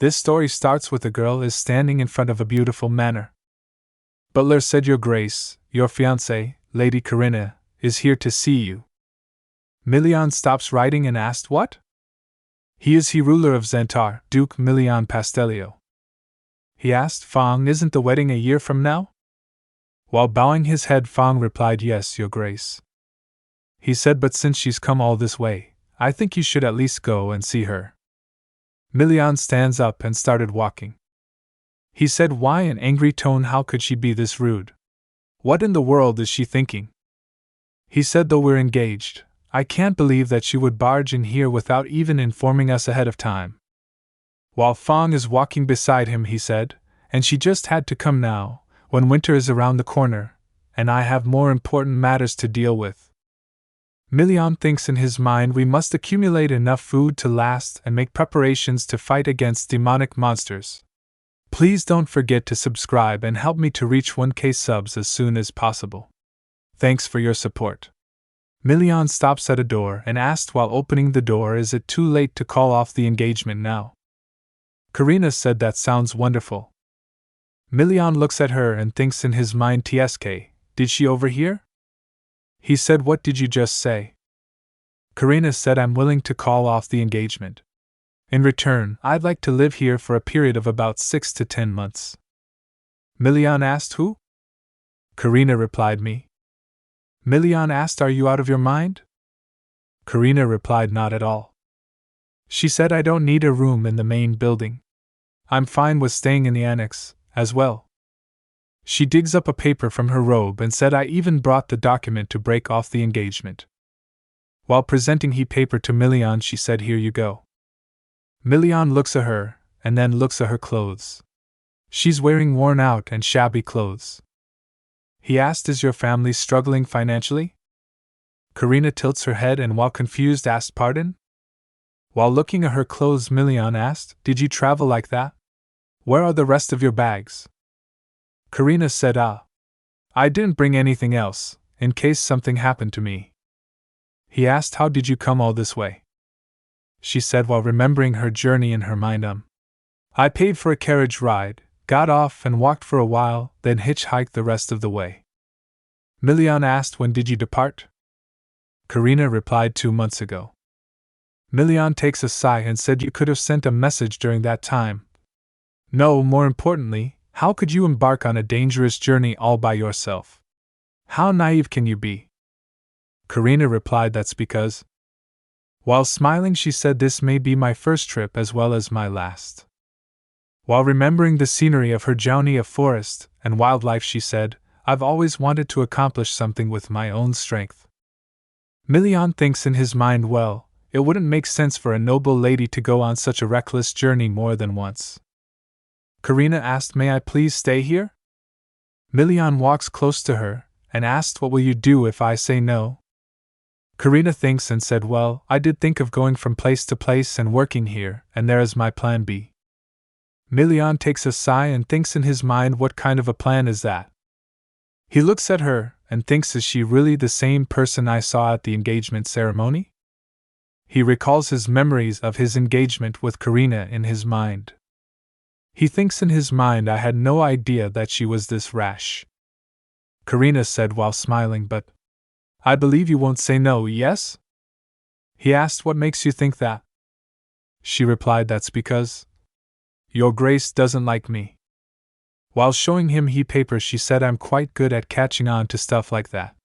This story starts with a girl is standing in front of a beautiful manor. Butler said, "Your Grace, your fiancé, Lady Karina, is here to see you." Milian stops writing and asked, "What?" "He is ruler of Xantar, Duke Milian Pastellio." He asked, "Fong, isn't the wedding a year from now?" While bowing his head, Fong replied, "Yes, your Grace." He said, "But since she's come all this way, I think you should at least go and see her." Milian stands up and started walking. He said, "Why?" in angry tone. "How could she be this rude? What in the world is she thinking?" He said, "Though we're engaged, I can't believe that she would barge in here without even informing us ahead of time." While Fong is walking beside him, he said, "And she just had to come now, when winter is around the corner, and I have more important matters to deal with." Milian thinks in his mind, "We must accumulate enough food to last and make preparations to fight against demonic monsters. Please don't forget to subscribe and help me to reach 1K subs as soon as possible. Thanks for your support." Milian stops at a door and asked while opening the door, "Is it too late to call off the engagement now?" Karina said, "That sounds wonderful." Milian looks at her and thinks in his mind, "TSK, did she overhear?" He said, "What did you just say?" Karina said, "I'm willing to call off the engagement. In return, I'd like to live here for a period of about 6 to 10 months. Milian asked, "Who?" Karina replied, "Me." Milian asked, "Are you out of your mind?" Karina replied, "Not at all." She said, "I don't need a room in the main building. I'm fine with staying in the annex, as well." She digs up a paper from her robe and said, "I even brought the document to break off the engagement." While presenting the paper to Milian, she said, "Here you go." Milian looks at her, and then looks at her clothes. She's wearing worn out and shabby clothes. He asked, "Is your family struggling financially?" Karina tilts her head and while confused asked, "Pardon?" While looking at her clothes, Milian asked, "Did you travel like that? Where are the rest of your bags?" Karina said, I didn't bring anything else, in case something happened to me." He asked, "How did you come all this way?" She said while remembering her journey in her mind, I paid for a carriage ride, got off and walked for a while, then hitchhiked the rest of the way." Milian asked, "When did you depart?" Karina replied, 2 months ago. Milian takes a sigh and said, "You could have sent a message during that time. No, more importantly, how could you embark on a dangerous journey all by yourself? How naive can you be?" Karina replied, "That's because..." While smiling, she said, "This may be my first trip as well as my last." While remembering the scenery of her journey of forest and wildlife, she said, "I've always wanted to accomplish something with my own strength." Milian thinks in his mind, well, it wouldn't make sense for a noble lady to go on such a reckless journey more than once. Karina asked, "May I please stay here?" Milian walks close to her and asked, "What will you do if I say no?" Karina thinks and said, "Well, I did think of going from place to place and working here, and there is my plan B." Milian takes a sigh and thinks in his mind, what kind of a plan is that? He looks at her and thinks, is she really the same person I saw at the engagement ceremony? He recalls his memories of his engagement with Karina in his mind. He thinks in his mind, I had no idea that she was this rash. Karina said while smiling, "But I believe you won't say no, yes?" He asked, "What makes you think that?" She replied, "That's because Your Grace doesn't like me." While showing him the paper, she said, "I'm quite good at catching on to stuff like that.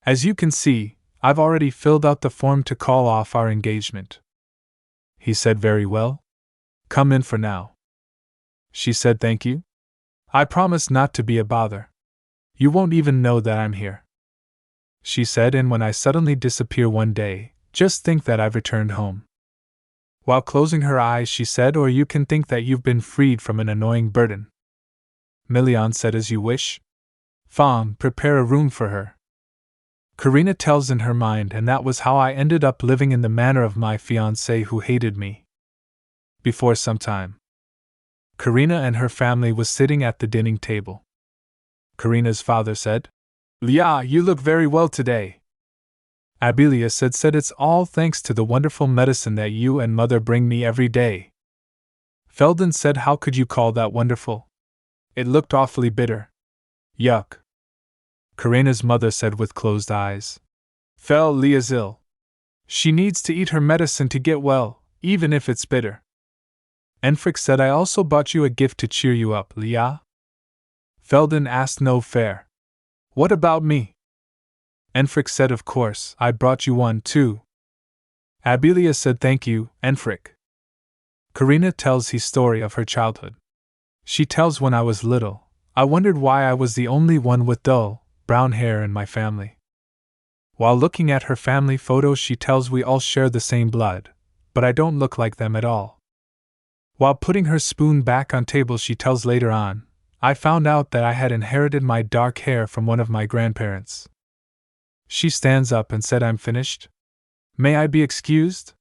As you can see, I've already filled out the form to call off our engagement." He said, "Very well. Come in for now." She said, "Thank you. I promise not to be a bother. You won't even know that I'm here." She said, "And when I suddenly disappear one day, just think that I've returned home." While closing her eyes, she said, "Or you can think that you've been freed from an annoying burden." Milian said, "As you wish. Fong, prepare a room for her." Karina tells in her mind, "And that was how I ended up living in the manor of my fiancé who hated me." Before some time, Karina and her family was sitting at the dining table. Karina's father said, "Lia, you look very well today." Abilia said, "It's all thanks to the wonderful medicine that you and mother bring me every day." Felden said, how could you call that wonderful? It looked awfully bitter. Yuck. Karina's mother said with closed eyes. Leah's ill. She needs to eat her medicine to get well, even if it's bitter. Enfric said, I also bought you a gift to cheer you up, Leah. Felden asked, no fair. What about me? Enfric said, of course, I brought you one too. Abelia said, thank you, Enfric. Karina tells his story of her childhood. She tells, when I was little, I wondered why I was the only one with dull, brown hair in my family. While looking at her family photos, she tells, we all share the same blood, but I don't look like them at all. While putting her spoon back on table, she tells, later on, I found out that I had inherited my dark hair from one of my grandparents. She stands up and said, I'm finished. May I be excused?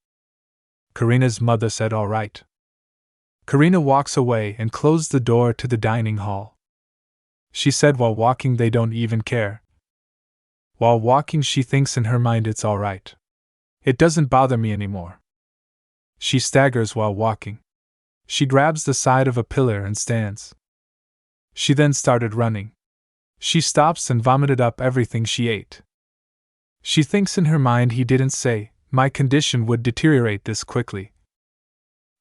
Karina's mother said, all right. Karina walks away and closed the door to the dining hall. She said, while walking, they don't even care. While walking, she thinks in her mind, it's all right. It doesn't bother me anymore. She staggers while walking. She grabs the side of a pillar and stands. She then started running. She stops and vomited up everything she ate. She thinks in her mind, he didn't say, my condition would deteriorate this quickly.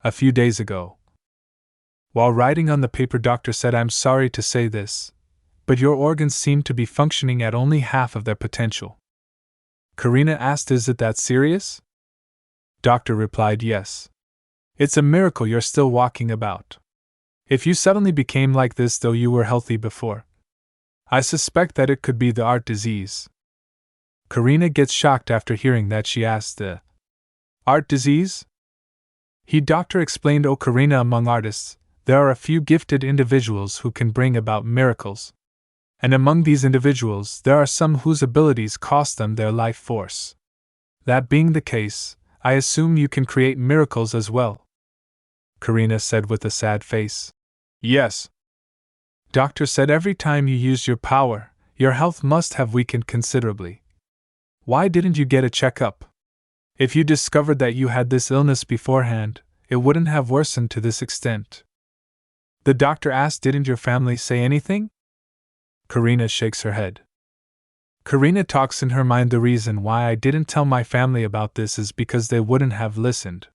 A few days ago, while writing on the paper, doctor said, I'm sorry to say this, but your organs seem to be functioning at only half of their potential. Karina asked, is it that serious? Doctor replied, yes. It's a miracle you're still walking about. If you suddenly became like this, though you were healthy before, I suspect that it could be the art disease. Karina gets shocked after hearing that. She asked, the art disease? Doctor explained, oh Karina, among artists, there are a few gifted individuals who can bring about miracles. And among these individuals, there are some whose abilities cost them their life force. That being the case, I assume you can create miracles as well. Karina said with a sad face. Yes. Doctor said, every time you use your power, your health must have weakened considerably. Why didn't you get a checkup? If you discovered that you had this illness beforehand, it wouldn't have worsened to this extent. The doctor asked, didn't your family say anything? Karina shakes her head. Karina talks in her mind, the reason why I didn't tell my family about this is because they wouldn't have listened.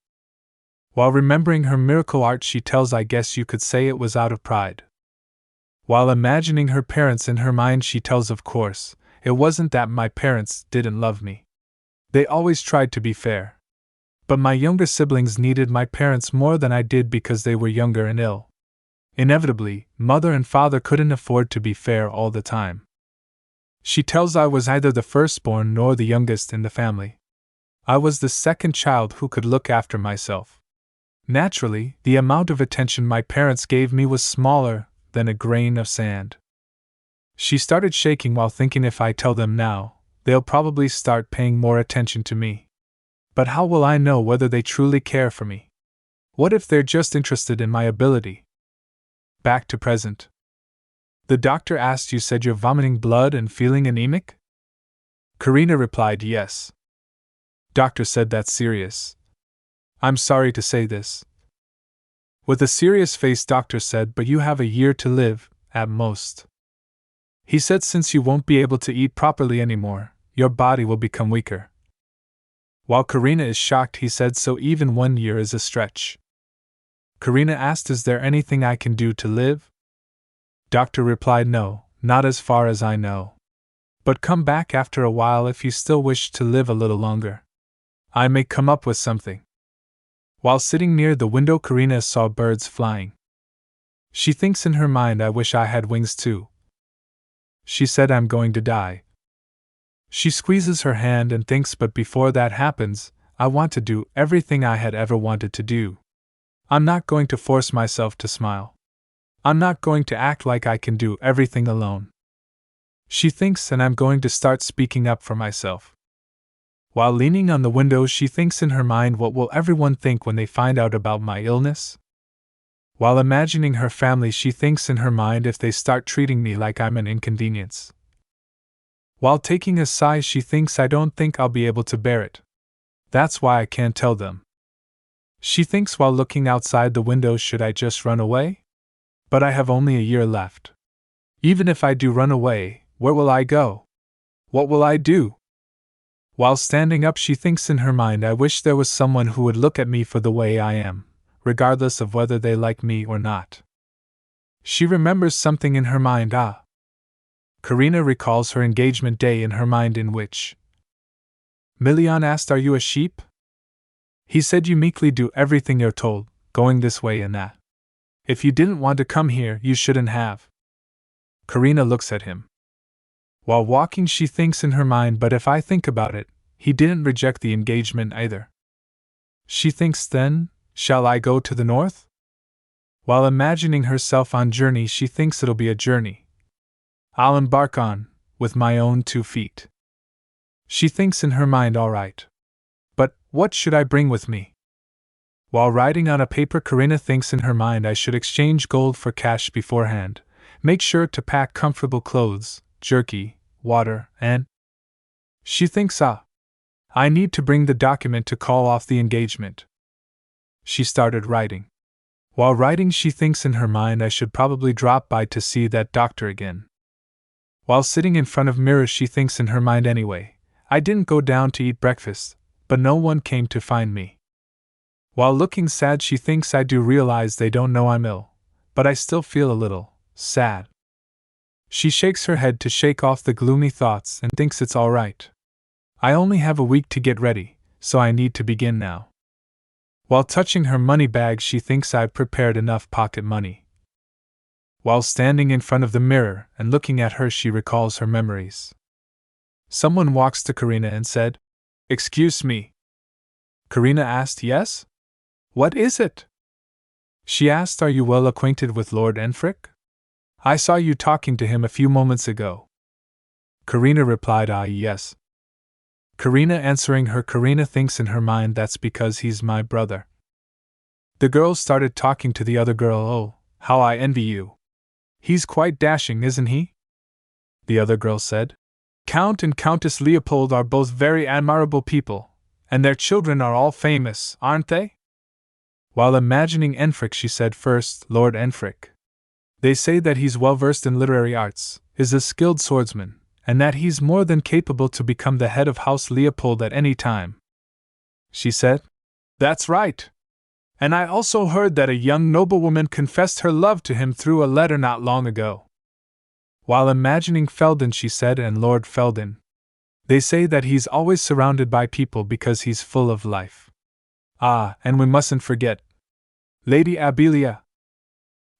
While remembering her miracle art, she tells, I guess you could say it was out of pride. While imagining her parents in her mind, she tells, of course, it wasn't that my parents didn't love me. They always tried to be fair. But my younger siblings needed my parents more than I did because they were younger and ill. Inevitably, mother and father couldn't afford to be fair all the time. She tells, I was neither the firstborn nor the youngest in the family. I was the second child who could look after myself. Naturally, the amount of attention my parents gave me was smaller than a grain of sand. She started shaking while thinking, if I tell them now, they'll probably start paying more attention to me. But how will I know whether they truly care for me? What if they're just interested in my ability? Back to present. The doctor asked, you said you're vomiting blood and feeling anemic? Karina replied, yes. Doctor said, that's serious. I'm sorry to say this. With a serious face, doctor said, but you have a year to live, at most. He said, since you won't be able to eat properly anymore, your body will become weaker. While Karina is shocked, he said, so even 1 year is a stretch. Karina asked, is there anything I can do to live? Doctor replied, no, not as far as I know. But come back after a while if you still wish to live a little longer. I may come up with something. While sitting near the window, Karina saw birds flying. She thinks in her mind, I wish I had wings too. She said, I'm going to die. She squeezes her hand and thinks, but before that happens, I want to do everything I had ever wanted to do. I'm not going to force myself to smile. I'm not going to act like I can do everything alone. She thinks, and I'm going to start speaking up for myself. While leaning on the window, she thinks in her mind, what will everyone think when they find out about my illness? While imagining her family, she thinks in her mind, if they start treating me like I'm an inconvenience. While taking a sigh, she thinks, I don't think I'll be able to bear it. That's why I can't tell them. She thinks while looking outside the window, should I just run away? But I have only a year left. Even if I do run away, where will I go? What will I do? While standing up, she thinks in her mind, I wish there was someone who would look at me for the way I am, regardless of whether they like me or not. She remembers something in her mind. Karina recalls her engagement day in her mind, in which Milian asked, "Are you a sheep?" He said, "You meekly do everything you're told, going this way and that. If you didn't want to come here, you shouldn't have." Karina looks at him. While walking, she thinks in her mind, but if I think about it, he didn't reject the engagement either. She thinks, then, shall I go to the north? While imagining herself on journey, she thinks it'll be a journey I'll embark on, with my own 2 feet. She thinks in her mind, all right. But what should I bring with me? While writing on a paper, Karina thinks in her mind, I should exchange gold for cash beforehand, make sure to pack comfortable clothes, jerky, water, and she thinks, I need to bring the document to call off the engagement. She started writing. While writing, she thinks in her mind, I should probably drop by to see that doctor again. While sitting in front of mirror, she thinks in her mind, anyway, I didn't go down to eat breakfast, but no one came to find me. While looking sad, she thinks, I do realize they don't know I'm ill, but I still feel a little sad. She shakes her head to shake off the gloomy thoughts and thinks it's all right. I only have a week to get ready, so I need to begin now. While touching her money bag, she thinks I've prepared enough pocket money. While standing in front of the mirror and looking at her, she recalls her memories. Someone walks to Karina and said, "Excuse me." Karina asked, "Yes? What is it?" She asked, "Are you well acquainted with Lord Enfrick? I saw you talking to him a few moments ago." Karina replied, "Yes." Karina answering her, Karina thinks in her mind, that's because he's my brother. The girl started talking to the other girl, "Oh, how I envy you. He's quite dashing, isn't he?" The other girl said, "Count and Countess Leopold are both very admirable people, and their children are all famous, aren't they?" While imagining Enfrick, she said, "First, Lord Enfrick. They say that he's well versed in literary arts, is a skilled swordsman, and that he's more than capable to become the head of House Leopold at any time." She said, "That's right. And I also heard that a young noblewoman confessed her love to him through a letter not long ago." While imagining Felden, she said, "And Lord Felden. They say that he's always surrounded by people because he's full of life. And we mustn't forget Lady Abelia."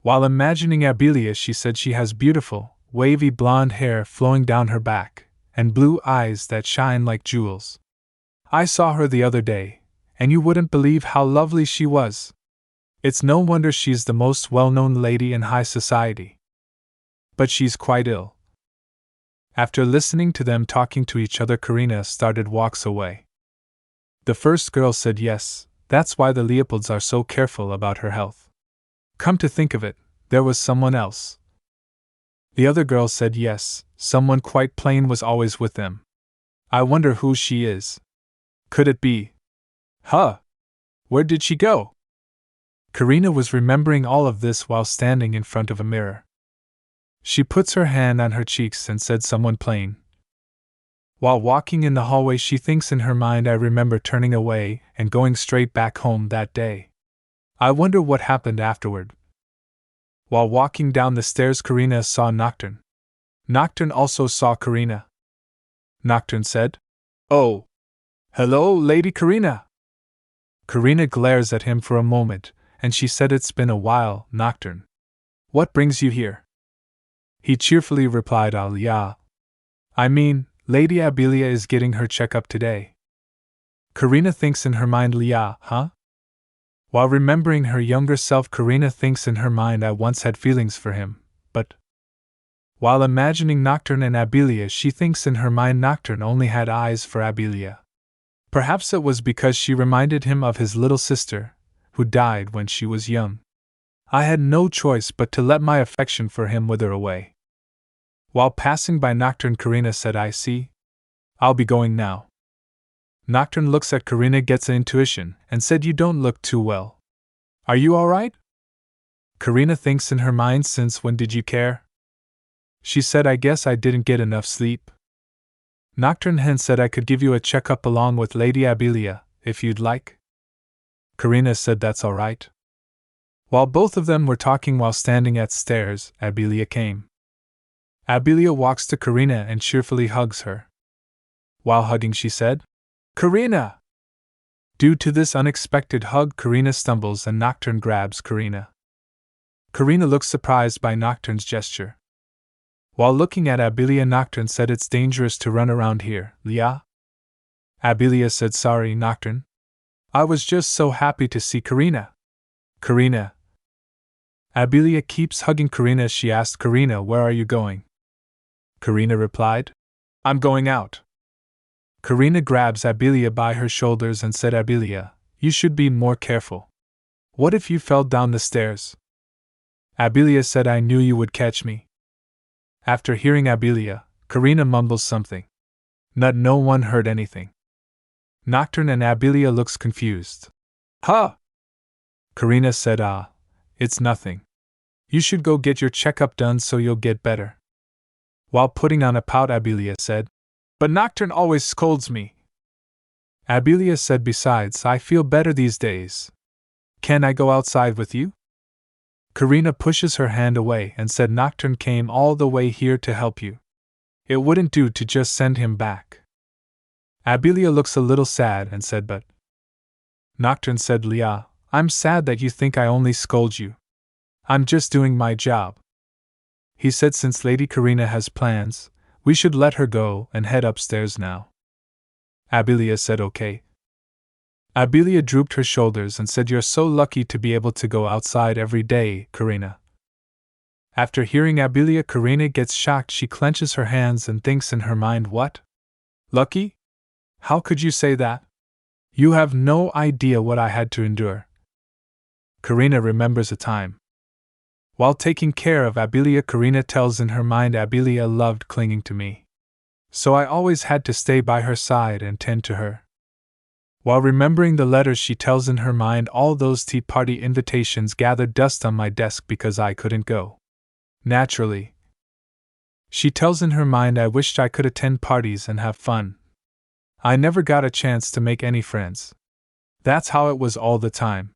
While imagining Abelia, she said, "She has beautiful, wavy blonde hair flowing down her back, and blue eyes that shine like jewels. I saw her the other day, and you wouldn't believe how lovely she was. It's no wonder she's the most well-known lady in high society. But she's quite ill." After listening to them talking to each other, Karina walks away. The first girl said, "Yes, that's why the Leopolds are so careful about her health. Come to think of it, there was someone else." The other girl said, "Yes, someone quite plain was always with them. I wonder who she is. Could it be? Where did she go?" Karina was remembering all of this while standing in front of a mirror. She puts her hand on her cheeks and said, "Someone plain." While walking in the hallway, she thinks in her mind, I remember turning away and going straight back home that day. I wonder what happened afterward. While walking down the stairs, Karina saw Nocturne. Nocturne also saw Karina. Nocturne said, "Oh, hello, Lady Karina." Karina glares at him for a moment, and she said, "It's been a while, Nocturne. What brings you here?" He cheerfully replied, "Yeah. I mean, Lady Abelia is getting her checkup today." Karina thinks in her mind, "Yeah, huh?" While remembering her younger self, Karina thinks in her mind, I once had feelings for him, but... While imagining Nocturne and Abelia, she thinks in her mind Nocturne only had eyes for Abelia. Perhaps it was because she reminded him of his little sister, who died when she was young. I had no choice but to let my affection for him wither away. While passing by Nocturne, Karina said, "I see. I'll be going now." Nocturne looks at Karina, gets an intuition, and said, "You don't look too well. Are you alright?" Karina thinks in her mind, "Since when did you care?" She said, "I guess I didn't get enough sleep." Nocturne then said, "I could give you a checkup along with Lady Abelia, if you'd like." Karina said that's alright. While both of them were talking while standing at stairs, Abelia came. Abelia walks to Karina and cheerfully hugs her. While hugging, she said, "Karina!" Due to this unexpected hug, Karina stumbles and Nocturne grabs Karina. Karina looks surprised by Nocturne's gesture. While looking at Abelia, Nocturne said, "It's dangerous to run around here, Leah." Abelia said, "Sorry, Nocturne. I was just so happy to see Karina." Karina. Abelia keeps hugging Karina. She asked Karina, "Where are you going?" Karina replied, "I'm going out." Karina grabs Abelia by her shoulders and said, "Abelia, you should be more careful. What if you fell down the stairs?" Abelia said, "I knew you would catch me." After hearing Abelia, Karina mumbles something. No one heard anything. Nocturne and Abelia looks confused. "Huh!" Karina said, "It's nothing. You should go get your checkup done so you'll get better." While putting on a pout, Abelia said, "But Nocturne always scolds me." Abelia said, "Besides, I feel better these days. Can I go outside with you?" Karina pushes her hand away and said, "Nocturne came all the way here to help you. It wouldn't do to just send him back." Abelia looks a little sad and said, "But..." Nocturne said, "Leah, I'm sad that you think I only scold you. I'm just doing my job." He said, "Since Lady Karina has plans, we should let her go and head upstairs now." Abelia said, "Okay." Abelia drooped her shoulders and said, "You're so lucky to be able to go outside every day, Karina." After hearing Abelia, Karina gets shocked. She clenches her hands and thinks in her mind, "What? Lucky? How could you say that? You have no idea what I had to endure." Karina remembers a time. While taking care of Abelia, Karina tells in her mind, "Abelia loved clinging to me. So I always had to stay by her side and tend to her." While remembering the letters, she tells in her mind, "All those tea party invitations gathered dust on my desk because I couldn't go. Naturally." She tells in her mind, "I wished I could attend parties and have fun. I never got a chance to make any friends. That's how it was all the time."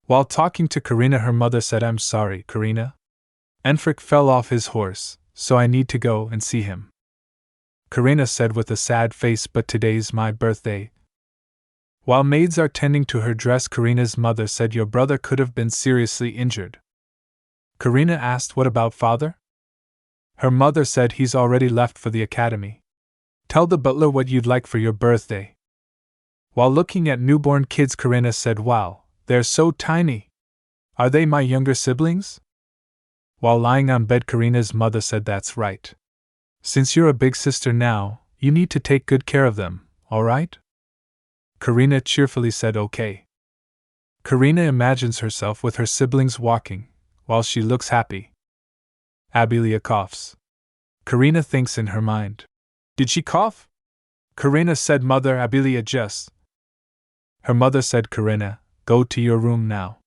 While talking to Karina, her mother said, "I'm sorry, Karina. Enfric fell off his horse, so I need to go and see him." Karina said with a sad face, "But today's my birthday." While maids are tending to her dress, Karina's mother said, "Your brother could have been seriously injured." Karina asked, "What about father?" Her mother said, "He's already left for the academy. Tell the butler what you'd like for your birthday." While looking at newborn kids, Karina said, "Wow, they're so tiny. Are they my younger siblings?" While lying on bed, Karina's mother said, "That's right. Since you're a big sister now, you need to take good care of them, alright?" Karina cheerfully said, "Okay." Karina imagines herself with her siblings walking, while she looks happy. Abelia coughs. Karina thinks in her mind, "Did she cough?" Karina said, "Mother, Abelia just..." Her mother said, "Karina, go to your room now."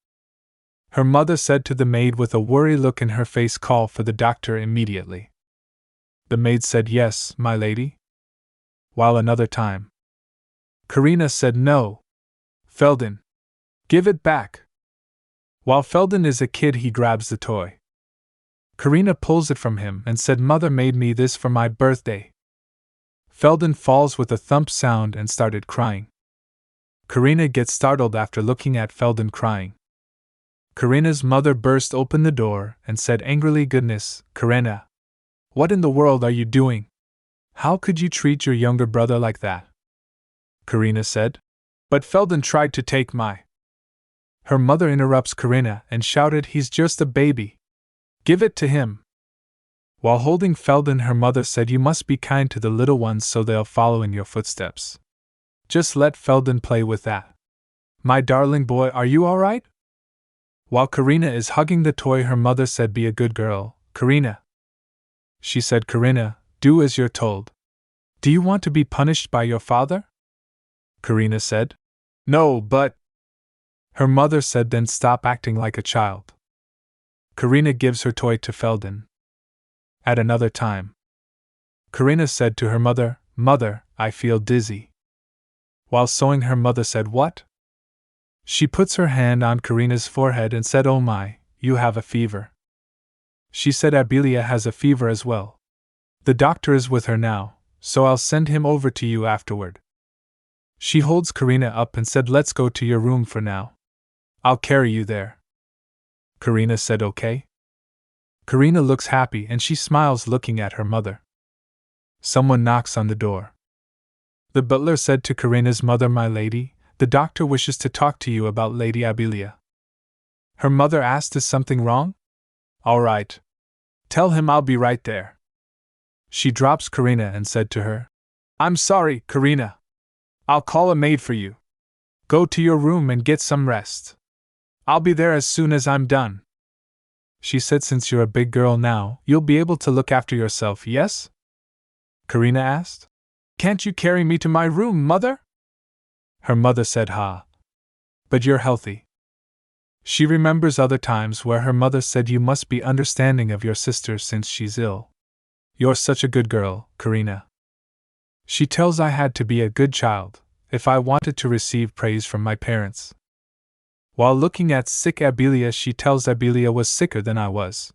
Her mother said to the maid with a worried look in her face, "Call for the doctor immediately." The maid said, "Yes, my lady." While another time, Karina said, "No. Feldon. Give it back." While Feldon is a kid, he grabs the toy. Karina pulls it from him and said, "Mother made me this for my birthday." Feldon falls with a thump sound and started crying. Karina gets startled after looking at Feldon crying. Karina's mother burst open the door and said angrily, "Goodness, Karina. What in the world are you doing? How could you treat your younger brother like that?" Karina said, "But Feldon tried to take my..." Her mother interrupts Karina and shouted, "He's just a baby. Give it to him." While holding Feldon, her mother said, "You must be kind to the little ones so they'll follow in your footsteps. Just let Feldon play with that. My darling boy, are you alright?" While Karina is hugging the toy, her mother said, "Be a good girl, Karina." She said, "Karina, do as you're told. Do you want to be punished by your father?" Karina said. No, but… Her mother said, then stop acting like a child. Karina gives her toy to Feldon. At another time, Karina said to her mother, Mother, I feel dizzy. While sewing, her mother said, What? She puts her hand on Karina's forehead and said, Oh my, you have a fever. She said Abelia has a fever as well. The doctor is with her now, so I'll send him over to you afterward. She holds Karina up and said, Let's go to your room for now. I'll carry you there. Karina said, Okay. Karina looks happy and she smiles looking at her mother. Someone knocks on the door. The butler said to Karina's mother, My lady, the doctor wishes to talk to you about Lady Abelia. Her mother asked, Is something wrong? All right. Tell him I'll be right there. She drops Karina and said to her, I'm sorry, Karina. I'll call a maid for you. Go to your room and get some rest. I'll be there as soon as I'm done. She said, Since you're a big girl now, you'll be able to look after yourself, yes? Karina asked. Can't you carry me to my room, mother? Her mother said, Ha. But you're healthy. She remembers other times where her mother said, You must be understanding of your sister since she's ill. You're such a good girl, Karina. She tells I had to be a good child if I wanted to receive praise from my parents. While looking at sick Abelia, she tells Abelia was sicker than I was.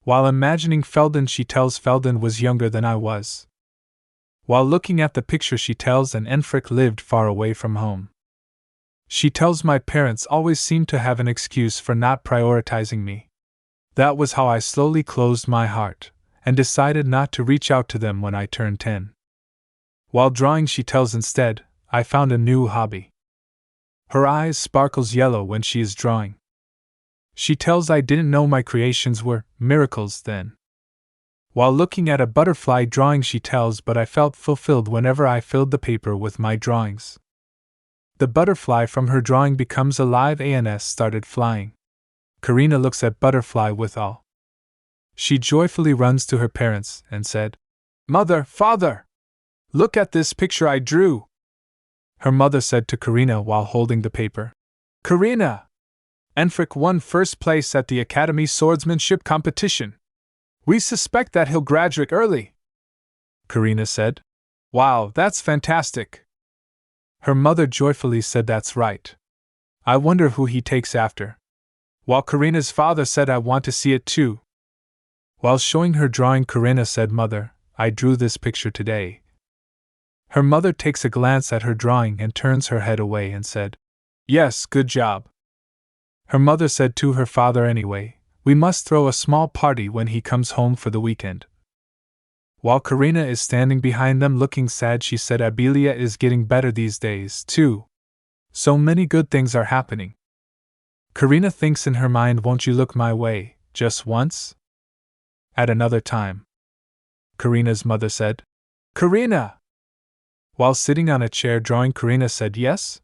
While imagining Feldon, she tells Feldon was younger than I was. While looking at the picture, she tells an Enfric lived far away from home. She tells my parents always seemed to have an excuse for not prioritizing me. That was how I slowly closed my heart and decided not to reach out to them when I turned 10. While drawing, she tells instead, I found a new hobby. Her eyes sparkles yellow when she is drawing. She tells I didn't know my creations were miracles then. While looking at a butterfly drawing, she tells, but I felt fulfilled whenever I filled the paper with my drawings. The butterfly from her drawing becomes alive and started flying. Karina looks at butterfly with awe. She joyfully runs to her parents and said, Mother, Father! Look at this picture I drew! Her mother said to Karina while holding the paper, Karina! Enfric won first place at the Academy Swordsmanship competition. We suspect that he'll graduate early. Karina said, Wow, that's fantastic. Her mother joyfully said, That's right. I wonder who he takes after. While Karina's father said, I want to see it too. While showing her drawing, Karina said, Mother, I drew this picture today. Her mother takes a glance at her drawing and turns her head away and said, Yes, good job. Her mother said to her father, Anyway, we must throw a small party when he comes home for the weekend. While Karina is standing behind them looking sad, she said, Abelia is getting better these days, too. So many good things are happening. Karina thinks in her mind, Won't you look my way, just once? At another time, Karina's mother said, Karina! While sitting on a chair drawing, Karina said, Yes?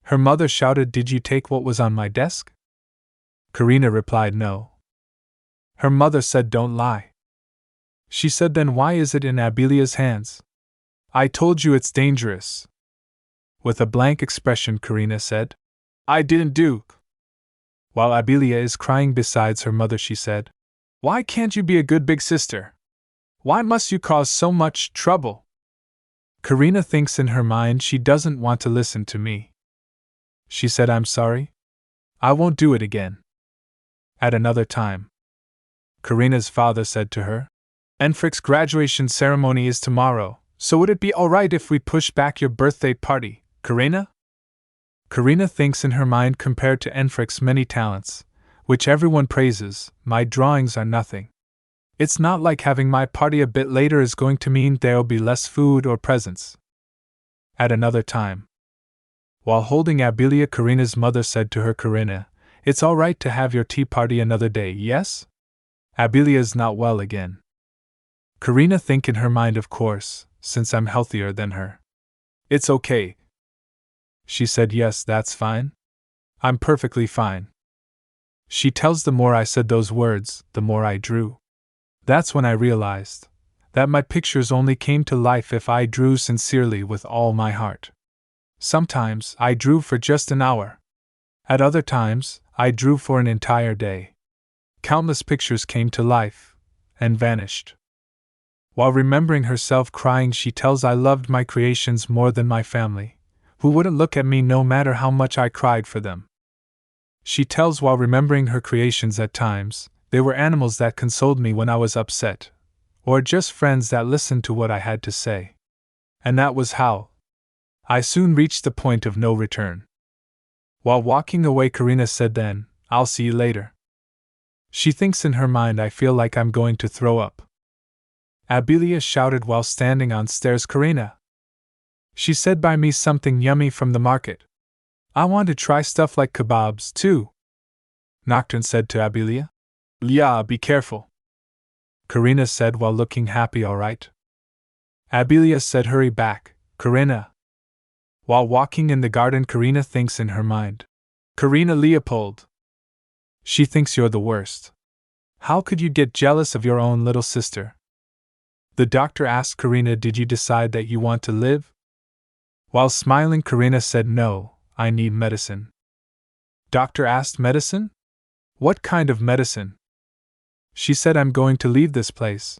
Her mother shouted, Did you take what was on my desk? Karina replied, No. Her mother said, Don't lie. She said, Then why is it in Abelia's hands? I told you it's dangerous. With a blank expression, Karina said, I didn't do. While Abelia is crying besides her mother, she said, Why can't you be a good big sister? Why must you cause so much trouble? Karina thinks in her mind she doesn't want to listen to me. She said, I'm sorry. I won't do it again. At another time, Karina's father said to her, Enfric's graduation ceremony is tomorrow, so would it be alright if we push back your birthday party, Karina? Karina thinks in her mind, compared to Enfric's many talents, which everyone praises, my drawings are nothing. It's not like having my party a bit later is going to mean there'll be less food or presents. At another time, while holding Abelia, Karina's mother said to her, Karina, it's all right to have your tea party another day, yes? Abelia's not well again. Karina think in her mind, of course, since I'm healthier than her. It's okay. She said, Yes, that's fine. I'm perfectly fine. She tells, the more I said those words, the more I drew. That's when I realized that my pictures only came to life if I drew sincerely with all my heart. Sometimes I drew for just an hour. At other times, I drew for an entire day. Countless pictures came to life and vanished. While remembering herself crying, she tells I loved my creations more than my family, who wouldn't look at me no matter how much I cried for them. She tells while remembering her creations at times, they were animals that consoled me when I was upset, or just friends that listened to what I had to say. And that was how I soon reached the point of no return. While walking away, Karina said then, I'll see you later. She thinks in her mind, I feel like I'm going to throw up. Abilia shouted while standing on stairs, Karina. She said, buy me something yummy from the market. I want to try stuff like kebabs, too. Nocturne said to Abilia. Yeah, be careful. Karina said while looking happy. All right. Abilia said, hurry back, Karina. While walking in the garden, Karina thinks in her mind. Karina Leopold. She thinks you're the worst. How could you get jealous of your own little sister? The doctor asked Karina, did you decide that you want to live? While smiling, Karina said, no, I need medicine. Doctor asked, medicine? What kind of medicine? She said, I'm going to leave this place.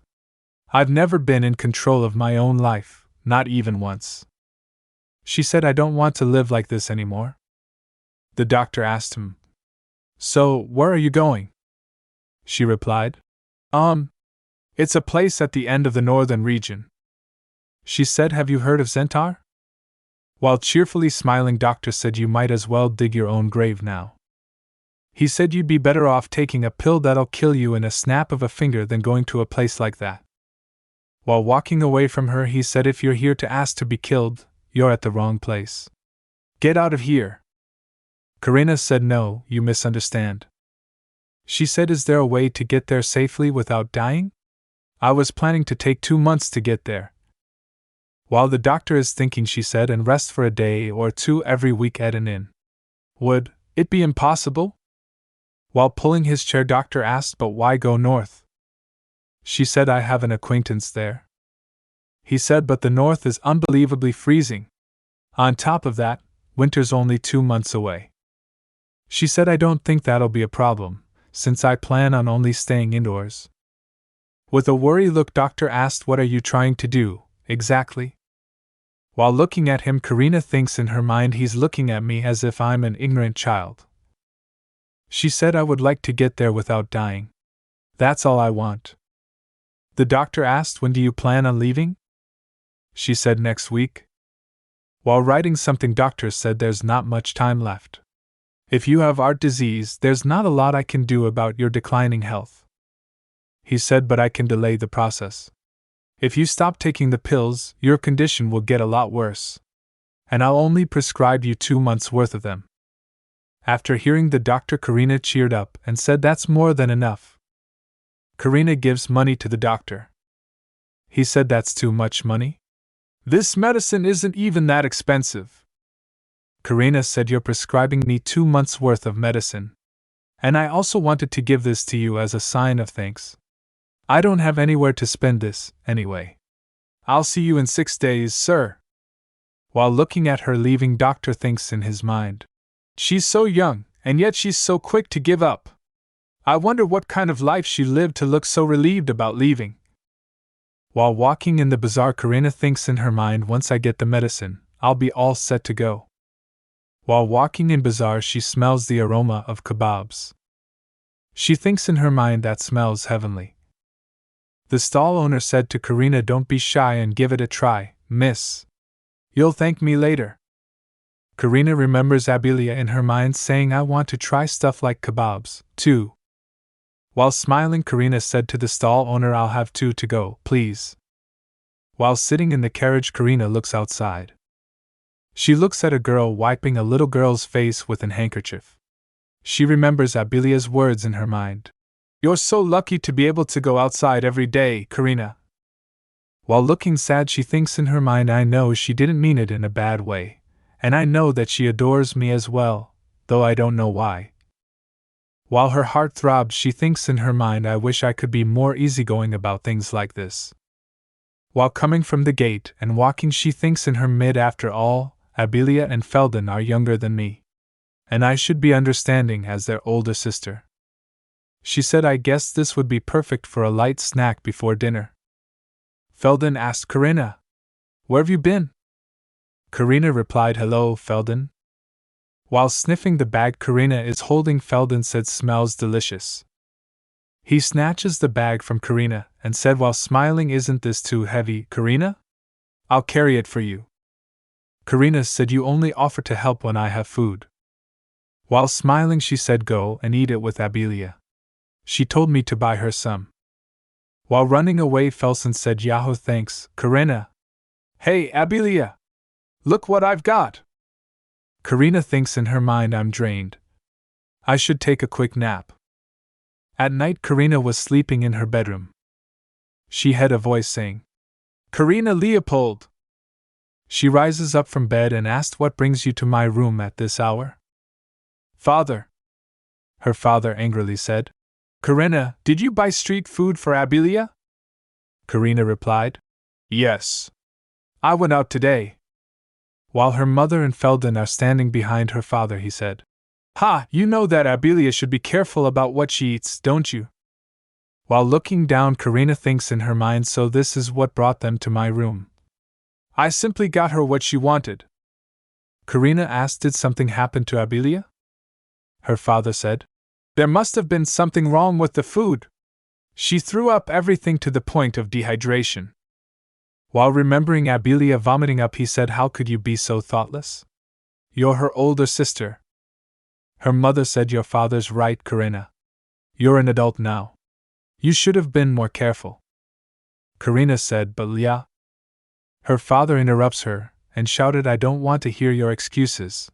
I've never been in control of my own life, not even once. She said, I don't want to live like this anymore. The doctor asked him, so, where are you going? She replied, it's a place at the end of the northern region. She said, have you heard of Zentar? While cheerfully smiling, doctor said, you might as well dig your own grave now. He said you'd be better off taking a pill that'll kill you in a snap of a finger than going to a place like that. While walking away from her, he said, if you're here to ask to be killed, you're at the wrong place. Get out of here. Karina said, no, you misunderstand. She said, is there a way to get there safely without dying? I was planning to take 2 months to get there. While the doctor is thinking, she said, and rest for a day or two every week at an inn. Would it be impossible? While pulling his chair, doctor asked, but why go north? She said, I have an acquaintance there. He said, but the north is unbelievably freezing. On top of that, winter's only 2 months away. She said, I don't think that'll be a problem, since I plan on only staying indoors. With a worried look, doctor asked, what are you trying to do, exactly? While looking at him, Karina thinks in her mind, he's looking at me as if I'm an ignorant child. She said, I would like to get there without dying. That's all I want. The doctor asked, when do you plan on leaving? She said, next week. While writing something, doctor said, there's not much time left. If you have heart disease, there's not a lot I can do about your declining health. He said, but I can delay the process. If you stop taking the pills, your condition will get a lot worse. And I'll only prescribe you 2 months' worth of them. After hearing the doctor, Karina cheered up and said, that's more than enough. Karina gives money to the doctor. He said, that's too much money. This medicine isn't even that expensive. Karina said, you're prescribing me 2 months' worth of medicine. And I also wanted to give this to you as a sign of thanks. I don't have anywhere to spend this, anyway. I'll see you in 6 days, sir. While looking at her leaving, doctor thinks in his mind, she's so young, and yet she's so quick to give up. I wonder what kind of life she lived to look so relieved about leaving. While walking in the bazaar, Karina thinks in her mind, once I get the medicine, I'll be all set to go. While walking in bazaar, she smells the aroma of kebabs. She thinks in her mind, that smells heavenly. The stall owner said to Karina, don't be shy and give it a try, miss. You'll thank me later. Karina remembers Abilia in her mind saying, I want to try stuff like kebabs, too. While smiling, Karina said to the stall owner, I'll have 2 to go, please. While sitting in the carriage, Karina looks outside. She looks at a girl wiping a little girl's face with an handkerchief. She remembers Abilia's words in her mind. You're so lucky to be able to go outside every day, Karina. While looking sad, she thinks in her mind, I know she didn't mean it in a bad way, and I know that she adores me as well, though I don't know why. While her heart throbs, she thinks in her mind, I wish I could be more easygoing about things like this. While coming from the gate and walking, she thinks in her mid, after all, Abelia and Felden are younger than me, and I should be understanding as their older sister. She said I guessed this would be perfect for a light snack before dinner. Felden asked Karina, "Where have you been?" Karina replied, "Hello, Felden." While sniffing the bag Karina is holding, Felden said, "Smells delicious." He snatches the bag from Karina and said while smiling, "Isn't this too heavy, Karina? I'll carry it for you." Karina said, "You only offer to help when I have food." While smiling she said, "Go and eat it with Abelia. She told me to buy her some." While running away Felsen said, "Yahoo, thanks, Karina." "Hey, Abelia! Look what I've got!" Karina thinks in her mind, "I'm drained. I should take a quick nap." At night Karina was sleeping in her bedroom. She heard a voice saying, "Karina Leopold!" She rises up from bed and asked, "What brings you to my room at this hour?" "Father," her father angrily said. "Karina, did you buy street food for Abelia?" Karina replied, "Yes. I went out today." While her mother and Felden are standing behind her father, he said, "Ha, you know that Abelia should be careful about what she eats, don't you?" While looking down, Karina thinks in her mind, "So this is what brought them to my room. I simply got her what she wanted." Karina asked, "Did something happen to Abelia?" Her father said, "There must have been something wrong with the food. She threw up everything to the point of dehydration." While remembering Abelia vomiting up, he said, "How could you be so thoughtless? You're her older sister." Her mother said, "Your father's right, Karina. You're an adult now. You should have been more careful." Karina said, "But Lia." Her father interrupts her and shouted, "I don't want to hear your excuses."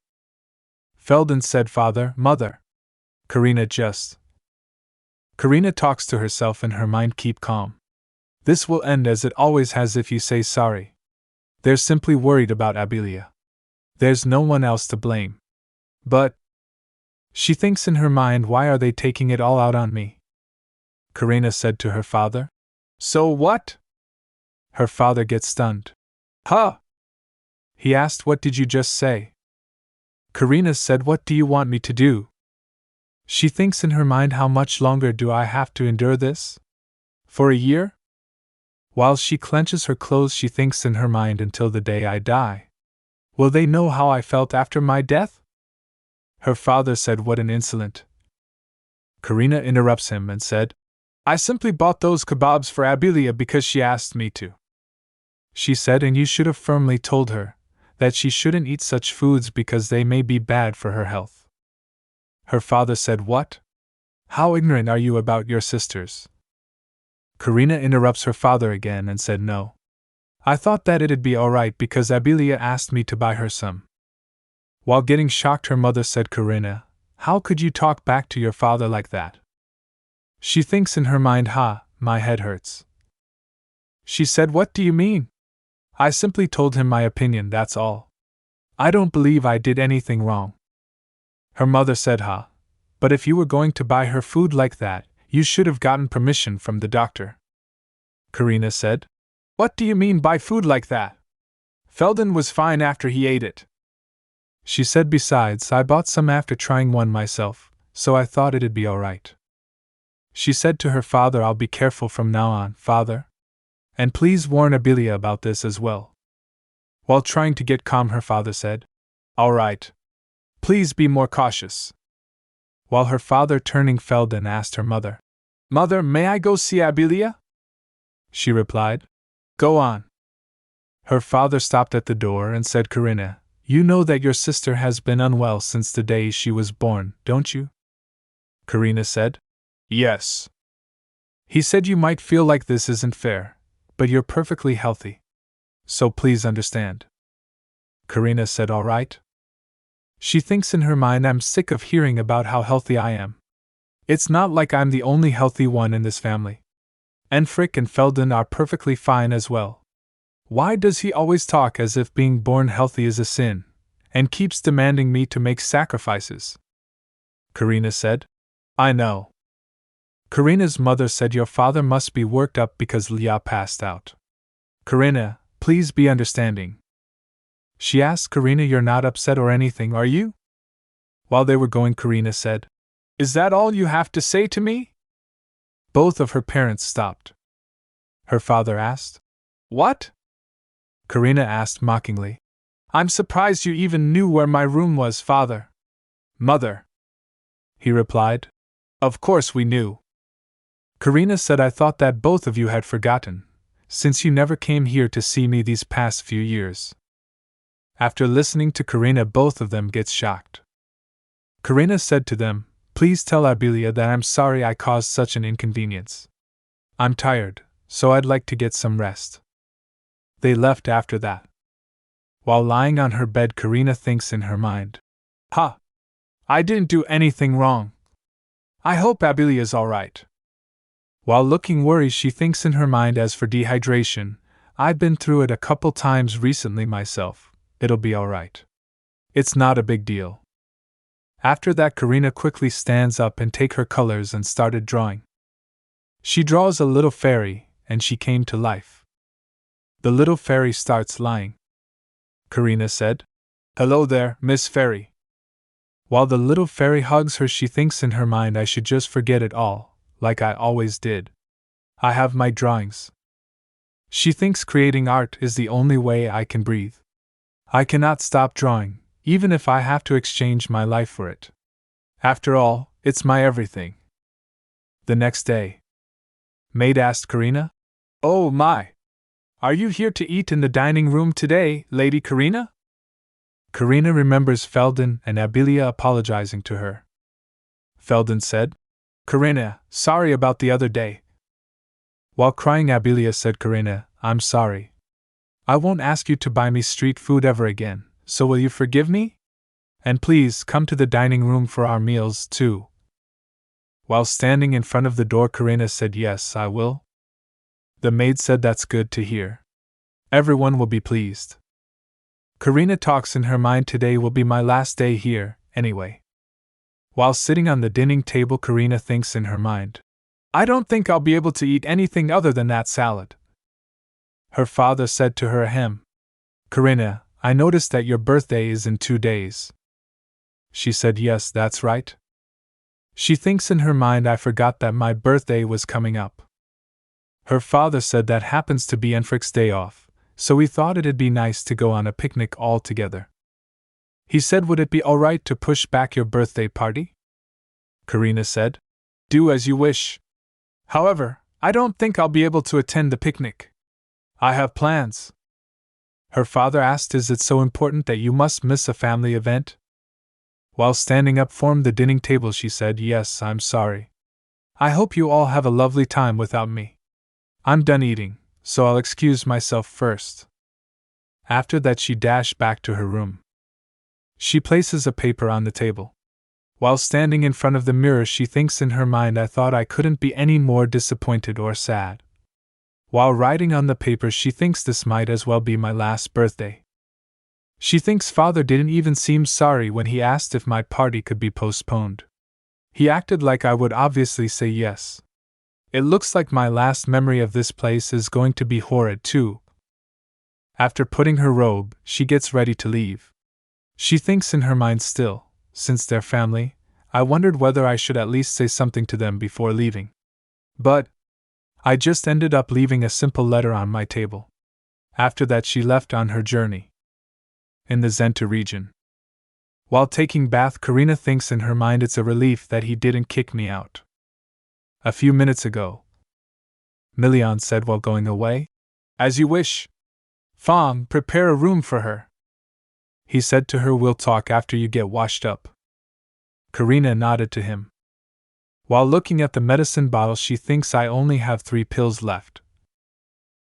Felden said, "Father, mother." Karina just. Karina talks to herself in her mind, "Keep calm. This will end as it always has if you say sorry. They're simply worried about Abelia. There's no one else to blame." But she thinks in her mind, "Why are they taking it all out on me?" Karina said to her father, "So what?" Her father gets stunned. "Huh?" He asked, "What did you just say?" Karina said, "What do you want me to do?" She thinks in her mind, "How much longer do I have to endure this? For a year?" While she clenches her clothes, she thinks in her mind, "Until the day I die. Will they know how I felt after my death?" Her father said, "What an insolent." Karina interrupts him and said, "I simply bought those kebabs for Abelia because she asked me to." She said, "And you should have firmly told her that she shouldn't eat such foods because they may be bad for her health." Her father said, "What? How ignorant are you about your sisters?" Karina interrupts her father again and said, "No. I thought that it'd be alright because Abelia asked me to buy her some." While getting shocked, her mother said, "Karina, how could you talk back to your father like that?" She thinks in her mind, "Ha, my head hurts." She said, "What do you mean? I simply told him my opinion, that's all. I don't believe I did anything wrong." Her mother said, "Ha, but if you were going to buy her food like that, you should have gotten permission from the doctor." Karina said, "What do you mean by food like that? Felden was fine after he ate it." She said, "Besides, I bought some after trying one myself, so I thought it'd be alright." She said to her father, "I'll be careful from now on, father. And please warn Abelia about this as well." While trying to get calm, her father said, "Alright. Please be more cautious." While her father, turning Felden, asked her mother, "Mother, may I go see Abelia?" She replied, "Go on." Her father stopped at the door and said, "Karina, you know that your sister has been unwell since the day she was born, don't you?" Karina said, "Yes." He said, "You might feel like this isn't fair, but you're perfectly healthy. So please understand." Karina said, "All right." She thinks in her mind, "I'm sick of hearing about how healthy I am. It's not like I'm the only healthy one in this family. And Frick and Felden are perfectly fine as well. Why does he always talk as if being born healthy is a sin, and keeps demanding me to make sacrifices?" Karina said, "I know." Karina's mother said, "Your father must be worked up because Lia passed out. Karina, please be understanding." She asked Karina. You're not upset or anything, are you? While they were going, Karina said, Is that all you have to say to me? Both of her parents stopped. Her father asked, What? Karina asked mockingly. I'm surprised you even knew where my room was, father. Mother, he replied. Of course we knew. Karina said, I thought that both of you had forgotten, since you never came here to see me these past few years. After listening to Karina, both of them get shocked. Karina said to them, Please tell Abilia that I'm sorry I caused such an inconvenience. I'm tired, so I'd like to get some rest. They left after that. While lying on her bed, Karina thinks in her mind, Ha! I didn't do anything wrong. I hope Abilia's alright. While looking worried, she thinks in her mind, as for dehydration, I've been through it a couple times recently myself. It'll be alright. It's not a big deal. After that, Karina quickly stands up and take her colors and started drawing. She draws a little fairy, and she came to life. The little fairy starts lying. Karina said, Hello there, Miss Fairy. While the little fairy hugs her, she thinks in her mind, I should just forget it all, like I always did. I have my drawings. She thinks creating art is the only way I can breathe. I cannot stop drawing, even if I have to exchange my life for it. After all, it's my everything. The next day, maid asked Karina, Oh my! Are you here to eat in the dining room today, Lady Karina? Karina remembers Felden and Abilia apologizing to her. Felden said, Karina, sorry about the other day. While crying, Abilia said, Karina, I'm sorry. I won't ask you to buy me street food ever again, so will you forgive me? And please come to the dining room for our meals, too. While standing in front of the door, Karina said, Yes, I will. The maid said, That's good to hear. Everyone will be pleased. Karina talks in her mind, Today will be my last day here, anyway. While sitting on the dining table, Karina thinks in her mind, I don't think I'll be able to eat anything other than that salad. Her father said to her, Ahem. Karina, I noticed that your birthday is in 2 days. She said, Yes, that's right. She thinks in her mind, I forgot that my birthday was coming up. Her father said that happens to be Enfrick's day off, so we thought it'd be nice to go on a picnic all together. He said, Would it be alright to push back your birthday party? Karina said, Do as you wish. However, I don't think I'll be able to attend the picnic. I have plans. Her father asked, Is it so important that you must miss a family event? While standing up from the dining table, she said, Yes, I'm sorry. I hope you all have a lovely time without me. I'm done eating, so I'll excuse myself first. After that, she dashed back to her room. She places a paper on the table. While standing in front of the mirror, she thinks in her mind, I thought I couldn't be any more disappointed or sad. While writing on the paper, she thinks this might as well be my last birthday. She thinks father didn't even seem sorry when he asked if my party could be postponed. He acted like I would obviously say yes. It looks like my last memory of this place is going to be horrid too. After putting her robe, she gets ready to leave. She thinks in her mind still, since they're family, I wondered whether I should at least say something to them before leaving. But I just ended up leaving a simple letter on my table. After that, she left on her journey. In the Zenta region. While taking bath, Karina thinks in her mind, it's a relief that he didn't kick me out. A few minutes ago, Milian said while going away, As you wish. Fong, prepare a room for her. He said to her, We'll talk after you get washed up. Karina nodded to him. While looking at the medicine bottle, she thinks, I only have 3 pills left.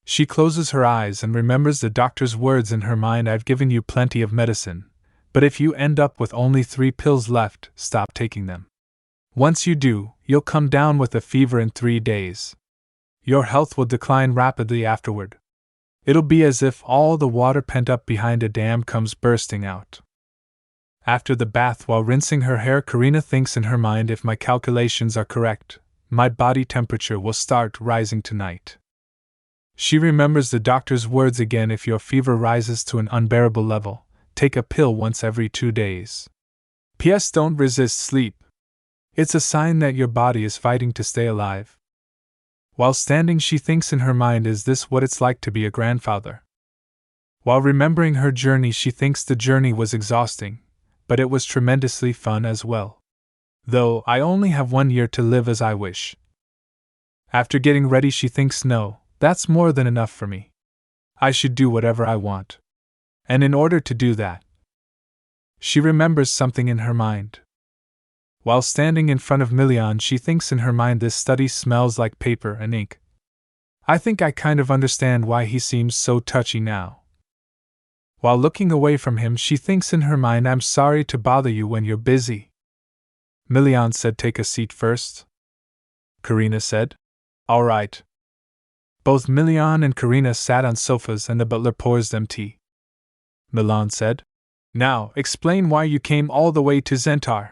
She closes her eyes and remembers the doctor's words in her mind, I've given you plenty of medicine, but if you end up with only 3 pills left, stop taking them. Once you do, you'll come down with a fever in 3 days. Your health will decline rapidly afterward. It'll be as if all the water pent up behind a dam comes bursting out. After the bath, while rinsing her hair, Karina thinks in her mind, if my calculations are correct, my body temperature will start rising tonight. She remembers the doctor's words again: if your fever rises to an unbearable level, take a pill once every 2 days. P.S. Don't resist sleep. It's a sign that your body is fighting to stay alive. While standing, she thinks in her mind, is this what it's like to be a grandfather? While remembering her journey, she thinks the journey was exhausting, but it was tremendously fun as well. Though I only have 1 year to live as I wish. After getting ready, she thinks, no, that's more than enough for me. I should do whatever I want. And in order to do that, she remembers something in her mind. While standing in front of Milian, she thinks in her mind, this study smells like paper and ink. I think I kind of understand why he seems so touchy now. While looking away from him, she thinks in her mind, I'm sorry to bother you when you're busy. Milian said, take a seat first. Karina said, all right. Both Milian and Karina sat on sofas and the butler pours them tea. Milian said, now, explain why you came all the way to Zentar.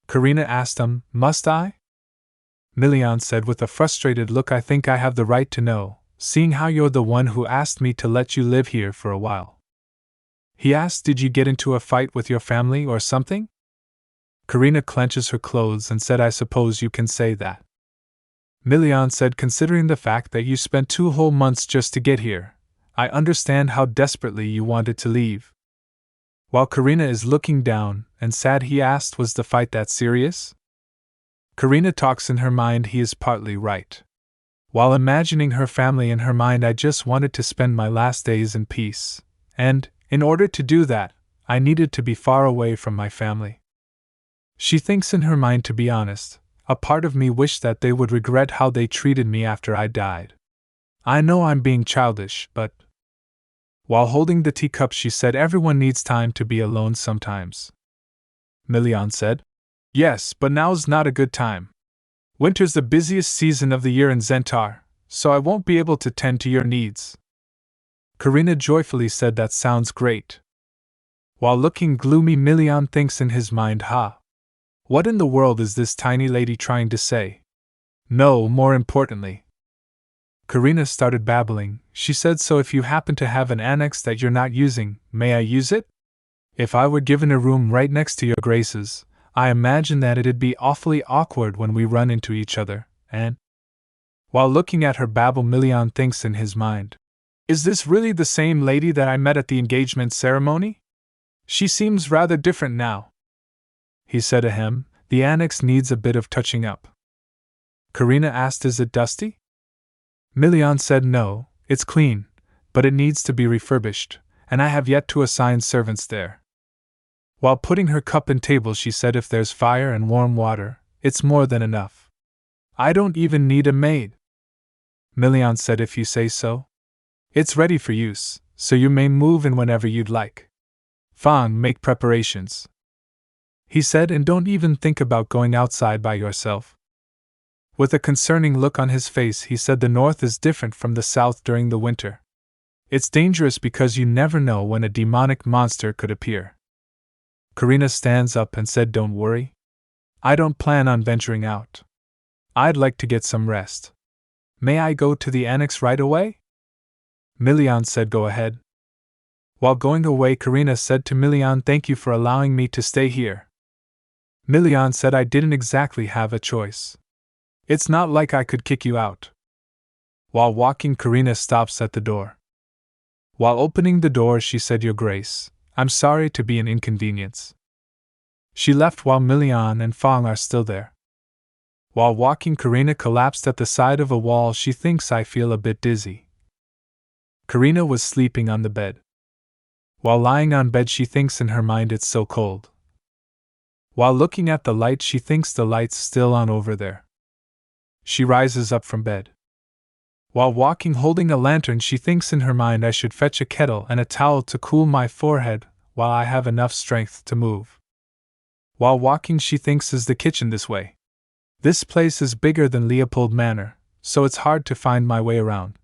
Karina asked him, must I? Milian said with a frustrated look, I think I have the right to know, seeing how you're the one who asked me to let you live here for a while. He asked, did you get into a fight with your family or something? Karina clenches her clothes and said, I suppose you can say that. Milian said, considering the fact that you spent 2 whole months just to get here, I understand how desperately you wanted to leave. While Karina is looking down and sad, he asked, was the fight that serious? Karina talks in her mind, he is partly right. While imagining her family in her mind, I just wanted to spend my last days in peace, and, in order to do that, I needed to be far away from my family. She thinks in her mind, to be honest, a part of me wished that they would regret how they treated me after I died. I know I'm being childish, but... While holding the teacup, she said, everyone needs time to be alone sometimes. Milian said, yes, but now's not a good time. Winter's the busiest season of the year in Zentar, so I won't be able to tend to your needs. Karina joyfully said, that sounds great. While looking gloomy, Milian thinks in his mind, what in the world is this tiny lady trying to say? No, more importantly. Karina started babbling. She said, so if you happen to have an annex that you're not using, may I use it? If I were given a room right next to your graces, I imagine that it'd be awfully awkward when we run into each other, and... While looking at her babble, Milian thinks in his mind, is this really the same lady that I met at the engagement ceremony? She seems rather different now. He said ahem, the annex needs a bit of touching up. Karina asked, is it dusty? Milian said, no, it's clean, but it needs to be refurbished, and I have yet to assign servants there. While putting her cup and table, she said, if there's fire and warm water, it's more than enough. I don't even need a maid. Milian said, if you say so. It's ready for use, so you may move in whenever you'd like. Fang, make preparations. He said, and don't even think about going outside by yourself. With a concerning look on his face, he said, the north is different from the south during the winter. It's dangerous because you never know when a demonic monster could appear. Karina stands up and said, don't worry. I don't plan on venturing out. I'd like to get some rest. May I go to the annex right away? Milian said, go ahead. While going away, Karina said to Milian, thank you for allowing me to stay here. Milian said, I didn't exactly have a choice. It's not like I could kick you out. While walking, Karina stops at the door. While opening the door, she said, Your Grace, I'm sorry to be an inconvenience. She left while Milian and Fang are still there. While walking, Karina collapsed at the side of a wall. She thinks, I feel a bit dizzy. Karina was sleeping on the bed. While lying on bed, she thinks in her mind, it's so cold. While looking at the light, she thinks the light's still on over there. She rises up from bed. While walking holding a lantern, she thinks in her mind, I should fetch a kettle and a towel to cool my forehead while I have enough strength to move. While walking, she thinks, is the kitchen this way? This place is bigger than Leopold Manor, so it's hard to find my way around.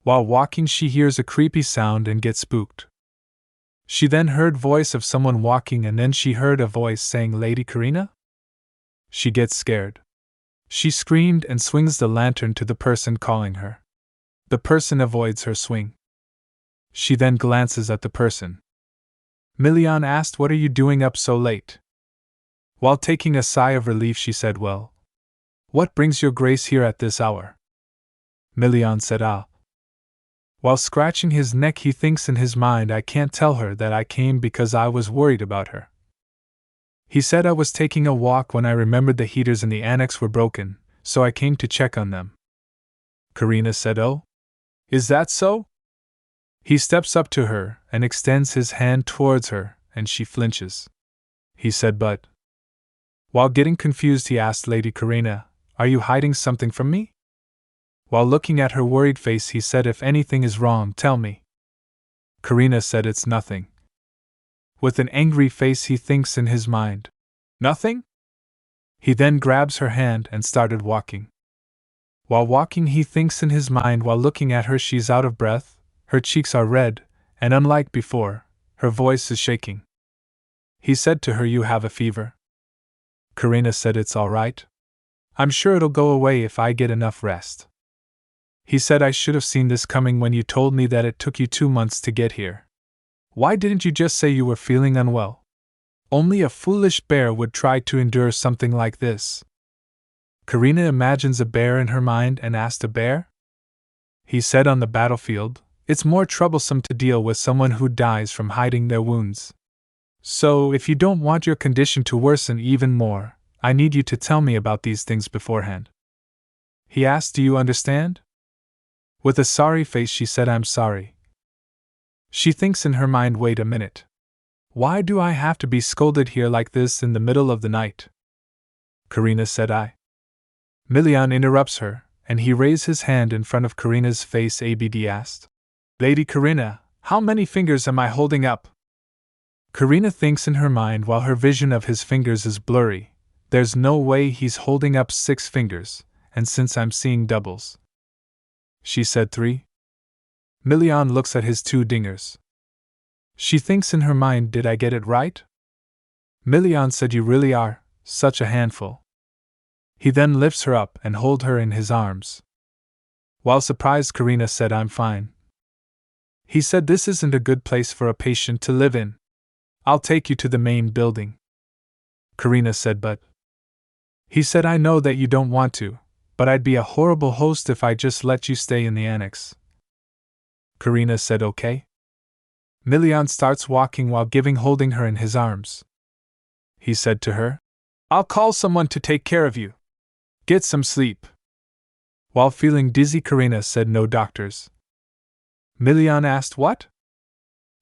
While walking, she hears a creepy sound and gets spooked. She then heard voice of someone walking, and then she heard a voice saying, Lady Karina? She gets scared. She screamed and swings the lantern to the person calling her. The person avoids her swing. She then glances at the person. Milian asked, "What are you doing up so late?" While taking a sigh of relief, she said, "Well, what brings your grace here at this hour?" Milian said, "Ah." While scratching his neck, he thinks in his mind, "I can't tell her that I came because I was worried about her." He said, "I was taking a walk when I remembered the heaters in the annex were broken, so I came to check on them." Karina said, "Oh? Is that so?" He steps up to her and extends his hand towards her, and she flinches. He said, "But..." While getting confused, he asked, "Lady Karina, are you hiding something from me?" While looking at her worried face, he said, "If anything is wrong, tell me." Karina said, "It's nothing." With an angry face, he thinks in his mind, "Nothing?" He then grabs her hand and started walking. While walking, he thinks in his mind, while looking at her, she's out of breath, her cheeks are red, and unlike before, her voice is shaking. He said to her, "You have a fever?" Karina said, "It's all right. I'm sure it'll go away if I get enough rest." He said, "I should have seen this coming when you told me that it took you 2 months to get here. Why didn't you just say you were feeling unwell? Only a foolish bear would try to endure something like this." Karina imagines a bear in her mind and asked, "A bear?" He said, "On the battlefield, it's more troublesome to deal with someone who dies from hiding their wounds. So, if you don't want your condition to worsen even more, I need you to tell me about these things beforehand." He asked, "Do you understand?" With a sorry face, she said, "I'm sorry." She thinks in her mind, "Wait a minute. Why do I have to be scolded here like this in the middle of the night?" Karina said, "I..." Milian interrupts her, and he raised his hand in front of Karina's face. Abd asked, "Lady Karina, how many fingers am I holding up?" Karina thinks in her mind while her vision of his fingers is blurry, "There's no way he's holding up 6 fingers, and since I'm seeing doubles." She said, 3. Milian looks at his 2 dingers. She thinks in her mind, "Did I get it right?" Milian said, "You really are such a handful." He then lifts her up and holds her in his arms. While surprised, Karina said, "I'm fine." He said, "This isn't a good place for a patient to live in. I'll take you to the main building." Karina said, "But..." He said, "I know that you don't want to, but I'd be a horrible host if I just let you stay in the annex." Karina said, "Okay." Milian starts walking while holding her in his arms. He said to her, "I'll call someone to take care of you. Get some sleep." While feeling dizzy, Karina said, "No doctors." Milian asked, "What?"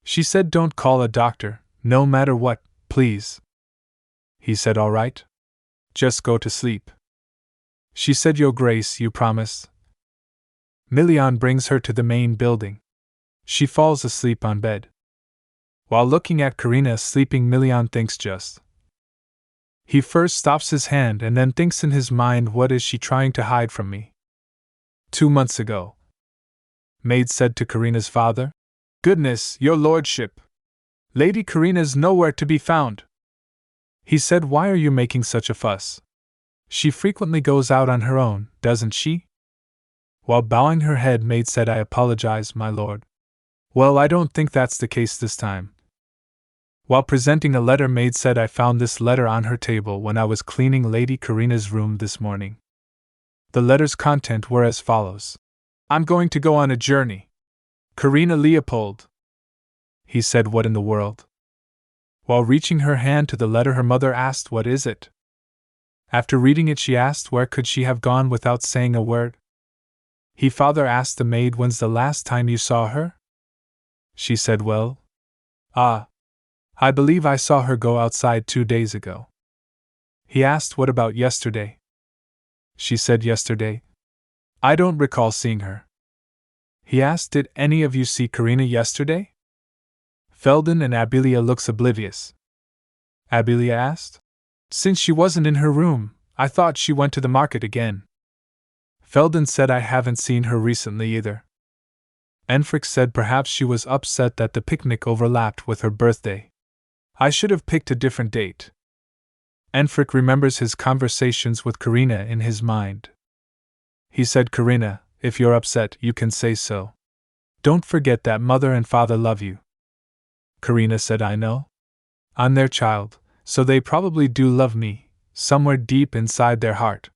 She said, "Don't call a doctor, no matter what, please." He said, "All right. Just go to sleep." She said, "Your Grace, you promise?" Milian brings her to the main building. She falls asleep on bed. While looking at Karina sleeping, Milian thinks just. He first stops his hand and then thinks in his mind, "What is she trying to hide from me?" 2 months ago. Maid said to Karina's father, "Goodness, your lordship! Lady Karina's nowhere to be found." He said, "Why are you making such a fuss? She frequently goes out on her own, doesn't she?" While bowing her head, Maid said, "I apologize, my lord." "Well, I don't think that's the case this time." While presenting a letter, Maid said, "I found this letter on her table when I was cleaning Lady Karina's room this morning." The letter's content were as follows. "I'm going to go on a journey. Karina Leopold." He said, "What in the world?" While reaching her hand to the letter, her mother asked, "What is it?" After reading it, she asked, "Where could she have gone without saying a word?" He father asked the maid, "When's the last time you saw her?" She said, "Well, I believe I saw her go outside 2 days ago." He asked, "What about yesterday?" She said, "Yesterday? I don't recall seeing her." He asked, "Did any of you see Karina yesterday?" Felden and Abilia looks oblivious. Abilia asked, "Since she wasn't in her room, I thought she went to the market again." Felden said, "I haven't seen her recently either." Enfric said, "Perhaps she was upset that the picnic overlapped with her birthday. I should have picked a different date." Enfric remembers his conversations with Karina in his mind. He said, "Karina, if you're upset, you can say so. Don't forget that mother and father love you. Karina said, I know. I'm their child, so they probably do love me, somewhere deep inside their heart.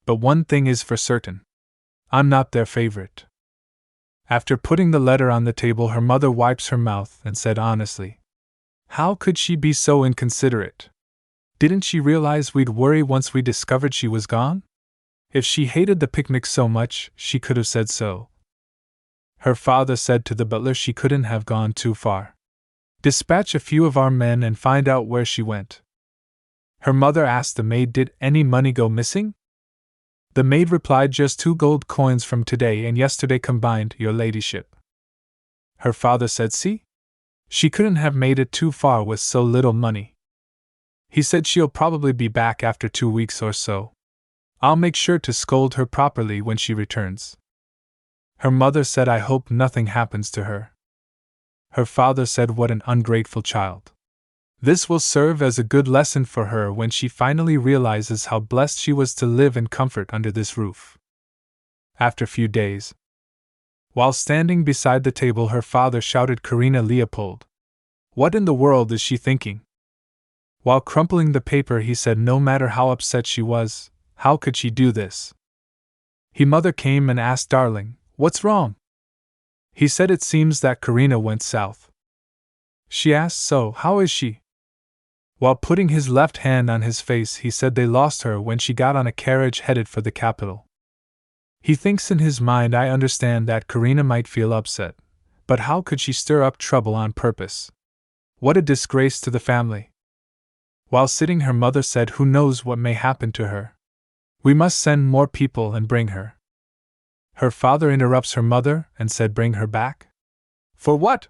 But one thing is for certain. I'm not their favorite. After putting the letter on the table, her mother wipes her mouth and said honestly, how could she be so inconsiderate? Didn't she realize we'd worry once we discovered she was gone? If she hated the picnic so much, she could have said so. Her father said to the butler she couldn't have gone too far. Dispatch a few of our men and find out where she went. Her mother asked the maid, did any money go missing? The maid replied, just 2 gold coins from today and yesterday combined, your ladyship. Her father said, see? She couldn't have made it too far with so little money. He said she'll probably be back after 2 weeks or so. I'll make sure to scold her properly when she returns. Her mother said, I hope nothing happens to her. Her father said, what an ungrateful child. This will serve as a good lesson for her when she finally realizes how blessed she was to live in comfort under this roof. After a few days, while standing beside the table, her father shouted, Karina Leopold. What in the world is she thinking? While crumpling the paper, he said, no matter how upset she was, how could she do this? His mother came and asked, darling, what's wrong? He said, it seems that Karina went south. She asked, so how is she? While putting his left hand on his face, he said they lost her when she got on a carriage headed for the capital. He thinks in his mind, I understand that Karina might feel upset, but how could she stir up trouble on purpose? What a disgrace to the family. While sitting, her mother said, who knows what may happen to her? We must send more people and bring her. Her father interrupts her mother and said, bring her back? For what?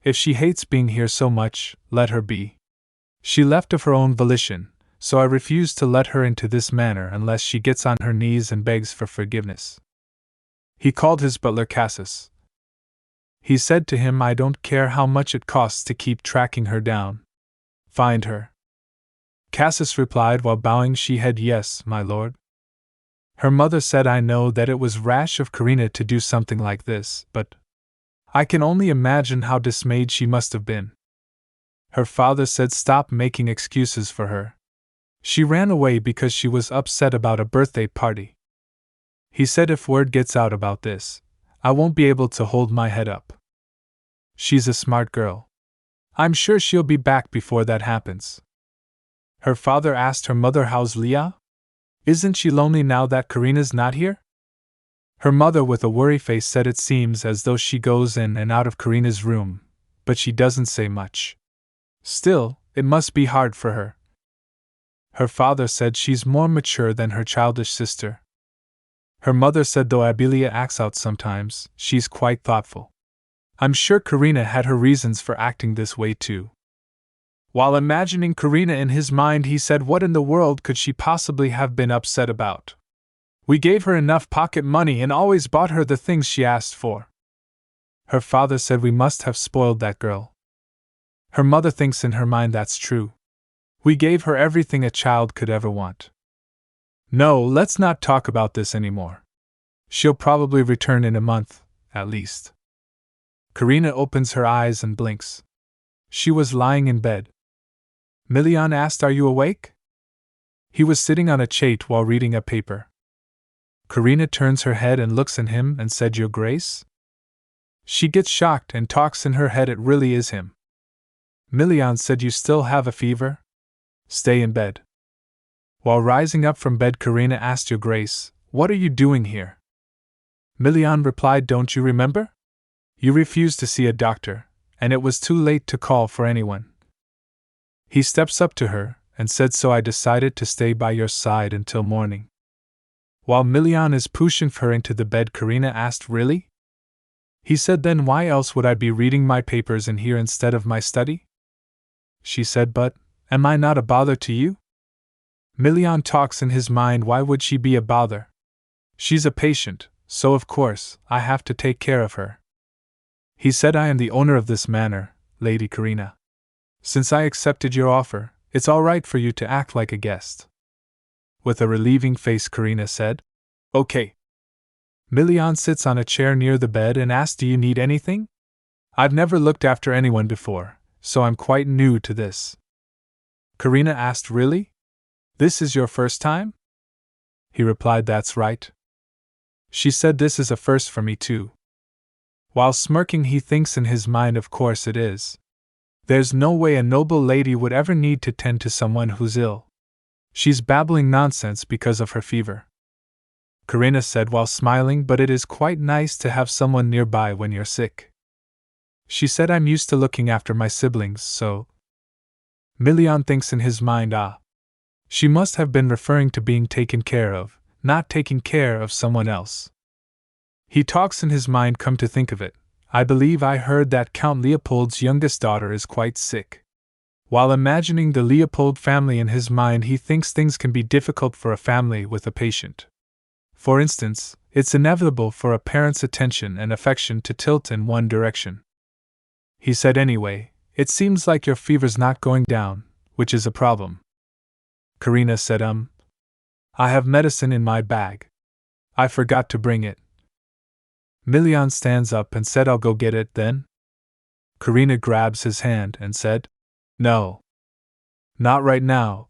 If she hates being here so much, let her be. She left of her own volition, so I refuse to let her into this manner unless she gets on her knees and begs for forgiveness. He called his butler Cassis. He said to him, I don't care how much it costs to keep tracking her down. Find her. Cassis replied while bowing she head, yes, my lord. Her mother said, I know that it was rash of Karina to do something like this, but I can only imagine how dismayed she must have been. Her father said, stop making excuses for her. She ran away because she was upset about a birthday party. He said, if word gets out about this, I won't be able to hold my head up. She's a smart girl. I'm sure she'll be back before that happens. Her father asked her mother, how's Leah? Isn't she lonely now that Karina's not here? Her mother, with a worry face, said, it seems as though she goes in and out of Karina's room, but she doesn't say much. Still, it must be hard for her. Her father said, she's more mature than her childish sister. Her mother said, though Abilia acts out sometimes, she's quite thoughtful. I'm sure Karina had her reasons for acting this way too. While imagining Karina in his mind, he said, what in the world could she possibly have been upset about? We gave her enough pocket money and always bought her the things she asked for. Her father said, we must have spoiled that girl. Her mother thinks in her mind that's true. We gave her everything a child could ever want. No, let's not talk about this anymore. She'll probably return in a month, at least. Karina opens her eyes and blinks. She was lying in bed. Milian asked, are you awake? He was sitting on a chait while reading a paper. Karina turns her head and looks at him and said, Your Grace? She gets shocked and talks in her head, it really is him. Milian said, you still have a fever? Stay in bed. While rising up from bed, Karina asked, Your Grace, what are you doing here? Milian replied, don't you remember? You refused to see a doctor, and it was too late to call for anyone. He steps up to her and said, so I decided to stay by your side until morning. While Milian is pushing her into the bed, Karina asked, really? He said, then why else would I be reading my papers in here instead of my study? She said, but am I not a bother to you? Milian talks in his mind, why would she be a bother? She's a patient, so of course I have to take care of her. He said, I am the owner of this manor, Lady Karina. Since I accepted your offer, it's all right for you to act like a guest. With a relieving face, Karina said, okay. Milian sits on a chair near the bed and asks, do you need anything? I've never looked after anyone before, so I'm quite new to this. Karina asked, really? This is your first time? He replied, that's right. She said, this is a first for me too. While smirking, he thinks in his mind, of course it is. There's no way a noble lady would ever need to tend to someone who's ill. She's babbling nonsense because of her fever. Karina said while smiling, but it is quite nice to have someone nearby when you're sick. She said, I'm used to looking after my siblings, so. Milian thinks in his mind, she must have been referring to being taken care of, not taking care of someone else. He talks in his mind, come to think of it, I believe I heard that Count Leopold's youngest daughter is quite sick. While imagining the Leopold family in his mind, he thinks things can be difficult for a family with a patient. For instance, it's inevitable for a parent's attention and affection to tilt in one direction. He said, anyway, it seems like your fever's not going down, which is a problem. Karina said, I have medicine in my bag. I forgot to bring it. Milian stands up and said, I'll go get it then. Karina grabs his hand and said, no. Not right now.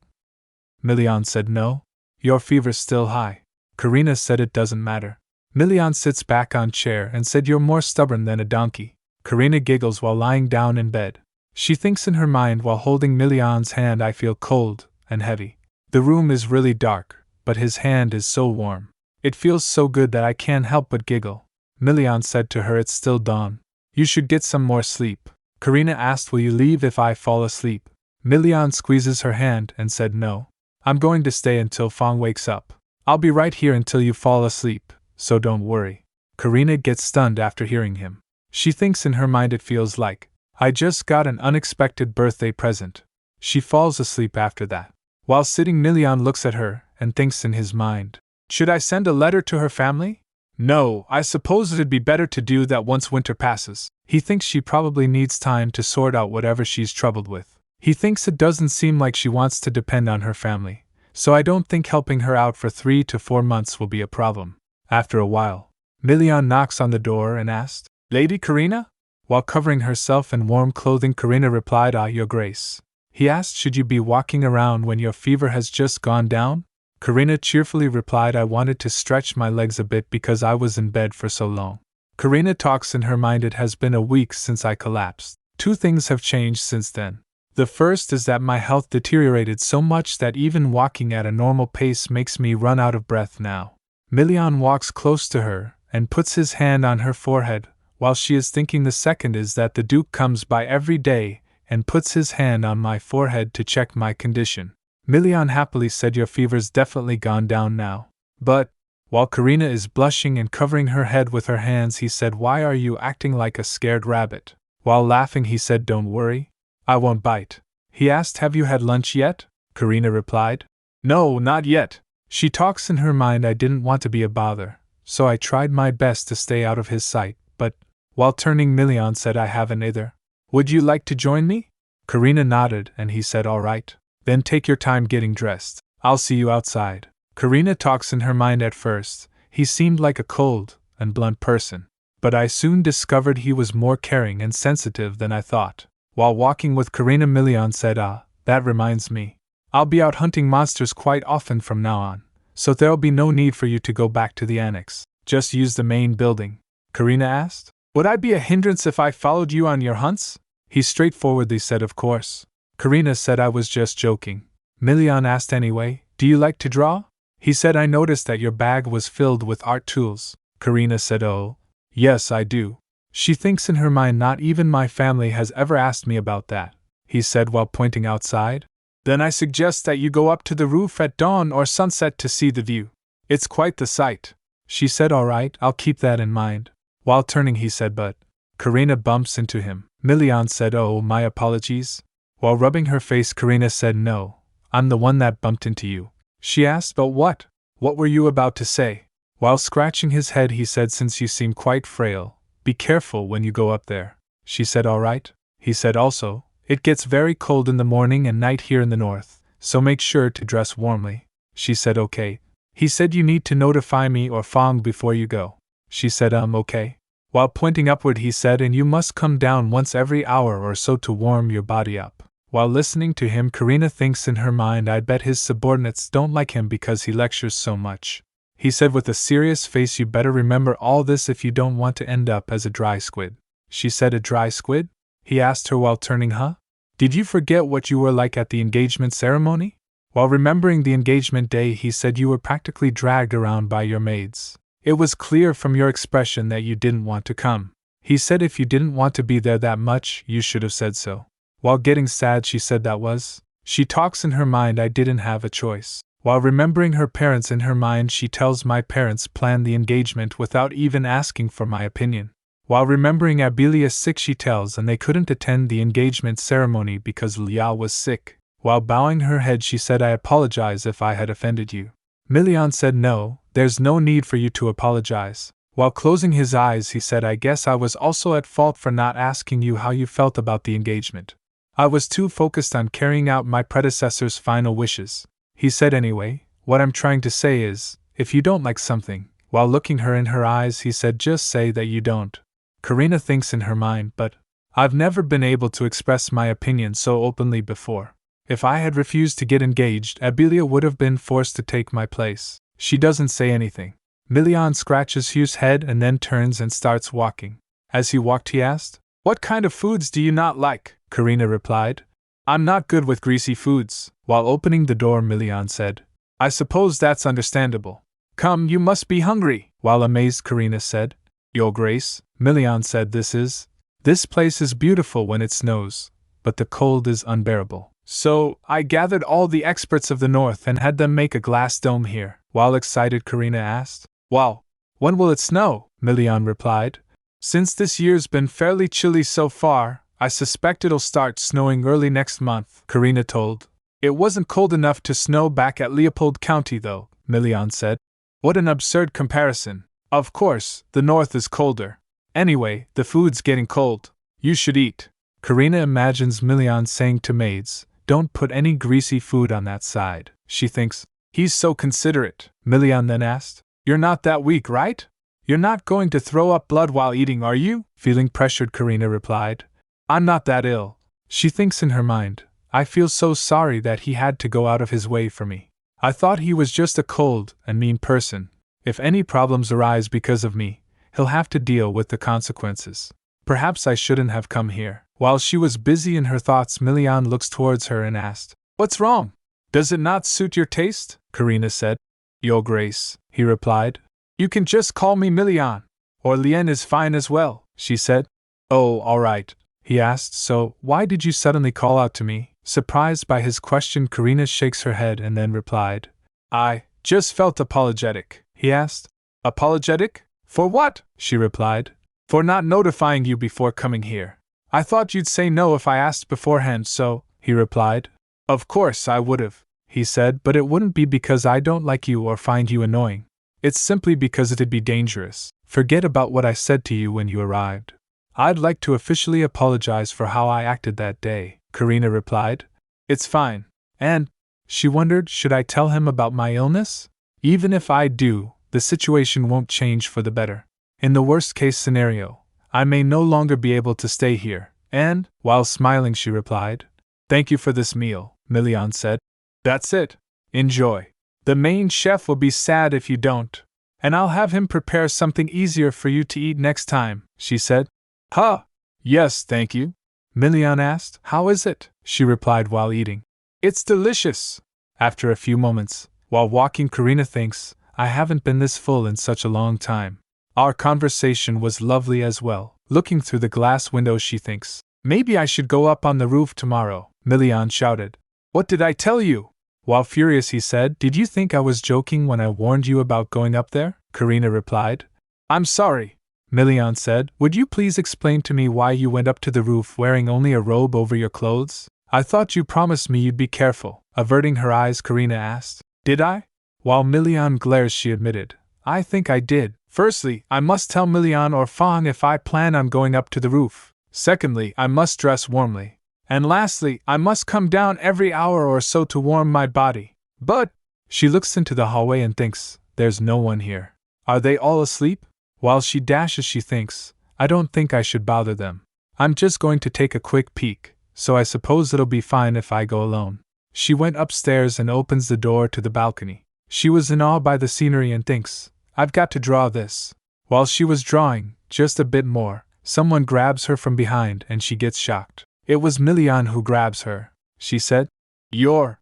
Milian said, no? Your fever's still high. Karina said, it doesn't matter. Milian sits back on chair and said, you're more stubborn than a donkey. Karina giggles while lying down in bed. She thinks in her mind while holding Milian's hand, I feel cold and heavy. The room is really dark, but his hand is so warm. It feels so good that I can't help but giggle. Milian said to her, it's still dawn. You should get some more sleep. Karina asked, will you leave if I fall asleep? Milian squeezes her hand and said, no. I'm going to stay until Fong wakes up. I'll be right here until you fall asleep, so don't worry. Karina gets stunned after hearing him. She thinks in her mind, it feels like I just got an unexpected birthday present. She falls asleep after that. While sitting, Milian looks at her and thinks in his mind, should I send a letter to her family? No, I suppose it'd be better to do that once winter passes. He thinks she probably needs time to sort out whatever she's troubled with. He thinks it doesn't seem like she wants to depend on her family, so I don't think helping her out for 3 to 4 months will be a problem. After a while, Milian knocks on the door and asked, Lady Karina? While covering herself in warm clothing, Karina replied, Your Grace. He asked, should you be walking around when your fever has just gone down? Karina cheerfully replied, I wanted to stretch my legs a bit because I was in bed for so long. Karina talks in her mind, it has been a week since I collapsed. 2 things have changed since then. The first is that my health deteriorated so much that even walking at a normal pace makes me run out of breath now. Milian walks close to her and puts his hand on her forehead while she is thinking. The second is that the Duke comes by every day and puts his hand on my forehead to check my condition. Milian happily said, your fever's definitely gone down now. But, while Karina is blushing and covering her head with her hands, he said, why are you acting like a scared rabbit? While laughing, he said, don't worry. I won't bite. He asked, have you had lunch yet? Karina replied, no, not yet. She talks in her mind, I didn't want to be a bother, so I tried my best to stay out of his sight, but, while turning, Milian said, I haven't either. Would you like to join me? Karina nodded and he said, all right. Then take your time getting dressed. I'll see you outside. Karina talks in her mind. At first, he seemed like a cold and blunt person, but I soon discovered he was more caring and sensitive than I thought. While walking with Karina, Milian said, that reminds me. I'll be out hunting monsters quite often from now on, so there'll be no need for you to go back to the annex. Just use the main building. Karina asked, would I be a hindrance if I followed you on your hunts? He straightforwardly said, of course. Karina said, I was just joking. Milian asked, anyway, do you like to draw? He said, I noticed that your bag was filled with art tools. Karina said, oh, yes, I do. She thinks in her mind, not even my family has ever asked me about that. He said while pointing outside, then I suggest that you go up to the roof at dawn or sunset to see the view. It's quite the sight. She said, all right, I'll keep that in mind. While turning, he said, but Karina bumps into him. Milian said, oh, my apologies. While rubbing her face, Karina said, no, I'm the one that bumped into you. She asked, but what? What were you about to say? While scratching his head, he said, since you seem quite frail, be careful when you go up there. She said, all right. He said also, it gets very cold in the morning and night here in the north, so make sure to dress warmly. She said, okay. He said, you need to notify me or Fong before you go. She said, okay. While pointing upward, he said, and you must come down once every hour or so to warm your body up. While listening to him, Karina thinks in her mind, I bet his subordinates don't like him because he lectures so much. He said with a serious face, you better remember all this if you don't want to end up as a dry squid. She said, a dry squid? He asked her while turning, huh? Did you forget what you were like at the engagement ceremony? While remembering the engagement day, he said you were practically dragged around by your maids. It was clear from your expression that you didn't want to come. He said if you didn't want to be there that much, you should have said so. While getting sad, she said that was. She talks in her mind, I didn't have a choice. While remembering her parents in her mind, she tells my parents planned the engagement without even asking for my opinion. While remembering Abilia's sick, she tells and they couldn't attend the engagement ceremony because Liao was sick. While bowing her head, she said, I apologize if I had offended you. Milian said, no, there's no need for you to apologize. While closing his eyes, he said, I guess I was also at fault for not asking you how you felt about the engagement. I was too focused on carrying out my predecessor's final wishes. He said, anyway, what I'm trying to say is, if you don't like something, while looking her in her eyes, he said, just say that you don't. Karina thinks in her mind, but I've never been able to express my opinion so openly before. If I had refused to get engaged, Abilia would have been forced to take my place. She doesn't say anything. Milian scratches Hugh's head and then turns and starts walking. As he walked, he asked, what kind of foods do you not like? Karina replied, I'm not good with greasy foods. While opening the door, Milian said, I suppose that's understandable. Come, you must be hungry. While amazed, Karina said, Your Grace, Milian said, this place is beautiful when it snows, but the cold is unbearable. So, I gathered all the experts of the north and had them make a glass dome here. While excited, Karina asked, wow, when will it snow? Milian replied, since this year's been fairly chilly so far, I suspect it'll start snowing early next month, Karina told. It wasn't cold enough to snow back at Leopold County though, Milian said. What an absurd comparison. Of course, the north is colder. Anyway, the food's getting cold. You should eat. Karina imagines Milian saying to maids, don't put any greasy food on that side. She thinks, he's so considerate. Milian then asked, you're not that weak, right? You're not going to throw up blood while eating, are you? Feeling pressured, Karina replied, I'm not that ill. She thinks in her mind, I feel so sorry that he had to go out of his way for me. I thought he was just a cold and mean person. If any problems arise because of me, he'll have to deal with the consequences. Perhaps I shouldn't have come here. While she was busy in her thoughts, Milian looks towards her and asked, what's wrong? Does it not suit your taste? Karina said. Your Grace, he replied. You can just call me Milian. Or Lien is fine as well, she said. Oh, all right, he asked, so why did you suddenly call out to me? Surprised by his question, Karina shakes her head and then replied, I just felt apologetic. He asked, apologetic? For what? She replied. For not notifying you before coming here. I thought you'd say no if I asked beforehand, so, he replied. Of course I would've, he said, but it wouldn't be because I don't like you or find you annoying. It's simply because it'd be dangerous. Forget about what I said to you when you arrived. I'd like to officially apologize for how I acted that day, Karina replied. It's fine. And, she wondered, should I tell him about my illness? Even if I do, the situation won't change for the better. In the worst-case scenario, I may no longer be able to stay here, and, while smiling, she replied, thank you for this meal, Milian said. That's it. Enjoy. The main chef will be sad if you don't, and I'll have him prepare something easier for you to eat next time, she said. Huh? Yes, thank you. Milian asked. How is it? She replied while eating. It's delicious. After a few moments, while walking, Karina thinks, I haven't been this full in such a long time. Our conversation was lovely as well. Looking through the glass window, she thinks, maybe I should go up on the roof tomorrow. Milian shouted. What did I tell you? While furious, he said, did you think I was joking when I warned you about going up there? Karina replied. I'm sorry. Milian said, would you please explain to me why you went up to the roof wearing only a robe over your clothes? I thought you promised me you'd be careful. Averting her eyes, Karina asked. Did I? While Milian glares, she admitted, I think I did. Firstly, I must tell Milian or Fang if I plan on going up to the roof. Secondly, I must dress warmly. And lastly, I must come down every hour or so to warm my body. But, she looks into the hallway and thinks, there's no one here. Are they all asleep? While she dashes, she thinks, I don't think I should bother them. I'm just going to take a quick peek, so I suppose it'll be fine if I go alone. She went upstairs and opens the door to the balcony. She was in awe by the scenery and thinks, I've got to draw this. While she was drawing, just a bit more, someone grabs her from behind and she gets shocked. It was Milian who grabs her. She said, Your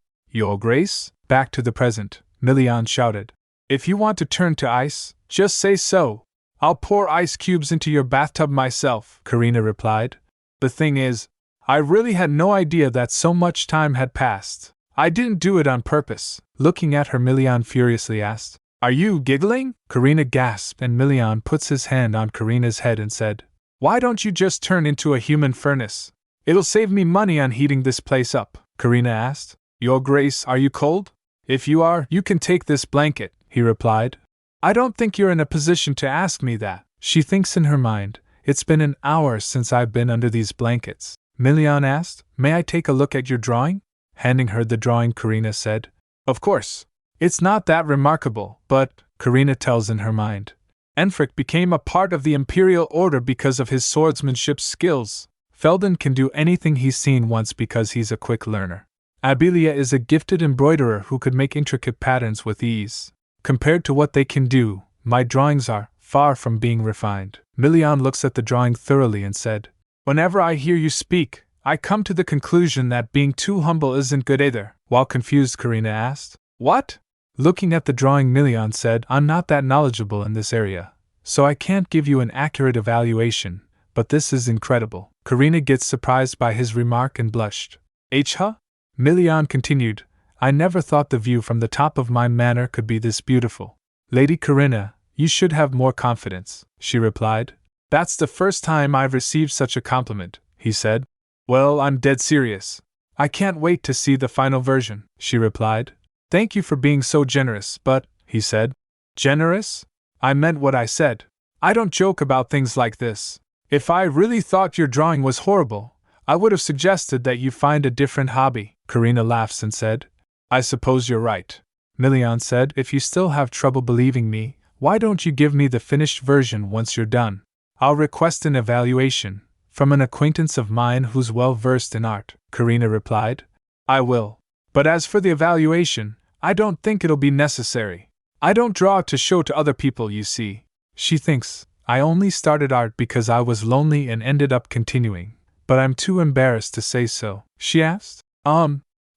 Grace? Back to the present, Milian shouted. If you want to turn to ice, just say so. I'll pour ice cubes into your bathtub myself, Karina replied. The thing is, I really had no idea that so much time had passed. I didn't do it on purpose. Looking at her, Milian furiously asked, Are you giggling? Karina gasped and Milian puts his hand on Karina's head and said, Why don't you just turn into a human furnace? It'll save me money on heating this place up, Karina asked. Your Grace, are you cold? If you are, you can take this blanket, he replied. I don't think you're in a position to ask me that, she thinks in her mind. It's been an hour since I've been under these blankets. Milian asked, May I take a look at your drawing? Handing her the drawing, Karina said, Of course. It's not that remarkable, but, Karina tells in her mind, Enfric became a part of the Imperial Order because of his swordsmanship skills. Felden can do anything he's seen once because he's a quick learner. Abilia is a gifted embroiderer who could make intricate patterns with ease. Compared to what they can do, my drawings are far from being refined. Milian looks at the drawing thoroughly and said, Whenever I hear you speak, I come to the conclusion that being too humble isn't good either. While confused, Karina asked, What? Looking at the drawing, Milian said, I'm not that knowledgeable in this area, so I can't give you an accurate evaluation, but this is incredible. Karina gets surprised by his remark and blushed. Huh? Milian continued, I never thought the view from the top of my manor could be this beautiful. Lady Karina, you should have more confidence, she replied. That's the first time I've received such a compliment, he said. Well, I'm dead serious. I can't wait to see the final version, she replied. Thank you for being so generous, but, he said. Generous? I meant what I said. I don't joke about things like this. If I really thought your drawing was horrible, I would have suggested that you find a different hobby. Karina laughs and said, I suppose you're right. Milian said, If you still have trouble believing me, why don't you give me the finished version once you're done? I'll request an evaluation, from an acquaintance of mine who's well versed in art, Karina replied. I will. But as for the evaluation, I don't think it'll be necessary. I don't draw to show to other people, you see. She thinks, I only started art because I was lonely and ended up continuing, but I'm too embarrassed to say so. She asked,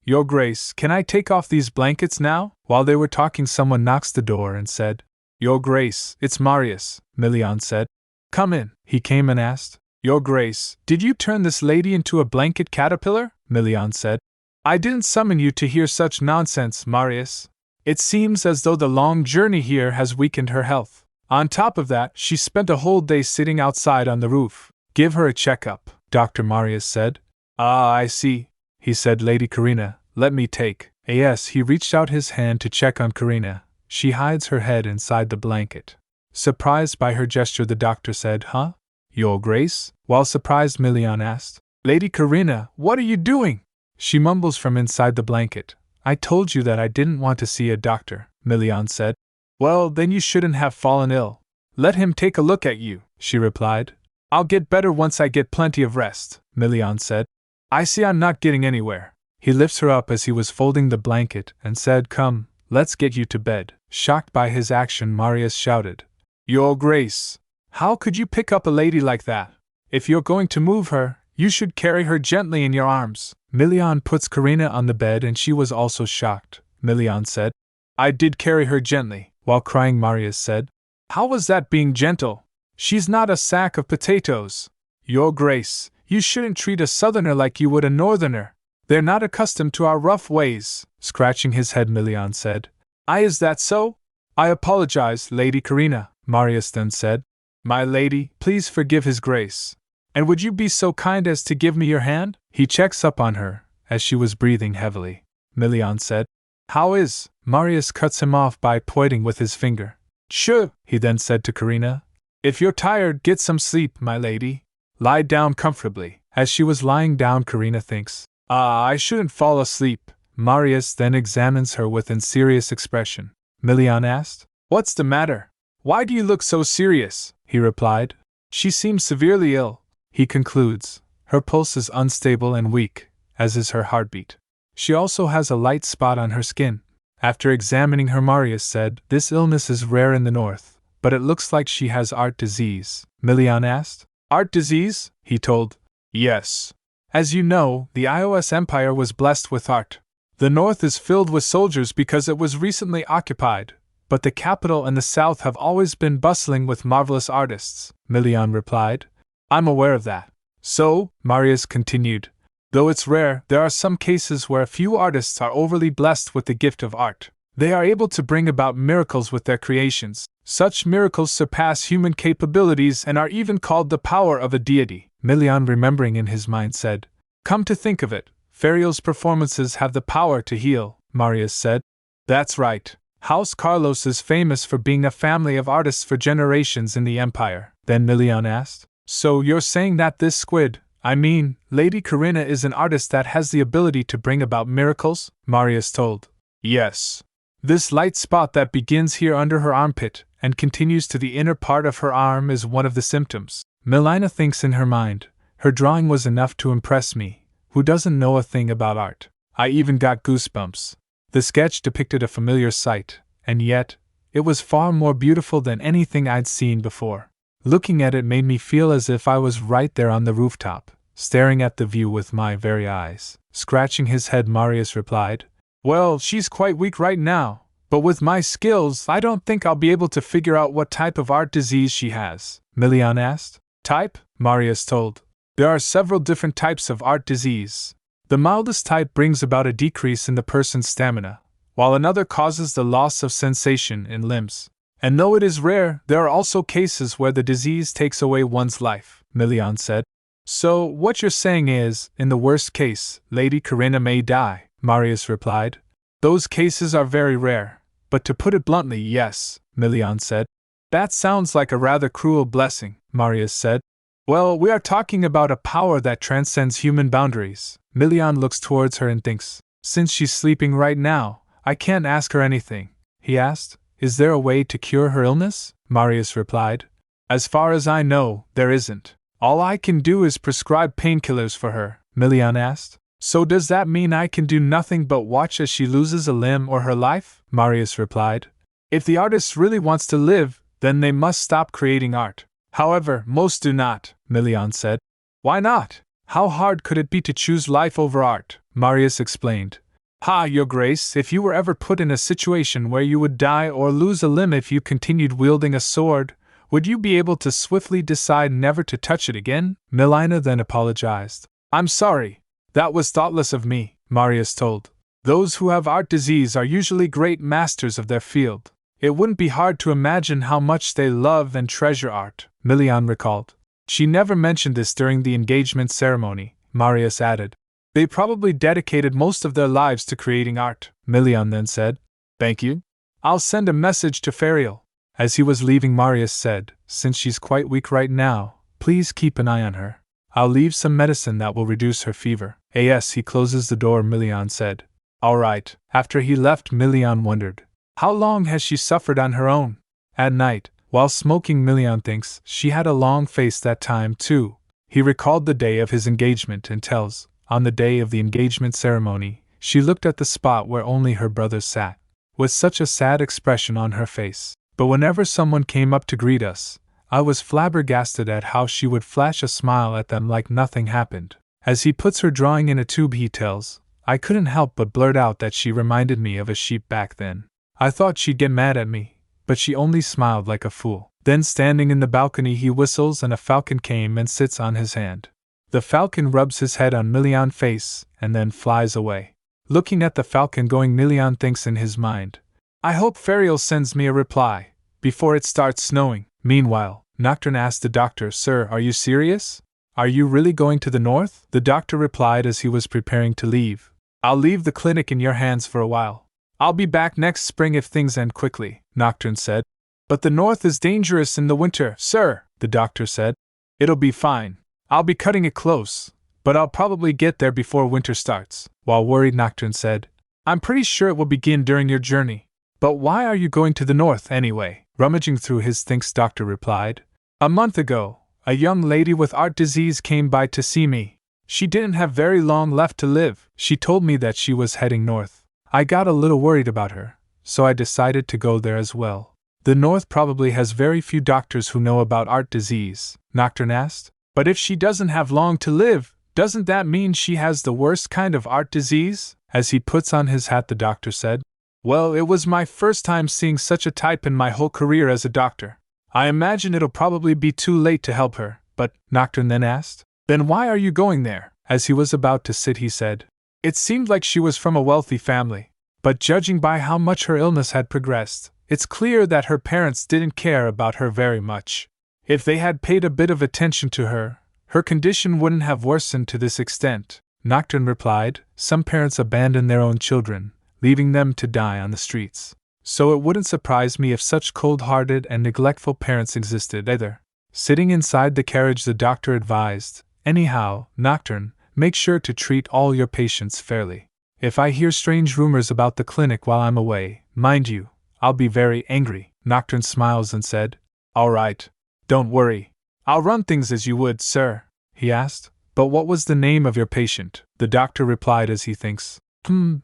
Your Grace, can I take off these blankets now? While they were talking, someone knocks the door and said, Your Grace, it's Marius, Milian said. Come in. He came and asked, Your Grace, did you turn this lady into a blanket caterpillar? Milian said. I didn't summon you to hear such nonsense, Marius. It seems as though the long journey here has weakened her health. On top of that, she spent a whole day sitting outside on the roof. Give her a checkup, Dr. Marius said. Ah, I see, he said. Lady Karina, let me take. Yes, he reached out his hand to check on Karina. She hides her head inside the blanket. Surprised by her gesture, the doctor said, Huh? Your Grace? While surprised, Milian asked, Lady Karina, what are you doing? She mumbles from inside the blanket. I told you that I didn't want to see a doctor, Milian said. Well, then you shouldn't have fallen ill. Let him take a look at you, she replied. I'll get better once I get plenty of rest, Milian said. I see I'm not getting anywhere. He lifts her up as he was folding the blanket and said, Come, let's get you to bed. Shocked by his action, Marius shouted, Your Grace, how could you pick up a lady like that? If you're going to move her, you should carry her gently in your arms. Milian puts Karina on the bed and she was also shocked. Milian said, I did carry her gently. While crying, Marius said, How was that being gentle? She's not a sack of potatoes. Your Grace, you shouldn't treat a southerner like you would a northerner. They're not accustomed to our rough ways. Scratching his head, Milian said, Is that so? I apologize, Lady Karina, Marius then said. My lady, please forgive his grace. And would you be so kind as to give me your hand? He checks up on her, as she was breathing heavily. Milian said, How is? Marius cuts him off by pointing with his finger. Sure, he then said to Karina. If you're tired, get some sleep, my lady. Lie down comfortably. As she was lying down, Karina thinks, I shouldn't fall asleep. Marius then examines her with a serious expression. Milian asked, What's the matter? Why do you look so serious? He replied. She seems severely ill, he concludes. Her pulse is unstable and weak, as is her heartbeat. She also has a light spot on her skin. After examining her, Marius said, this illness is rare in the north, but it looks like she has art disease. Milian asked. Art disease? He told. Yes. As you know, the iOS Empire was blessed with art. The north is filled with soldiers because it was recently occupied, but the capital and the south have always been bustling with marvelous artists, Milian replied. I'm aware of that. So, Marius continued, though it's rare, there are some cases where a few artists are overly blessed with the gift of art. They are able to bring about miracles with their creations. Such miracles surpass human capabilities and are even called the power of a deity. Milian, remembering in his mind, said, come to think of it, Ferial's performances have the power to heal, Marius said. That's right. House Carlos is famous for being a family of artists for generations in the Empire. Then Milian asked, so you're saying that this squid, Lady Karina, is an artist that has the ability to bring about miracles? Marius told. Yes. This light spot that begins here under her armpit and continues to the inner part of her arm is one of the symptoms. Milina thinks in her mind, her drawing was enough to impress me, who doesn't know a thing about art. I even got goosebumps. The sketch depicted a familiar sight, and yet, it was far more beautiful than anything I'd seen before. Looking at it made me feel as if I was right there on the rooftop, staring at the view with my very eyes. Scratching his head, Marius replied, well, she's quite weak right now, but with my skills, I don't think I'll be able to figure out what type of art disease she has. Milian asked. Type? Marius told. There are several different types of art disease. The mildest type brings about a decrease in the person's stamina, while another causes the loss of sensation in limbs. And though it is rare, there are also cases where the disease takes away one's life, Milian said. So, what you're saying is, in the worst case, Lady Karina may die, Marius replied. Those cases are very rare, but to put it bluntly, yes, Milian said. That sounds like a rather cruel blessing, Marius said. Well, we are talking about a power that transcends human boundaries. Milian looks towards her and thinks, since she's sleeping right now, I can't ask her anything. He asked, is there a way to cure her illness? Marius replied, as far as I know, there isn't. All I can do is prescribe painkillers for her. Milian asked, so does that mean I can do nothing but watch as she loses a limb or her life? Marius replied, if the artist really wants to live, then they must stop creating art. However, most do not, Milian said. Why not? How hard could it be to choose life over art? Marius explained. Your Grace, if you were ever put in a situation where you would die or lose a limb if you continued wielding a sword, would you be able to swiftly decide never to touch it again? Milina then apologized. I'm sorry. That was thoughtless of me, Marius told. Those who have art disease are usually great masters of their field. It wouldn't be hard to imagine how much they love and treasure art, Milian recalled. She never mentioned this during the engagement ceremony, Marius added. They probably dedicated most of their lives to creating art, Milian then said. Thank you. I'll send a message to Ferial. As he was leaving, Marius said, since she's quite weak right now, please keep an eye on her. I'll leave some medicine that will reduce her fever. As he closes the door, Milian said. All right. After he left, Milian wondered, how long has she suffered on her own? At night, while smoking, Milian thinks she had a long face that time too. He recalled the day of his engagement and tells, on the day of the engagement ceremony, she looked at the spot where only her brothers sat, with such a sad expression on her face. But whenever someone came up to greet us, I was flabbergasted at how she would flash a smile at them like nothing happened. As he puts her drawing in a tube, he tells, I couldn't help but blurt out that she reminded me of a sheep back then. I thought she'd get mad at me, but she only smiled like a fool. Then standing in the balcony, he whistles and a falcon came and sits on his hand. The falcon rubs his head on Milian's face and then flies away. Looking at the falcon going, Milian thinks in his mind, I hope Ferial sends me a reply before it starts snowing. Meanwhile, Nocturne asked the doctor, Sir, are you serious? Are you really going to the north? The doctor replied as he was preparing to leave, I'll leave the clinic in your hands for a while. I'll be back next spring if things end quickly, Nocturne said. But the north is dangerous in the winter, sir, the doctor said. It'll be fine. I'll be cutting it close, but I'll probably get there before winter starts. While worried, Nocturne said, I'm pretty sure it will begin during your journey. But why are you going to the north anyway? Rummaging through his things, Doctor replied. A month ago, a young lady with art disease came by to see me. She didn't have very long left to live. She told me that she was heading north. I got a little worried about her, so I decided to go there as well. The north probably has very few doctors who know about art disease, Nocturne asked. But if she doesn't have long to live, doesn't that mean she has the worst kind of art disease? As he puts on his hat, the doctor said. Well, it was my first time seeing such a type in my whole career as a doctor. I imagine it'll probably be too late to help her, but, Nocturne then asked, then why are you going there? As he was about to sit, he said. It seemed like she was from a wealthy family, but judging by how much her illness had progressed, it's clear that her parents didn't care about her very much. If they had paid a bit of attention to her, her condition wouldn't have worsened to this extent, Nocturne replied. Some parents abandon their own children, leaving them to die on the streets. So it wouldn't surprise me if such cold-hearted and neglectful parents existed either. Sitting inside the carriage, the doctor advised, anyhow, Nocturne, make sure to treat all your patients fairly. If I hear strange rumors about the clinic while I'm away, mind you, I'll be very angry. Nocturne smiles and said, all right. Don't worry. I'll run things as you would, sir. He asked, but what was the name of your patient? The doctor replied as he thinks.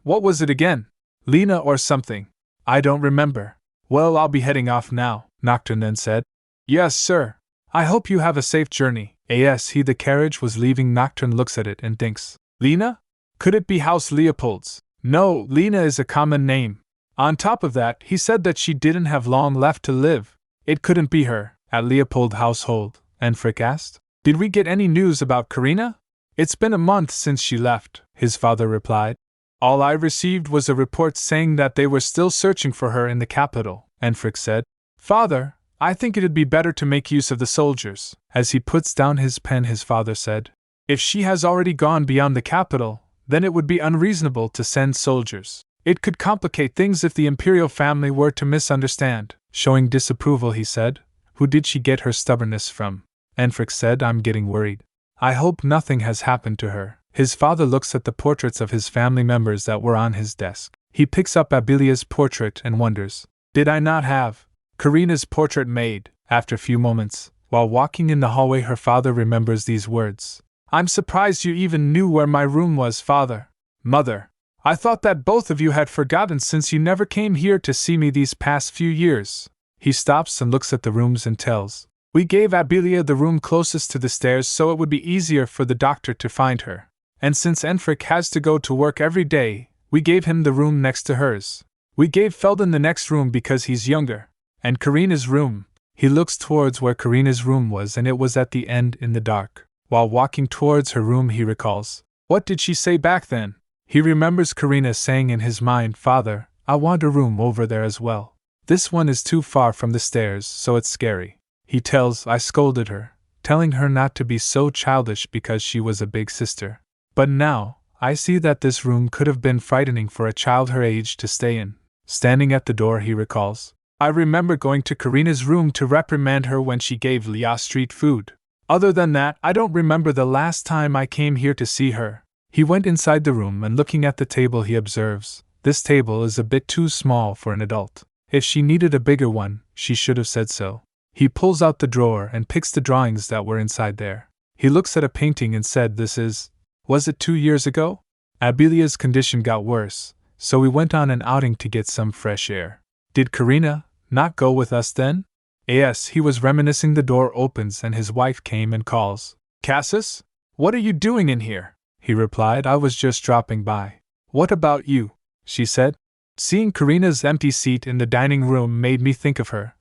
What was it again? Lena or something? I don't remember. Well, I'll be heading off now, Nocturne then said. Yes, sir. I hope you have a safe journey. As the carriage was leaving, Nocturne looks at it and thinks, Lena? Could it be House Leopold's? No, Lena is a common name. On top of that, he said that she didn't have long left to live. It couldn't be her, at Leopold household, and Frick asked. Did we get any news about Karina? It's been a month since she left, his father replied. All I received was a report saying that they were still searching for her in the capital, and Frick said, Father, I think it'd be better to make use of the soldiers. As he puts down his pen, his father said, if she has already gone beyond the capital, then it would be unreasonable to send soldiers. It could complicate things if the imperial family were to misunderstand. Showing disapproval, he said, who did she get her stubbornness from? And Frick said, I'm getting worried. I hope nothing has happened to her. His father looks at the portraits of his family members that were on his desk. He picks up Abilia's portrait and wonders, did I not have Karina's portrait made? After a few moments, while walking in the hallway, her father remembers these words. I'm surprised you even knew where my room was, father. Mother, I thought that both of you had forgotten since you never came here to see me these past few years. He stops and looks at the rooms and tells. We gave Abilia the room closest to the stairs so it would be easier for the doctor to find her. And since Enfric has to go to work every day, we gave him the room next to hers. We gave Felden the next room because he's younger. And Karina's room. He looks towards where Karina's room was, and it was at the end in the dark. While walking towards her room, he recalls. What did she say back then? He remembers Karina saying in his mind, Father, I want a room over there as well. This one is too far from the stairs, so it's scary. He tells, I scolded her, telling her not to be so childish because she was a big sister. But now, I see that this room could have been frightening for a child her age to stay in. Standing at the door, he recalls. I remember going to Karina's room to reprimand her when she gave Lia street food. Other than that, I don't remember the last time I came here to see her. He went inside the room and looking at the table, he observes, this table is a bit too small for an adult. If she needed a bigger one, she should have said so. He pulls out the drawer and picks the drawings that were inside there. He looks at a painting and said, was it 2 years ago? Abilia's condition got worse, so we went on an outing to get some fresh air. Did Karina not go with us then? Yes, he was reminiscing. The door opens and his wife came and calls. Cassius? What are you doing in here? He replied, I was just dropping by. What about you? She said. Seeing Karina's empty seat in the dining room made me think of her,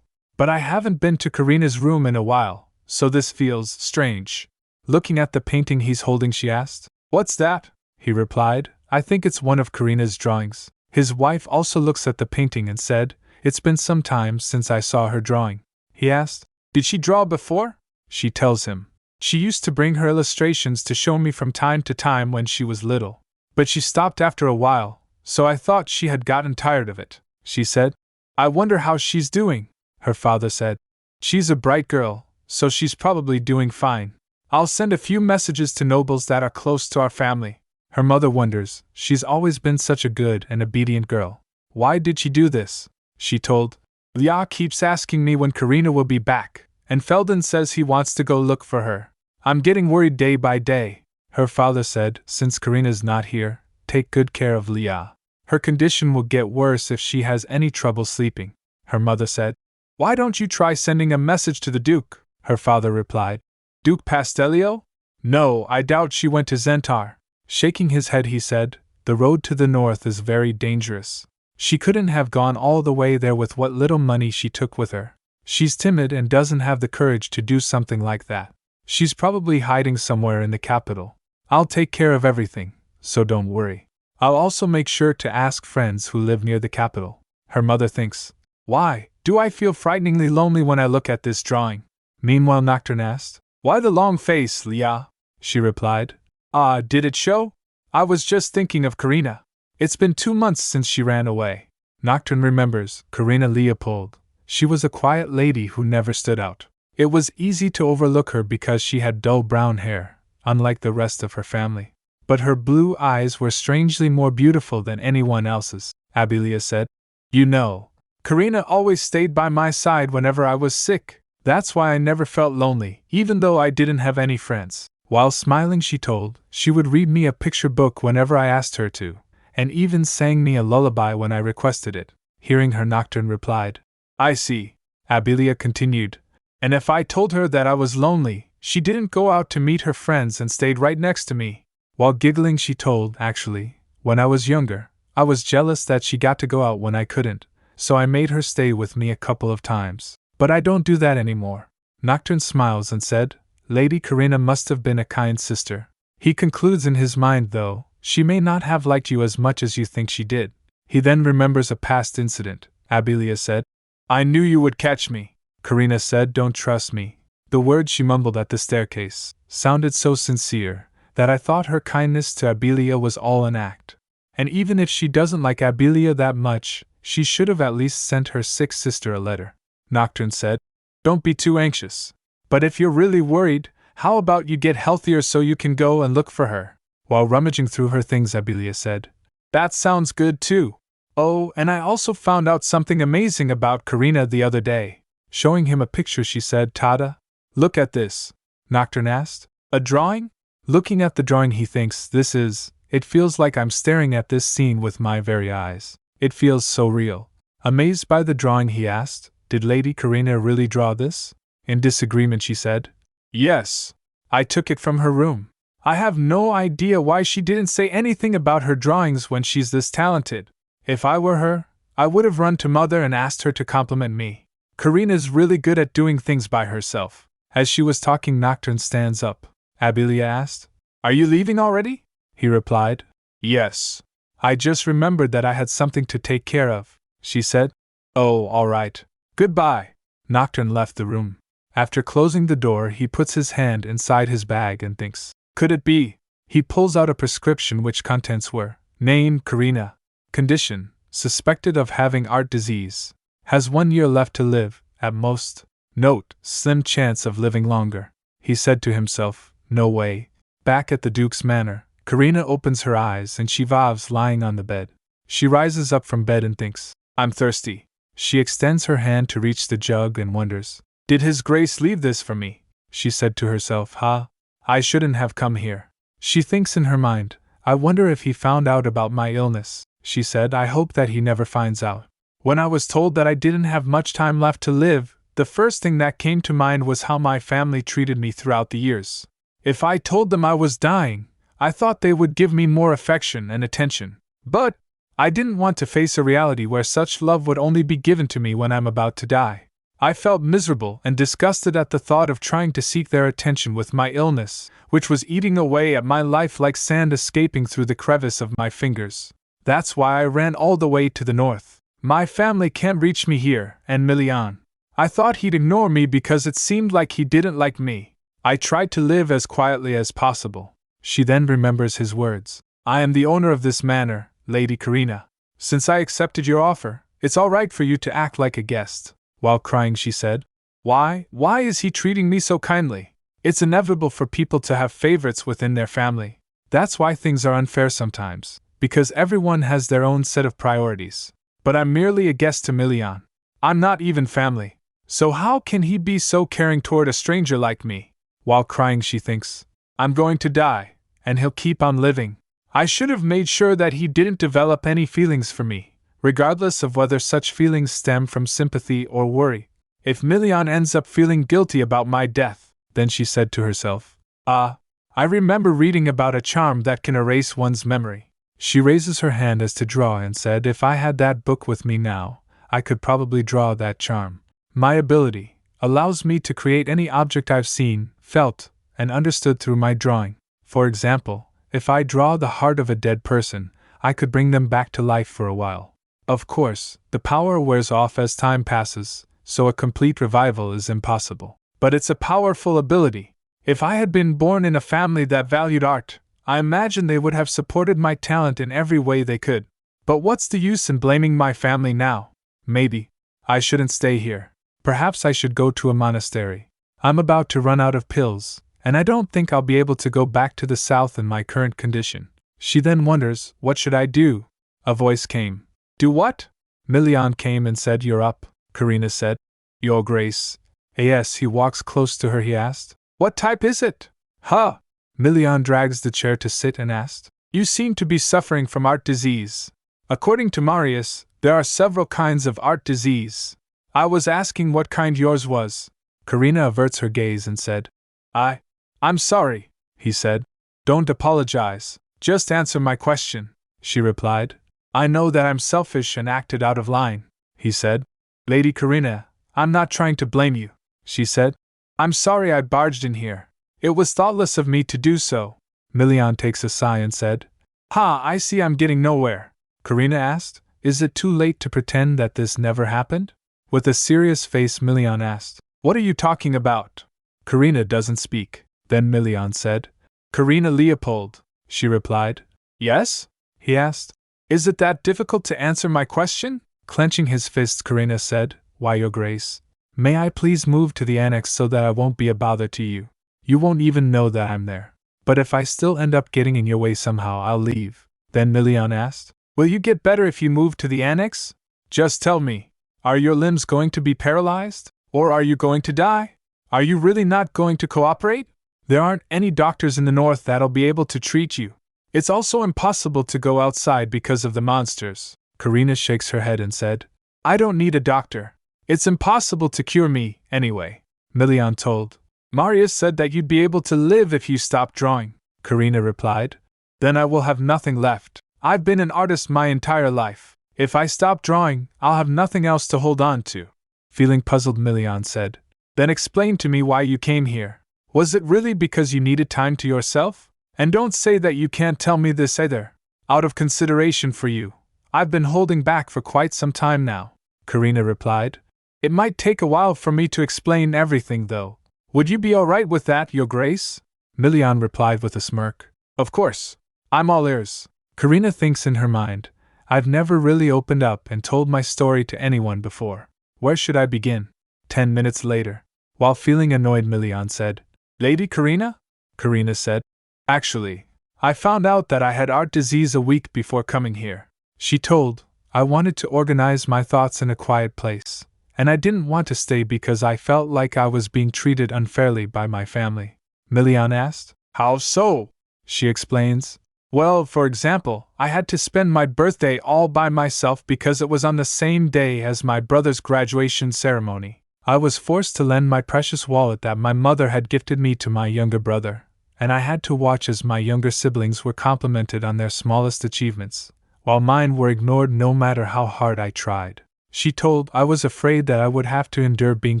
but I haven't been to Karina's room in a while, so this feels strange. Looking at the painting he's holding, she asked. What's that? He replied, I think it's one of Karina's drawings. His wife also looks at the painting and said, it's been some time since I saw her drawing. He asked, did she draw before? She tells him. She used to bring her illustrations to show me from time to time when she was little. But she stopped after a while, so I thought she had gotten tired of it, she said. I wonder how she's doing, her father said. She's a bright girl, so she's probably doing fine. I'll send a few messages to nobles that are close to our family. Her mother wonders, she's always been such a good and obedient girl. Why did she do this? She told. Lia keeps asking me when Karina will be back, and Felden says he wants to go look for her. I'm getting worried day by day. Her father said, since Karina's not here, take good care of Lia. Her condition will get worse if she has any trouble sleeping. Her mother said, why don't you try sending a message to the Duke? Her father replied, Duke Pastellio? No, I doubt she went to Zentar. Shaking his head, he said, the road to the north is very dangerous. She couldn't have gone all the way there with what little money she took with her. She's timid and doesn't have the courage to do something like that. She's probably hiding somewhere in the capital. I'll take care of everything, so don't worry. I'll also make sure to ask friends who live near the capital. Her mother thinks, why do I feel frighteningly lonely when I look at this drawing? Meanwhile, Nocturne asked, why the long face, Lia? She replied, did it show? I was just thinking of Karina. It's been 2 months since she ran away. Nocturne remembers Karina Leopold. She was a quiet lady who never stood out. It was easy to overlook her because she had dull brown hair, unlike the rest of her family. But her blue eyes were strangely more beautiful than anyone else's, Abilia said. You know, Karina always stayed by my side whenever I was sick. That's why I never felt lonely, even though I didn't have any friends. While smiling, she told, she would read me a picture book whenever I asked her to, and even sang me a lullaby when I requested it. Hearing her, Nocturne replied, I see. Abilia continued, and if I told her that I was lonely, she didn't go out to meet her friends and stayed right next to me. While giggling, she told, actually, when I was younger, I was jealous that she got to go out when I couldn't, so I made her stay with me a couple of times. But I don't do that anymore. Nocturne smiles and said, Lady Karina must have been a kind sister. He concludes in his mind, though, she may not have liked you as much as you think she did. He then remembers a past incident. Abilia said, I knew you would catch me. Karina said, don't trust me. The words she mumbled at the staircase sounded so sincere that I thought her kindness to Abilia was all an act. And even if she doesn't like Abilia that much, she should have at least sent her sick sister a letter. Nocturne said, don't be too anxious. But if you're really worried, how about you get healthier so you can go and look for her? While rummaging through her things, Abilia said, that sounds good too. Oh, and I also found out something amazing about Karina the other day. Showing him a picture, she said, Tada, look at this. Nocturne asked, a drawing? Looking at the drawing, he thinks, it feels like I'm staring at this scene with my very eyes. It feels so real. Amazed by the drawing, he asked, did Lady Karina really draw this? In disagreement, she said, yes. I took it from her room. I have no idea why she didn't say anything about her drawings when she's this talented. If I were her, I would have run to Mother and asked her to compliment me. Karina's really good at doing things by herself. As she was talking, Nocturne stands up. Abilia asked, are you leaving already? He replied, yes. I just remembered that I had something to take care of, she said. Oh, all right. Goodbye. Nocturne left the room. After closing the door, he puts his hand inside his bag and thinks, could it be? He pulls out a prescription which contents were, name Karina, condition, suspected of having art disease, has 1 year left to live, at most, note, slim chance of living longer. He said to himself, no way. Back at the Duke's manor, Karina opens her eyes and she vavs lying on the bed. She rises up from bed and thinks, I'm thirsty. She extends her hand to reach the jug and wonders, did His Grace leave this for me? She said to herself, I shouldn't have come here. She thinks in her mind, I wonder if he found out about my illness. She said, I hope that he never finds out. When I was told that I didn't have much time left to live, the first thing that came to mind was how my family treated me throughout the years. If I told them I was dying, I thought they would give me more affection and attention. But I didn't want to face a reality where such love would only be given to me when I'm about to die. I felt miserable and disgusted at the thought of trying to seek their attention with my illness, which was eating away at my life like sand escaping through the crevice of my fingers. That's why I ran all the way to the north. My family can't reach me here, and Milian. I thought he'd ignore me because it seemed like he didn't like me. I tried to live as quietly as possible. She then remembers his words. I am the owner of this manor, Lady Karina. Since I accepted your offer, it's all right for you to act like a guest. While crying, she said, Why is he treating me so kindly? It's inevitable for people to have favorites within their family. That's why things are unfair sometimes, because everyone has their own set of priorities. But I'm merely a guest to Milian. I'm not even family. So how can he be so caring toward a stranger like me? While crying, she thinks, I'm going to die, and he'll keep on living. I should have made sure that he didn't develop any feelings for me, regardless of whether such feelings stem from sympathy or worry. If Milian ends up feeling guilty about my death, then she said to herself, I remember reading about a charm that can erase one's memory. She raises her hand as to draw and said, if I had that book with me now, I could probably draw that charm. My ability allows me to create any object I've seen, felt, and understood through my drawing. For example, if I draw the heart of a dead person, I could bring them back to life for a while. Of course, the power wears off as time passes, so a complete revival is impossible. But it's a powerful ability. If I had been born in a family that valued art, I imagine they would have supported my talent in every way they could. But what's the use in blaming my family now? Maybe I shouldn't stay here. Perhaps I should go to a monastery. I'm about to run out of pills, and I don't think I'll be able to go back to the south in my current condition. She then wonders, what should I do? A voice came. Do what? Milian came and said, You're up, Karina said. Your Grace. Yes, he walks close to her, he asked. What type is it? Huh? Milian drags the chair to sit and asked. You seem to be suffering from art disease. According to Marius, there are several kinds of art disease. I was asking what kind yours was. Karina averts her gaze and said, I'm sorry, he said. Don't apologize, just answer my question, she replied. I know that I'm selfish and acted out of line, he said. Lady Karina, I'm not trying to blame you, she said. I'm sorry I barged in here. It was thoughtless of me to do so. Milian takes a sigh and said, I see I'm getting nowhere. Karina asked, Is it too late to pretend that this never happened? With a serious face, Milian asked, What are you talking about? Karina doesn't speak. Then Milian said, Karina Leopold, she replied. Yes? He asked. Is it that difficult to answer my question? Clenching his fists, Karina said, Why, Your Grace, may I please move to the annex so that I won't be a bother to you? You won't even know that I'm there. But if I still end up getting in your way somehow, I'll leave. Then Milian asked, Will you get better if you move to the annex? Just tell me. Are your limbs going to be paralyzed? Or are you going to die? Are you really not going to cooperate? There aren't any doctors in the north that'll be able to treat you. It's also impossible to go outside because of the monsters. Karina shakes her head and said, I don't need a doctor. It's impossible to cure me, anyway. Milian told. Marius said that you'd be able to live if you stopped drawing, Karina replied. Then I will have nothing left. I've been an artist my entire life. If I stop drawing, I'll have nothing else to hold on to. Feeling puzzled, Milian said, Then explain to me why you came here. Was it really because you needed time to yourself? And don't say that you can't tell me this either. Out of consideration for you, I've been holding back for quite some time now, Karina replied. It might take a while for me to explain everything, though. Would you be all right with that, Your Grace? Milian replied with a smirk. Of course. I'm all ears. Karina thinks in her mind, I've never really opened up and told my story to anyone before. Where should I begin? 10 minutes later, while feeling annoyed, Milian said, Lady Karina? Karina said, Actually, I found out that I had art disease a week before coming here. She told, I wanted to organize my thoughts in a quiet place, and I didn't want to stay because I felt like I was being treated unfairly by my family. Milian asked, How so? She explains, Well, for example, I had to spend my birthday all by myself because it was on the same day as my brother's graduation ceremony. I was forced to lend my precious wallet that my mother had gifted me to my younger brother, and I had to watch as my younger siblings were complimented on their smallest achievements, while mine were ignored no matter how hard I tried. She told, I was afraid that I would have to endure being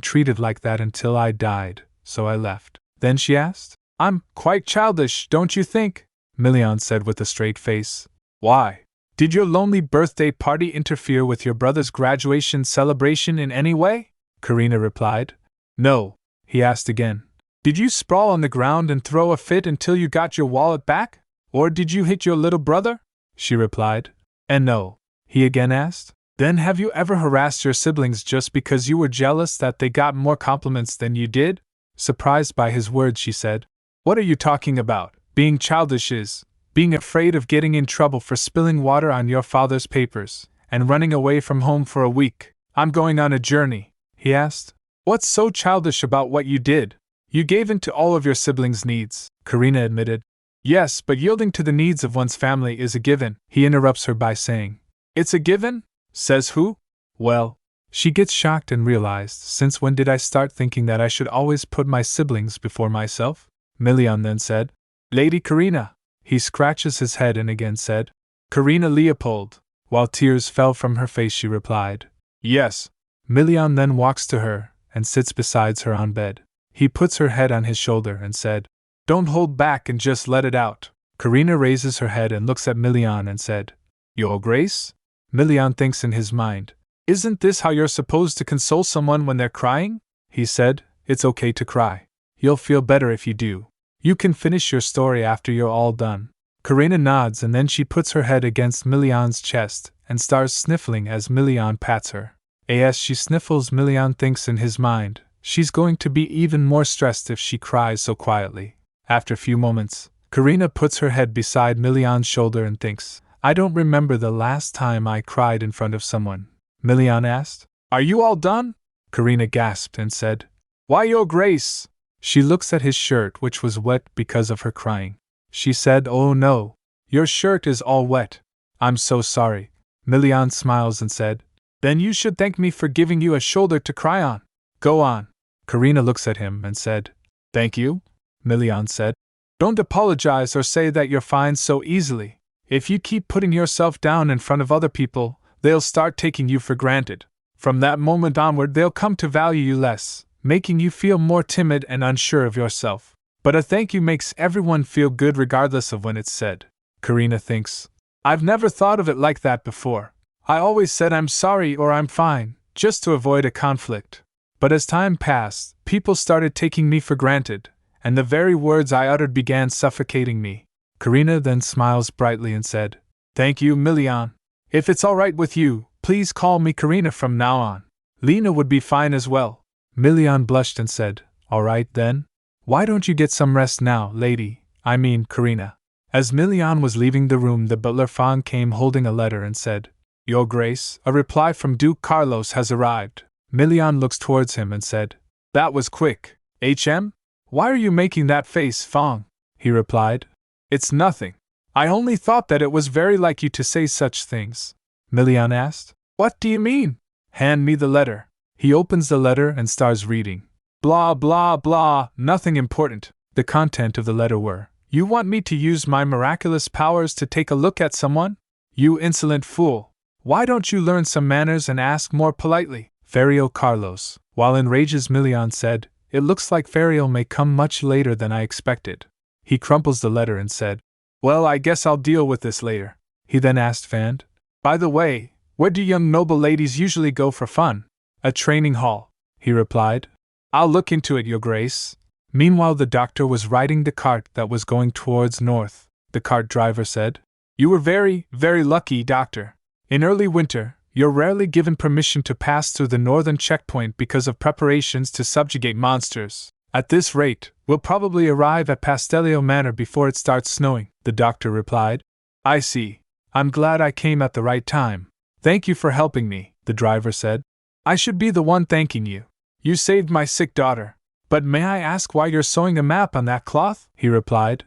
treated like that until I died, so I left. Then she asked, I'm quite childish, don't you think? Milian said with a straight face. Why? Did your lonely birthday party interfere with your brother's graduation celebration in any way? Karina replied. No, he asked again. Did you sprawl on the ground and throw a fit until you got your wallet back? Or did you hit your little brother? She replied. And no, he again asked. Then have you ever harassed your siblings just because you were jealous that they got more compliments than you did? Surprised by his words, she said. What are you talking about? Being childish is being afraid of getting in trouble for spilling water on your father's papers and running away from home for a week. I'm going on a journey, he asked. What's so childish about what you did? You gave in to all of your siblings' needs, Karina admitted. Yes, but yielding to the needs of one's family is a given, he interrupts her by saying. It's a given? Says who? Well, she gets shocked and realized, since when did I start thinking that I should always put my siblings before myself? Milian then said. Lady Karina. He scratches his head and again said. Karina Leopold. While tears fell from her face she replied. Yes. Milian then walks to her and sits beside her on bed. He puts her head on his shoulder and said, Don't hold back and just let it out. Karina raises her head and looks at Milian and said, Your Grace? Milian thinks in his mind, Isn't this how you're supposed to console someone when they're crying? He said, It's okay to cry. You'll feel better if you do. You can finish your story after you're all done. Karina nods and then she puts her head against Milian's chest and starts sniffling as Milian pats her. As she sniffles, Milian thinks in his mind, she's going to be even more stressed if she cries so quietly. After a few moments, Karina puts her head beside Milian's shoulder and thinks, I don't remember the last time I cried in front of someone. Milian asked, Are you all done? Karina gasped and said, Why, Your Grace? She looks at his shirt, which was wet because of her crying. She said, Oh no, your shirt is all wet. I'm so sorry. Milian smiles and said, Then you should thank me for giving you a shoulder to cry on. Go on. Karina looks at him and said, Thank you? Milian said. Don't apologize or say that you're fine so easily. If you keep putting yourself down in front of other people, they'll start taking you for granted. From that moment onward, they'll come to value you less, making you feel more timid and unsure of yourself. But a thank you makes everyone feel good regardless of when it's said. Karina thinks, I've never thought of it like that before. I always said I'm sorry or I'm fine, just to avoid a conflict. But as time passed, people started taking me for granted, and the very words I uttered began suffocating me. Karina then smiles brightly and said, Thank you, Milian. If it's all right with you, please call me Karina from now on. Lena would be fine as well. Milian blushed and said, All right then. Why don't you get some rest now, Karina? As Milian was leaving the room, the butler Fang came holding a letter and said, Your Grace, a reply from Duke Carlos has arrived. Milian looks towards him and said, That was quick. HM? Why are you making that face, Fang? He replied, It's nothing. I only thought that it was very like you to say such things. Milian asked, What do you mean? Hand me the letter. He opens the letter and starts reading. Blah blah blah, nothing important. The content of the letter were, You want me to use my miraculous powers to take a look at someone? You insolent fool. Why don't you learn some manners and ask more politely? Ferio Carlos, while enraged, Milian said, It looks like Ferio may come much later than I expected. He crumples the letter and said, Well, I guess I'll deal with this later. He then asked Fand, By the way, where do young noble ladies usually go for fun? A training hall, he replied. I'll look into it, Your Grace. Meanwhile, the doctor was riding the cart that was going towards north. The cart driver said, You were very, very lucky, Doctor. In early winter, you're rarely given permission to pass through the northern checkpoint because of preparations to subjugate monsters. At this rate, we'll probably arrive at Pastellio Manor before it starts snowing, the doctor replied. I see. I'm glad I came at the right time. Thank you for helping me, the driver said. I should be the one thanking you. You saved my sick daughter. But may I ask why you're sewing a map on that cloth? He replied.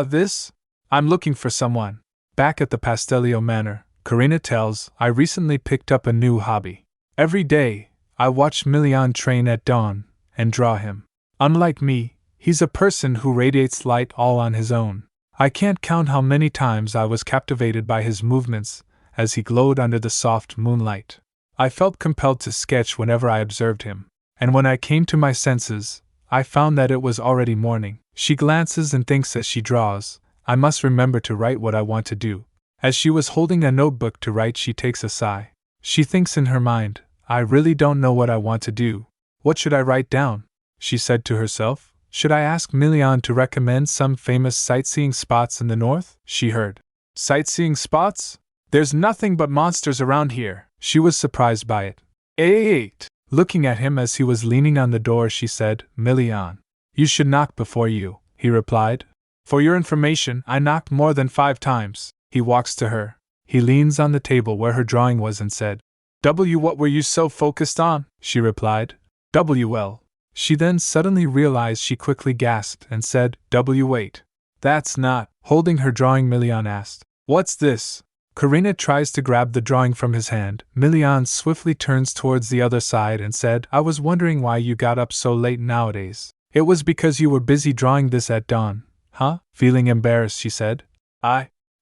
This? I'm looking for someone. Back at the Pastellio Manor, Karina tells, I recently picked up a new hobby. Every day, I watch Milian train at dawn and draw him. Unlike me, he's a person who radiates light all on his own. I can't count how many times I was captivated by his movements as he glowed under the soft moonlight. I felt compelled to sketch whenever I observed him. And when I came to my senses, I found that it was already morning. She glances and thinks as she draws, I must remember to write what I want to do. As she was holding a notebook to write, she takes a sigh. She thinks in her mind, I really don't know what I want to do. What should I write down? She said to herself. Should I ask Milian to recommend some famous sightseeing spots in the north? She heard. Sightseeing spots? There's nothing but monsters around here. She was surprised by it. 8. Looking at him as he was leaning on the door, she said, Milian, you should knock before you, he replied. For your information, I knocked more than 5 times. He walks to her. He leans on the table where her drawing was and said, What were you so focused on? She replied. Well. She then suddenly realized she quickly gasped and said, wait. That's not. Holding her drawing, Milian asked. What's this? Karina tries to grab the drawing from his hand. Milian swiftly turns towards the other side and said, I was wondering why you got up so late nowadays. It was because you were busy drawing this at dawn. Huh? Feeling embarrassed, she said.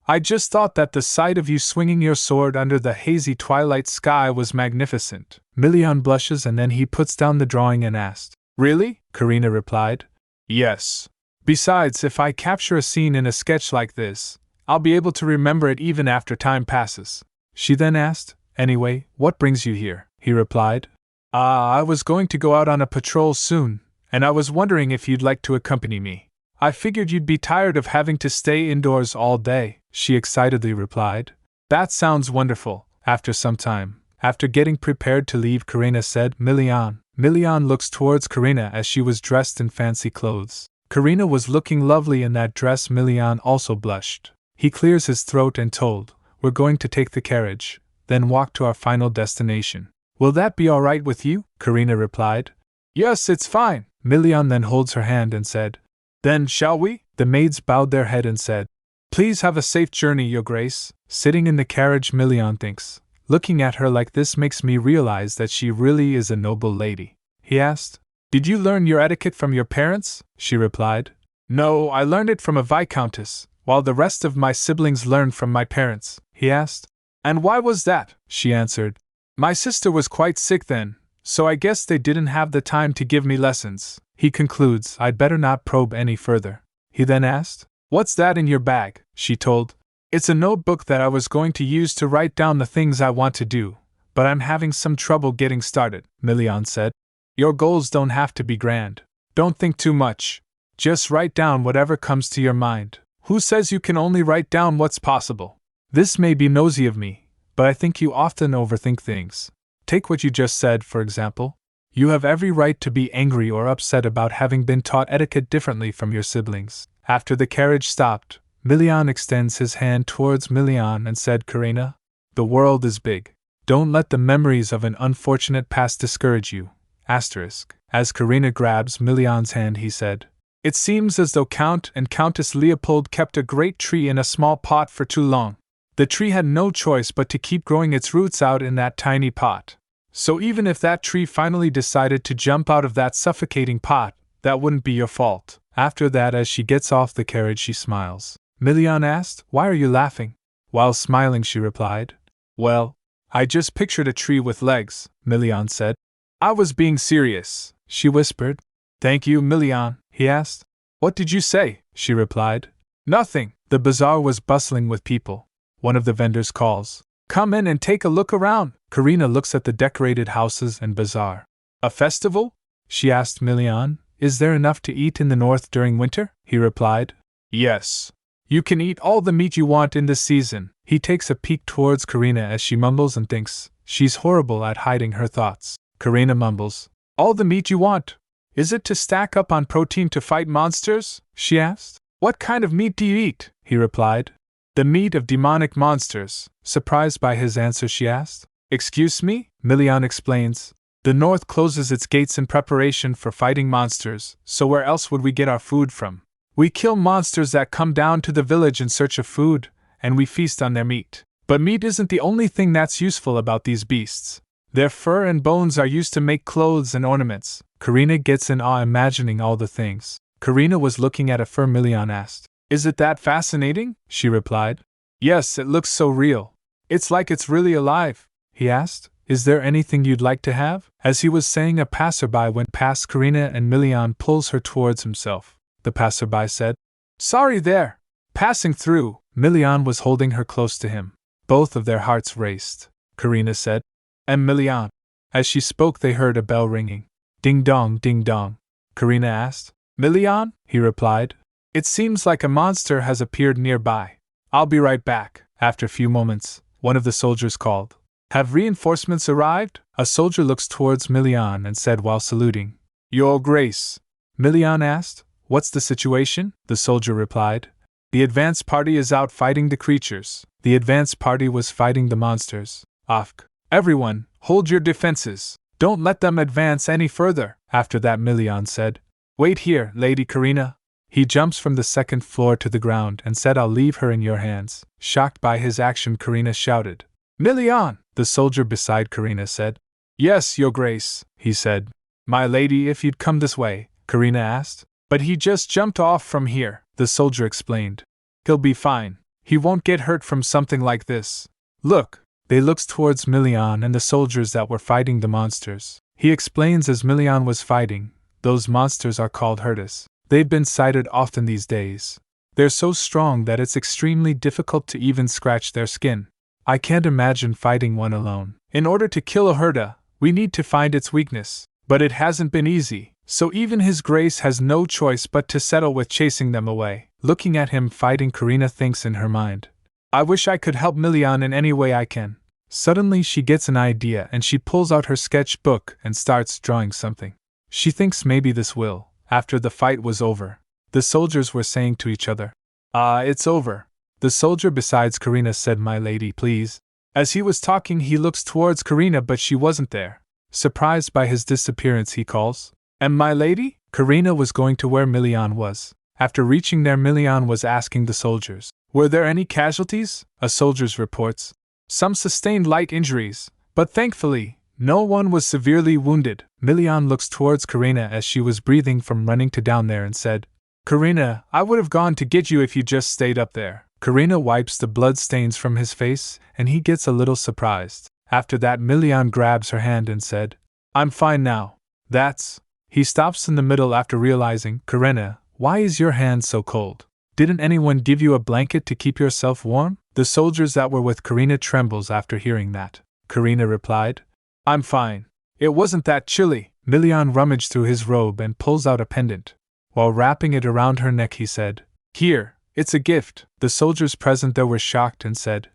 I just thought that the sight of you swinging your sword under the hazy twilight sky was magnificent. Milian blushes and then he puts down the drawing and asked. Really? Karina replied. Yes. Besides, if I capture a scene in a sketch like this, I'll be able to remember it even after time passes. She then asked, Anyway, what brings you here? He replied. I was going to go out on a patrol soon, and I was wondering if you'd like to accompany me. I figured you'd be tired of having to stay indoors all day, she excitedly replied. That sounds wonderful. After some time, after getting prepared to leave, Karina said, Milian. Milian looks towards Karina as she was dressed in fancy clothes. Karina was looking lovely in that dress. Milian also blushed. He clears his throat and told, We're going to take the carriage, then walk to our final destination. Will that be all right with you? Karina replied. Yes, it's fine. Milian then holds her hand and said, Then shall we? The maids bowed their head and said, Please have a safe journey, Your Grace. Sitting in the carriage, Milian thinks, Looking at her like this makes me realize that she really is a noble lady. He asked, Did you learn your etiquette from your parents? She replied, No, I learned it from a viscountess, while the rest of my siblings learned from my parents. He asked, And why was that? She answered, My sister was quite sick then, so I guess they didn't have the time to give me lessons. He concludes, I'd better not probe any further. He then asked, What's that in your bag? She told, It's a notebook that I was going to use to write down the things I want to do, but I'm having some trouble getting started. Milian said, Your goals don't have to be grand. Don't think too much. Just write down whatever comes to your mind. Who says you can only write down what's possible? This may be nosy of me, but I think you often overthink things. Take what you just said, for example. You have every right to be angry or upset about having been taught etiquette differently from your siblings. After the carriage stopped, Milian extends his hand towards Milian and said, Karina, the world is big. Don't let the memories of an unfortunate past discourage you. Asterisk. As Karina grabs Milian's hand, he said, It seems as though Count and Countess Leopold kept a great tree in a small pot for too long. The tree had no choice but to keep growing its roots out in that tiny pot. So even if that tree finally decided to jump out of that suffocating pot, that wouldn't be your fault. After that, as she gets off the carriage, she smiles. Milian asked, Why are you laughing? While smiling, she replied, Well, I just pictured a tree with legs, Milian said. I was being serious, she whispered. Thank you, Milian, he asked. What did you say? She replied. Nothing. The bazaar was bustling with people. One of the vendors calls, Come in and take a look around. Karina looks at the decorated houses and bazaar. A festival? She asked Milian. Is there enough to eat in the north during winter? He replied. Yes. You can eat all the meat you want in this season. He takes a peek towards Karina as she mumbles and thinks she's horrible at hiding her thoughts. Karina mumbles, All the meat you want. Is it to stack up on protein to fight monsters? She asked. What kind of meat do you eat? He replied. The meat of demonic monsters. Surprised by his answer, she asked. Excuse me? Milian explains. The north closes its gates in preparation for fighting monsters, so where else would we get our food from? We kill monsters that come down to the village in search of food, and we feast on their meat. But meat isn't the only thing that's useful about these beasts. Their fur and bones are used to make clothes and ornaments. Karina gets in awe imagining all the things. Karina was looking at a fur. Milian asked, Is it that fascinating? She replied. Yes, it looks so real. It's like it's really alive. He asked, Is there anything you'd like to have? As he was saying, a passerby went past Karina and Milian pulls her towards himself. The passerby said, Sorry there. Passing through. Milian was holding her close to him. Both of their hearts raced. Karina said, And Milian. As she spoke, they heard a bell ringing. Ding dong, ding dong. Karina asked, Milian? He replied, It seems like a monster has appeared nearby. I'll be right back. After a few moments, one of the soldiers called, Have reinforcements arrived? A soldier looks towards Milian and said while saluting, Your Grace. Milian asked, What's the situation? The soldier replied, The advance party is out fighting the creatures. The advance party was fighting the monsters. Afk. Everyone, hold your defenses. Don't let them advance any further. After that, Milian said, Wait here, Lady Karina. He jumps from the second floor to the ground and said, I'll leave her in your hands. Shocked by his action, Karina shouted, Milian! The soldier beside Karina said. Yes, Your Grace, he said. My lady, if you'd come this way, Karina asked. But he just jumped off from here, the soldier explained. He'll be fine. He won't get hurt from something like this. Look. They looks towards Milian and the soldiers that were fighting the monsters. He explains as Milian was fighting, those monsters are called hurtas. They've been sighted often these days. They're so strong that it's extremely difficult to even scratch their skin. I can't imagine fighting one alone. In order to kill a hurta, we need to find its weakness. But it hasn't been easy, so even His Grace has no choice but to settle with chasing them away. Looking at him fighting, Karina thinks in her mind, I wish I could help Milian in any way I can. Suddenly she gets an idea and she pulls out her sketchbook and starts drawing something. She thinks maybe this will, after the fight was over. The soldiers were saying to each other, it's over. The soldier besides Karina said, My lady, please. As he was talking, he looks towards Karina, but she wasn't there. Surprised by his disappearance, he calls, And my lady? Karina was going to where Milian was. After reaching there, Milian was asking the soldiers, Were there any casualties? A soldier reports, Some sustained light injuries, but thankfully, no one was severely wounded. Milian looks towards Karina as she was breathing from running to down there and said, Karina, I would have gone to get you if you just stayed up there. Karina wipes the blood stains from his face and he gets a little surprised. After that, Milian grabs her hand and said, I'm fine now. That's. He stops in the middle after realizing, Karina, why is your hand so cold? Didn't anyone give you a blanket to keep yourself warm? The soldiers that were with Karina trembles after hearing that. Karina replied, I'm fine. It wasn't that chilly. Milian rummaged through his robe and pulls out a pendant. While wrapping it around her neck, he said, Here, it's a gift. The soldiers present there were shocked and said,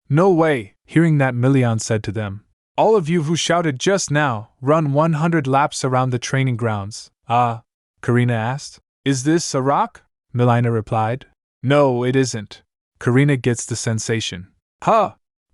No way. Hearing that, Milian said to them, All of you who shouted just now, run 100 laps around the training grounds. Karina asked. Is this a rock? Milina replied. No, it isn't. Karina gets the sensation.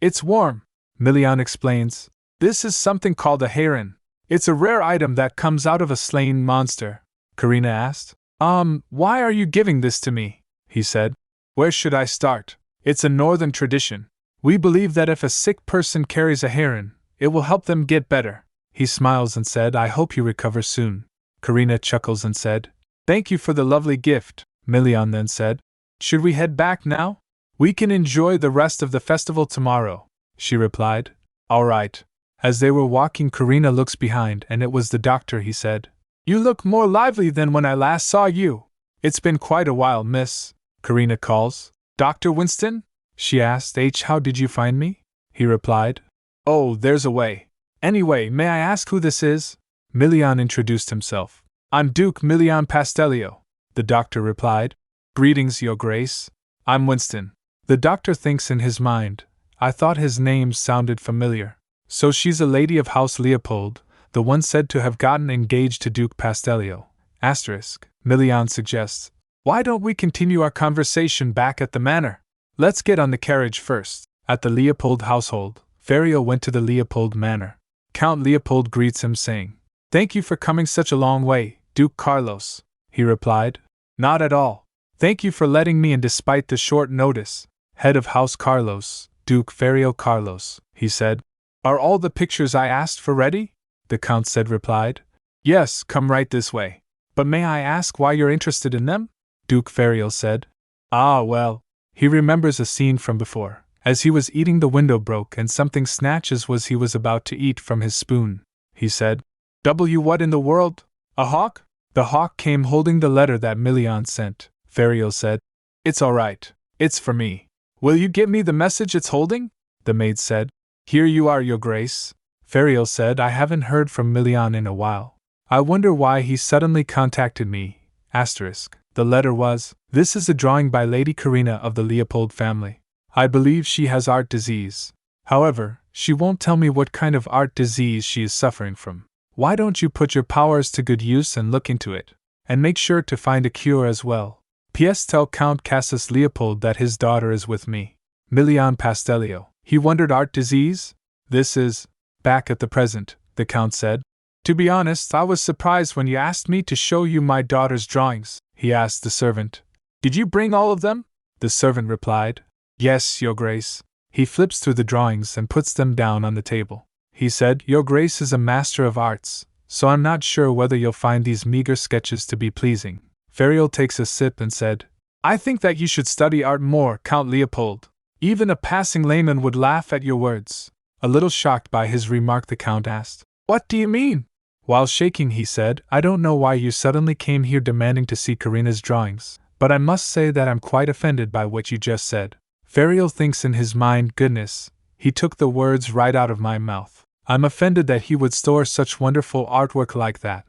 It's warm. Milian explains. This is something called a heron. It's a rare item that comes out of a slain monster. Karina asked. Why are you giving this to me? He said. Where should I start? It's a northern tradition. We believe that if a sick person carries a heron, it will help them get better. He smiles and said, I hope you recover soon. Karina chuckles and said, Thank you for the lovely gift. Milian then said, Should we head back now? We can enjoy the rest of the festival tomorrow, she replied. All right. As they were walking, Karina looks behind and it was the doctor. He said, You look more lively than when I last saw you. It's been quite a while, miss. Karina calls. Dr. Winston? She asked. How did you find me? He replied. Oh, there's a way. Anyway, may I ask who this is? Milian introduced himself. I'm Duke Milian Pastellio, the doctor replied. Greetings, Your Grace. I'm Winston. The doctor thinks in his mind, I thought his name sounded familiar. So she's a lady of House Leopold, the one said to have gotten engaged to Duke Pastellio. Milian suggests, Why don't we continue our conversation back at the manor? Let's get on the carriage first. At the Leopold household, Ferio went to the Leopold manor. Count Leopold greets him saying, Thank you for coming such a long way, Duke Carlos. He replied, Not at all. Thank you for letting me in despite the short notice. Head of House Carlos, Duke Ferio Carlos, he said. Are all the pictures I asked for ready? The Count said replied. Yes, come right this way. But may I ask why you're interested in them? Duke Ferio said. Well. He remembers a scene from before. As he was eating, the window broke and something snatches was he was about to eat from his spoon. He said, What in the world? A hawk? The hawk came holding the letter that Milian sent. Ferio said, It's all right. It's for me. Will you give me the message it's holding? The maid said. Here you are, Your Grace. Ferio said, I haven't heard from Milian in a while. I wonder why he suddenly contacted me. The letter was, This is a drawing by Lady Karina of the Leopold family. I believe she has art disease. However, she won't tell me what kind of art disease she is suffering from. Why don't you put your powers to good use and look into it? And make sure to find a cure as well. P.S. Tell Count Cassius Leopold that his daughter is with me. Milian Pastellio. He wondered, art disease? This is back at the present, the Count said. To be honest, I was surprised when you asked me to show you my daughter's drawings, he asked the servant. Did you bring all of them? The servant replied. Yes, Your Grace. He flips through the drawings and puts them down on the table. He said, Your Grace is a master of arts, so I'm not sure whether you'll find these meager sketches to be pleasing. Ferial takes a sip and said, I think that you should study art more, Count Leopold. Even a passing layman would laugh at your words. A little shocked by his remark, the Count asked, What do you mean? While shaking, he said, I don't know why you suddenly came here demanding to see Karina's drawings, but I must say that I'm quite offended by what you just said. Ferial thinks in his mind, goodness, he took the words right out of my mouth. I'm offended that he would store such wonderful artwork like that.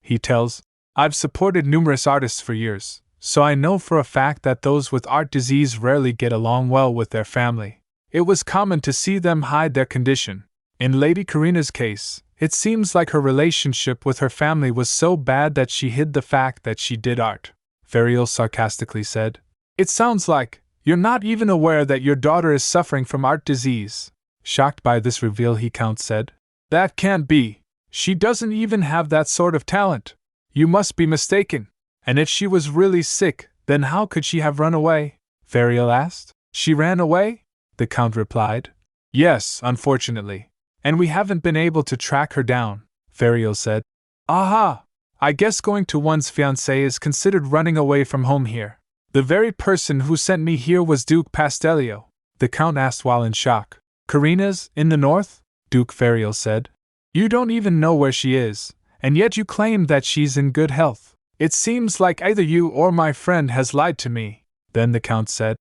He tells, I've supported numerous artists for years, so I know for a fact that those with art disease rarely get along well with their family. It was common to see them hide their condition. In Lady Karina's case, it seems like her relationship with her family was so bad that she hid the fact that she did art. Ferial sarcastically said, It sounds like you're not even aware that your daughter is suffering from art disease. Shocked by this reveal, he Count said, That can't be. She doesn't even have that sort of talent. You must be mistaken. And if she was really sick, then how could she have run away? Ferial asked. She ran away? The Count replied. Yes, unfortunately. And we haven't been able to track her down, Ferial said. Aha! I guess going to one's fiancé is considered running away from home here. The very person who sent me here was Duke Pastellio, the Count asked while in shock. Karina's in the north? Duke Ferial said. You don't even know where she is, and yet you claim that she's in good health. It seems like either you or my friend has lied to me. Then the Count said,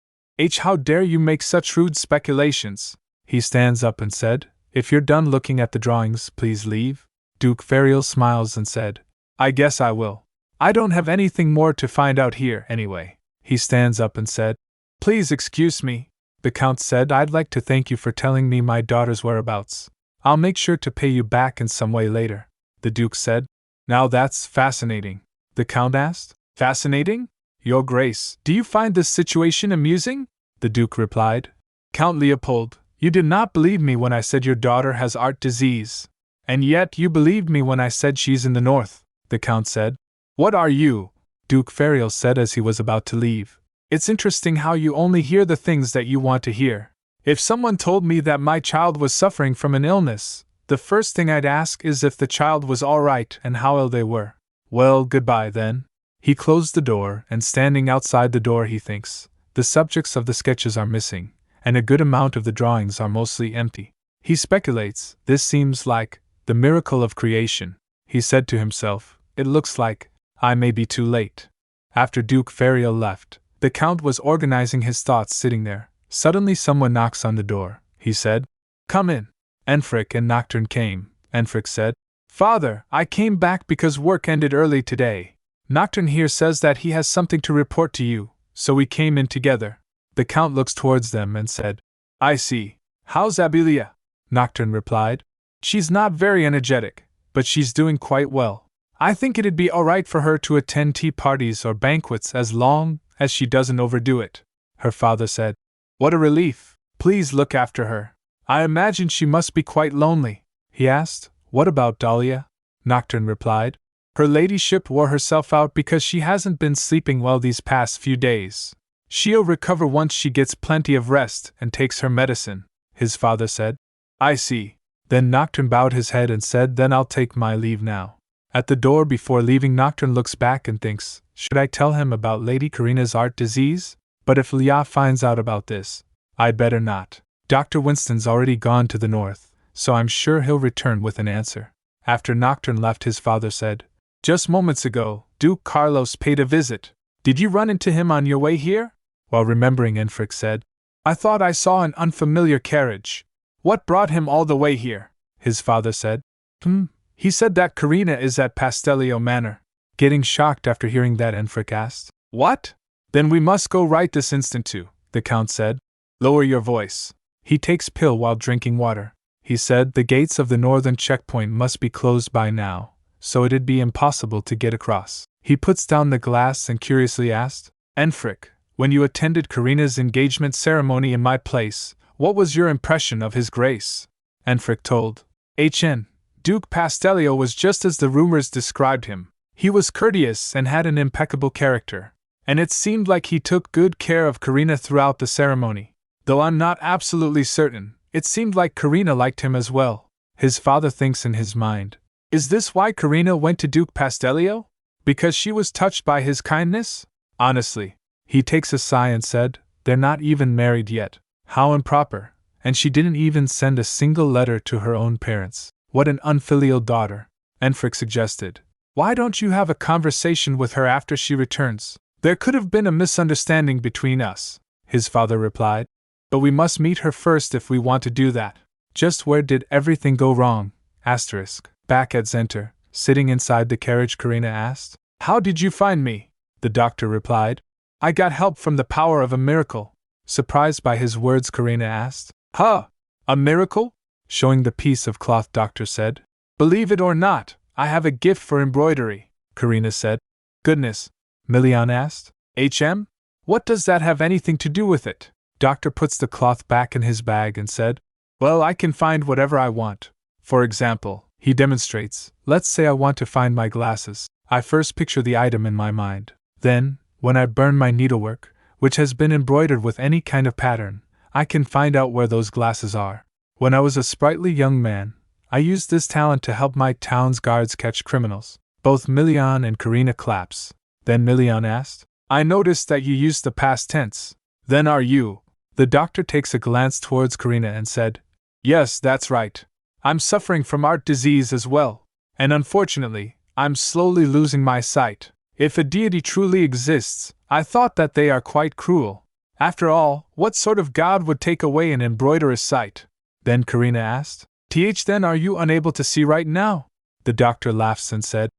How dare you make such rude speculations? He stands up and said, If you're done looking at the drawings, please leave. Duke Ferial smiles and said, I guess I will. I don't have anything more to find out here, anyway. He stands up and said, Please excuse me. The Count said, I'd like to thank you for telling me my daughter's whereabouts. I'll make sure to pay you back in some way later. The Duke said, Now that's fascinating. The Count asked, Fascinating? Your Grace, do you find this situation amusing? The Duke replied, Count Leopold, you did not believe me when I said your daughter has art disease. And yet you believed me when I said she's in the north, the Count said. What are you? Duke Ferial said as he was about to leave. It's interesting how you only hear the things that you want to hear. If someone told me that my child was suffering from an illness, the first thing I'd ask is if the child was all right and how ill they were. Well, goodbye then. He closed the door, and standing outside the door he thinks, the subjects of the sketches are missing, and a good amount of the drawings are mostly empty. He speculates, this seems like the miracle of creation. He said to himself, it looks like I may be too late. After Duke Ferial left, the Count was organizing his thoughts sitting there. Suddenly someone knocks on the door. He said, Come in. Enfric and Nocturne came. Enfric said, Father, I came back because work ended early today. Nocturne here says that he has something to report to you, so we came in together. The Count looks towards them and said, I see. How's Abilia? Nocturne replied, She's not very energetic, but she's doing quite well. I think it'd be alright for her to attend tea parties or banquets as long as she doesn't overdo it. Her father said, What a relief. Please look after her. I imagine she must be quite lonely. He asked, What about Dahlia? Nocturne replied, Her ladyship wore herself out because she hasn't been sleeping well these past few days. She'll recover once she gets plenty of rest and takes her medicine, his father said. I see. Then Nocturne bowed his head and said, Then I'll take my leave now. At the door before leaving, Nocturne looks back and thinks, should I tell him about Lady Karina's art disease? But if Lia finds out about this, I'd better not. Dr. Winston's already gone to the north, so I'm sure he'll return with an answer. After Nocturne left, his father said, Just moments ago, Duke Carlos paid a visit. Did you run into him on your way here? While remembering, Enfric said, I thought I saw an unfamiliar carriage. What brought him all the way here? His father said. He said that Karina is at Pastellio Manor. Getting shocked after hearing that, Enfric asked, What? Then we must go right this instant too, the Count said. Lower your voice. He takes pill while drinking water. He said the gates of the northern checkpoint must be closed by now, so it'd be impossible to get across. He puts down the glass and curiously asked, Enfric, when you attended Karina's engagement ceremony in my place, what was your impression of his grace? Enfric told. Duke Pastellio was just as the rumors described him. He was courteous and had an impeccable character. And it seemed like he took good care of Karina throughout the ceremony. Though I'm not absolutely certain, it seemed like Karina liked him as well. His father thinks in his mind. Is this why Karina went to Duke Pastellio? Because she was touched by his kindness? Honestly. He takes a sigh and said, they're not even married yet. How improper. And she didn't even send a single letter to her own parents. What an unfilial daughter. Enfric suggested. Why don't you have a conversation with her after she returns? There could have been a misunderstanding between us, his father replied. But we must meet her first if we want to do that. Just where did everything go wrong? Back at Center, sitting inside the carriage, Karina asked. How did you find me? The doctor replied. I got help from the power of a miracle. Surprised by his words, Karina asked. Huh? A miracle? Showing the piece of cloth, doctor said. Believe it or not, I have a gift for embroidery, Karina said. Goodness, Milian asked. What does that have anything to do with it? Doctor puts the cloth back in his bag and said, well, I can find whatever I want. For example, he demonstrates, let's say I want to find my glasses. I first picture the item in my mind. Then, when I burn my needlework, which has been embroidered with any kind of pattern, I can find out where those glasses are. When I was a sprightly young man, I used this talent to help my town's guards catch criminals. Both Milian and Karina claps. Then Milian asked, I noticed that you used the past tense. Then are you? The doctor takes a glance towards Karina and said, yes, that's right. I'm suffering from art disease as well. And unfortunately, I'm slowly losing my sight. If a deity truly exists, I thought that they are quite cruel. After all, what sort of god would take away an embroiderer's sight? Then Karina asked, then are you unable to see right now? The doctor laughs and said,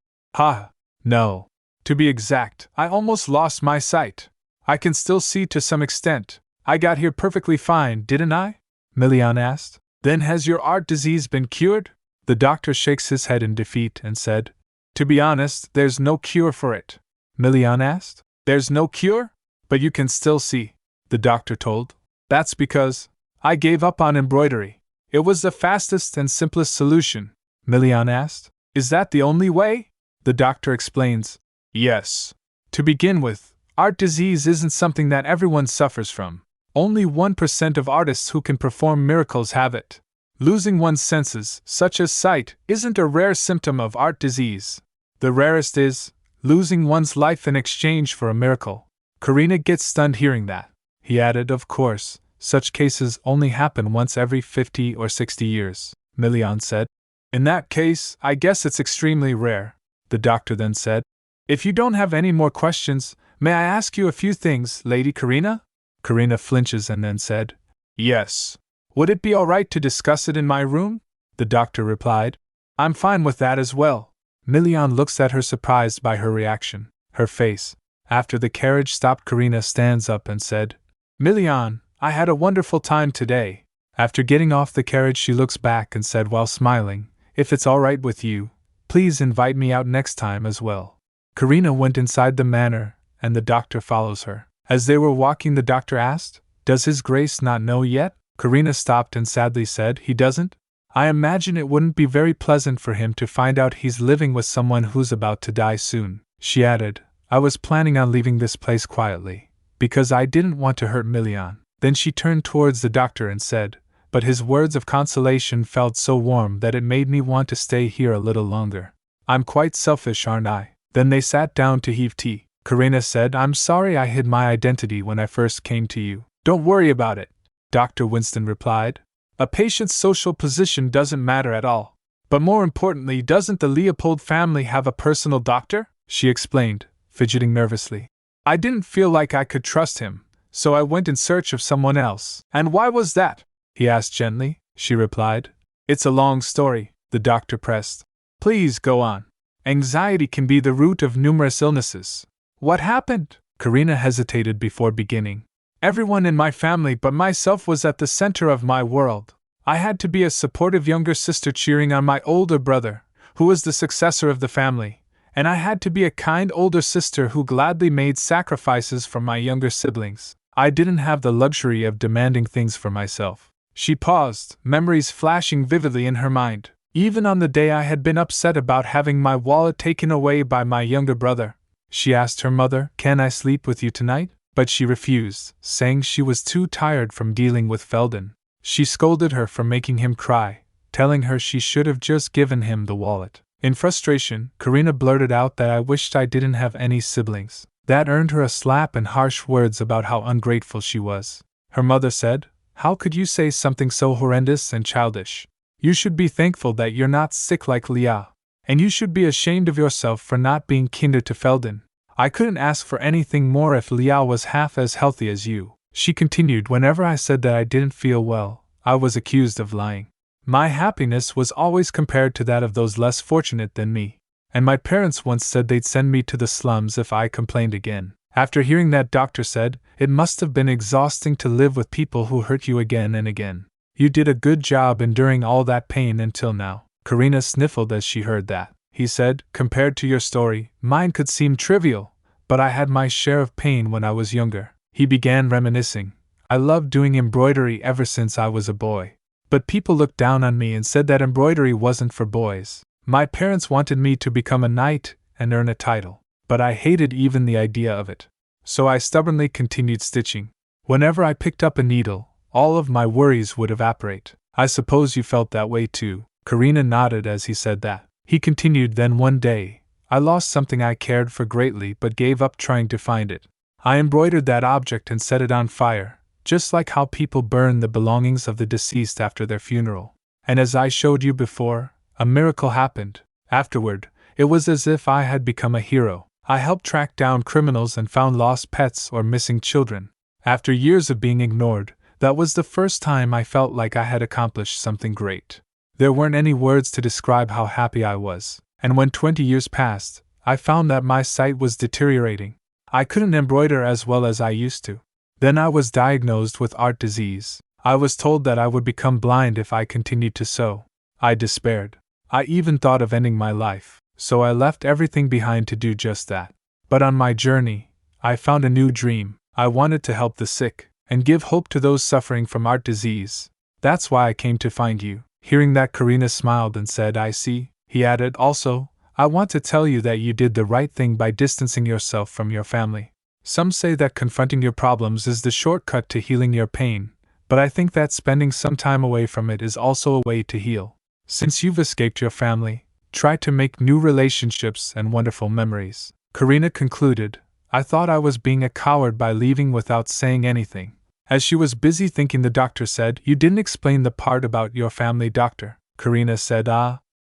no. To be exact, I almost lost my sight. I can still see to some extent. I got here perfectly fine, didn't I? Milian asked. Then has your art disease been cured? The doctor shakes his head in defeat and said, to be honest, there's no cure for it. Milian asked. There's no cure? But you can still see, the doctor told. That's because I gave up on embroidery. It was the fastest and simplest solution. Milian asked. Is that the only way? The doctor explains. Yes. To begin with, art disease isn't something that everyone suffers from. Only 1% of artists who can perform miracles have it. Losing one's senses, such as sight, isn't a rare symptom of art disease. The rarest is losing one's life in exchange for a miracle. Karina gets stunned hearing that. He added, of course, such cases only happen once every 50 or 60 years, Milian said. In that case, I guess it's extremely rare, the doctor then said. If you don't have any more questions, may I ask you a few things, Lady Karina? Karina flinches and then said, yes. Would it be all right to discuss it in my room? The doctor replied. I'm fine with that as well. Milian looks at her surprised by her reaction. Her face, after the carriage stopped, Karina stands up and said, Milian, I had a wonderful time today. After getting off the carriage, she looks back and said while smiling, if it's all right with you, please invite me out next time as well. Karina went inside the manor, and the doctor follows her. As they were walking, the doctor asked, does His Grace not know yet? Karina stopped and sadly said, he doesn't? I imagine it wouldn't be very pleasant for him to find out he's living with someone who's about to die soon. She added, I was planning on leaving this place quietly, because I didn't want to hurt Milian. Then she turned towards the doctor and said, but his words of consolation felt so warm that it made me want to stay here a little longer. I'm quite selfish, aren't I? Then they sat down to heave tea. Karina said, I'm sorry I hid my identity when I first came to you. Don't worry about it, Dr. Winston replied. A patient's social position doesn't matter at all. But more importantly, doesn't the Leopold family have a personal doctor? She explained, fidgeting nervously. I didn't feel like I could trust him, so I went in search of someone else. And why was that? He asked gently. She replied. It's a long story, the doctor pressed. Please go on. Anxiety can be the root of numerous illnesses. What happened? Karina hesitated before beginning. Everyone in my family but myself was at the center of my world. I had to be a supportive younger sister cheering on my older brother, who was the successor of the family, and I had to be a kind older sister who gladly made sacrifices for my younger siblings. I didn't have the luxury of demanding things for myself. She paused, memories flashing vividly in her mind. Even on the day I had been upset about having my wallet taken away by my younger brother, she asked her mother, "Can I sleep with you tonight?" But she refused, saying she was too tired from dealing with Felden. She scolded her for making him cry, telling her she should have just given him the wallet. In frustration, Karina blurted out that I wished I didn't have any siblings. That earned her a slap and harsh words about how ungrateful she was. Her mother said, "How could you say something so horrendous and childish? You should be thankful that you're not sick like Leah. And you should be ashamed of yourself for not being kinder to Felden. I couldn't ask for anything more if Leah was half as healthy as you." She continued, "Whenever I said that I didn't feel well, I was accused of lying. My happiness was always compared to that of those less fortunate than me. And my parents once said they'd send me to the slums if I complained again." After hearing that, Doctor said, "It must have been exhausting to live with people who hurt you again and again. You did a good job enduring all that pain until now." Karina sniffled as she heard that. He said, "Compared to your story, mine could seem trivial, but I had my share of pain when I was younger." He began reminiscing. "I loved doing embroidery ever since I was a boy. But people looked down on me and said that embroidery wasn't for boys. My parents wanted me to become a knight and earn a title, but I hated even the idea of it. So I stubbornly continued stitching. Whenever I picked up a needle, all of my worries would evaporate. I suppose you felt that way too." Karina nodded as he said that. He continued, "Then one day, I lost something I cared for greatly but gave up trying to find it. I embroidered that object and set it on fire, just like how people burn the belongings of the deceased after their funeral. And as I showed you before, a miracle happened. Afterward, it was as if I had become a hero. I helped track down criminals and found lost pets or missing children. After years of being ignored, that was the first time I felt like I had accomplished something great. There weren't any words to describe how happy I was. And when 20 years passed, I found that my sight was deteriorating. I couldn't embroider as well as I used to. Then I was diagnosed with art disease. I was told that I would become blind if I continued to sew. I despaired. I even thought of ending my life, so I left everything behind to do just that. But on my journey, I found a new dream. I wanted to help the sick and give hope to those suffering from art disease. That's why I came to find you." Hearing that, Karina smiled and said, "I see." He added, "Also, I want to tell you that you did the right thing by distancing yourself from your family. Some say that confronting your problems is the shortcut to healing your pain, but I think that spending some time away from it is also a way to heal. Since you've escaped your family, try to make new relationships and wonderful memories." Karina concluded, "I thought I was being a coward by leaving without saying anything." As she was busy thinking, the doctor said, "You didn't explain the part about your family, doctor." Karina said,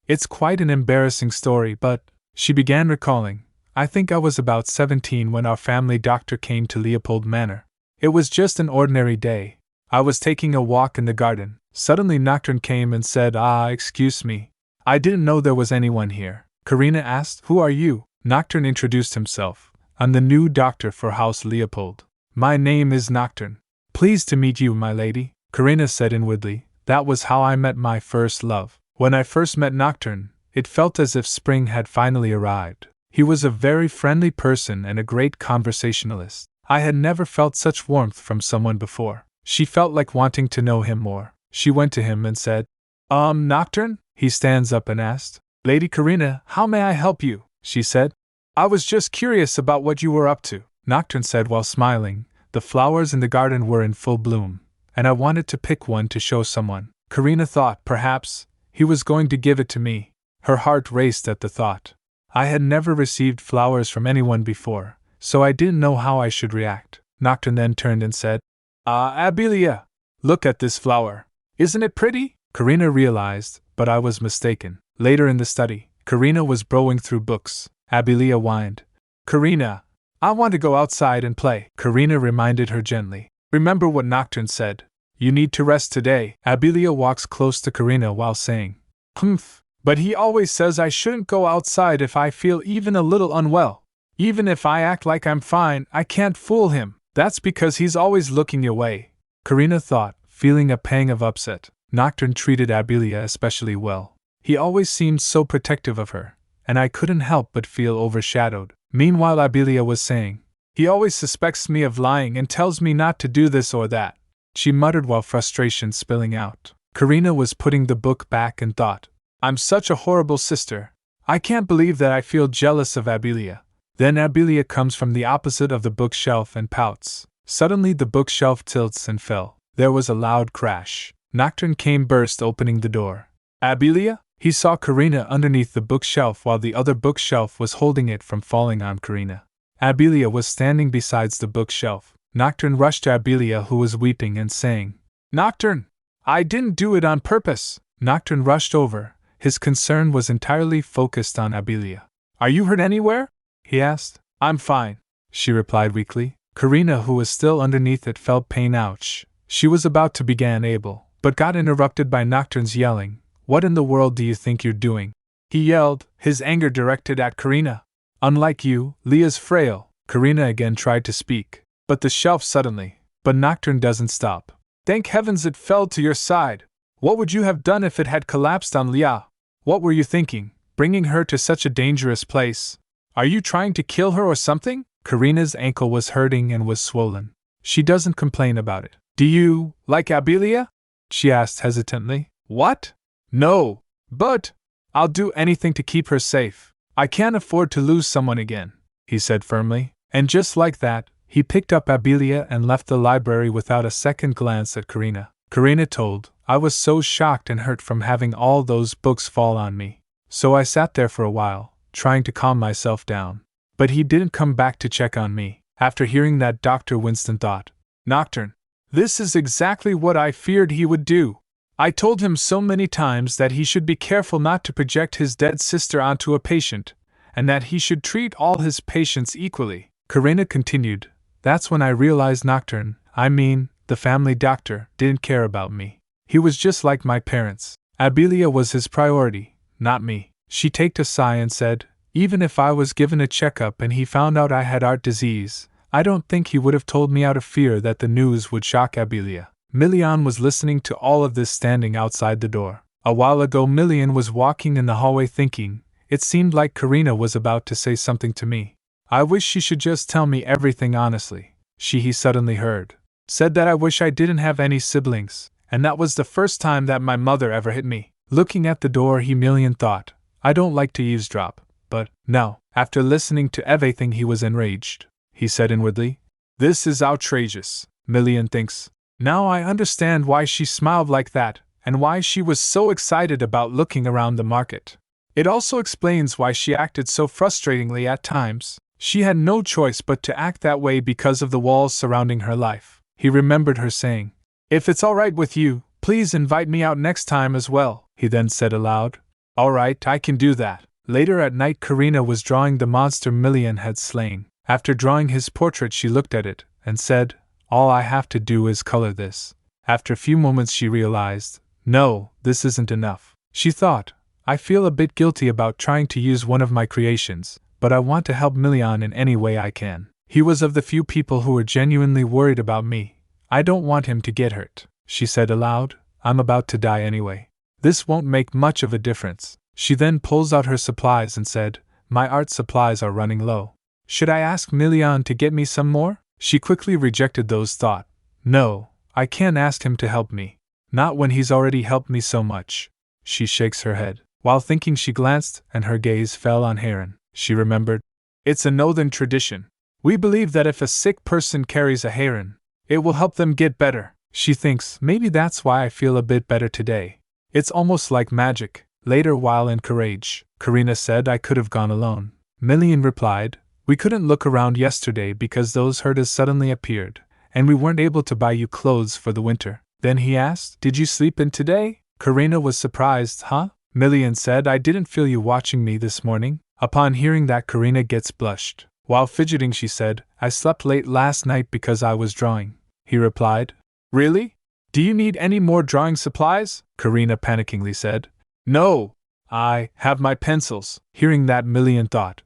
It's quite an embarrassing story, but..." She began recalling, "I think I was about 17 when our family doctor came to Leopold Manor. It was just an ordinary day. I was taking a walk in the garden. Suddenly Nocturne came and said, excuse me. I didn't know there was anyone here." Karina asked, "Who are you?" Nocturne introduced himself. "I'm the new doctor for House Leopold. My name is Nocturne." "Pleased to meet you, my lady," Karina said inwardly. That was how I met my first love. When I first met Nocturne, it felt as if spring had finally arrived. He was a very friendly person and a great conversationalist. I had never felt such warmth from someone before. She felt like wanting to know him more. She went to him and said, Nocturne?" He stands up and asked, "Lady Karina, how may I help you?" She said, "I was just curious about what you were up to," Nocturne said while smiling. "The flowers in the garden were in full bloom, and I wanted to pick one to show someone." Karina thought perhaps he was going to give it to me. Her heart raced at the thought. I had never received flowers from anyone before, so I didn't know how I should react. Nocturne then turned and said, Abelia, look at this flower. Isn't it pretty?" Karina realized, but I was mistaken. Later in the study, Karina was browsing through books. Abelia whined, "Karina, I want to go outside and play." Karina reminded her gently, "Remember what Nocturne said. You need to rest today." Abelia walks close to Karina while saying, "Humph, but he always says I shouldn't go outside if I feel even a little unwell. Even if I act like I'm fine, I can't fool him. That's because he's always looking your way." Karina thought, feeling a pang of upset. Nocturne treated Abelia especially well. He always seemed so protective of her, and I couldn't help but feel overshadowed. Meanwhile, Abelia was saying, He always suspects me of lying and tells me not to do this or that, she muttered while frustration spilling out. Karina was putting the book back and thought, I'm such a horrible sister. I can't believe that I feel jealous of Abilia. Then Abilia comes from the opposite of the bookshelf and pouts. Suddenly the bookshelf tilts and fell. There was a loud crash. Nocturne came burst opening the door. Abilia? He saw Karina underneath the bookshelf while the other bookshelf was holding it from falling on Karina. Abilia was standing beside the bookshelf. Nocturne rushed to Abilia, who was weeping and saying, Nocturne! I didn't do it on purpose! Nocturne rushed over. His concern was entirely focused on Abilia. Are you hurt anywhere? He asked. I'm fine, she replied weakly. Karina, who was still underneath it, felt pain. Ouch. She was about to begin Abel, but got interrupted by Nocturne's yelling. What in the world do you think you're doing? He yelled, his anger directed at Karina. Unlike you, Leah's frail. Karina again tried to speak. But the shelf suddenly. But Nocturne doesn't stop. Thank heavens it fell to your side. What would you have done if it had collapsed on Leah? What were you thinking, bringing her to such a dangerous place? Are you trying to kill her or something? Karina's ankle was hurting and was swollen. She doesn't complain about it. Do you like Abilia? She asked hesitantly. What? No, but I'll do anything to keep her safe. I can't afford to lose someone again, he said firmly. And just like that, he picked up Abilia and left the library without a second glance at Karina. Karina told, I was so shocked and hurt from having all those books fall on me. So I sat there for a while, trying to calm myself down. But he didn't come back to check on me. After hearing that, Dr. Winston thought, Nocturne, this is exactly what I feared he would do. I told him so many times that he should be careful not to project his dead sister onto a patient, and that he should treat all his patients equally. Karina continued, That's when I realized Nocturne, the family doctor, didn't care about me. He was just like my parents. Abilia was his priority, not me. She taked a sigh and said, Even if I was given a checkup and he found out I had art disease, I don't think he would have told me out of fear that the news would shock Abilia. Milian was listening to all of this standing outside the door. A while ago Milian was walking in the hallway thinking, it seemed like Karina was about to say something to me. I wish she should just tell me everything honestly. He suddenly heard. Said that I wish I didn't have any siblings, and that was the first time that my mother ever hit me. Looking at the door, Milian thought, I don't like to eavesdrop, but, no. After listening to everything he was enraged. He said inwardly, This is outrageous, Milian thinks. Now I understand why she smiled like that, and why she was so excited about looking around the market. It also explains why she acted so frustratingly at times. She had no choice but to act that way because of the walls surrounding her life. He remembered her saying, If it's all right with you, please invite me out next time as well, he then said aloud. All right, I can do that. Later at night, Karina was drawing the monster Milian had slain. After drawing his portrait, she looked at it and said, All I have to do is color this. After a few moments she realized, No, this isn't enough. She thought, I feel a bit guilty about trying to use one of my creations, but I want to help Milian in any way I can. He was of the few people who were genuinely worried about me. I don't want him to get hurt, she said aloud. I'm about to die anyway. This won't make much of a difference. She then pulls out her supplies and said, My art supplies are running low. Should I ask Milian to get me some more? She quickly rejected those thoughts. No, I can't ask him to help me. Not when he's already helped me so much. She shakes her head. While thinking, she glanced, and her gaze fell on Heron. She remembered. It's a northern tradition. We believe that if a sick person carries a heron, it will help them get better. She thinks, maybe that's why I feel a bit better today. It's almost like magic. Later, while in Courage, Karina said I could have gone alone. Milian replied, We couldn't look around yesterday because those herders suddenly appeared, and we weren't able to buy you clothes for the winter. Then he asked, Did you sleep in today? Karina was surprised. Huh? Milian said, I didn't feel you watching me this morning. Upon hearing that, Karina gets blushed. While fidgeting, she said, I slept late last night because I was drawing. He replied, Really? Do you need any more drawing supplies? Karina panickingly said. No, I have my pencils. Hearing that, Milian thought,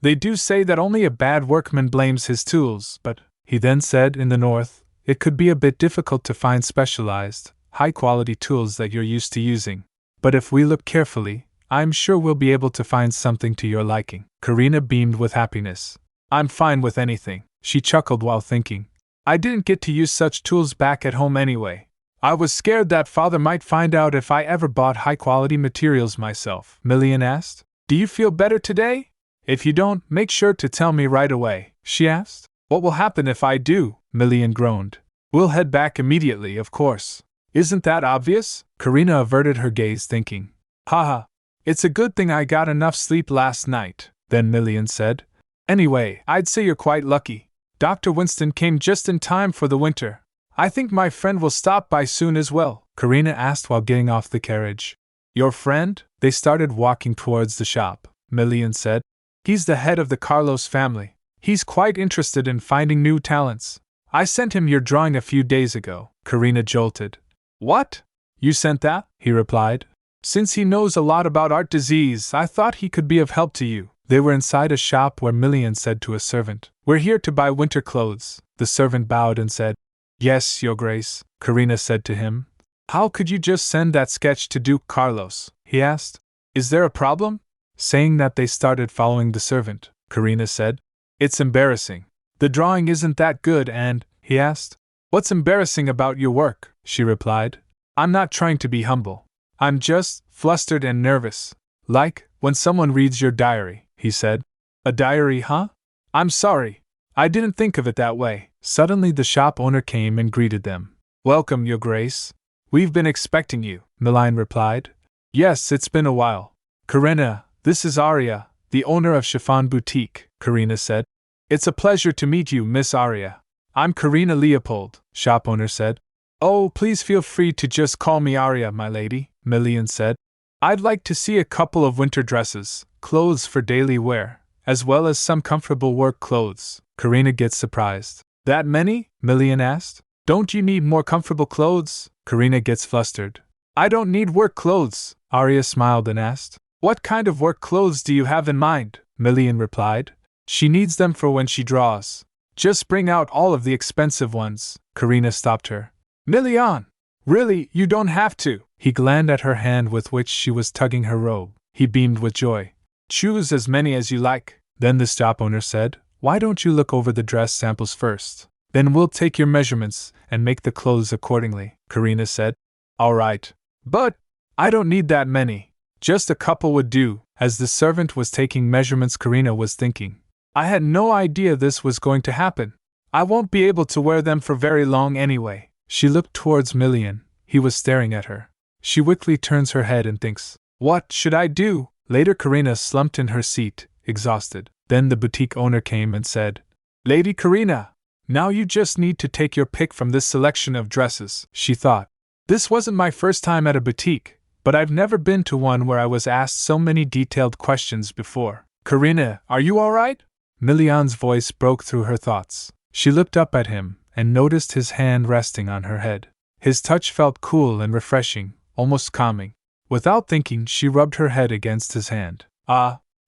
They do say that only a bad workman blames his tools, but, he then said, in the north, it could be a bit difficult to find specialized, high-quality tools that you're used to using. But if we look carefully, I'm sure we'll be able to find something to your liking. Karina beamed with happiness. I'm fine with anything, she chuckled while thinking. I didn't get to use such tools back at home anyway. I was scared that father might find out if I ever bought high-quality materials myself. Milian asked. Do you feel better today? If you don't, make sure to tell me right away, she asked. What will happen if I do? Milian groaned. We'll head back immediately, of course. Isn't that obvious? Karina averted her gaze, thinking. Haha. It's a good thing I got enough sleep last night, then Milian said. Anyway, I'd say you're quite lucky. Dr. Winston came just in time for the winter. I think my friend will stop by soon as well, Karina asked while getting off the carriage. Your friend? They started walking towards the shop, Milian said. He's the head of the Carlos family. He's quite interested in finding new talents. I sent him your drawing a few days ago, Karina jolted. What? You sent that? He replied. Since he knows a lot about art disease, I thought he could be of help to you. They were inside a shop where Milian said to a servant, We're here to buy winter clothes. The servant bowed and said, Yes, Your Grace, Karina said to him. How could you just send that sketch to Duke Carlos? He asked. Is there a problem? Saying that they started following the servant, Karina said. It's embarrassing. The drawing isn't that good and, he asked. What's embarrassing about your work? She replied. I'm not trying to be humble. I'm just flustered and nervous. Like when someone reads your diary, he said. A diary, huh? I'm sorry. I didn't think of it that way. Suddenly the shop owner came and greeted them. Welcome, Your Grace. We've been expecting you, Milian replied. Yes, it's been a while. Karina, this is Arya, the owner of Chiffon Boutique, Karina said. It's a pleasure to meet you, Miss Arya. I'm Karina Leopold, shop owner said. Oh, please feel free to just call me Arya, my lady, Milian said. I'd like to see a couple of winter dresses, clothes for daily wear, as well as some comfortable work clothes. Karina gets surprised. That many? Milian asked. Don't you need more comfortable clothes? Karina gets flustered. I don't need work clothes, Arya smiled and asked. What kind of work clothes do you have in mind? Milian replied. She needs them for when she draws. Just bring out all of the expensive ones. Karina stopped her. Milian! Really, you don't have to. He glanced at her hand with which she was tugging her robe. He beamed with joy. Choose as many as you like. Then the shop owner said, Why don't you look over the dress samples first? Then we'll take your measurements and make the clothes accordingly, Karina said. All right. But I don't need that many. Just a couple would do. As the servant was taking measurements, Karina was thinking. I had no idea this was going to happen. I won't be able to wear them for very long anyway. She looked towards Milian. He was staring at her. She quickly turns her head and thinks, What should I do? Later Karina slumped in her seat, exhausted. Then the boutique owner came and said, Lady Karina, now you just need to take your pick from this selection of dresses. She thought, This wasn't my first time at a boutique, but I've never been to one where I was asked so many detailed questions before. Karina, are you all right? Milian's voice broke through her thoughts. She looked up at him and noticed his hand resting on her head. His touch felt cool and refreshing, almost calming. Without thinking, she rubbed her head against his hand.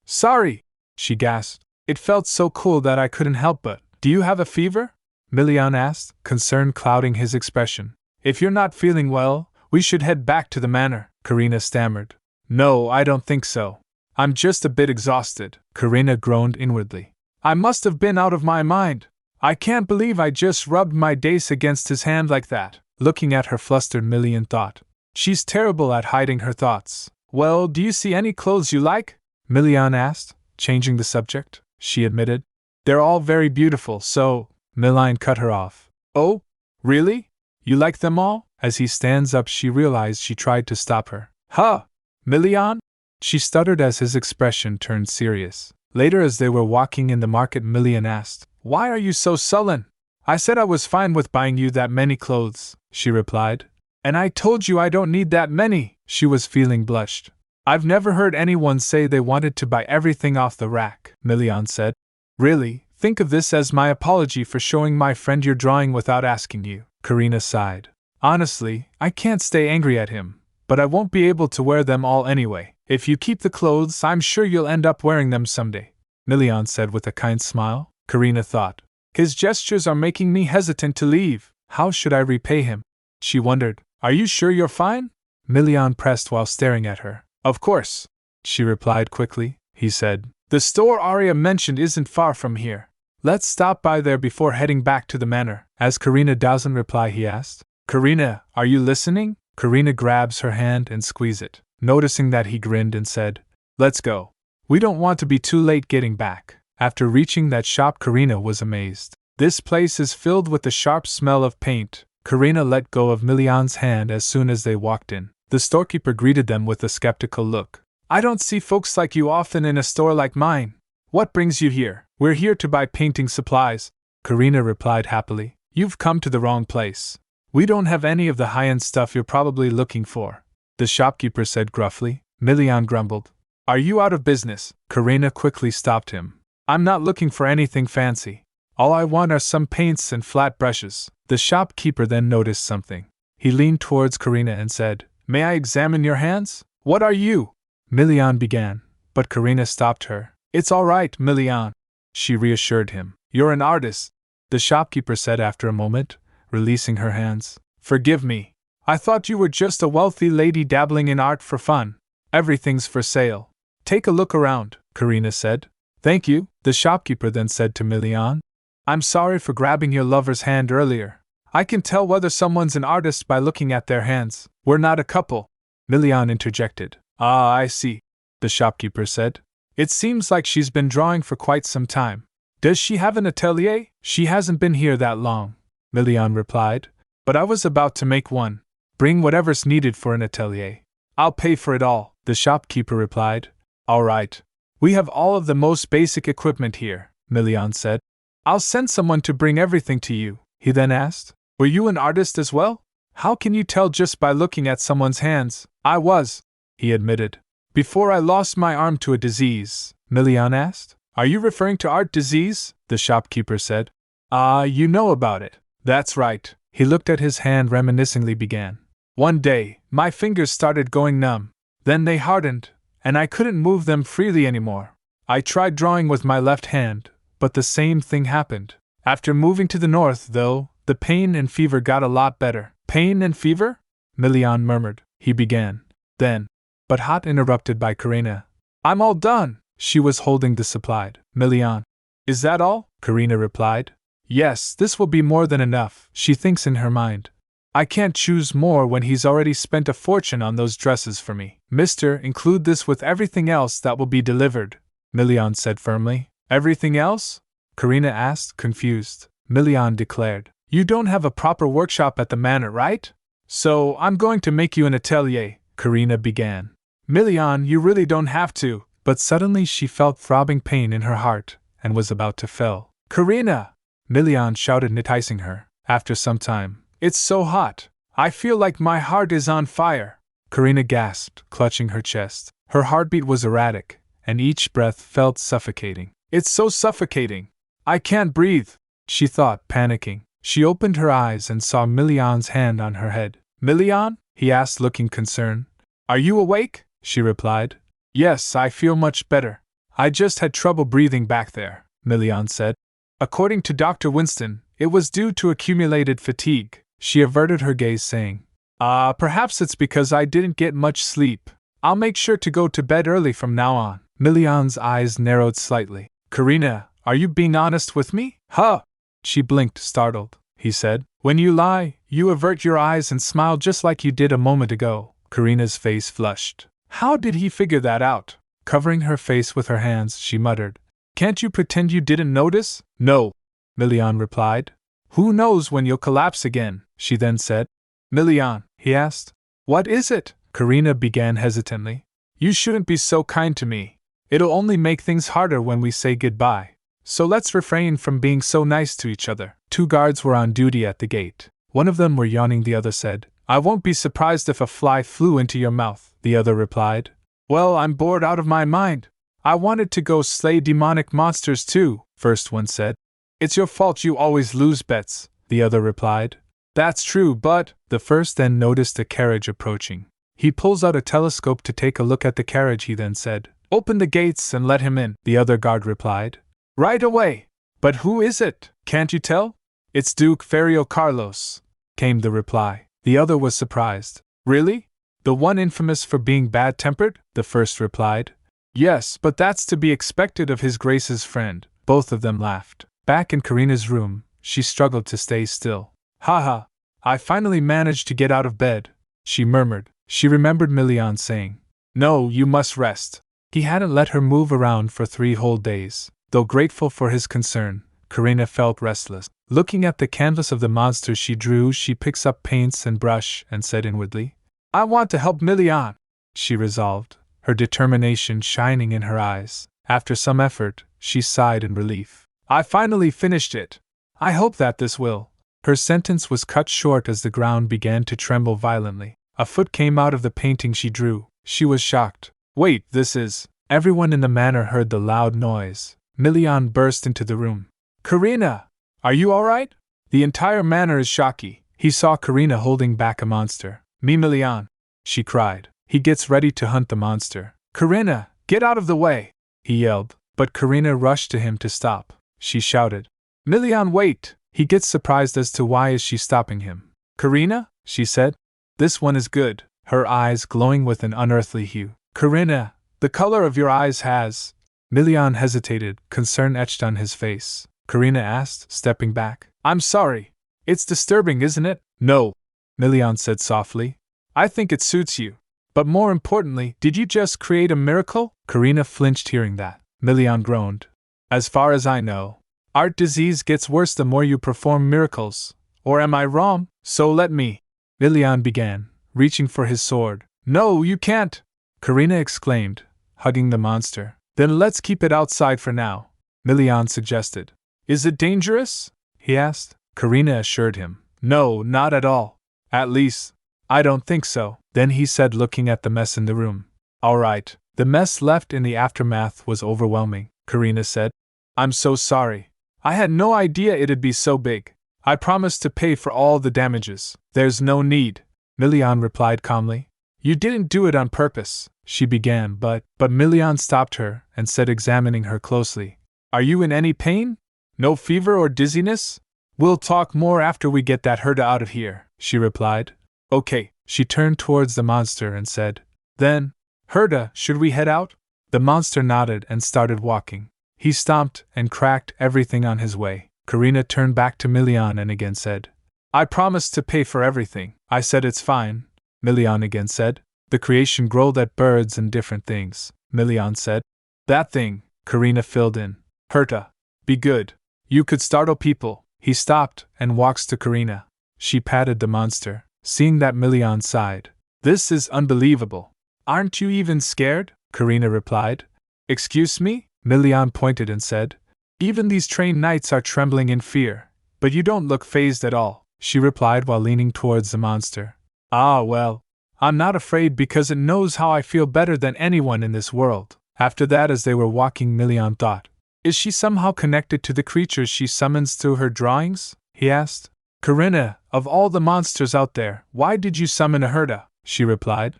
Sorry, she gasped. It felt so cool that I couldn't help but. Do you have a fever? Milian asked, concern clouding his expression. If you're not feeling well, we should head back to the manor, Karina stammered. No, I don't think so. I'm just a bit exhausted, Karina groaned inwardly. I must have been out of my mind. I can't believe I just rubbed my dace against his hand like that. Looking at her flustered, Milian thought. She's terrible at hiding her thoughts. Well, do you see any clothes you like? Milian asked, changing the subject. She admitted. They're all very beautiful, so... Milian cut her off. Oh, really? You like them all? As he stands up, she realized she tried to stop her. Huh? Milian? She stuttered as his expression turned serious. Later, as they were walking in the market, Milian asked, Why are you so sullen? I said I was fine with buying you that many clothes, she replied. And I told you I don't need that many. She was feeling blushed. I've never heard anyone say they wanted to buy everything off the rack, Milian said. Really, think of this as my apology for showing my friend your drawing without asking you, Karina sighed. Honestly, I can't stay angry at him, but I won't be able to wear them all anyway. If you keep the clothes, I'm sure you'll end up wearing them someday, Milian said with a kind smile. Karina thought. His gestures are making me hesitant to leave. How should I repay him? She wondered. Are you sure you're fine? Milian pressed while staring at her. Of course, she replied quickly. He said, The store Arya mentioned isn't far from here. Let's stop by there before heading back to the manor. As Karina doesn't reply, he asked, Karina, are you listening? Karina grabs her hand and squeezes it. Noticing that, he grinned and said, let's go. We don't want to be too late getting back. After reaching that shop, Karina was amazed. This place is filled with the sharp smell of paint. Karina let go of Milian's hand as soon as they walked in. The storekeeper greeted them with a skeptical look. I don't see folks like you often in a store like mine. What brings you here? We're here to buy painting supplies, Karina replied happily. You've come to the wrong place. We don't have any of the high-end stuff you're probably looking for, the shopkeeper said gruffly. Milian grumbled. Are you out of business? Karina quickly stopped him. I'm not looking for anything fancy. All I want are some paints and flat brushes. The shopkeeper then noticed something. He leaned towards Karina and said, May I examine your hands? What are you? Milian began, but Karina stopped her. It's all right, Milian, she reassured him. You're an artist, the shopkeeper said after a moment, releasing her hands. Forgive me. I thought you were just a wealthy lady dabbling in art for fun. Everything's for sale. Take a look around, Karina said. Thank you, the shopkeeper then said to Milian. I'm sorry for grabbing your lover's hand earlier. I can tell whether someone's an artist by looking at their hands. We're not a couple, Milian interjected. Ah, I see, the shopkeeper said. It seems like she's been drawing for quite some time. Does she have an atelier? She hasn't been here that long, Milian replied. But I was about to make one. Bring whatever's needed for an atelier. I'll pay for it all, the shopkeeper replied. All right. We have all of the most basic equipment here, Milian said. I'll send someone to bring everything to you, he then asked. Were you an artist as well? How can you tell just by looking at someone's hands? I was, he admitted. Before I lost my arm to a disease, Milian asked. Are you referring to art disease? The shopkeeper said. You know about it. That's right. He looked at his hand reminiscently began. One day, my fingers started going numb. Then they hardened, and I couldn't move them freely anymore. I tried drawing with my left hand, but the same thing happened. After moving to the north, though, the pain and fever got a lot better. Pain and fever? Milian murmured. He began. Then, but hot interrupted by Karina. I'm all done. She was holding the supplied. Milian. Is that all? Karina replied. Yes, this will be more than enough, she thinks in her mind. I can't choose more when he's already spent a fortune on those dresses for me. Mister, include this with everything else that will be delivered, Milian said firmly. Everything else? Karina asked, confused. Milian declared. You don't have a proper workshop at the manor, right? So, I'm going to make you an atelier, Karina began. Milian, you really don't have to. But suddenly she felt throbbing pain in her heart, and was about to fall. Karina! Milian shouted, enticing her. After some time, it's so hot. I feel like my heart is on fire. Karina gasped, clutching her chest. Her heartbeat was erratic, and each breath felt suffocating. It's so suffocating. I can't breathe, she thought, panicking. She opened her eyes and saw Milian's hand on her head. Milian? He asked, looking concerned. Are you awake? She replied. Yes, I feel much better. I just had trouble breathing back there, Milian said. According to Dr. Winston, it was due to accumulated fatigue. She averted her gaze, saying, perhaps it's because I didn't get much sleep. I'll make sure to go to bed early from now on. Milian's eyes narrowed slightly. Karina, are you being honest with me? Huh! She blinked, startled. He said, When you lie, you avert your eyes and smile just like you did a moment ago. Karina's face flushed. How did he figure that out? Covering her face with her hands, she muttered. Can't you pretend you didn't notice? No, Milian replied. Who knows when you'll collapse again, she then said. Milian, he asked. What is it? Karina began hesitantly. You shouldn't be so kind to me. It'll only make things harder when we say goodbye. So let's refrain from being so nice to each other. 2 guards were on duty at the gate. One of them were yawning, the other said. I won't be surprised if a fly flew into your mouth, the other replied. Well, I'm bored out of my mind. I wanted to go slay demonic monsters too, first one said. It's your fault you always lose bets, the other replied. That's true, but, the first then noticed a carriage approaching. He pulls out a telescope to take a look at the carriage, he then said. Open the gates and let him in, the other guard replied. Right away. But who is it? Can't you tell? It's Duke Ferio Carlos, came the reply. The other was surprised. Really? The one infamous for being bad-tempered? The first replied. Yes, but that's to be expected of His Grace's friend. Both of them laughed. Back in Karina's room, she struggled to stay still. Haha, I finally managed to get out of bed, she murmured. She remembered Milian saying, "No, you must rest." He hadn't let her move around for 3 whole days. Though grateful for his concern, Karina felt restless. Looking at the canvas of the monster she drew, she picks up paints and brush and said inwardly, "I want to help Milian," she resolved, her determination shining in her eyes. After some effort, she sighed in relief. "I finally finished it. I hope that this will." Her sentence was cut short as the ground began to tremble violently. A foot came out of the painting she drew. She was shocked. "Wait, this is..." Everyone in the manor heard the loud noise. Milian burst into the room. "Karina! Are you alright?" The entire manor is shocky. He saw Karina holding back a monster. "Me Milian!" she cried. He gets ready to hunt the monster. "Karina, get out of the way!" he yelled, but Karina rushed to him to stop. She shouted, "Milian, wait!" He gets surprised as to why is she stopping him. "Karina," she said, "this one is good," her eyes glowing with an unearthly hue. "Karina, the color of your eyes has..." Milian hesitated, concern etched on his face. Karina asked, stepping back. "I'm sorry. It's disturbing, isn't it?" "No," Milian said softly. "I think it suits you. But more importantly, did you just create a miracle?" Karina flinched hearing that. Milian groaned. "As far as I know, art disease gets worse the more you perform miracles. Or am I wrong? So let me..." Milian began, reaching for his sword. "No, you can't!" Karina exclaimed, hugging the monster. "Then let's keep it outside for now," Milian suggested. "Is it dangerous?" he asked. Karina assured him, "No, not at all. At least, I don't think so." Then he said, looking at the mess in the room, "All right." The mess left in the aftermath was overwhelming. Karina said, "I'm so sorry. I had no idea it'd be so big. I promised to pay for all the damages." "There's no need," Milian replied calmly. "You didn't do it on purpose," she began, but Milian stopped her and said, examining her closely, "Are you in any pain? No fever or dizziness?" "We'll talk more after we get that herda out of here," she replied. "Okay." She turned towards the monster and said, "Then, herda, should we head out?" The monster nodded and started walking. He stomped and cracked everything on his way. Karina turned back to Milian and again said, "I promised to pay for everything." "I said it's fine," Milian again said. "The creation growled at birds and different things," Milian said. "That thing," Karina filled in. "Herta. Be good. You could startle people." He stopped and walks to Karina. She patted the monster. Seeing that, Milian sighed. "This is unbelievable." "Aren't you even scared?" Karina replied. "Excuse me?" Milian pointed and said. "Even these trained knights are trembling in fear. But you don't look fazed at all," she replied while leaning towards the monster. "Ah well, I'm not afraid because it knows how I feel better than anyone in this world." After that, as they were walking, Milian thought, "Is she somehow connected to the creatures she summons through her drawings?" he asked. "Karina, of all the monsters out there, why did you summon a herda?" she replied.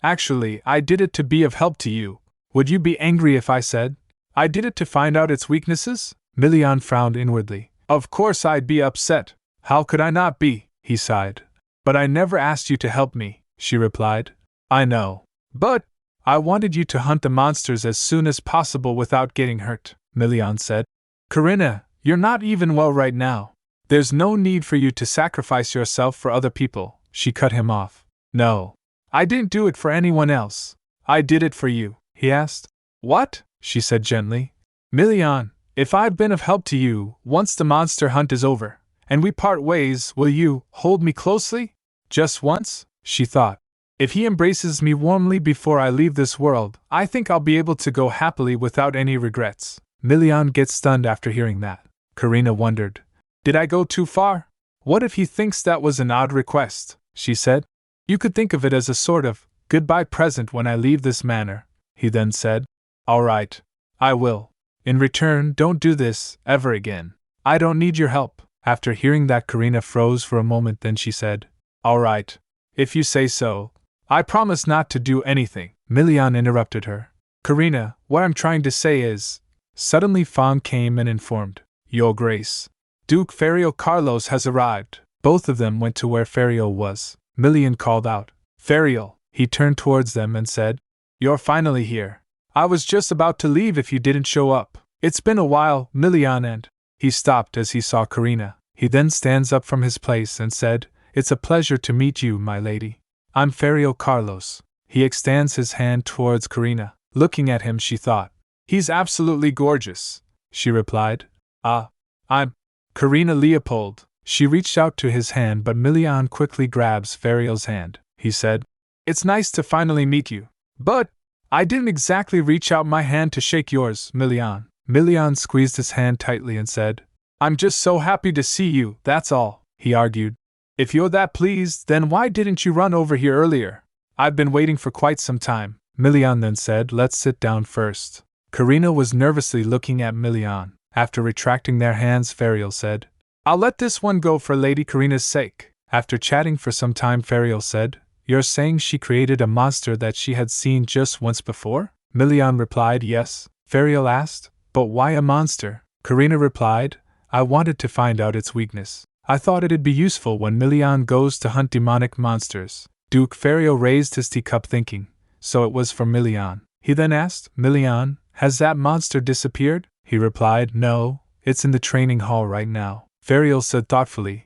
Actually, I did it to be of help to you." "Would you be angry if I said I did it to find out its weaknesses?" Milian frowned inwardly. "Of course I'd be upset. How could I not be?" he sighed. "But I never asked you to help me," she replied. "I know. But I wanted you to hunt the monsters as soon as possible without getting hurt," Milian said. "Karina, you're not even well right now. There's no need for you to sacrifice yourself for other people," she cut him off. "No. I didn't do it for anyone else. I did it for you," he asked. "What?" she said gently. "Milian, if I've been of help to you, once the monster hunt is over, and we part ways, will you hold me closely? Just once?" she thought. "If he embraces me warmly before I leave this world, I think I'll be able to go happily without any regrets." Milian gets stunned after hearing that. Karina wondered, "Did I go too far? What if he thinks that was an odd request?" she said. "You could think of it as a sort of goodbye present when I leave this manor," he then said. "All right. I will. In return, don't do this ever again. I don't need your help." After hearing that, Karina froze for a moment, then she said, "All right. If you say so. I promise not to do anything." Milian interrupted her. "Karina, what I'm trying to say is..." Suddenly Fong came and informed, "Your Grace, Duke Ferio Carlos has arrived." Both of them went to where Ferio was. Milian called out, "Ferio!" He turned towards them and said, "You're finally here. I was just about to leave if you didn't show up." It's been a while, Milian, and he stopped as he saw Karina. He then stands up from his place and said, It's a pleasure to meet you, my lady. I'm Ferio Carlos. He extends his hand towards Karina. Looking at him, she thought, He's absolutely gorgeous. She replied, I'm Karina Leopold. She reached out to his hand, but Milian quickly grabs Ferio's hand. He said, It's nice to finally meet you. But I didn't exactly reach out my hand to shake yours, Milian. Milian squeezed his hand tightly and said, I'm just so happy to see you, that's all, he argued. If you're that pleased, then why didn't you run over here earlier? I've been waiting for quite some time. Milian then said, Let's sit down first. Karina was nervously looking at Milian. After retracting their hands, Ferio said, I'll let this one go for Lady Karina's sake. After chatting for some time, Ferio said, You're saying she created a monster that she had seen just once before? Milian replied, Yes. Ferio asked, But why a monster? Karina replied, I wanted to find out its weakness. I thought it'd be useful when Milian goes to hunt demonic monsters. Duke Ferio raised his teacup thinking, so it was for Milian. He then asked, Milian, has that monster disappeared? He replied, No, it's in the training hall right now. Ferio said thoughtfully,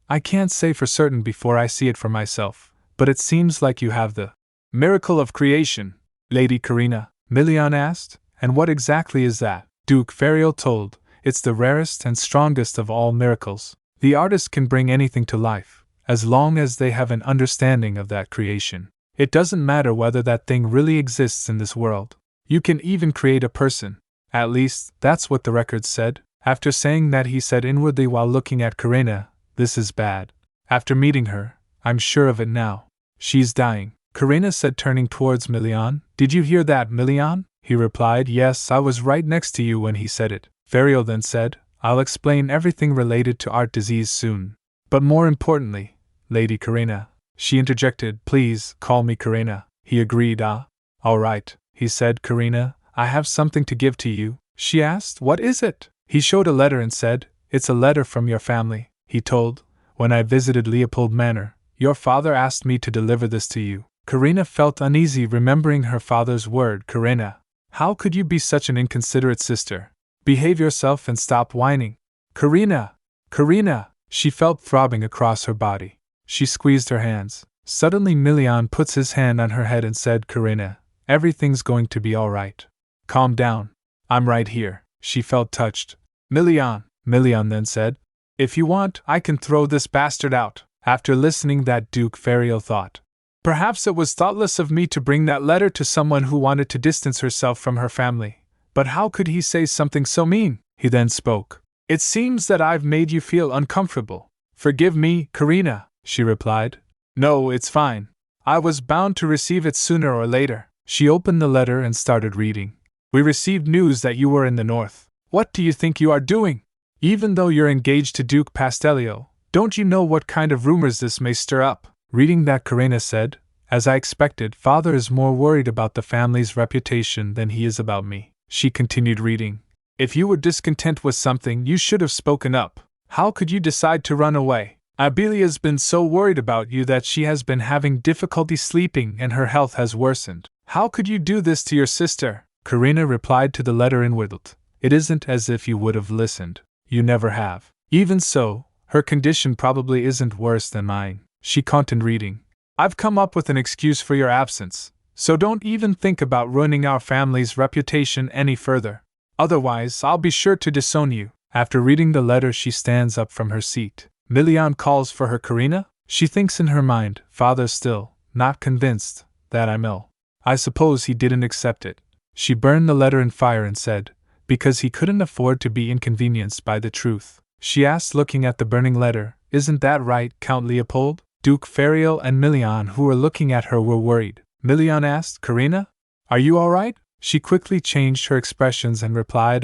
I can't say for certain before I see it for myself, but it seems like you have the miracle of creation, Lady Karina. Milian asked, And what exactly is that? Duke Ferio told, It's the rarest and strongest of all miracles. The artist can bring anything to life, as long as they have an understanding of that creation. It doesn't matter whether that thing really exists in this world. You can even create a person. At least, that's what the records said. After saying that, he said inwardly while looking at Karina, This is bad. After meeting her, I'm sure of it now. She's dying. Karina said, turning towards Milian, Did you hear that, Milian? He replied, Yes, I was right next to you when he said it. Ferio then said, I'll explain everything related to art disease soon. But more importantly, Lady Karina, she interjected, Please, call me Karina. He agreed, All right, he said, Karina, I have something to give to you. She asked, What is it? He showed a letter and said, It's a letter from your family. He told, When I visited Leopold Manor, your father asked me to deliver this to you. Karina felt uneasy remembering her father's word. Karina, how could you be such an inconsiderate sister? Behave yourself and stop whining. Karina! Karina! She felt throbbing across her body. She squeezed her hands. Suddenly Milian puts his hand on her head and said, Karina, everything's going to be all right. Calm down. I'm right here. She felt touched. Milian then said, If you want, I can throw this bastard out. After listening that, Duke Ferio thought, Perhaps it was thoughtless of me to bring that letter to someone who wanted to distance herself from her family. But how could he say something so mean? He then spoke. It seems that I've made you feel uncomfortable. Forgive me, Karina, she replied. No, it's fine. I was bound to receive it sooner or later. She opened the letter and started reading. We received news that you were in the north. What do you think you are doing? Even though you're engaged to Duke Pastellio, don't you know what kind of rumors this may stir up? Reading that, Karina said, As I expected, father is more worried about the family's reputation than he is about me. She continued reading. If you were discontent with something, you should have spoken up. How could you decide to run away? Abelia's been so worried about you that she has been having difficulty sleeping and her health has worsened. How could you do this to your sister? Karina replied to the letter inwardly. It isn't as if you would have listened. You never have. Even so, her condition probably isn't worse than mine. She continued reading. I've come up with an excuse for your absence, so don't even think about ruining our family's reputation any further. Otherwise, I'll be sure to disown you. After reading the letter, she stands up from her seat. Milian calls for her. Karina? She thinks in her mind, Father's still not convinced that I'm ill. I suppose he didn't accept it. She burned the letter in fire and said, Because he couldn't afford to be inconvenienced by the truth. She asked, looking at the burning letter, Isn't that right, Count Leopold? Duke Ferio and Milian, who were looking at her, were worried. Milian asked, Karina? Are you all right? She quickly changed her expressions and replied,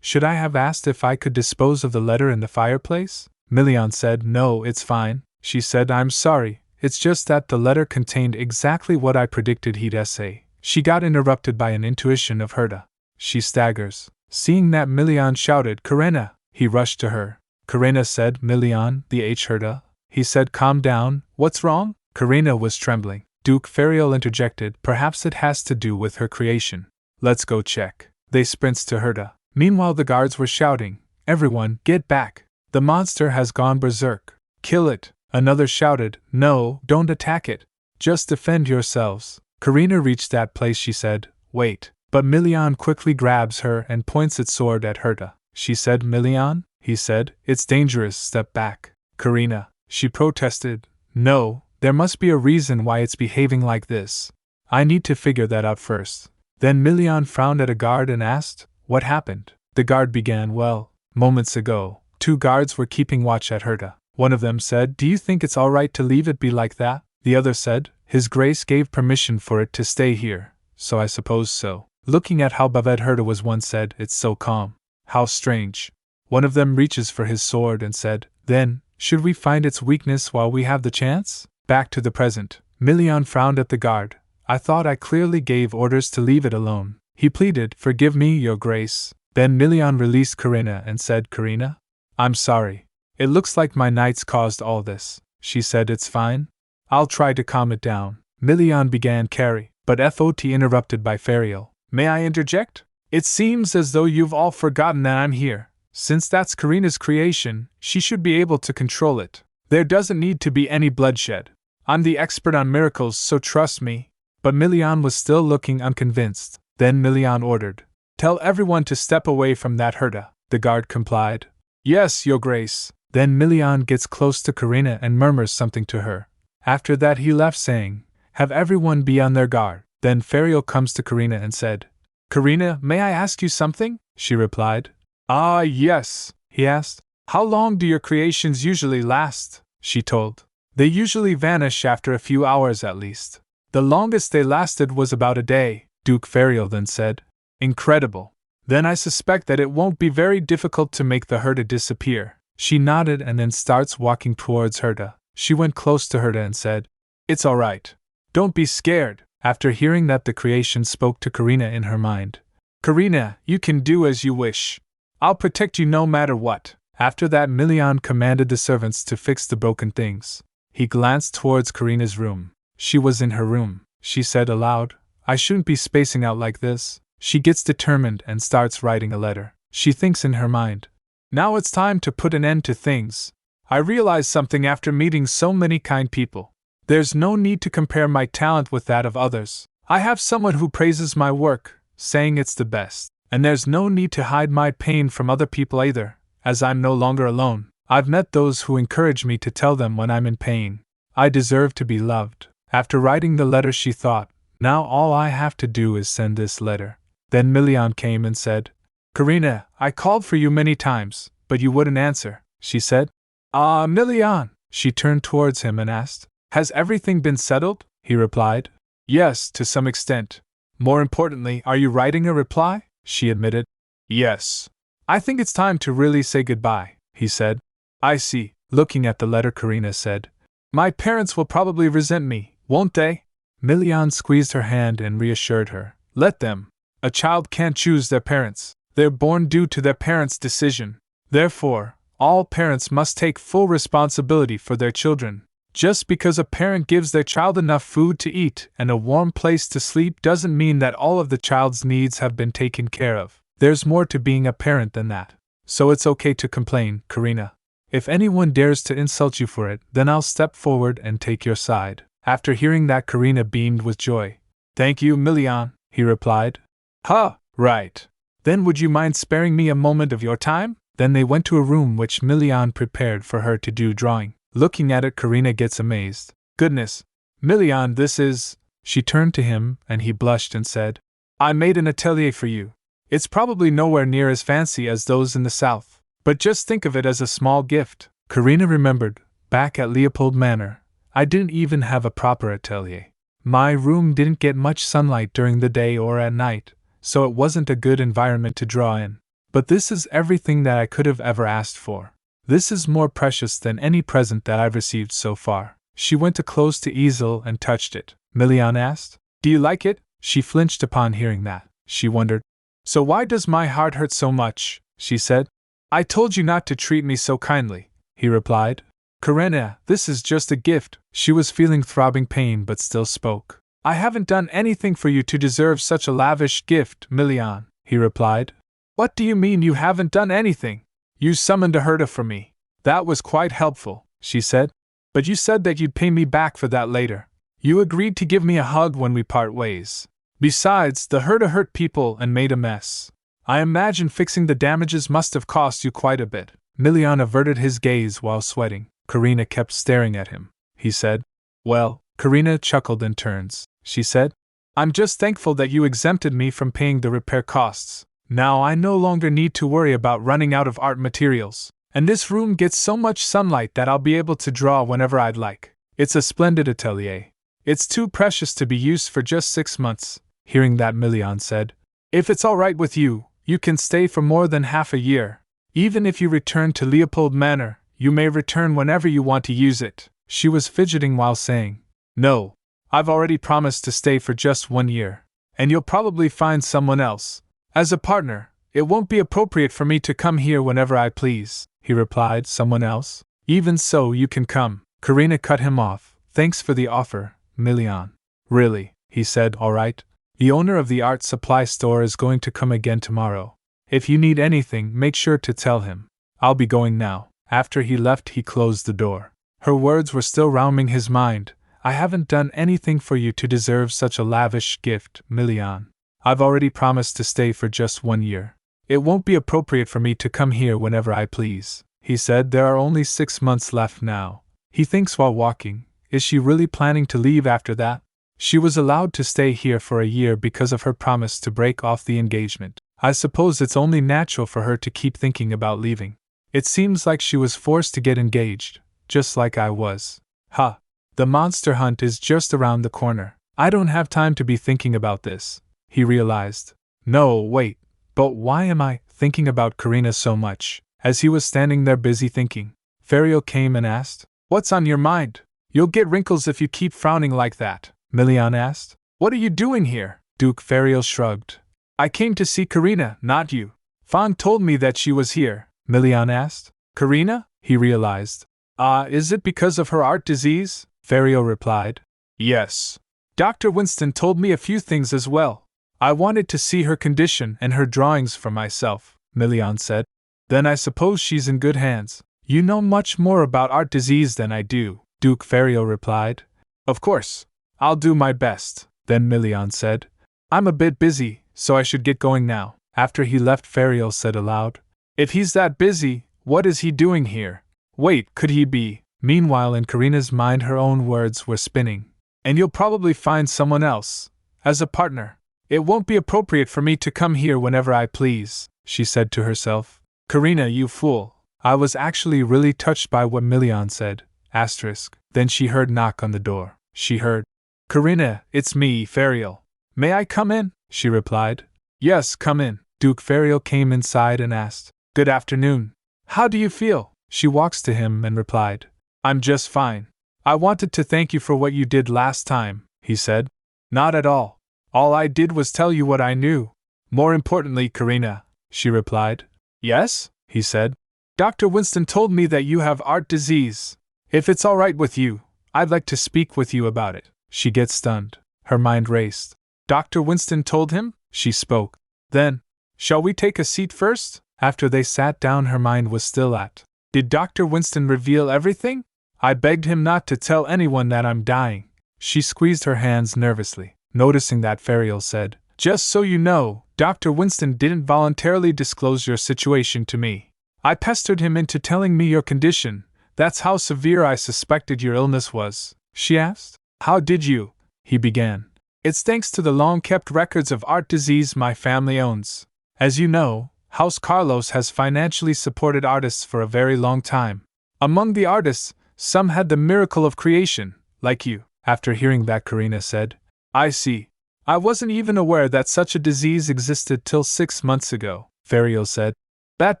Should I have asked if I could dispose of the letter in the fireplace? Milian said, No, it's fine. She said, I'm sorry, it's just that the letter contained exactly what I predicted he'd say. She got interrupted by an intuition of Herta. She staggers. Seeing that, Milian shouted, Karina! He rushed to her. Karina said, Milian, the Herta. He said, Calm down, what's wrong? Karina was trembling. Duke Ferio interjected, Perhaps it has to do with her creation. Let's go check. They sprints to Herta. Meanwhile the guards were shouting, "Everyone, get back! The monster has gone berserk! Kill it!" Another shouted, "No, don't attack it! Just defend yourselves!" Karina reached that place, she said, "Wait." But Milian quickly grabs her and points its sword at Herta. She said, "Milian," he said, "it's dangerous, step back." "Karina," she protested, "no, there must be a reason why it's behaving like this. I need to figure that out first." Then Milian frowned at a guard and asked, "What happened?" The guard began, "Well, moments ago, 2 guards were keeping watch at Herta. One of them said, 'Do you think it's alright to leave it be like that?' The other said, 'His Grace gave permission for it to stay here, so I suppose so.' Looking at how Baved Herta was, one said, 'It's so calm. How strange.' One of them reaches for his sword and said, 'Then, should we find its weakness while we have the chance?'" Back to the present, Milian frowned at the guard. "I thought I clearly gave orders to leave it alone." He pleaded, "Forgive me, Your Grace." Then Milian released Karina and said, "Karina? I'm sorry. It looks like my knights caused all this." She said, "It's fine. I'll try to calm it down." Milian began carry, but FOT interrupted by Fariel. "May I interject? It seems as though you've all forgotten that I'm here. Since that's Karina's creation, she should be able to control it. There doesn't need to be any bloodshed. I'm the expert on miracles, so trust me." But Milian was still looking unconvinced. Then Milian ordered, "Tell everyone to step away from that Herta." The guard complied. "Yes, Your Grace." Then Milian gets close to Karina and murmurs something to her. After that he left, saying, "Have everyone be on their guard." Then Fariel comes to Karina and said, "Karina, may I ask you something?" She replied, "Ah, yes." He asked, "How long do your creations usually last?" She told, "They usually vanish after a few hours at least. The longest they lasted was about a day." Duke Fariel then said, "Incredible. Then I suspect that it won't be very difficult to make the Herta disappear." She nodded and then starts walking towards Herta. She went close to Herta and said, "It's all right. Don't be scared." After hearing that, the creation spoke to Karina in her mind. "Karina, you can do as you wish. I'll protect you no matter what." After that, Milian commanded the servants to fix the broken things. He glanced towards Karina's room. She was in her room. She said aloud, "I shouldn't be spacing out like this." She gets determined and starts writing a letter. She thinks in her mind, "Now it's time to put an end to things. I realize something after meeting so many kind people. There's no need to compare my talent with that of others. I have someone who praises my work, saying it's the best. And there's no need to hide my pain from other people either, as I'm no longer alone. I've met those who encourage me to tell them when I'm in pain. I deserve to be loved." After writing the letter, she thought, "Now all I have to do is send this letter." Then Milian came and said, "Karina, I called for you many times, but you wouldn't answer." She said, "Ah, Milian." She turned towards him and asked, "Has everything been settled?" He replied, "Yes, to some extent. More importantly, are you writing a reply?" She admitted, "Yes. I think it's time to really say goodbye," he said. "I see." Looking at the letter, Karina said, "My parents will probably resent me, won't they?" Milian squeezed her hand and reassured her, "Let them. A child can't choose their parents. They're born due to their parents' decision. Therefore, all parents must take full responsibility for their children. Just because a parent gives their child enough food to eat and a warm place to sleep doesn't mean that all of the child's needs have been taken care of. There's more to being a parent than that. So it's okay to complain, Karina. If anyone dares to insult you for it, then I'll step forward and take your side." After hearing that, Karina beamed with joy. "Thank you, Milian," he replied. "Huh, right. Then would you mind sparing me a moment of your time?" Then they went to a room which Milian prepared for her to do drawing. Looking at it, Karina gets amazed. "Goodness, Milian, this is..." She turned to him, and he blushed and said, "I made an atelier for you. It's probably nowhere near as fancy as those in the south, but just think of it as a small gift." Karina remembered, back at Leopold Manor, I didn't even have a proper atelier. My room didn't get much sunlight during the day or at night, so it wasn't a good environment to draw in. But this is everything that I could have ever asked for. This is more precious than any present that I've received so far." She went close to easel and touched it. Milian asked, "Do you like it?" She flinched upon hearing that. She wondered, "So why does my heart hurt so much?" she said. "I told you not to treat me so kindly," he replied. "Karina, this is just a gift." She was feeling throbbing pain but still spoke. "I haven't done anything for you to deserve such a lavish gift, Milian," he replied. What do you mean you haven't done anything? You summoned a herder for me. That was quite helpful, she said. But you said that you'd pay me back for that later. You agreed to give me a hug when we part ways. Besides, the herder hurt people and made a mess. I imagine fixing the damages must have cost you quite a bit. Milian averted his gaze while sweating. Karina kept staring at him. He said, Well, Karina chuckled in turns. She said, I'm just thankful that you exempted me from paying the repair costs. Now I no longer need to worry about running out of art materials. And this room gets so much sunlight that I'll be able to draw whenever I'd like. It's a splendid atelier. It's too precious to be used for just 6 months. Hearing that, Milian said, If it's all right with you, you can stay for more than half a year. Even if you return to Leopold Manor, you may return whenever you want to use it. She was fidgeting while saying, No, I've already promised to stay for just 1 year. And you'll probably find someone else. As a partner, it won't be appropriate for me to come here whenever I please, he replied. Someone else? Even so, you can come. Karina cut him off. Thanks for the offer, Milian. Really, he said, all right. The owner of the art supply store is going to come again tomorrow. If you need anything, make sure to tell him. I'll be going now. After he left, he closed the door. Her words were still rounding his mind. I haven't done anything for you to deserve such a lavish gift, Milian. I've already promised to stay for just 1 year. It won't be appropriate for me to come here whenever I please. He said there are only 6 months left now. He thinks while walking, is she really planning to leave after that? She was allowed to stay here for a year because of her promise to break off the engagement. I suppose it's only natural for her to keep thinking about leaving. It seems like she was forced to get engaged, just like I was. Ha! The monster hunt is just around the corner. I don't have time to be thinking about this, he realized. No, wait, but why am I thinking about Karina so much? As he was standing there busy thinking, Ferial came and asked, What's on your mind? You'll get wrinkles if you keep frowning like that, Milian asked. What are you doing here? Duke Ferial shrugged. I came to see Karina, not you. Fawn told me that she was here, Milian asked. Karina? He realized. Is it because of her art disease? Ferial replied. Yes. Dr. Winston told me a few things as well. I wanted to see her condition and her drawings for myself, Milian said. Then I suppose she's in good hands. You know much more about art disease than I do, Duke Ferial replied. Of course. I'll do my best, then Milian said. I'm a bit busy, so I should get going now. After he left, Ferial said aloud, If he's that busy, what is he doing here? Wait, could he be? Meanwhile, in Karina's mind, her own words were spinning. And you'll probably find someone else. As a partner. It won't be appropriate for me to come here whenever I please, she said to herself. Karina, you fool. I was actually really touched by what Milian said. Asterisk. Then she heard knock on the door. She heard, Karina, it's me, Ferial. May I come in? She replied. Yes, come in. Duke Ferial came inside and asked, Good afternoon. How do you feel? She walks to him and replied, I'm just fine. I wanted to thank you for what you did last time, he said. Not at all. All I did was tell you what I knew. More importantly, Karina, she replied. Yes? He said. Dr. Winston told me that you have art disease. If it's all right with you, I'd like to speak with you about it. She gets stunned. Her mind raced. Dr. Winston told him? She spoke. Then, shall we take a seat first? After they sat down, her mind was still at. Did Dr. Winston reveal everything? I begged him not to tell anyone that I'm dying. She squeezed her hands nervously. Noticing that, Ferial said, Just so you know, Dr. Winston didn't voluntarily disclose your situation to me. I pestered him into telling me your condition. That's how severe I suspected your illness was. She asked. How did you? He began. It's thanks to the long-kept records of art disease my family owns. As you know, House Carlos has financially supported artists for a very long time. Among the artists, some had the miracle of creation, like you. After hearing that, Karina said, I see. I wasn't even aware that such a disease existed till 6 months ago, Ferial said. That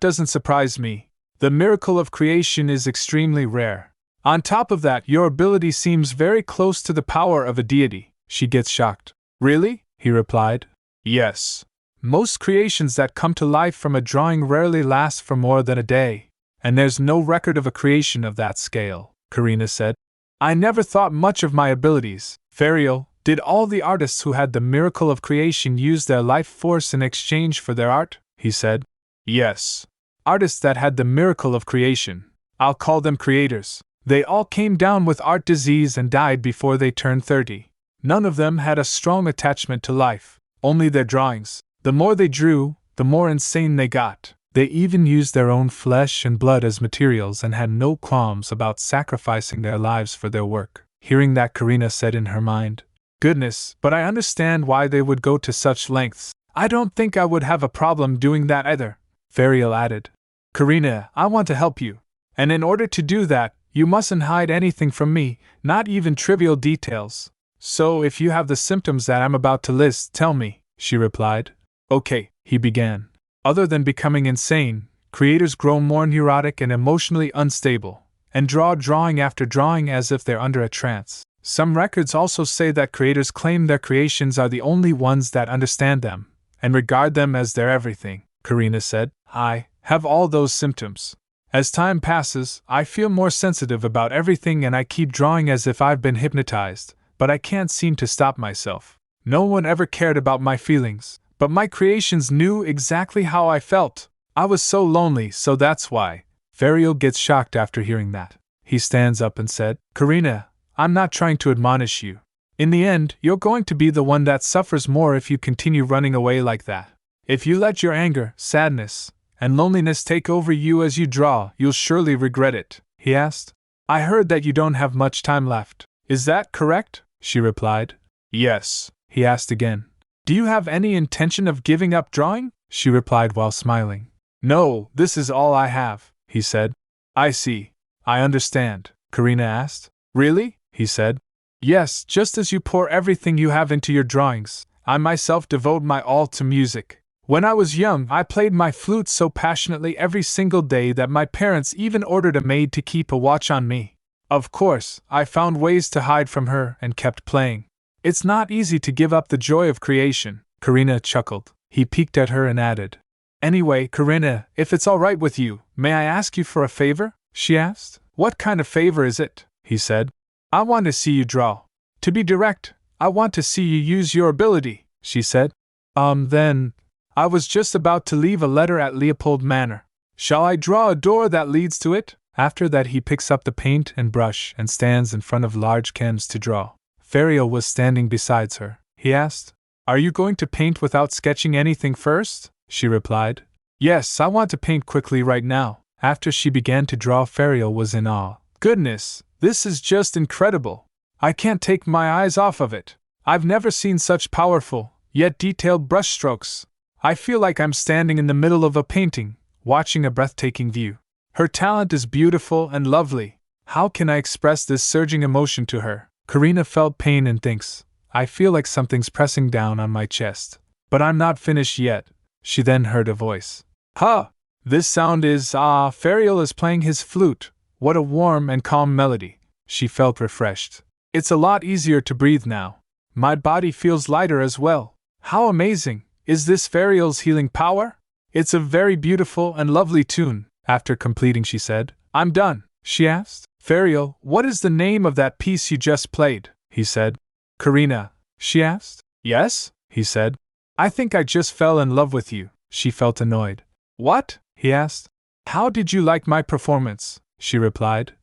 doesn't surprise me. The miracle of creation is extremely rare. On top of that, your ability seems very close to the power of a deity. She gets shocked. Really? He replied. Yes. Most creations that come to life from a drawing rarely last for more than a day. And there's no record of a creation of that scale, Karina said. I never thought much of my abilities, Ferial. Did all the artists who had the miracle of creation use their life force in exchange for their art? he said. Yes. Artists that had the miracle of creation. I'll call them creators. They all came down with art disease and died before they turned 30. None of them had a strong attachment to life, only their drawings. The more they drew, the more insane they got. They even used their own flesh and blood as materials and had no qualms about sacrificing their lives for their work. Hearing that, Karina said in her mind, "Goodness, but I understand why they would go to such lengths. I don't think I would have a problem doing that either." Fariel added, "Karina, I want to help you. And in order to do that, you mustn't hide anything from me, not even trivial details. So if you have the symptoms that I'm about to list, tell me," she replied. "Okay," he began. "Other than becoming insane, creators grow more neurotic and emotionally unstable, and draw drawing after drawing as if they're under a trance. Some records also say that creators claim their creations are the only ones that understand them, and regard them as their everything," Karina said. "I have all those symptoms. As time passes, I feel more sensitive about everything and I keep drawing as if I've been hypnotized, but I can't seem to stop myself. No one ever cared about my feelings, but my creations knew exactly how I felt. I was so lonely, so that's why." Fariel gets shocked after hearing that. He stands up and said, "Karina, I'm not trying to admonish you. In the end, you're going to be the one that suffers more if you continue running away like that. If you let your anger, sadness, and loneliness take over you as you draw, you'll surely regret it." He asked, "I heard that you don't have much time left. Is that correct?" she replied. "Yes." He asked again, "Do you have any intention of giving up drawing?" She replied while smiling, "No, this is all I have," he said. "I see. I understand," Karina asked. "Really?" he said. "Yes, just as you pour everything you have into your drawings, I myself devote my all to music. When I was young, I played my flute so passionately every single day that my parents even ordered a maid to keep a watch on me. Of course, I found ways to hide from her and kept playing. It's not easy to give up the joy of creation." Karina chuckled. He peeked at her and added, "Anyway, Karina, if it's all right with you, may I ask you for a favor?" she asked. "What kind of favor is it?" he said. "I want to see you draw. To be direct, I want to see you use your ability," she said. Then, I was just about to leave a letter at Leopold Manor. Shall I draw a door that leads to it?" After that, he picks up the paint and brush and stands in front of large canvas to draw. Fariel was standing beside her. He asked, "Are you going to paint without sketching anything first?" She replied, "Yes, I want to paint quickly right now." After she began to draw, Fariel was in awe. "Goodness, this is just incredible. I can't take my eyes off of it. I've never seen such powerful, yet detailed brushstrokes. I feel like I'm standing in the middle of a painting, watching a breathtaking view. Her talent is beautiful and lovely. How can I express this surging emotion to her?" Karina felt pain and thinks, "I feel like something's pressing down on my chest. But I'm not finished yet." She then heard a voice. "Huh! This sound is, Fariel is playing his flute. What a warm and calm melody." She felt refreshed. "It's a lot easier to breathe now. My body feels lighter as well. How amazing! Is this Fariel's healing power? It's a very beautiful and lovely tune." After completing, she said, "I'm done." She asked, "Fariel, what is the name of that piece you just played?" he said. "Karina," she asked. "Yes?" he said. "I think I just fell in love with you." She felt annoyed. "What?" he asked. "How did you like my performance?" she replied.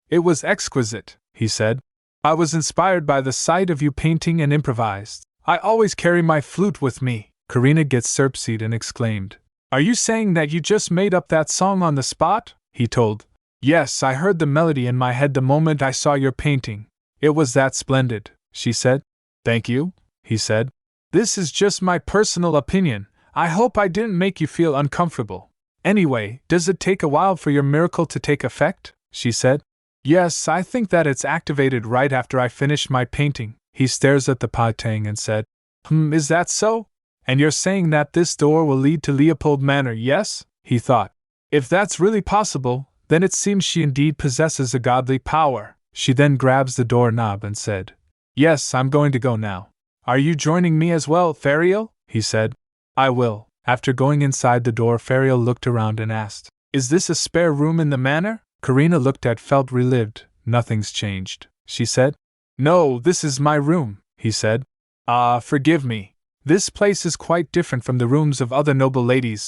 It was exquisite," he said. "I was inspired by the sight of you painting and improvised. I always carry my flute with me." Karina gets surprised and exclaimed, "Are you saying that you just made up that song on the spot?" He told, "Yes, I heard the melody in my head the moment I saw your painting. It was that splendid," she said. "Thank you," he said. "This is just my personal opinion. I hope I didn't make you feel uncomfortable. Anyway, does it take a while for your miracle to take effect?" she said. "Yes, I think that it's activated right after I finish my painting." He stares at the painting and said, Is that so? And you're saying that this door will lead to Leopold Manor, yes?" he thought. "If that's really possible, then it seems she indeed possesses a godly power." She then grabs the doorknob and said, "Yes, I'm going to go now." "Are you joining me as well, Fariel?" he said. "I will." After going inside the door, Fariel looked around and asked, "Is this a spare room in the manor?" Karina looked at, felt relieved. "Nothing's changed," she said. "No, this is my room," he said. "Forgive me. This place is quite different from the rooms of other noble ladies,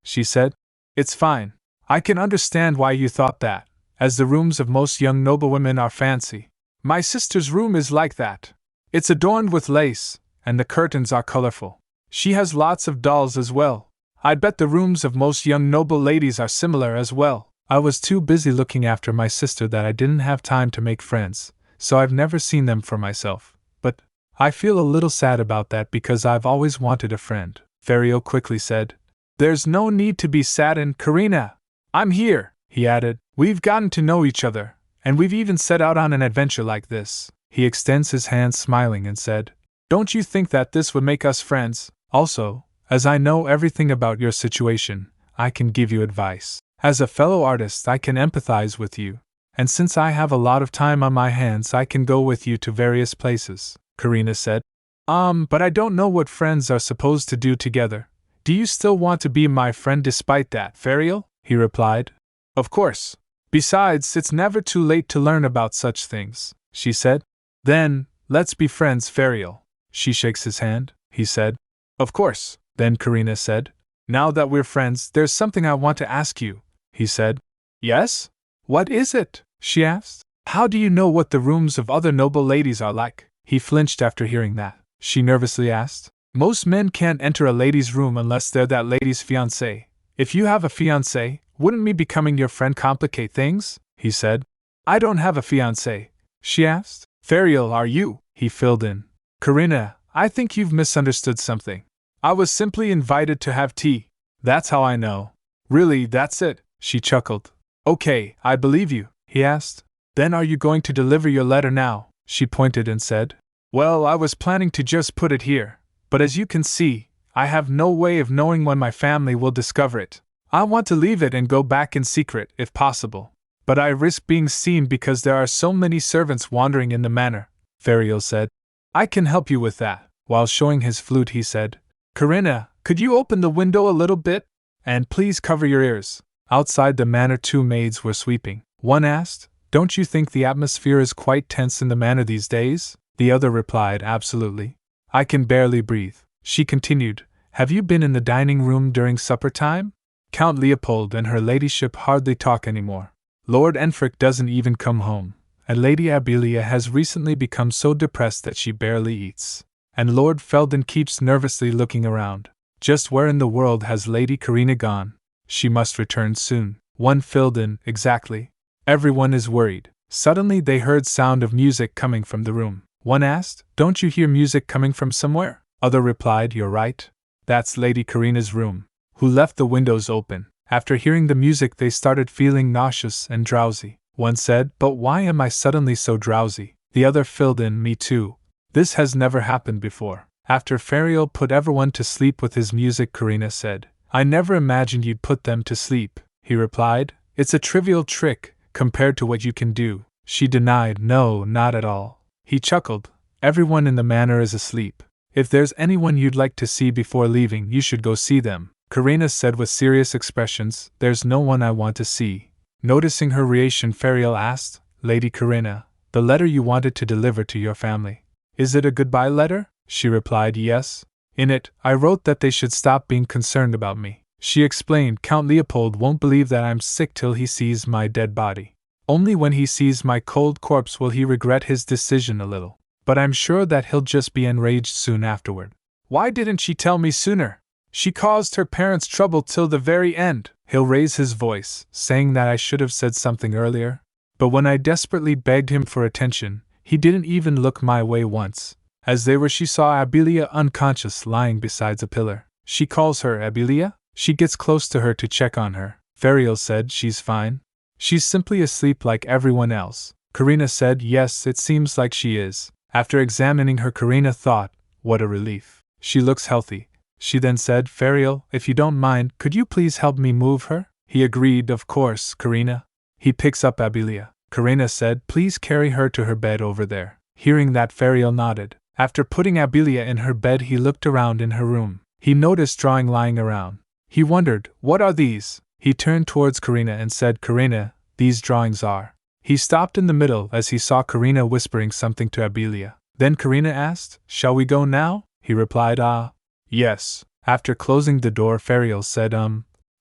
she said. It's fine. I can understand why you thought that, as the rooms of most young noblewomen are fancy. My sister's room is like that. It's adorned with lace, and the curtains are colorful. She has lots of dolls as well. I'd bet the rooms of most young noble ladies are similar as well. I was too busy looking after my sister that I didn't have time to make friends, so I've never seen them for myself. But I feel a little sad about that because I've always wanted a friend, Fariel quickly said. There's no need to be saddened, Karina. I'm here, he added. We've gotten to know each other, and we've even set out on an adventure like this. He extends his hand smiling and said, Don't you think that this would make us friends? Also, as I know everything about your situation, I can give you advice. As a fellow artist, I can empathize with you, and since I have a lot of time on my hands, I can go with you to various places, Karina said. But I don't know what friends are supposed to do together. Do you still want to be my friend despite that, Fariel? He replied. Of course. Besides, it's never too late to learn about such things, she said. Then, let's be friends, Fariel. She shakes his hand, he said. Of course, then Karina said. Now that we're friends, there's something I want to ask you, he said. Yes? What is it? She asked. How do you know what the rooms of other noble ladies are like? He flinched after hearing that. She nervously asked. Most men can't enter a lady's room unless they're that lady's fiancé. If you have a fiancé, wouldn't me becoming your friend complicate things? He said. I don't have a fiancé, she asked. Fariel, are you? He filled in. Karina, I think you've misunderstood something. I was simply invited to have tea. That's how I know. Really, that's it, she chuckled. Okay, I believe you, he asked. Then are you going to deliver your letter now? She pointed and said. Well, I was planning to just put it here, but as you can see, I have no way of knowing when my family will discover it. I want to leave it and go back in secret, if possible. But I risk being seen because there are so many servants wandering in the manor, Fariel said. I can help you with that. While showing his flute, he said, Karina, could you open the window a little bit? And please cover your ears. Outside the manor, 2 maids were sweeping. One asked, Don't you think the atmosphere is quite tense in the manor these days? The other replied, Absolutely. I can barely breathe. She continued, Have you been in the dining room during supper time? Count Leopold and her ladyship hardly talk anymore. Lord Enfric doesn't even come home, and Lady Abelia has recently become so depressed that she barely eats. And Lord Felden keeps nervously looking around. Just where in the world has Lady Karina gone? She must return soon. One filled in, exactly. Everyone is worried. Suddenly they heard sound of music coming from the room. One asked, Don't you hear music coming from somewhere? Other replied, You're right. That's Lady Karina's room, who left the windows open. After hearing the music they started feeling nauseous and drowsy. One said, But why am I suddenly so drowsy? The other filled in, Me too. This has never happened before. After Fariel put everyone to sleep with his music, Karina said, I never imagined you'd put them to sleep. He replied, It's a trivial trick, compared to what you can do. She denied, No, not at all. He chuckled, Everyone in the manor is asleep. If there's anyone you'd like to see before leaving, you should go see them. Karina said with serious expressions, There's no one I want to see. Noticing her reaction, Fariel asked, Lady Karina, the letter you wanted to deliver to your family. Is it a goodbye letter? She replied, Yes. In it, I wrote that they should stop being concerned about me. She explained, Count Leopold won't believe that I'm sick till he sees my dead body. Only when he sees my cold corpse will he regret his decision a little. But I'm sure that he'll just be enraged soon afterward. Why didn't she tell me sooner? She caused her parents trouble till the very end. He'll raise his voice, saying that I should have said something earlier. But when I desperately begged him for attention, he didn't even look my way once. As they were, she saw Abelia unconscious lying beside a pillar. She calls her Abelia. She gets close to her to check on her. Fariel said, She's fine. She's simply asleep like everyone else. Karina said, Yes, it seems like she is. After examining her, Karina thought, What a relief. She looks healthy. She then said, Fariel, if you don't mind, could you please help me move her? He agreed, Of course, Karina. He picks up Abelia. Karina said, Please carry her to her bed over there. Hearing that, Fariel nodded. After putting Abelia in her bed, he looked around in her room. He noticed drawings lying around. He wondered, What are these? He turned towards Karina and said, Karina, these drawings are. He stopped in the middle as he saw Karina whispering something to Abelia. Then Karina asked, Shall we go now? he replied. Yes. After closing the door, Ferial said,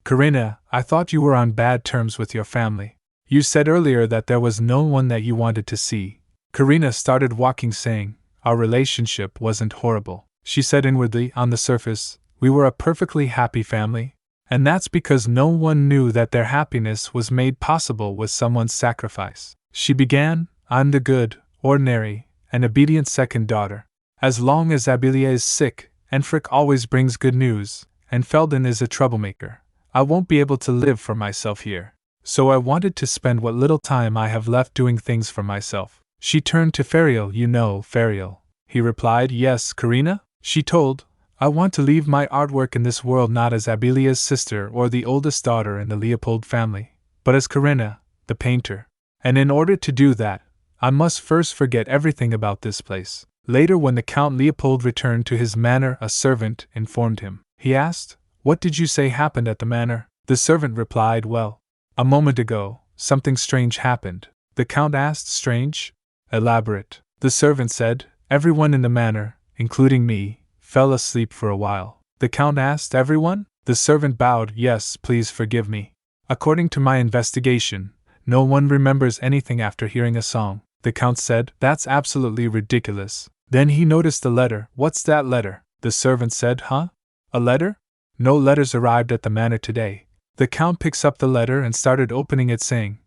Karina, I thought you were on bad terms with your family. You said earlier that there was no one that you wanted to see. Karina started walking, saying, our relationship wasn't horrible. She said inwardly, on the surface, we were a perfectly happy family. And that's because no one knew that their happiness was made possible with someone's sacrifice. She began, I'm the good, ordinary, and obedient second daughter. As long as Abilia is sick, and Frick always brings good news, and Felden is a troublemaker, I won't be able to live for myself here. So I wanted to spend what little time I have left doing things for myself. She turned to Ferial. You know, Ferial. He replied, yes, Karina? She told, I want to leave my artwork in this world not as Abilia's sister or the oldest daughter in the Leopold family, but as Karina, the painter. And in order to do that, I must first forget everything about this place. Later, when the Count Leopold returned to his manor, a servant informed him. He asked, what did you say happened at the manor? The servant replied, well, a moment ago, something strange happened. The Count asked, strange? Elaborate. The servant said, everyone in the manor, including me, fell asleep for a while. The Count asked, everyone? The servant bowed, yes, please forgive me. According to my investigation, no one remembers anything after hearing a song. The Count said, that's absolutely ridiculous. Then he noticed a letter. What's that letter? The servant said, huh? A letter? No letters arrived at the manor today. The Count picks up the letter and started opening it, saying,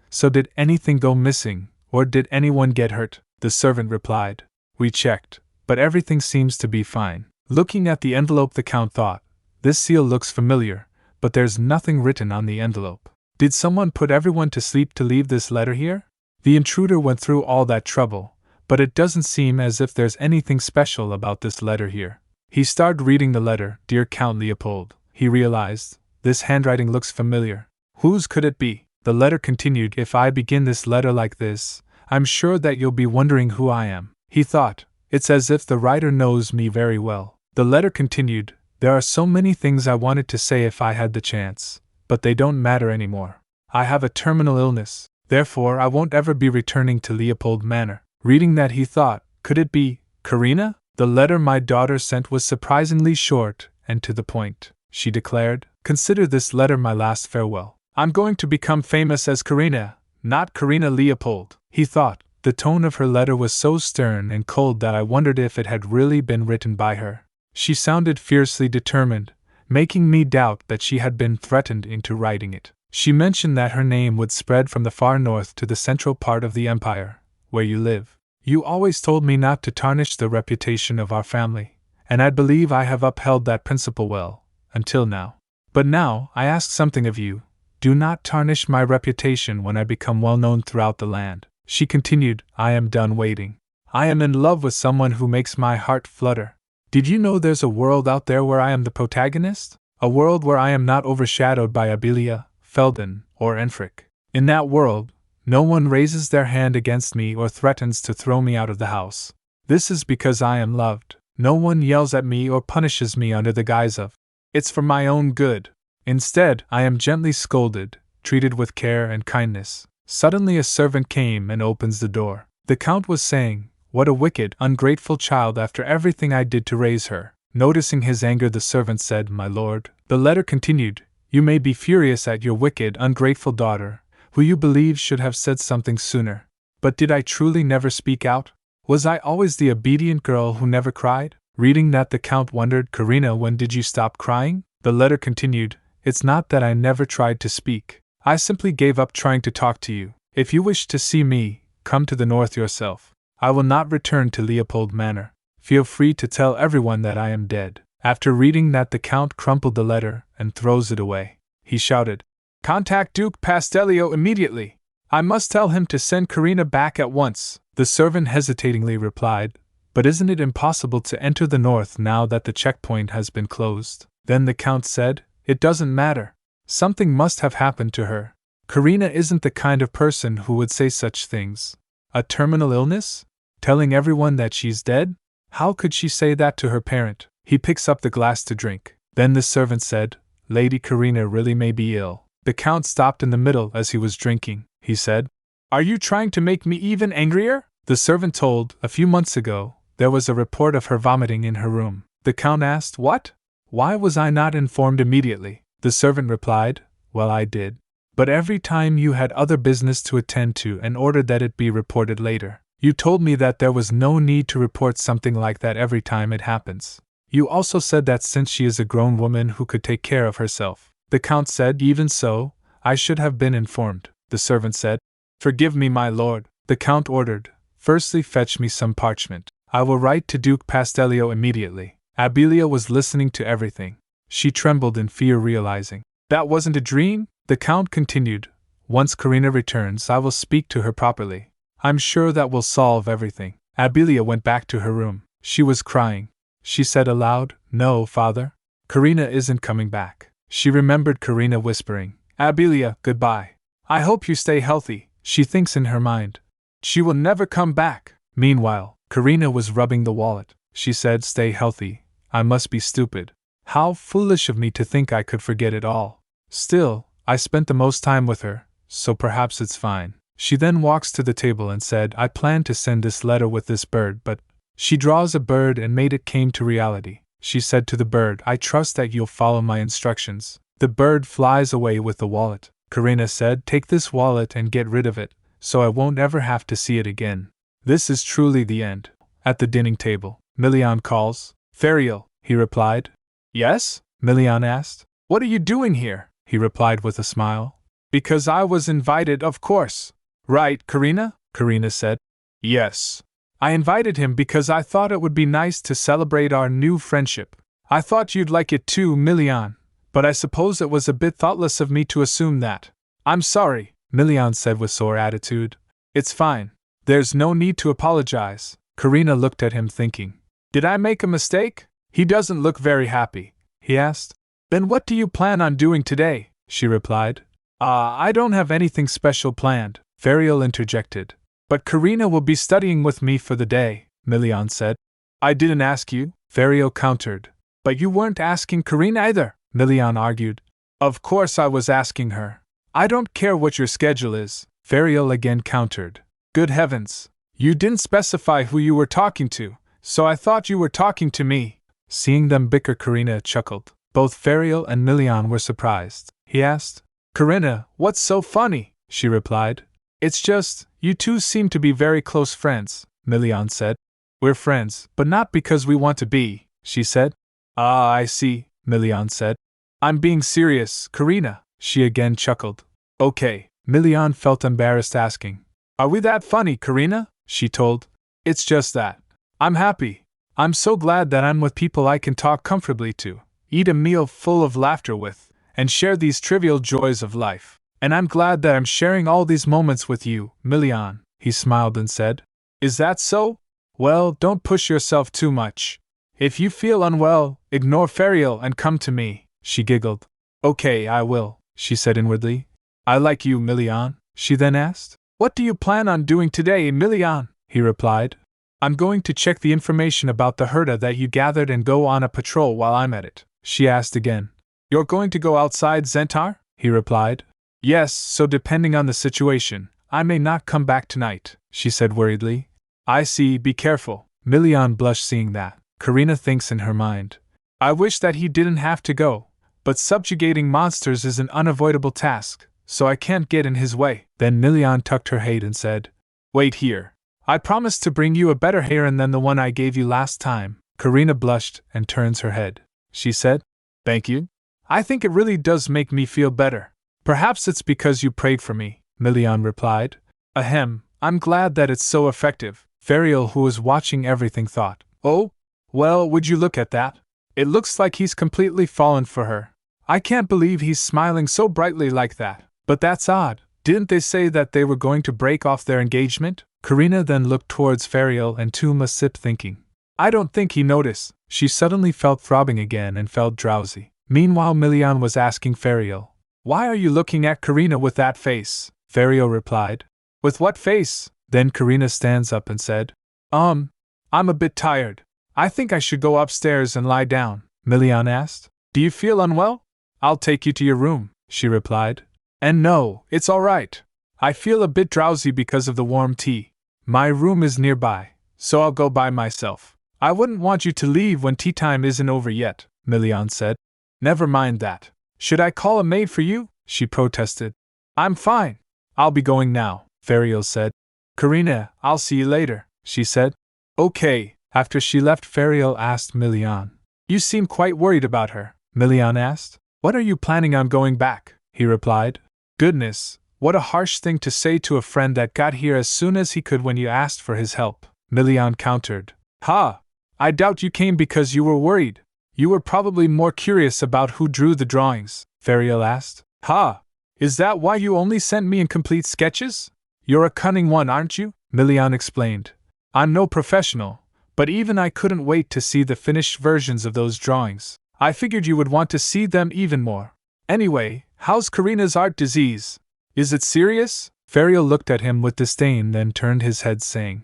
So did anything go missing, or did anyone get hurt? The servant replied, we checked, but everything seems to be fine. Looking at the envelope, the Count thought, this seal looks familiar, but there's nothing written on the envelope. Did someone put everyone to sleep to leave this letter here? The intruder went through all that trouble, but it doesn't seem as if there's anything special about this letter here. He started reading the letter. Dear Count Leopold, he realized, this handwriting looks familiar. Whose could it be? The letter continued, if I begin this letter like this, I'm sure that you'll be wondering who I am. He thought, it's as if the writer knows me very well. The letter continued, there are so many things I wanted to say if I had the chance, but they don't matter anymore. I have a terminal illness, therefore I won't ever be returning to Leopold Manor. Reading that, he thought, could it be Karina? The letter my daughter sent was surprisingly short and to the point. She declared, consider this letter my last farewell. I'm going to become famous as Karina, not Karina Leopold. He thought, the tone of her letter was so stern and cold that I wondered if it had really been written by her. She sounded fiercely determined, making me doubt that she had been threatened into writing it. She mentioned that her name would spread from the far north to the central part of the empire, where you live. You always told me not to tarnish the reputation of our family, and I believe I have upheld that principle well, until now. But now, I ask something of you. Do not tarnish my reputation when I become well known throughout the land. She continued, I am done waiting. I am in love with someone who makes my heart flutter. Did you know there's a world out there where I am the protagonist? A world where I am not overshadowed by Abilia, Felden, or Enfric. In that world, no one raises their hand against me or threatens to throw me out of the house. This is because I am loved. No one yells at me or punishes me under the guise of, it's for my own good. Instead, I am gently scolded, treated with care and kindness. Suddenly a servant came and opens the door. The Count was saying, what a wicked, ungrateful child after everything I did to raise her. Noticing his anger, the servant said, my lord. The letter continued, you may be furious at your wicked, ungrateful daughter, who you believe should have said something sooner. But did I truly never speak out? Was I always the obedient girl who never cried? Reading that, the Count wondered, Karina, when did you stop crying? The letter continued, it's not that I never tried to speak. I simply gave up trying to talk to you. If you wish to see me, come to the north yourself. I will not return to Leopold Manor. Feel free to tell everyone that I am dead. After reading that, the Count crumpled the letter and throws it away. He shouted, contact Duke Pastellio immediately. I must tell him to send Karina back at once. The servant hesitatingly replied, but isn't it impossible to enter the north now that the checkpoint has been closed? Then the Count said, it doesn't matter. Something must have happened to her. Karina isn't the kind of person who would say such things. A terminal illness? Telling everyone that she's dead? How could she say that to her parent? He picks up the glass to drink. Then the servant said, Lady Karina really may be ill. The Count stopped in the middle as he was drinking. He said, are you trying to make me even angrier? The servant told, a few months ago, there was a report of her vomiting in her room. The Count asked, "What? Why was I not informed immediately?" The servant replied, "Well, I did. But every time you had other business to attend to and ordered that it be reported later. You told me that there was no need to report something like that every time it happens. You also said that since she is a grown woman who could take care of herself." The Count said, "Even so, I should have been informed." The servant said, "Forgive me, my lord." The Count ordered, "Firstly fetch me some parchment. I will write to Duke Pastellio immediately." Abelia was listening to everything. She trembled in fear, realizing that wasn't a dream. The Count continued, "Once Karina returns, I will speak to her properly. I'm sure that will solve everything." Abelia went back to her room. She was crying. She said aloud, "No, father. Karina isn't coming back." She remembered Karina whispering, "Abelia, goodbye. I hope you stay healthy." She thinks in her mind, "She will never come back." Meanwhile, Karina was rubbing the wallet. She said, "Stay healthy. I must be stupid. How foolish of me to think I could forget it all. Still, I spent the most time with her, so perhaps it's fine." She then walks to the table and said, "I plan to send this letter with this bird, but..." She draws a bird and made it came to reality. She said to the bird, "I trust that you'll follow my instructions." The bird flies away with the wallet. Karina said, "Take this wallet and get rid of it, so I won't ever have to see it again." This is truly the end. At the dining table, Milian calls, "Ferial," he replied. "Yes?" Milian asked. "What are you doing here?" He replied with a smile. "Because I was invited, of course." "Right, Karina?" Karina said. "Yes. I invited him because I thought it would be nice to celebrate our new friendship. I thought you'd like it too, Milian, but I suppose it was a bit thoughtless of me to assume that." "I'm sorry," Milian said with sore attitude. "It's fine. There's no need to apologize." Karina looked at him thinking, "Did I make a mistake? He doesn't look very happy," he asked. "Then what do you plan on doing today?" she replied. I don't have anything special planned," Ferial interjected. "But Karina will be studying with me for the day," Milian said. "I didn't ask you," Ferial countered. "But you weren't asking Karina either," Milian argued. "Of course I was asking her. I don't care what your schedule is," Ferial again countered. "Good heavens, you didn't specify who you were talking to, so I thought you were talking to me." Seeing them bicker, Karina chuckled. Both Ferial and Milian were surprised. He asked, "Karina, what's so funny?" She replied, "It's just, you two seem to be very close friends," Milian said. "We're friends, but not because we want to be," she said. "Ah, I see," Milian said. "I'm being serious, Karina," she again chuckled. "Okay." Milian felt embarrassed asking, "Are we that funny, Karina?" She told, "It's just that. I'm happy. I'm so glad that I'm with people I can talk comfortably to, eat a meal full of laughter with, and share these trivial joys of life. And I'm glad that I'm sharing all these moments with you, Milian." He smiled and said, "Is that so? Well, don't push yourself too much. If you feel unwell, ignore Ferial and come to me." She giggled. "Okay, I will," she said inwardly. "I like you, Milian." She then asked, "What do you plan on doing today, Milian?" He replied, "I'm going to check the information about the herda that you gathered and go on a patrol while I'm at it." She asked again, "You're going to go outside Zentar?" He replied, "Yes, so depending on the situation, I may not come back tonight," she said worriedly. "I see, be careful." Milian blushed seeing that. Karina thinks in her mind, "I wish that he didn't have to go, but subjugating monsters is an unavoidable task, so I can't get in his way." Then Milian tucked her head and said, "Wait here. I promise to bring you a better heron than the one I gave you last time." Karina blushed and turns her head. She said, "Thank you. I think it really does make me feel better." "Perhaps it's because you prayed for me," Milian replied. "Ahem, I'm glad that it's so effective," Ferial, who was watching everything, thought. "Oh? Well, would you look at that? It looks like he's completely fallen for her. I can't believe he's smiling so brightly like that. But that's odd. Didn't they say that they were going to break off their engagement?" Karina then looked towards Ferial and Tuma sipped, thinking, "I don't think he noticed." She suddenly felt throbbing again and felt drowsy. Meanwhile, Milian was asking Ferial, "Why are you looking at Karina with that face?" Ferial replied, "With what face?" Then Karina stands up and said, I'm a bit tired. I think I should go upstairs and lie down." Milian asked, "Do you feel unwell?" "I'll take you to your room," she replied. "And no, it's all right. I feel a bit drowsy because of the warm tea. My room is nearby. so I'll go by myself. I wouldn't want you to leave when tea time isn't over yet, Milian said. Never mind that. Should I call a maid for you? She protested. I'm fine. I'll be going now, Fariel said. Karina, I'll see you later, she said. Okay. After she left, Fariel asked Milian. You seem quite worried about her, Milian asked. When are you planning on going back? He replied. Goodness, what a harsh thing to say to a friend that got here as soon as he could when you asked for his help, Milian countered. Ha! I doubt you came because you were worried. You were probably more curious about who drew the drawings, Fariel asked. Ha! Is that why you only sent me incomplete sketches? You're a cunning one, aren't you? Milian explained. I'm no professional, but even I couldn't wait to see the finished versions of those drawings. I figured you would want to see them even more. Anyway, how's Karina's art disease? Is it serious? Fariel looked at him with disdain, then turned his head, saying,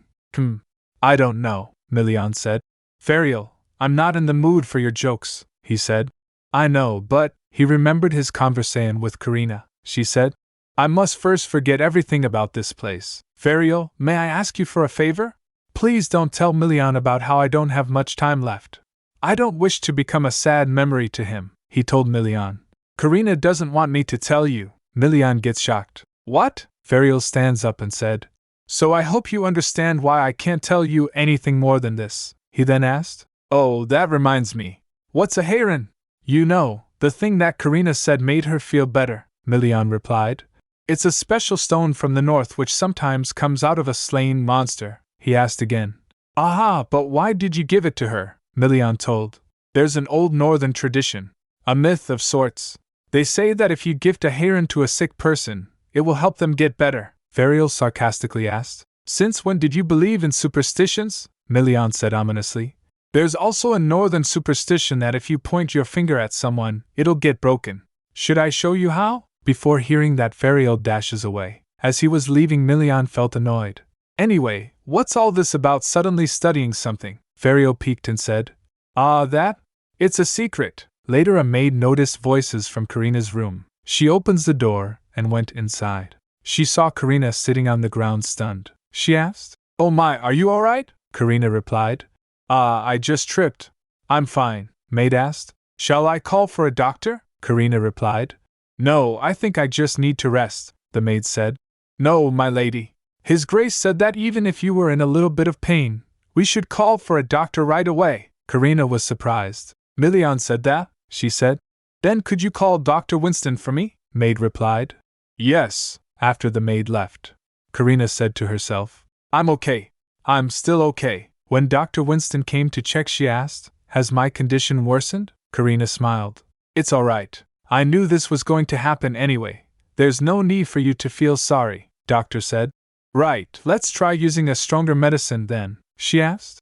I don't know, Milian said. Fariel, I'm not in the mood for your jokes, he said. I know, but, he remembered his conversation with Karina. She said, I must first forget everything about this place. Fariel, may I ask you for a favor? Please don't tell Milian about how I don't have much time left. I don't wish to become a sad memory to him, he told Milian. Karina doesn't want me to tell you. Milian gets shocked. What? Fariel stands up and said. So I hope you understand why I can't tell you anything more than this, he then asked. Oh, that reminds me. What's a heron? You know, the thing that Karina said made her feel better, Milian replied. It's a special stone from the north which sometimes comes out of a slain monster, he asked again. Aha, but why did you give it to her? Milian told. There's an old northern tradition, a myth of sorts. They say that if you gift a heron to a sick person, it will help them get better, Fariel sarcastically asked. Since when did you believe in superstitions? Milian said ominously. There's also a northern superstition that if you point your finger at someone, it'll get broken. Should I show you how? Before hearing that, Fariel dashes away. As he was leaving, Milian felt annoyed. Anyway, what's all this about suddenly studying something? Fariel peeked and said. That? It's a secret. Later, a maid noticed voices from Karina's room. She opens the door and went inside. She saw Karina sitting on the ground stunned. She asked, Oh my, are you alright? Karina replied. I just tripped. I'm fine, maid asked. Shall I call for a doctor? Karina replied. No, I think I just need to rest, the maid said. No, my lady. His Grace said that even if you were in a little bit of pain, we should call for a doctor right away. Karina was surprised. Milian said that, she said. Then could you call Dr. Winston for me? Maid replied. Yes. After the maid left, Karina said to herself, I'm okay. I'm still okay. When Dr. Winston came to check, she asked, Has my condition worsened? Karina smiled. It's all right. I knew this was going to happen anyway. There's no need for you to feel sorry, doctor said. Right, let's try using a stronger medicine then, she asked.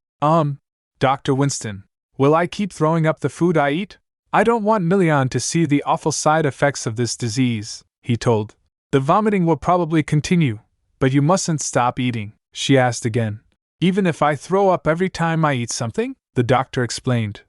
Dr. Winston, will I keep throwing up the food I eat? I don't want Milian to see the awful side effects of this disease, he told. The vomiting will probably continue, but you mustn't stop eating, she asked again. Even if I throw up every time I eat something? The doctor explained.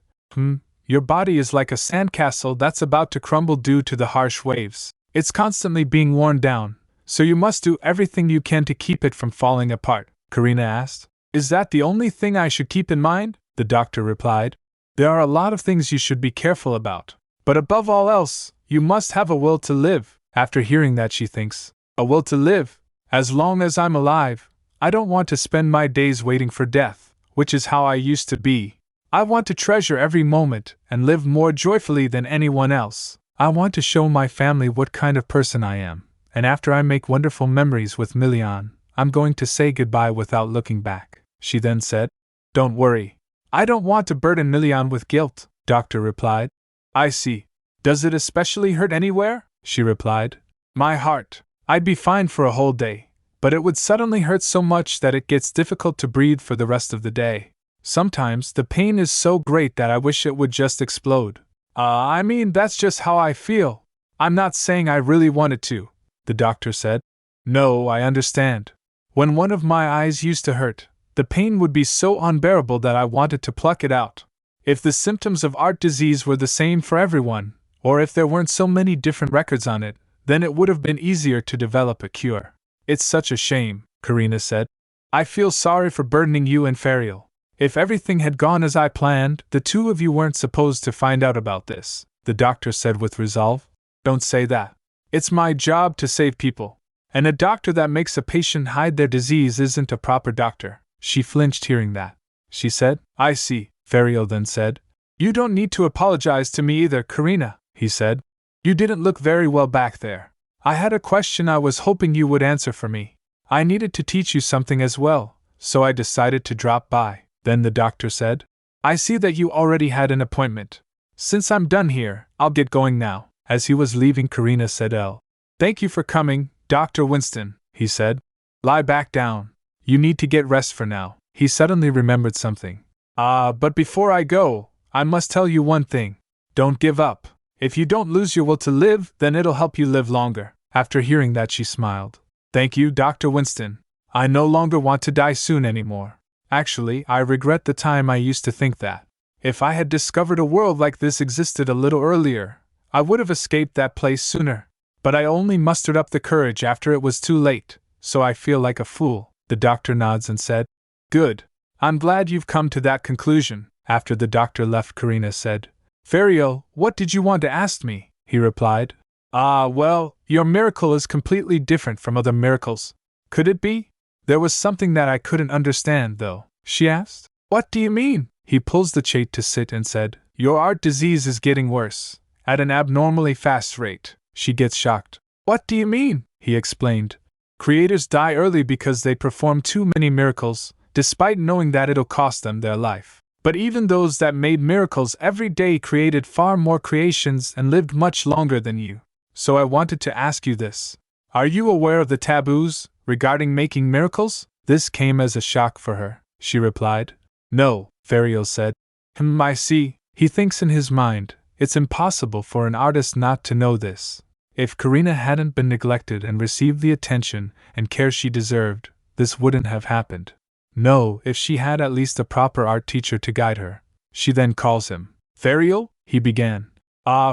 Your body is like a sandcastle that's about to crumble due to the harsh waves. It's constantly being worn down, so you must do everything you can to keep it from falling apart, Karina asked. Is that the only thing I should keep in mind? The doctor replied. There are a lot of things you should be careful about, but above all else, you must have a will to live. After hearing that, she thinks, a will to live? As long as I'm alive, I don't want to spend my days waiting for death, which is how I used to be. I want to treasure every moment and live more joyfully than anyone else. I want to show my family what kind of person I am, and after I make wonderful memories with Milian, I'm going to say goodbye without looking back, she then said. Don't worry. I don't want to burden Milian with guilt, doctor replied. I see. Does it especially hurt anywhere? She replied. My heart. I'd be fine for a whole day, but it would suddenly hurt so much that it gets difficult to breathe for the rest of the day. Sometimes the pain is so great that I wish it would just explode. I mean, that's just how I feel. I'm not saying I really wanted to, the doctor said. No, I understand. When one of my eyes used to hurt, the pain would be so unbearable that I wanted to pluck it out. If the symptoms of art disease were the same for everyone, or if there weren't so many different records on it, then it would have been easier to develop a cure. It's such a shame, Karina said. I feel sorry for burdening you and Ferial. If everything had gone as I planned, the two of you weren't supposed to find out about this, the doctor said with resolve. Don't say that. It's my job to save people. And a doctor that makes a patient hide their disease isn't a proper doctor. She flinched hearing that. She said, I see, Ferial then said. You don't need to apologize to me either, Karina, he said. You didn't look very well back there. I had a question I was hoping you would answer for me. I needed to teach you something as well, so I decided to drop by. Then the doctor said, I see that you already had an appointment. Since I'm done here, I'll get going now. As he was leaving, Karina said, Thank you for coming, Dr. Winston, he said. Lie back down. You need to get rest for now. He suddenly remembered something. But before I go, I must tell you one thing. Don't give up. If you don't lose your will to live, then it'll help you live longer. After hearing that, she smiled. Thank you, Dr. Winston. I no longer want to die soon anymore. Actually, I regret the time I used to think that. If I had discovered a world like this existed a little earlier, I would have escaped that place sooner. But I only mustered up the courage after it was too late, so I feel like a fool. The doctor nods and said, Good. I'm glad you've come to that conclusion. After the doctor left, Karina said, Ferial, what did you want to ask me? He replied, Well, your miracle is completely different from other miracles. Could it be? There was something that I couldn't understand, though, she asked. What do you mean? He pulls the chair to sit and said, Your art disease is getting worse, at an abnormally fast rate. She gets shocked. What do you mean? He explained. Creators die early because they perform too many miracles, despite knowing that it'll cost them their life. But even those that made miracles every day created far more creations and lived much longer than you. So I wanted to ask you this. Are you aware of the taboos regarding making miracles? This came as a shock for her. She replied, No, Ferial said. I see. He thinks in his mind, it's impossible for an artist not to know this. If Karina hadn't been neglected and received the attention and care she deserved, this wouldn't have happened. No, if she had at least a proper art teacher to guide her. She then calls him. Ferial, he began.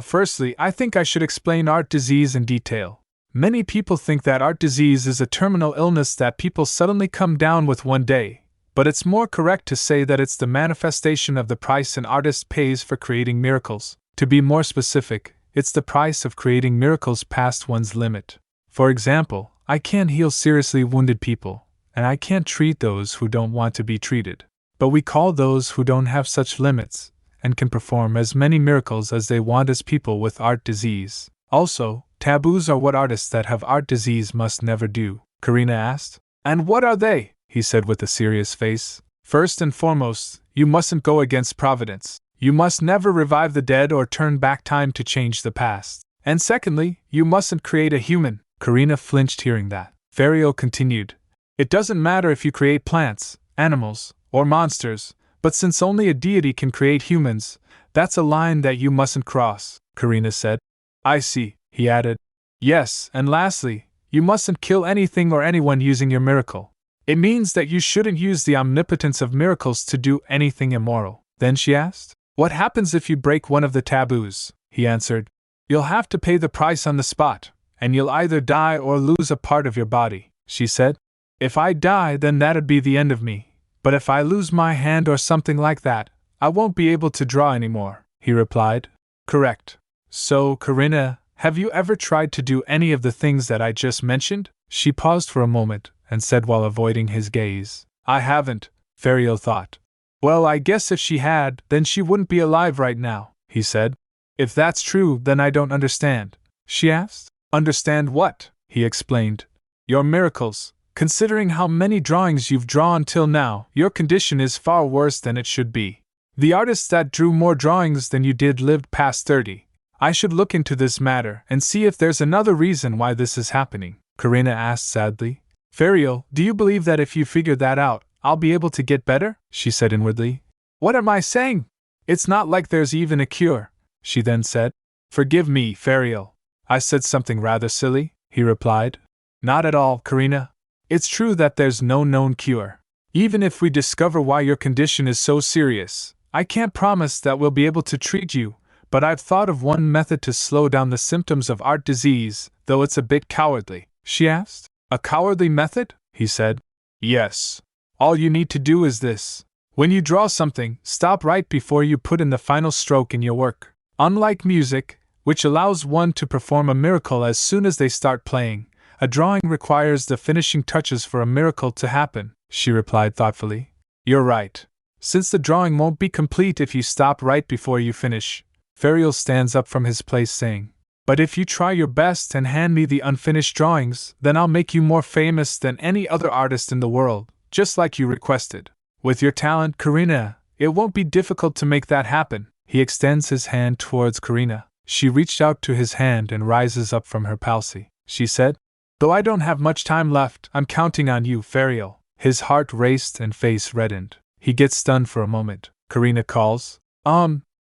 Firstly, I think I should explain art disease in detail. Many people think that art disease is a terminal illness that people suddenly come down with one day, but it's more correct to say that it's the manifestation of the price an artist pays for creating miracles. To be more specific, it's the price of creating miracles past one's limit. For example, I can't heal seriously wounded people, and I can't treat those who don't want to be treated. But we call those who don't have such limits, and can perform as many miracles as they want as people with art disease. Also, taboos are what artists that have art disease must never do, Karina asked. And what are they? He said with a serious face. First and foremost, you mustn't go against Providence. You must never revive the dead or turn back time to change the past. And secondly, you mustn't create a human. Karina flinched hearing that. Ferial continued. It doesn't matter if you create plants, animals, or monsters, but since only a deity can create humans, that's a line that you mustn't cross, Karina said. I see, he added. Yes, and lastly, you mustn't kill anything or anyone using your miracle. It means that you shouldn't use the omnipotence of miracles to do anything immoral. Then she asked, What happens if you break one of the taboos? He answered, You'll have to pay the price on the spot, and you'll either die or lose a part of your body, she said. If I die, then that'd be the end of me, but if I lose my hand or something like that, I won't be able to draw anymore, he replied. Correct. So, Karina, have you ever tried to do any of the things that I just mentioned? She paused for a moment, and said while avoiding his gaze, I haven't, Ferial thought. Well, I guess if she had, then she wouldn't be alive right now, he said. If that's true, then I don't understand, she asked. Understand what? He explained. Your miracles. Considering how many drawings you've drawn till now, your condition is far worse than it should be. The artists that drew more drawings than you did lived past 30. I should look into this matter and see if there's another reason why this is happening, Karina asked sadly. Ferial, do you believe that if you figure that out, I'll be able to get better? She said inwardly. What am I saying? It's not like there's even a cure, she then said. Forgive me, Ferial. I said something rather silly, he replied. Not at all, Karina. It's true that there's no known cure. Even if we discover why your condition is so serious, I can't promise that we'll be able to treat you, but I've thought of one method to slow down the symptoms of art disease, though it's a bit cowardly, she asked. A cowardly method? He said. Yes. All you need to do is this. When you draw something, stop right before you put in the final stroke in your work. Unlike music, which allows one to perform a miracle as soon as they start playing, a drawing requires the finishing touches for a miracle to happen, she replied thoughtfully. You're right. Since the drawing won't be complete if you stop right before you finish, Ferial stands up from his place saying, but if you try your best and hand me the unfinished drawings, then I'll make you more famous than any other artist in the world, just like you requested. With your talent, Karina, it won't be difficult to make that happen. He extends his hand towards Karina. She reached out to his hand and rises up from her palsy. She said, though I don't have much time left, I'm counting on you, Ferial. His heart raced and face reddened. He gets stunned for a moment. Karina calls.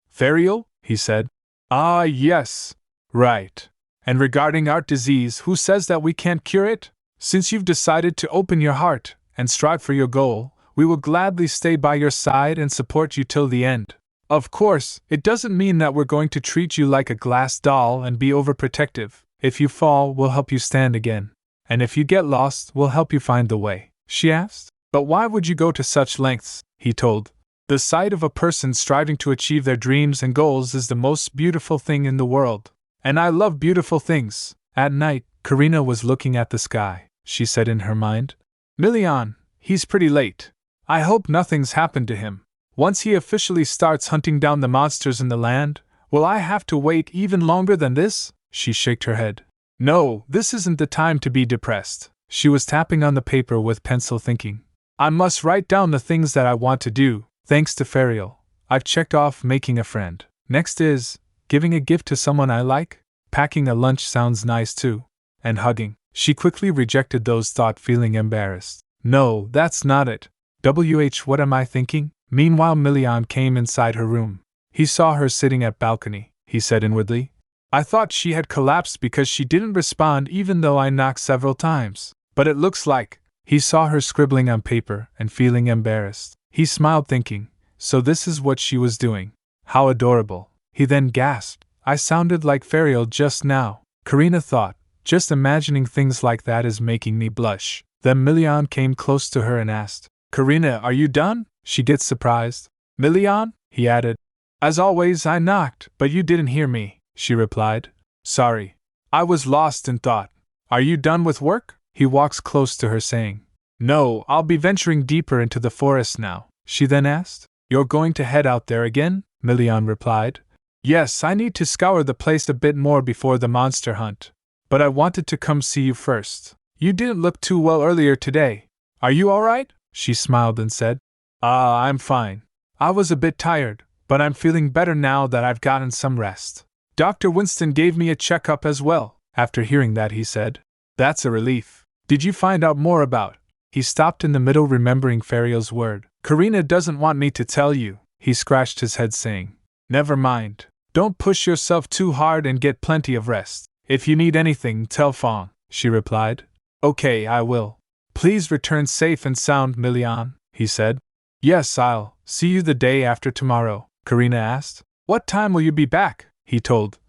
Ferial? He said. Ah, yes. Right. And regarding art disease, who says that we can't cure it? Since you've decided to open your heart and strive for your goal, we will gladly stay by your side and support you till the end. Of course, it doesn't mean that we're going to treat you like a glass doll and be overprotective. If you fall, we'll help you stand again. And if you get lost, we'll help you find the way. She asked. But why would you go to such lengths? He told. The sight of a person striving to achieve their dreams and goals is the most beautiful thing in the world. And I love beautiful things. At night, Karina was looking at the sky. She said in her mind, Milian, he's pretty late. I hope nothing's happened to him. Once he officially starts hunting down the monsters in the land, will I have to wait even longer than this? She shook her head. No, this isn't the time to be depressed. She was tapping on the paper with pencil thinking. I must write down the things that I want to do. Thanks to Ferial, I've checked off making a friend. Next is giving a gift to someone I like. Packing a lunch sounds nice too. And hugging. She quickly rejected those thoughts, feeling embarrassed. No, that's not it. What am I thinking? Meanwhile, Milian came inside her room. He saw her sitting at balcony. He said inwardly, I thought she had collapsed because she didn't respond even though I knocked several times. But it looks like. He saw her scribbling on paper and feeling embarrassed. He smiled thinking, so this is what she was doing. How adorable. He then gasped, I sounded like Ferial just now. Karina thought, just imagining things like that is making me blush. Then Milian came close to her and asked, Karina, are you done? She gets surprised. Milian? He added. As always, I knocked, but you didn't hear me, she replied. Sorry. I was lost in thought. Are you done with work? He walks close to her saying, No, I'll be venturing deeper into the forest now. She then asked, You're going to head out there again? Milian replied. Yes, I need to scour the place a bit more before the monster hunt. But I wanted to come see you first. You didn't look too well earlier today. Are you alright? She smiled and said, I'm fine. I was a bit tired, but I'm feeling better now that I've gotten some rest. Dr. Winston gave me a checkup as well. After hearing that, he said, That's a relief. Did you find out more about? He stopped in the middle, remembering Ferial's word. Karina doesn't want me to tell you. He scratched his head saying, Never mind. Don't push yourself too hard and get plenty of rest. If you need anything, tell Fong, she replied. Okay, I will. Please return safe and sound, Milian, he said. Yes, I'll see you the day after tomorrow, Karina asked. What time will you be back? He told.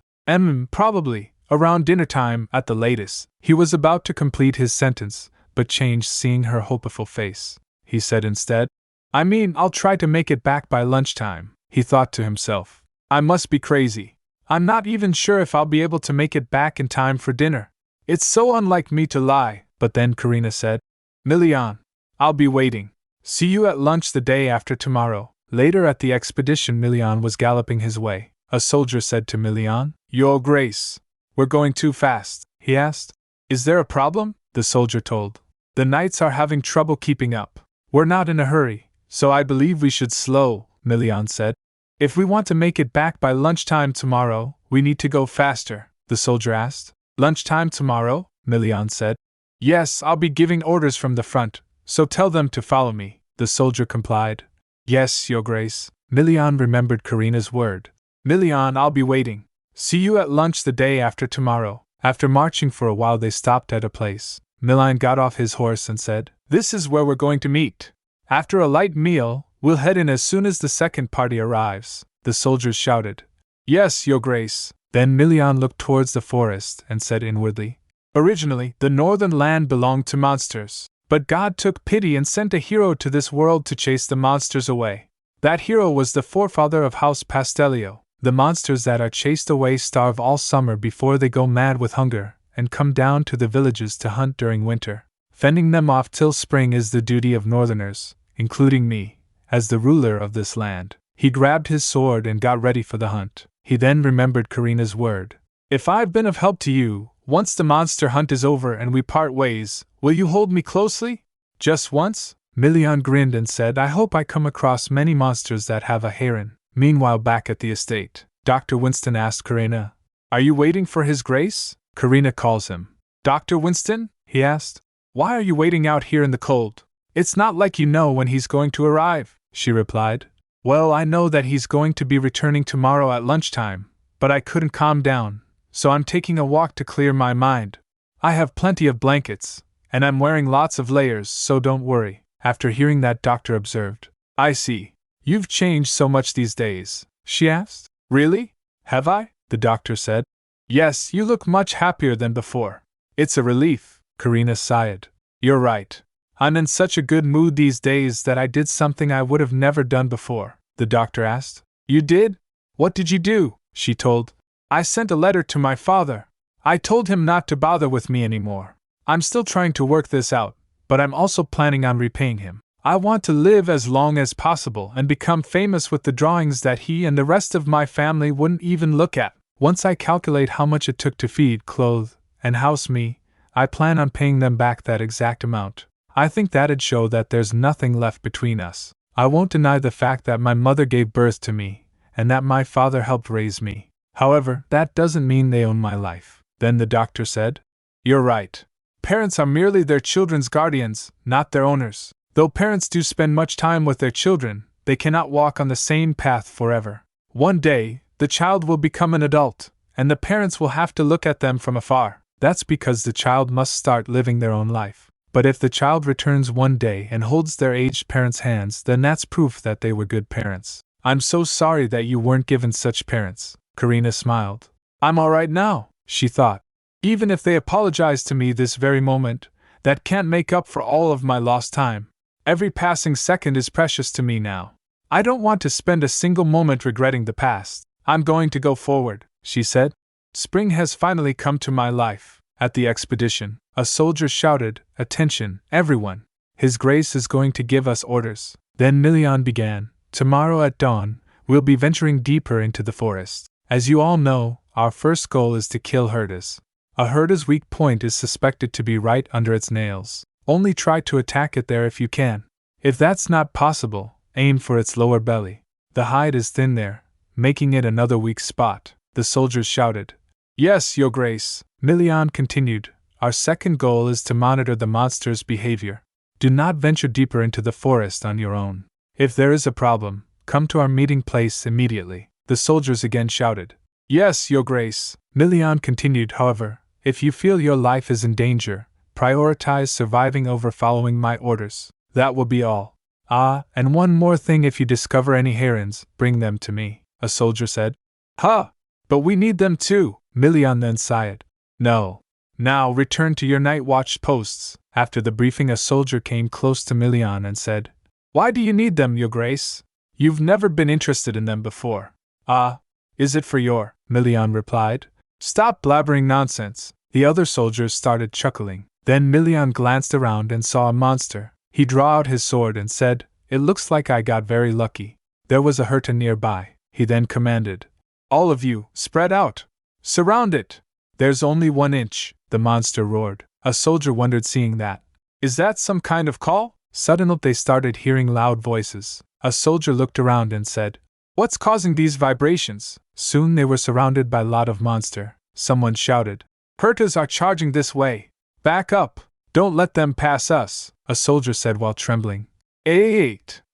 Probably around dinner time at the latest. He was about to complete his sentence, but changed seeing her hopeful face. He said instead, I'll try to make it back by lunchtime. He thought to himself, I must be crazy. I'm not even sure if I'll be able to make it back in time for dinner. It's so unlike me to lie. But then Karina said, Milian, I'll be waiting. See you at lunch the day after tomorrow. Later at the expedition, Milian was galloping his way. A soldier said to Milian, Your Grace, we're going too fast, he asked. Is there a problem? The soldier told. The knights are having trouble keeping up. We're not in a hurry, so I believe we should slow, Milian said. If we want to make it back by lunchtime tomorrow, we need to go faster, the soldier asked. Lunchtime tomorrow? Milian said. Yes, I'll be giving orders from the front, so tell them to follow me, the soldier complied. Yes, Your Grace. Milian remembered Karina's word. Milian, I'll be waiting. See you at lunch the day after tomorrow. After marching for a while, they stopped at a place. Milian got off his horse and said, This is where we're going to meet. After a light meal, we'll head in as soon as the second party arrives. The soldiers shouted, Yes, Your Grace. Then Milian looked towards the forest and said inwardly, Originally, the northern land belonged to monsters, But God took pity and sent a hero to this world to chase the monsters away. That hero was the forefather of House Pastellio. The monsters that are chased away starve all summer before they go mad with hunger, and come down to the villages to hunt during winter. Fending them off till spring is the duty of northerners, including me, as the ruler of this land. He grabbed his sword and got ready for the hunt. He then remembered Karina's word. If I've been of help to you, once the monster hunt is over and we part ways, will you hold me closely? Just once? Milian grinned and said, I hope I come across many monsters that have a heron. Meanwhile, back at the estate, Dr. Winston asked Karina, Are you waiting for his grace? Karina calls him. Dr. Winston? He asked. Why are you waiting out here in the cold? It's not like you know when he's going to arrive, she replied. Well, I know that he's going to be returning tomorrow at lunchtime, but I couldn't calm down, so I'm taking a walk to clear my mind. I have plenty of blankets, and I'm wearing lots of layers, so don't worry. After hearing that, Doctor observed. I see. You've changed so much these days, she asked. Really? Have I? The doctor said. Yes, you look much happier than before. It's a relief, Karina sighed. You're right. I'm in such a good mood these days that I did something I would have never done before, the doctor asked. You did? What did you do? She told. I sent a letter to my father. I told him not to bother with me anymore. I'm still trying to work this out, but I'm also planning on repaying him. I want to live as long as possible and become famous with the drawings that he and the rest of my family wouldn't even look at. Once I calculate how much it took to feed, clothe, and house me, I plan on paying them back that exact amount. I think that'd show that there's nothing left between us. I won't deny the fact that my mother gave birth to me, and that my father helped raise me. However, that doesn't mean they own my life. Then the doctor said, You're right. Parents are merely their children's guardians, not their owners. Though parents do spend much time with their children, they cannot walk on the same path forever. One day, the child will become an adult, and the parents will have to look at them from afar. That's because the child must start living their own life. But if the child returns one day and holds their aged parents' hands, then that's proof that they were good parents. I'm so sorry that you weren't given such parents. Karina smiled. I'm all right now, she thought. Even if they apologize to me this very moment, that can't make up for all of my lost time. Every passing second is precious to me now. I don't want to spend a single moment regretting the past. I'm going to go forward, she said. Spring has finally come to my life. At the expedition, a soldier shouted, Attention, everyone! His Grace is going to give us orders. Then Milian began. Tomorrow at dawn, we'll be venturing deeper into the forest. As you all know, our first goal is to kill Herdas. A Herda's weak point is suspected to be right under its nails. Only try to attack it there if you can. If that's not possible, aim for its lower belly. The hide is thin there, making it another weak spot. The soldiers shouted. Yes, Your Grace, Milian continued. Our second goal is to monitor the monster's behavior. Do not venture deeper into the forest on your own. If there is a problem, come to our meeting place immediately. The soldiers again shouted. Yes, Your Grace, Milian continued. However, if you feel your life is in danger, prioritize surviving over following my orders. That will be all. Ah, and one more thing, if you discover any herons, bring them to me, a soldier said. Huh! But we need them too, Milian then sighed. No. Now return to your night watch posts. After the briefing, a soldier came close to Milian and said, Why do you need them, Your Grace? You've never been interested in them before. Ah, is it for your? Milian replied. Stop blabbering nonsense. The other soldiers started chuckling. Then Milian glanced around and saw a monster. He drew out his sword and said, It looks like I got very lucky. There was a Herta nearby. He then commanded, All of you, spread out. Surround it. There's only 1 inch, the monster roared. A soldier wondered, seeing that. Is that some kind of call? Suddenly they started hearing loud voices. A soldier looked around and said, What's causing these vibrations? Soon they were surrounded by a lot of monster. Someone shouted, Hertas are charging this way. Back up! Don't let them pass us, a soldier said while trembling.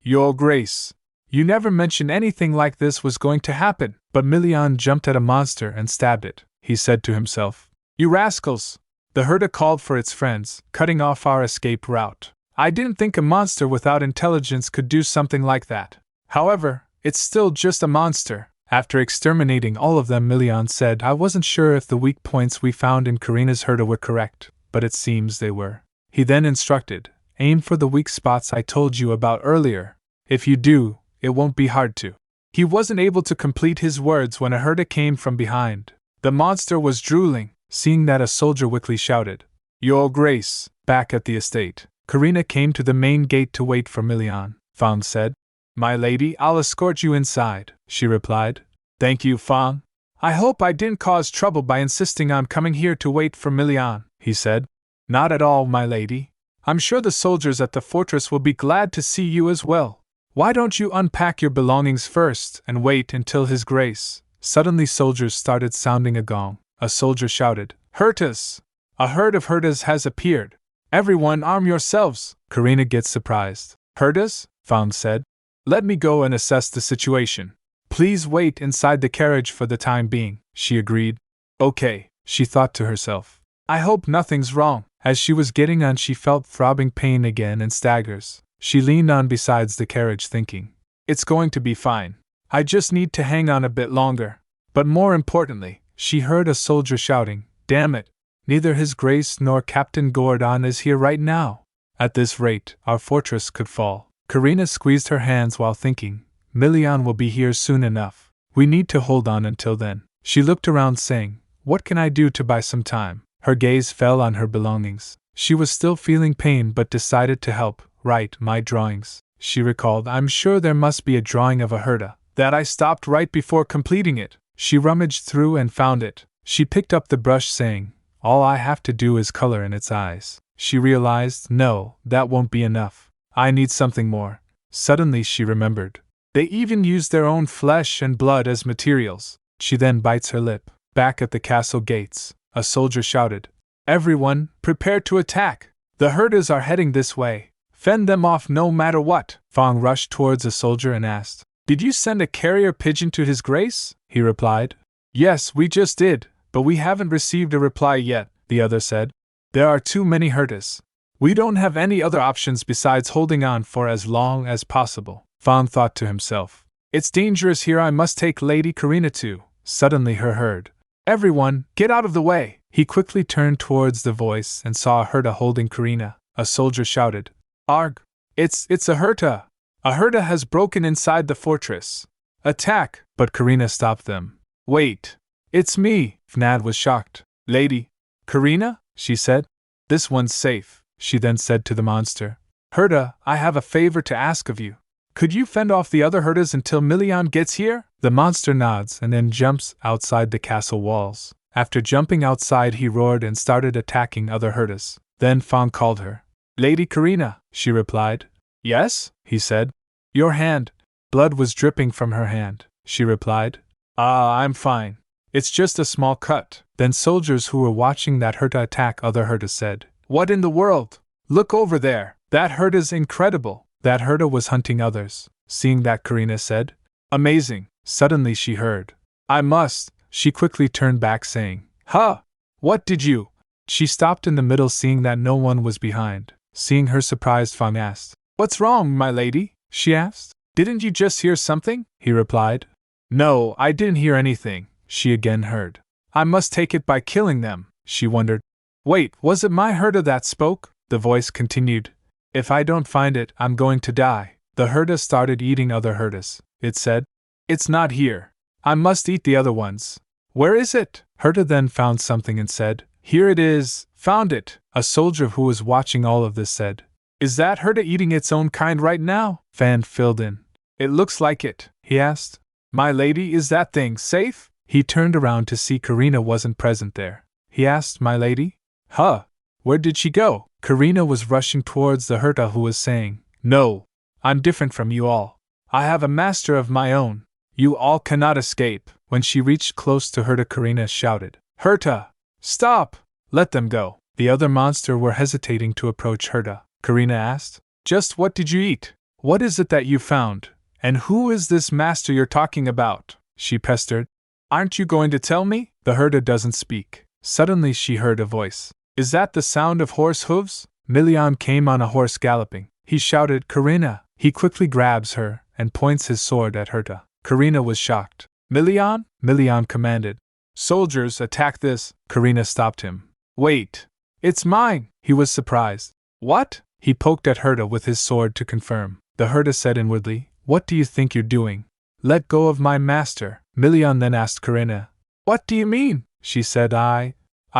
Your Grace. You never mentioned anything like this was going to happen. But Milian jumped at a monster and stabbed it. He said to himself, You rascals! The Herta called for its friends, cutting off our escape route. I didn't think a monster without intelligence could do something like that. However, it's still just a monster. After exterminating all of them, Milian said, I wasn't sure if the weak points we found in Karina's Herta were correct, but it seems they were. He then instructed, Aim for the weak spots I told you about earlier. If you do, it won't be hard to. He wasn't able to complete his words when a herda came from behind. The monster was drooling. Seeing that, a soldier quickly shouted, "Your Grace!" Back at the estate, Karina came to the main gate to wait for Milian. Fang said, "My lady, I'll escort you inside," she replied. "Thank you, Fang. I hope I didn't cause trouble by insisting on coming here to wait for Milian," he said. "Not at all, my lady. I'm sure the soldiers at the fortress will be glad to see you as well. Why don't you unpack your belongings first and wait until His Grace?" Suddenly soldiers started sounding a gong. A soldier shouted, "Hurtas! A herd of hurtas has appeared. Everyone arm yourselves!" Karina gets surprised. "Hurtas?" Fang said. "Let me go and assess the situation. Please wait inside the carriage for the time being," she agreed. "Okay," she thought to herself. "I hope nothing's wrong." As she was getting on, she felt throbbing pain again and staggers. She leaned on besides the carriage thinking, "It's going to be fine. I just need to hang on a bit longer." But more importantly, she heard a soldier shouting, "Damn it! Neither His Grace nor Captain Gordon is here right now. At this rate, our fortress could fall." Karina squeezed her hands while thinking, "Milian will be here soon enough. We need to hold on until then." She looked around saying, "What can I do to buy some time?" Her gaze fell on her belongings. She was still feeling pain but decided to help. "Right, my drawings," she recalled. "I'm sure there must be a drawing of a herda that I stopped right before completing it." She rummaged through and found it. She picked up the brush saying, "All I have to do is color in its eyes." She realized, no, that won't be enough. I need something more. Suddenly she remembered. They even used their own flesh and blood as materials. She then bites her lip. Back at the castle gates, a soldier shouted, "Everyone, prepare to attack! The herders are heading this way. Fend them off no matter what." Fang rushed towards a soldier and asked, "Did you send a carrier pigeon to His Grace?" He replied, "Yes, we just did, but we haven't received a reply yet," the other said. "There are too many herders. We don't have any other options besides holding on for as long as possible." Fang thought to himself, "It's dangerous here, I must take Lady Karina too." Suddenly he heard, "Everyone, get out of the way!" He quickly turned towards the voice and saw a herda holding Karina. A soldier shouted, "Arg! It's a herda! A herda has broken inside the fortress. Attack!" But Karina stopped them. "Wait! It's me!" Fnad was shocked. "Lady Karina?" she said. "This one's safe," she then said to the monster. "Herda, I have a favor to ask of you. Could you fend off the other herdas until Milian gets here?" The monster nods and then jumps outside the castle walls. After jumping outside, he roared and started attacking other herdas. Then Fang called her. "Lady Karina," she replied. "Yes?" he said. "Your hand." Blood was dripping from her hand. She replied, "Ah, I'm fine. It's just a small cut." Then soldiers who were watching that herda attack other herdas said, "What in the world? Look over there! That herda's incredible!" That herda was hunting others. Seeing that, Karina said, "Amazing." Suddenly she heard, "I must." She quickly turned back saying, "Huh! What did you?" She stopped in the middle seeing that no one was behind. Seeing her surprised, Fang asked, "What's wrong, my lady?" she asked. "Didn't you just hear something?" he replied. "No, I didn't hear anything," she again heard. "I must take it by killing them," she wondered. "Wait, was it my herda that spoke?" The voice continued. "If I don't find it, I'm going to die." The herda started eating other herdas. It said, "It's not here. I must eat the other ones. Where is it?" Herda then found something and said, "Here it is, found it." A soldier who was watching all of this said, "Is that herda eating its own kind right now?" Fan filled in. "It looks like it," he asked. "My lady, is that thing safe?" He turned around to see Karina wasn't present there. He asked, "My lady? Huh? Where did she go?" Karina was rushing towards the herda who was saying, "No, I'm different from you all. I have a master of my own. You all cannot escape." When she reached close to herda, Karina shouted, "Herta! Stop! Let them go." The other monster were hesitating to approach herda. Karina asked, "Just what did you eat? What is it that you found? And who is this master you're talking about?" she pestered. "Aren't you going to tell me?" The herda doesn't speak. Suddenly she heard a voice. "Is that the sound of horse hooves?" Milian came on a horse galloping. He shouted, "Karina!" He quickly grabs her and points his sword at Herta. Karina was shocked. "Milian?" Milian commanded. "Soldiers, attack this!" Karina stopped him. "Wait! It's mine!" He was surprised. "What? He poked at Herta with his sword to confirm. The Herta said inwardly, "What do you think you're doing? Let go of my master." Milian then asked Karina. "What do you mean?" She said, I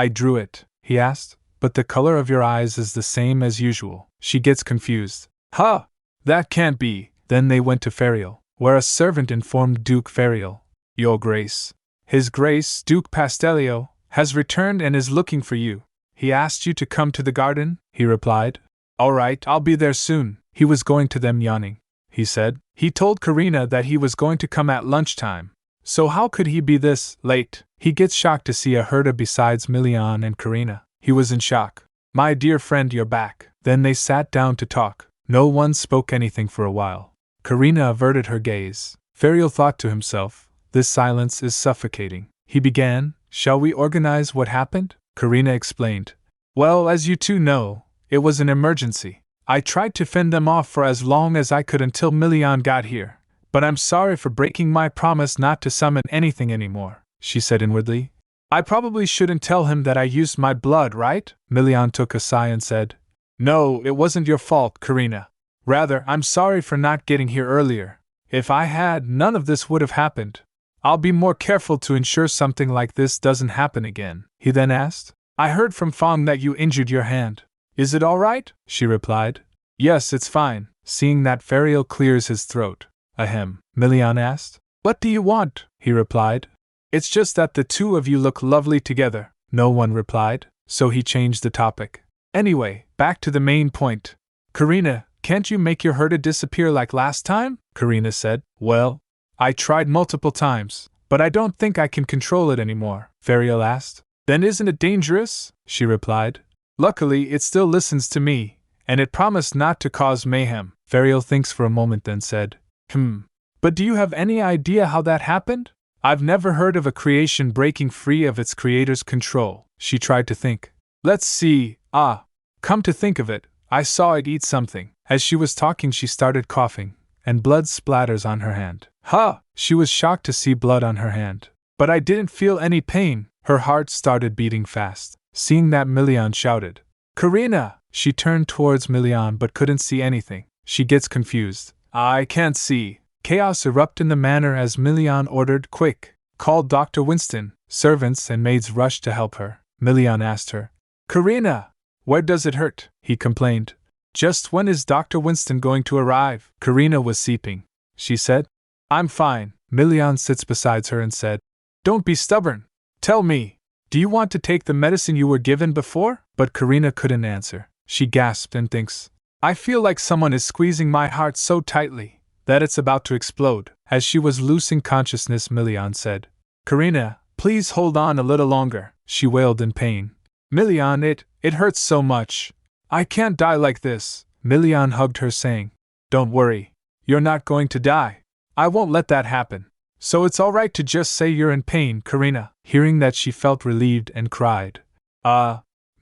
drew it, he asked, "but the color of your eyes is the same as usual." She gets confused. "Huh! That can't be." Then they went to Ferial, where a servant informed Duke Ferial, "Your Grace, His Grace Duke Pastellio, has returned and is looking for you. He asked you to come to the garden," he replied. "All right, I'll be there soon." He was going to them yawning, he said. He told Karina that he was going to come at lunchtime. So how could he be this late? He gets shocked to see a Herta besides Milian and Karina. He was in shock. "My dear friend, you're back." Then they sat down to talk. No one spoke anything for a while. Karina averted her gaze. Ferial thought to himself, "This silence is suffocating." He began, "Shall we organize what happened?" Karina explained. "Well, as you two know, it was an emergency. I tried to fend them off for as long as I could until Milian got here. But I'm sorry for breaking my promise not to summon anything anymore," she said inwardly. "I probably shouldn't tell him that I used my blood, right?" Milian took a sigh and said, "No, it wasn't your fault, Karina. Rather, I'm sorry for not getting here earlier. If I had, none of this would have happened. I'll be more careful to ensure something like this doesn't happen again." He then asked, "I heard from Fong that you injured your hand. Is it all right?" She replied, "Yes, it's fine." Seeing that Ferial clears his throat. "Ahem," Milian asked. "What do you want?" He replied. "It's just that the two of you look lovely together." No one replied, so he changed the topic. "Anyway, back to the main point. Karina, can't you make your Herta disappear like last time?" Karina said. "Well, I tried multiple times, but I don't think I can control it anymore." Ferial asked. "Then isn't it dangerous?" She replied. "Luckily, it still listens to me, and it promised not to cause mayhem." Ferial thinks for a moment, then said, But do you have any idea how that happened? I've never heard of a creation breaking free of its creator's control." She tried to think. "Let's see, come to think of it, I saw it eat something." As she was talking, she started coughing, and blood splatters on her hand. She was shocked to see blood on her hand. "But I didn't feel any pain." Her heart started beating fast. Seeing that, Milian shouted, "Karina!" She turned towards Milian but couldn't see anything. She gets confused. "I can't see." Chaos erupted in the manor as Milian ordered, "Quick, call Dr. Winston." Servants and maids rushed to help her. Milian asked her, "Karina, where does it hurt?" He complained. "Just when is Dr. Winston going to arrive?" Karina was seeping. She said, "I'm fine." Milian sits beside her and said, "Don't be stubborn. Tell me, do you want to take the medicine you were given before?" But Karina couldn't answer. She gasped and thinks, "I feel like someone is squeezing my heart so tightly that it's about to explode." As she was losing consciousness, Milian said, "Karina, please hold on a little longer." She wailed in pain. "Milian, it hurts so much. I can't die like this." Milian hugged her, saying, "Don't worry. You're not going to die. I won't let that happen. So it's all right to just say you're in pain, Karina." Hearing that, she felt relieved and cried,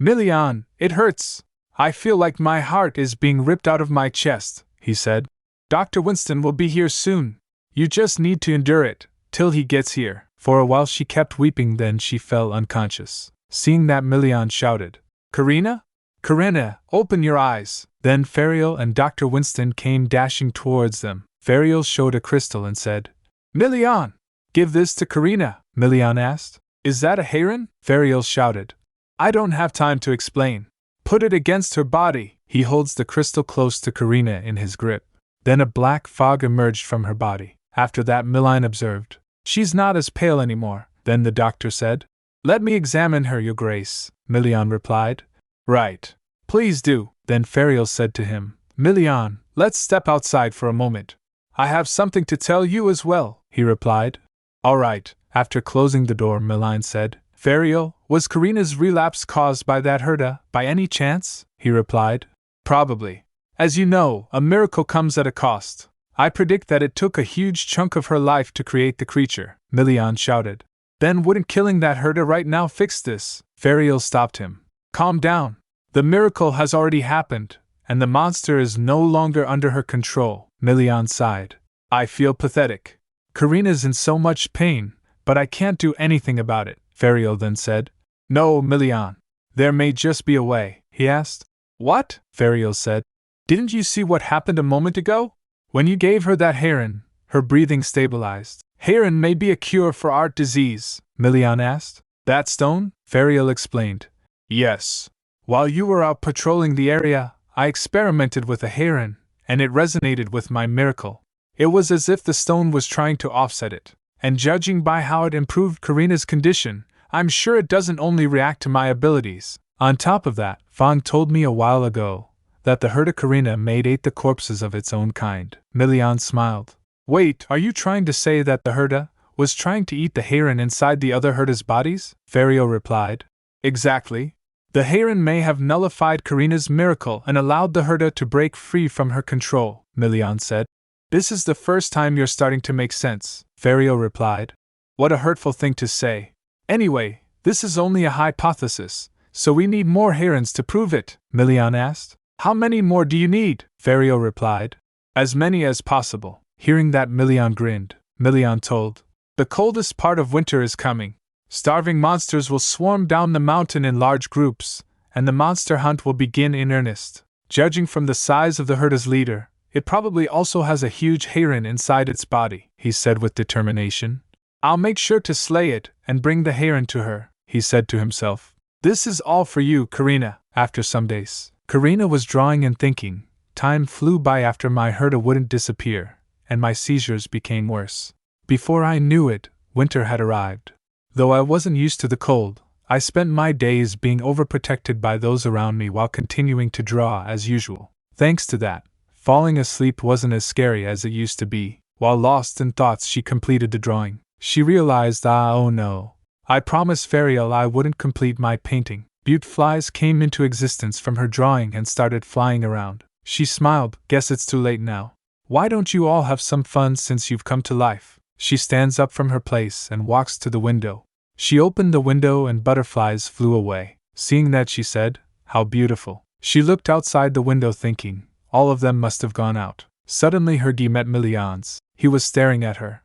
Milian, it hurts. I feel like my heart is being ripped out of my chest." He said, "Dr. Winston will be here soon. You just need to endure it till he gets here." For a while she kept weeping, then she fell unconscious. Seeing that, Milian shouted, "Karina? Karina, open your eyes." Then Ferial and Dr. Winston came dashing towards them. Ferial showed a crystal and said, "Milian, give this to Karina." Milian asked, "Is that a heron?" Ferial shouted, "I don't have time to explain. Put it against her body." He holds the crystal close to Karina in his grip. Then a black fog emerged from her body. After that, Milian observed, "She's not as pale anymore." Then the doctor said, "Let me examine her, Your Grace." Milian replied, "Right. Please do." Then Ferial said to him, "Milian, let's step outside for a moment. I have something to tell you as well." He replied, "All right." After closing the door, Milian said, "Ferial, was Karina's relapse caused by that Herta, by any chance?" He replied, "Probably. As you know, a miracle comes at a cost. I predict that it took a huge chunk of her life to create the creature." Milian shouted, "Then wouldn't killing that Herta right now fix this?" Ferial stopped him. "Calm down. The miracle has already happened, and the monster is no longer under her control." Milian sighed. "I feel pathetic. Karina's in so much pain, but I can't do anything about it." Ferial then said, "No, Milian. There may just be a way." He asked, What? Ferial said. Didn't you see what happened a moment ago? When you gave her that heron, her breathing stabilized. Heron may be a cure for heart disease, Milian asked. That stone? Ferial explained. Yes. While you were out patrolling the area, I experimented with a heron, and it resonated with my miracle. It was as if the stone was trying to offset it. And judging by how it improved Karina's condition, I'm sure it doesn't only react to my abilities. On top of that, Fang told me a while ago that the Herda Karina made ate the corpses of its own kind. Milian smiled. Wait, are you trying to say that the Herda was trying to eat the heron inside the other Herda's bodies? Ferio replied. Exactly. The heron may have nullified Karina's miracle and allowed the Herda to break free from her control, Milian said. This is the first time you're starting to make sense, Ferio replied. What a hurtful thing to say. Anyway, this is only a hypothesis, so we need more herons to prove it, Milian asked. How many more do you need? Ferio replied. As many as possible. Hearing that, Milian grinned. Milian told. The coldest part of winter is coming. Starving monsters will swarm down the mountain in large groups, and the monster hunt will begin in earnest. Judging from the size of the Herda's leader, it probably also has a huge heron inside its body, he said with determination. I'll make sure to slay it and bring the heron to her, he said to himself. This is all for you, Karina. After some days, Karina was drawing and thinking. Time flew by after my Herda wouldn't disappear, and my seizures became worse. Before I knew it, winter had arrived. Though I wasn't used to the cold, I spent my days being overprotected by those around me while continuing to draw as usual. Thanks to that, falling asleep wasn't as scary as it used to be. While lost in thoughts, she completed the drawing. She realized, oh no. I promised Ferial I wouldn't complete my painting. Butte flies came into existence from her drawing and started flying around. She smiled. Guess it's too late now. Why don't you all have some fun since you've come to life? She stands up from her place and walks to the window. She opened the window and butterflies flew away. Seeing that, she said, how beautiful. She looked outside the window thinking, all of them must have gone out. Suddenly her gaze met Milian's. He was staring at her.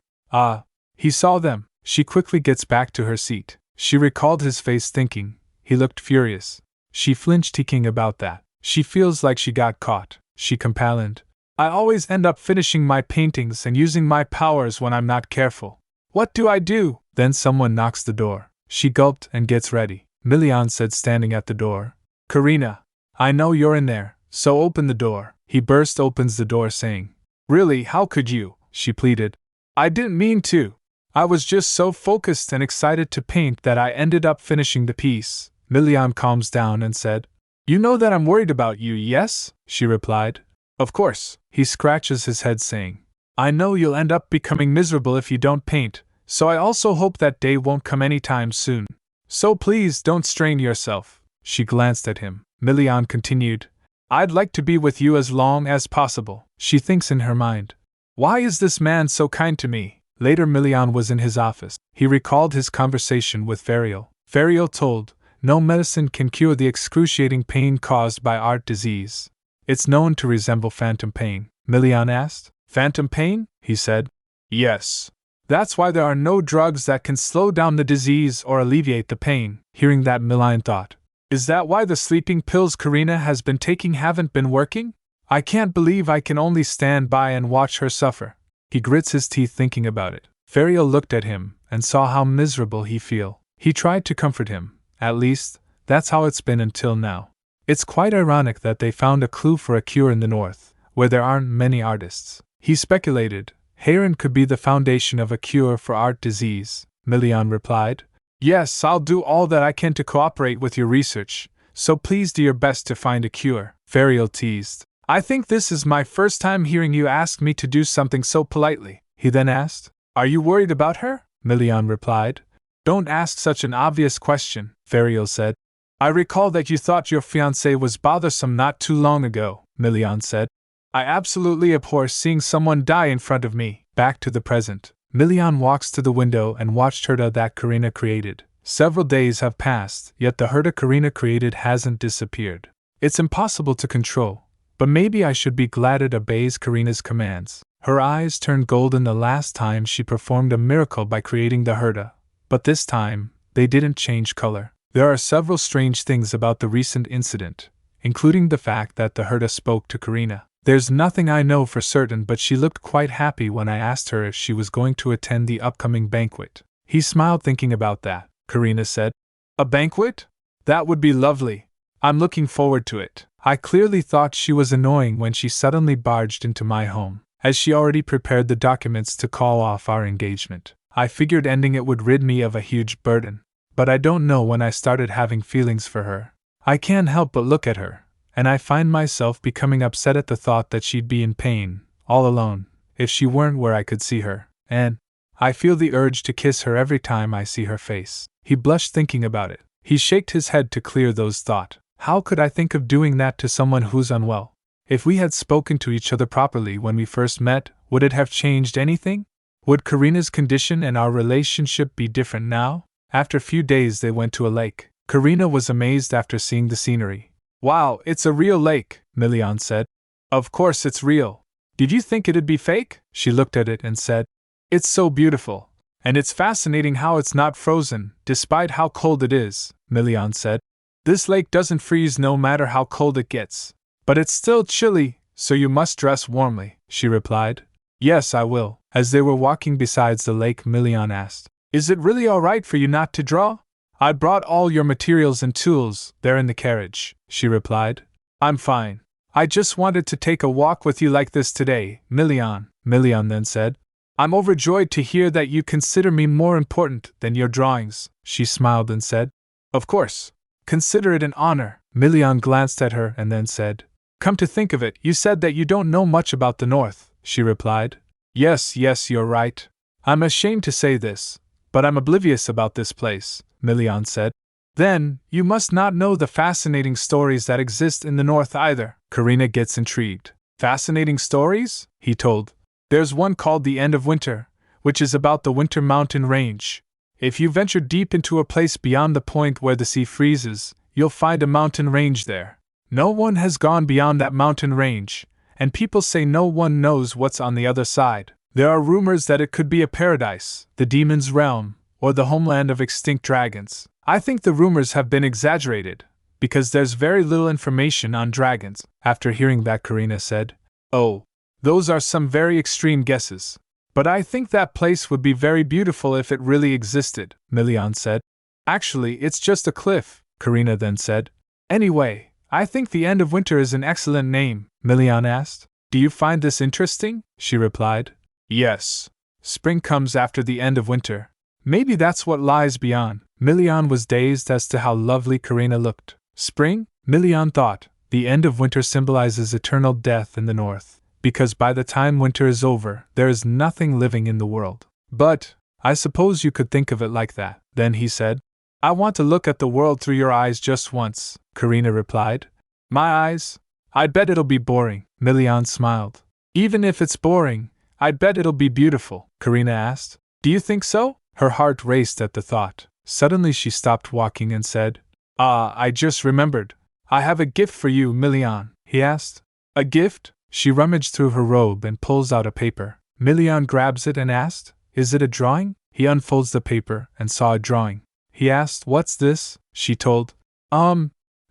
He saw them. She quickly gets back to her seat. She recalled his face thinking, he looked furious. She flinched thinking about that. She feels like she got caught. She complained. I always end up finishing my paintings and using my powers when I'm not careful. What do I do? Then someone knocks the door. She gulped and gets ready. Milian said, standing at the door. Karina, I know you're in there, so open the door. He opens the door saying. Really, how could you? She pleaded. I didn't mean to. I was just so focused and excited to paint that I ended up finishing the piece. Milian calms down and said. You know that I'm worried about you, yes? She replied. Of course. He scratches his head saying. I know you'll end up becoming miserable if you don't paint, so I also hope that day won't come anytime soon. So please don't strain yourself. She glanced at him. Milian continued. I'd like to be with you as long as possible. She thinks in her mind. Why is this man so kind to me? Later, Milian was in his office. He recalled his conversation with Ferial. Ferial told, no medicine can cure the excruciating pain caused by heart disease. It's known to resemble phantom pain. Milian asked. Phantom pain? He said. Yes. That's why there are no drugs that can slow down the disease or alleviate the pain. Hearing that, Milian thought. Is that why the sleeping pills Karina has been taking haven't been working? I can't believe I can only stand by and watch her suffer. He grits his teeth thinking about it. Ferial looked at him and saw how miserable he felt. He tried to comfort him. At least, that's how it's been until now. It's quite ironic that they found a clue for a cure in the north, where there aren't many artists. He speculated, heron could be the foundation of a cure for heart disease. Milian replied. Yes, I'll do all that I can to cooperate with your research, so please do your best to find a cure. Ferial teased. I think this is my first time hearing you ask me to do something so politely. He then asked. Are you worried about her? Milian replied. Don't ask such an obvious question, Ferial said. I recall that you thought your fiancé was bothersome not too long ago, Milian said. I absolutely abhor seeing someone die in front of me. Back to the present. Milian walks to the window and watched Herda that Karina created. Several days have passed, yet the Herda Karina created hasn't disappeared. It's impossible to control, but maybe I should be glad it obeys Karina's commands. Her eyes turned golden the last time she performed a miracle by creating the Herda, but this time, they didn't change color. There are several strange things about the recent incident. including the fact that the Herta spoke to Karina. There's nothing I know for certain, but she looked quite happy when I asked her if she was going to attend the upcoming banquet. He smiled thinking about that, Karina said. A banquet? That would be lovely. I'm looking forward to it. I clearly thought she was annoying when she suddenly barged into my home, as she already prepared the documents to call off our engagement. I figured ending it would rid me of a huge burden. But I don't know when I started having feelings for her. I can't help but look at her, and I find myself becoming upset at the thought that she'd be in pain, all alone, if she weren't where I could see her, and I feel the urge to kiss her every time I see her face. He blushed thinking about it. He shook his head to clear those thoughts. How could I think of doing that to someone who's unwell? If we had spoken to each other properly when we first met, would it have changed anything? Would Karina's condition and our relationship be different now? After a few days they went to a lake. Karina was amazed after seeing the scenery. Wow, it's a real lake, Milian said. Of course it's real. Did you think it'd be fake? She looked at it and said, it's so beautiful. And it's fascinating how it's not frozen, despite how cold it is, Milian said. This lake doesn't freeze no matter how cold it gets. But it's still chilly, so you must dress warmly, she replied. Yes, I will. As they were walking beside the lake, Milian asked, is it really all right for you not to draw? I brought all your materials and tools, they're in the carriage, she replied. I'm fine. I just wanted to take a walk with you like this today, Milian. Milian then said, I'm overjoyed to hear that you consider me more important than your drawings, she smiled and said. Of course. Consider it an honor. Milian glanced at her and then said, come to think of it, you said that you don't know much about the North, she replied. Yes, you're right. I'm ashamed to say this, but I'm oblivious about this place, Milian said. Then, you must not know the fascinating stories that exist in the North either. Karina gets intrigued. Fascinating stories? He told. There's one called The End of Winter, which is about the Winter Mountain Range. If you venture deep into a place beyond the point where the sea freezes, you'll find a mountain range there. No one has gone beyond that mountain range, and people say no one knows what's on the other side. There are rumors that it could be a paradise, the demon's realm, or the homeland of extinct dragons. I think the rumors have been exaggerated, because there's very little information on dragons. After hearing that, Karina said, oh, those are some very extreme guesses. But I think that place would be very beautiful if it really existed, Milian said. Actually, it's just a cliff, Karina then said. Anyway, I think The End of Winter is an excellent name, Milian asked. Do you find this interesting? She replied. Yes. Spring comes after the end of winter. Maybe that's what lies beyond. Milian was dazed as to how lovely Karina looked. Spring? Milian thought. The end of winter symbolizes eternal death in the North, because by the time winter is over, there is nothing living in the world. But, I suppose you could think of it like that. Then he said, I want to look at the world through your eyes just once, Karina replied. My eyes? I'd bet it'll be boring, Milian smiled. Even if it's boring, I'd bet it'll be beautiful, Karina asked. Do you think so? Her heart raced at the thought. Suddenly she stopped walking and said, I just remembered. I have a gift for you, Milian, he asked. A gift? She rummaged through her robe and pulls out a paper. Milian grabs it and asked, is it a drawing? He unfolds the paper and saw a drawing. He asked, what's this? She told.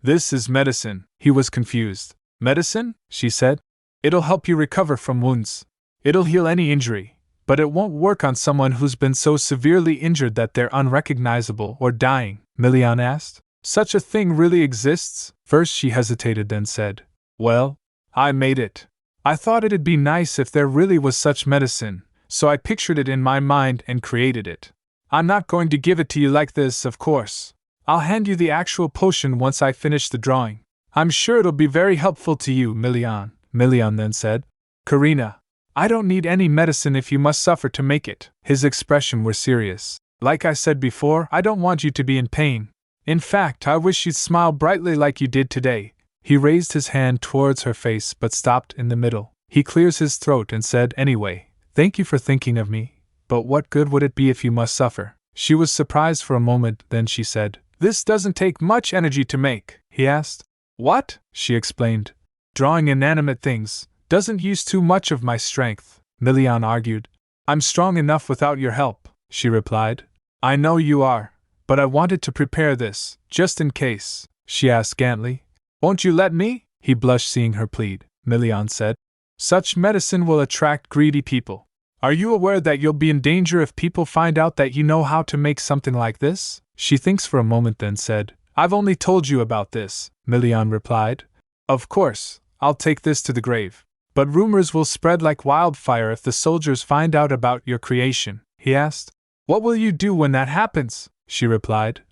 This is medicine. He was confused. Medicine? She said. It'll help you recover from wounds. It'll heal any injury, but it won't work on someone who's been so severely injured that they're unrecognizable or dying, Milian asked. Such a thing really exists? First she hesitated, then said, well, I made it. I thought it'd be nice if there really was such medicine, so I pictured it in my mind and created it. I'm not going to give it to you like this, of course. I'll hand you the actual potion once I finish the drawing. I'm sure it'll be very helpful to you, Milian. Milian then said, Karina, I don't need any medicine if you must suffer to make it. His expression was serious. Like I said before, I don't want you to be in pain. In fact, I wish you'd smile brightly like you did today. He raised his hand towards her face but stopped in the middle. He clears his throat and said, anyway, thank you for thinking of me, but what good would it be if you must suffer? She was surprised for a moment, then she said, this doesn't take much energy to make. He asked. What? She explained. Drawing inanimate things doesn't use too much of my strength, Milian argued. I'm strong enough without your help, she replied. I know you are, but I wanted to prepare this, just in case, she asked scantly. Won't you let me? He blushed seeing her plead. Milian said. Such medicine will attract greedy people. Are you aware that you'll be in danger if people find out that you know how to make something like this? She thinks for a moment then said, I've only told you about this, Milian replied. Of course, I'll take this to the grave. But rumors will spread like wildfire if the soldiers find out about your creation, he asked. What will you do when that happens? She replied.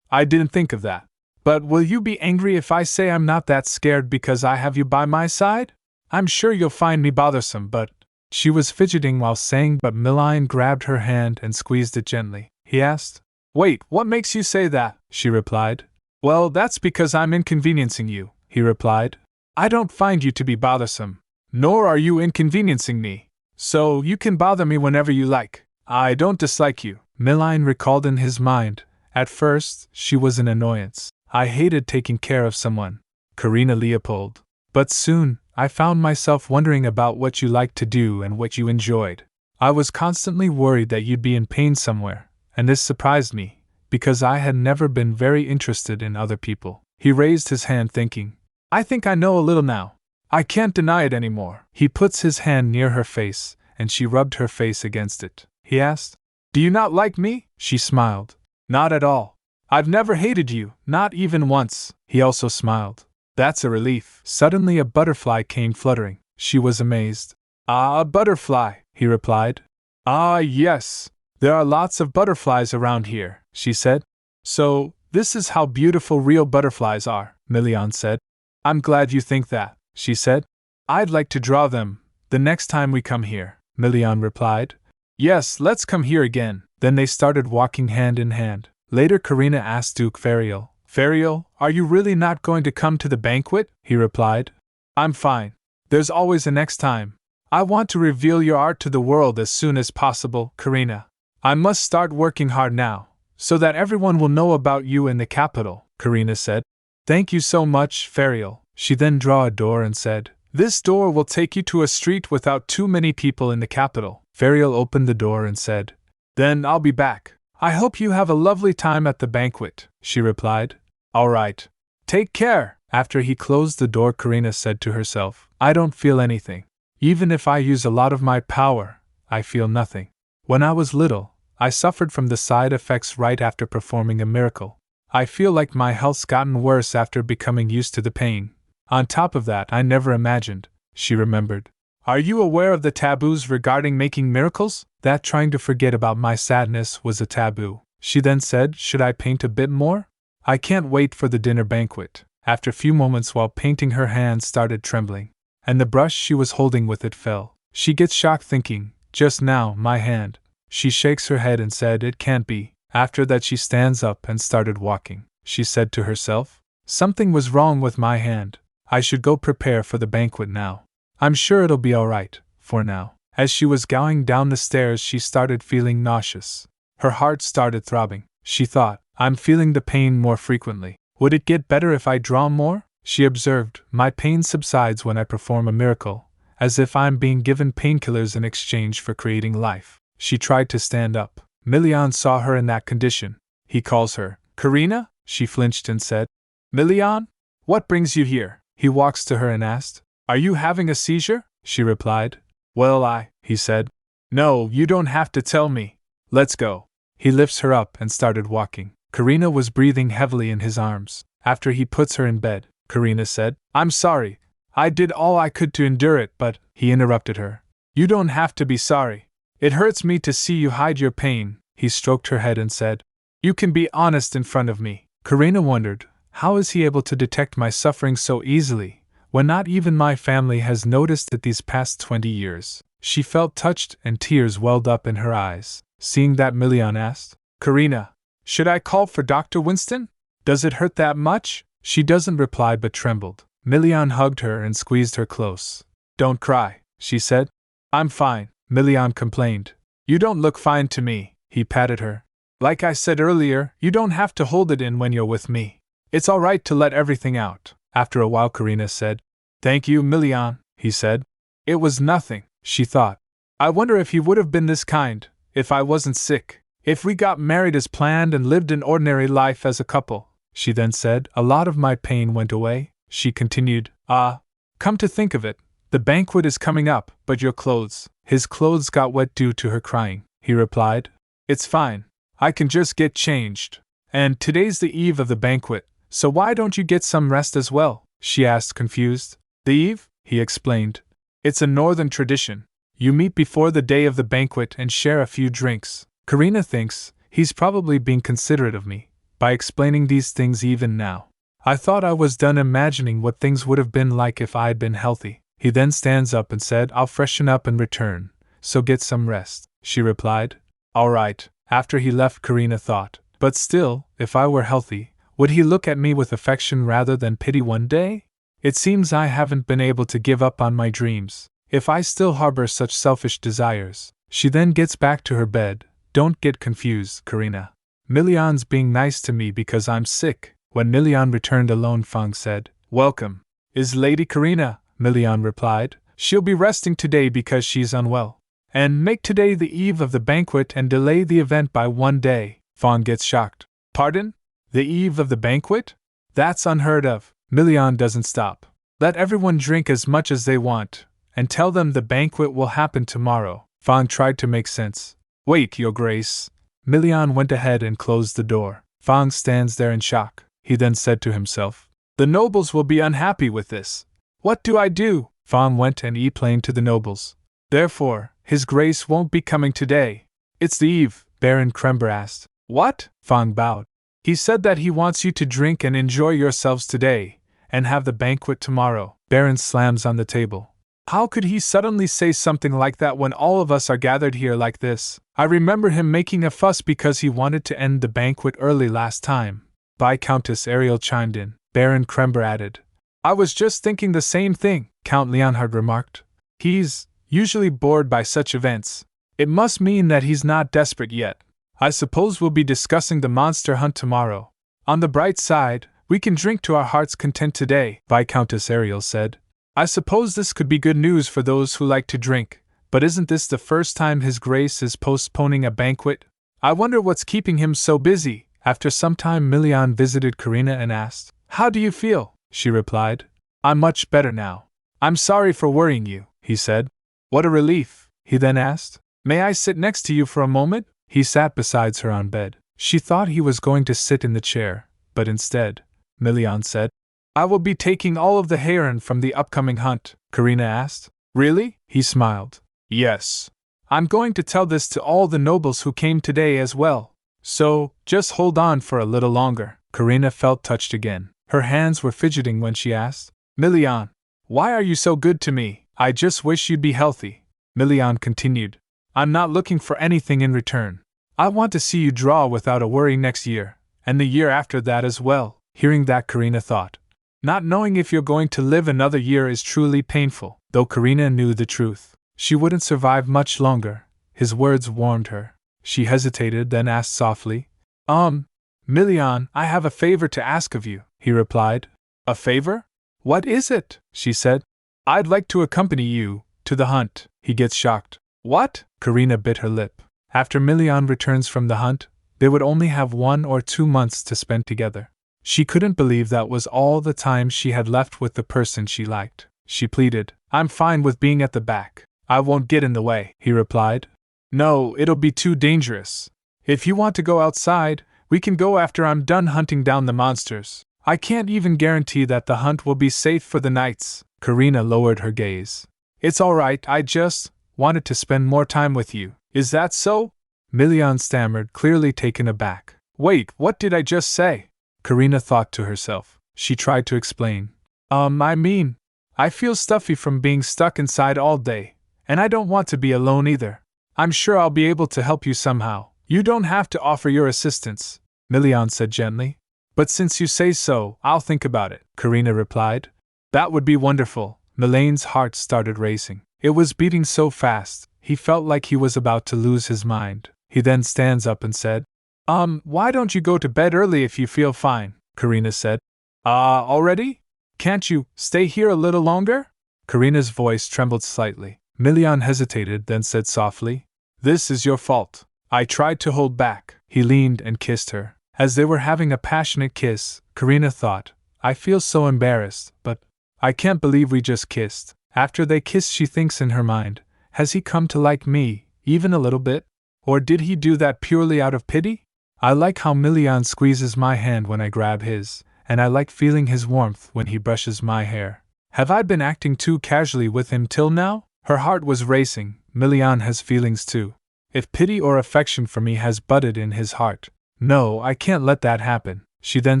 I didn't think of that. But will you be angry if I say I'm not that scared because I have you by my side? I'm sure you'll find me bothersome, but… She was fidgeting while saying but Milian grabbed her hand and squeezed it gently. He asked. Wait, what makes you say that? She replied. Well, that's because I'm inconveniencing you, he replied. I don't find you to be bothersome, nor are you inconveniencing me. So you can bother me whenever you like. I don't dislike you, Milian recalled in his mind. At first, she was an annoyance. I hated taking care of someone. Karina Leopold. But soon, I found myself wondering about what you liked to do and what you enjoyed. I was constantly worried that you'd be in pain somewhere, and this surprised me, because I had never been very interested in other people. He raised his hand thinking, I think I know a little now. I can't deny it anymore. He puts his hand near her face, and she rubbed her face against it. He asked, Do you not like me? She smiled. Not at all. I've never hated you, not even once. He also smiled. That's a relief. Suddenly a butterfly came fluttering. She was amazed. Ah, a butterfly, he replied. Ah, yes. There are lots of butterflies around here, she said. So, this is how beautiful real butterflies are, Milian said. I'm glad you think that, she said. I'd like to draw them, the next time we come here, Milian replied. Yes, let's come here again. Then they started walking hand in hand. Later Karina asked Duke Fariel, Fariel, are you really not going to come to the banquet? He replied. I'm fine. There's always a next time. I want to reveal your art to the world as soon as possible, Karina. I must start working hard now, so that everyone will know about you in the capital, Karina said. Thank you so much, Fariel. She then drew a door and said, This door will take you to a street without too many people in the capital. Fariel opened the door and said, Then I'll be back. I hope you have a lovely time at the banquet, she replied. All right. Take care. After he closed the door, Karina said to herself, I don't feel anything. Even if I use a lot of my power, I feel nothing. When I was little, I suffered from the side effects right after performing a miracle. I feel like my health's gotten worse after becoming used to the pain. On top of that, I never imagined, she remembered. Are you aware of the taboos regarding making miracles? That trying to forget about my sadness was a taboo. She then said, Should I paint a bit more? I can't wait for the dinner banquet. After a few moments while painting, her hand started trembling, and the brush she was holding with it fell. She gets shocked thinking, Just now, my hand. She shakes her head and said, It can't be. After that she stands up and started walking. She said to herself, Something was wrong with my hand. I should go prepare for the banquet now. I'm sure it'll be all right, for now. As she was going down the stairs, she started feeling nauseous. Her heart started throbbing. She thought, I'm feeling the pain more frequently. Would it get better if I draw more? She observed, My pain subsides when I perform a miracle, as if I'm being given painkillers in exchange for creating life. She tried to stand up. Milian saw her in that condition. He calls her, Karina? She flinched and said, Milian? What brings you here? He walks to her and asked, Are you having a seizure? She replied, Well, he said. No, you don't have to tell me. Let's go. He lifts her up and started walking. Karina was breathing heavily in his arms. After he puts her in bed, Karina said, I'm sorry. I did all I could to endure it, but… He interrupted her. You don't have to be sorry. It hurts me to see you hide your pain. He stroked her head and said, You can be honest in front of me. Karina wondered, How is he able to detect my suffering so easily, when not even my family has noticed it these past 20 years? She felt touched and tears welled up in her eyes. Seeing that, Milian asked, Karina, should I call for Dr. Winston? Does it hurt that much? She doesn't reply but trembled. Milian hugged her and squeezed her close. Don't cry, she said. I'm fine, Milian complained. You don't look fine to me, he patted her. Like I said earlier, you don't have to hold it in when you're with me. It's all right to let everything out. After a while, Karina said, Thank you, Milian, he said. It was nothing, she thought. I wonder if he would have been this kind, if I wasn't sick. If we got married as planned and lived an ordinary life as a couple. she then said. A lot of my pain went away, she continued. Come to think of it, the banquet is coming up, but your clothes. His clothes got wet due to her crying, he replied. It's fine. I can just get changed. And today's the eve of the banquet, so why don't you get some rest as well? She asked, confused. The eve? He explained. It's a northern tradition. You meet before the day of the banquet and share a few drinks. Karina thinks he's probably being considerate of me by explaining these things even now. I thought I was done imagining what things would have been like if I'd been healthy. He then stands up and said, I'll freshen up and return, so get some rest, she replied. All right. After he left, Karina thought, but still, if I were healthy, would he look at me with affection rather than pity one day? It seems I haven't been able to give up on my dreams, if I still harbor such selfish desires. She then gets back to her bed. Don't get confused, Karina. Milian's being nice to me because I'm sick. When Milian returned alone, Fang said, Welcome. Is Lady Karina? Milian replied. She'll be resting today because she's unwell. And make today the eve of the banquet and delay the event by one day. Fang gets shocked. Pardon? The eve of the banquet? That's unheard of. Milian doesn't stop. Let everyone drink as much as they want, and tell them the banquet will happen tomorrow. Fang tried to make sense. Wait, Your Grace. Milian went ahead and closed the door. Fang stands there in shock. He then said to himself, The nobles will be unhappy with this. What do I do? Fang went and explained to the nobles. Therefore, His Grace won't be coming today. It's the eve, Baron Krember asked. What? Fang bowed. He said that he wants you to drink and enjoy yourselves today, and have the banquet tomorrow. Baron slams on the table. How could he suddenly say something like that when all of us are gathered here like this? I remember him making a fuss because he wanted to end the banquet early last time. Viscountess Ariel chimed in. Baron Krember added. I was just thinking the same thing, Count Leonhard remarked. He's usually bored by such events. It must mean that he's not desperate yet. I suppose we'll be discussing the monster hunt tomorrow. On the bright side, we can drink to our heart's content today, Viscountess Ariel said. I suppose this could be good news for those who like to drink, but isn't this the first time His Grace is postponing a banquet? I wonder what's keeping him so busy. After some time, Milian visited Karina and asked, How do you feel? She replied, I'm much better now. I'm sorry for worrying you, he said. What a relief, he then asked. May I sit next to you for a moment? He sat beside her on bed. She thought he was going to sit in the chair, but instead, Milian said, I will be taking all of the heron from the upcoming hunt, Karina asked. Really? He smiled. Yes. I'm going to tell this to all the nobles who came today as well. So, just hold on for a little longer. Karina felt touched again. Her hands were fidgeting when she asked, Milian, why are you so good to me? I just wish you'd be healthy. Milian continued, I'm not looking for anything in return. I want to see you draw without a worry next year, and the year after that as well. Hearing that, Karina thought, not knowing if you're going to live another year is truly painful. Though Karina knew the truth, she wouldn't survive much longer. His words warmed her. She hesitated, then asked softly, Milian, I have a favor to ask of you, he replied. A favor? What is it? She said. I'd like to accompany you to the hunt. He gets shocked. What? Karina bit her lip. After Milian returns from the hunt, they would only have 1 or 2 months to spend together. She couldn't believe that was all the time she had left with the person she liked. She pleaded, I'm fine with being at the back. I won't get in the way, he replied. No, it'll be too dangerous. If you want to go outside, we can go after I'm done hunting down the monsters. I can't even guarantee that the hunt will be safe for the knights. Karina lowered her gaze. It's all right, I just wanted to spend more time with you. Is that so? Milian stammered, clearly taken aback. Wait, what did I just say? Karina thought to herself. She tried to explain. I feel stuffy from being stuck inside all day, and I don't want to be alone either. I'm sure I'll be able to help you somehow. You don't have to offer your assistance, Milian said gently. But since you say so, I'll think about it, Karina replied. That would be wonderful. Milane's heart started racing. It was beating so fast, he felt like he was about to lose his mind. He then stands up and said, why don't you go to bed early if you feel fine? Karina said. Already? Can't you stay here a little longer? Karina's voice trembled slightly. Milian hesitated, then said softly, This is your fault. I tried to hold back. He leaned and kissed her. As they were having a passionate kiss, Karina thought, I feel so embarrassed, but I can't believe we just kissed. After they kissed, she thinks in her mind, has he come to like me, even a little bit? Or did he do that purely out of pity? I like how Milian squeezes my hand when I grab his, and I like feeling his warmth when he brushes my hair. Have I been acting too casually with him till now? Her heart was racing. Milian has feelings too. If pity or affection for me has budded in his heart. No, I can't let that happen. She then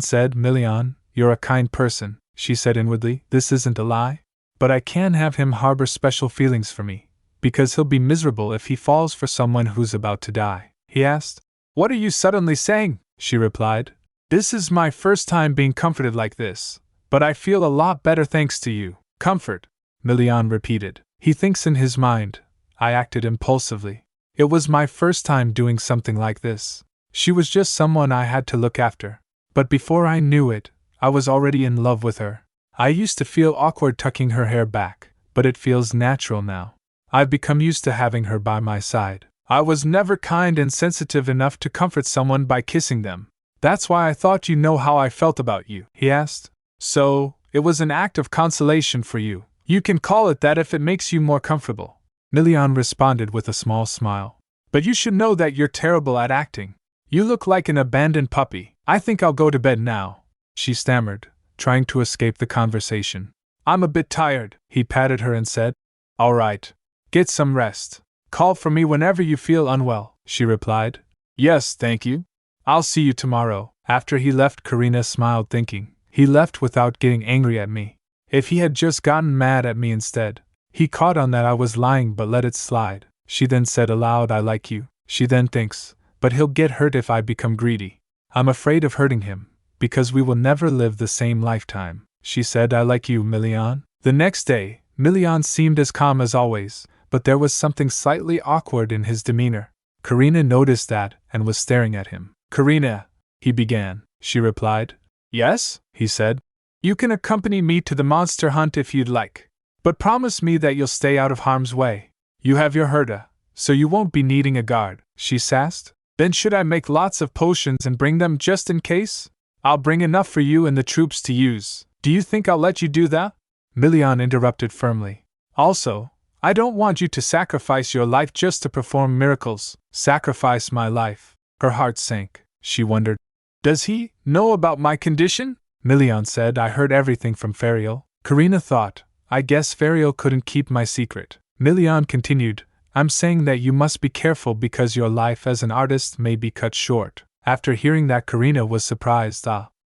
said, Milian, you're a kind person, she said inwardly. This isn't a lie. But I can't have him harbor special feelings for me, because he'll be miserable if he falls for someone who's about to die. He asked. What are you suddenly saying? She replied. This is my first time being comforted like this, but I feel a lot better thanks to you. Comfort, Milian repeated. He thinks in his mind, I acted impulsively. It was my first time doing something like this. She was just someone I had to look after. But before I knew it, I was already in love with her. I used to feel awkward tucking her hair back, but it feels natural now. I've become used to having her by my side. I was never kind and sensitive enough to comfort someone by kissing them. That's why I thought you know how I felt about you, he asked. So, it was an act of consolation for you. You can call it that if it makes you more comfortable. Milian responded with a small smile. But you should know that you're terrible at acting. You look like an abandoned puppy. I think I'll go to bed now, she stammered, trying to escape the conversation. I'm a bit tired, he patted her and said. All right. Get some rest. Call for me whenever you feel unwell, she replied. Yes, thank you. I'll see you tomorrow. After he left, Karina smiled, thinking, he left without getting angry at me. If he had just gotten mad at me instead. He caught on that I was lying but let it slide. She then said aloud, I like you. She then thinks, but he'll get hurt if I become greedy. I'm afraid of hurting him, because we will never live the same lifetime. She said, I like you, Milian. The next day, Milian seemed as calm as always, but there was something slightly awkward in his demeanor. Karina noticed that and was staring at him. Karina, he began. She replied. Yes, he said. You can accompany me to the monster hunt if you'd like. But promise me that you'll stay out of harm's way. You have your Herda, so you won't be needing a guard, she sassed. Then should I make lots of potions and bring them just in case? I'll bring enough for you and the troops to use. Do you think I'll let you do that? Milian interrupted firmly. Also, I don't want you to sacrifice your life just to perform miracles. Sacrifice my life. Her heart sank. She wondered. Does he know about my condition? Milian said, I heard everything from Fariel. Karina thought, I guess Fariel couldn't keep my secret. Milian continued, I'm saying that you must be careful because your life as an artist may be cut short. After hearing that, Karina was surprised.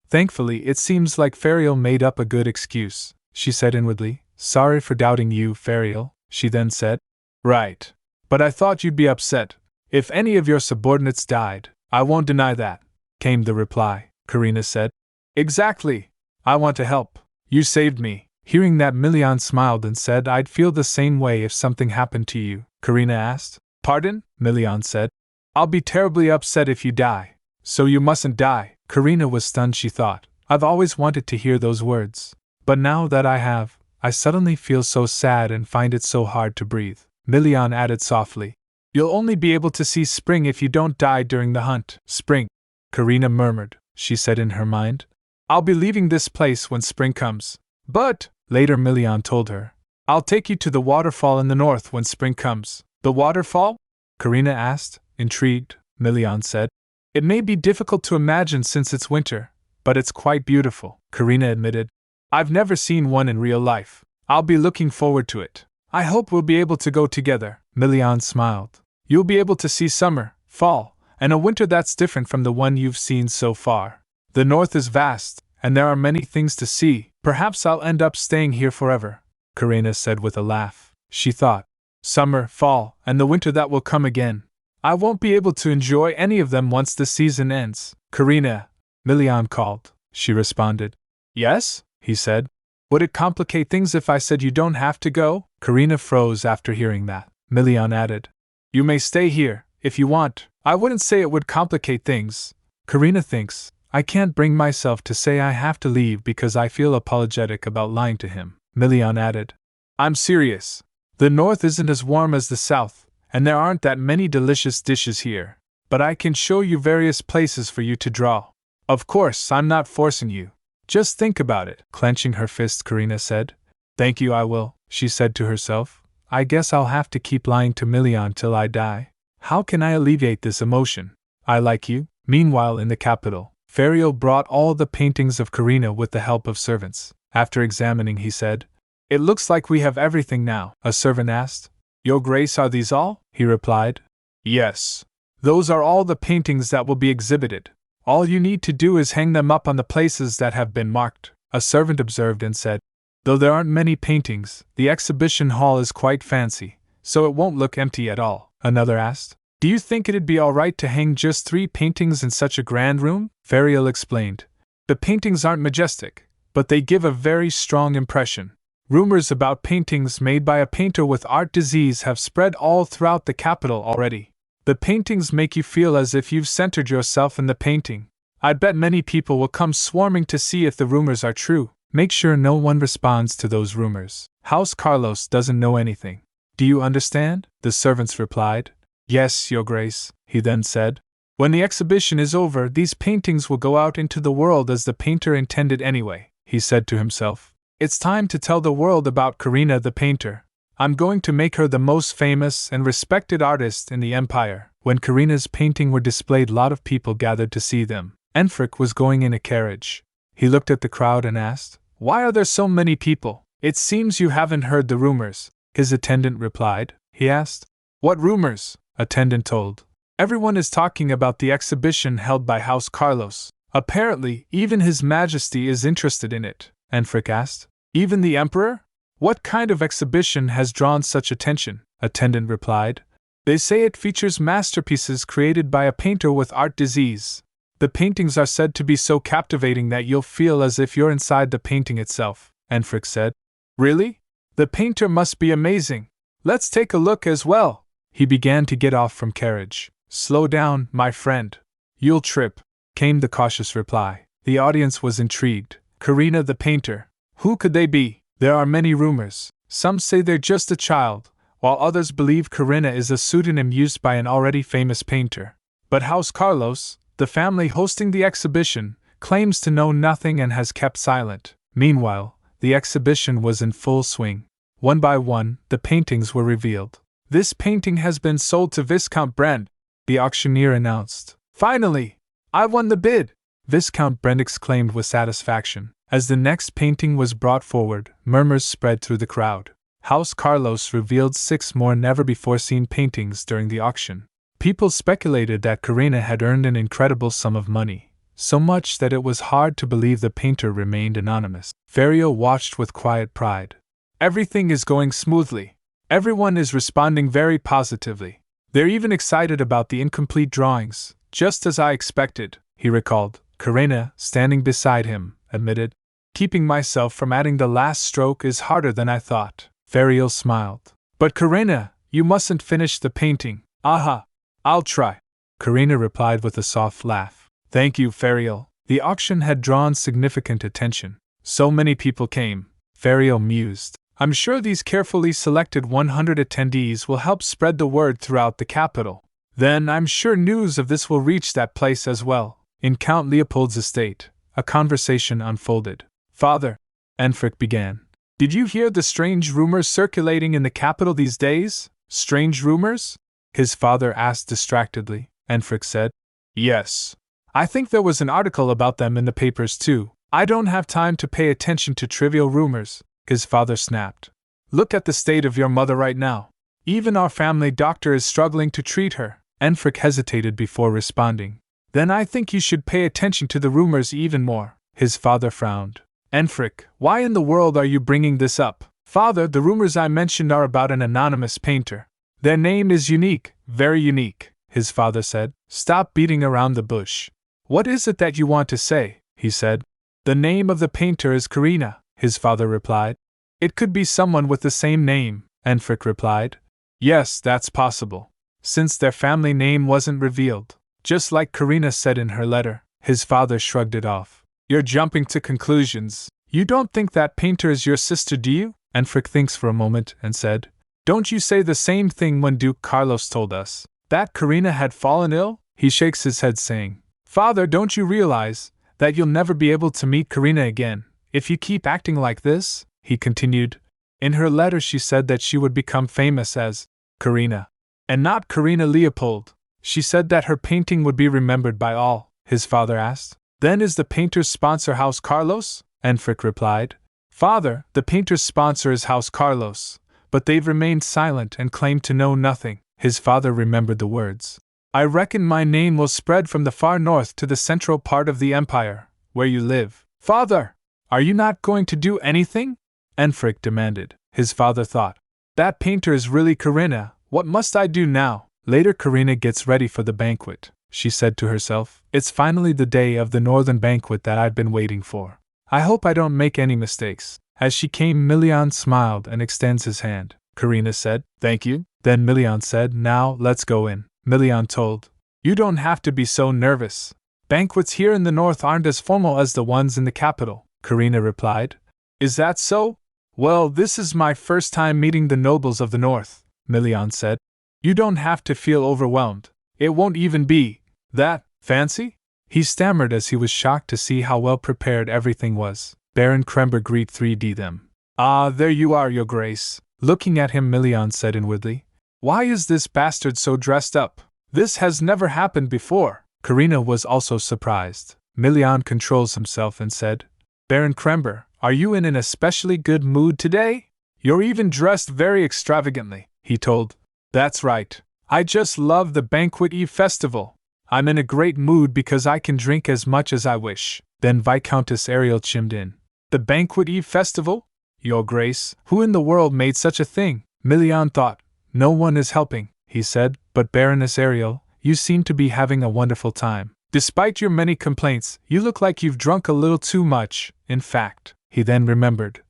Thankfully, it seems like Fariel made up a good excuse, she said inwardly. Sorry for doubting you, Fariel, she then said. Right. But I thought you'd be upset if any of your subordinates died. I won't deny that, came the reply. Karina said. Exactly. I want to help. You saved me. Hearing that, Milian smiled and said, I'd feel the same way if something happened to you. Karina asked. Pardon? Milian said. I'll be terribly upset if you die. So you mustn't die. Karina was stunned. She thought, I've always wanted to hear those words. But now that I have, I suddenly feel so sad and find it so hard to breathe. Milian added softly. You'll only be able to see spring if you don't die during the hunt. Spring, Karina murmured. She said in her mind. I'll be leaving this place when spring comes. But, later Milian told her, I'll take you to the waterfall in the north when spring comes. The waterfall? Karina asked, intrigued. Milian said. It may be difficult to imagine since it's winter, but it's quite beautiful, Karina admitted. I've never seen one in real life. I'll be looking forward to it. I hope we'll be able to go together. Milian smiled. You'll be able to see summer, fall, and a winter that's different from the one you've seen so far. The north is vast, and there are many things to see. Perhaps I'll end up staying here forever, Karina said with a laugh. She thought, summer, fall, and the winter that will come again. I won't be able to enjoy any of them once the season ends. Karina, Milian called. She responded. Yes, he said. Would it complicate things if I said you don't have to go? Karina froze after hearing that. Milian added. You may stay here, if you want. I wouldn't say it would complicate things. Karina thinks, I can't bring myself to say I have to leave because I feel apologetic about lying to him. Milian added. I'm serious. The north isn't as warm as the south, and there aren't that many delicious dishes here. But I can show you various places for you to draw. Of course, I'm not forcing you. Just think about it. Clenching her fist, Karina said. Thank you, I will, she said to herself. I guess I'll have to keep lying to Milian till I die. How can I alleviate this emotion? I like you. Meanwhile, in the capital, Fariel brought all the paintings of Karina with the help of servants. After examining, he said, It looks like we have everything now. A servant asked. Your Grace, are these all? He replied. Yes. Those are all the paintings that will be exhibited. All you need to do is hang them up on the places that have been marked, a servant observed and said. Though there aren't many paintings, the exhibition hall is quite fancy, so it won't look empty at all. Another asked. Do you think it'd be all right to hang just 3 paintings in such a grand room? Fariel explained. The paintings aren't majestic, but they give a very strong impression. Rumors about paintings made by a painter with art disease have spread all throughout the capital already. The paintings make you feel as if you've centered yourself in the painting. I bet many people will come swarming to see if the rumors are true. Make sure no one responds to those rumors. House Carlos doesn't know anything. Do you understand? The servants replied. Yes, Your Grace, he then said. When the exhibition is over, these paintings will go out into the world as the painter intended anyway, he said to himself. It's time to tell the world about Karina the painter. I'm going to make her the most famous and respected artist in the empire. When Karina's painting were displayed, a lot of people gathered to see them. Enfric was going in a carriage. He looked at the crowd and asked, Why are there so many people? It seems you haven't heard the rumors. His attendant replied. He asked, What rumors? Attendant told. Everyone is talking about the exhibition held by House Carlos. Apparently, even His Majesty is interested in it. Enfric asked. Even the Emperor? What kind of exhibition has drawn such attention? Attendant replied. They say it features masterpieces created by a painter with art disease. The paintings are said to be so captivating that you'll feel as if you're inside the painting itself, Enfric said. Really? The painter must be amazing. Let's take a look as well. He began to get off from carriage. Slow down, my friend. You'll trip, came the cautious reply. The audience was intrigued. Karina the painter. Who could they be? There are many rumors. Some say they're just a child, while others believe Karina is a pseudonym used by an already famous painter. But House Carlos, the family hosting the exhibition, claims to know nothing and has kept silent. Meanwhile, the exhibition was in full swing. One by one, the paintings were revealed. This painting has been sold to Viscount Brand, the auctioneer announced. Finally! I won the bid! Viscount Brand exclaimed with satisfaction. As the next painting was brought forward, murmurs spread through the crowd. House Carlos revealed 6 more never-before-seen paintings during the auction. People speculated that Karina had earned an incredible sum of money, so much that it was hard to believe the painter remained anonymous. Fariel watched with quiet pride. Everything is going smoothly. Everyone is responding very positively. They're even excited about the incomplete drawings, just as I expected, he recalled. Karina, standing beside him, admitted. Keeping myself from adding the last stroke is harder than I thought. Fariel smiled. But Karina, you mustn't finish the painting. Aha! I'll try. Karina replied with a soft laugh. Thank you, Fariel. The auction had drawn significant attention. So many people came, Fariel mused. I'm sure these carefully selected 100 attendees will help spread the word throughout the capital. Then I'm sure news of this will reach that place as well. In Count Leopold's estate, a conversation unfolded. Father, Enfric began. Did you hear the strange rumors circulating in the capital these days? Strange rumors? His father asked distractedly. Enfric said. Yes. I think there was an article about them in the papers too. I don't have time to pay attention to trivial rumors, his father snapped. Look at the state of your mother right now. Even our family doctor is struggling to treat her. Enfric hesitated before responding. Then I think you should pay attention to the rumors even more. His father frowned. Enfric, why in the world are you bringing this up? Father, the rumors I mentioned are about an anonymous painter. Their name is unique, very unique, his father said. Stop beating around the bush. What is it that you want to say? He said. The name of the painter is Karina, his father replied. It could be someone with the same name, Enfric replied. Yes, that's possible. Since their family name wasn't revealed. Just like Karina said in her letter, his father shrugged it off. You're jumping to conclusions. You don't think that painter is your sister, do you? Enfric thinks for a moment and said, Don't you say the same thing when Duke Carlos told us that Karina had fallen ill? He shakes his head saying, Father, don't you realize, that you'll never be able to meet Karina again, if you keep acting like this, he continued. In her letter she said that she would become famous as Karina, and not Karina Leopold. She said that her painting would be remembered by all, his father asked. Then is the painter's sponsor House Carlos? Enfric replied. Father, the painter's sponsor is House Carlos, but they've remained silent and claimed to know nothing. His father remembered the words. I reckon my name will spread from the far north to the central part of the empire, where you live. Father, are you not going to do anything? Enfric demanded. His father thought. That painter is really Karina. What must I do now? Later Karina gets ready for the banquet, she said to herself. It's finally the day of the northern banquet that I've been waiting for. I hope I don't make any mistakes. As she came, Milian smiled and extends his hand. Karina said, Thank you. Then Milian said, Now, let's go in. Milian told. You don't have to be so nervous. Banquets here in the north aren't as formal as the ones in the capital, Karina replied. Is that so? Well, this is my first time meeting the nobles of the north, Milian said. You don't have to feel overwhelmed. It won't even be that fancy? He stammered as he was shocked to see how well prepared everything was. Baron Krember greet 3D them. Ah, there you are, Your Grace. Looking at him, Milian said inwardly. Why is this bastard so dressed up? This has never happened before. Karina was also surprised. Milian controls himself and said, Baron Krember, are you in an especially good mood today? You're even dressed very extravagantly, he told. That's right. I just love the Banquet Eve festival. I'm in a great mood because I can drink as much as I wish. Then Viscountess Ariel chimed in. The Banquet Eve festival? Your Grace, who in the world made such a thing? Milian thought. No one is helping, he said, but Baroness Ariel, you seem to be having a wonderful time. Despite your many complaints, you look like you've drunk a little too much, in fact. He then remembered.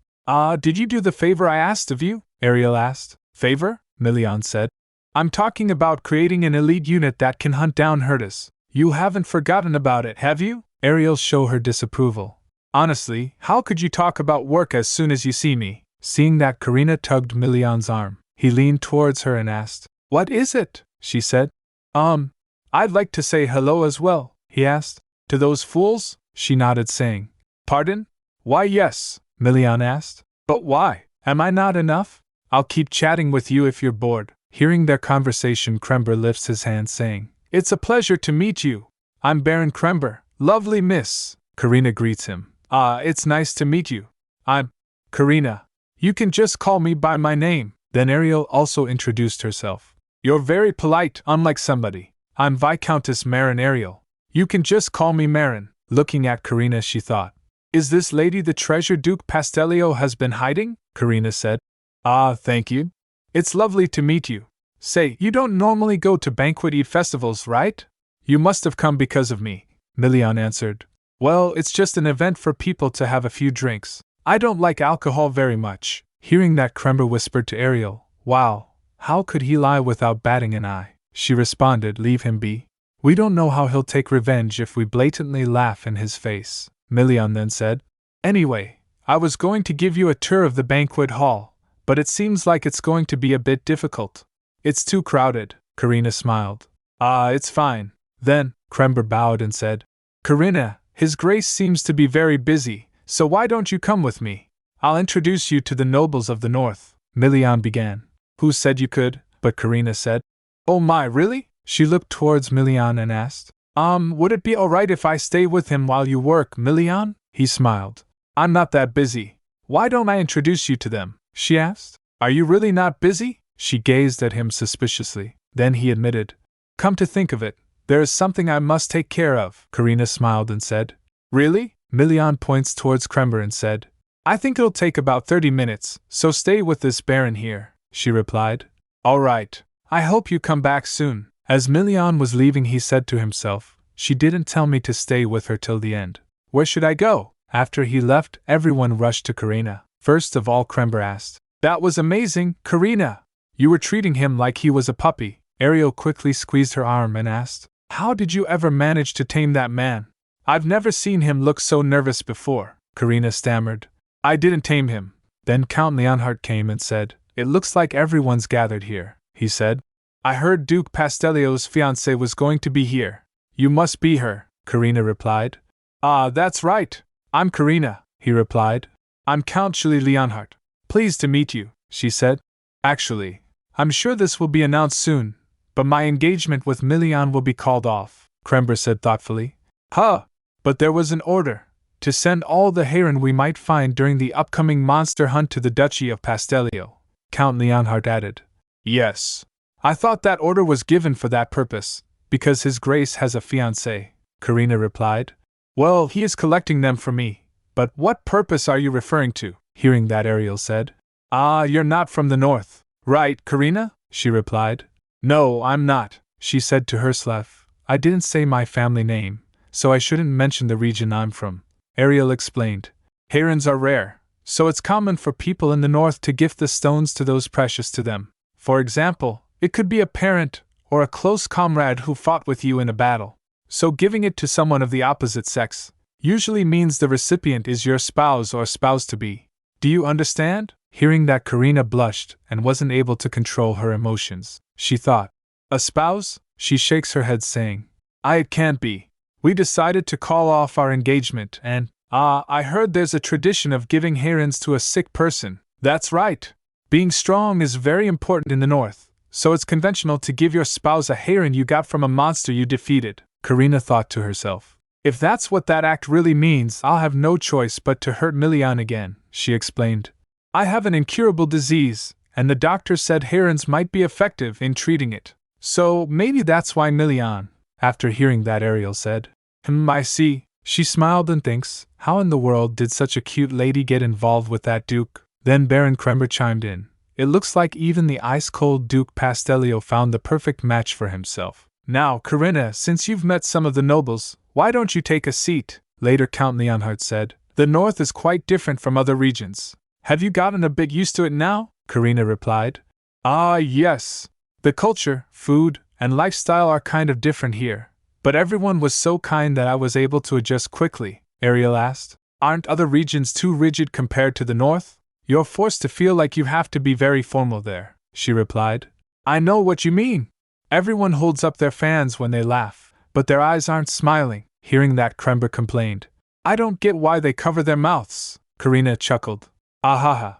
Did you do the favor I asked of you? Ariel asked. Favor? Milian said. I'm talking about creating an elite unit that can hunt down herders. You haven't forgotten about it, have you? Ariel showed her disapproval. Honestly, how could you talk about work as soon as you see me? Seeing that Karina tugged Milian's arm, he leaned towards her and asked, What is it? She said. I'd like to say hello as well, he asked. To those fools? She nodded, saying. Pardon? Why, yes, Milian asked. But why? Am I not enough? I'll keep chatting with you if you're bored. Hearing their conversation, Krember lifts his hand, saying, It's a pleasure to meet you. I'm Baron Krember. Lovely miss. Karina greets him. It's nice to meet you. I'm Karina. You can just call me by my name. Then Ariel also introduced herself. You're very polite, unlike somebody. I'm Viscountess Marin Ariel. You can just call me Marin. Looking at Karina, she thought. Is this lady the treasure Duke Pastellio has been hiding? Karina said. Thank you. It's lovely to meet you. Say, you don't normally go to Banquet Eve festivals, right? You must have come because of me, Milian answered. Well, it's just an event for people to have a few drinks. I don't like alcohol very much. Hearing that, Krember whispered to Ariel, Wow, how could he lie without batting an eye? She responded, Leave him be. We don't know how he'll take revenge if we blatantly laugh in his face. Milian then said, Anyway, I was going to give you a tour of the banquet hall, but it seems like it's going to be a bit difficult. It's too crowded, Karina smiled. It's fine. Then, Krember bowed and said, Karina, His Grace seems to be very busy, so why don't you come with me? I'll introduce you to the nobles of the north. Milian began. Who said you could? But Karina said, Oh my, really? She looked towards Milian and asked, would it be alright if I stay with him while you work, Milian? He smiled. I'm not that busy. Why don't I introduce you to them? She asked. Are you really not busy? She gazed at him suspiciously. Then he admitted. Come to think of it, there is something I must take care of. Karina smiled and said. Really? Milian points towards Krember and said. I think it'll take about 30 minutes, so stay with this baron here, she replied. All right. I hope you come back soon. As Milian was leaving, he said to himself, She didn't tell me to stay with her till the end. Where should I go? After he left, everyone rushed to Karina. First of all, Krember asked, That was amazing, Karina! You were treating him like he was a puppy. Ariel quickly squeezed her arm and asked, How did you ever manage to tame that man? I've never seen him look so nervous before. Karina stammered. I didn't tame him. Then Count Leonhardt came and said, It looks like everyone's gathered here, he said. I heard Duke Pastellio's fiancé was going to be here. You must be her, Karina replied. Ah, that's right. I'm Karina, he replied. I'm Count Shirley Leonhardt. Pleased to meet you, she said. Actually, I'm sure this will be announced soon, but my engagement with Milian will be called off, Krember said thoughtfully. Huh! But there was an order to send all the heron we might find during the upcoming monster hunt to the Duchy of Pastellio, Count Leonhardt added. Yes. I thought that order was given for that purpose, because His Grace has a fiancé, Karina replied. Well, he is collecting them for me. But what purpose are you referring to? Hearing that, Ariel said. Ah, you're not from the north, right, Karina? She replied. No, I'm not, she said to herself. I didn't say my family name, so I shouldn't mention the region I'm from. Ariel explained. Herons are rare, so it's common for people in the north to gift the stones to those precious to them. For example, it could be a parent or a close comrade who fought with you in a battle. So giving it to someone of the opposite sex usually means the recipient is your spouse or spouse-to-be. Do you understand? Hearing that, Karina blushed and wasn't able to control her emotions. She thought, a spouse? She shakes her head saying, it can't be. We decided to call off our engagement and, I heard there's a tradition of giving herons to a sick person. That's right. Being strong is very important in the north, so it's conventional to give your spouse a heron you got from a monster you defeated, Karina thought to herself. If that's what that act really means, I'll have no choice but to hurt Milian again, she explained. I have an incurable disease, and the doctor said herons might be effective in treating it. So maybe that's why Milian. After hearing that, Ariel said, I see. She smiled and thinks, how in the world did such a cute lady get involved with that Duke? Then Baron Krember chimed in. It looks like even the ice-cold Duke Pastellio found the perfect match for himself. Now, Karina, since you've met some of the nobles, why don't you take a seat? Later, Count Leonhardt said. The north is quite different from other regions. Have you gotten a bit used to it now? Karina replied. Ah, yes. The culture, food, and lifestyle are kind of different here. But everyone was so kind that I was able to adjust quickly, Ariel asked. Aren't other regions too rigid compared to the north? You're forced to feel like you have to be very formal there, she replied. I know what you mean. Everyone holds up their fans when they laugh, but their eyes aren't smiling. Hearing that, Krember complained. I don't get why they cover their mouths. Karina chuckled. Ahaha.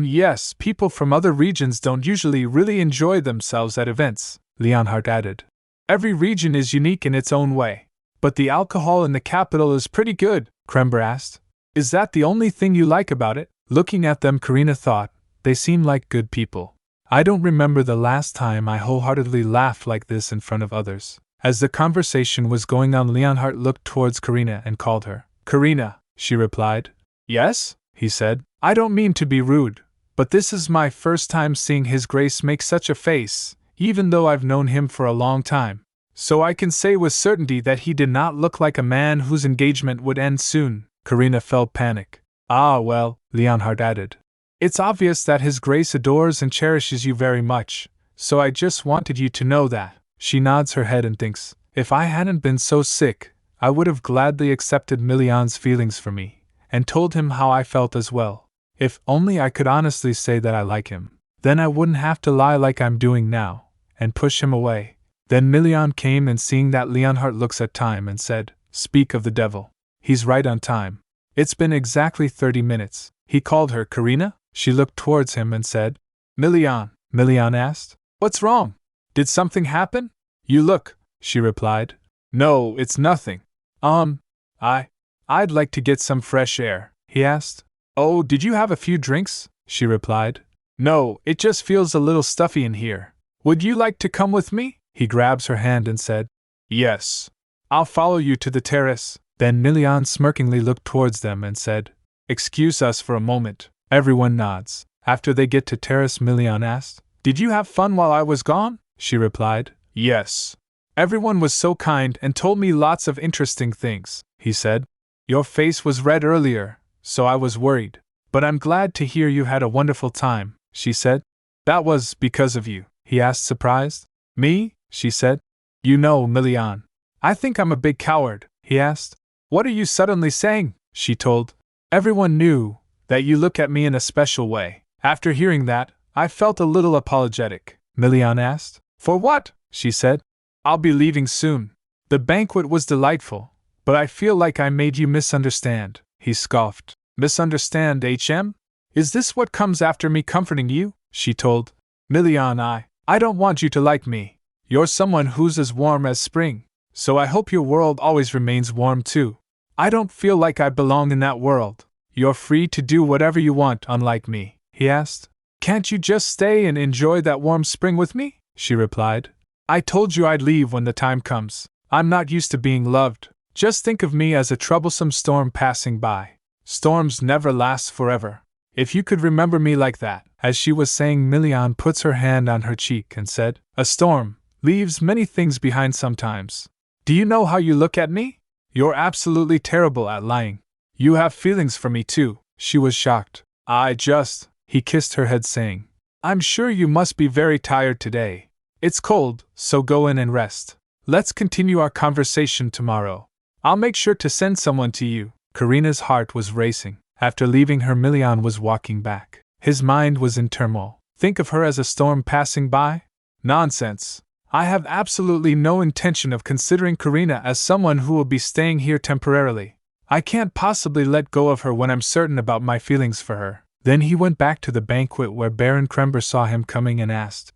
Yes, people from other regions don't usually really enjoy themselves at events, Leonhardt added. Every region is unique in its own way. But the alcohol in the capital is pretty good, Krember asked. Is that the only thing you like about it? Looking at them, Karina thought, they seem like good people. I don't remember the last time I wholeheartedly laughed like this in front of others. As the conversation was going on, Leonhardt looked towards Karina and called her. Karina, she replied. Yes, he said. I don't mean to be rude, but this is my first time seeing His Grace make such a face, even though I've known him for a long time. So I can say with certainty that he did not look like a man whose engagement would end soon. Karina felt panic. Ah, well, Leonhardt added. It's obvious that His Grace adores and cherishes you very much, so I just wanted you to know that. She nods her head and thinks, if I hadn't been so sick, I would have gladly accepted Milian's feelings for me, and told him how I felt as well. If only I could honestly say that I like him. Then I wouldn't have to lie like I'm doing now, and push him away. Then Milian came, and seeing that, Leonhardt looks at time and said, Speak of the devil. He's right on time. It's been exactly 30 minutes. He called her. Karina? She looked towards him and said, Milian. Milian asked, What's wrong? Did something happen? You look, she replied. No, it's nothing. I'd like to get some fresh air, he asked. Oh, did you have a few drinks? She replied. No, it just feels a little stuffy in here. Would you like to come with me? He grabs her hand and said, Yes. I'll follow you to the terrace. Then Milian smirkingly looked towards them and said, Excuse us for a moment. Everyone nods. After they get to terrace, Milian asked, Did you have fun while I was gone? She replied, Yes. Everyone was so kind and told me lots of interesting things, he said. Your face was red earlier, so I was worried. But I'm glad to hear you had a wonderful time, she said. That was because of you, he asked, surprised. Me? She said. You know, Milian, I think I'm a big coward, he asked. What are you suddenly saying? She told. Everyone knew that you look at me in a special way. After hearing that, I felt a little apologetic. Milian asked. For what? She said. I'll be leaving soon. The banquet was delightful, But I feel like I made you misunderstand, he scoffed. Misunderstand, HM? Is this what comes after me comforting you? She told Milian. I don't want you to like me. You're someone who's as warm as spring, so I hope your world always remains warm too. I don't feel like I belong in that world. You're free to do whatever you want, unlike me, he asked. Can't you just stay and enjoy that warm spring with me? She replied. I told you I'd leave when the time comes. I'm not used to being loved. Just think of me as a troublesome storm passing by. Storms never last forever. If you could remember me like that. As she was saying, Milian puts her hand on her cheek and said, A storm leaves many things behind sometimes. Do you know how you look at me? You're absolutely terrible at lying. You have feelings for me too. She was shocked. He kissed her head saying, I'm sure you must be very tired today. It's cold, so go in and rest. Let's continue our conversation tomorrow. I'll make sure to send someone to you. Karina's heart was racing. After leaving her, Milian was walking back. His mind was in turmoil. Think of her as a storm passing by? Nonsense. I have absolutely no intention of considering Karina as someone who will be staying here temporarily. I can't possibly let go of her when I'm certain about my feelings for her. Then he went back to the banquet where Baron Krember saw him coming and asked,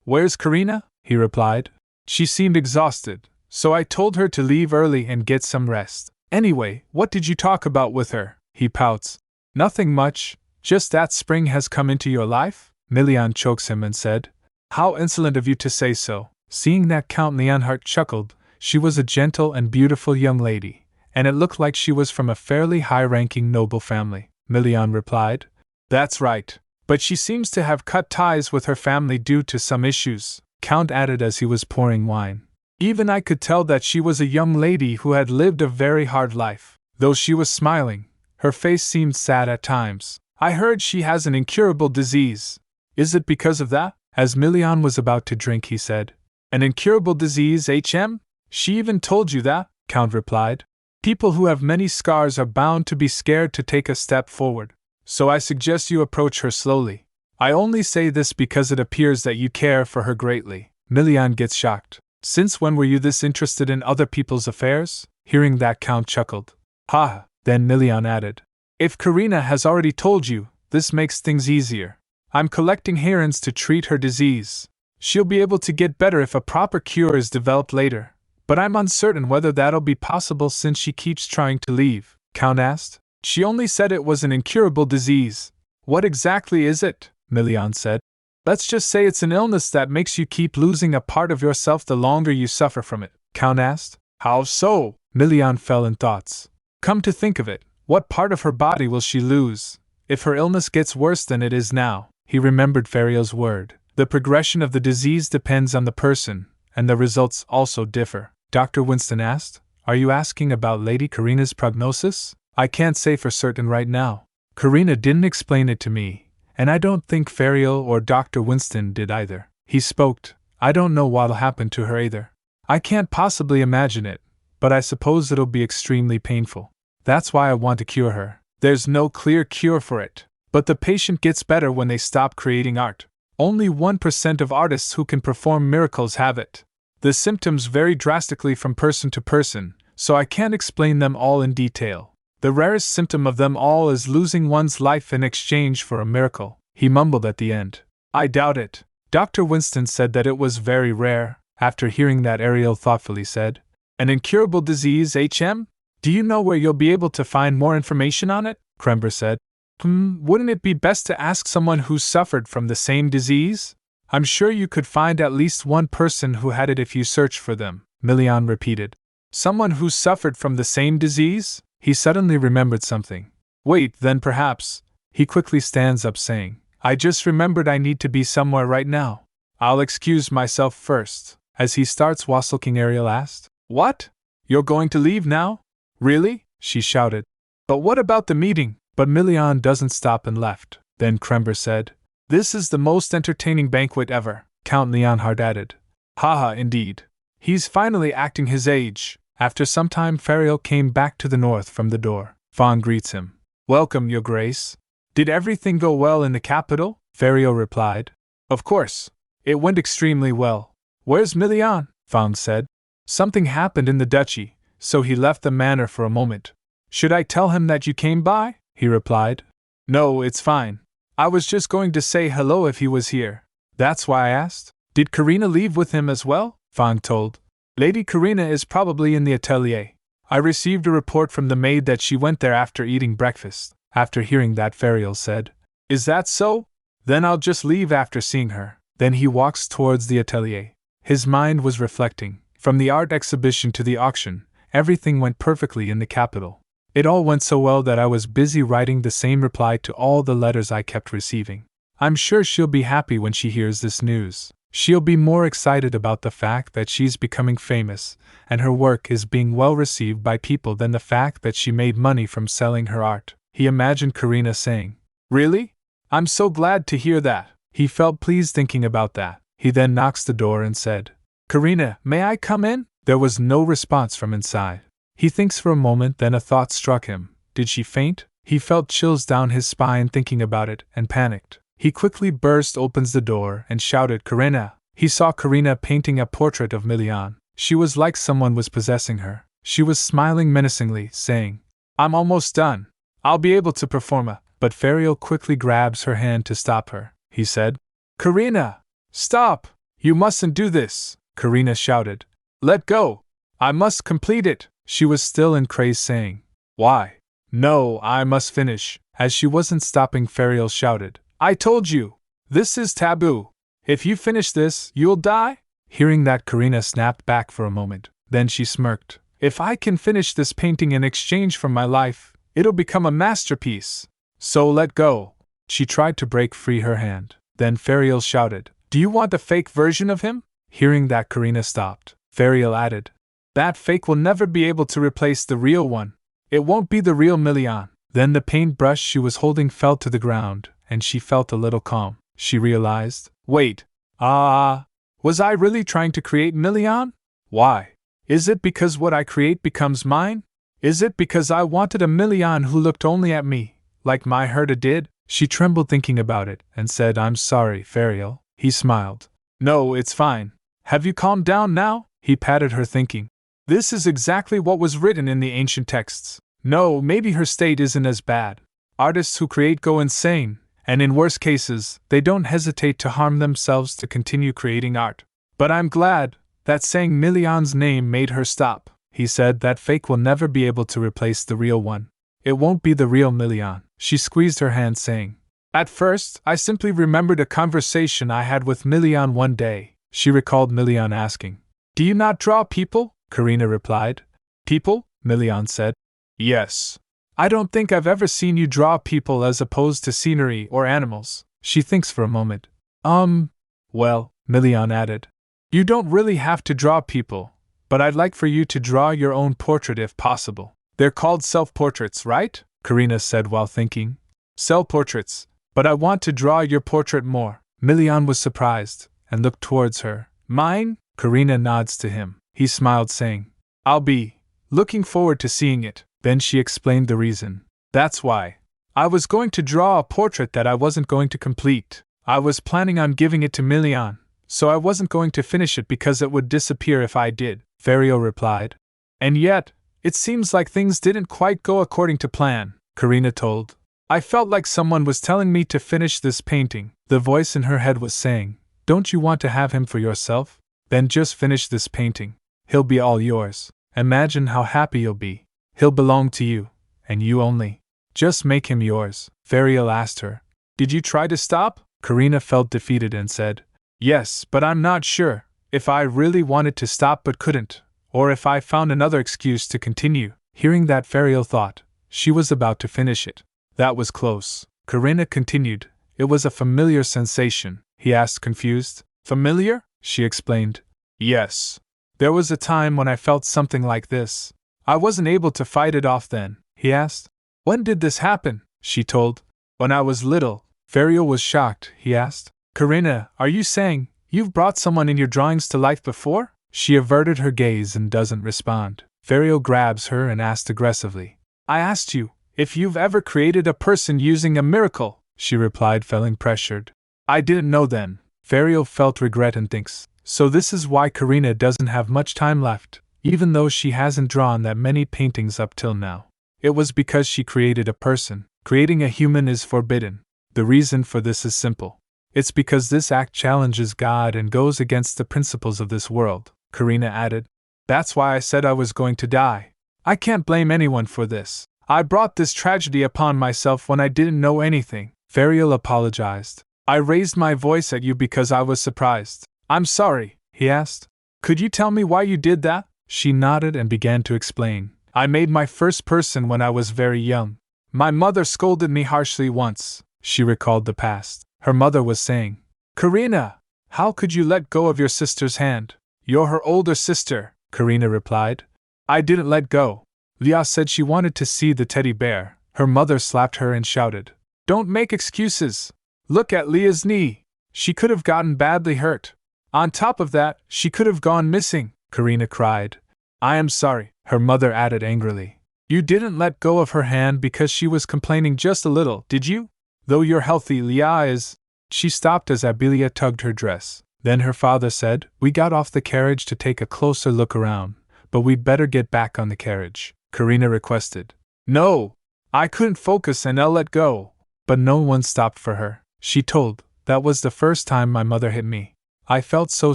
Where's Karina? He replied. She seemed exhausted, so I told her to leave early and get some rest. Anyway, what did you talk about with her? He pouts. Nothing much, just that spring has come into your life? Milian chokes him and said, How insolent of you to say so. Seeing that, Count Leonhardt chuckled. She was a gentle and beautiful young lady, and it looked like she was from a fairly high-ranking noble family. Milian replied. That's right, but she seems to have cut ties with her family due to some issues, Count added as he was pouring wine. Even I could tell that she was a young lady who had lived a very hard life. Though she was smiling, her face seemed sad at times. I heard she has an incurable disease. Is it because of that? As Milian was about to drink, he said, An incurable disease, HM? She even told you that? Count replied. People who have many scars are bound to be scared to take a step forward, so I suggest you approach her slowly. I only say this because it appears that you care for her greatly. Milian gets shocked. Since when were you this interested in other people's affairs? Hearing that, Count chuckled. Then Milian added, If Karina has already told you, this makes things easier. I'm collecting herons to treat her disease. She'll be able to get better if a proper cure is developed later. But I'm uncertain whether that'll be possible since she keeps trying to leave. Count asked. She only said it was an incurable disease. What exactly is it? Milian said. Let's just say it's an illness that makes you keep losing a part of yourself the longer you suffer from it. Count asked. How so? Milian fell in thoughts. Come to think of it, what part of her body will she lose if her illness gets worse than it is now? He remembered Ferrio's word. The progression of the disease depends on the person, and the results also differ. Dr. Winston asked, Are you asking about Lady Karina's prognosis? I can't say for certain right now. Karina didn't explain it to me, and I don't think Ferrio or Dr. Winston did either. He spoke. I don't know what'll happen to her either. I can't possibly imagine it, but I suppose it'll be extremely painful. That's why I want to cure her. There's no clear cure for it, but the patient gets better when they stop creating art. Only 1% of artists who can perform miracles have it. The symptoms vary drastically from person to person, so I can't explain them all in detail. The rarest symptom of them all is losing one's life in exchange for a miracle, he mumbled at the end. I doubt it. Dr. Winston said that it was very rare. After hearing that, Ariel thoughtfully said, An incurable disease, HM? Do you know where you'll be able to find more information on it? Krember said. Wouldn't it be best to ask someone who suffered from the same disease? I'm sure you could find at least one person who had it if you search for them, Milian repeated. Someone who suffered from the same disease? He suddenly remembered something. Wait, then perhaps. He quickly stands up saying, I just remembered I need to be somewhere right now. I'll excuse myself first. As he starts wassailing, Ariel asked, What? You're going to leave now? Really? She shouted. But what about the meeting? But Milian doesn't stop and left. Then Krember said, This is the most entertaining banquet ever, Count Leonhardt added. Haha, indeed. He's finally acting his age. After some time, Ferrio came back to the north from the door. Fawn greets him. Welcome, Your Grace. Did everything go well in the capital? Ferrio replied. Of course. It went extremely well. Where's Milian? Fawn said. Something happened in the duchy. so he left the manor for a moment. Should I tell him that you came by? He replied. No, it's fine. I was just going to say hello if he was here. That's why I asked. Did Karina leave with him as well? Fang told. Lady Karina is probably in the atelier. I received a report from the maid that she went there after eating breakfast. After hearing that, Fariel said, Is that so? Then I'll just leave after seeing her. Then he walks towards the atelier. His mind was reflecting. From the art exhibition to the auction, everything went perfectly in the capital. It all went so well that I was busy writing the same reply to all the letters I kept receiving. I'm sure she'll be happy when she hears this news. She'll be more excited about the fact that she's becoming famous, and her work is being well received by people than the fact that she made money from selling her art. He imagined Karina saying, Really? I'm so glad to hear that. He felt pleased thinking about that. He then knocks the door and said, Karina, may I come in? There was no response from inside. He thinks for a moment, then a thought struck him. Did she faint? He felt chills down his spine thinking about it, and panicked. He quickly opens the door and shouted, Karina! He saw Karina painting a portrait of Milian. She was like someone was possessing her. She was smiling menacingly, saying, I'm almost done. I'll be able to perform a... But Fariel quickly grabs her hand to stop her. He said, Karina! Stop! You mustn't do this! Karina shouted. Let go! I must complete it! She was still in craze, saying, Why? No, I must finish. As she wasn't stopping, Fariel shouted, I told you! This is taboo! If you finish this, you'll die? Hearing that, Karina snapped back for a moment. Then she smirked. If I can finish this painting in exchange for my life, it'll become a masterpiece. So let go. She tried to break free her hand. Then Fariel shouted, Do you want a fake version of him? Hearing that, Karina stopped. Fariel added, That fake will never be able to replace the real one. It won't be the real Milian. Then the paintbrush she was holding fell to the ground, and she felt a little calm. She realized, Wait, was I really trying to create Milian? Why? Is it because what I create becomes mine? Is it because I wanted a Milian who looked only at me, like my Herta did? She trembled thinking about it, and said, I'm sorry, Fariel. He smiled. No, it's fine. Have you calmed down now? He patted her, thinking, This is exactly what was written in the ancient texts. No, maybe her state isn't as bad. Artists who create go insane, and in worse cases, they don't hesitate to harm themselves to continue creating art. But I'm glad that saying Milian's name made her stop. He said that fake will never be able to replace the real one. It won't be the real Milian. She squeezed her hand, saying, At first, I simply remembered a conversation I had with Milian one day. She recalled Milian asking, Do you not draw people? Karina replied. People? Milian said. Yes. I don't think I've ever seen you draw people as opposed to scenery or animals. She thinks for a moment. Well, Milian added, You don't really have to draw people, but I'd like for you to draw your own portrait if possible. They're called self-portraits, right? Karina said while thinking. Self-portraits, but I want to draw your portrait more. Milian was surprised, and looked towards her. Mine? Karina nods to him. He smiled, saying, I'll be looking forward to seeing it. Then she explained the reason. That's why. I was going to draw a portrait that I wasn't going to complete. I was planning on giving it to Milian, so I wasn't going to finish it because it would disappear if I did, Fariel replied. And yet, it seems like things didn't quite go according to plan, Karina told. I felt like someone was telling me to finish this painting. The voice in her head was saying, Don't you want to have him for yourself? Then just finish this painting. He'll be all yours. Imagine how happy you'll be. He'll belong to you, and you only. Just make him yours. Fariel asked her. Did you try to stop? Karina felt defeated and said, Yes, but I'm not sure if I really wanted to stop but couldn't, or if I found another excuse to continue. Hearing that, Fariel thought she was about to finish it. That was close. Karina continued, It was a familiar sensation. He asked, confused. Familiar? She explained. Yes. There was a time when I felt something like this. I wasn't able to fight it off then, he asked. When did this happen? She told. When I was little. Fariel was shocked. He asked, Karina, are you saying you've brought someone in your drawings to life before? She averted her gaze and doesn't respond. Fariel grabs her and asked aggressively, I asked you if you've ever created a person using a miracle, she replied, feeling pressured. I didn't know then. Fariel felt regret and thinks, so this is why Karina doesn't have much time left. even though she hasn't drawn that many paintings up till now. It was because she created a person. Creating a human is forbidden. The reason for this is simple. It's because this act challenges God and goes against the principles of this world, Karina added. That's why I said I was going to die. I can't blame anyone for this. I brought this tragedy upon myself when I didn't know anything. Fariel apologized. I raised my voice at you because I was surprised. I'm sorry, he asked. Could you tell me why you did that? She nodded and began to explain. I made my first person when I was very young. My mother scolded me harshly once. She recalled the past. Her mother was saying, Karina, how could you let go of your sister's hand? You're her older sister, Karina replied. I didn't let go. Leah said she wanted to see the teddy bear. Her mother slapped her and shouted, Don't make excuses. Look at Leah's knee. She could have gotten badly hurt. On top of that, she could have gone missing, Karina cried. I am sorry, her mother added angrily. You didn't let go of her hand because she was complaining just a little, did you? Though you're healthy, Leah is. She stopped as Abilia tugged her dress. Then her father said, We got off the carriage to take a closer look around, but we'd better get back on the carriage, Karina requested. No, I couldn't focus and I'll let go. But no one stopped for her. She told, That was the first time my mother hit me. I felt so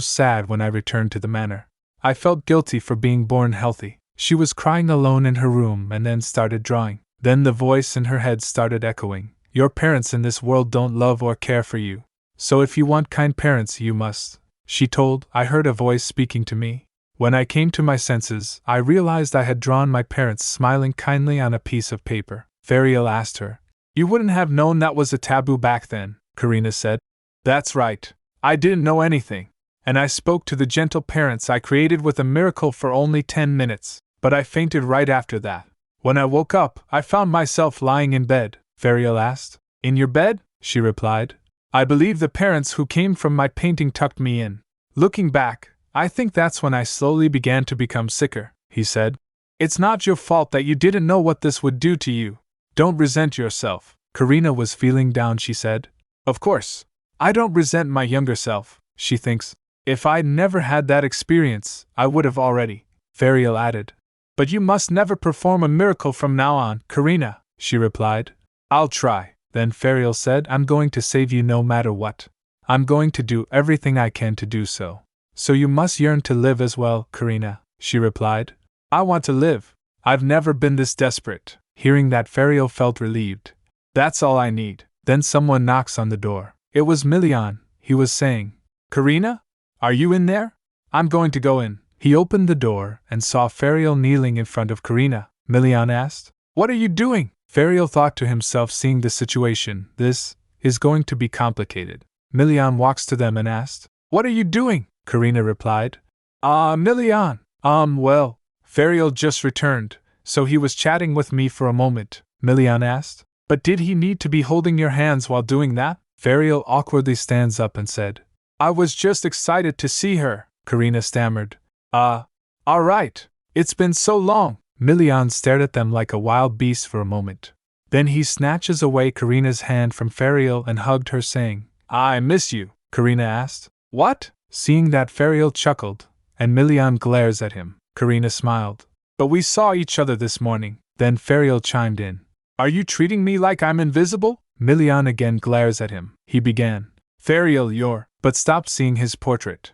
sad when I returned to the manor. I felt guilty for being born healthy. She was crying alone in her room and then started drawing. Then the voice in her head started echoing. Your parents in this world don't love or care for you. So if you want kind parents, you must. She told, I heard a voice speaking to me. When I came to my senses, I realized I had drawn my parents smiling kindly on a piece of paper. Fariel asked her. You wouldn't have known that was a taboo back then, Karina said. That's right. I didn't know anything. And I spoke to the gentle parents I created with a miracle for only 10 minutes, but I fainted right after that. When I woke up, I found myself lying in bed. Fariel asked. In your bed? She replied. I believe the parents who came from my painting tucked me in. Looking back, I think that's when I slowly began to become sicker, he said. It's not your fault that you didn't know what this would do to you. Don't resent yourself. Karina was feeling down, she said. Of course. I don't resent my younger self, she thinks. If I'd never had that experience, I would have already, Fariel added. But you must never perform a miracle from now on, Karina, she replied. I'll try. Then Fariel said, I'm going to save you no matter what. I'm going to do everything I can to do so. So you must yearn to live as well, Karina, she replied. I want to live. I've never been this desperate. Hearing that, Fariel felt relieved. That's all I need. Then someone knocks on the door. It was Milian. He was saying, Karina? Are you in there? I'm going to go in. He opened the door and saw Fariel kneeling in front of Karina. Milian asked, What are you doing? Fariel thought to himself, seeing the situation. This is going to be complicated. Milian walks to them and asked, What are you doing? Karina replied, Milian. Well, Fariel just returned, so he was chatting with me for a moment. Milian asked, But did he need to be holding your hands while doing that? Fariel awkwardly stands up and said, I was just excited to see her, Karina stammered. All right. It's been so long. Milian stared at them like a wild beast for a moment. Then he snatches away Karina's hand from Fariel and hugged her, saying, I miss you, Karina asked. What? Seeing that, Fariel chuckled, and Milian glares at him. Karina smiled. But we saw each other this morning. Then Fariel chimed in. Are you treating me like I'm invisible? Milian again glares at him. He began. Fariel, but stopped seeing his portrait.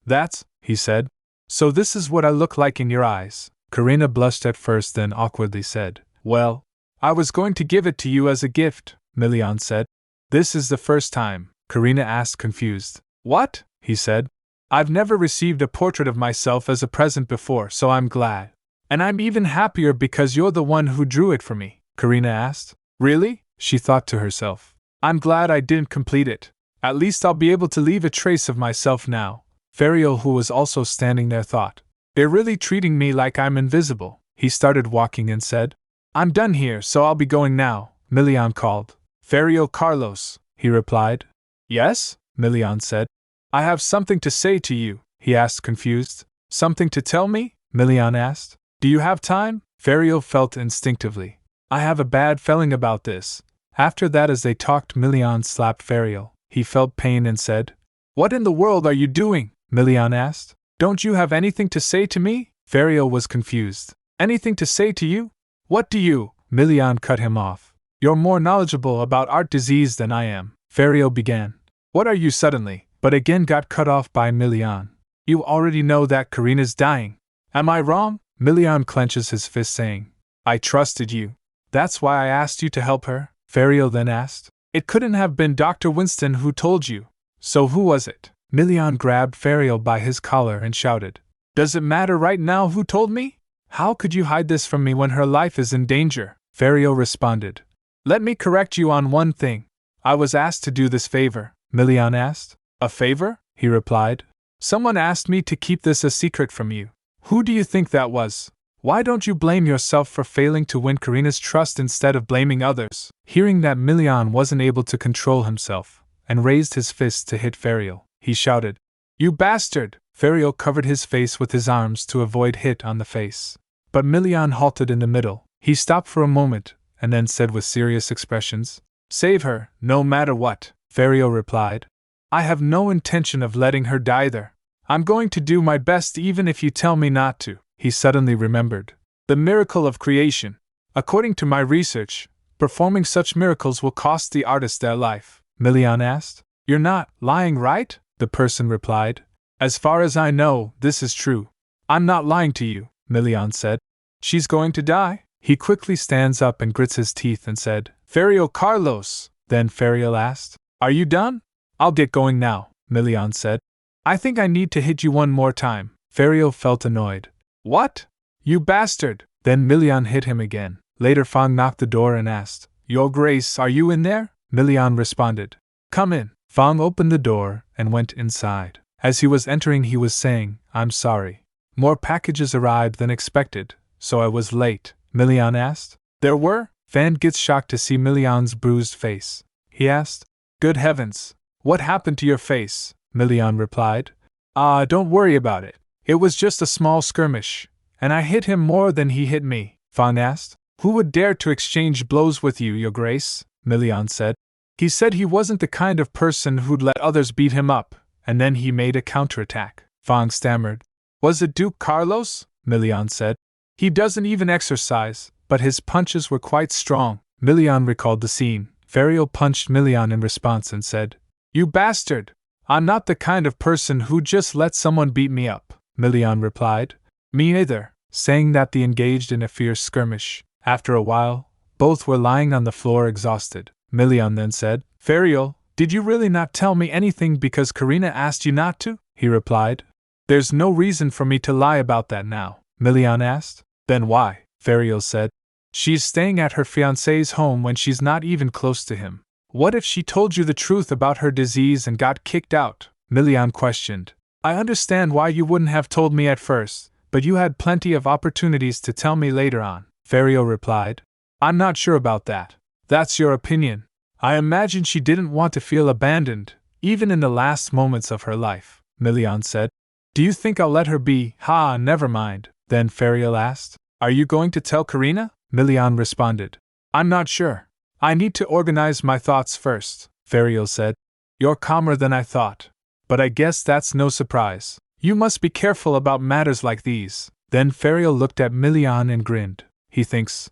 That's, he said. So this is what I look like in your eyes. Karina blushed at first, then awkwardly said, Well, I was going to give it to you as a gift, Milian said. This is the first time, Karina asked, confused. What? He said. I've never received a portrait of myself as a present before, so I'm glad. And I'm even happier because you're the one who drew it for me, Karina asked. Really? She thought to herself. I'm glad I didn't complete it. At least I'll be able to leave a trace of myself now. Fariel, who was also standing there, thought. They're really treating me like I'm invisible. He started walking and said, I'm done here, so I'll be going now. Milian called. Fariel, Carlos, he replied. Yes? Milian said. I have something to say to you, he asked, confused. Something to tell me? Milian asked. Do you have time? Fariel felt instinctively. I have a bad feeling about this. After that, as they talked, Milian slapped Fariel. He felt pain and said, What in the world are you doing? Milian asked. Don't you have anything to say to me? Fariel was confused. Anything to say to you? What do you? Milian cut him off. You're more knowledgeable about art disease than I am, Fariel began. What are you suddenly? But again got cut off by Milian. You already know that Karina's dying. Am I wrong? Milian clenches his fist saying. I trusted you. That's why I asked you to help her, Fariel then asked. It couldn't have been Dr. Winston who told you. So who was it? Milian grabbed Fariel by his collar and shouted. Does it matter right now who told me? How could you hide this from me when her life is in danger? Fariel responded. Let me correct you on one thing. I was asked to do this favor, Milian asked. A favor? He replied. Someone asked me to keep this a secret from you. Who do you think that was? Why don't you blame yourself for failing to win Karina's trust instead of blaming others? Hearing that Milian wasn't able to control himself, and raised his fist to hit Fariel, he shouted. You bastard! Fariel covered his face with his arms to avoid hit on the face. But Milian halted in the middle. He stopped for a moment, and then said with serious expressions, Save her, no matter what, Fariel replied. I have no intention of letting her die either. I'm going to do my best even if you tell me not to. He suddenly remembered. The miracle of creation. According to my research, performing such miracles will cost the artist their life. Milian asked. You're not lying, right? The person replied. As far as I know, this is true. I'm not lying to you, Milian said. She's going to die? He quickly stands up and grits his teeth and said, Fariel Carlos. Then Fariel asked, Are you done? I'll get going now, Milian said. I think I need to hit you one more time. Fariel felt annoyed. What? You bastard! Then Milian hit him again. Later Fang knocked the door and asked, Your Grace, are you in there? Milian responded. Come in. Fang opened the door and went inside. As he was entering he was saying, I'm sorry. More packages arrived than expected, so I was late. Milian asked. There were? Fan gets shocked to see Milian's bruised face. He asked. Good heavens! What happened to your face? Milian replied. Don't worry about it. It was just a small skirmish, and I hit him more than he hit me. Fang asked. Who would dare to exchange blows with you, Your Grace? Milian said. He said he wasn't the kind of person who'd let others beat him up, and then he made a counterattack. Fang stammered. Was it Duke Carlos? Milian said. He doesn't even exercise, but his punches were quite strong. Milian recalled the scene. Fariel punched Milian in response and said, You bastard! I'm not the kind of person who just lets someone beat me up. Milian replied. Me either, saying that they engaged in a fierce skirmish. After a while, both were lying on the floor exhausted. Milian then said, Fariel, did you really not tell me anything because Karina asked you not to? He replied. There's no reason for me to lie about that now, Milian asked. Then why? Fariel said. She's staying at her fiancé's home when she's not even close to him. What if she told you the truth about her disease and got kicked out? Milian questioned. I understand why you wouldn't have told me at first, but you had plenty of opportunities to tell me later on, Fariel replied. I'm not sure about that. That's your opinion. I imagine she didn't want to feel abandoned, even in the last moments of her life, Milian said. Do you think I'll let her be? Never mind. Then Fariel asked. Are you going to tell Karina? Milian responded. I'm not sure. I need to organize my thoughts first, Fariel said. You're calmer than I thought. But I guess that's no surprise. You must be careful about matters like these. Then Fariel looked at Milian and grinned. He thinks,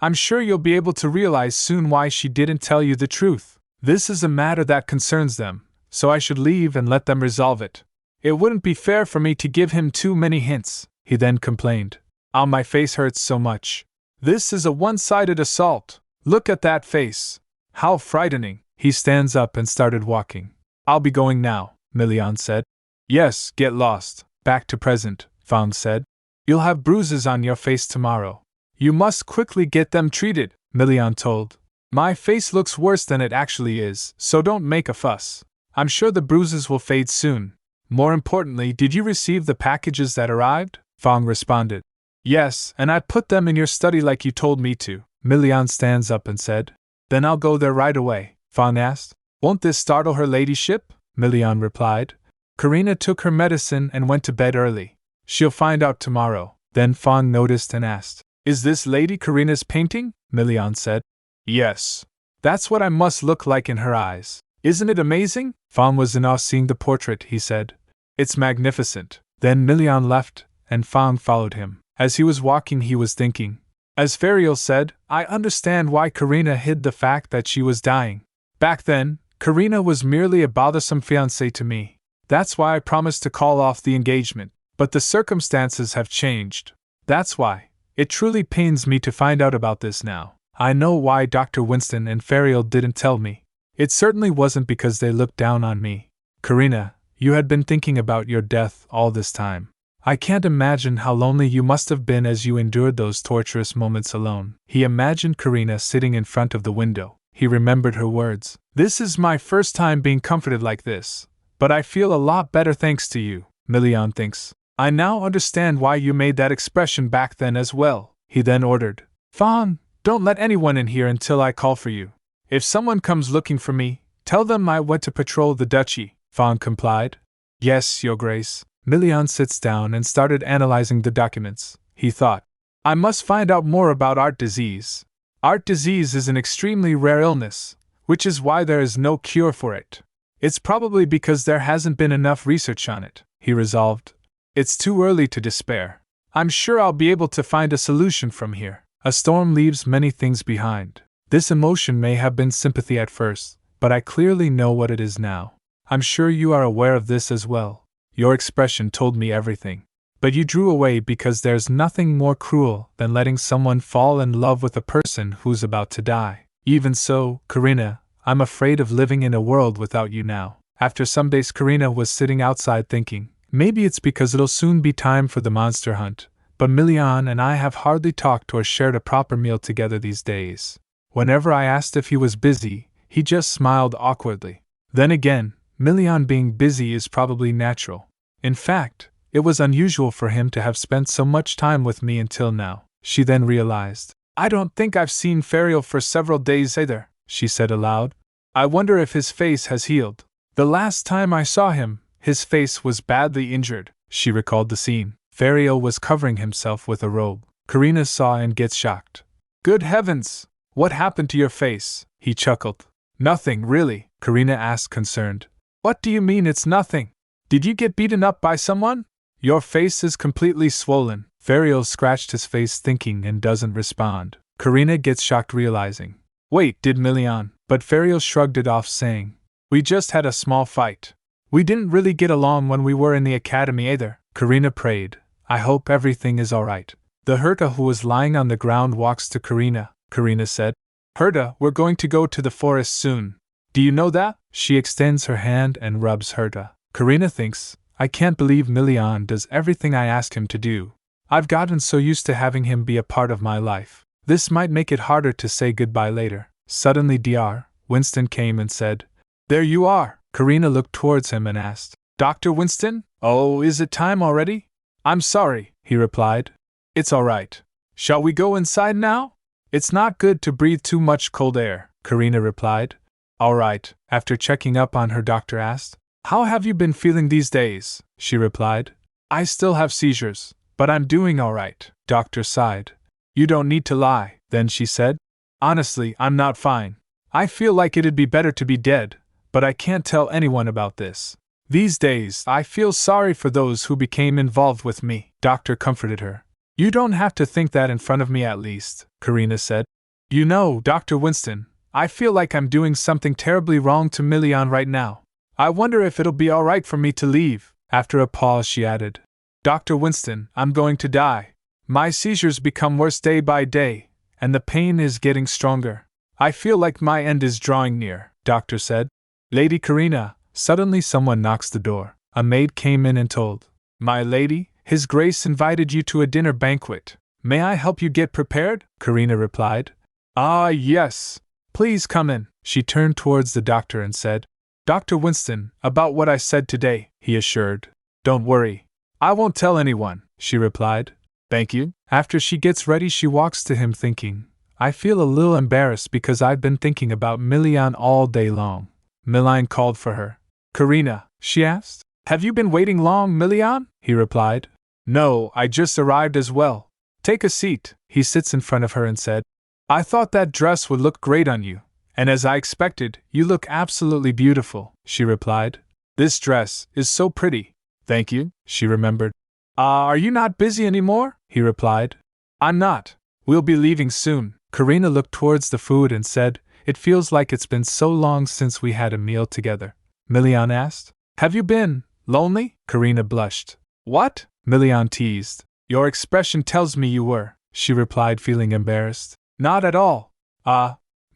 I'm sure you'll be able to realize soon why she didn't tell you the truth. This is a matter that concerns them, so I should leave and let them resolve it. It wouldn't be fair for me to give him too many hints, he then complained. My face hurts so much. This is a one-sided assault. Look at that face. How frightening. He stands up and started walking. I'll be going now, Milian said. Yes, get lost. Back to present, Fang said. You'll have bruises on your face tomorrow. You must quickly get them treated, Milian told. My face looks worse than it actually is, so don't make a fuss. I'm sure the bruises will fade soon. More importantly, did you receive the packages that arrived? Fang responded. Yes, and I put them in your study like you told me to. Milian stands up and said. Then I'll go there right away, Fang asked. Won't this startle her ladyship? Milian replied. Karina took her medicine and went to bed early. She'll find out tomorrow. Then Fang noticed and asked. Is this Lady Karina's painting? Milian said. Yes. That's what I must look like in her eyes. Isn't it amazing? Fang was in awe seeing the portrait, he said. It's magnificent. Then Milian left, and Fang followed him. As he was walking, he was thinking. As Fariel said, I understand why Karina hid the fact that she was dying. Back then, Karina was merely a bothersome fiancé to me. That's why I promised to call off the engagement. But the circumstances have changed. That's why. It truly pains me to find out about this now. I know why Dr. Winston and Fariel didn't tell me. It certainly wasn't because they looked down on me. Karina, you had been thinking about your death all this time. I can't imagine how lonely you must have been as you endured those torturous moments alone. He imagined Karina sitting in front of the window. He remembered her words. This is my first time being comforted like this, but I feel a lot better thanks to you, Milian thinks. I now understand why you made that expression back then as well. He then ordered. Fawn, don't let anyone in here until I call for you. If someone comes looking for me, tell them I went to patrol the duchy. Fawn complied. Yes, Your Grace. Milian sits down and started analyzing the documents. He thought, I must find out more about art disease. Art disease is an extremely rare illness, which is why there is no cure for it. It's probably because there hasn't been enough research on it, he resolved. It's too early to despair. I'm sure I'll be able to find a solution from here. A storm leaves many things behind. This emotion may have been sympathy at first, but I clearly know what it is now. I'm sure you are aware of this as well. Your expression told me everything. But you drew away because there's nothing more cruel than letting someone fall in love with a person who's about to die. Even so, Karina, I'm afraid of living in a world without you now. After some days, Karina was sitting outside thinking, maybe it's because it'll soon be time for the monster hunt, but Milian and I have hardly talked or shared a proper meal together these days. Whenever I asked if he was busy, he just smiled awkwardly. Then again, Milian being busy is probably natural. In fact, it was unusual for him to have spent so much time with me until now. She then realized. I don't think I've seen Fariel for several days either, she said aloud. I wonder if his face has healed. The last time I saw him, his face was badly injured. She recalled the scene. Fariel was covering himself with a robe. Karina saw and gets shocked. Good heavens! What happened to your face? He chuckled. Nothing, really, Karina asked concerned. What do you mean it's nothing? Did you get beaten up by someone? Your face is completely swollen. Fariel scratched his face thinking and doesn't respond. Karina gets shocked realizing. Wait, did Milian? But Fariel shrugged it off saying. We just had a small fight. We didn't really get along when we were in the academy either. Karina prayed. I hope everything is alright. The Herta who was lying on the ground walks to Karina. Karina said. Herta, we're going to go to the forest soon. Do you know that? She extends her hand and rubs Herta. Karina thinks, I can't believe Milian does everything I ask him to do. I've gotten so used to having him be a part of my life. This might make it harder to say goodbye later. Suddenly Dr. Winston came and said, There you are. Karina looked towards him and asked, Dr. Winston? Oh, is it time already? I'm sorry, he replied. It's all right. Shall we go inside now? It's not good to breathe too much cold air, Karina replied. All right. After checking up on her, doctor asked, How have you been feeling these days? She replied, I still have seizures, but I'm doing all right. Doctor sighed. You don't need to lie, then she said. Honestly, I'm not fine. I feel like it'd be better to be dead, but I can't tell anyone about this. These days, I feel sorry for those who became involved with me. Doctor comforted her. You don't have to think that in front of me at least, Karina said. You know, Dr. Winston, I feel like I'm doing something terribly wrong to Milian right now. I wonder if it'll be all right for me to leave. After a pause, she added, Dr. Winston, I'm going to die. My seizures become worse day by day, and the pain is getting stronger. I feel like my end is drawing near, Doctor said. Lady Karina, suddenly someone knocks the door. A maid came in and told, My lady, His Grace invited you to a dinner banquet. May I help you get prepared? Karina replied. Ah, yes. Please come in. She turned towards the doctor and said, Dr. Winston, about what I said today, he assured. Don't worry. I won't tell anyone, she replied. Thank you. After she gets ready, she walks to him thinking, I feel a little embarrassed because I've been thinking about Milian all day long. Milian called for her. Karina, she asked, have you been waiting long, Milian? He replied. No, I just arrived as well. Take a seat. He sits in front of her and said, I thought that dress would look great on you, and as I expected, you look absolutely beautiful, she replied. This dress is so pretty. Thank you, she remembered. Are you not busy anymore? He replied. I'm not. We'll be leaving soon. Karina looked towards the food and said, It feels like it's been so long since we had a meal together. Milian asked. Have you been lonely? Karina blushed. What? Milian teased. Your expression tells me you were, she replied, feeling embarrassed. Not at all.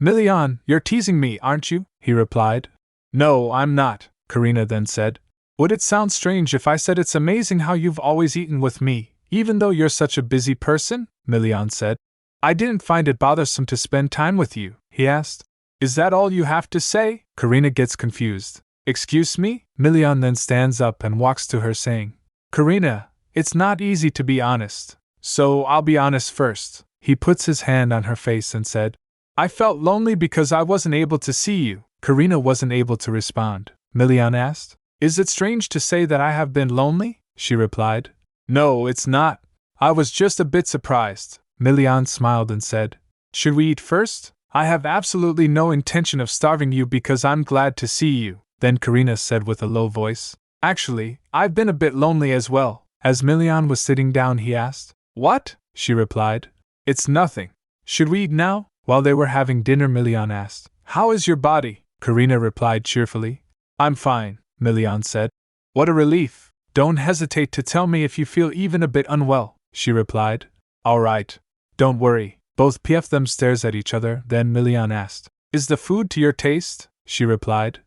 Milian, you're teasing me, aren't you? He replied. No, I'm not, Karina then said. Would it sound strange if I said it's amazing how you've always eaten with me, even though you're such a busy person? Milian said. I didn't find it bothersome to spend time with you, he asked. Is that all you have to say? Karina gets confused. Excuse me? Milian then stands up and walks to her saying, Karina, it's not easy to be honest, so I'll be honest first. He puts his hand on her face and said, I felt lonely because I wasn't able to see you. Karina wasn't able to respond. Milian asked, Is it strange to say that I have been lonely? She replied. No, it's not. I was just a bit surprised. Milian smiled and said, Should we eat first? I have absolutely no intention of starving you because I'm glad to see you. Then Karina said with a low voice, Actually, I've been a bit lonely as well. As Milian was sitting down, he asked, What? She replied, It's nothing. Should we eat now? While they were having dinner, Milian asked, How is your body? Karina replied cheerfully, I'm fine, Milian said. What a relief. Don't hesitate to tell me if you feel even a bit unwell, she replied. All right. Don't worry. Both them stares at each other, then Milian asked, Is the food to your taste? She replied.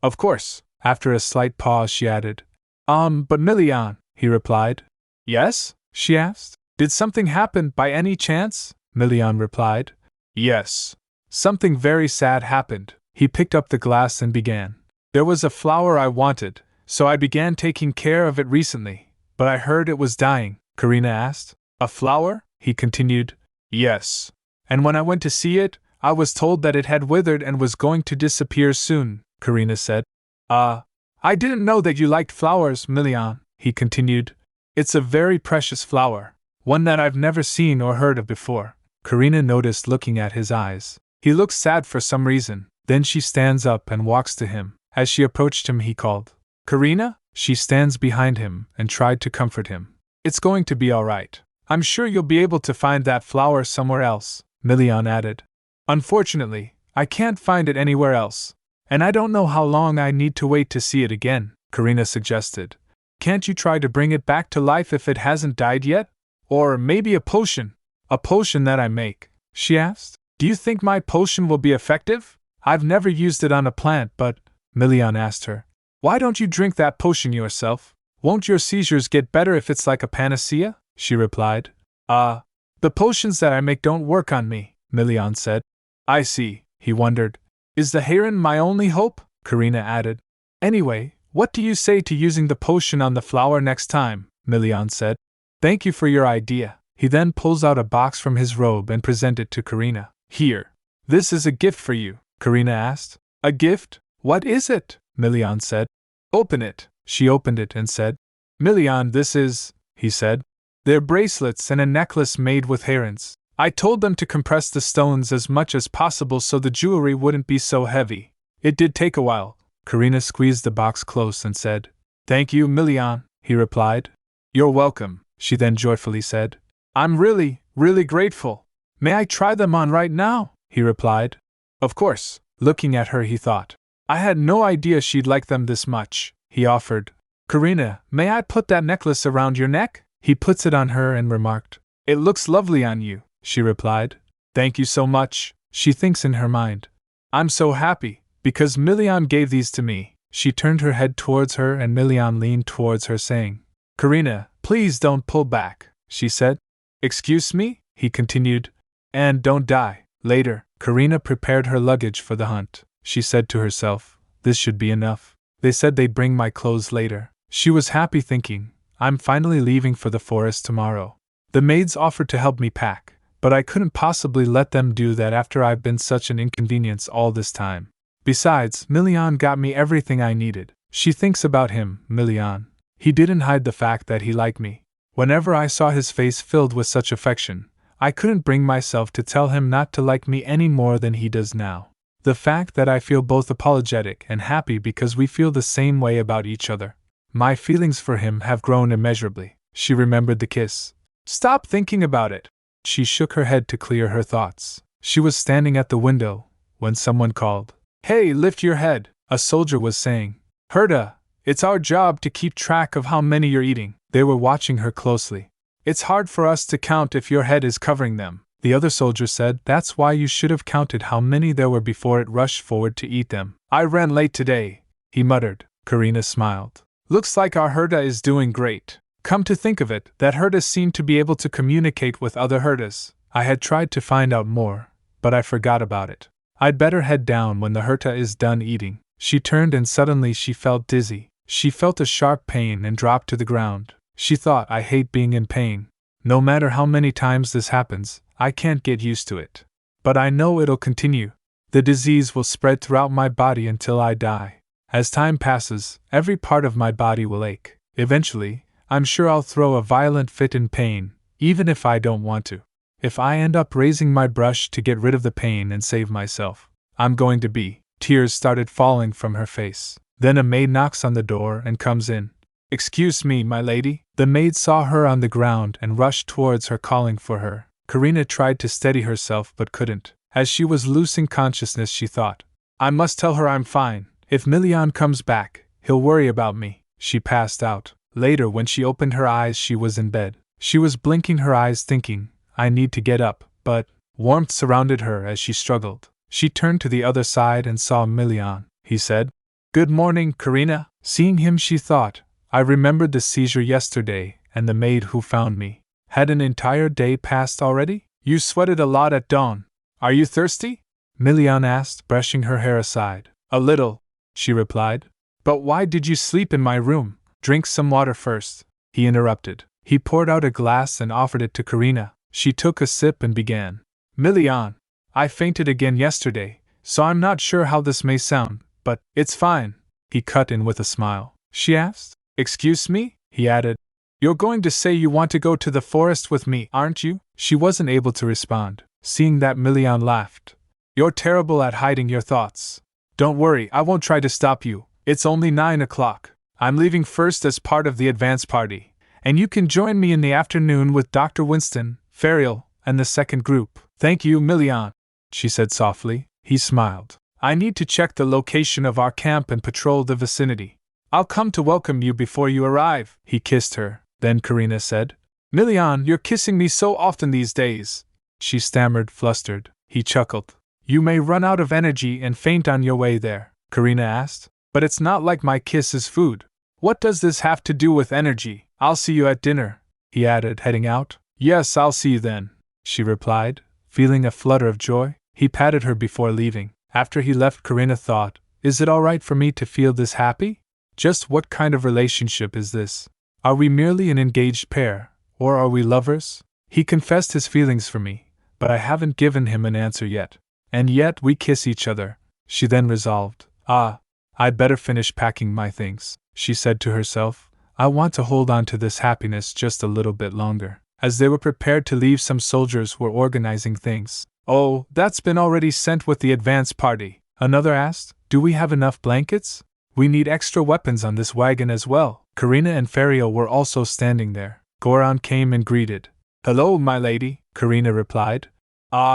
Of course. After a slight pause, she added, But Milian, he replied. Yes? She asked. Did something happen by any chance? Milian replied. Yes. Something very sad happened. He picked up the glass and began. There was a flower I wanted, so I began taking care of it recently, but I heard it was dying. Karina asked. A flower? He continued. Yes. And when I went to see it, I was told that it had withered and was going to disappear soon, Karina said. I didn't know that you liked flowers, Milian, he continued. It's a very precious flower, one that I've never seen or heard of before. Karina noticed looking at his eyes. He looks sad for some reason. Then she stands up and walks to him. As she approached him, he called, Karina? She stands behind him and tried to comfort him. It's going to be all right. I'm sure you'll be able to find that flower somewhere else, Milian added. Unfortunately, I can't find it anywhere else. And I don't know how long I need to wait to see it again, Karina suggested. Can't you try to bring it back to life if it hasn't died yet? Or maybe a potion? A potion that I make, she asked. Do you think my potion will be effective? I've never used it on a plant, but, Milian asked her, why don't you drink that potion yourself? Won't your seizures get better if it's like a panacea? She replied. The potions that I make don't work on me, Milian said. I see, he wondered. Is the heron my only hope? Karina added. Anyway, what do you say to using the potion on the flower next time? Milian said. Thank you for your idea. He then pulls out a box from his robe and presents it to Karina. Here. This is a gift for you, Karina asked. A gift? What is it? Milian said. Open it. She opened it and said. Milian, this is, he said. They're bracelets and a necklace made with herons. I told them to compress the stones as much as possible so the jewelry wouldn't be so heavy. It did take a while. Karina squeezed the box close and said, Thank you, Milian, he replied. You're welcome, she then joyfully said. I'm really, really grateful. May I try them on right now? He replied. Of course. Looking at her, he thought. I had no idea she'd like them this much, he offered. Karina, may I put that necklace around your neck? He puts it on her and remarked. It looks lovely on you, she replied. Thank you so much, she thinks in her mind. I'm so happy, because Milian gave these to me. She turned her head towards her and Milian leaned towards her saying, Karina, please don't pull back, she said. Excuse me, he continued. And don't die. Later, Karina prepared her luggage for the hunt. She said to herself, this should be enough. They said they'd bring my clothes later. She was happy thinking, I'm finally leaving for the forest tomorrow. The maids offered to help me pack, but I couldn't possibly let them do that after I've been such an inconvenience all this time. Besides, Milian got me everything I needed. She thinks about him, Milian. He didn't hide the fact that he liked me. Whenever I saw his face filled with such affection, I couldn't bring myself to tell him not to like me any more than he does now. The fact that I feel both apologetic and happy because we feel the same way about each other. My feelings for him have grown immeasurably. She remembered the kiss. Stop thinking about it. She shook her head to clear her thoughts. She was standing at the window when someone called. Hey, lift your head, a soldier was saying. Herta, it's our job to keep track of how many you're eating. They were watching her closely. It's hard for us to count if your head is covering them. The other soldier said, that's why you should have counted how many there were before it rushed forward to eat them. I ran late today, he muttered. Karina smiled. Looks like our Herta is doing great. Come to think of it, that Herta seemed to be able to communicate with other Hertas. I had tried to find out more, but I forgot about it. I'd better head down when the Herta is done eating. She turned and suddenly she felt dizzy. She felt a sharp pain and dropped to the ground. She thought, I hate being in pain. No matter how many times this happens, I can't get used to it. But I know it'll continue. The disease will spread throughout my body until I die. As time passes, every part of my body will ache. Eventually, I'm sure I'll throw a violent fit in pain, even if I don't want to. If I end up raising my brush to get rid of the pain and save myself, I'm going to be. Tears started falling from her face. Then a maid knocks on the door and comes in. Excuse me, my lady. The maid saw her on the ground and rushed towards her, calling for her. Karina tried to steady herself but couldn't. As she was losing consciousness, she thought, I must tell her I'm fine. If Milian comes back, he'll worry about me. She passed out. Later, when she opened her eyes, she was in bed. She was blinking her eyes thinking, I need to get up, but warmth surrounded her as she struggled. She turned to the other side and saw Milian. He said, Good morning, Karina. Seeing him, she thought, I remembered the seizure yesterday and the maid who found me. Had an entire day passed already? You sweated a lot at dawn. Are you thirsty? Milian asked, brushing her hair aside. A little, she replied. But why did you sleep in my room? Drink some water first, he interrupted. He poured out a glass and offered it to Karina. She took a sip and began. Milian, I fainted again yesterday, so I'm not sure how this may sound, but it's fine, he cut in with a smile. She asked. Excuse me? He added. You're going to say you want to go to the forest with me, aren't you? She wasn't able to respond. Seeing that, Milian laughed. You're terrible at hiding your thoughts. Don't worry, I won't try to stop you. It's only 9 o'clock. I'm leaving first as part of the advance party, and you can join me in the afternoon with Dr. Winston, Ferial, and the second group. Thank you, Milian, she said softly. He smiled. I need to check the location of our camp and patrol the vicinity. I'll come to welcome you before you arrive. He kissed her. Then Karina said, Milian, you're kissing me so often these days. She stammered, flustered. He chuckled. You may run out of energy and faint on your way there, Karina asked. But it's not like my kiss is food. What does this have to do with energy? I'll see you at dinner, he added, heading out. Yes, I'll see you then, she replied, feeling a flutter of joy. He patted her before leaving. After he left, Karina thought, is it all right for me to feel this happy? Just what kind of relationship is this? Are we merely an engaged pair, or are we lovers? He confessed his feelings for me, but I haven't given him an answer yet. And yet we kiss each other. She then resolved. I'd better finish packing my things, she said to herself. I want to hold on to this happiness just a little bit longer. As they were prepared to leave, some soldiers were organizing things. Oh, that's been already sent with the advance party, another asked. Do we have enough blankets? We need extra weapons on this wagon as well. Karina and Ferial were also standing there. Goran came and greeted. Hello, my lady, Karina replied.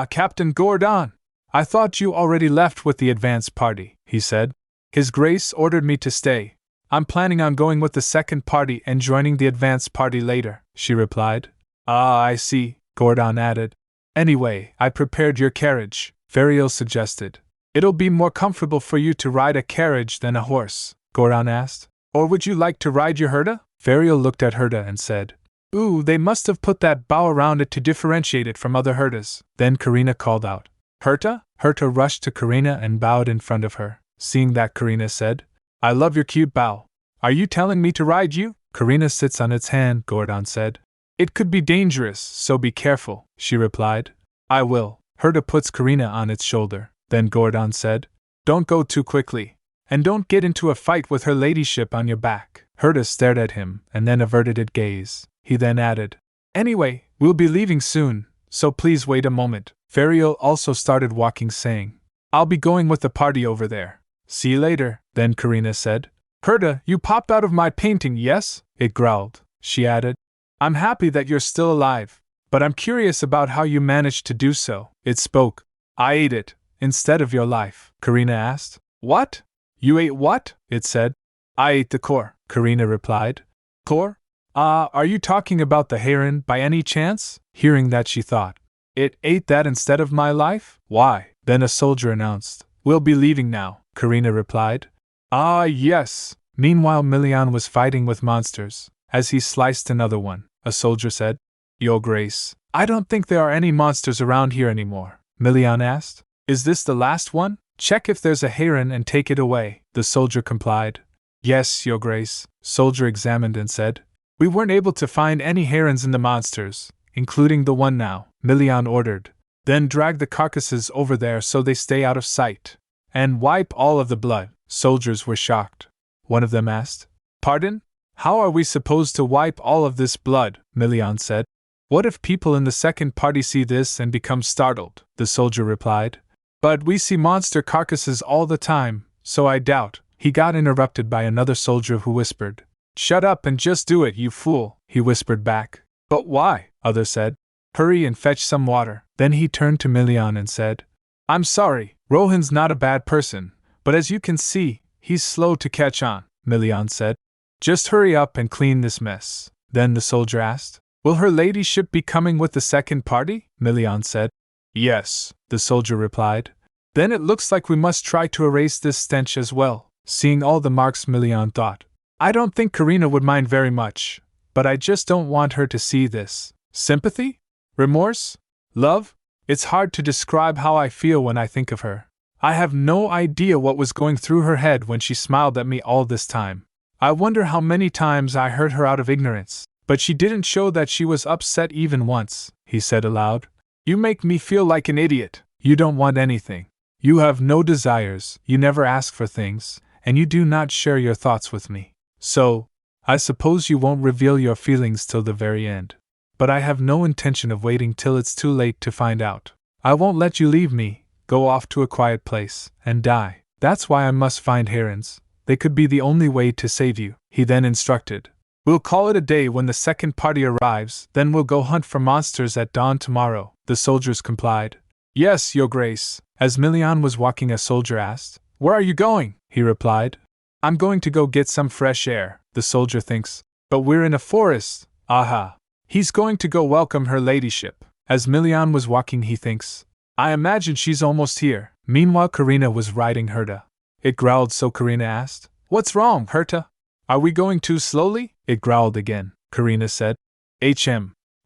Captain Gordon. I thought you already left with the advance party, he said. His Grace ordered me to stay. I'm planning on going with the second party and joining the advance party later, she replied. I see, Gordon added. Anyway, I prepared your carriage, Ferial suggested. It'll be more comfortable for you to ride a carriage than a horse, Gordon asked. Or would you like to ride your Herta? Ferial looked at Herta and said, Ooh, they must have put that bow around it to differentiate it from other Hertas. Then Karina called out, Herta? Herta rushed to Karina and bowed in front of her. Seeing that, Karina said, I love your cute bow. Are you telling me to ride you? Karina sits on its hand, Gordon said. It could be dangerous, so be careful, she replied. I will. Herta puts Karina on its shoulder. Then Gordon said, Don't go too quickly. And don't get into a fight with her ladyship on your back. Herta stared at him and then averted its gaze. He then added, Anyway, we'll be leaving soon, so please wait a moment. Ferial also started walking, saying, I'll be going with the party over there. See you later, then Karina said. Herta, you popped out of my painting, yes? It growled. She added, I'm happy that you're still alive, but I'm curious about how you managed to do so. It spoke. I ate it, instead of your life, Karina asked. What? You ate what? It said. I ate the core, Karina replied. Core? Are you talking about the heron by any chance? Hearing that, she thought. It ate that instead of my life? Why? Then a soldier announced. We'll be leaving now, Karina replied. Ah, yes. Meanwhile, Milian was fighting with monsters. As he sliced another one, a soldier said, Your Grace, I don't think there are any monsters around here anymore, Milian asked. Is this the last one? Check if there's a heron and take it away, the soldier complied. Yes, Your Grace, soldier examined and said. We weren't able to find any herons in the monsters, including the one now, Milian ordered. Then drag the carcasses over there so they stay out of sight. And wipe all of the blood. Soldiers were shocked. One of them asked, Pardon? How are we supposed to wipe all of this blood? Milian said. What if people in the second party see this and become startled? The soldier replied. But we see monster carcasses all the time, so I doubt. He got interrupted by another soldier who whispered. Shut up and just do it, you fool, he whispered back. But why? Others said. Hurry and fetch some water. Then he turned to Milian and said, I'm sorry, Rohan's not a bad person, but as you can see, he's slow to catch on, Milian said. Just hurry up and clean this mess. Then the soldier asked, Will her ladyship be coming with the second party? Milian said. Yes, the soldier replied. Then it looks like we must try to erase this stench as well. Seeing all the marks, Milian thought. I don't think Karina would mind very much, but I just don't want her to see this. Sympathy? Remorse? Love? It's hard to describe how I feel when I think of her. I have no idea what was going through her head when she smiled at me all this time. I wonder how many times I hurt her out of ignorance, but she didn't show that she was upset even once, he said aloud. You make me feel like an idiot. You don't want anything. You have no desires, you never ask for things, and you do not share your thoughts with me. So, I suppose you won't reveal your feelings till the very end. But I have no intention of waiting till it's too late to find out. I won't let you leave me, go off to a quiet place, and die. That's why I must find herons. They could be the only way to save you, he then instructed. We'll call it a day when the second party arrives, then we'll go hunt for monsters at dawn tomorrow, the soldiers complied. Yes, Your Grace. As Milian was walking, a soldier asked, Where are you going? He replied. I'm going to go get some fresh air, the soldier thinks. But we're in a forest. Aha. He's going to go welcome her ladyship. As Milian was walking, he thinks, I imagine she's almost here. Meanwhile, Karina was riding Herta. It growled, so Karina asked, What's wrong, Herta? Are we going too slowly? It growled again. Karina said,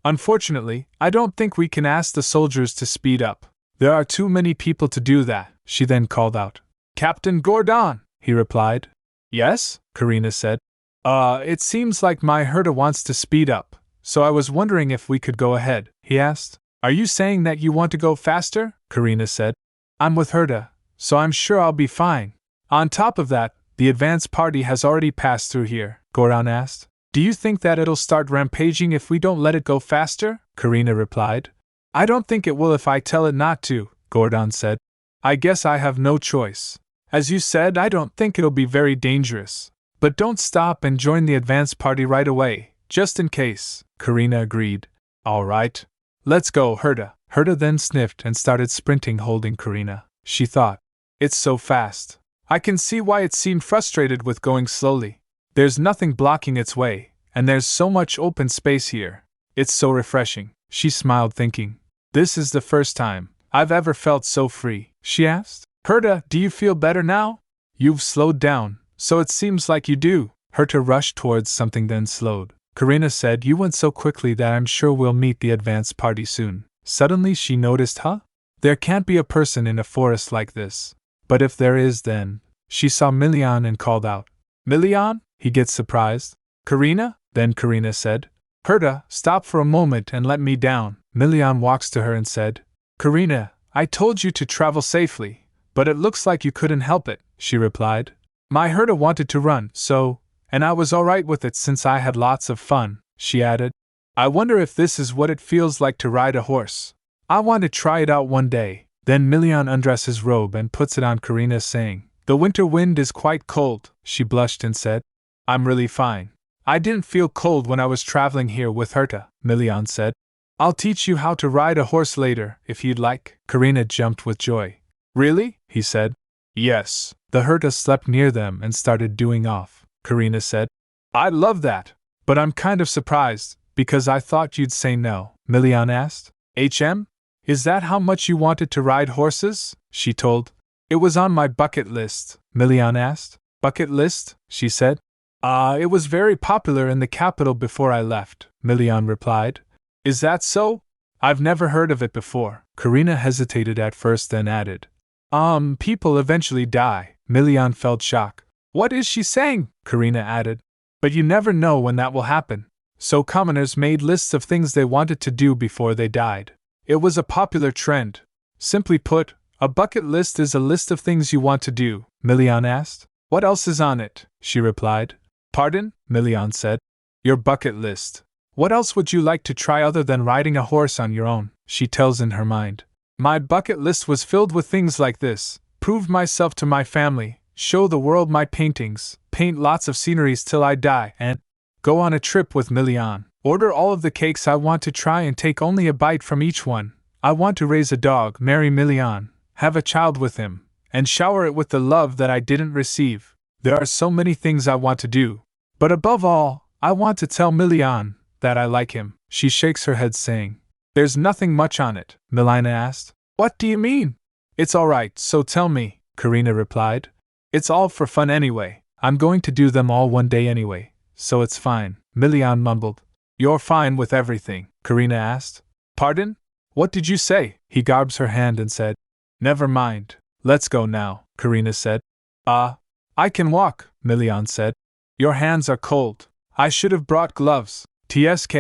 Unfortunately, I don't think we can ask the soldiers to speed up. There are too many people to do that, she then called out. Captain Gordon, he replied. Yes? Karina said. It seems like my Herta wants to speed up. So I was wondering if we could go ahead, he asked. Are you saying that you want to go faster? Karina said. I'm with Herta, so I'm sure I'll be fine. On top of that, the advance party has already passed through here, Goran asked. Do you think that it'll start rampaging if we don't let it go faster? Karina replied. I don't think it will if I tell it not to, Gordon said. I guess I have no choice. As you said, I don't think it'll be very dangerous. But don't stop and join the advance party right away, just in case, Karina agreed. All right. Let's go, Herta. Herta then sniffed and started sprinting, holding Karina. She thought, It's so fast. I can see why it seemed frustrated with going slowly. There's nothing blocking its way, and there's so much open space here. It's so refreshing. She smiled, thinking, This is the first time I've ever felt so free. She asked, Herta, do you feel better now? You've slowed down, so it seems like you do. Herta rushed towards something, then slowed. Karina said, You went so quickly that I'm sure we'll meet the advance party soon. Suddenly she noticed, There can't be a person in a forest like this. But if there is, then. She saw Milian and called out, Milian? He gets surprised. Karina? Then Karina said, Herta, stop for a moment and let me down. Milian walks to her and said, Karina, I told you to travel safely, but it looks like you couldn't help it, she replied. My Herta wanted to run, so, and I was alright with it since I had lots of fun, she added. I wonder if this is what it feels like to ride a horse. I want to try it out one day. Then Milian undresses his robe and puts it on Karina, saying, The winter wind is quite cold, she blushed and said. I'm really fine. I didn't feel cold when I was traveling here with Herta, Milian said. I'll teach you how to ride a horse later, if you'd like. Karina jumped with joy. Really? He said. Yes. The Herta slept near them and started doing off, Karina said. I'd love that. But I'm kind of surprised, because I thought you'd say no, Milian asked. Is that how much you wanted to ride horses? She told. It was on my bucket list, Milian asked. Bucket list? She said. It was very popular in the capital before I left, Milian replied. Is that so? I've never heard of it before. Karina hesitated at first, then added. People eventually die. Milian felt shock. What is she saying? Karina added. But you never know when that will happen. So commoners made lists of things they wanted to do before they died. It was a popular trend. Simply put, a bucket list is a list of things you want to do, Milian asked. What else is on it? She replied. Pardon? Milian said. Your bucket list. What else would you like to try other than riding a horse on your own? She tells in her mind. My bucket list was filled with things like this: prove myself to my family, show the world my paintings, paint lots of sceneries till I die, and go on a trip with Milian. Order all of the cakes I want to try and take only a bite from each one. I want to raise a dog, marry Milian, have a child with him, and shower it with the love that I didn't receive. There are so many things I want to do. But above all, I want to tell Milian that I like him. She shakes her head saying, There's nothing much on it, Milina asked. What do you mean? It's all right, so tell me, Karina replied. It's all for fun anyway. I'm going to do them all one day anyway, so it's fine, Milian mumbled. You're fine with everything? Karina asked. Pardon? What did you say? He grabs her hand and said. Never mind. Let's go now, Karina said. I can walk, Milian said. Your hands are cold. I should have brought gloves. TSK.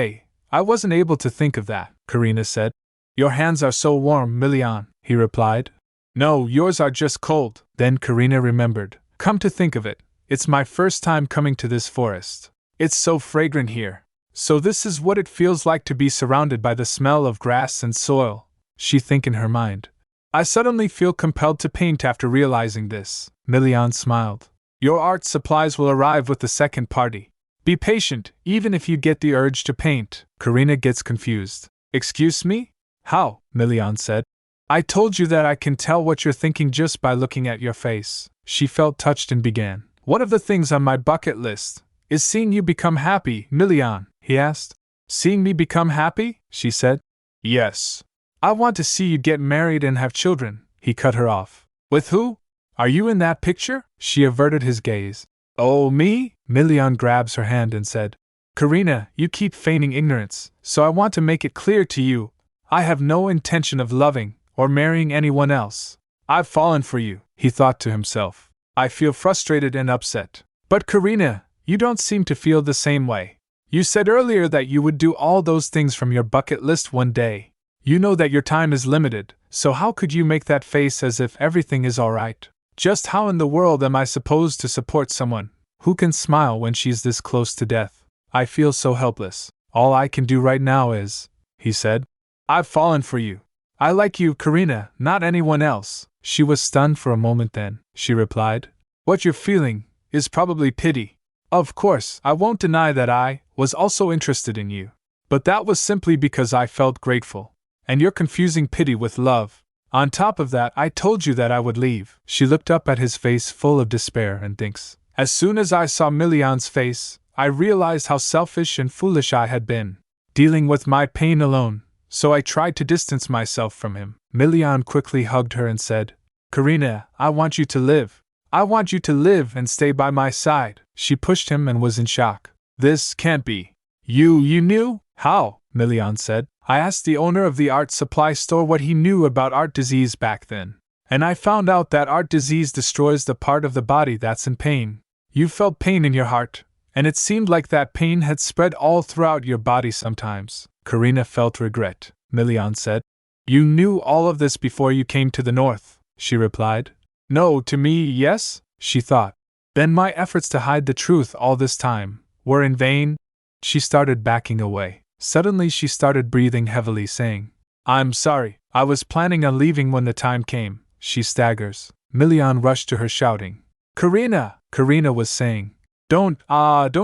I wasn't able to think of that, Karina said. Your hands are so warm, Milian, he replied. No, yours are just cold. Then Karina remembered. Come to think of it, it's my first time coming to this forest. It's so fragrant here. So this is what it feels like to be surrounded by the smell of grass and soil, she thinks in her mind. I suddenly feel compelled to paint after realizing this. Milian smiled. Your art supplies will arrive with the second party. Be patient, even if you get the urge to paint. Karina gets confused. Excuse me? How? Milian said. I told you that I can tell what you're thinking just by looking at your face. She felt touched and began. One of the things on my bucket list is seeing you become happy, Milian, he asked. Seeing me become happy? She said. Yes. I want to see you get married and have children. He cut her off. With who? Are you in that picture? She averted his gaze. Oh, me? Milian grabs her hand and said. Karina, you keep feigning ignorance, so I want to make it clear to you. I have no intention of loving or marrying anyone else. I've fallen for you, he thought to himself. I feel frustrated and upset. But Karina, you don't seem to feel the same way. You said earlier that you would do all those things from your bucket list one day. You know that your time is limited, so how could you make that face as if everything is all right? Just how in the world am I supposed to support someone who can smile when she's this close to death? I feel so helpless. All I can do right now is, he said. I've fallen for you. I like you, Karina, not anyone else. She was stunned for a moment, then she replied. What you're feeling is probably pity. Of course, I won't deny that I was also interested in you. But that was simply because I felt grateful. And you're confusing pity with love. On top of that, I told you that I would leave. She looked up at his face full of despair and thinks. As soon as I saw Milian's face, I realized how selfish and foolish I had been, dealing with my pain alone, so I tried to distance myself from him. Milian quickly hugged her and said, Karina, I want you to live. I want you to live and stay by my side. She pushed him and was in shock. This can't be. You knew? How? Milian said. I asked the owner of the art supply store what he knew about art disease back then. And I found out that art disease destroys the part of the body that's in pain. You felt pain in your heart, and it seemed like that pain had spread all throughout your body sometimes. Karina felt regret, Milian said. You knew all of this before you came to the north, she replied. No, to me, yes, she thought. Then my efforts to hide the truth all this time were in vain? She started backing away. Suddenly she started breathing heavily, saying, I'm sorry, I was planning on leaving when the time came. She staggers. Milian rushed to her shouting. Karina! Karina was saying. Don't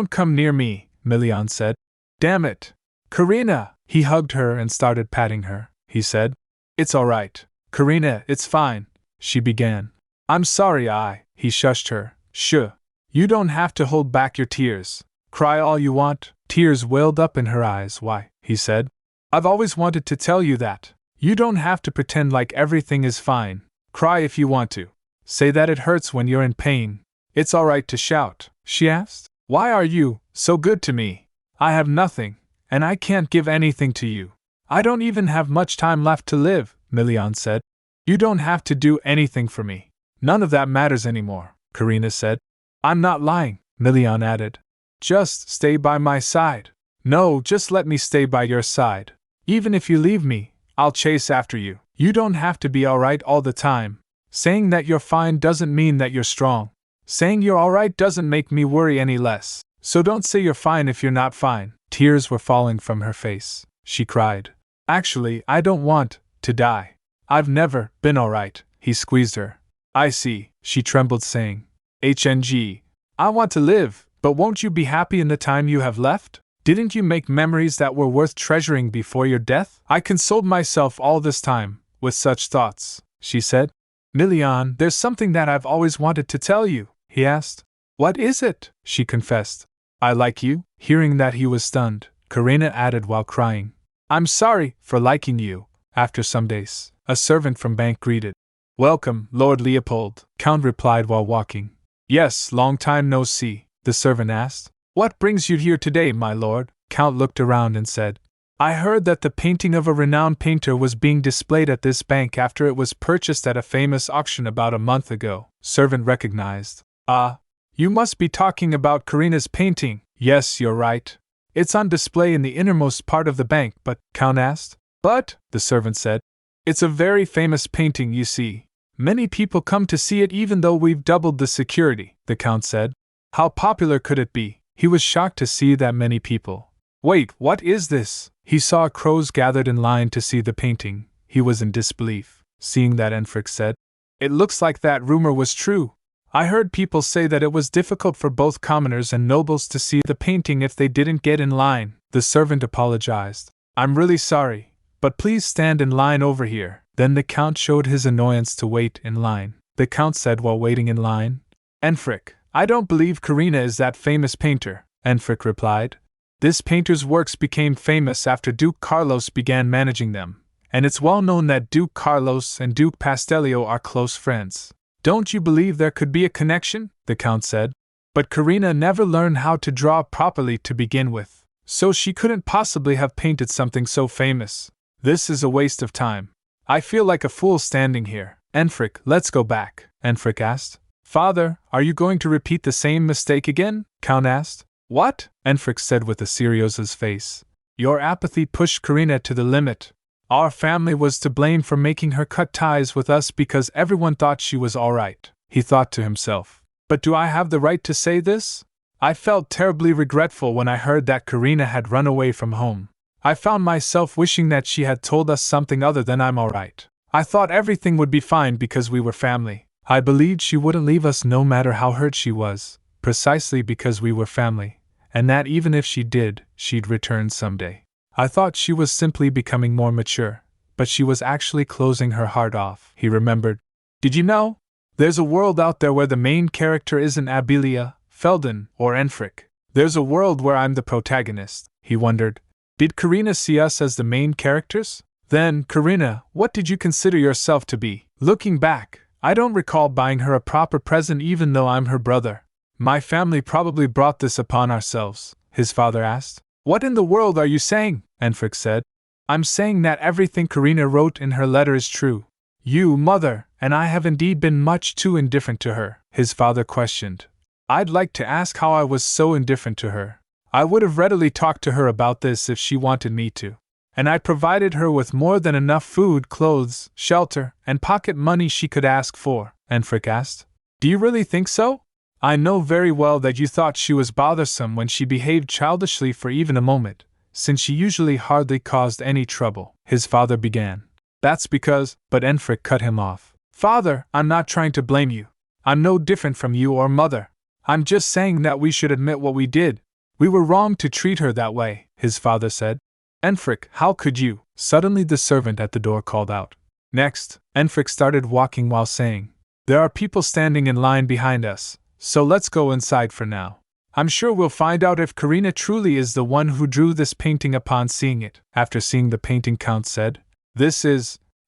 come near me, Milian said. Damn it! Karina! He hugged her and started patting her. He said. It's alright. Karina, it's fine, she began. I'm sorry, he shushed her. Shh. You don't have to hold back your tears. Cry all you want. Tears welled up in her eyes. Why? He said. I've always wanted to tell you that. You don't have to pretend like everything is fine. Cry if you want to. Say that it hurts when you're in pain. It's alright to shout, she asked. Why are you so good to me? I have nothing, and I can't give anything to you. I don't even have much time left to live, Milian said. You don't have to do anything for me. None of that matters anymore, Karina said. I'm not lying, Milian added. Just stay by my side. No, just let me stay by your side. Even if you leave me, I'll chase after you. You don't have to be alright all the time. Saying that you're fine doesn't mean that you're strong. Saying you're alright doesn't make me worry any less. So don't say you're fine if you're not fine. Tears were falling from her face. She cried. Actually, I don't want to die. I've never been alright. He squeezed her. I see, she trembled, saying. HNG. I want to live, but won't you be happy in the time you have left? Didn't you make memories that were worth treasuring before your death? I consoled myself all this time with such thoughts, she said. Milian, there's something that I've always wanted to tell you, he asked. What is it? She confessed. I like you. Hearing that he was stunned, Karina added while crying. I'm sorry for liking you. After some days, a servant from bank greeted. Welcome, Lord Leopold, Count replied while walking. Yes, long time no see, the servant asked. What brings you here today, my lord? Count looked around and said. I heard that the painting of a renowned painter was being displayed at this bank after it was purchased at a famous auction about a month ago. Servant recognized. You must be talking about Karina's painting. Yes, you're right. It's on display in the innermost part of the bank, but, Count asked. But, the servant said. It's a very famous painting, you see. Many people come to see it even though we've doubled the security, the Count said. How popular could it be? He was shocked to see that many people. Wait, what is this? He saw crows gathered in line to see the painting. He was in disbelief. Seeing that, Enfric said. It looks like that rumor was true. I heard people say that it was difficult for both commoners and nobles to see the painting if they didn't get in line. The servant apologized. I'm really sorry, but please stand in line over here. Then the Count showed his annoyance to wait in line. The Count said while waiting in line. Enfric, I don't believe Karina is that famous painter, Enfric replied. This painter's works became famous after Duke Carlos began managing them, and it's well known that Duke Carlos and Duke Pastellio are close friends. Don't you believe there could be a connection? The Count said. But Karina never learned how to draw properly to begin with, so she couldn't possibly have painted something so famous. This is a waste of time. I feel like a fool standing here. Enfric, let's go back, Enfric asked. Father, are you going to repeat the same mistake again? Count asked. What? Enfric said with a serious face. Your apathy pushed Karina to the limit. Our family was to blame for making her cut ties with us because everyone thought she was alright, he thought to himself. But do I have the right to say this? I felt terribly regretful when I heard that Karina had run away from home. I found myself wishing that she had told us something other than I'm alright. I thought everything would be fine because we were family. I believed she wouldn't leave us no matter how hurt she was, precisely because we were family, and that even if she did, she'd return someday. I thought she was simply becoming more mature, but she was actually closing her heart off, he remembered. Did you know? There's a world out there where the main character isn't Abelia, Felden, or Enfric. There's a world where I'm the protagonist, he wondered. Did Karina see us as the main characters? Then, Karina, what did you consider yourself to be? Looking back, I don't recall buying her a proper present even though I'm her brother. My family probably brought this upon ourselves, his father asked. What in the world are you saying? Enfric said. I'm saying that everything Karina wrote in her letter is true. You, mother, and I have indeed been much too indifferent to her, his father questioned. I'd like to ask how I was so indifferent to her. I would have readily talked to her about this if she wanted me to. And I provided her with more than enough food, clothes, shelter, and pocket money she could ask for, Enfric asked. Do you really think so? I know very well that you thought she was bothersome when she behaved childishly for even a moment, since she usually hardly caused any trouble, his father began. That's because, but Enfric cut him off. Father, I'm not trying to blame you. I'm no different from you or Mother. I'm just saying that we should admit what we did. We were wrong to treat her that way, his father said. Enfric, how could you? Suddenly the servant at the door called out. Next, Enfric started walking while saying, There are people standing in line behind us, so let's go inside for now. I'm sure we'll find out if Karina truly is the one who drew this painting upon seeing it. After seeing the painting, Count said,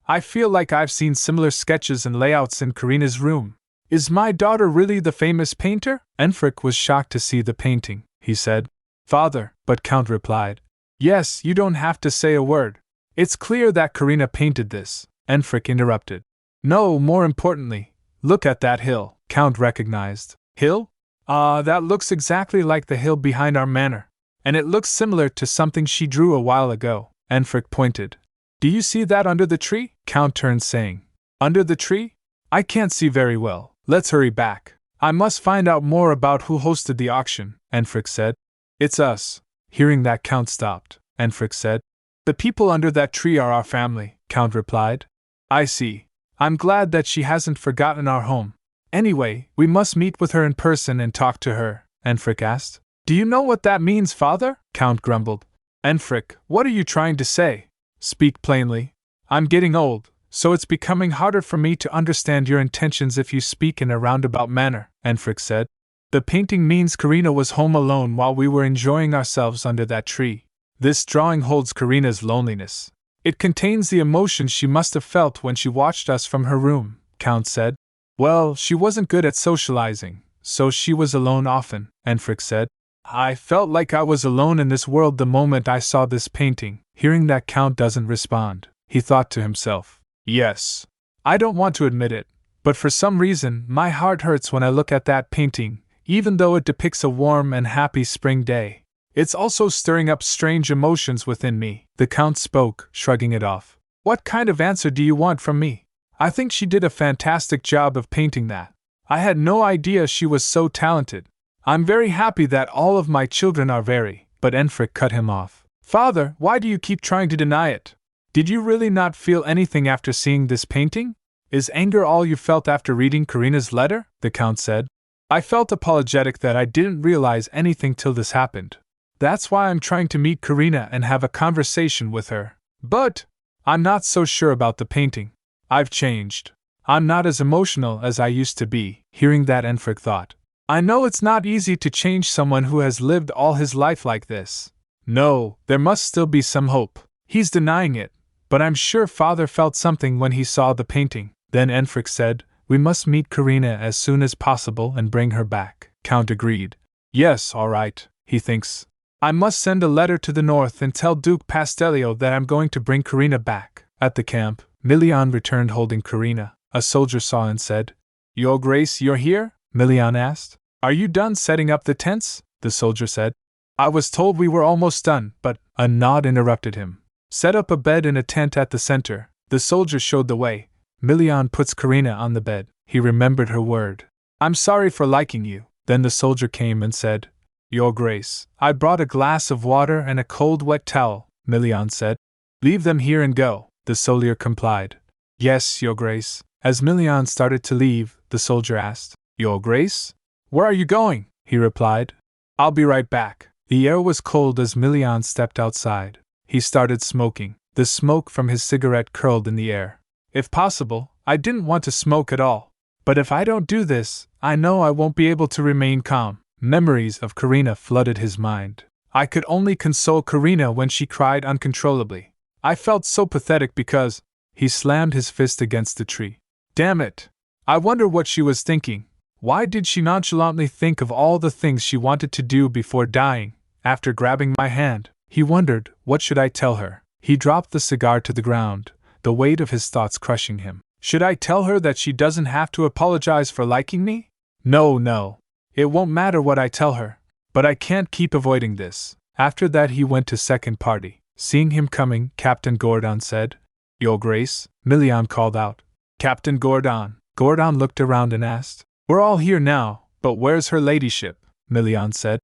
I feel like I've seen similar sketches and layouts in Karina's room. Is my daughter really the famous painter? Enfric was shocked to see the painting. He said, Father, but Count replied, Yes, you don't have to say a word. It's clear that Karina painted this. Enfric interrupted. No, more importantly, look at that hill. Count recognized. Hill? That looks exactly like the hill behind our manor. And it looks similar to something she drew a while ago. Enfric pointed. Do you see that under the tree? Count turned saying. Under the tree? I can't see very well. Let's hurry back. I must find out more about who hosted the auction, Enfric said. It's us. Hearing that, Count stopped. Enfric said. The people under that tree are our family, Count replied. I see. I'm glad that she hasn't forgotten our home. Anyway, we must meet with her in person and talk to her, Enfric asked. Do you know what that means, Father? Count grumbled. Enfric, what are you trying to say? Speak plainly. I'm getting old, so it's becoming harder for me to understand your intentions if you speak in a roundabout manner, Enfric said. The painting means Karina was home alone while we were enjoying ourselves under that tree. This drawing holds Karina's loneliness. It contains the emotions she must have felt when she watched us from her room, Count said. Well, she wasn't good at socializing, so she was alone often, Enfric said. I felt like I was alone in this world the moment I saw this painting. Hearing that, Count doesn't respond. He thought to himself, Yes. I don't want to admit it, but for some reason my heart hurts when I look at that painting, even though it depicts a warm and happy spring day. It's also stirring up strange emotions within me. The Count spoke, shrugging it off. What kind of answer do you want from me? I think she did a fantastic job of painting that. I had no idea she was so talented. I'm very happy that all of my children are very, but Enfric cut him off. Father, why do you keep trying to deny it? Did you really not feel anything after seeing this painting? Is anger all you felt after reading Karina's letter? The Count said. I felt apologetic that I didn't realize anything till this happened. That's why I'm trying to meet Karina and have a conversation with her. But I'm not so sure about the painting. I've changed. I'm not as emotional as I used to be. Hearing that, Enfric thought. I know it's not easy to change someone who has lived all his life like this. No, there must still be some hope. He's denying it, but I'm sure Father felt something when he saw the painting. Then Enfric said, We must meet Karina as soon as possible and bring her back. Count agreed. Yes, all right, he thinks. I must send a letter to the north and tell Duke Pastellio that I'm going to bring Karina back. At the camp, Milian returned holding Karina. A soldier saw and said, Your Grace, you're here? Milian asked. Are you done setting up the tents? The soldier said. I was told we were almost done, but a nod interrupted him. Set up a bed in a tent at the center. The soldier showed the way. Milian puts Karina on the bed. He remembered her word. I'm sorry for liking you. Then the soldier came and said, Your Grace, I brought a glass of water and a cold wet towel, Milian said. Leave them here and go. The soldier complied. Yes, Your Grace. As Milian started to leave, the soldier asked, Your Grace? Where are you going? He replied. I'll be right back. The air was cold as Milian stepped outside. He started smoking. The smoke from his cigarette curled in the air. If possible, I didn't want to smoke at all. But if I don't do this, I know I won't be able to remain calm. Memories of Karina flooded his mind. I could only console Karina when she cried uncontrollably. I felt so pathetic because... He slammed his fist against the tree. Damn it! I wonder what she was thinking. Why did she nonchalantly think of all the things she wanted to do before dying? After grabbing my hand, he wondered, what should I tell her? He dropped the cigar to the ground, the weight of his thoughts crushing him. Should I tell her that she doesn't have to apologize for liking me? No. It won't matter what I tell her. But I can't keep avoiding this. After that he went to second party. Seeing him coming, Captain Gordon said, Your Grace, Milian called out. Captain Gordon. Gordon looked around and asked, We're all here now, but where's her ladyship? Milian said.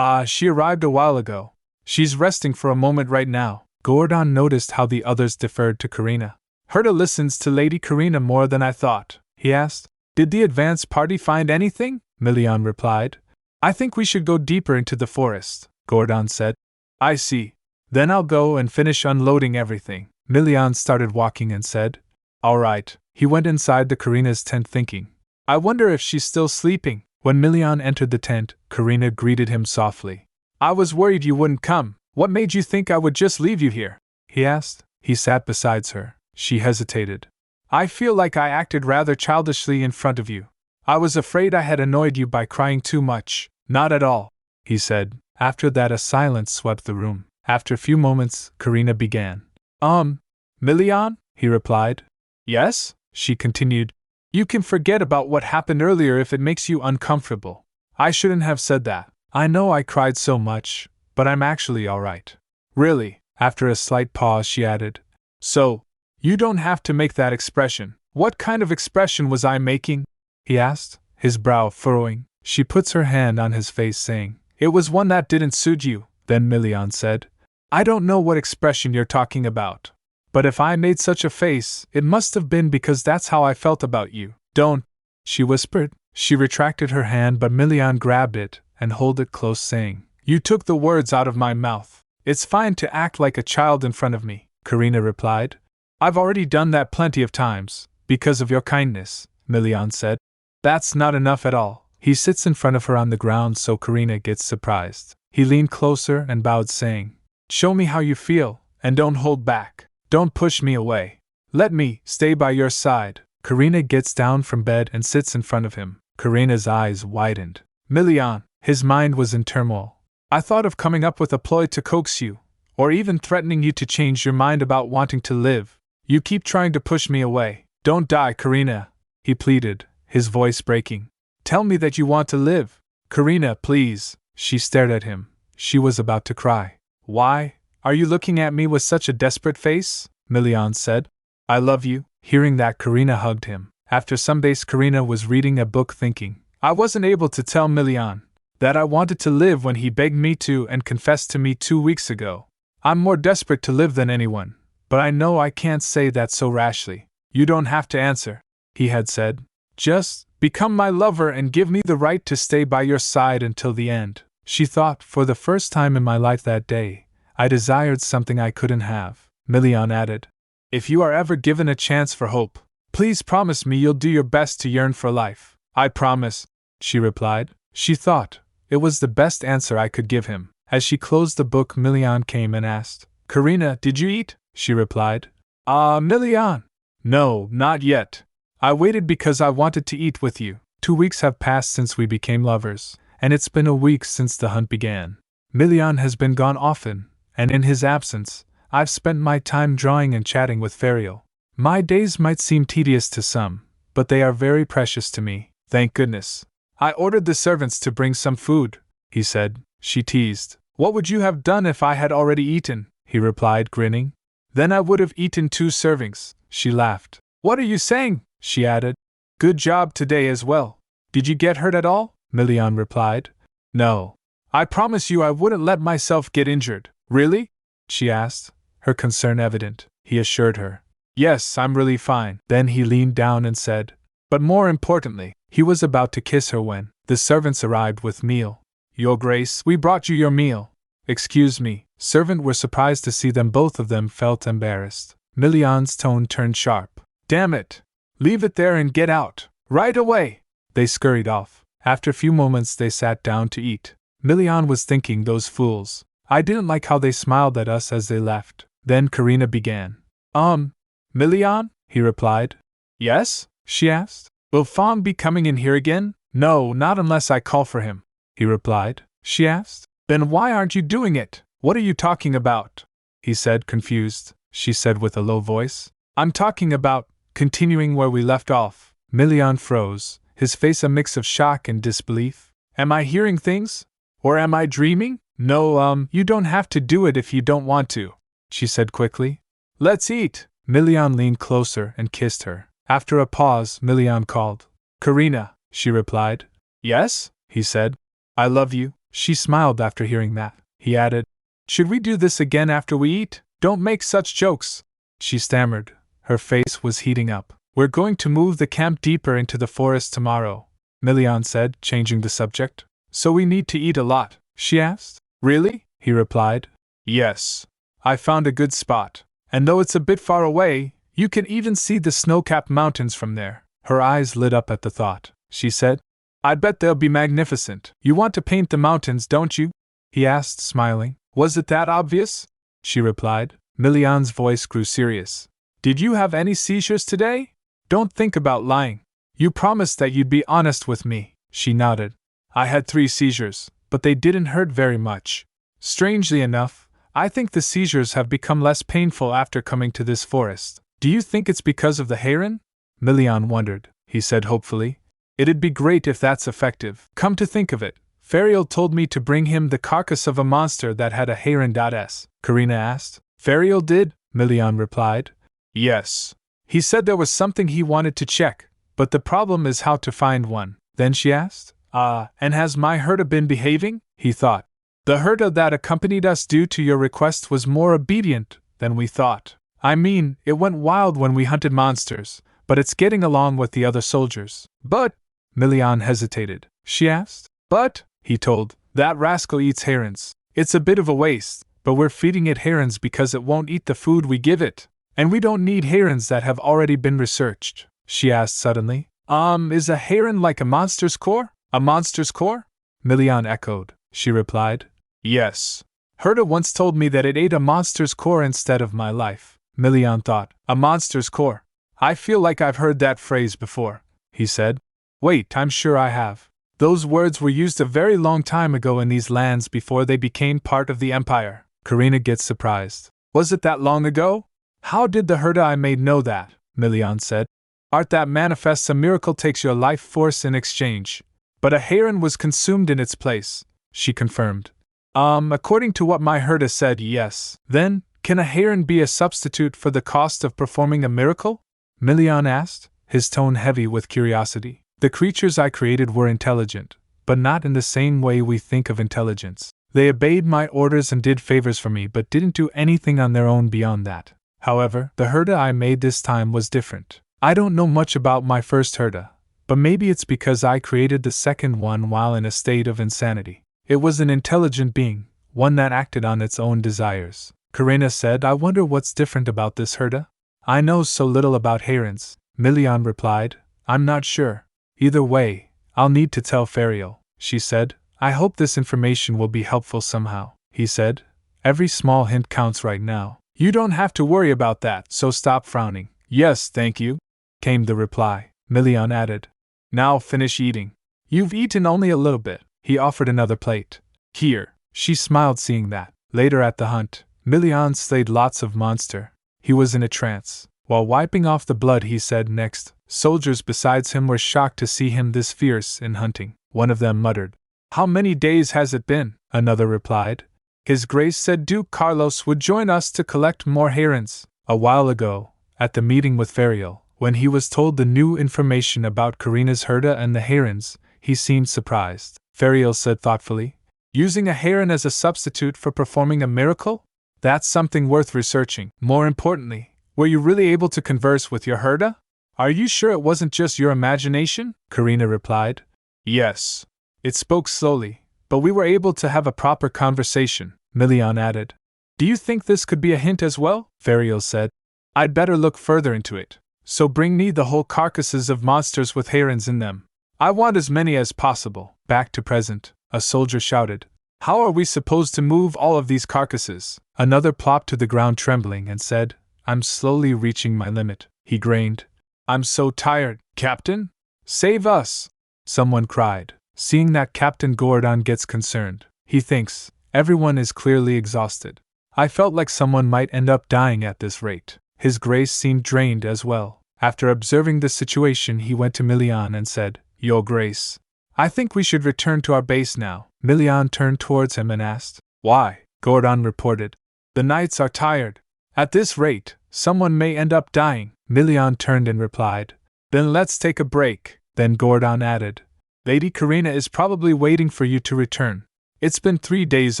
She arrived a while ago. She's resting for a moment right now. Gordon noticed how the others deferred to Karina. Herta listens to Lady Karina more than I thought, he asked. Did the advance party find anything? Milian replied. I think we should go deeper into the forest, Gordon said. I see. Then I'll go and finish unloading everything. Milian started walking and said, All right. He went inside the Karina's tent thinking, I wonder if she's still sleeping. When Milian entered the tent, Karina greeted him softly. I was worried you wouldn't come. What made you think I would just leave you here? He asked. He sat beside her. She hesitated. I feel like I acted rather childishly in front of you. I was afraid I had annoyed you by crying too much. Not at all, he said. After that, a silence swept the room. After a few moments, Karina began. Milian? He replied. Yes? She continued. You can forget about what happened earlier if it makes you uncomfortable. I shouldn't have said that. I know I cried so much, but I'm actually all right. Really? After a slight pause, she added. So, you don't have to make that expression. What kind of expression was I making? He asked, his brow furrowing. She puts her hand on his face, saying, It was one that didn't suit you. Then Milian said, I don't know what expression you're talking about. But if I made such a face, it must have been because that's how I felt about you. Don't, she whispered. She retracted her hand, but Milian grabbed it and held it close, saying, You took the words out of my mouth. It's fine to act like a child in front of me, Karina replied. I've already done that plenty of times, because of your kindness, Milian said. That's not enough at all. He sits in front of her on the ground, so Karina gets surprised. He leaned closer and bowed, saying, Show me how you feel, and don't hold back. Don't push me away. Let me stay by your side. Karina gets down from bed and sits in front of him. Karina's eyes widened. Milian, his mind was in turmoil. I thought of coming up with a ploy to coax you, or even threatening you to change your mind about wanting to live. You keep trying to push me away. Don't die, Karina, he pleaded, his voice breaking. Tell me that you want to live. Karina, please. She stared at him. She was about to cry. Why are you looking at me with such a desperate face? Milian said. I love you. Hearing that, Karina hugged him. After some days, Karina was reading a book thinking, I wasn't able to tell Milian that I wanted to live when he begged me to and confessed to me 2 weeks ago. I'm more desperate to live than anyone, but I know I can't say that so rashly. You don't have to answer, he had said. Just become my lover and give me the right to stay by your side until the end. She thought, for the first time in my life that day, I desired something I couldn't have. Milian added, If you are ever given a chance for hope, please promise me you'll do your best to yearn for life. I promise, she replied. She thought it was the best answer I could give him. As she closed the book, Milian came and asked, Karina, did you eat? She replied, Milian. No, not yet. I waited because I wanted to eat with you. 2 weeks have passed since we became lovers, and it's been a week since the hunt began. Milian has been gone often, and in his absence, I've spent my time drawing and chatting with Ferial. My days might seem tedious to some, but they are very precious to me, thank goodness. I ordered the servants to bring some food, he said. She teased. What would you have done if I had already eaten? He replied, grinning. Then I would have eaten 2 servings, she laughed. What are you saying? She added. Good job today as well. Did you get hurt at all? Milian replied. No. I promise you I wouldn't let myself get injured. Really? She asked, her concern evident. He assured her. Yes, I'm really fine. Then he leaned down and said, But more importantly, he was about to kiss her when the servants arrived with meal. Your Grace, we brought you your meal. Excuse me. Servant were surprised to see them. Both of them felt embarrassed. Milian's tone turned sharp. Damn it! Leave it there and get out. Right away! They scurried off. After a few moments they sat down to eat. Milian was thinking, those fools. I didn't like how they smiled at us as they left. Then Karina began. Milian? He replied. Yes? She asked. Will Fong be coming in here again? No, not unless I call for him, he replied. She asked. Then why aren't you doing it? What are you talking about? He said, confused. She said with a low voice. I'm talking about continuing where we left off. Milian froze, his face a mix of shock and disbelief. Am I hearing things? Or am I dreaming? No, you don't have to do it if you don't want to, she said quickly. Let's eat. Milian leaned closer and kissed her. After a pause, Milian called. Karina, she replied. Yes, he said. I love you. She smiled after hearing that. He added, Should we do this again after we eat? Don't make such jokes. She stammered, Her face was heating up. We're going to move the camp deeper into the forest tomorrow, Milian said, changing the subject. So we need to eat a lot, she asked. Really? He replied. Yes. I found a good spot. And though it's a bit far away, you can even see the snow-capped mountains from there. Her eyes lit up at the thought. She said, I bet they'll be magnificent. You want to paint the mountains, don't you? He asked, smiling. Was it that obvious? She replied. Milian's voice grew serious. Did you have any seizures today? Don't think about lying. You promised that you'd be honest with me. She nodded. I had 3 seizures, but they didn't hurt very much. Strangely enough, I think the seizures have become less painful after coming to this forest. Do you think it's because of the heron? Milian wondered. He said hopefully. It'd be great if that's effective. Come to think of it, Fariel told me to bring him the carcass of a monster that had a heron.s. Karina asked. Fariel did? Milian replied. Yes. He said there was something he wanted to check, but the problem is how to find one. Then she asked, and has my herda been behaving? He thought. The herda that accompanied us due to your request was more obedient than we thought. I mean, it went wild when we hunted monsters, but it's getting along with the other soldiers. But, Milian hesitated. She asked. But, he told, that rascal eats herons. It's a bit of a waste, but we're feeding it herons because it won't eat the food we give it. And we don't need herons that have already been researched. She asked suddenly. Is a heron like a monster's core? A monster's core? Milian echoed. She replied. Yes. Herda once told me that it ate a monster's core instead of my life. Milian thought. A monster's core. I feel like I've heard that phrase before, he said. Wait, I'm sure I have. Those words were used a very long time ago in these lands before they became part of the Empire. Karina gets surprised. Was it that long ago? How did the herda I made know that? Milian said. Art that manifests a miracle takes your life force in exchange. But a heron was consumed in its place, she confirmed. According to what my herda said, yes. Then, can a heron be a substitute for the cost of performing a miracle? Milian asked, his tone heavy with curiosity. The creatures I created were intelligent, but not in the same way we think of intelligence. They obeyed my orders and did favors for me but didn't do anything on their own beyond that. However, the herda I made this time was different. I don't know much about my first herda, but maybe it's because I created the second one while in a state of insanity. It was an intelligent being, one that acted on its own desires. Karina said, I wonder what's different about this herda? I know so little about herons, Milian replied. I'm not sure. Either way, I'll need to tell Fariel, she said. I hope this information will be helpful somehow, he said. Every small hint counts right now. You don't have to worry about that, so stop frowning. Yes, thank you, came the reply. Milian added. Now finish eating. You've eaten only a little bit. He offered another plate. Here. She smiled seeing that. Later at the hunt, Milian slayed lots of monster. He was in a trance. While wiping off the blood he said next. Soldiers besides him were shocked to see him this fierce in hunting. One of them muttered. How many days has it been? Another replied. His Grace said Duke Carlos would join us to collect more herons. A while ago, at the meeting with Fariel, when he was told the new information about Karina's herda and the herons, he seemed surprised. Fariel said thoughtfully, using a heron as a substitute for performing a miracle? That's something worth researching. More importantly, were you really able to converse with your herda? Are you sure it wasn't just your imagination? Karina replied. Yes. It spoke slowly, but we were able to have a proper conversation, Milian added. Do you think this could be a hint as well? Fariel said. I'd better look further into it. So bring me the whole carcasses of monsters with herons in them. I want as many as possible. Back to present, a soldier shouted. How are we supposed to move all of these carcasses? Another plopped to the ground trembling and said, I'm slowly reaching my limit. He groaned. I'm so tired, Captain. Save us! Someone cried. Seeing that Captain Gordon gets concerned, he thinks, everyone is clearly exhausted. I felt like someone might end up dying at this rate. His Grace seemed drained as well. After observing the situation, he went to Milian and said, Your Grace, I think we should return to our base now. Milian turned towards him and asked, Why? Gordon reported. The knights are tired. At this rate, someone may end up dying. Milian turned and replied, Then let's take a break. Then Gordon added, Lady Karina is probably waiting for you to return. It's been 3 days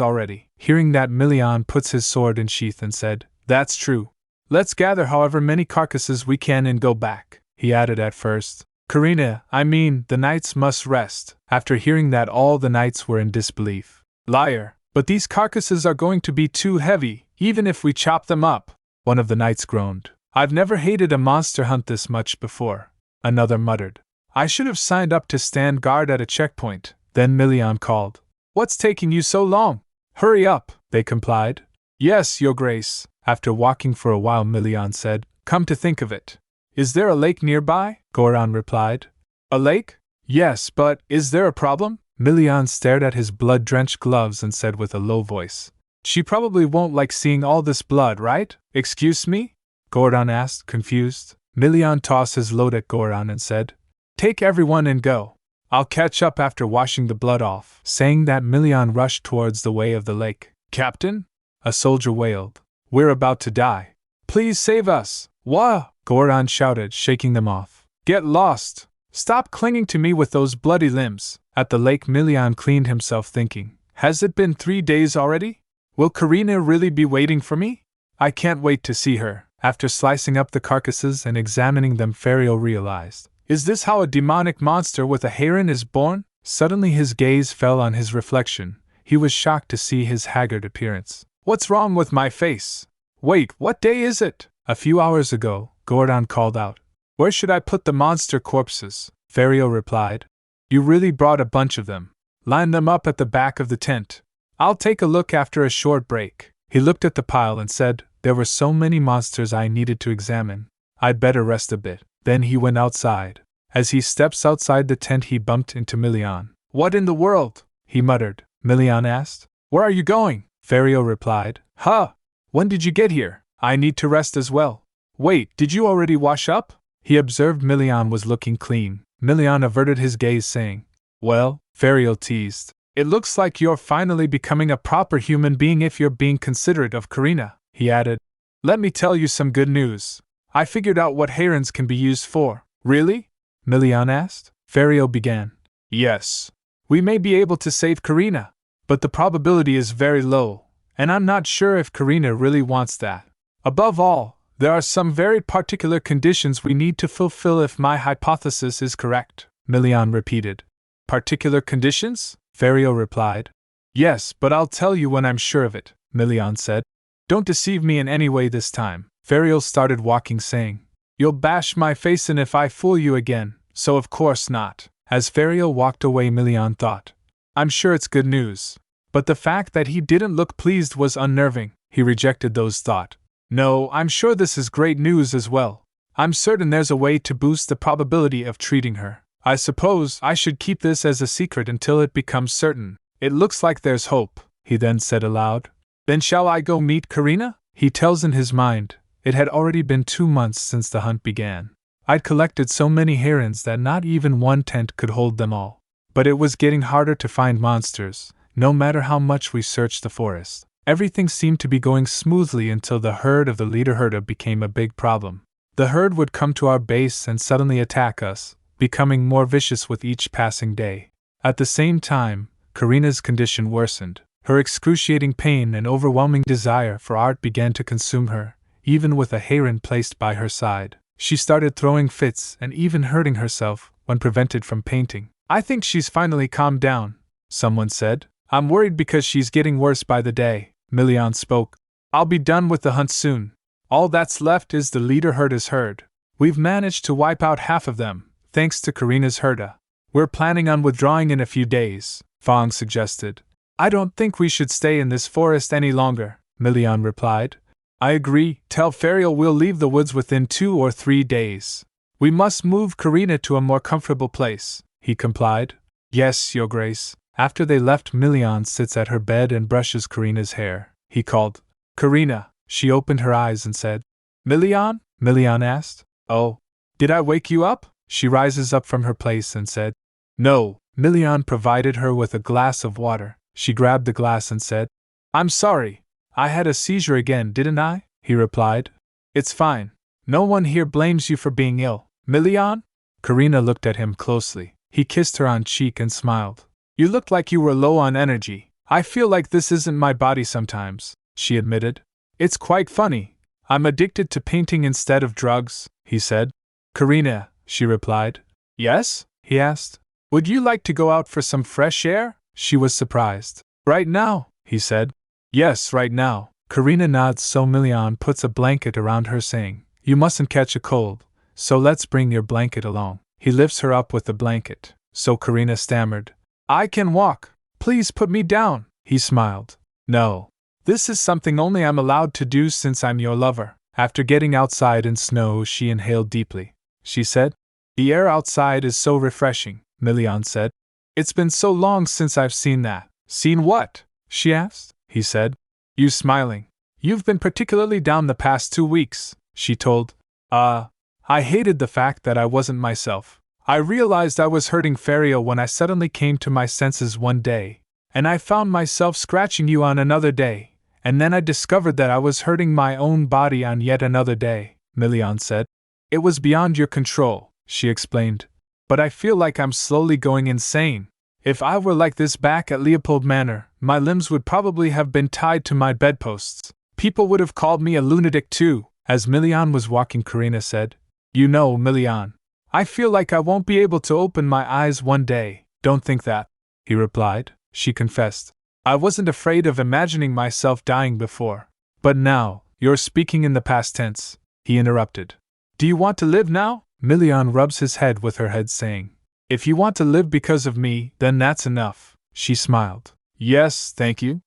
already. Hearing that, Milian puts his sword in sheath and said, That's true. Let's gather however many carcasses we can and go back, he added at first. Karina, the knights must rest. After hearing that, all the knights were in disbelief. Liar, but these carcasses are going to be too heavy, even if we chop them up, one of the knights groaned. I've never hated a monster hunt this much before, another muttered. I should have signed up to stand guard at a checkpoint. Then Milian called. What's taking you so long? Hurry up, they complied. Yes, Your Grace. After walking for a while, Milian said, Come to think of it. Is there a lake nearby? Goran replied. A lake? Yes, but is there a problem? Milian stared at his blood-drenched gloves and said with a low voice. She probably won't like seeing all this blood, right? Excuse me? Goran asked, confused. Milian tossed his load at Goran and said, Take everyone and go. I'll catch up after washing the blood off. Saying that, Milian rushed towards the way of the lake. Captain? A soldier wailed. We're about to die. Please save us. Wah! Goran shouted, shaking them off. Get lost. Stop clinging to me with those bloody limbs. At the lake, Milian cleaned himself, thinking, Has it been 3 days already? Will Karina really be waiting for me? I can't wait to see her. After slicing up the carcasses and examining them, Fario realized. Is this how a demonic monster with a heron is born? Suddenly his gaze fell on his reflection. He was shocked to see his haggard appearance. What's wrong with my face? Wait, what day is it? A few hours ago, Goran called out. Where should I put the monster corpses? Fario replied. You really brought a bunch of them. Line them up at the back of the tent. I'll take a look after a short break. He looked at the pile and said, There were so many monsters I needed to examine. I'd better rest a bit. Then he went outside. As he steps outside the tent, he bumped into Milian. What in the world? He muttered. Milian asked. Where are you going? Fario replied. Huh! When did you get here? I need to rest as well. Wait, did you already wash up? He observed Milian was looking clean. Milian averted his gaze, saying, Well, Fario teased. It looks like you're finally becoming a proper human being if you're being considerate of Karina, he added. Let me tell you some good news. I figured out what herons can be used for. Really? Milian asked. Fario began. Yes. We may be able to save Karina, but the probability is very low, and I'm not sure if Karina really wants that. Above all, there are some very particular conditions we need to fulfill if my hypothesis is correct, Milian repeated. Particular conditions? Fario replied. Yes, but I'll tell you when I'm sure of it, Milian said. Don't deceive me in any way this time. Fario started walking, saying, You'll bash my face in if I fool you again, so of course not. As Fario walked away, Milian thought, I'm sure it's good news. But the fact that he didn't look pleased was unnerving. He rejected those thoughts. No, I'm sure this is great news as well. I'm certain there's a way to boost the probability of treating her. I suppose I should keep this as a secret until it becomes certain. It looks like there's hope, he then said aloud. Then shall I go meet Karina? He tells in his mind. It had already been 2 months since the hunt began. I'd collected so many herons that not even one tent could hold them all. But it was getting harder to find monsters, no matter how much we searched the forest. Everything seemed to be going smoothly until the herd of the leader herder became a big problem. The herd would come to our base and suddenly attack us, becoming more vicious with each passing day. At the same time, Karina's condition worsened. Her excruciating pain and overwhelming desire for art began to consume her, even with a heron placed by her side. She started throwing fits and even hurting herself when prevented from painting. I think she's finally calmed down, someone said. I'm worried because she's getting worse by the day, Milian spoke. I'll be done with the hunt soon. All that's left is the leader herder's herd. We've managed to wipe out half of them, thanks to Karina's herda. We're planning on withdrawing in a few days, Fong suggested. I don't think we should stay in this forest any longer, Milian replied. I agree. Tell Fario we'll leave the woods within 2 or 3 days. We must move Karina to a more comfortable place, he complied. Yes, Your Grace. After they left, Milian sits at her bed and brushes Karina's hair. He called, Karina. She opened her eyes and said, Milian? Milian asked. Oh, did I wake you up? She rises up from her place and said, No. Milian provided her with a glass of water. She grabbed the glass and said, I'm sorry. I had a seizure again, didn't I? He replied. It's fine. No one here blames you for being ill. Milian? Karina looked at him closely. He kissed her on cheek and smiled. You looked like you were low on energy. I feel like this isn't my body sometimes, she admitted. It's quite funny. I'm addicted to painting instead of drugs, he said. Karina, she replied. Yes? He asked. Would you like to go out for some fresh air? She was surprised. Right now, he said. Yes, right now. Karina nods, so Milian puts a blanket around her, saying, You mustn't catch a cold, so let's bring your blanket along. He lifts her up with the blanket, so Karina stammered. I can walk. Please put me down. He smiled. No. This is something only I'm allowed to do since I'm your lover. After getting outside in snow, she inhaled deeply. She said, The air outside is so refreshing, Milian said. It's been so long since I've seen that. Seen what? She asked. He said, You smiling. You've been particularly down the past 2 weeks, she told. I hated the fact that I wasn't myself. I realized I was hurting Ferio when I suddenly came to my senses one day, and I found myself scratching you on another day, and then I discovered that I was hurting my own body on yet another day, Milian said. It was beyond your control, she explained, but I feel like I'm slowly going insane. If I were like this back at Leopold Manor, my limbs would probably have been tied to my bedposts. People would have called me a lunatic too. As Milian was walking, Karina said, You know, Milian, I feel like I won't be able to open my eyes one day. Don't think that, he replied. She confessed. I wasn't afraid of imagining myself dying before. But now, you're speaking in the past tense, he interrupted. Do you want to live now? Milian rubs his head with her head, saying, If you want to live because of me, then that's enough. She smiled. Yes, thank you.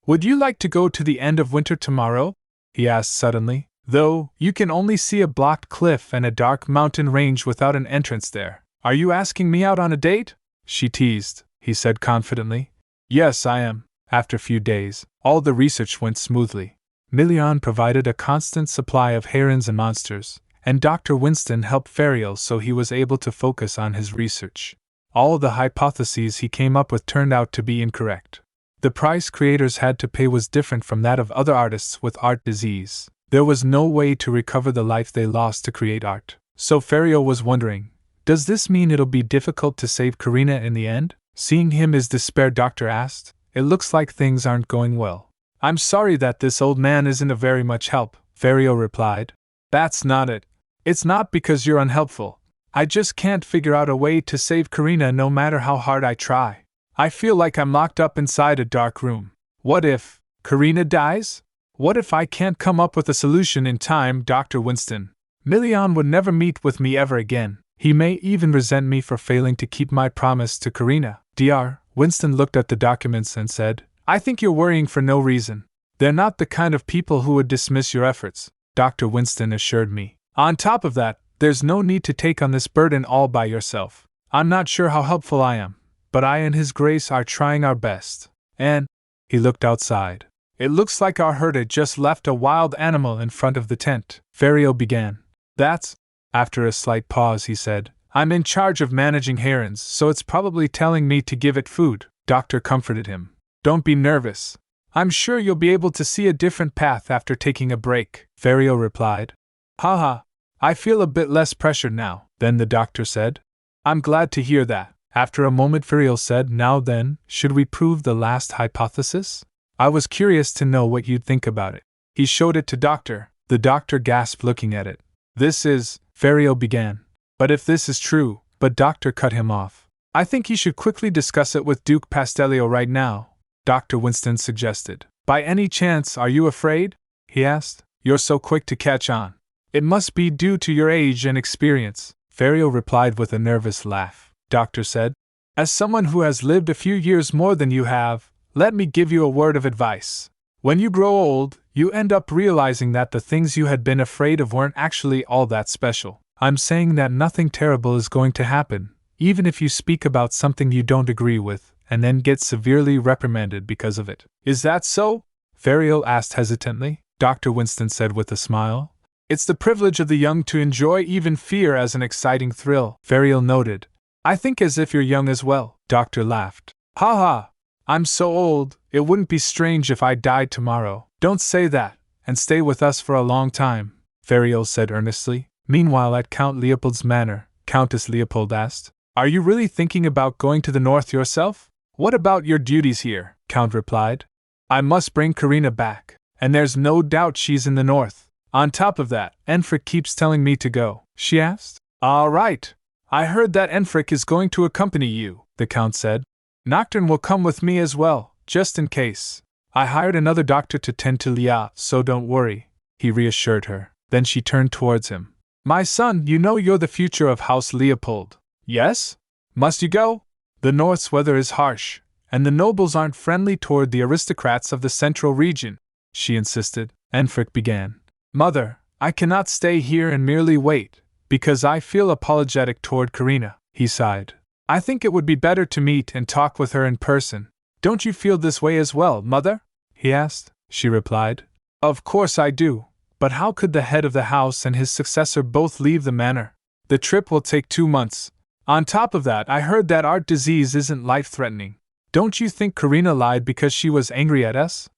Would you like to go to the end of winter tomorrow? He asked suddenly. Though, you can only see a blocked cliff and a dark mountain range without an entrance there. Are you asking me out on a date? She teased, he said confidently. Yes, I am. After a few days, all the research went smoothly. Milian provided a constant supply of herons and monsters, and Dr. Winston helped Ferial so he was able to focus on his research. All the hypotheses he came up with turned out to be incorrect. The price creators had to pay was different from that of other artists with art disease. There was no way to recover the life they lost to create art. So Ferio was wondering, does this mean it'll be difficult to save Karina in the end? Seeing him his despair, Doctor asked, It looks like things aren't going well. I'm sorry that this old man isn't of very much help, Ferio replied. That's not it. It's not because you're unhelpful. I just can't figure out a way to save Karina no matter how hard I try. I feel like I'm locked up inside a dark room. What if Karina dies? What if I can't come up with a solution in time, Dr. Winston? Milian would never meet with me ever again. He may even resent me for failing to keep my promise to Karina. Dr. Winston looked at the documents and said, I think you're worrying for no reason. They're not the kind of people who would dismiss your efforts, Dr. Winston assured me. On top of that, there's no need to take on this burden all by yourself. I'm not sure how helpful I am, but I and His Grace are trying our best. And he looked outside. It looks like our herd just left a wild animal in front of the tent. Ferio began. That's, after a slight pause, he said, I'm in charge of managing herons, so it's probably telling me to give it food. Doctor comforted him. Don't be nervous. I'm sure you'll be able to see a different path after taking a break, Ferio replied. Haha, I feel a bit less pressured now, then the doctor said. I'm glad to hear that. After a moment, Ferio said, Now then, should we prove the last hypothesis? I was curious to know what you'd think about it. He showed it to Doctor. The doctor gasped looking at it. This is, Ferio began. But if this is true, but Doctor cut him off. I think he should quickly discuss it with Duke Pastellio right now, Dr. Winston suggested. By any chance, are you afraid? He asked. You're so quick to catch on. It must be due to your age and experience, Ferio replied with a nervous laugh. Doctor said, As someone who has lived a few years more than you have, let me give you a word of advice. When you grow old, you end up realizing that the things you had been afraid of weren't actually all that special. I'm saying that nothing terrible is going to happen, even if you speak about something you don't agree with, and then get severely reprimanded because of it. Is that so? Ferio asked hesitantly. Dr. Winston said with a smile. It's the privilege of the young to enjoy even fear as an exciting thrill, Ferio noted. I think as if you're young as well, Doctor laughed. Ha ha! I'm so old, it wouldn't be strange if I died tomorrow. Don't say that, and stay with us for a long time, Ferio said earnestly. Meanwhile at Count Leopold's manor, Countess Leopold asked, Are you really thinking about going to the north yourself? What about your duties here? Count replied. I must bring Karina back, and there's no doubt she's in the north. On top of that, Enfric keeps telling me to go, she asked. All right. I heard that Enfric is going to accompany you, the Count said. Nocturne will come with me as well, just in case. I hired another doctor to tend to Lia, so don't worry, he reassured her. Then she turned towards him. My son, you know you're the future of House Leopold. Yes? Must you go? The North's weather is harsh, and the nobles aren't friendly toward the aristocrats of the central region, she insisted. Enfric began. Mother, I cannot stay here and merely wait, because I feel apologetic toward Karina, he sighed. I think it would be better to meet and talk with her in person. Don't you feel this way as well, Mother? He asked. She replied. Of course I do, but how could the head of the house and his successor both leave the manor? The trip will take 2 months. On top of that, I heard that art disease isn't life-threatening. Don't you think Karina lied because she was angry at us?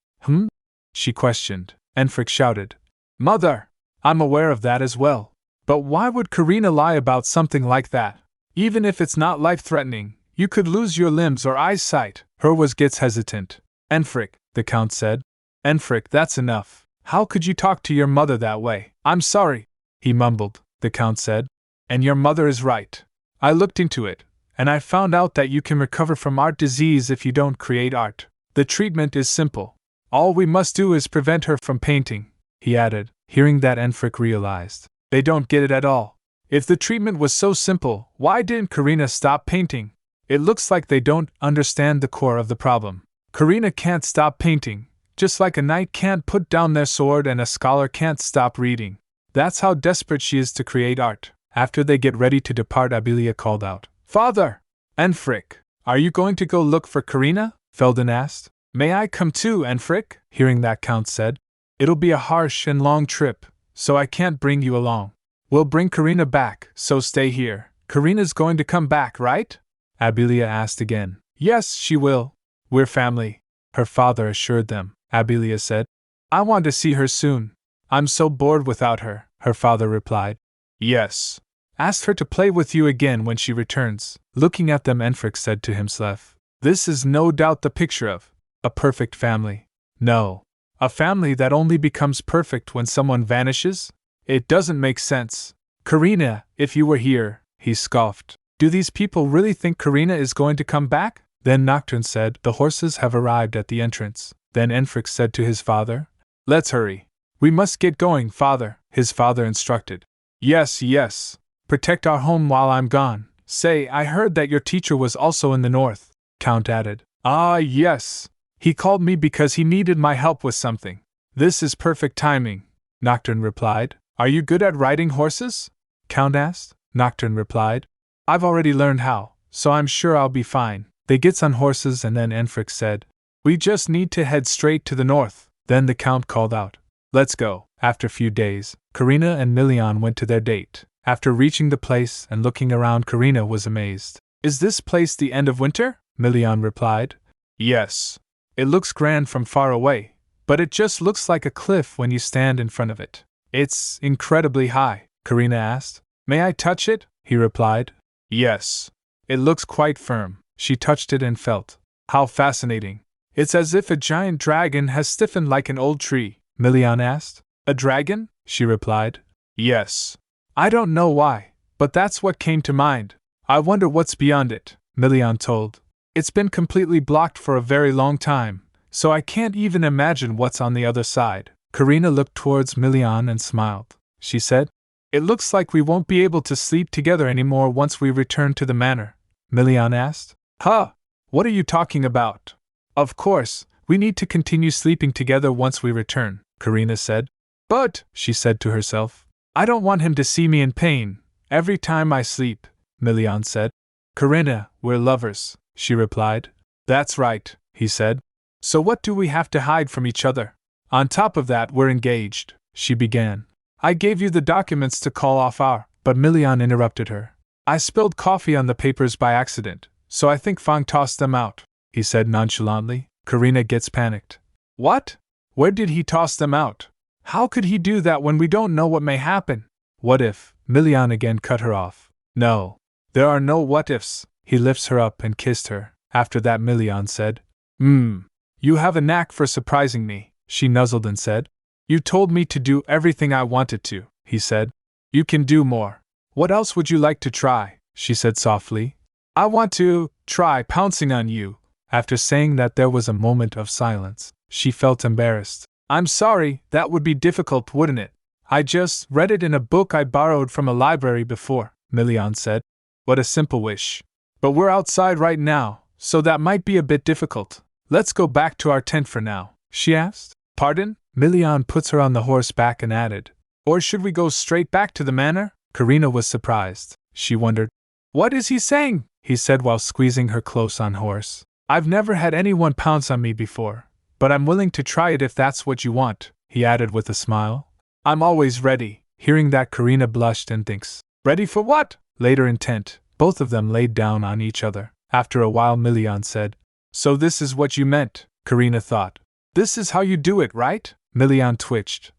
She questioned. Enfric shouted. Mother! I'm aware of that as well. But why would Karina lie about something like that? Even if it's not life-threatening, you could lose your limbs or eyesight. Herwas gets hesitant. Enfric, the Count said. Enfric, that's enough. How could you talk to your mother that way? I'm sorry, he mumbled, the Count said. And your mother is right. I looked into it, and I found out that you can recover from art disease if you don't create art. The treatment is simple. All we must do is prevent her from painting, he added. Hearing that, Enfric realized. They don't get it at all. If the treatment was so simple, why didn't Karina stop painting? It looks like they don't understand the core of the problem. Karina can't stop painting, just like a knight can't put down their sword and a scholar can't stop reading. That's how desperate she is to create art. After they get ready to depart, Abilia called out, Father! Enfric, are you going to go look for Karina? Felden asked. May I come too, Enfric? Hearing that, Count said. It'll be a harsh and long trip, so I can't bring you along. We'll bring Karina back, so stay here. Karina's going to come back, right? Abilia asked again. Yes, she will. We're family, her father assured them. Abilia said. I want to see her soon. I'm so bored without her, her father replied. Yes. Ask her to play with you again when she returns. Looking at them, Enfric said to himself. This is no doubt the picture of a perfect family. No. A family that only becomes perfect when someone vanishes? It doesn't make sense. Karina, if you were here, he scoffed. Do these people really think Karina is going to come back? Then Nocturne said, The horses have arrived at the entrance. Then Enfric said to his father, Let's hurry. We must get going, father, his father instructed. Yes, yes. Protect our home while I'm gone. Say, I heard that your teacher was also in the north, Count added. Ah, yes. He called me because he needed my help with something. This is perfect timing, Nocturne replied. Are you good at riding horses? Count asked. Nocturne replied. I've already learned how, so I'm sure I'll be fine. They gets on horses and then Enfric said, We just need to head straight to the north. Then the Count called out, Let's go. After a few days, Karina and Milian went to their date. After reaching the place and looking around, Karina was amazed. Is this place the end of winter? Milian replied. Yes. It looks grand from far away, but it just looks like a cliff when you stand in front of it. It's incredibly high, Karina asked. May I touch it? He replied. Yes. It looks quite firm. She touched it and felt. How fascinating. It's as if a giant dragon has stiffened like an old tree, Milian asked. A dragon? She replied. Yes. I don't know why, but that's what came to mind. I wonder what's beyond it, Milian told. It's been completely blocked for a very long time, so I can't even imagine what's on the other side. Karina looked towards Milian and smiled. She said, It looks like we won't be able to sleep together anymore once we return to the manor. Milian asked. Huh? What are you talking about? Of course, we need to continue sleeping together once we return, Karina said. But, she said to herself, I don't want him to see me in pain every time I sleep, Milian said. Karina, we're lovers, she replied. That's right, he said. So what do we have to hide from each other? On top of that, we're engaged, she began. I gave you the documents to call off our… But Milian interrupted her. I spilled coffee on the papers by accident, so I think Fang tossed them out, he said nonchalantly. Karina gets panicked. What? Where did he toss them out? How could he do that when we don't know what may happen? What if… Milian again cut her off. No. There are no what ifs. He lifts her up and kissed her. After that, Milian said, You have a knack for surprising me, she nuzzled and said. You told me to do everything I wanted to, he said. You can do more. What else would you like to try? She said softly. I want to try pouncing on you. After saying that, there was a moment of silence. She felt embarrassed. I'm sorry, that would be difficult, wouldn't it? I just read it in a book I borrowed from a library before, Milian said. What a simple wish. But we're outside right now, so that might be a bit difficult. Let's go back to our tent for now, she asked. Pardon? Milian puts her on the horse back and added. Or should we go straight back to the manor? Karina was surprised. She wondered. What is he saying? He said while squeezing her close on horse. I've never had anyone pounce on me before, but I'm willing to try it if that's what you want, he added with a smile. I'm always ready. Hearing that, Karina blushed and thinks. Ready for what? Later in tent, both of them laid down on each other. After a while, Milian said. So this is what you meant, Karina thought. This is how you do it, right? Milian twitched.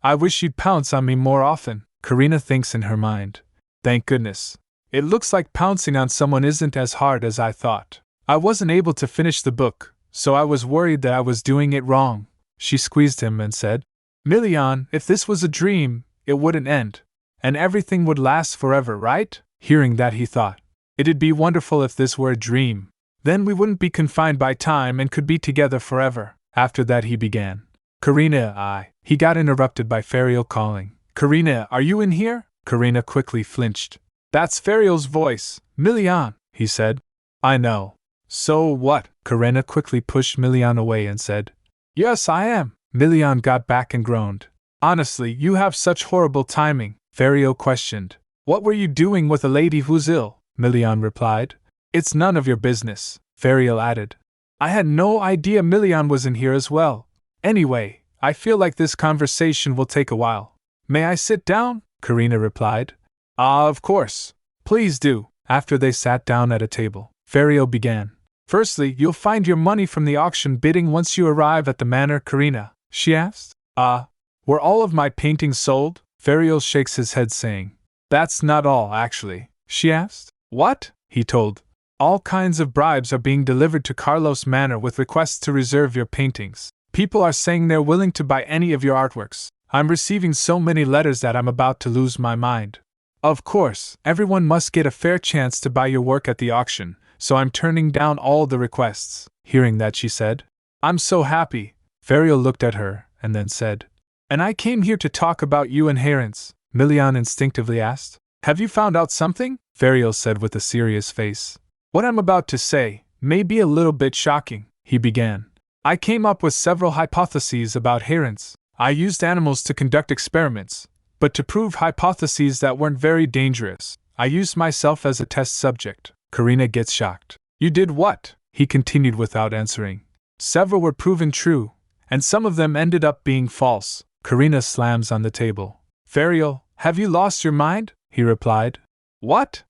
I wish you'd pounce on me more often, Karina thinks in her mind. Thank goodness. It looks like pouncing on someone isn't as hard as I thought. I wasn't able to finish the book, so I was worried that I was doing it wrong. She squeezed him and said, Milian, if this was a dream, it wouldn't end. And everything would last forever, right? Hearing that, he thought, it'd be wonderful if this were a dream. Then we wouldn't be confined by time and could be together forever. After that, he began. Karina, He got interrupted by Ferial calling. Karina, are you in here? Karina quickly flinched. That's Ferial's voice, Milian, he said. I know. So what? Karina quickly pushed Milian away and said. Yes, I am. Milian got back and groaned. Honestly, you have such horrible timing, Ferial questioned. What were you doing with a lady who's ill? Milian replied. It's none of your business, Ferial added. I had no idea Milian was in here as well. Anyway, I feel like this conversation will take a while. May I sit down? Karina replied. Of course. Please do. After they sat down at a table, Ferial began. Firstly, you'll find your money from the auction bidding once you arrive at the manor, Karina, she asked. Were all of my paintings sold? Ferial shakes his head saying. That's not all, actually, she asked. What? He told. All kinds of bribes are being delivered to Carlos Manor with requests to reserve your paintings. People are saying they're willing to buy any of your artworks. I'm receiving so many letters that I'm about to lose my mind. Of course, everyone must get a fair chance to buy your work at the auction, so I'm turning down all the requests. Hearing that, she said. I'm so happy. Ferial looked at her, and then said. And I came here to talk about you and Herons, Milian instinctively asked. Have you found out something? Ferial said with a serious face. What I'm about to say may be a little bit shocking, he began. I came up with several hypotheses about Herons. I used animals to conduct experiments, but to prove hypotheses that weren't very dangerous, I used myself as a test subject. Karina gets shocked. You did what? He continued without answering. Several were proven true, and some of them ended up being false. Karina slams on the table. Ferial, have you lost your mind? He replied. What?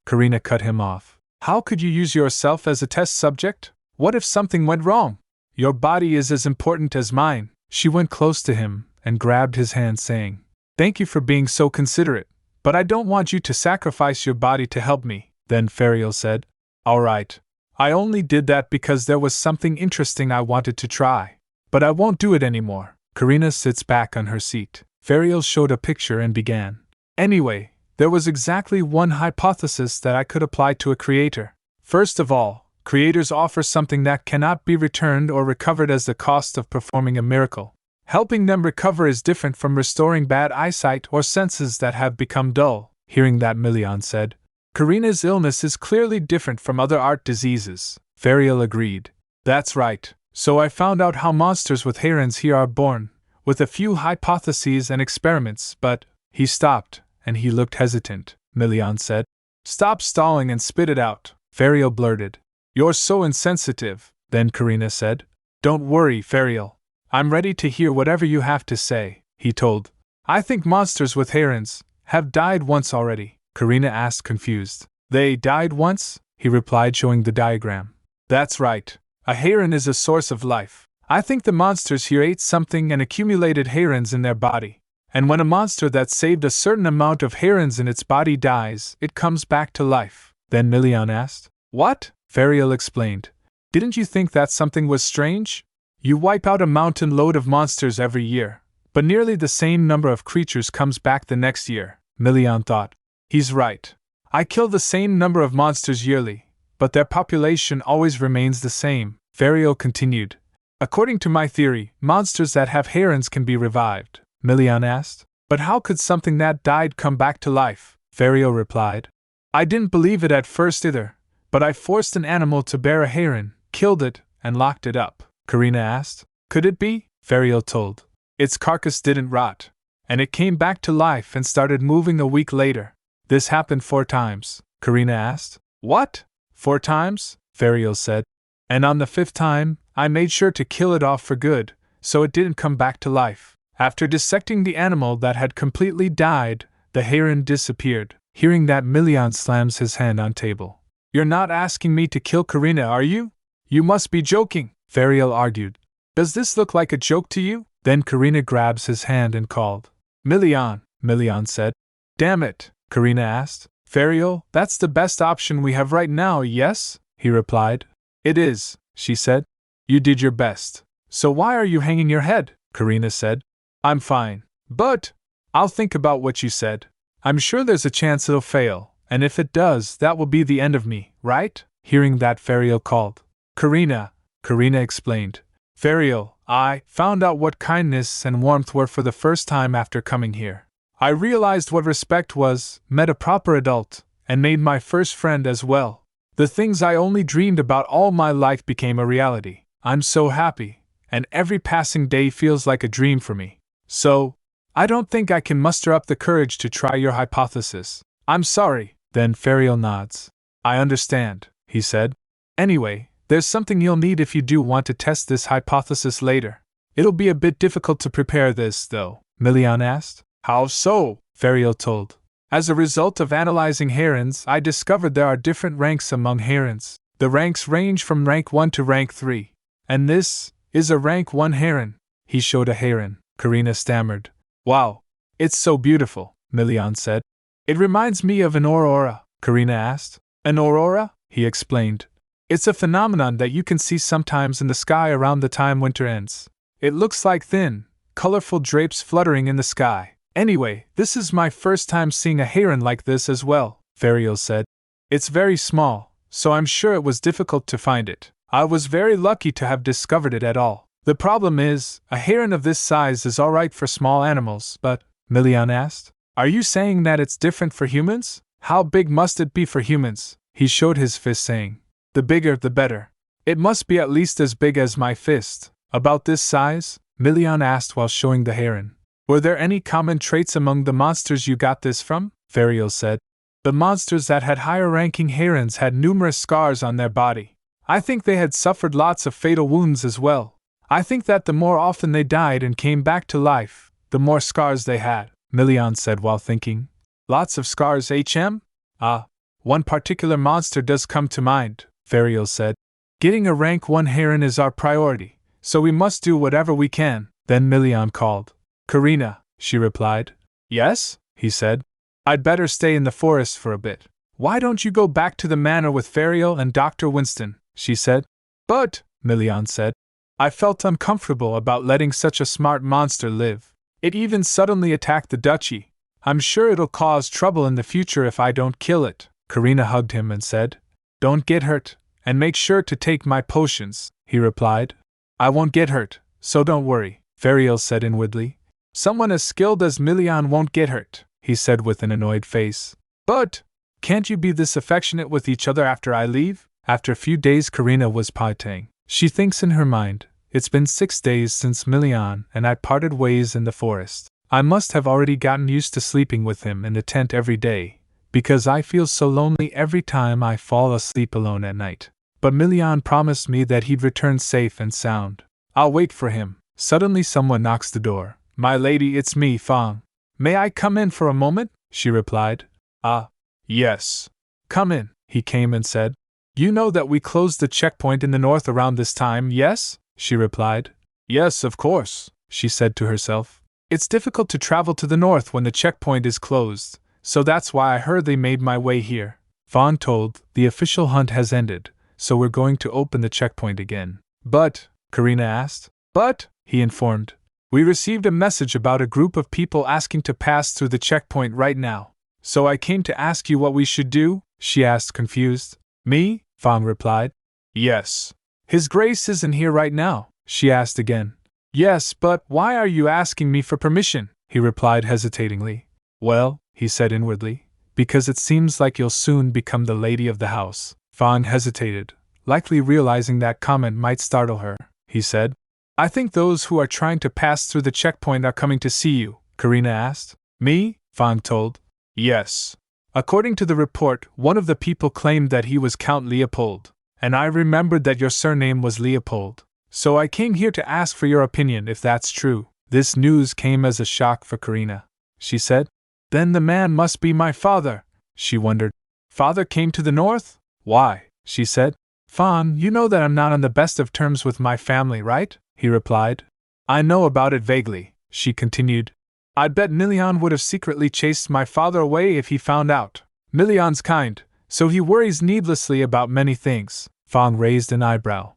Karina cut him off. How could you use yourself as a test subject? What if something went wrong? Your body is as important as mine. She went close to him and grabbed his hand, saying, Thank you for being so considerate, but I don't want you to sacrifice your body to help me. Then Ferial said, All right. I only did that because there was something interesting I wanted to try. But I won't do it anymore. Karina sits back on her seat. Ferial showed a picture and began. Anyway, there was exactly one hypothesis that I could apply to a creator. First of all, creators offer something that cannot be returned or recovered as the cost of performing a miracle. Helping them recover is different from restoring bad eyesight or senses that have become dull. Hearing that, Milian said, Karina's illness is clearly different from other art diseases. Ferial agreed. That's right. So I found out how monsters with herons here are born, with a few hypotheses and experiments, but... He stopped, and he looked hesitant. Milian said, Stop stalling and spit it out. Ferial blurted. You're so insensitive. Then Karina said, Don't worry, Ferial. I'm ready to hear whatever you have to say, he told. I think monsters with herons have died once already. Karina asked, confused. They died once? He replied, showing the diagram. That's right. A heron is a source of life. I think the monsters here ate something and accumulated herons in their body. And when a monster that saved a certain amount of herons in its body dies, it comes back to life. Then Milian asked. What? Ferial explained. Didn't you think that something was strange? You wipe out a mountain load of monsters every year, but nearly the same number of creatures comes back the next year, Milian thought. He's right. I kill the same number of monsters yearly, but their population always remains the same, Fariel continued. According to my theory, monsters that have herons can be revived, Milian asked. But how could something that died come back to life? Fariel replied. I didn't believe it at first either, but I forced an animal to bear a heron, killed it, and locked it up, Karina asked. Could it be? Fariel told. Its carcass didn't rot, and it came back to life and started moving a week later. This happened 4 times, Karina asked. What? 4 times? Fariel said. And on the 5th time, I made sure to kill it off for good, so it didn't come back to life. After dissecting the animal that had completely died, the heron disappeared. Hearing that, Milian slams his hand on table. You're not asking me to kill Karina, are you? You must be joking, Fariel argued. Does this look like a joke to you? Then Karina grabs his hand and called. Milian, Milian said. Damn it, Karina asked. Fariel, that's the best option we have right now, yes? He replied. It is, she said. You did your best. So why are you hanging your head? Karina said. I'm fine. But I'll think about what you said. I'm sure there's a chance it'll fail, and if it does, that will be the end of me, right? Hearing that, Fariel called. Karina explained. Fariel, I found out what kindness and warmth were for the first time after coming here. I realized what respect was, met a proper adult, and made my first friend as well. The things I only dreamed about all my life became a reality. I'm so happy, and every passing day feels like a dream for me. So, I don't think I can muster up the courage to try your hypothesis. I'm sorry. Then Fariel nods. I understand, he said. Anyway, there's something you'll need if you do want to test this hypothesis later. It'll be a bit difficult to prepare this, though, Milian asked. How so? Fariel told. As a result of analyzing herons, I discovered there are different ranks among herons. The ranks range from rank 1 to rank 3. And this is a rank 1 heron. He showed a heron. Karina stammered. Wow, it's so beautiful, Milian said. It reminds me of an aurora, Karina asked. An aurora? He explained. It's a phenomenon that you can see sometimes in the sky around the time winter ends. It looks like thin, colorful drapes fluttering in the sky. Anyway, this is my first time seeing a heron like this as well, Fariel said. It's very small, so I'm sure it was difficult to find it. I was very lucky to have discovered it at all. The problem is, a heron of this size is alright for small animals, but, Milian asked, are you saying that it's different for humans? How big must it be for humans? He showed his fist, saying, the bigger the better. It must be at least as big as my fist. About this size? Milian asked while showing the heron. Were there any common traits among the monsters you got this from? Fariel said. The monsters that had higher-ranking herons had numerous scars on their body. I think they had suffered lots of fatal wounds as well. I think that the more often they died and came back to life, the more scars they had, Milian said while thinking. Lots of scars, HM? One particular monster does come to mind, Fariel said. Getting a rank 1 heron is our priority, so we must do whatever we can. Then Milian called. Karina, she replied. Yes, he said. I'd better stay in the forest for a bit. Why don't you go back to the manor with Fariel and Dr. Winston, she said. But, Milian said, I felt uncomfortable about letting such a smart monster live. It even suddenly attacked the duchy. I'm sure it'll cause trouble in the future if I don't kill it. Karina hugged him and said, Don't get hurt, and make sure to take my potions, he replied. I won't get hurt, so don't worry, Fariel said inwardly. Someone as skilled as Milian won't get hurt, he said with an annoyed face. But, can't you be this affectionate with each other after I leave? After a few days, Karina was partying. She thinks in her mind, it's been 6 days since Milian and I parted ways in the forest. I must have already gotten used to sleeping with him in the tent every day, because I feel so lonely every time I fall asleep alone at night. But Milian promised me that he'd return safe and sound. I'll wait for him. Suddenly someone knocks the door. My lady, it's me, Fang. May I come in for a moment? She replied. Yes. Come in, he came and said. You know that we closed the checkpoint in the north around this time, yes? She replied. Yes, of course, she said to herself. It's difficult to travel to the north when the checkpoint is closed, so that's why I hurriedly made my way here. Fawn told, the official hunt has ended, so we're going to open the checkpoint again. But, Karina asked. But, he informed, we received a message about a group of people asking to pass through the checkpoint right now. So I came to ask you what we should do, she asked, confused. Me? Fang replied. Yes. His Grace isn't here right now, she asked again. Yes, but why are you asking me for permission? He replied hesitatingly. Well, he said inwardly, because it seems like you'll soon become the lady of the house. Fang hesitated, likely realizing that comment might startle her. He said, I think those who are trying to pass through the checkpoint are coming to see you, Karina asked. Me? Fang told. Yes. According to the report, one of the people claimed that he was Count Leopold, and I remembered that your surname was Leopold. So I came here to ask for your opinion if that's true. This news came as a shock for Karina. She said, Then the man must be my father, she wondered. Father came to the north? Why? She said. Fawn, you know that I'm not on the best of terms with my family, right? He replied. I know about it vaguely, she continued. I'd bet Milian would have secretly chased my father away if he found out. Milian's kind, so he worries needlessly about many things. Fang raised an eyebrow.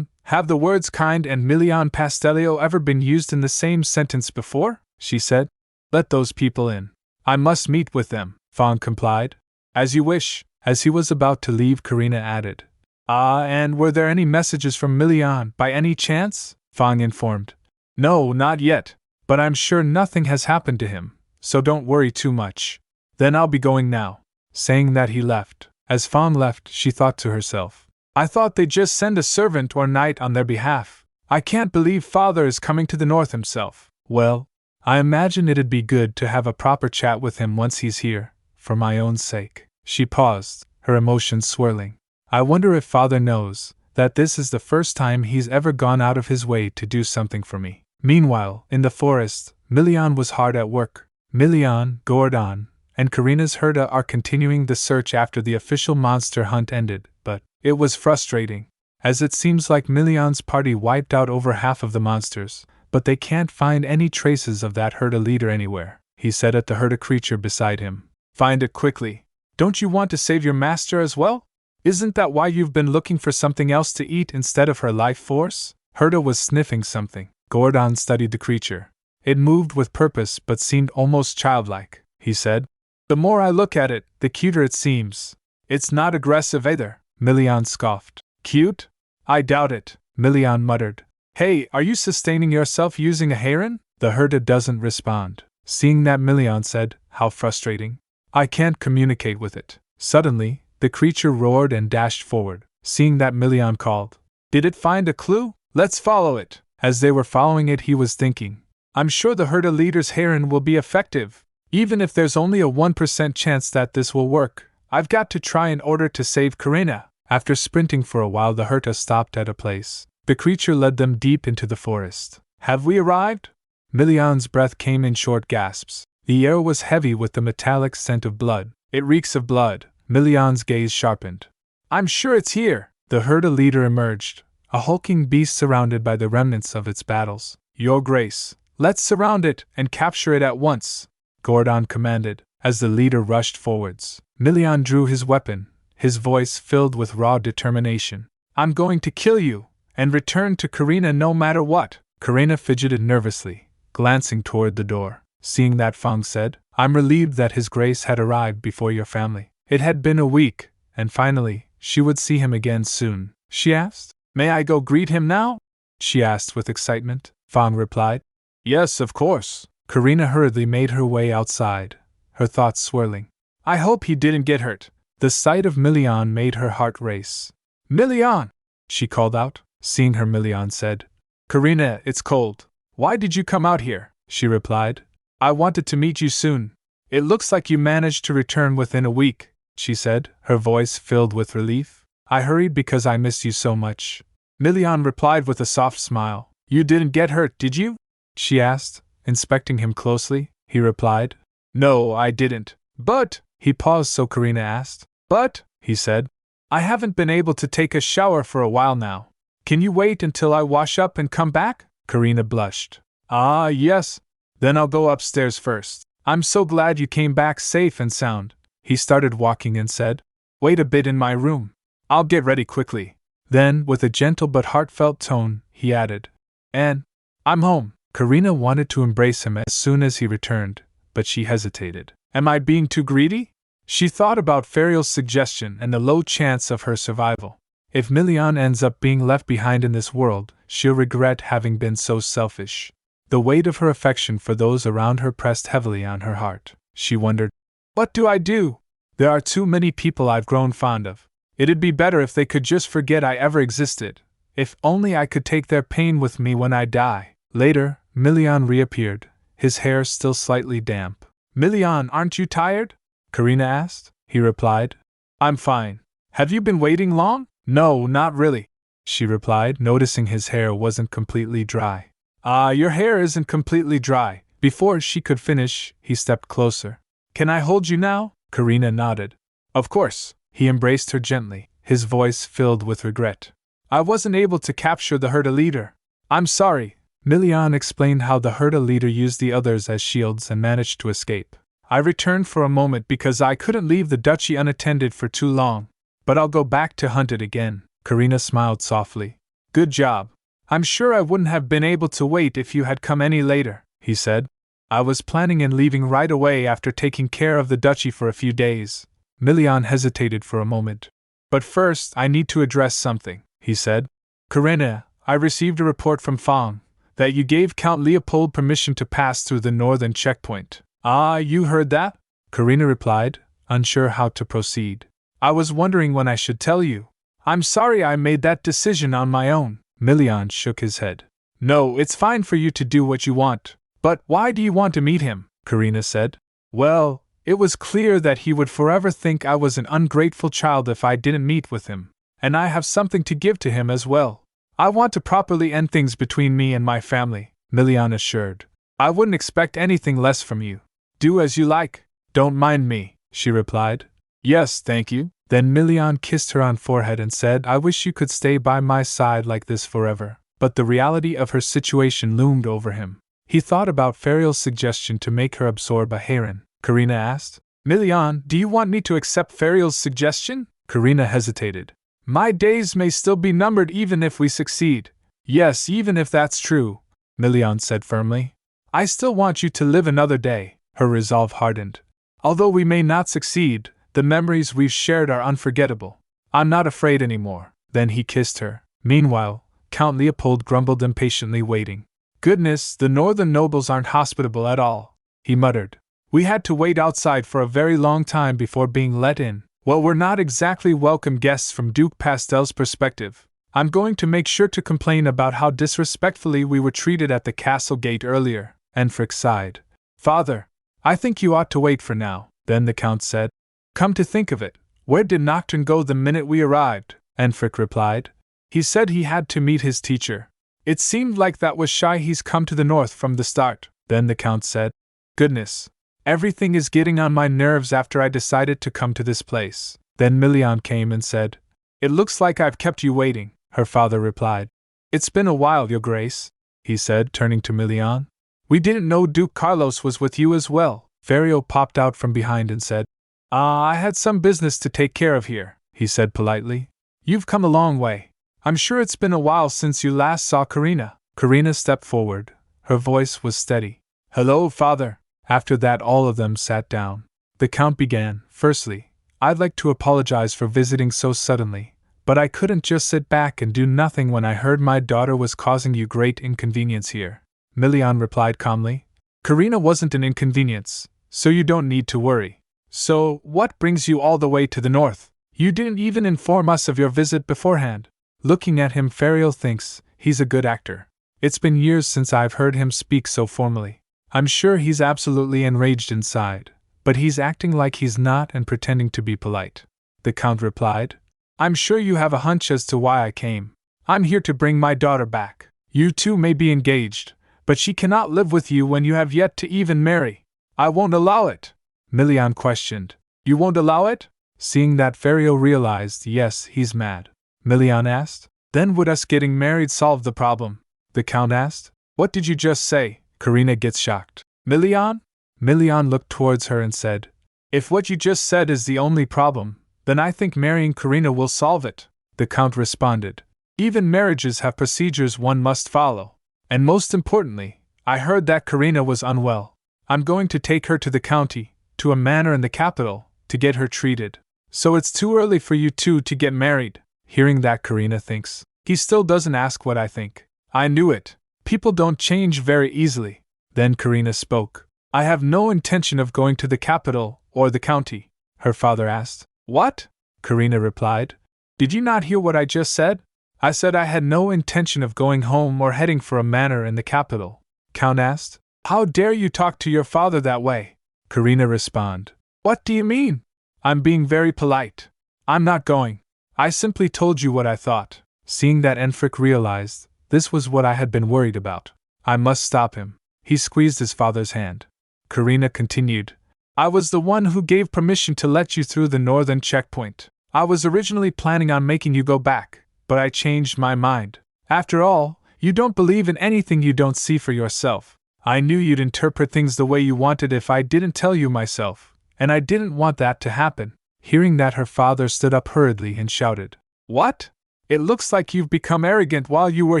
Have the words kind and Milian Pastellio ever been used in the same sentence before? She said. Let those people in. I must meet with them, Fang complied. As you wish. As he was about to leave, Karina added. And were there any messages from Milian, by any chance? Fang informed. No, not yet, but I'm sure nothing has happened to him, so don't worry too much. Then I'll be going now. Saying that he left. As Fang left, she thought to herself. I thought they'd just send a servant or knight on their behalf. I can't believe father is coming to the north himself. Well, I imagine it'd be good to have a proper chat with him once he's here, for my own sake. She paused, her emotions swirling. I wonder if father knows that this is the first time he's ever gone out of his way to do something for me. Meanwhile, in the forest, Milian was hard at work. Milian, Gordon, and Karina's Herda are continuing the search after the official monster hunt ended, but it was frustrating, as it seems like Milian's party wiped out over half of the monsters, but they can't find any traces of that Herda leader anywhere, he said at the Herda creature beside him. Find it quickly. Don't you want to save your master as well? Isn't that why you've been looking for something else to eat instead of her life force? Herda was sniffing something. Gordon studied the creature. It moved with purpose but seemed almost childlike, he said. The more I look at it, the cuter it seems. It's not aggressive either, Milian scoffed. Cute? I doubt it, Milian muttered. Hey, are you sustaining yourself using a heron? The Herda doesn't respond. Seeing that, Milian said, How frustrating. I can't communicate with it. Suddenly, the creature roared and dashed forward. Seeing that, Milian called. Did it find a clue? Let's follow it. As they were following it, he was thinking. I'm sure the Herda leader's heron will be effective. Even if there's only a 1% chance that this will work, I've got to try in order to save Karina. After sprinting for a while, the Herda stopped at a place. The creature led them deep into the forest. Have we arrived? Milian's breath came in short gasps. The air was heavy with the metallic scent of blood. It reeks of blood. Milian's gaze sharpened. I'm sure it's here. The Herda leader emerged, a hulking beast surrounded by the remnants of its battles. Your Grace, let's surround it and capture it at once, Gordon commanded, as the leader rushed forwards. Milian drew his weapon, his voice filled with raw determination. I'm going to kill you, and return to Karina no matter what. Karina fidgeted nervously, glancing toward the door. Seeing that, Fang said, I'm relieved that His Grace had arrived before your family. It had been a week, and finally, she would see him again soon. She asked, May I go greet him now? She asked with excitement. Fang replied, Yes, of course. Karina hurriedly made her way outside, her thoughts swirling. I hope he didn't get hurt. The sight of Milian made her heart race. Milian! She called out. Seeing her, Milian said, Karina, it's cold. Why did you come out here? She replied. I wanted to meet you soon. It looks like you managed to return within a week, she said, her voice filled with relief. I hurried because I missed you so much. Milian replied with a soft smile. You didn't get hurt, did you? She asked, inspecting him closely. He replied, No, I didn't. But, he paused so Karina asked. But, he said, I haven't been able to take a shower for a while now. Can you wait until I wash up and come back? Karina blushed. Ah, yes. Then I'll go upstairs first. I'm so glad you came back safe and sound. He started walking and said, Wait a bit in my room. I'll get ready quickly. Then, with a gentle but heartfelt tone, he added. And I'm home. Karina wanted to embrace him as soon as he returned, but she hesitated. Am I being too greedy? She thought about Ferial's suggestion and the low chance of her survival. If Milian ends up being left behind in this world, she'll regret having been so selfish. The weight of her affection for those around her pressed heavily on her heart. She wondered, what do I do? There are too many people I've grown fond of. It'd be better if they could just forget I ever existed. If only I could take their pain with me when I die. Later, Milian reappeared, his hair still slightly damp. Milian, aren't you tired? Karina asked. He replied, I'm fine. Have you been waiting long? No, not really, she replied, noticing his hair wasn't completely dry. Your hair isn't completely dry. Before she could finish, he stepped closer. Can I hold you now? Karina nodded. Of course. He embraced her gently, his voice filled with regret. I wasn't able to capture the Herda leader. I'm sorry. Milian explained how the Herda leader used the others as shields and managed to escape. I returned for a moment because I couldn't leave the duchy unattended for too long. But I'll go back to hunt it again. Karina smiled softly. Good job. I'm sure I wouldn't have been able to wait if you had come any later, he said. I was planning on leaving right away after taking care of the duchy for a few days. Milian hesitated for a moment. But first, I need to address something, he said. Karina, I received a report from Fang that you gave Count Leopold permission to pass through the northern checkpoint. You heard that? Karina replied, unsure how to proceed. I was wondering when I should tell you. I'm sorry I made that decision on my own. Milian shook his head. No, it's fine for you to do what you want. But why do you want to meet him? Karina said. Well, it was clear that he would forever think I was an ungrateful child if I didn't meet with him. And I have something to give to him as well. I want to properly end things between me and my family, Milian assured. I wouldn't expect anything less from you. Do as you like. Don't mind me, she replied. Yes, thank you. Then Milian kissed her on forehead and said, I wish you could stay by my side like this forever. But the reality of her situation loomed over him. He thought about Ferial's suggestion to make her absorb a harem. Karina asked, Milian, do you want me to accept Ferial's suggestion? Karina hesitated. My days may still be numbered even if we succeed. Yes, even if that's true, Milian said firmly. I still want you to live another day. Her resolve hardened. Although we may not succeed, the memories we've shared are unforgettable. I'm not afraid anymore. Then he kissed her. Meanwhile, Count Leopold grumbled impatiently, waiting. Goodness, the northern nobles aren't hospitable at all, he muttered. We had to wait outside for a very long time before being let in. Well, we're not exactly welcome guests from Duke Pastel's perspective. I'm going to make sure to complain about how disrespectfully we were treated at the castle gate earlier. Enfric sighed. Father, I think you ought to wait for now. Then the Count said. Come to think of it, where did Nocturne go the minute we arrived? Enfric replied. He said he had to meet his teacher. It seemed like that was shy he's come to the north from the start. Then the Count said. Goodness. Everything is getting on my nerves after I decided to come to this place. Then Milian came and said, It looks like I've kept you waiting, her father replied. It's been a while, Your Grace, he said, turning to Milian. We didn't know Duke Carlos was with you as well. Ferial popped out from behind and said, I had some business to take care of here, he said politely. You've come a long way. I'm sure it's been a while since you last saw Karina. Karina stepped forward. Her voice was steady. Hello, father. After that, all of them sat down. The Count began. Firstly, I'd like to apologize for visiting so suddenly, but I couldn't just sit back and do nothing when I heard my daughter was causing you great inconvenience here. Milian replied calmly. Karina wasn't an inconvenience, so you don't need to worry. So, what brings you all the way to the north? You didn't even inform us of your visit beforehand. Looking at him, Ferial thinks he's a good actor. It's been years since I've heard him speak so formally. I'm sure he's absolutely enraged inside, but he's acting like he's not and pretending to be polite. The Count replied. I'm sure you have a hunch as to why I came. I'm here to bring my daughter back. You two may be engaged, but she cannot live with you when you have yet to even marry. I won't allow it. Milian questioned. You won't allow it? Seeing that, Ferial realized, yes, he's mad. Milian asked. Then would us getting married solve the problem? The Count asked. What did you just say? Karina gets shocked. Milian? Milian looked towards her and said, If what you just said is the only problem, then I think marrying Karina will solve it. The Count responded. Even marriages have procedures one must follow. And most importantly, I heard that Karina was unwell. I'm going to take her to the county, to a manor in the capital, to get her treated. So it's too early for you two to get married. Hearing that, Karina thinks. He still doesn't ask what I think. I knew it. People don't change very easily. Then Karina spoke. I have no intention of going to the capital or the county, her father asked. What? Karina replied. Did you not hear what I just said? I said I had no intention of going home or heading for a manor in the capital. Count asked. How dare you talk to your father that way? Karina responded. What do you mean? I'm being very polite. I'm not going. I simply told you what I thought. Seeing that Enfric realized this was what I had been worried about. I must stop him. He squeezed his father's hand. Karina continued. I was the one who gave permission to let you through the northern checkpoint. I was originally planning on making you go back, but I changed my mind. After all, you don't believe in anything you don't see for yourself. I knew you'd interpret things the way you wanted if I didn't tell you myself, and I didn't want that to happen. Hearing that, her father stood up hurriedly and shouted. What? It looks like you've become arrogant while you were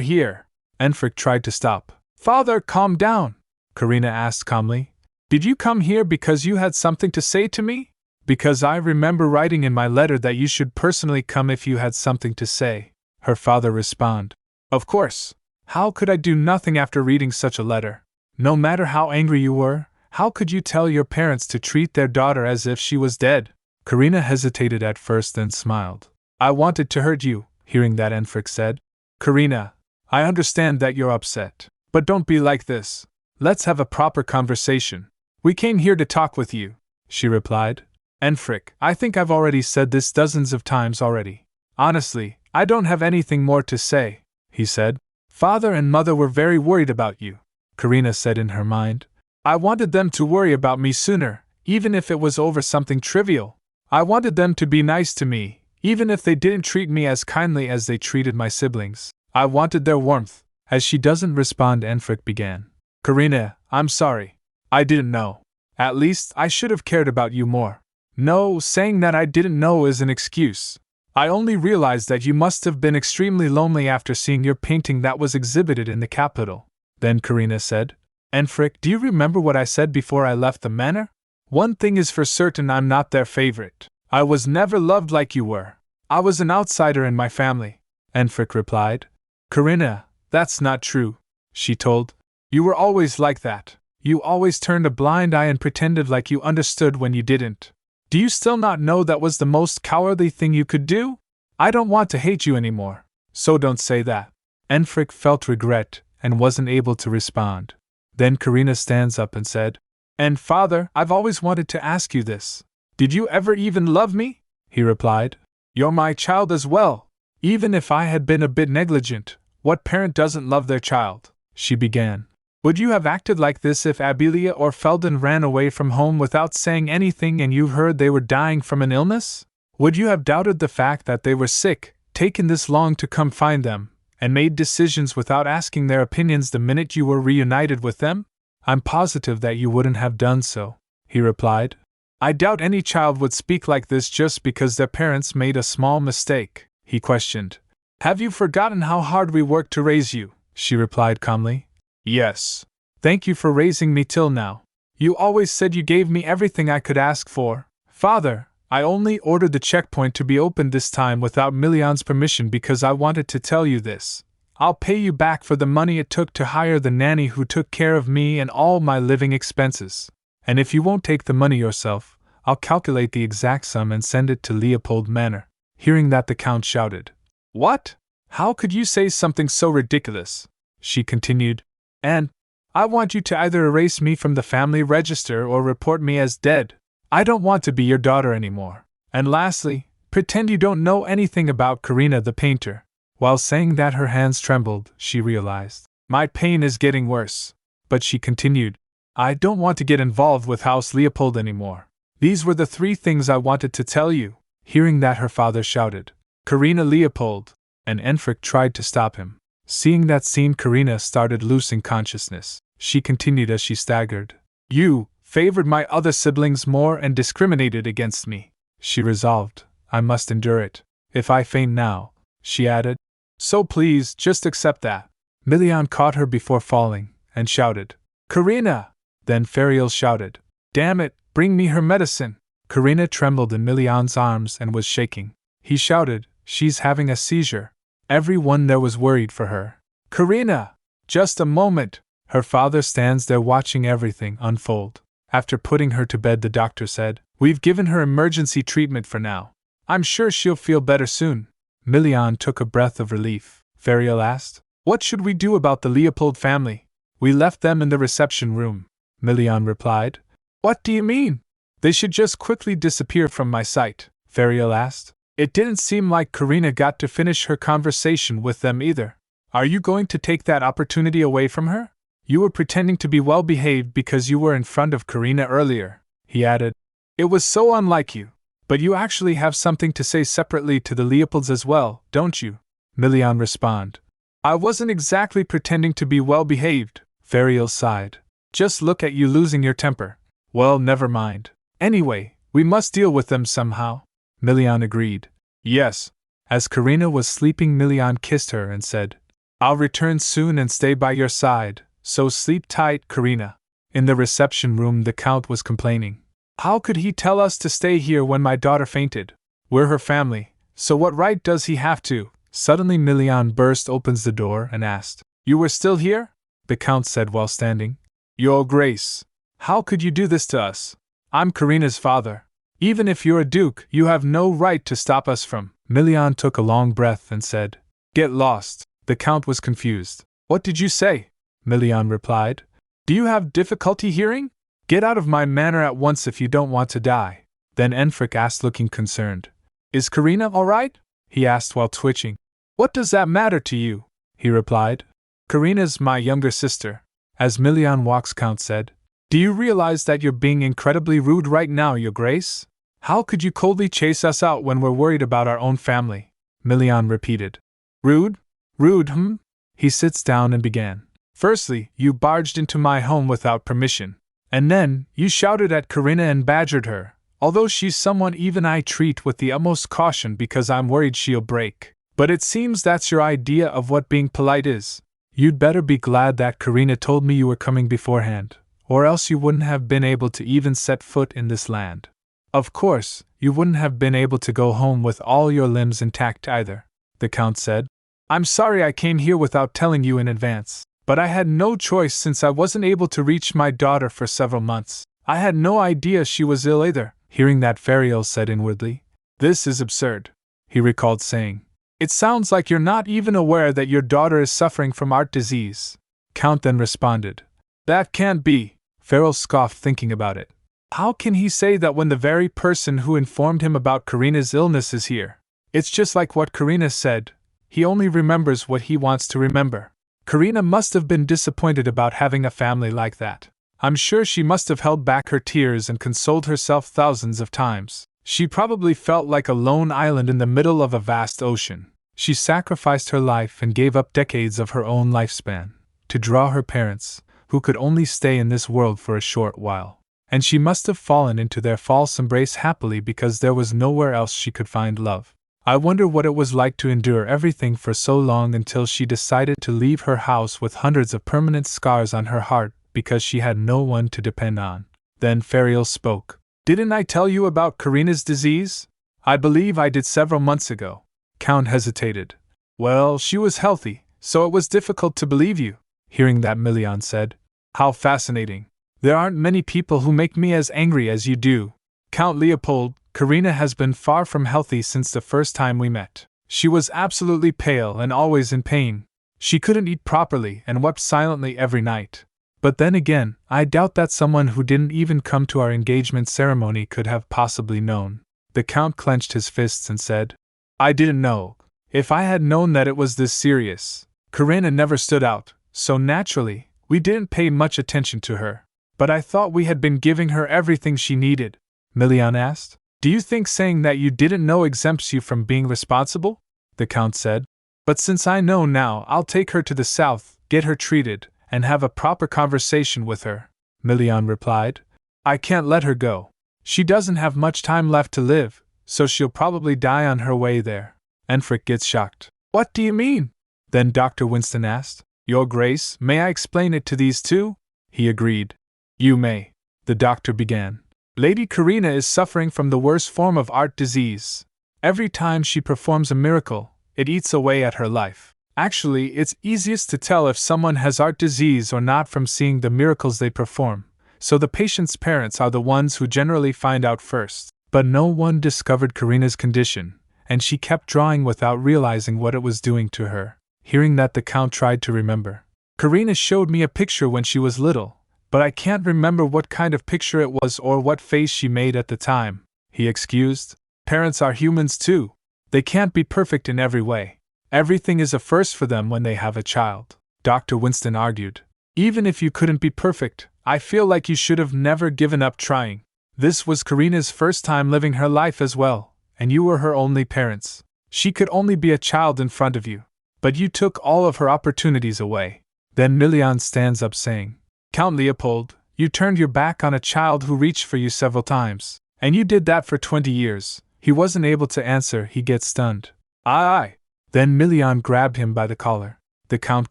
here. Enfric tried to stop. Father, calm down, Karina asked calmly. Did you come here because you had something to say to me? Because I remember writing in my letter that you should personally come if you had something to say, her father responded. Of course. How could I do nothing after reading such a letter? No matter how angry you were, how could you tell your parents to treat their daughter as if she was dead? Karina hesitated at first, then smiled. I wanted to hurt you, hearing that, Enfric said. Karina, I understand that you're upset, but don't be like this. Let's have a proper conversation. We came here to talk with you, she replied. Enfric, I think I've already said this dozens of times already. Honestly, I don't have anything more to say, he said. Father and mother were very worried about you, Karina said in her mind. I wanted them to worry about me sooner, even if it was over something trivial. I wanted them to be nice to me, even if they didn't treat me as kindly as they treated my siblings. I wanted their warmth. As she doesn't respond, Enfric began. Karina, I'm sorry. I didn't know. At least, I should have cared about you more. No, saying that I didn't know is an excuse. I only realized that you must have been extremely lonely after seeing your painting that was exhibited in the capital. Then Karina said, Enfric, do you remember what I said before I left the manor? One thing is for certain, I'm not their favorite. I was never loved like you were. I was an outsider in my family, Enfric replied. Karina, that's not true, she told. You were always like that. You always turned a blind eye and pretended like you understood when you didn't. Do you still not know that was the most cowardly thing you could do? I don't want to hate you anymore, so don't say that. Enfric felt regret and wasn't able to respond. Then Karina stands up and said, And father, I've always wanted to ask you this. Did you ever even love me? He replied. You're my child as well. Even if I had been a bit negligent, what parent doesn't love their child? She began. Would you have acted like this if Abelia or Felden ran away from home without saying anything and you heard they were dying from an illness? Would you have doubted the fact that they were sick, taken this long to come find them, and made decisions without asking their opinions the minute you were reunited with them? I'm positive that you wouldn't have done so, he replied. I doubt any child would speak like this just because their parents made a small mistake, he questioned. Have you forgotten how hard we worked to raise you? She replied calmly. Yes. Thank you for raising me till now. You always said you gave me everything I could ask for. Father, I only ordered the checkpoint to be opened this time without Milian's permission because I wanted to tell you this. I'll pay you back for the money it took to hire the nanny who took care of me and all my living expenses. And if you won't take the money yourself, I'll calculate the exact sum and send it to Leopold Manor. Hearing that, the Count shouted. What? How could you say something so ridiculous? She continued. And I want you to either erase me from the family register or report me as dead. I don't want to be your daughter anymore. And lastly, pretend you don't know anything about Karina the painter. While saying that, her hands trembled, she realized. My pain is getting worse. But she continued. I don't want to get involved with House Leopold anymore. These were the 3 things I wanted to tell you. Hearing that, her father shouted. Karina Leopold! And Enfric tried to stop him. Seeing that scene, Karina started losing consciousness. She continued as she staggered. You favored my other siblings more and discriminated against me. She resolved. I must endure it. If I faint now, she added, So please, just accept that. Milian caught her before falling, and shouted, Karina! Then Ferial shouted, Damn it, bring me her medicine! Karina trembled in Milian's arms and was shaking. He shouted, She's having a seizure. Everyone there was worried for her. Karina! Just a moment! Her father stands there watching everything unfold. After putting her to bed, the doctor said, We've given her emergency treatment for now. I'm sure she'll feel better soon. Milian took a breath of relief. Ferial asked, What should we do about the Leopold family? We left them in the reception room. Milian replied, What do you mean? They should just quickly disappear from my sight, Ferial asked. It didn't seem like Karina got to finish her conversation with them either. Are you going to take that opportunity away from her? You were pretending to be well behaved because you were in front of Karina earlier, he added. It was so unlike you. But you actually have something to say separately to the Leopolds as well, don't you? Milian responded. I wasn't exactly pretending to be well behaved, Ferial sighed. Just look at you losing your temper. Well, never mind. Anyway, we must deal with them somehow. Milian agreed. Yes. As Karina was sleeping, Milian kissed her and said, I'll return soon and stay by your side, so sleep tight, Karina. In the reception room, the Count was complaining. How could he tell us to stay here when my daughter fainted? We're her family, so what right does he have to? Suddenly Milian burst open the door and asked, You were still here? The Count said while standing. Your Grace, how could you do this to us? I'm Karina's father. Even if you're a duke, you have no right to stop us from. Milian took a long breath and said, Get lost. The Count was confused. What did you say? Milian replied. Do you have difficulty hearing? Get out of my manor at once if you don't want to die. Then Enfric asked, looking concerned. Is Karina all right? He asked while twitching. What does that matter to you? He replied. Karina's my younger sister. As Milian walks, Count said. Do you realize that you're being incredibly rude right now, Your Grace? How could you coldly chase us out when we're worried about our own family? Milian repeated. Rude? Rude, He sits down and began. Firstly, you barged into my home without permission. And then, you shouted at Karina and badgered her, although she's someone even I treat with the utmost caution because I'm worried she'll break. But it seems that's your idea of what being polite is. You'd better be glad that Karina told me you were coming beforehand, or else you wouldn't have been able to even set foot in this land. Of course, you wouldn't have been able to go home with all your limbs intact either, the Count said. I'm sorry I came here without telling you in advance. But I had no choice since I wasn't able to reach my daughter for several months. I had no idea she was ill either. Hearing that, Ferial said inwardly. This is absurd, he recalled saying. It sounds like you're not even aware that your daughter is suffering from heart disease. Count then responded. That can't be, Ferial scoffed, thinking about it. How can he say that when the very person who informed him about Karina's illness is here? It's just like what Karina said. He only remembers what he wants to remember. Karina must have been disappointed about having a family like that. I'm sure she must have held back her tears and consoled herself thousands of times. She probably felt like a lone island in the middle of a vast ocean. She sacrificed her life and gave up decades of her own lifespan to draw her parents, who could only stay in this world for a short while. And she must have fallen into their false embrace happily because there was nowhere else she could find love. I wonder what it was like to endure everything for so long until she decided to leave her house with hundreds of permanent scars on her heart because she had no one to depend on. Then Ferial spoke. Didn't I tell you about Karina's disease? I believe I did several months ago. Count hesitated. Well, she was healthy, so it was difficult to believe you. Hearing that, Milian said. How fascinating. There aren't many people who make me as angry as you do. Count Leopold, Karina has been far from healthy since the first time we met. She was absolutely pale and always in pain. She couldn't eat properly and wept silently every night. But then again, I doubt that someone who didn't even come to our engagement ceremony could have possibly known. The Count clenched his fists and said, I didn't know. If I had known that it was this serious. Karina never stood out, so naturally, we didn't pay much attention to her. But I thought we had been giving her everything she needed. Milian asked. Do you think saying that you didn't know exempts you from being responsible? The Count said. But since I know now, I'll take her to the south, get her treated, and have a proper conversation with her. Milian replied. I can't let her go. She doesn't have much time left to live, so she'll probably die on her way there. Enfric gets shocked. What do you mean? Then Dr. Winston asked. Your Grace, may I explain it to these two? He agreed. You may. The doctor began. Lady Karina is suffering from the worst form of art disease. Every time she performs a miracle, it eats away at her life. Actually, it's easiest to tell if someone has art disease or not from seeing the miracles they perform, so the patient's parents are the ones who generally find out first. But no one discovered Karina's condition, and she kept drawing without realizing what it was doing to her. Hearing that, the Count tried to remember. Karina showed me a picture when she was little, but I can't remember what kind of picture it was or what face she made at the time, he excused. Parents are humans too. They can't be perfect in every way. Everything is a first for them when they have a child, Dr. Winston argued. Even if you couldn't be perfect, I feel like you should have never given up trying. This was Karina's first time living her life as well, and you were her only parents. She could only be a child in front of you, but you took all of her opportunities away. Then Milian stands up saying, Count Leopold, you turned your back on a child who reached for you several times, and you did that for 20 years. He wasn't able to answer, he gets stunned. Aye. Then Milian grabbed him by the collar. The Count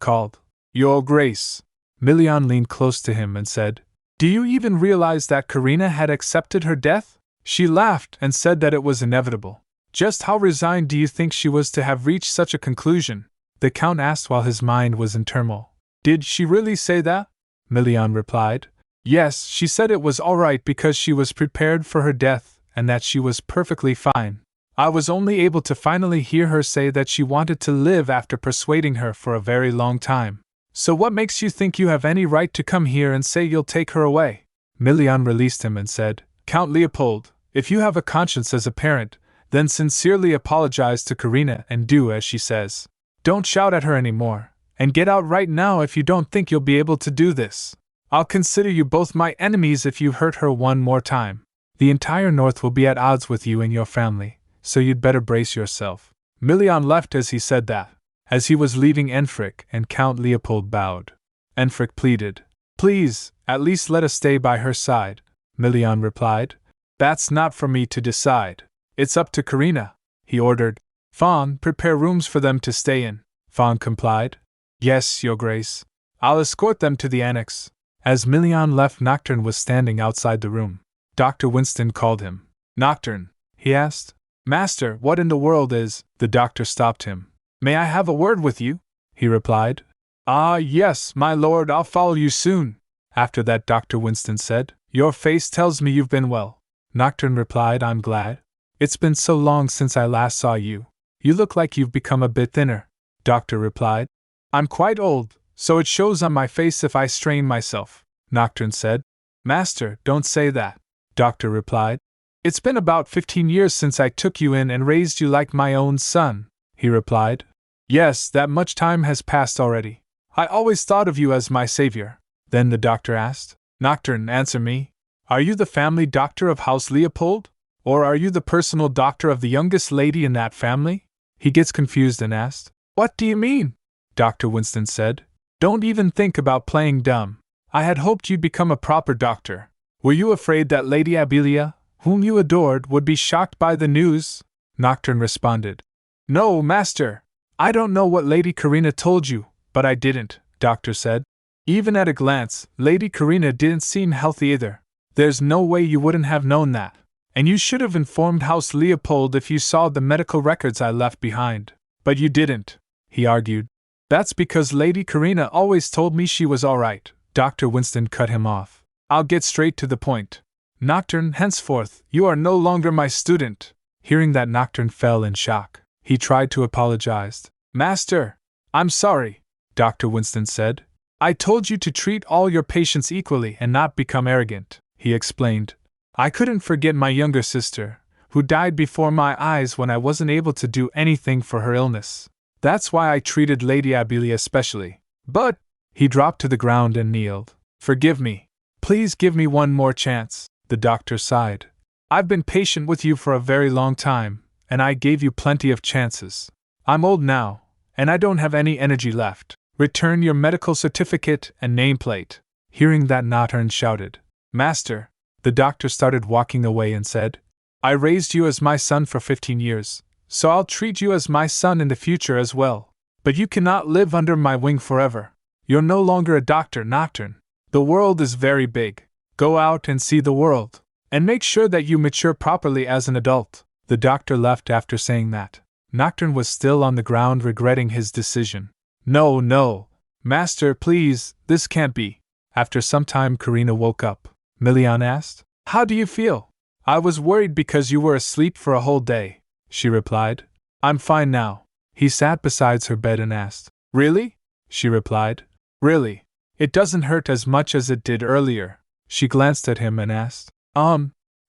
called, Your Grace. Milian leaned close to him and said, Do you even realize that Karina had accepted her death? She laughed and said that it was inevitable. Just how resigned do you think she was to have reached such a conclusion? The Count asked while his mind was in turmoil. Did she really say that? Milian replied. Yes, she said it was all right because she was prepared for her death and that she was perfectly fine. I was only able to finally hear her say that she wanted to live after persuading her for a very long time. So what makes you think you have any right to come here and say you'll take her away? Milian released him and said, Count Leopold, if you have a conscience as a parent, then sincerely apologize to Karina and do as she says. Don't shout at her anymore, and get out right now if you don't think you'll be able to do this. I'll consider you both my enemies if you hurt her one more time. The entire North will be at odds with you and your family, so you'd better brace yourself. Milian left as he said that. As he was leaving, Enfric and Count Leopold bowed. Enfric pleaded, Please, at least let us stay by her side. Milian replied, That's not for me to decide. It's up to Karina, he ordered. Fawn, prepare rooms for them to stay in. Fawn complied. Yes, Your Grace. I'll escort them to the annex. As Milian left, Nocturne was standing outside the room. Dr. Winston called him. Nocturne, he asked. Master, what in the world is? The doctor stopped him. May I have a word with you? He replied. Ah, yes, my lord, I'll follow you soon. After that, Dr. Winston said, Your face tells me you've been well. Nocturne replied, I'm glad. It's been so long since I last saw you. You look like you've become a bit thinner. Doctor replied. I'm quite old, so it shows on my face if I strain myself. Nocturne said. Master, don't say that. Doctor replied. It's been about 15 years since I took you in and raised you like my own son, he replied. Yes, that much time has passed already. I always thought of you as my savior. Then the doctor asked, Nocturne, answer me. Are you the family doctor of House Leopold? Or are you the personal doctor of the youngest lady in that family? He gets confused and asked, What do you mean? Dr. Winston said, Don't even think about playing dumb. I had hoped you'd become a proper doctor. Were you afraid that Lady Abelia, whom you adored, would be shocked by the news? Nocturne responded, No, master. I don't know what Lady Karina told you, but I didn't, Doctor said. Even at a glance, Lady Karina didn't seem healthy either. There's no way you wouldn't have known that. And you should have informed House Leopold if you saw the medical records I left behind. But you didn't, he argued. That's because Lady Karina always told me she was all right. Dr. Winston cut him off. I'll get straight to the point. Nocturne, henceforth, you are no longer my student. Hearing that, Nocturne fell in shock. He tried to apologize. Master, I'm sorry, Dr. Winston said. I told you to treat all your patients equally and not become arrogant, he explained. I couldn't forget my younger sister, who died before my eyes when I wasn't able to do anything for her illness. That's why I treated Lady Abelia specially. But, he dropped to the ground and kneeled. Forgive me. Please give me one more chance, the doctor sighed. I've been patient with you for a very long time, and I gave you plenty of chances. I'm old now, and I don't have any energy left. Return your medical certificate and nameplate. Hearing that, Nocturne shouted, Master. The doctor started walking away and said, I raised you as my son for 15 years. so I'll treat you as my son in the future as well. But you cannot live under my wing forever. You're no longer a doctor, Nocturne. The world is very big. Go out and see the world. And make sure that you mature properly as an adult." The doctor left after saying that. Nocturne was still on the ground regretting his decision. "No, no. Master, please, this can't be." After some time Karina woke up. Milian asked, "How do you feel?" "I was worried because you were asleep for a whole day," she replied. "I'm fine now." He sat beside her bed and asked, "Really?" She replied, "Really. It doesn't hurt as much as it did earlier." She glanced at him and asked,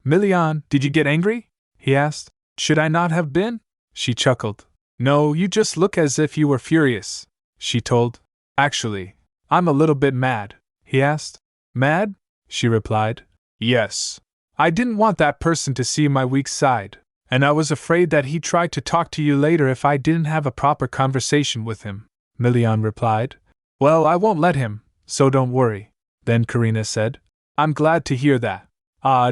Milian, did you get angry?" he asked. "Should I not have been?" She chuckled. "No, you just look as if you were furious," she told. "Actually, I'm a little bit mad," he asked. "Mad?" she replied. "Yes. I didn't want that person to see my weak side, and I was afraid that he'd try to talk to you later if I didn't have a proper conversation with him," Milian replied. "Well, I won't let him, so don't worry." Then Karina said, "I'm glad to hear that.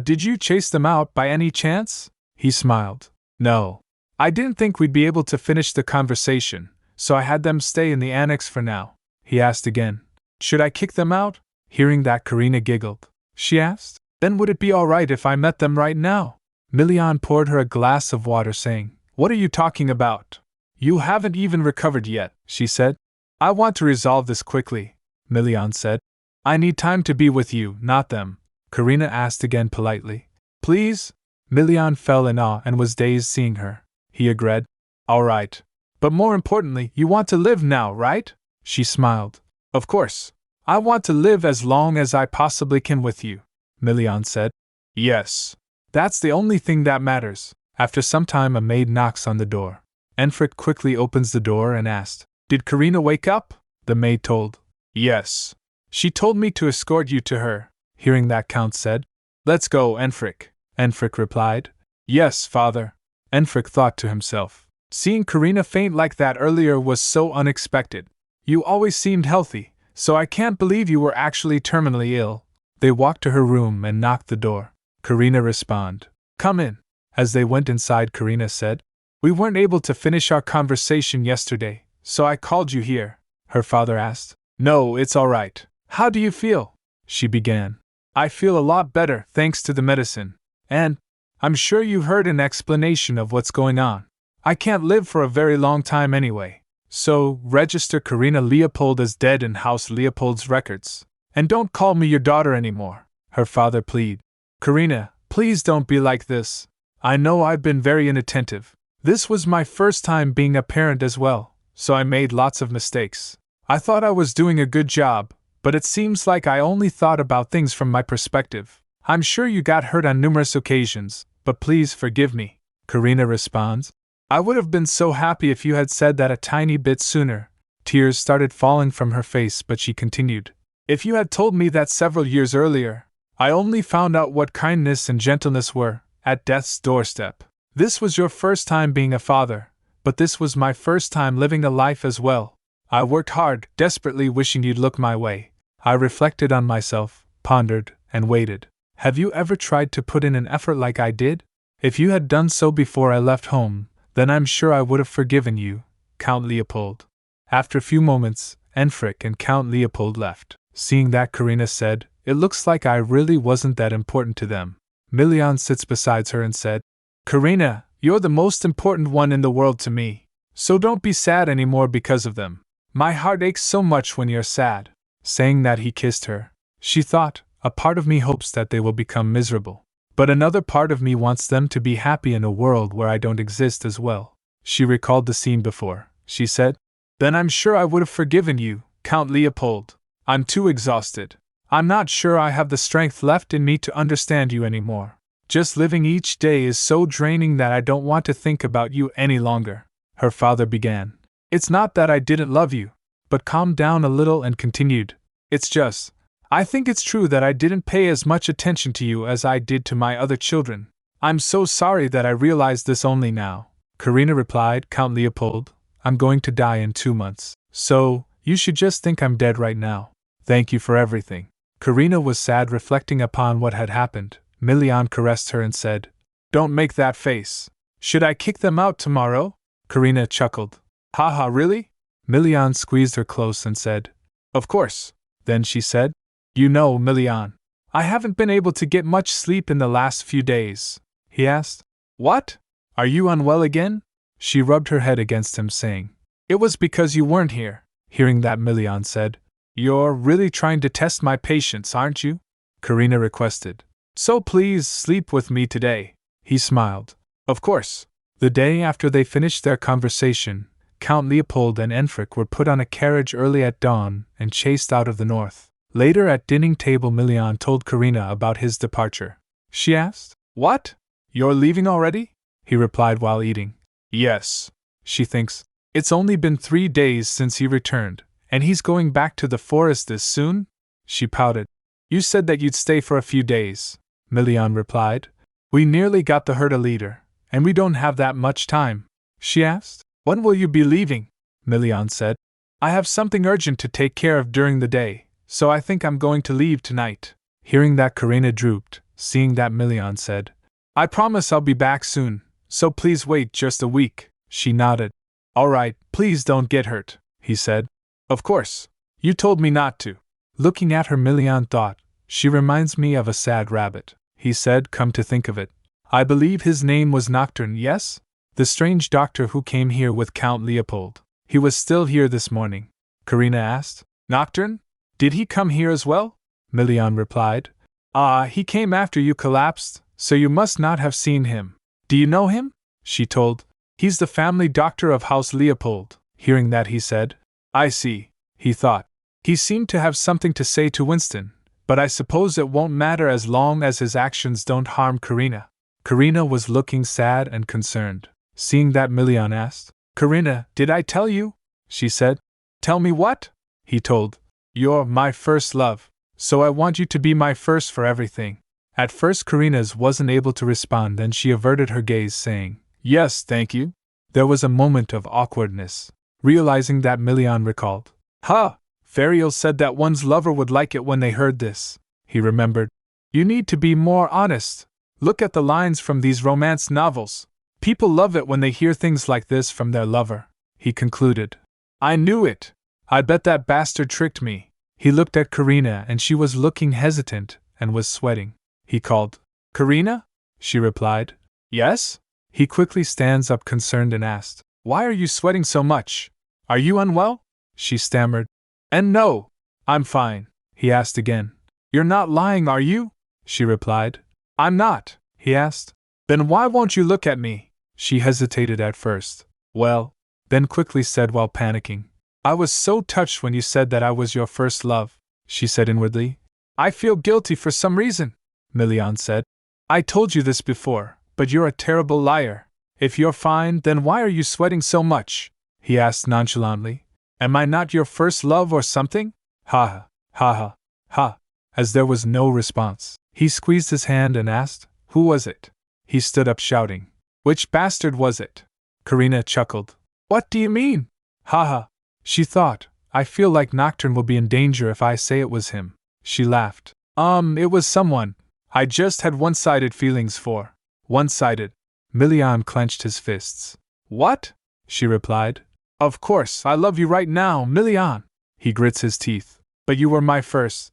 Did you chase them out by any chance?" He smiled. "No. I didn't think we'd be able to finish the conversation, so I had them stay in the annex for now." He asked again, "Should I kick them out?" Hearing that, Karina giggled. She asked, "Then would it be all right if I met them right now?" Milian poured her a glass of water, saying, "What are you talking about? You haven't even recovered yet," she said. "I want to resolve this quickly," Milian said. "I need time to be with you, not them," Karina asked again politely. "Please?" Milian fell in awe and was dazed seeing her. He agreed. "All right. But more importantly, you want to live now, right?" She smiled. "Of course. I want to live as long as I possibly can with you," Milian said. "Yes. That's the only thing that matters." After some time a maid knocks on the door. Enfric quickly opens the door and asked, "Did Karina wake up?" The maid told. "Yes. She told me to escort you to her." Hearing that, Count said, "Let's go, Enfric." Enfric replied, "Yes, father." Enfric thought to himself, "Seeing Karina faint like that earlier was so unexpected. You always seemed healthy, so I can't believe you were actually terminally ill." They walked to her room and knocked the door. Karina responded, "Come in." As they went inside, Karina said, "We weren't able to finish our conversation yesterday, so I called you here." Her father asked, "No, it's all right. How do you feel?" She began. "I feel a lot better, thanks to the medicine. And I'm sure you've heard an explanation of what's going on. I can't live for a very long time anyway. So, register Karina Leopold as dead in House Leopold's records. And don't call me your daughter anymore," her father pleaded. "Karina, please don't be like this. I know I've been very inattentive. This was my first time being a parent as well, so I made lots of mistakes. I thought I was doing a good job, but it seems like I only thought about things from my perspective. I'm sure you got hurt on numerous occasions, but please forgive me." Karina responds, "I would have been so happy if you had said that a tiny bit sooner." Tears started falling from her face, but she continued, "If you had told me that several years earlier, I only found out what kindness and gentleness were, at death's doorstep. This was your first time being a father, but this was my first time living a life as well. I worked hard, desperately wishing you'd look my way. I reflected on myself, pondered, and waited. Have you ever tried to put in an effort like I did? If you had done so before I left home, then I'm sure I would have forgiven you, Count Leopold." After a few moments, Enfric and Count Leopold left. Seeing that, Karina said, "It looks like I really wasn't that important to them." Milian sits beside her and said, "Karina, you're the most important one in the world to me, so don't be sad anymore because of them. My heart aches so much when you're sad." Saying that, he kissed her. She thought, "A part of me hopes that they will become miserable, but another part of me wants them to be happy in a world where I don't exist as well." She recalled the scene before. She said, "Then I'm sure I would have forgiven you, Count Leopold. I'm too exhausted. I'm not sure I have the strength left in me to understand you anymore. Just living each day is so draining that I don't want to think about you any longer." Her father began, "It's not that I didn't love you," but calmed down a little and continued, "It's just, I think it's true that I didn't pay as much attention to you as I did to my other children. I'm so sorry that I realized this only now." Karina replied, "Count Leopold, I'm going to die in 2 months, so you should just think I'm dead right now. Thank you for everything." Karina was sad, reflecting upon what had happened. Milian caressed her and said, "Don't make that face. Should I kick them out tomorrow? Karina chuckled. Haha, really? Milian squeezed her close and said, Of course. Then she said, You know, Milian, I haven't been able to get much sleep in the last few days. He asked. What? Are you unwell again? She rubbed her head against him, saying, It was because you weren't here. Hearing that, Milian said, You're really trying to test my patience, aren't you? Karina requested. So please sleep with me today. He smiled. Of course. The day after they finished their conversation, Count Leopold and Enfric were put on a carriage early at dawn and chased out of the north. Later at dining table, Milian told Karina about his departure. She asked, What? You're leaving already? He replied while eating. Yes. She thinks. It's only been 3 days since he returned, and he's going back to the forest this soon? She pouted. You said that you'd stay for a few days, Milian replied. We nearly got the herd a leader, and we don't have that much time. She asked. When will you be leaving? Milian said. I have something urgent to take care of during the day, so I think I'm going to leave tonight. Hearing that, Karina drooped. Seeing that, Milian said, I promise I'll be back soon, so please wait just a week. She nodded. All right, please don't get hurt, he said. Of course. You told me not to. Looking at her, Milian thought, She reminds me of a sad rabbit. He said, Come to think of it, I believe his name was Nocturne, yes? The strange doctor who came here with Count Leopold. He was still here this morning. Karina asked. Nocturne? Did he come here as well? Milian replied. Ah, he came after you collapsed, so you must not have seen him. Do you know him? She told. He's the family doctor of House Leopold. Hearing that, he said, I see, he thought. He seemed to have something to say to Winston, but I suppose it won't matter as long as his actions don't harm Karina. Karina was looking sad and concerned. Seeing that, Milian asked, Karina, did I tell you? She said. Tell me what? He told. You're my first love, so I want you to be my first for everything. At first Karina's wasn't able to respond, then she averted her gaze, saying, Yes, thank you. There was a moment of awkwardness. Realizing that, Milian recalled. Ferial said that one's lover would like it when they heard this. He remembered. You need to be more honest. Look at the lines from these romance novels. People love it when they hear things like this from their lover, he concluded. I knew it. I bet that bastard tricked me. He looked at Karina, and she was looking hesitant and was sweating. He called. Karina? She replied. Yes? He quickly stands up, concerned, and asked, Why are you sweating so much? Are you unwell? She stammered. And no, I'm fine, he asked again. You're not lying, are you? She replied. I'm not, he asked. Then why won't you look at me? She hesitated at first. Well, then quickly said while panicking. I was so touched when you said that I was your first love, she said inwardly. I feel guilty for some reason, Milian said. I told you this before, but you're a terrible liar. If you're fine, then why are you sweating so much? He asked nonchalantly. Am I not your first love or something? Ha ha, ha ha, ha. As there was no response, he squeezed his hand and asked, Who was it? He stood up shouting. Which bastard was it? Karina chuckled. What do you mean? Ha ha. She thought, I feel like Nocturne will be in danger if I say it was him. She laughed. It was someone I just had one-sided feelings for. One-sided. Milian clenched his fists. What? She replied. Of course, I love you right now, Milian. He grits his teeth. But you were my first.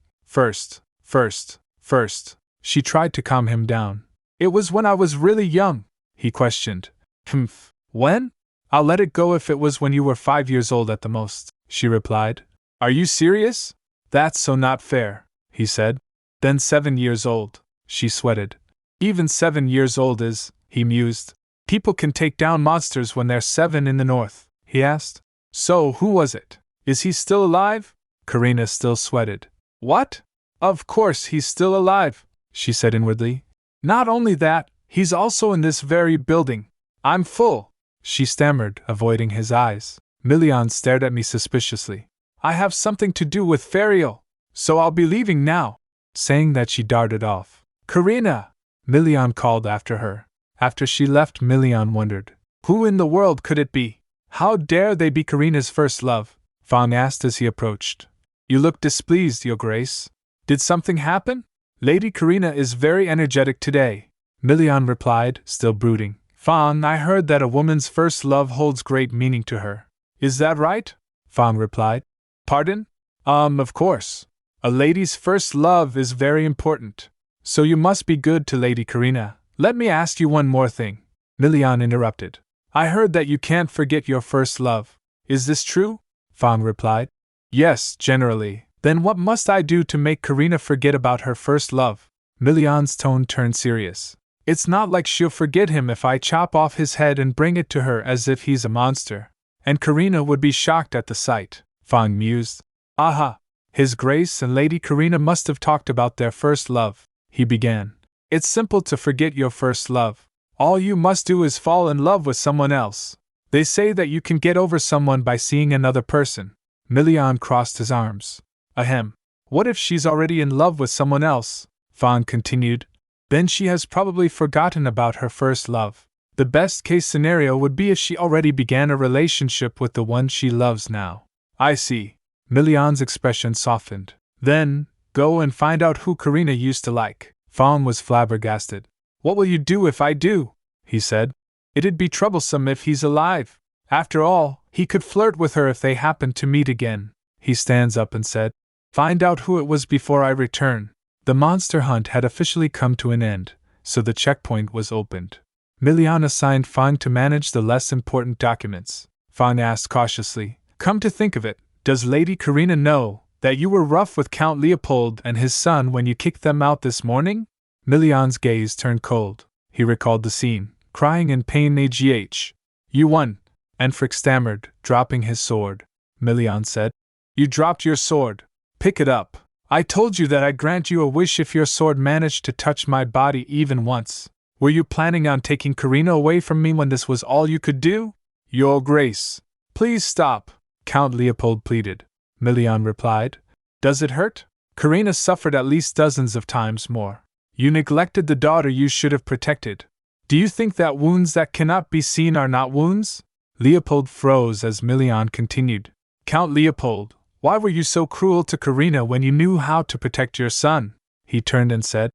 She tried to calm him down. It was when I was really young, he questioned. When? I'll let it go if it was when you were 5 years old at the most, she replied. Are you serious? That's so not fair, he said. Then 7 years old, she sweated. Even 7 years old is, he mused. People can take down monsters when they're 7 in the north, he asked. So who was it? Is he still alive? Karina still sweated. What? Of course he's still alive, she said inwardly. Not only that, he's also in this very building. I'm full, she stammered, avoiding his eyes. Milian stared at me suspiciously. I have something to do with Ferial, so I'll be leaving now. Saying that, she darted off. Karina! Milian called after her. After she left, Milian wondered, who in the world could it be? How dare they be Karina's first love? Fang asked as he approached. You look displeased, Your Grace. Did something happen? Lady Karina is very energetic today, Milian replied, still brooding. Fang, I heard that a woman's first love holds great meaning to her. Is that right? Fang replied. Pardon? Of course. A lady's first love is very important. So you must be good to Lady Karina. Let me ask you one more thing. Milian interrupted. I heard that you can't forget your first love. Is this true? Fang replied. Yes, generally. Then what must I do to make Karina forget about her first love? Milian's tone turned serious. It's not like she'll forget him if I chop off his head and bring it to her as if he's a monster. And Karina would be shocked at the sight, Fang mused. Aha! His Grace and Lady Karina must have talked about their first love, he began. It's simple to forget your first love. All you must do is fall in love with someone else. They say that you can get over someone by seeing another person. Milian crossed his arms. Ahem. What if she's already in love with someone else? Fang continued. Then she has probably forgotten about her first love. The best case scenario would be if she already began a relationship with the one she loves now. I see. Milian's expression softened. Then, go and find out who Karina used to like. Fang was flabbergasted. What will you do if I do? He said. It'd be troublesome if he's alive. After all, he could flirt with her if they happened to meet again. He stands up and said, Find out who it was before I return. The monster hunt had officially come to an end, so the checkpoint was opened. Milian assigned Fang to manage the less important documents. Fang asked cautiously, Come to think of it, does Lady Karina know that you were rough with Count Leopold and his son when you kicked them out this morning? Milian's gaze turned cold. He recalled the scene, crying in pain. You won, Enfric stammered, dropping his sword. Milian said, You dropped your sword. Pick it up. I told you that I'd grant you a wish if your sword managed to touch my body even once. Were you planning on taking Karina away from me when this was all you could do? Your Grace. Please stop, Count Leopold pleaded. Milian replied. Does it hurt? Karina suffered at least dozens of times more. You neglected the daughter you should have protected. Do you think that wounds that cannot be seen are not wounds? Leopold froze as Milian continued. Count Leopold, why were you so cruel to Karina when you knew how to protect your son? He turned and said,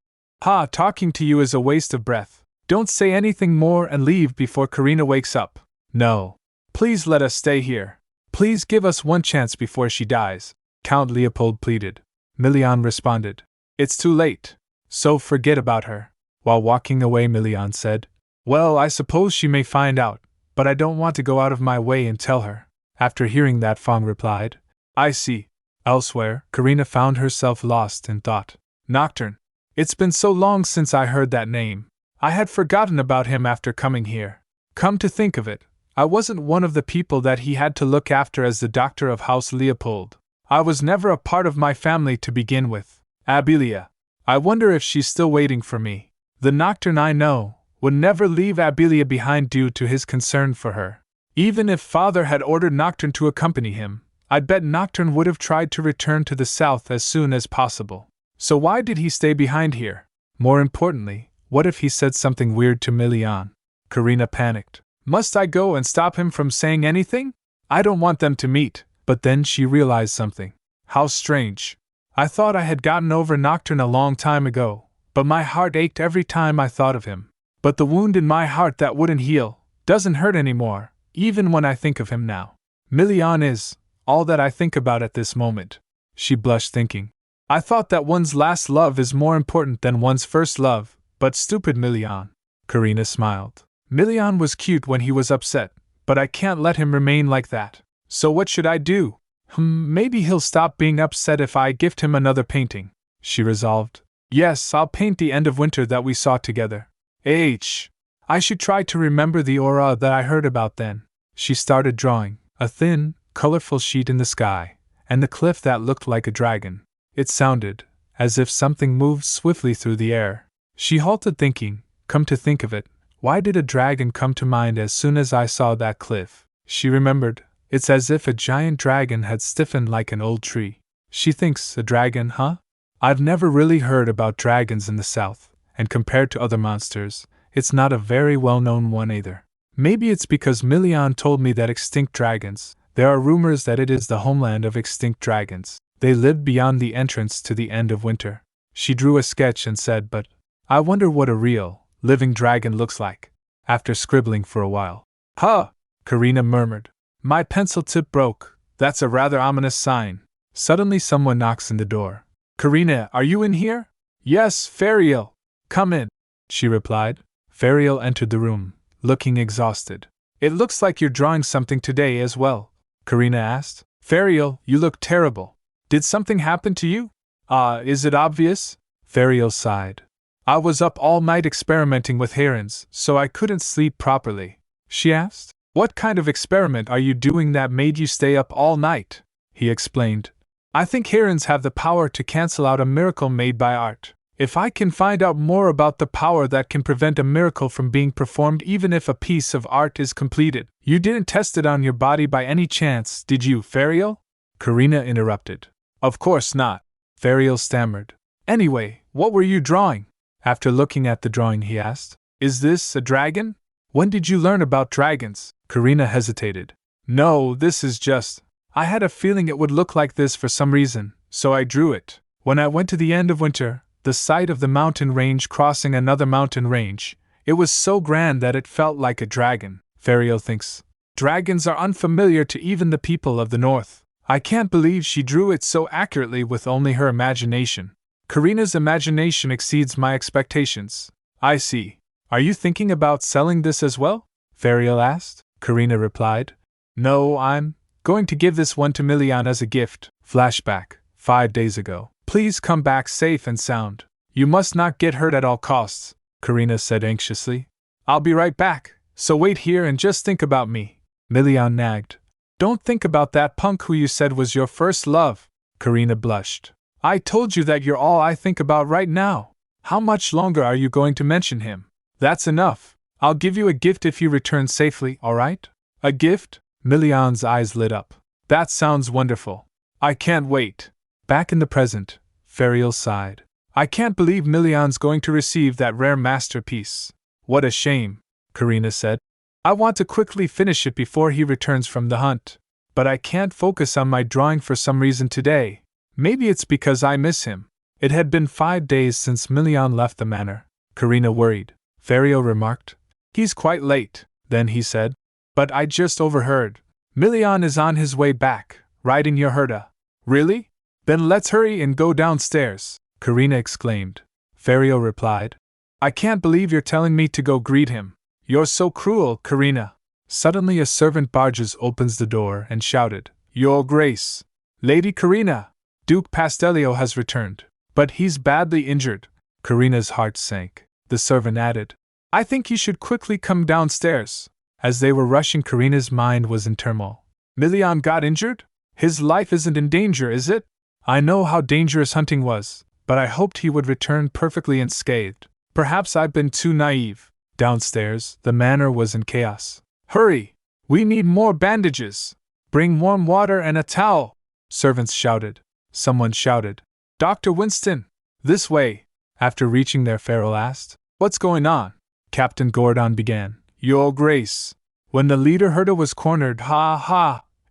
Ha, talking to you is a waste of breath. Don't say anything more and leave before Karina wakes up. No. Please let us stay here. Please give us one chance before she dies, Count Leopold pleaded. Milian responded. It's too late. So forget about her. While walking away, Milian said, Well, I suppose she may find out, but I don't want to go out of my way and tell her. After hearing that, Fang replied, I see. Elsewhere, Karina found herself lost in thought. Nocturne. It's been so long since I heard that name. I had forgotten about him after coming here. Come to think of it, I wasn't one of the people that he had to look after as the doctor of House Leopold. I was never a part of my family to begin with. Abilia. I wonder if she's still waiting for me. The Nocturne I know would never leave Abilia behind due to his concern for her. Even if Father had ordered Nocturne to accompany him, I'd bet Nocturne would have tried to return to the south as soon as possible. So why did he stay behind here? More importantly, what if he said something weird to Milian? Karina panicked. Must I go and stop him from saying anything? I don't want them to meet. But then she realized something. How strange. I thought I had gotten over Nocturne a long time ago, but my heart ached every time I thought of him. But the wound in my heart that wouldn't heal doesn't hurt anymore, even when I think of him now. Milian is all that I think about at this moment. She blushed, thinking, I thought that one's last love is more important than one's first love, but stupid Milian. Karina smiled. Milian was cute when he was upset, but I can't let him remain like that. So what should I do? Maybe he'll stop being upset if I gift him another painting, she resolved. Yes, I'll paint the end of winter that we saw together. I should try to remember the aura that I heard about then. She started drawing, a thin, colorful sheet in the sky, and the cliff that looked like a dragon. It sounded as if something moved swiftly through the air. She halted, thinking, come to think of it, why did a dragon come to mind as soon as I saw that cliff? She remembered, it's as if a giant dragon had stiffened like an old tree. She thinks, a dragon, huh? I've never really heard about dragons in the south, and compared to other monsters, it's not a very well-known one either. Maybe it's because Milian told me that extinct dragons, there are rumors that it is the homeland of extinct dragons. They lived beyond the entrance to the end of winter. She drew a sketch and said, but I wonder what a real, living dragon looks like. after scribbling for a while. Huh, Karina murmured. My pencil tip broke. That's a rather ominous sign. Suddenly someone knocks on the door. Karina, are you in here? Yes, Fariel. Come in, she replied. Fariel entered the room, looking exhausted. It looks like you're drawing something today as well, Karina asked. Fariel, you look terrible. Did something happen to you? Is it obvious? Fariel sighed. I was up all night experimenting with herons, so I couldn't sleep properly. She asked. What kind of experiment are you doing that made you stay up all night? He explained. I think herons have the power to cancel out a miracle made by art. If I can find out more about the power that can prevent a miracle from being performed even if a piece of art is completed. You didn't test it on your body by any chance, did you, Fariel? Karina interrupted. Of course not, Fariel stammered. Anyway, what were you drawing? After looking at the drawing, he asked. Is this a dragon? When did you learn about dragons? Karina hesitated. No, this is just. I had a feeling it would look like this for some reason, so I drew it. When I went to the end of winter, the sight of the mountain range crossing another mountain range, it was so grand that it felt like a dragon, Fariel thinks. Dragons are unfamiliar to even the people of the north. I can't believe she drew it so accurately with only her imagination. Karina's imagination exceeds my expectations. I see. Are you thinking about selling this as well? Fariel asked. Karina replied. No, I'm going to give this one to Milian as a gift. Flashback, 5 days ago. Please come back safe and sound. You must not get hurt at all costs, Karina said anxiously. I'll be right back, so wait here and just think about me. Milian nagged. Don't think about that punk who you said was your first love. Karina blushed. I told you that you're all I think about right now. How much longer are you going to mention him? That's enough. I'll give you a gift if you return safely, all right? A gift? Milian's eyes lit up. That sounds wonderful. I can't wait. Back in the present, Fariel sighed. I can't believe Milian's going to receive that rare masterpiece. What a shame, Karina said. I want to quickly finish it before he returns from the hunt. But I can't focus on my drawing for some reason today. Maybe it's because I miss him. It had been 5 days since Milian left the manor. Karina worried. Fariel remarked. He's quite late, then he said. But I just overheard. Milian is on his way back, riding your herda. Really? Then let's hurry and go downstairs, Karina exclaimed. Fariel replied. I can't believe you're telling me to go greet him. You're so cruel, Karina. Suddenly a servant barges opens the door and shouted, Your Grace! Lady Karina! Duke Pastellio has returned. But he's badly injured. Karina's heart sank. The servant added, I think you should quickly come downstairs. As they were rushing, Karina's mind was in turmoil. Milian got injured? His life isn't in danger, is it? I know how dangerous hunting was, but I hoped he would return perfectly unscathed. Perhaps I've been too naive. Downstairs, the manor was in chaos. Hurry! We need more bandages! Bring warm water and a towel! Servants shouted. Someone shouted, Dr. Winston! This way! After reaching there, Fariel asked, What's going on? Captain Gordon began. Your Grace! When the leader herda was cornered,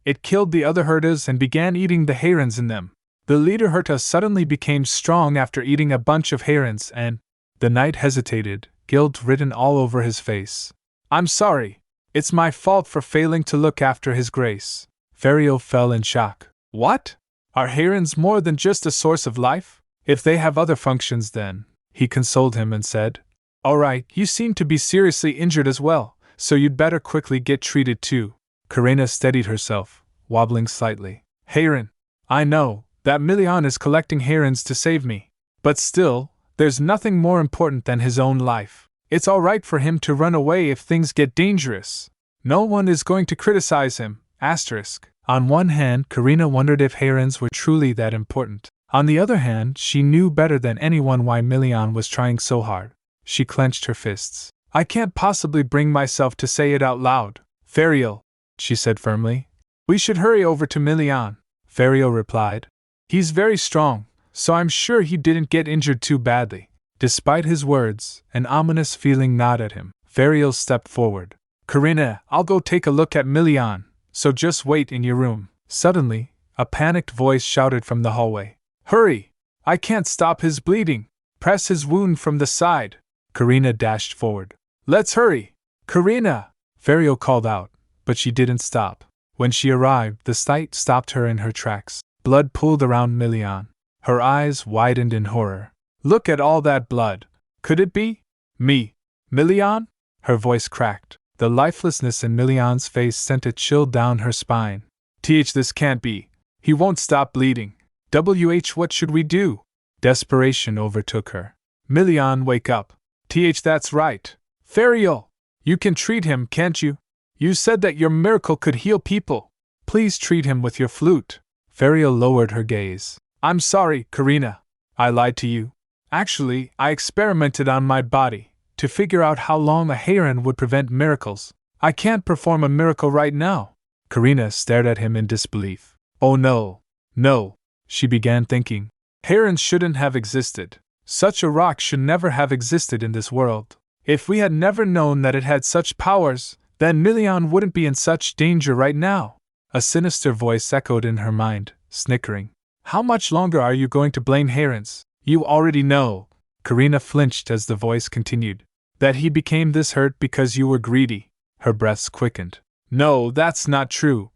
it killed the other herdas and began eating the herons in them. The leader herda suddenly became strong after eating a bunch of herons and… The knight hesitated, guilt written all over his face. I'm sorry. It's my fault for failing to look after his grace. Fariel fell in shock. What? Are herons more than just a source of life? If they have other functions then… He consoled him and said, All right, you seem to be seriously injured as well, so you'd better quickly get treated too. Karina steadied herself, wobbling slightly. Heron! I know, that Milian is collecting herons to save me. But still, there's nothing more important than his own life. It's all right for him to run away if things get dangerous. No one is going to criticize him. On one hand, Karina wondered if herons were truly that important. On the other hand, she knew better than anyone why Milian was trying so hard. She clenched her fists. I can't possibly bring myself to say it out loud. Fariel, she said firmly. We should hurry over to Milian. Fariel replied. He's very strong, so I'm sure he didn't get injured too badly. Despite his words, an ominous feeling gnawed at him. Fariel stepped forward. Karina, I'll go take a look at Milian, so just wait in your room. Suddenly, a panicked voice shouted from the hallway. Hurry! I can't stop his bleeding. Press his wound from the side. Karina dashed forward. Let's hurry! Karina! Ferial called out, but she didn't stop. When she arrived, the sight stopped her in her tracks. Blood pooled around Milian. Her eyes widened in horror. Look at all that blood! Could it be me? Milian? Her voice cracked. The lifelessness in Milian's face sent a chill down her spine. This can't be. He won't stop bleeding. What should we do? Desperation overtook her. Milian, wake up. That's right. Ferial! You can treat him, can't you? You said that your miracle could heal people. Please treat him with your flute. Ferial lowered her gaze. I'm sorry, Karina. I lied to you. Actually, I experimented on my body to figure out how long a heron would prevent miracles. I can't perform a miracle right now. Karina stared at him in disbelief. Oh no. No. She began thinking. Herons shouldn't have existed. Such a rock should never have existed in this world. If we had never known that it had such powers, then Milian wouldn't be in such danger right now. A sinister voice echoed in her mind, snickering. How much longer are you going to blame herons? You already know. Karina flinched as the voice continued. That he became this hurt because you were greedy. Her breaths quickened. No, that's not true.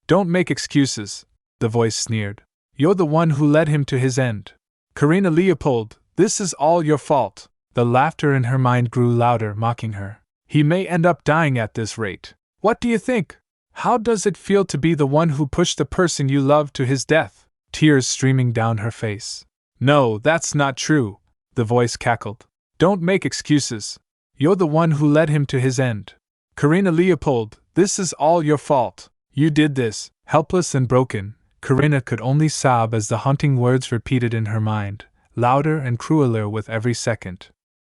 Don't make excuses. The voice sneered. You're the one who led him to his end. Karina Leopold, this is all your fault. The laughter in her mind grew louder, mocking her. He may end up dying at this rate. What do you think? How does it feel to be the one who pushed the person you love to his death? Tears streaming down her face. No, that's not true. The voice cackled. Don't make excuses. You're the one who led him to his end. Karina Leopold, this is all your fault. You did this. Helpless and broken, Karina could only sob as the haunting words repeated in her mind, louder and crueler with every second.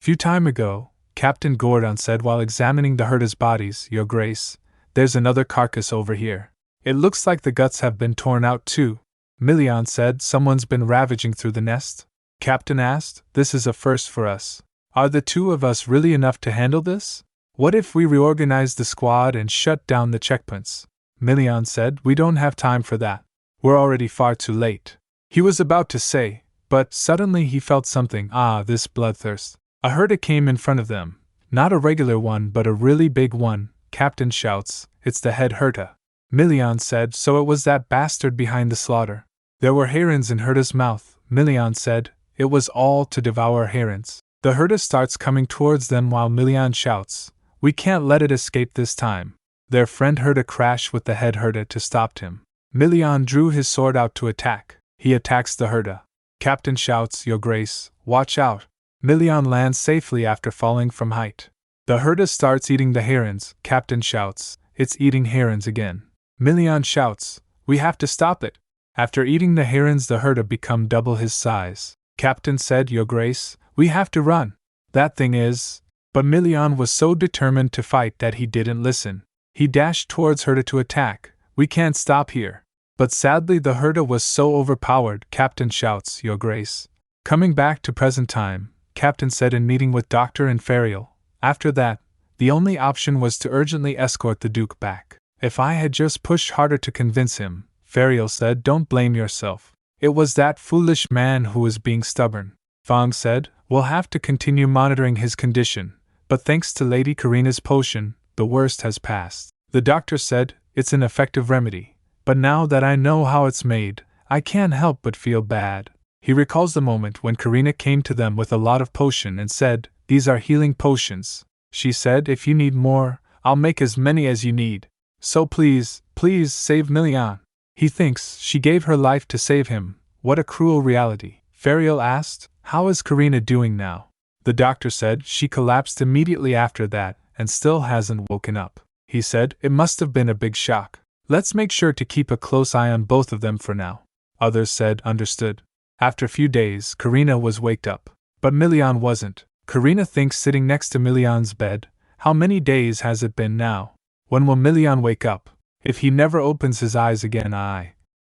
Few time ago, Captain Gordon said while examining the herders' bodies, Your Grace, there's another carcass over here. It looks like the guts have been torn out too. Milian said, someone's been ravaging through the nest? Captain asked, this is a first for us. Are the two of us really enough to handle this? What if we reorganize the squad and shut down the checkpoints? Milian said, we don't have time for that. We're already far too late. He was about to say, but suddenly he felt something, this bloodthirst. A herder came in front of them. Not a regular one but a really big one. Captain shouts, it's the head herder. Milian said, so it was that bastard behind the slaughter. There were herons in herder's mouth. Milian said, it was all to devour herons. The herder starts coming towards them while Milian shouts, we can't let it escape this time. Their friend herder crashed with the head herder to stop him. Milian drew his sword out to attack. He attacks the herder. Captain shouts, Your Grace, watch out. Milian lands safely after falling from height. The herder starts eating the herons. Captain shouts, it's eating herons again. Milian shouts, we have to stop it. After eating the herons, the herder become double his size. Captain said, Your Grace, we have to run. That thing is. But Milian was so determined to fight that he didn't listen. He dashed towards herder to attack. We can't stop here. But sadly the herder was so overpowered. Captain shouts, Your Grace. Coming back to present time, Captain said in meeting with Doctor and Ferial. After that, the only option was to urgently escort the Duke back. If I had just pushed harder to convince him, Ferial said, don't blame yourself. It was that foolish man who was being stubborn. Fong said, we'll have to continue monitoring his condition, but thanks to Lady Karina's potion, the worst has passed. The doctor said, it's an effective remedy, but now that I know how it's made, I can't help but feel bad. He recalls the moment when Karina came to them with a lot of potion and said, these are healing potions. She said, if you need more, I'll make as many as you need. So please, please save Milian. He thinks she gave her life to save him. What a cruel reality. Ferial asked, how is Karina doing now? The doctor said she collapsed immediately after that and still hasn't woken up. He said, it must have been a big shock. Let's make sure to keep a close eye on both of them for now. Others said, understood. After a few days, Karina was waked up. But Milian wasn't. Karina thinks sitting next to Milian's bed, how many days has it been now? When will Milian wake up? If he never opens his eyes again,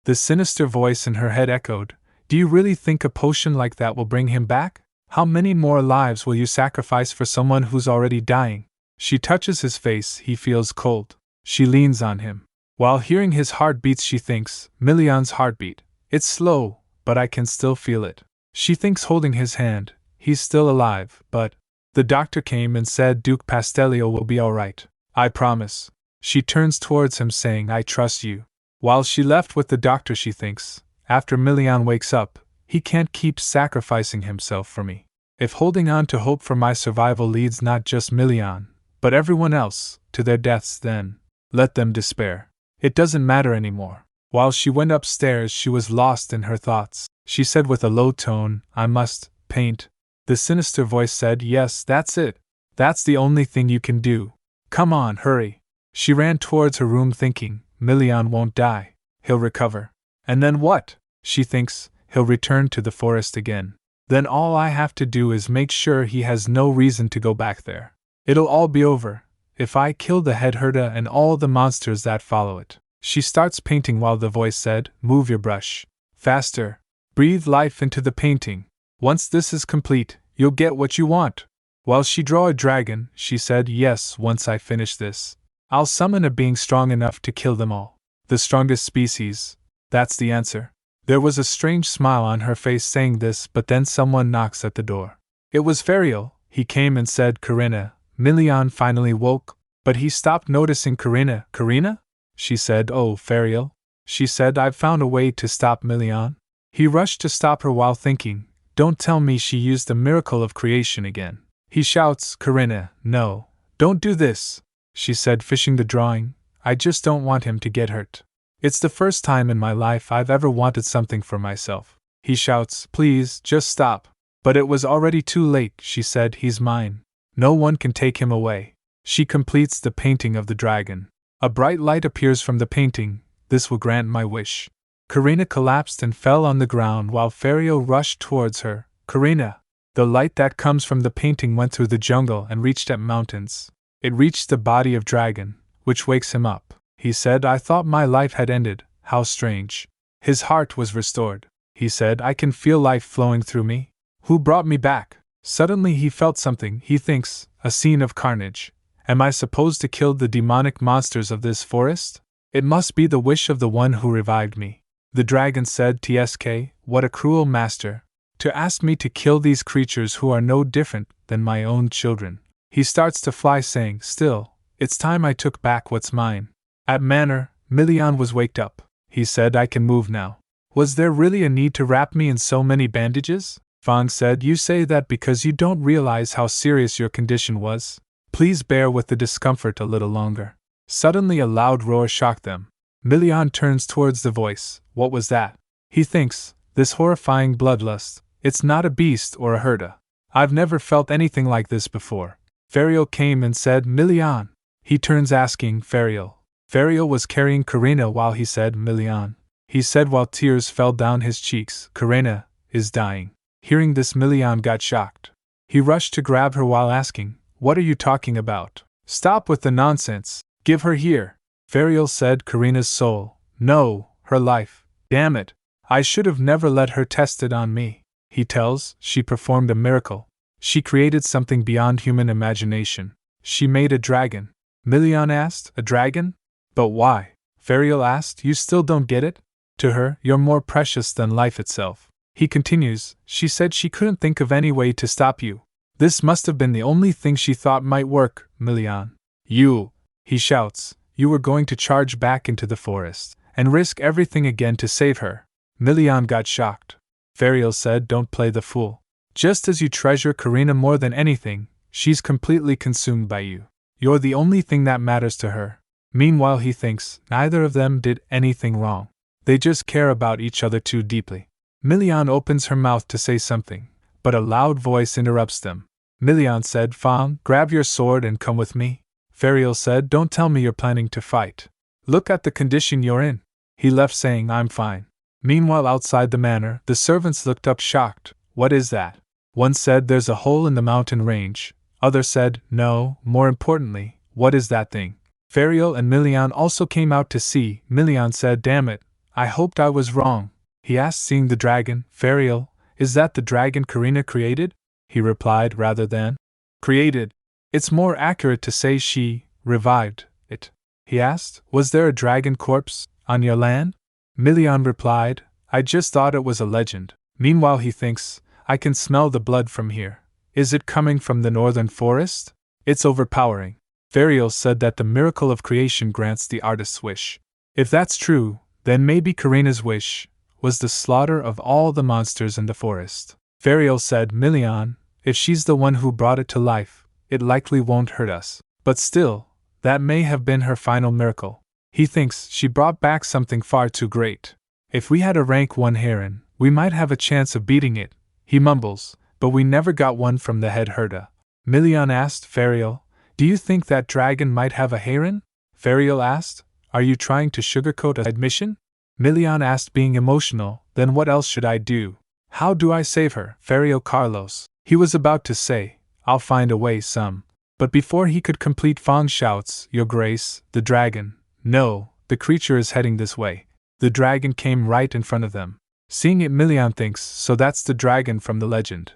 The sinister voice in her head echoed, do you really think a potion like that will bring him back? How many more lives will you sacrifice for someone who's already dying? She touches his face, he feels cold. She leans on him. While hearing his heartbeats she thinks, Milian's heartbeat. It's slow, but I can still feel it. She thinks holding his hand, he's still alive, but The doctor came and said Duke Pastellio will be alright. I promise. She turns towards him saying I trust you. While she left with the doctor she thinks, after Milian wakes up, he can't keep sacrificing himself for me. If holding on to hope for my survival leads not just Milian, but everyone else, to their deaths then, let them despair. It doesn't matter anymore. While she went upstairs she was lost in her thoughts. She said with a low tone, I must paint. The sinister voice said, yes, that's it. That's the only thing you can do. Come on, hurry. She ran towards her room thinking, Milian won't die. He'll recover. And then what? She thinks, he'll return to the forest again. Then all I have to do is make sure he has no reason to go back there. It'll all be over, if I kill the head herder and all the monsters that follow it. She starts painting while the voice said, move your brush. Faster. Breathe life into the painting. Once this is complete, you'll get what you want. While she draw a dragon, she said, yes, once I finish this, I'll summon a being strong enough to kill them all. The strongest species. That's the answer. There was a strange smile on her face saying this, but then someone knocks at the door. It was Fariel. He came and said, Karina. Milian finally woke, but he stopped noticing Karina. Karina? She said, oh, Fariel. She said, I've found a way to stop Milian. He rushed to stop her while thinking, don't tell me she used the miracle of creation again. He shouts, Karina, no, don't do this. She said, fishing the drawing, I just don't want him to get hurt. It's the first time in my life I've ever wanted something for myself. He shouts, please, just stop. But it was already too late, she said, he's mine. No one can take him away. She completes the painting of the dragon. A bright light appears from the painting. This will grant my wish. Karina collapsed and fell on the ground while Fariel rushed towards her. Karina! The light that comes from the painting went through the jungle and reached at mountains. It reached the body of dragon, which wakes him up. He said, I thought my life had ended, how strange. His heart was restored. He said, I can feel life flowing through me. Who brought me back? Suddenly he felt something, he thinks, a scene of carnage. Am I supposed to kill the demonic monsters of this forest? It must be the wish of the one who revived me. The dragon said, TSK, what a cruel master, to ask me to kill these creatures who are no different than my own children. He starts to fly saying, still, it's time I took back what's mine. At Manor, Milian was waked up. He said, I can move now. Was there really a need to wrap me in so many bandages? Fang said, you say that because you don't realize how serious your condition was. Please bear with the discomfort a little longer. Suddenly a loud roar shocked them. Milian turns towards the voice. What was that? He thinks, this horrifying bloodlust, it's not a beast or a herda. I've never felt anything like this before. Fariel came and said, Milian. He turns asking, Fariel. Fariel was carrying Karina while he said, Milian. He said while tears fell down his cheeks, Karina is dying. Hearing this, Milian got shocked. He rushed to grab her while asking, what are you talking about? Stop with the nonsense. Give her here. Fariel said, Karina's soul. No, her life. Damn it. I should have never let her test it on me. He tells, she performed a miracle. She created something beyond human imagination. She made a dragon. Milian asked, a dragon? But why? Fariel asked, you still don't get it? To her, you're more precious than life itself. He continues, she said she couldn't think of any way to stop you. This must have been the only thing she thought might work, Milian. You, he shouts, you were going to charge back into the forest and risk everything again to save her. Milian got shocked. Fariel said, don't play the fool. Just as you treasure Karina more than anything, she's completely consumed by you. You're the only thing that matters to her. Meanwhile he thinks, neither of them did anything wrong. They just care about each other too deeply. Milian opens her mouth to say something, but a loud voice interrupts them. Milian said, Fang, grab your sword and come with me. Fariel said, don't tell me you're planning to fight. Look at the condition you're in. He left saying, I'm fine. Meanwhile outside the manor, the servants looked up shocked. What is that? One said, there's a hole in the mountain range. Other said, no, more importantly, what is that thing? Fariel and Milian also came out to see. Milian said, damn it, I hoped I was wrong. He asked, seeing the dragon, Fariel, is that the dragon Karina created? He replied, rather than created. It's more accurate to say she revived it. He asked, was there a dragon corpse on your land? Milian replied, I just thought it was a legend. Meanwhile he thinks, I can smell the blood from here. Is it coming from the northern forest? It's overpowering. Fariel said that the miracle of creation grants the artist's wish. If that's true, then maybe Karina's wish was the slaughter of all the monsters in the forest. Fariel said, Milian, if she's the one who brought it to life, it likely won't hurt us. But still, that may have been her final miracle. He thinks she brought back something far too great. If we had a rank 1 heron, we might have a chance of beating it, he mumbles, but we never got one from the head herder. Milian asked Fariel, do you think that dragon might have a heron? Fariel asked, are you trying to sugarcoat a admission? Milian asked, being emotional, then what else should I do? How do I save her? Fariel Carlos. He was about to say, I'll find a way some. But before he could complete, Fong shouts, Your Grace, the dragon. No, the creature is heading this way. The dragon came right in front of them. Seeing it, Milian thinks, so that's the dragon from the legend.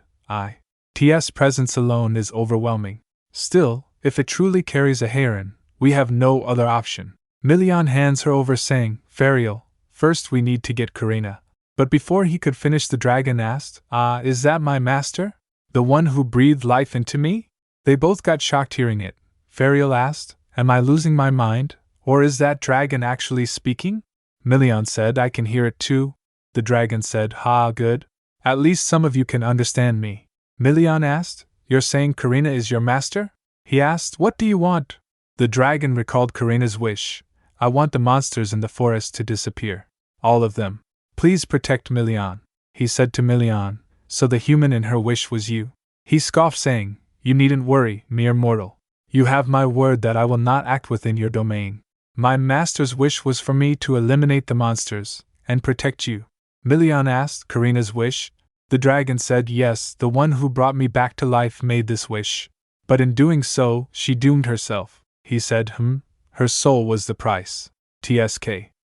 Its presence alone is overwhelming. Still, if it truly carries a heron, we have no other option. Milian hands her over, saying, Fariel, first we need to get Karina. But before he could finish, the dragon asked, is that my master? The one who breathed life into me? They both got shocked hearing it. Fariel asked, am I losing my mind, or is that dragon actually speaking? Milian said, I can hear it too. The dragon said, good. At least some of you can understand me. Milian asked, you're saying Karina is your master? He asked, what do you want? The dragon recalled Karina's wish. I want the monsters in the forest to disappear. All of them. Please protect Milian. He said to Milian, so the human in her wish was you. He scoffed, saying, you needn't worry, mere mortal. You have my word that I will not act within your domain. My master's wish was for me to eliminate the monsters and protect you. Milian asked, Karina's wish? The dragon said, yes, the one who brought me back to life made this wish. But in doing so, she doomed herself. He said, her soul was the price. TSK.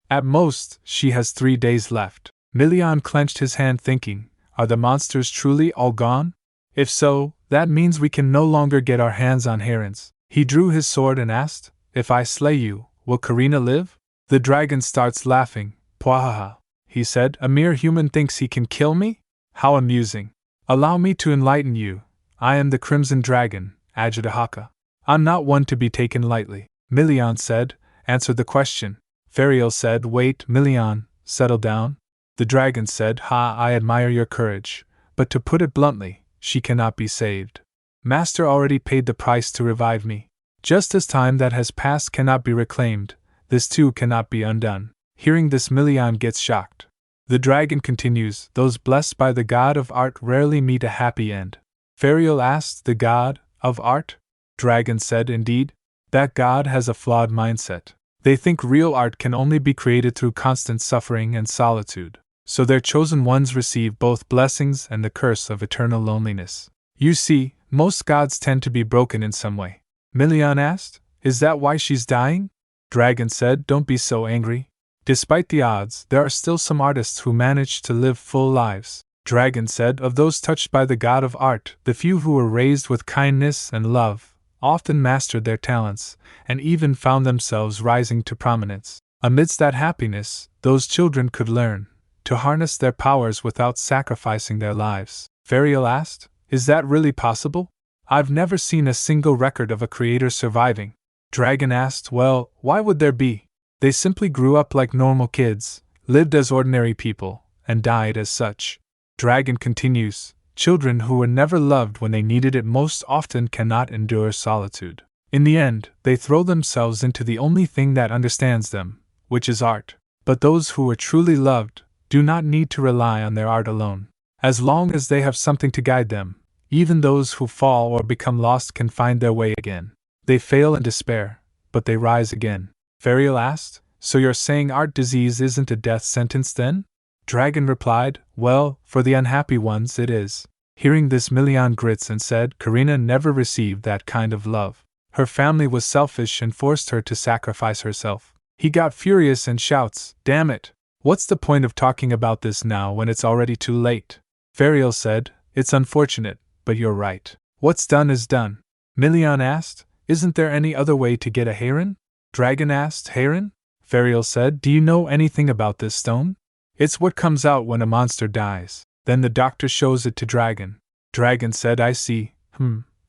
At most, she has 3 days left. Milian clenched his hand, thinking, are the monsters truly all gone? If so, that means we can no longer get our hands on herons. He drew his sword and asked, if I slay you, will Karina live? The dragon starts laughing. Pwahaha, he said, a mere human thinks he can kill me? How amusing. Allow me to enlighten you. I am the Crimson Dragon, Ajitahaka. I'm not one to be taken lightly. Milian said, answer the question. Fariel said, wait, Milian, settle down. The dragon said, I admire your courage, but to put it bluntly, she cannot be saved. Master already paid the price to revive me. Just as time that has passed cannot be reclaimed, this too cannot be undone. Hearing this, Milian gets shocked. The dragon continues, those blessed by the god of art rarely meet a happy end. Fariel asked, the god of art? Dragon said, indeed. That god has a flawed mindset. They think real art can only be created through constant suffering and solitude. So their chosen ones receive both blessings and the curse of eternal loneliness. You see, most gods tend to be broken in some way. Milian asked, is that why she's dying? Dragon said, don't be so angry. Despite the odds, there are still some artists who manage to live full lives. Dragon said, of those touched by the god of art, the few who were raised with kindness and love often mastered their talents, and even found themselves rising to prominence. Amidst that happiness, those children could learn to harness their powers without sacrificing their lives. Fariel asked, is that really possible? I've never seen a single record of a creator surviving. Dragon asked, well, why would there be? They simply grew up like normal kids, lived as ordinary people, and died as such. Dragon continues, children who were never loved when they needed it most often cannot endure solitude. In the end, they throw themselves into the only thing that understands them, which is art. But those who were truly loved do not need to rely on their art alone. As long as they have something to guide them, even those who fall or become lost can find their way again. They fail and despair, but they rise again. Fariel asked, so you're saying art disease isn't a death sentence then? Dragon replied, well, for the unhappy ones it is. Hearing this, Milian grits and said, Karina never received that kind of love. Her family was selfish and forced her to sacrifice herself. He got furious and shouts, damn it! What's the point of talking about this now when it's already too late? Fariel said, it's unfortunate, but you're right. What's done is done. Milian asked, isn't there any other way to get a heron? Dragon asked, heron? Fariel said, do you know anything about this stone? It's what comes out when a monster dies. Then the doctor shows it to Dragon. Dragon said, I see,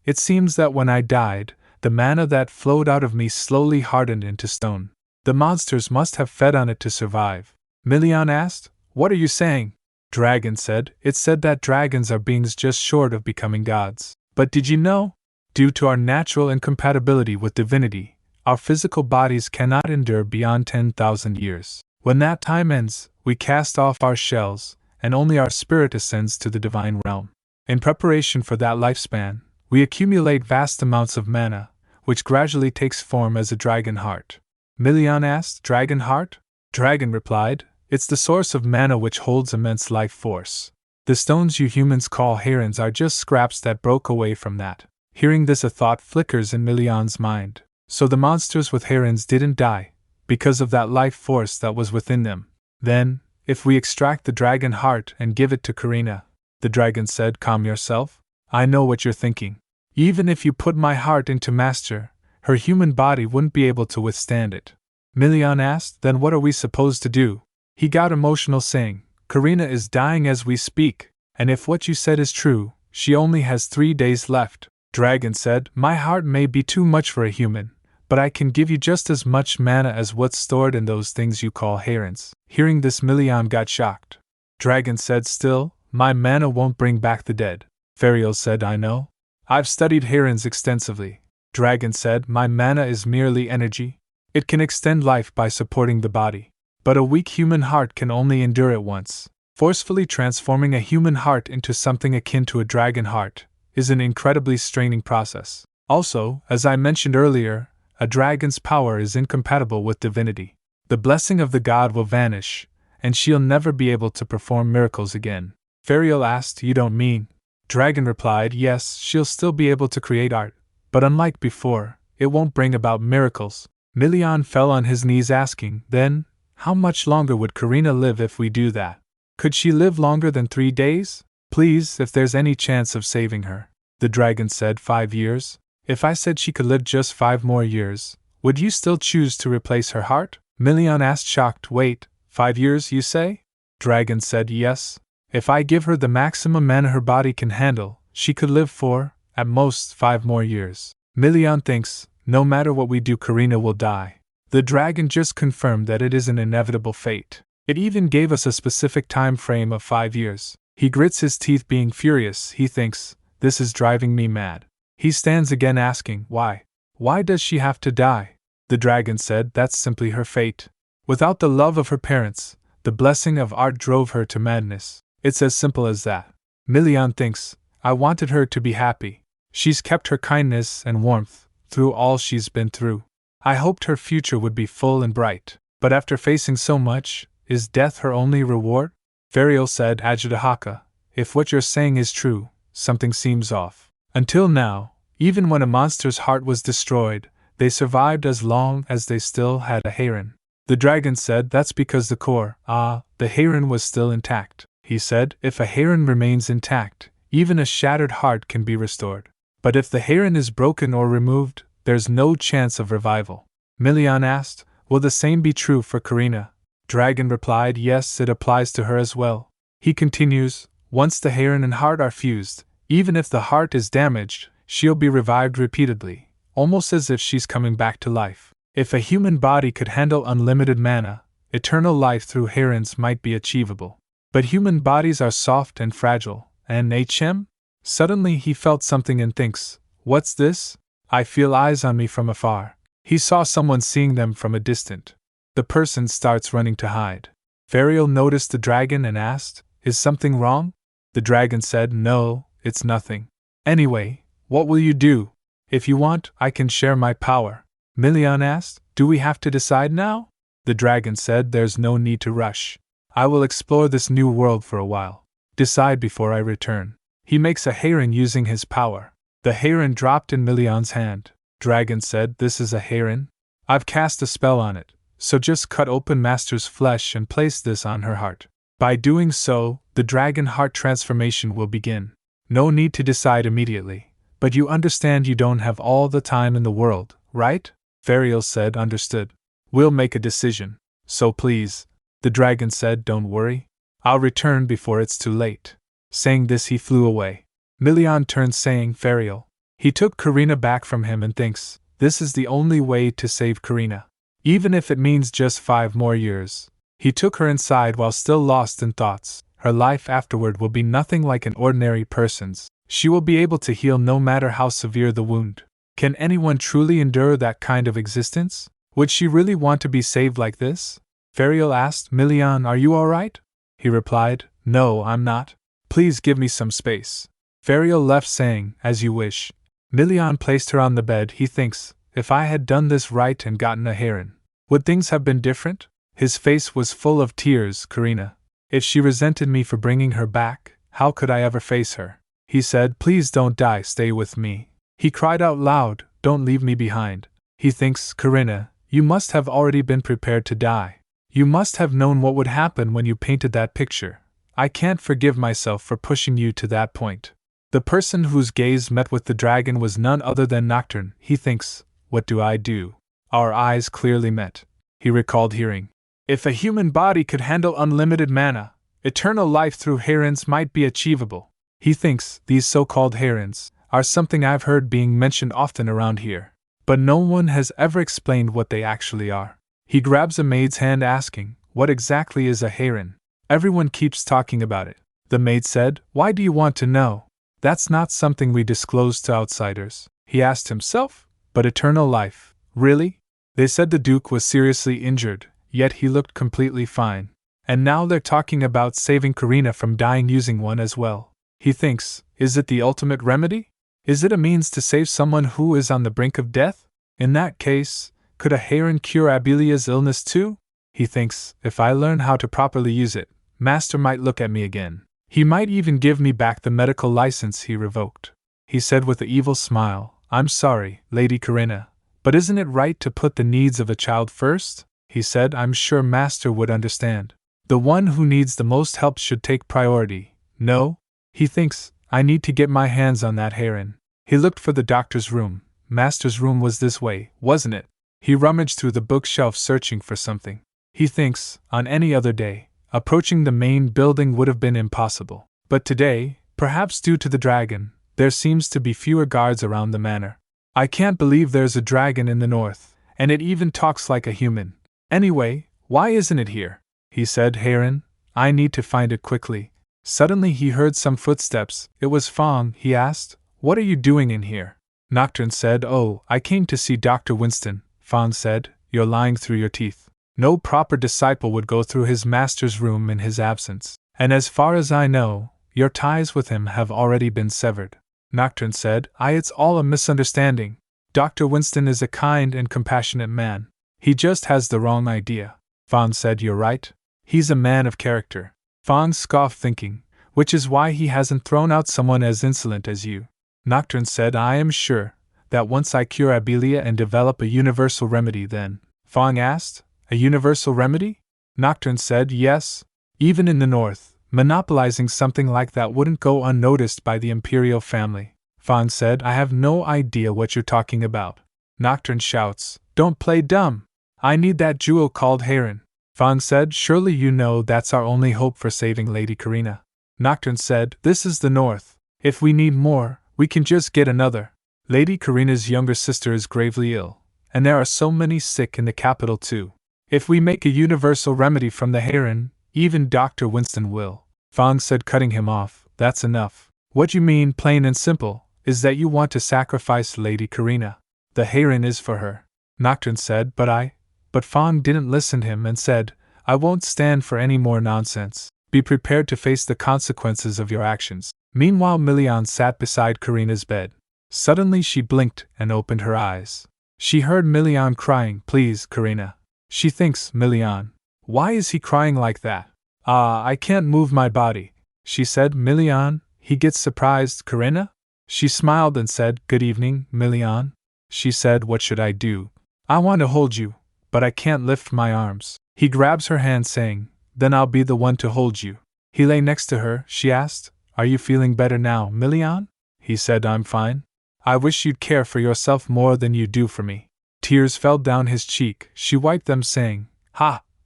It seems that when I died, the mana that flowed out of me slowly hardened into stone. The monsters must have fed on it to survive. Milian asked, "What are you saying?" Dragon said, "It said that dragons are beings just short of becoming gods. But did you know? Due to our natural incompatibility with divinity, our physical bodies cannot endure beyond 10,000 years. When that time ends, we cast off our shells, and only our spirit ascends to the divine realm. In preparation for that lifespan, we accumulate vast amounts of mana, which gradually takes form as a dragon heart." Milian asked, "Dragon heart?" Dragon replied, "It's the source of mana which holds immense life force. The stones you humans call herons are just scraps that broke away from that." Hearing this, a thought flickers in Milian's mind. So the monsters with herons didn't die, because of that life force that was within them. "Then, if we extract the dragon heart and give it to Karina," the dragon said, "calm yourself. I know what you're thinking. Even if you put my heart into Master, her human body wouldn't be able to withstand it." Milian asked, "Then what are we supposed to do?" He got emotional, saying, "Karina is dying as we speak, and if what you said is true, she only has 3 days left." Dragon said, "My heart may be too much for a human, but I can give you just as much mana as what's stored in those things you call herons." Hearing this, Milian got shocked. Dragon said, "Still, my mana won't bring back the dead." Ferial said, "I know. I've studied herons extensively." Dragon said, "My mana is merely energy. It can extend life by supporting the body. But a weak human heart can only endure it once. Forcefully transforming a human heart into something akin to a dragon heart is an incredibly straining process. Also, as I mentioned earlier, a dragon's power is incompatible with divinity. The blessing of the god will vanish, and she'll never be able to perform miracles again." Ferial asked, "You don't mean?" Dragon replied, "Yes, she'll still be able to create art, but unlike before, it won't bring about miracles." Milian fell on his knees asking, "Then, how much longer would Karina live if we do that? Could she live longer than 3 days? Please, if there's any chance of saving her." The dragon said, 5 years? If I said she could live just 5 more years, would you still choose to replace her heart?" Milian asked, shocked. "Wait, 5 years, you say?" Dragon said, "Yes. If I give her the maximum mana her body can handle, she could live for, at most, 5 more years. Milian thinks, no matter what we do, Karina will die. The dragon just confirmed that it is an inevitable fate. It even gave us a specific time frame of 5 years. He grits his teeth, being furious. He thinks, this is driving me mad. He stands again asking, "Why? Why does she have to die?" The dragon said, "That's simply her fate. Without the love of her parents, the blessing of art drove her to madness. It's as simple as that." Milian thinks, "I wanted her to be happy. She's kept her kindness and warmth through all she's been through. I hoped her future would be full and bright. But after facing so much, is death her only reward?" Ferial said, "Ajitahaka, if what you're saying is true, something seems off. Until now, even when a monster's heart was destroyed, they survived as long as they still had a heron." The dragon said, "That's because the core, the heron was still intact." He said, "If a heron remains intact, even a shattered heart can be restored. But if the heron is broken or removed, there's no chance of revival." Milian asked, "Will the same be true for Karina?" Dragon replied, "Yes, it applies to her as well." He continues, "Once the heron and heart are fused, even if the heart is damaged, she'll be revived repeatedly, almost as if she's coming back to life. If a human body could handle unlimited mana, eternal life through herons might be achievable. But human bodies are soft and fragile, and HM?" Suddenly he felt something and thinks, "What's this? I feel eyes on me from afar." He saw someone seeing them from a distance. The person starts running to hide. Ferial noticed the dragon and asked, "Is something wrong?" The dragon said, "No, it's nothing. Anyway, what will you do? If you want, I can share my power." Milian asked, "Do we have to decide now?" The dragon said, "There's no need to rush. I will explore this new world for a while. Decide before I return." He makes a heron using his power. The heron dropped in Milian's hand. Dragon said, "This is a heron? I've cast a spell on it, so just cut open Master's flesh and place this on her heart. By doing so, the dragon heart transformation will begin. No need to decide immediately, but you understand you don't have all the time in the world, right?" Ferial said, "Understood. We'll make a decision. So please," the dragon said, "don't worry. I'll return before it's too late." Saying this, he flew away. Milian turns saying Fariel. He took Karina back from him and thinks, this is the only way to save Karina. Even if it means just 5 more years. He took her inside while still lost in thoughts. Her life afterward will be nothing like an ordinary person's. She will be able to heal no matter how severe the wound. Can anyone truly endure that kind of existence? Would she really want to be saved like this? Fariel asked, Milian, are you alright? He replied, no, I'm not. Please give me some space. Fariel left saying, as you wish. Milian placed her on the bed. He thinks, if I had done this right and gotten a heron, would things have been different? His face was full of tears. Karina. If she resented me for bringing her back, how could I ever face her? He said, please don't die, stay with me. He cried out loud, don't leave me behind. He thinks, Karina, you must have already been prepared to die. You must have known what would happen when you painted that picture. I can't forgive myself for pushing you to that point. The person whose gaze met with the dragon was none other than Nocturne. He thinks, what do I do? Our eyes clearly met. He recalled hearing, if a human body could handle unlimited mana, eternal life through herons might be achievable. He thinks, these so-called herons are something I've heard being mentioned often around here, but no one has ever explained what they actually are. He grabs a maid's hand asking, what exactly is a heron? Everyone keeps talking about it. The maid said, why do you want to know? That's not something we disclose to outsiders. He asked himself, but eternal life, really? They said the Duke was seriously injured, yet he looked completely fine. And now they're talking about saving Karina from dying using one as well. He thinks, is it the ultimate remedy? Is it a means to save someone who is on the brink of death? In that case, could a heron cure Abilia's illness too? He thinks, if I learn how to properly use it, Master might look at me again. He might even give me back the medical license he revoked. He said with an evil smile, I'm sorry, Lady Karina, but isn't it right to put the needs of a child first? He said, I'm sure Master would understand. The one who needs the most help should take priority. No? He thinks, I need to get my hands on that heron. He looked for the doctor's room. Master's room was this way, wasn't it? He rummaged through the bookshelf searching for something. He thinks, on any other day, approaching the main building would have been impossible. But today, perhaps due to the dragon, there seems to be fewer guards around the manor. I can't believe there's a dragon in the north, and it even talks like a human. Anyway, why isn't it here? He said, heron, I need to find it quickly. Suddenly he heard some footsteps. It was Fong. He asked, what are you doing in here? Nocturne said, oh, I came to see Dr. Winston. Fong said, you're lying through your teeth. No proper disciple would go through his master's room in his absence, and as far as I know, your ties with him have already been severed. Nocturne said, it's all a misunderstanding. Dr. Winston is a kind and compassionate man. He just has the wrong idea. Fong said, you're right. He's a man of character. Fong scoffed, thinking, which is why he hasn't thrown out someone as insolent as you. Nocturne said, I am sure that once I cure Abilia and develop a universal remedy, then. Fong asked, a universal remedy? Nocturne said, yes. Even in the north, monopolizing something like that wouldn't go unnoticed by the imperial family. Fong said, I have no idea what you're talking about. Nocturne shouts, don't play dumb. I need that jewel called heron. Fong said, surely you know that's our only hope for saving Lady Karina. Nocturne said, this is the north. If we need more, we can just get another. Lady Karina's younger sister is gravely ill, and there are so many sick in the capital too. If we make a universal remedy from the heron, even Dr. Winston will. Fong said, cutting him off, that's enough. What you mean, plain and simple, is that you want to sacrifice Lady Karina. The heron is for her. Nocturne said, but Fong didn't listen to him and said, I won't stand for any more nonsense. Be prepared to face the consequences of your actions. Meanwhile, Milian sat beside Karina's bed. Suddenly she blinked and opened her eyes. She heard Milian crying, please, Karina. She thinks, Milian, why is he crying like that? I can't move my body. She said, Milian, he gets surprised, Karina? She smiled and said, good evening, Milian. She said, what should I do? I want to hold you, but I can't lift my arms. He grabs her hand saying, then I'll be the one to hold you. He lay next to her. She asked, are you feeling better now, Milian? He said, I'm fine. I wish you'd care for yourself more than you do for me. Tears fell down his cheek. She wiped them saying,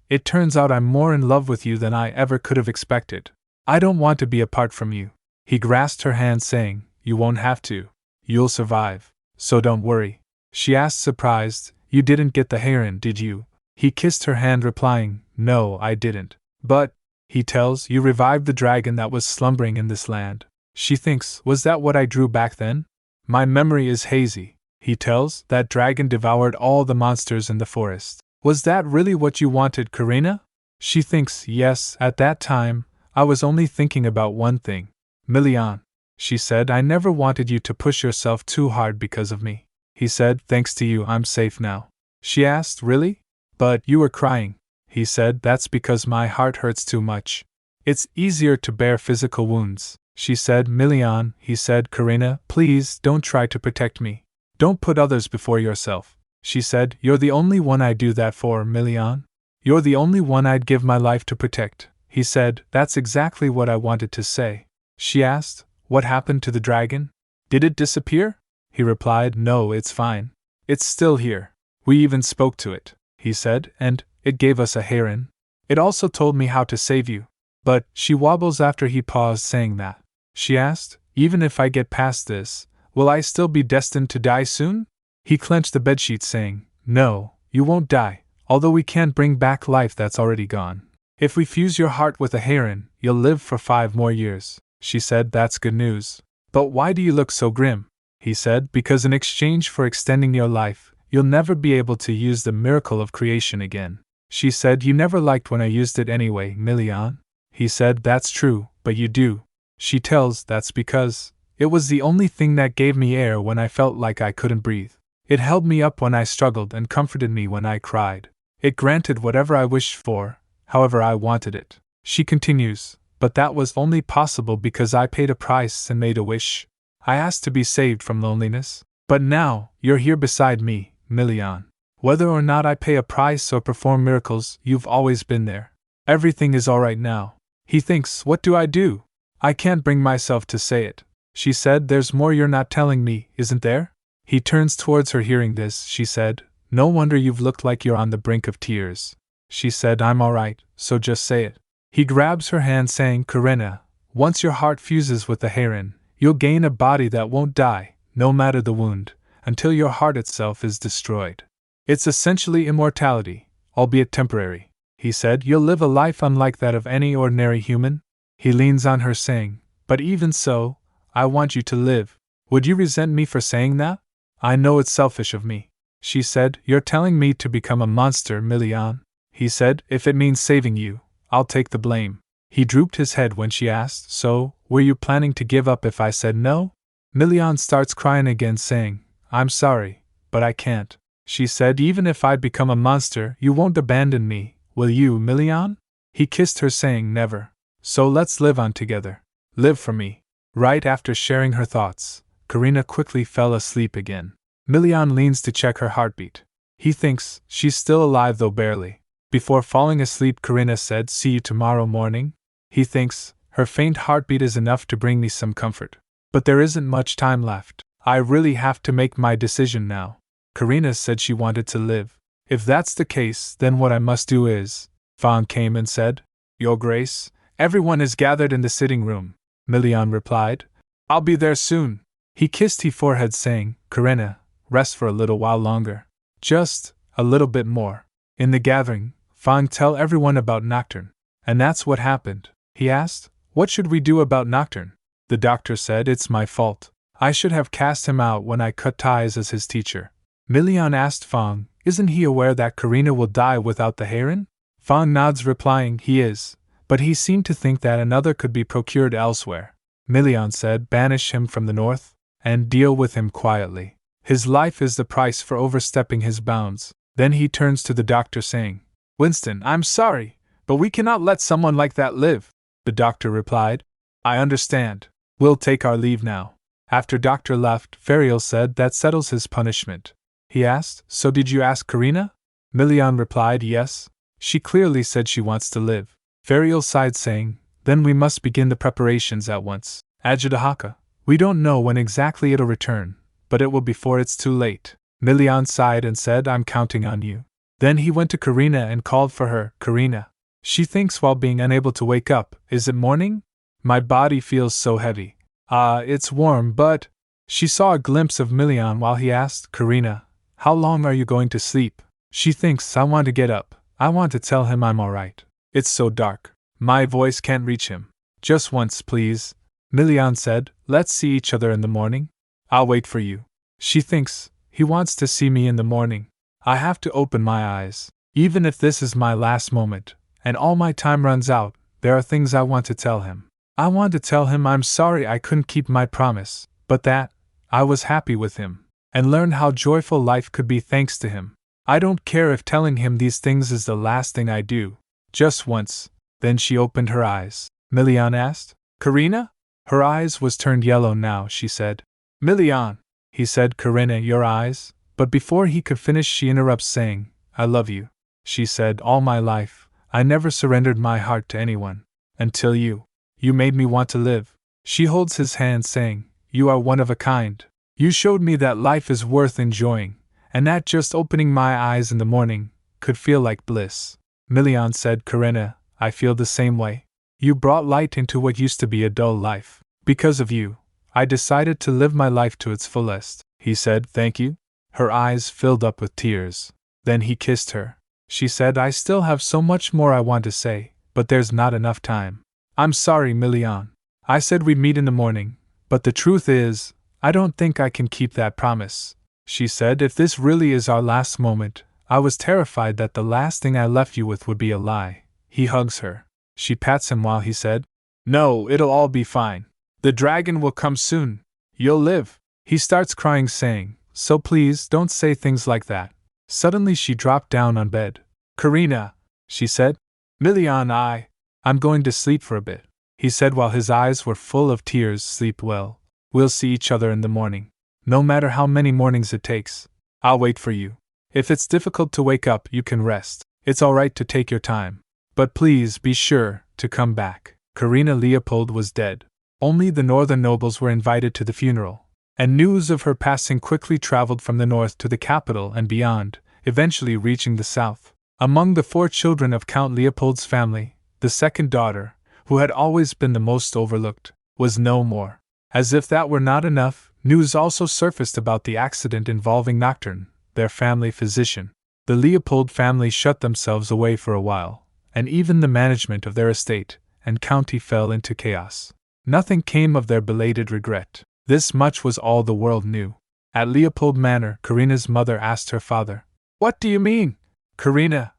it turns out I'm more in love with you than I ever could have expected. I don't want to be apart from you. He grasped her hand, saying, "You won't have to. You'll survive. So don't worry." She asked, surprised, "You didn't get the heron, did you?" He kissed her hand, replying, "No, I didn't. But," he tells, "you revived the dragon that was slumbering in this land." She thinks, "Was that what I drew back then? My memory is hazy." He tells, "That dragon devoured all the monsters in the forest. Was that really what you wanted, Karina?" She thinks, "Yes, at that time, I was only thinking about one thing. Milian," she said, "I never wanted you to push yourself too hard because of me." He said, "Thanks to you, I'm safe now." She asked, "Really? But you were crying." He said, "That's because my heart hurts too much. It's easier to bear physical wounds." She said, "Milian," he said, "Karina, please don't try to protect me. Don't put others before yourself." She said, "You're the only one I'd do that for, Milian. You're the only one I'd give my life to protect." He said, "That's exactly what I wanted to say." She asked, "What happened to the dragon? Did it disappear?" He replied, "No, it's fine. It's still here. We even spoke to it," he said, "and it gave us a heron. It also told me how to save you." "But," she wobbles after he paused saying that. She asked, "Even if I get past this, will I still be destined to die soon?" He clenched the bedsheet, saying, "No, you won't die, although we can't bring back life that's already gone. If we fuse your heart with a heron, you'll live for 5 more years." She said, "That's good news. But why do you look so grim?" He said, "Because in exchange for extending your life, you'll never be able to use the miracle of creation again." She said, "You never liked when I used it anyway, Milian." He said, "That's true, but you do." She tells, "That's because it was the only thing that gave me air when I felt like I couldn't breathe. It held me up when I struggled and comforted me when I cried. It granted whatever I wished for, however I wanted it." She continues, "But that was only possible because I paid a price and made a wish. I asked to be saved from loneliness. But now, you're here beside me, Milian. Whether or not I pay a price or perform miracles, you've always been there. Everything is alright now." He thinks, "What do I do? I can't bring myself to say it." She said, "There's more you're not telling me, isn't there?" He turns towards her. Hearing this, she said, "No wonder you've looked like you're on the brink of tears." She said, "I'm alright, so just say it." He grabs her hand, saying, "Karina, once your heart fuses with the heron, you'll gain a body that won't die, no matter the wound, until your heart itself is destroyed. It's essentially immortality, albeit temporary." He said, "You'll live a life unlike that of any ordinary human." He leans on her, saying, "But even so, I want you to live. Would you resent me for saying that? I know it's selfish of me." She said, "You're telling me to become a monster, Milian." He said, "If it means saving you, I'll take the blame." He drooped his head when she asked, "So, were you planning to give up if I said no?" Milian starts crying again, saying, "I'm sorry, but I can't." She said, "Even if I'd become a monster, you won't abandon me, will you, Milian?" He kissed her, saying, "Never. So let's live on together. Live for me." Right after sharing her thoughts, Karina quickly fell asleep again. Milian leans to check her heartbeat. He thinks, she's still alive though barely. Before falling asleep, Karina said, "See you tomorrow morning?" He thinks, her faint heartbeat is enough to bring me some comfort. But there isn't much time left. I really have to make my decision now. Karina said she wanted to live. If that's the case, then what I must do is... Fang came and said, "Your Grace, everyone is gathered in the sitting room." Milian replied, "I'll be there soon." He kissed her forehead, saying, "Karina, rest for a little while longer. Just a little bit more." In the gathering, Fang tell everyone about Nocturne. "And that's what happened?" he asked. "What should we do about Nocturne?" The doctor said, "It's my fault. I should have cast him out when I cut ties as his teacher." Milian asked Fang, "Isn't he aware that Karina will die without the heron?" Fang nods, replying, "He is, but he seemed to think that another could be procured elsewhere." Milian said, "Banish him from the north, and deal with him quietly. His life is the price for overstepping his bounds." Then he turns to the doctor, saying, "Winston, I'm sorry, but we cannot let someone like that live." The doctor replied, "I understand. We'll take our leave now." After Doctor left, Ferial said, "That settles his punishment." He asked, "So did you ask Karina?" Milian replied, "Yes. She clearly said she wants to live." Ferial sighed, saying, "Then we must begin the preparations at once. Ajudahaka, we don't know when exactly it'll return, but it will before it's too late." Milian sighed and said, "I'm counting on you." Then he went to Karina and called for her. "Karina." She thinks while being unable to wake up, "Is it morning? My body feels so heavy." It's warm, but. She saw a glimpse of Milian while he asked, Karina, how long are you going to sleep? She thinks I want to get up. I want to tell him I'm alright. It's so dark. My voice can't reach him. Just once, please. Milian said, let's see each other in the morning. I'll wait for you. She thinks he wants to see me in the morning. I have to open my eyes. Even if this is my last moment, and all my time runs out, there are things I want to tell him. I want to tell him I'm sorry I couldn't keep my promise, but that I was happy with him, and learned how joyful life could be thanks to him. I don't care if telling him these things is the last thing I do. Just once. Then she opened her eyes. Milian asked, Karina? Her eyes was turned yellow now, she said. Milian, he said, Karina, your eyes? But before he could finish she interrupts saying, I love you. She said, all my life, I never surrendered my heart to anyone. Until you. You made me want to live. She holds his hand saying, you are one of a kind. You showed me that life is worth enjoying, and that just opening my eyes in the morning could feel like bliss. Milian said, Karina, I feel the same way. You brought light into what used to be a dull life. Because of you, I decided to live my life to its fullest. He said, thank you. Her eyes filled up with tears. Then he kissed her. She said, I still have so much more I want to say, but there's not enough time. I'm sorry, Milian. I said we'd meet in the morning, but the truth is, I don't think I can keep that promise. She said, if this really is our last moment, I was terrified that the last thing I left you with would be a lie. He hugs her. She pats him while he said, no, it'll all be fine. The dragon will come soon. You'll live. He starts crying saying, so please don't say things like that. Suddenly she dropped down on bed. Karina, she said. Milian, I'm going to sleep for a bit. He said while his eyes were full of tears, sleep well. We'll see each other in the morning. No matter how many mornings it takes. I'll wait for you. If it's difficult to wake up, you can rest. It's alright to take your time. But please be sure to come back. Karina Leopold was dead. Only the northern nobles were invited to the funeral, and news of her passing quickly traveled from the north to the capital and beyond, eventually reaching the south. Among the 4 children of Count Leopold's family, the second daughter, who had always been the most overlooked, was no more. As if that were not enough, news also surfaced about the accident involving Nocturne, their family physician. The Leopold family shut themselves away for a while, and even the management of their estate and county fell into chaos. Nothing came of their belated regret. This much was all the world knew. At Leopold Manor, Karina's mother asked her father, What do you mean? Karina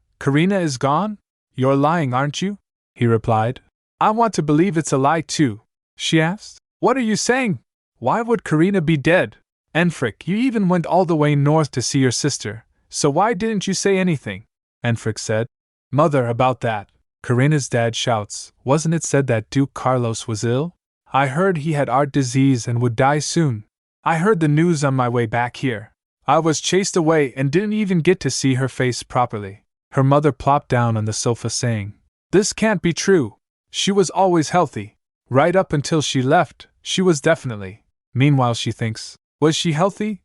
is gone? You're lying, aren't you? He replied. I want to believe it's a lie too. She asked. What are you saying? Why would Karina be dead? Enfric, you even went all the way north to see your sister, so why didn't you say anything? Enfric said. Mother, about that. Karina's dad shouts, wasn't it said that Duke Carlos was ill? I heard he had heart disease and would die soon. I heard the news on my way back here. I was chased away and didn't even get to see her face properly. Her mother plopped down on the sofa saying, This can't be true. She was always healthy. Right up until she left, she was definitely. Meanwhile she thinks, was she healthy?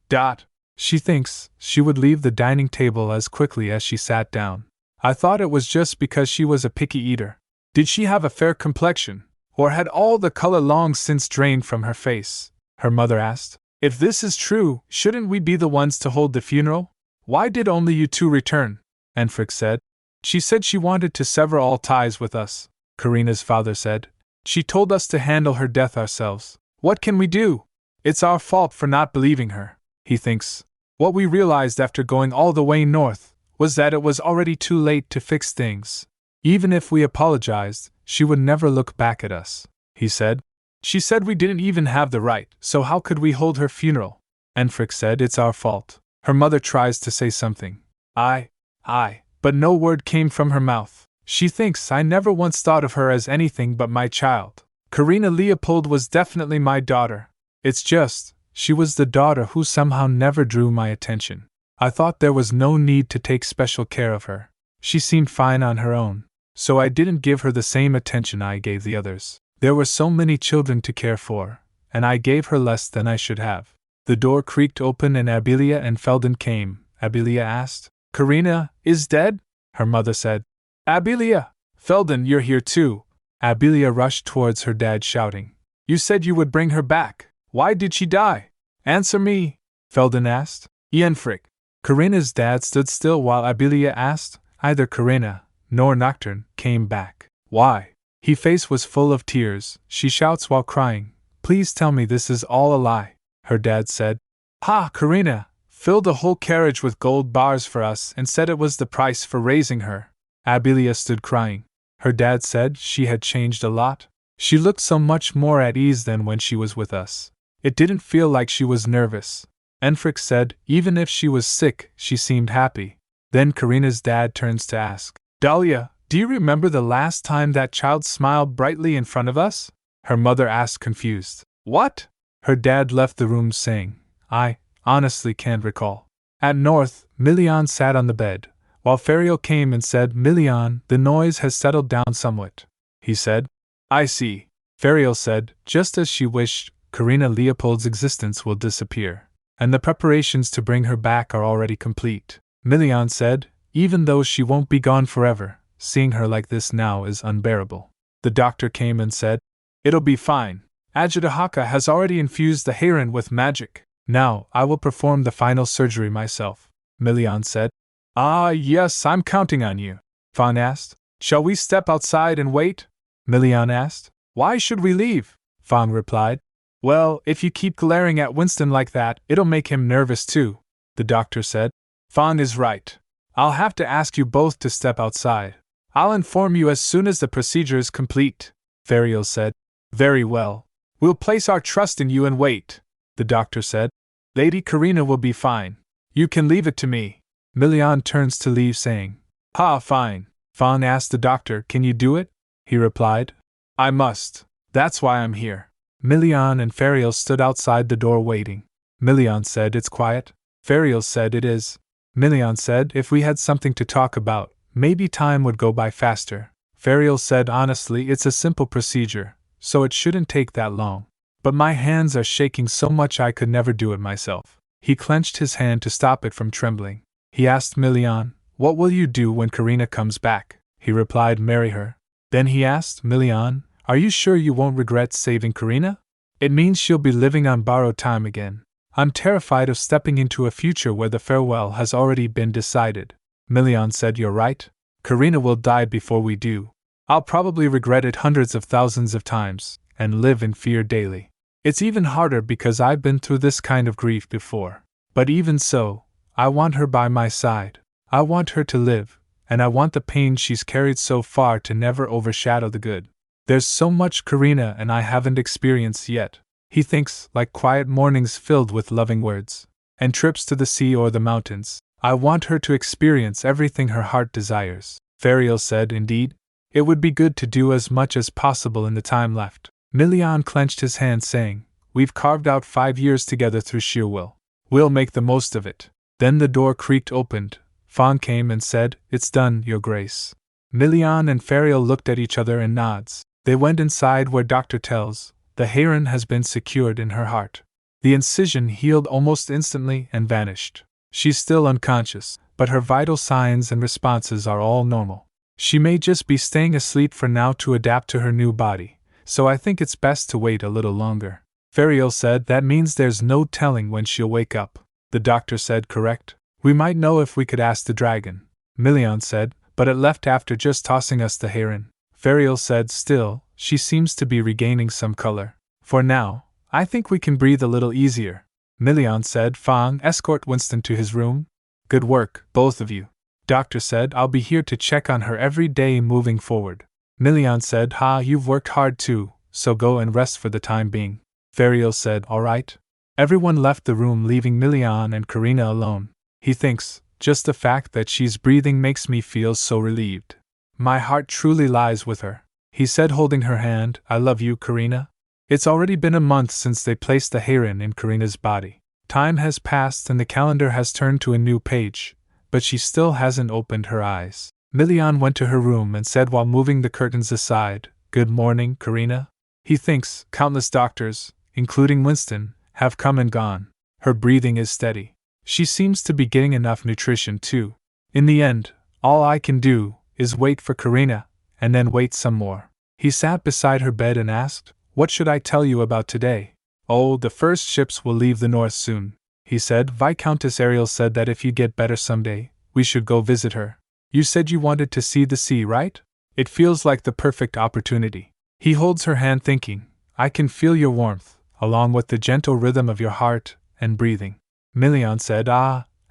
She thinks she would leave the dining table as quickly as she sat down. I thought it was just because she was a picky eater. Did she have a fair complexion, or had all the color long since drained from her face? Her mother asked. If this is true, shouldn't we be the ones to hold the funeral? Why did only you two return? Enfric said. She said she wanted to sever all ties with us, Karina's father said. She told us to handle her death ourselves. What can we do? It's our fault for not believing her, he thinks. What we realized after going all the way north was that it was already too late to fix things. Even if we apologized, she would never look back at us, he said. She said we didn't even have the right, so how could we hold her funeral? Enfric said it's our fault. Her mother tries to say something. But no word came from her mouth. She thinks I never once thought of her as anything but my child. Karina Leopold was definitely my daughter. It's just, she was the daughter who somehow never drew my attention. I thought there was no need to take special care of her. She seemed fine on her own, so I didn't give her the same attention I gave the others. There were so many children to care for, and I gave her less than I should have. The door creaked open and Abilia and Felden came. Abilia asked, Karina is dead? Her mother said. Abilia! Felden, you're here too! Abilia rushed towards her dad shouting. You said you would bring her back. Why did she die? Answer me, Felden asked. Ienfrick. Karina's dad stood still while Abilia asked. Either Karina, nor Nocturne, came back. Why? His face was full of tears. She shouts while crying. Please tell me this is all a lie, her dad said. Ha! Karina filled a whole carriage with gold bars for us and said it was the price for raising her. Abilia stood crying. Her dad said she had changed a lot. She looked so much more at ease than when she was with us. It didn't feel like she was nervous. Enfrick said even if she was sick, she seemed happy. Then Karina's dad turns to ask, Dahlia, do you remember the last time that child smiled brightly in front of us? Her mother asked confused. What? Her dad left the room saying, I honestly can't recall. At North, Milian sat on the bed, while Ferial came and said, Milian, the noise has settled down somewhat. He said, I see. Ferial said, just as she wished, Karina Leopold's existence will disappear, and the preparations to bring her back are already complete. Milian said, even though she won't be gone forever, seeing her like this now is unbearable. The doctor came and said, it'll be fine. Ajitahaka has already infused the heron with magic. Now, I will perform the final surgery myself, Milian said. Ah, yes, I'm counting on you, Fawn asked. Shall we step outside and wait? Milian asked. Why should we leave? Fawn replied. Well, if you keep glaring at Winston like that, it'll make him nervous too, the doctor said. Fawn is right. I'll have to ask you both to step outside. I'll inform you as soon as the procedure is complete, Ferial said. Very well. We'll place our trust in you and wait, the doctor said. Lady Karina will be fine. You can leave it to me. Milian turns to leave saying, Ha, fine. Fawn asked the doctor, can you do it? He replied, I must. That's why I'm here. Milian and Ferial stood outside the door waiting. Milian said, it's quiet. Ferial said, it is. Milian said, if we had something to talk about, maybe time would go by faster. Ferial said, honestly, it's a simple procedure, so it shouldn't take that long. But my hands are shaking so much I could never do it myself. He clenched his hand to stop it from trembling. He asked Milian, what will you do when Karina comes back? He replied, marry her. Then he asked, Milian, are you sure you won't regret saving Karina? It means she'll be living on borrowed time again. I'm terrified of stepping into a future where the farewell has already been decided. Milian said, you're right. Karina will die before we do. I'll probably regret it hundreds of thousands of times, and live in fear daily. It's even harder because I've been through this kind of grief before. But even so, I want her by my side. I want her to live, and I want the pain she's carried so far to never overshadow the good. There's so much Karina and I haven't experienced yet. He thinks, like quiet mornings filled with loving words, and trips to the sea or the mountains. I want her to experience everything her heart desires. Ferial said, indeed, it would be good to do as much as possible in the time left. Milian clenched his hand saying, we've carved out 5 years together through sheer will. We'll make the most of it. Then the door creaked opened. Fawn came and said, it's done, Your Grace. Milian and Ferial looked at each other and nods. They went inside where Doctor tells, the heron has been secured in her heart. The incision healed almost instantly and vanished. She's still unconscious, but her vital signs and responses are all normal. She may just be staying asleep for now to adapt to her new body, so I think it's best to wait a little longer. Ferial said, that means there's no telling when she'll wake up. The doctor said, correct. We might know if we could ask the dragon. Milian said, but it left after just tossing us the heron. Ferial said, still, she seems to be regaining some color. For now, I think we can breathe a little easier. Milian said, Fang, escort Winston to his room. Good work, both of you. Doctor said, I'll be here to check on her every day moving forward. Milian said, Ha, you've worked hard too, so go and rest for the time being. Ferial said, all right. Everyone left the room, leaving Milian and Karina alone. He thinks, just the fact that she's breathing makes me feel so relieved. My heart truly lies with her. He said, holding her hand, I love you, Karina. It's already been a month since they placed the heron in Karina's body. Time has passed and the calendar has turned to a new page, but she still hasn't opened her eyes. Milian went to her room and said while moving the curtains aside, Good morning, Karina. He thinks countless doctors, including Winston, have come and gone. Her breathing is steady. She seems to be getting enough nutrition too. In the end, all I can do is wait for Karina, and then wait some more. He sat beside her bed and asked, What should I tell you about today? Oh, the first ships will leave the north soon, he said. Viscountess Ariel said that if you get better someday, we should go visit her. You said you wanted to see the sea, right? It feels like the perfect opportunity. He holds her hand thinking, I can feel your warmth, along with the gentle rhythm of your heart and breathing. Milian said,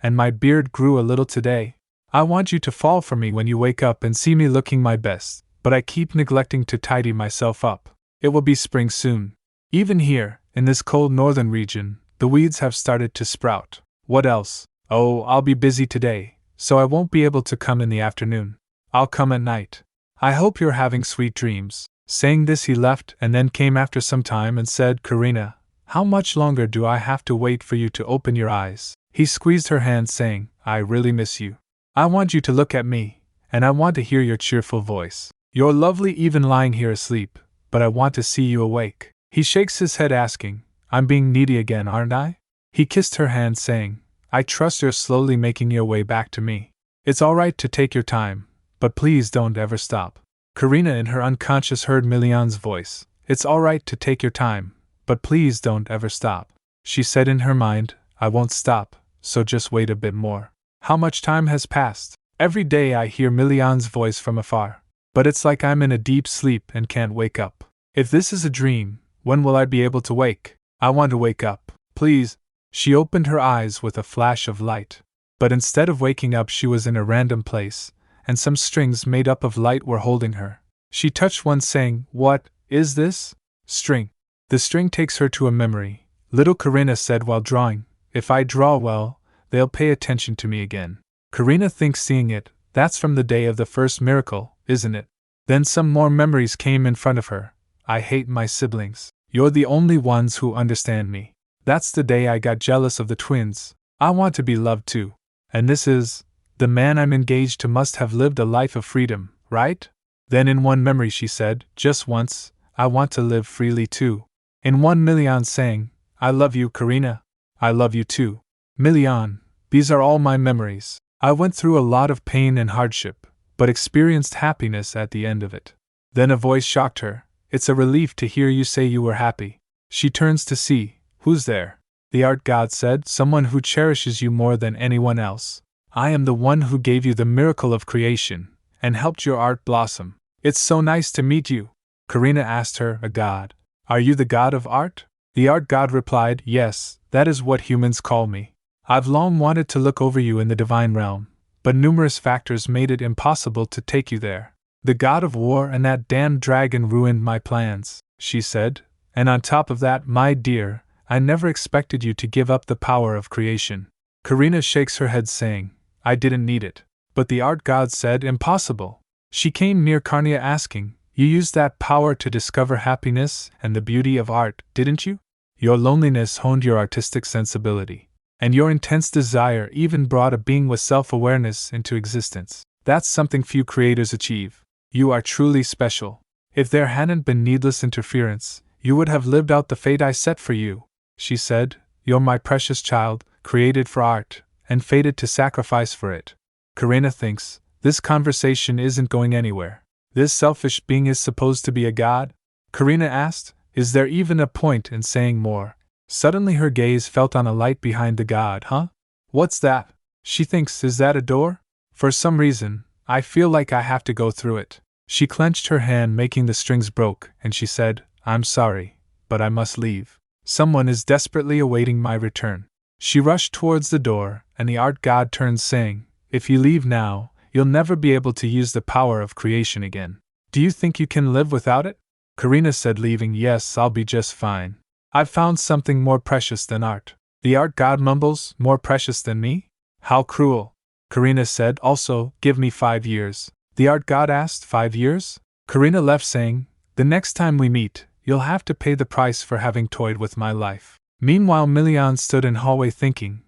and my beard grew a little today. I want you to fall for me when you wake up and see me looking my best, but I keep neglecting to tidy myself up. It will be spring soon. Even here, in this cold northern region, the weeds have started to sprout. What else? Oh, I'll be busy today, so I won't be able to come in the afternoon. I'll come at night. I hope you're having sweet dreams. Saying this, he left and then came after some time and said, Karina, how much longer do I have to wait for you to open your eyes? He squeezed her hand, saying, I really miss you. I want you to look at me, and I want to hear your cheerful voice. You're lovely even lying here asleep, but I want to see you awake. He shakes his head, asking, I'm being needy again, aren't I? He kissed her hand, saying, I trust you're slowly making your way back to me. It's all right to take your time, but please don't ever stop. Karina in her unconscious heard Milian's voice. It's all right to take your time, but please don't ever stop. She said in her mind, I won't stop, so just wait a bit more. How much time has passed? Every day I hear Milian's voice from afar, but it's like I'm in a deep sleep and can't wake up. If this is a dream, when will I be able to wake? I want to wake up, please. She opened her eyes with a flash of light, but instead of waking up she was in a random place, and some strings made up of light were holding her. She touched one, saying, What is this? String. The string takes her to a memory. Little Karina said while drawing, If I draw well, they'll pay attention to me again. Karina thinks, seeing it, that's from the day of the first miracle, isn't it? Then some more memories came in front of her. I hate my siblings. You're the only ones who understand me. That's the day I got jealous of the twins. I want to be loved too. And this is, the man I'm engaged to must have lived a life of freedom, right? Then in one memory she said, just once, I want to live freely too. In one, Milian saying, I love you, Karina. I love you too. Milian, these are all my memories. I went through a lot of pain and hardship, but experienced happiness at the end of it. Then a voice shocked her. It's a relief to hear you say you were happy. She turns to see, who's there? The art god said, someone who cherishes you more than anyone else. I am the one who gave you the miracle of creation, and helped your art blossom. It's so nice to meet you. Karina asked her, a god. Are you the god of art? The art god replied, yes, that is what humans call me. I've long wanted to look over you in the divine realm, but numerous factors made it impossible to take you there. The god of war and that damned dragon ruined my plans, she said, and on top of that, my dear, I never expected you to give up the power of creation. Karina shakes her head, saying, I didn't need it. But the art god said, impossible. She came near Karina, asking, you used that power to discover happiness and the beauty of art, didn't you? Your loneliness honed your artistic sensibility, and your intense desire even brought a being with self-awareness into existence. That's something few creators achieve. You are truly special. If there hadn't been needless interference, you would have lived out the fate I set for you, she said. You're my precious child, created for art, and fated to sacrifice for it. Karina thinks, this conversation isn't going anywhere. This selfish being is supposed to be a god? Karina asked, is there even a point in saying more? Suddenly her gaze felt on a light behind the god. Huh? What's that? She thinks, is that a door? For some reason, I feel like I have to go through it. She clenched her hand, making the strings broke, and she said, I'm sorry, but I must leave. Someone is desperately awaiting my return. She rushed towards the door, and the art god turned, saying, if you leave now, you'll never be able to use the power of creation again. Do you think you can live without it? Karina said, leaving, yes, I'll be just fine. I've found something more precious than art. The art god mumbles, more precious than me? How cruel. Karina said, also, give me 5 years. The art god asked, 5 years? Karina left, saying, the next time we meet, you'll have to pay the price for having toyed with my life. Meanwhile, Milian stood in hallway thinking,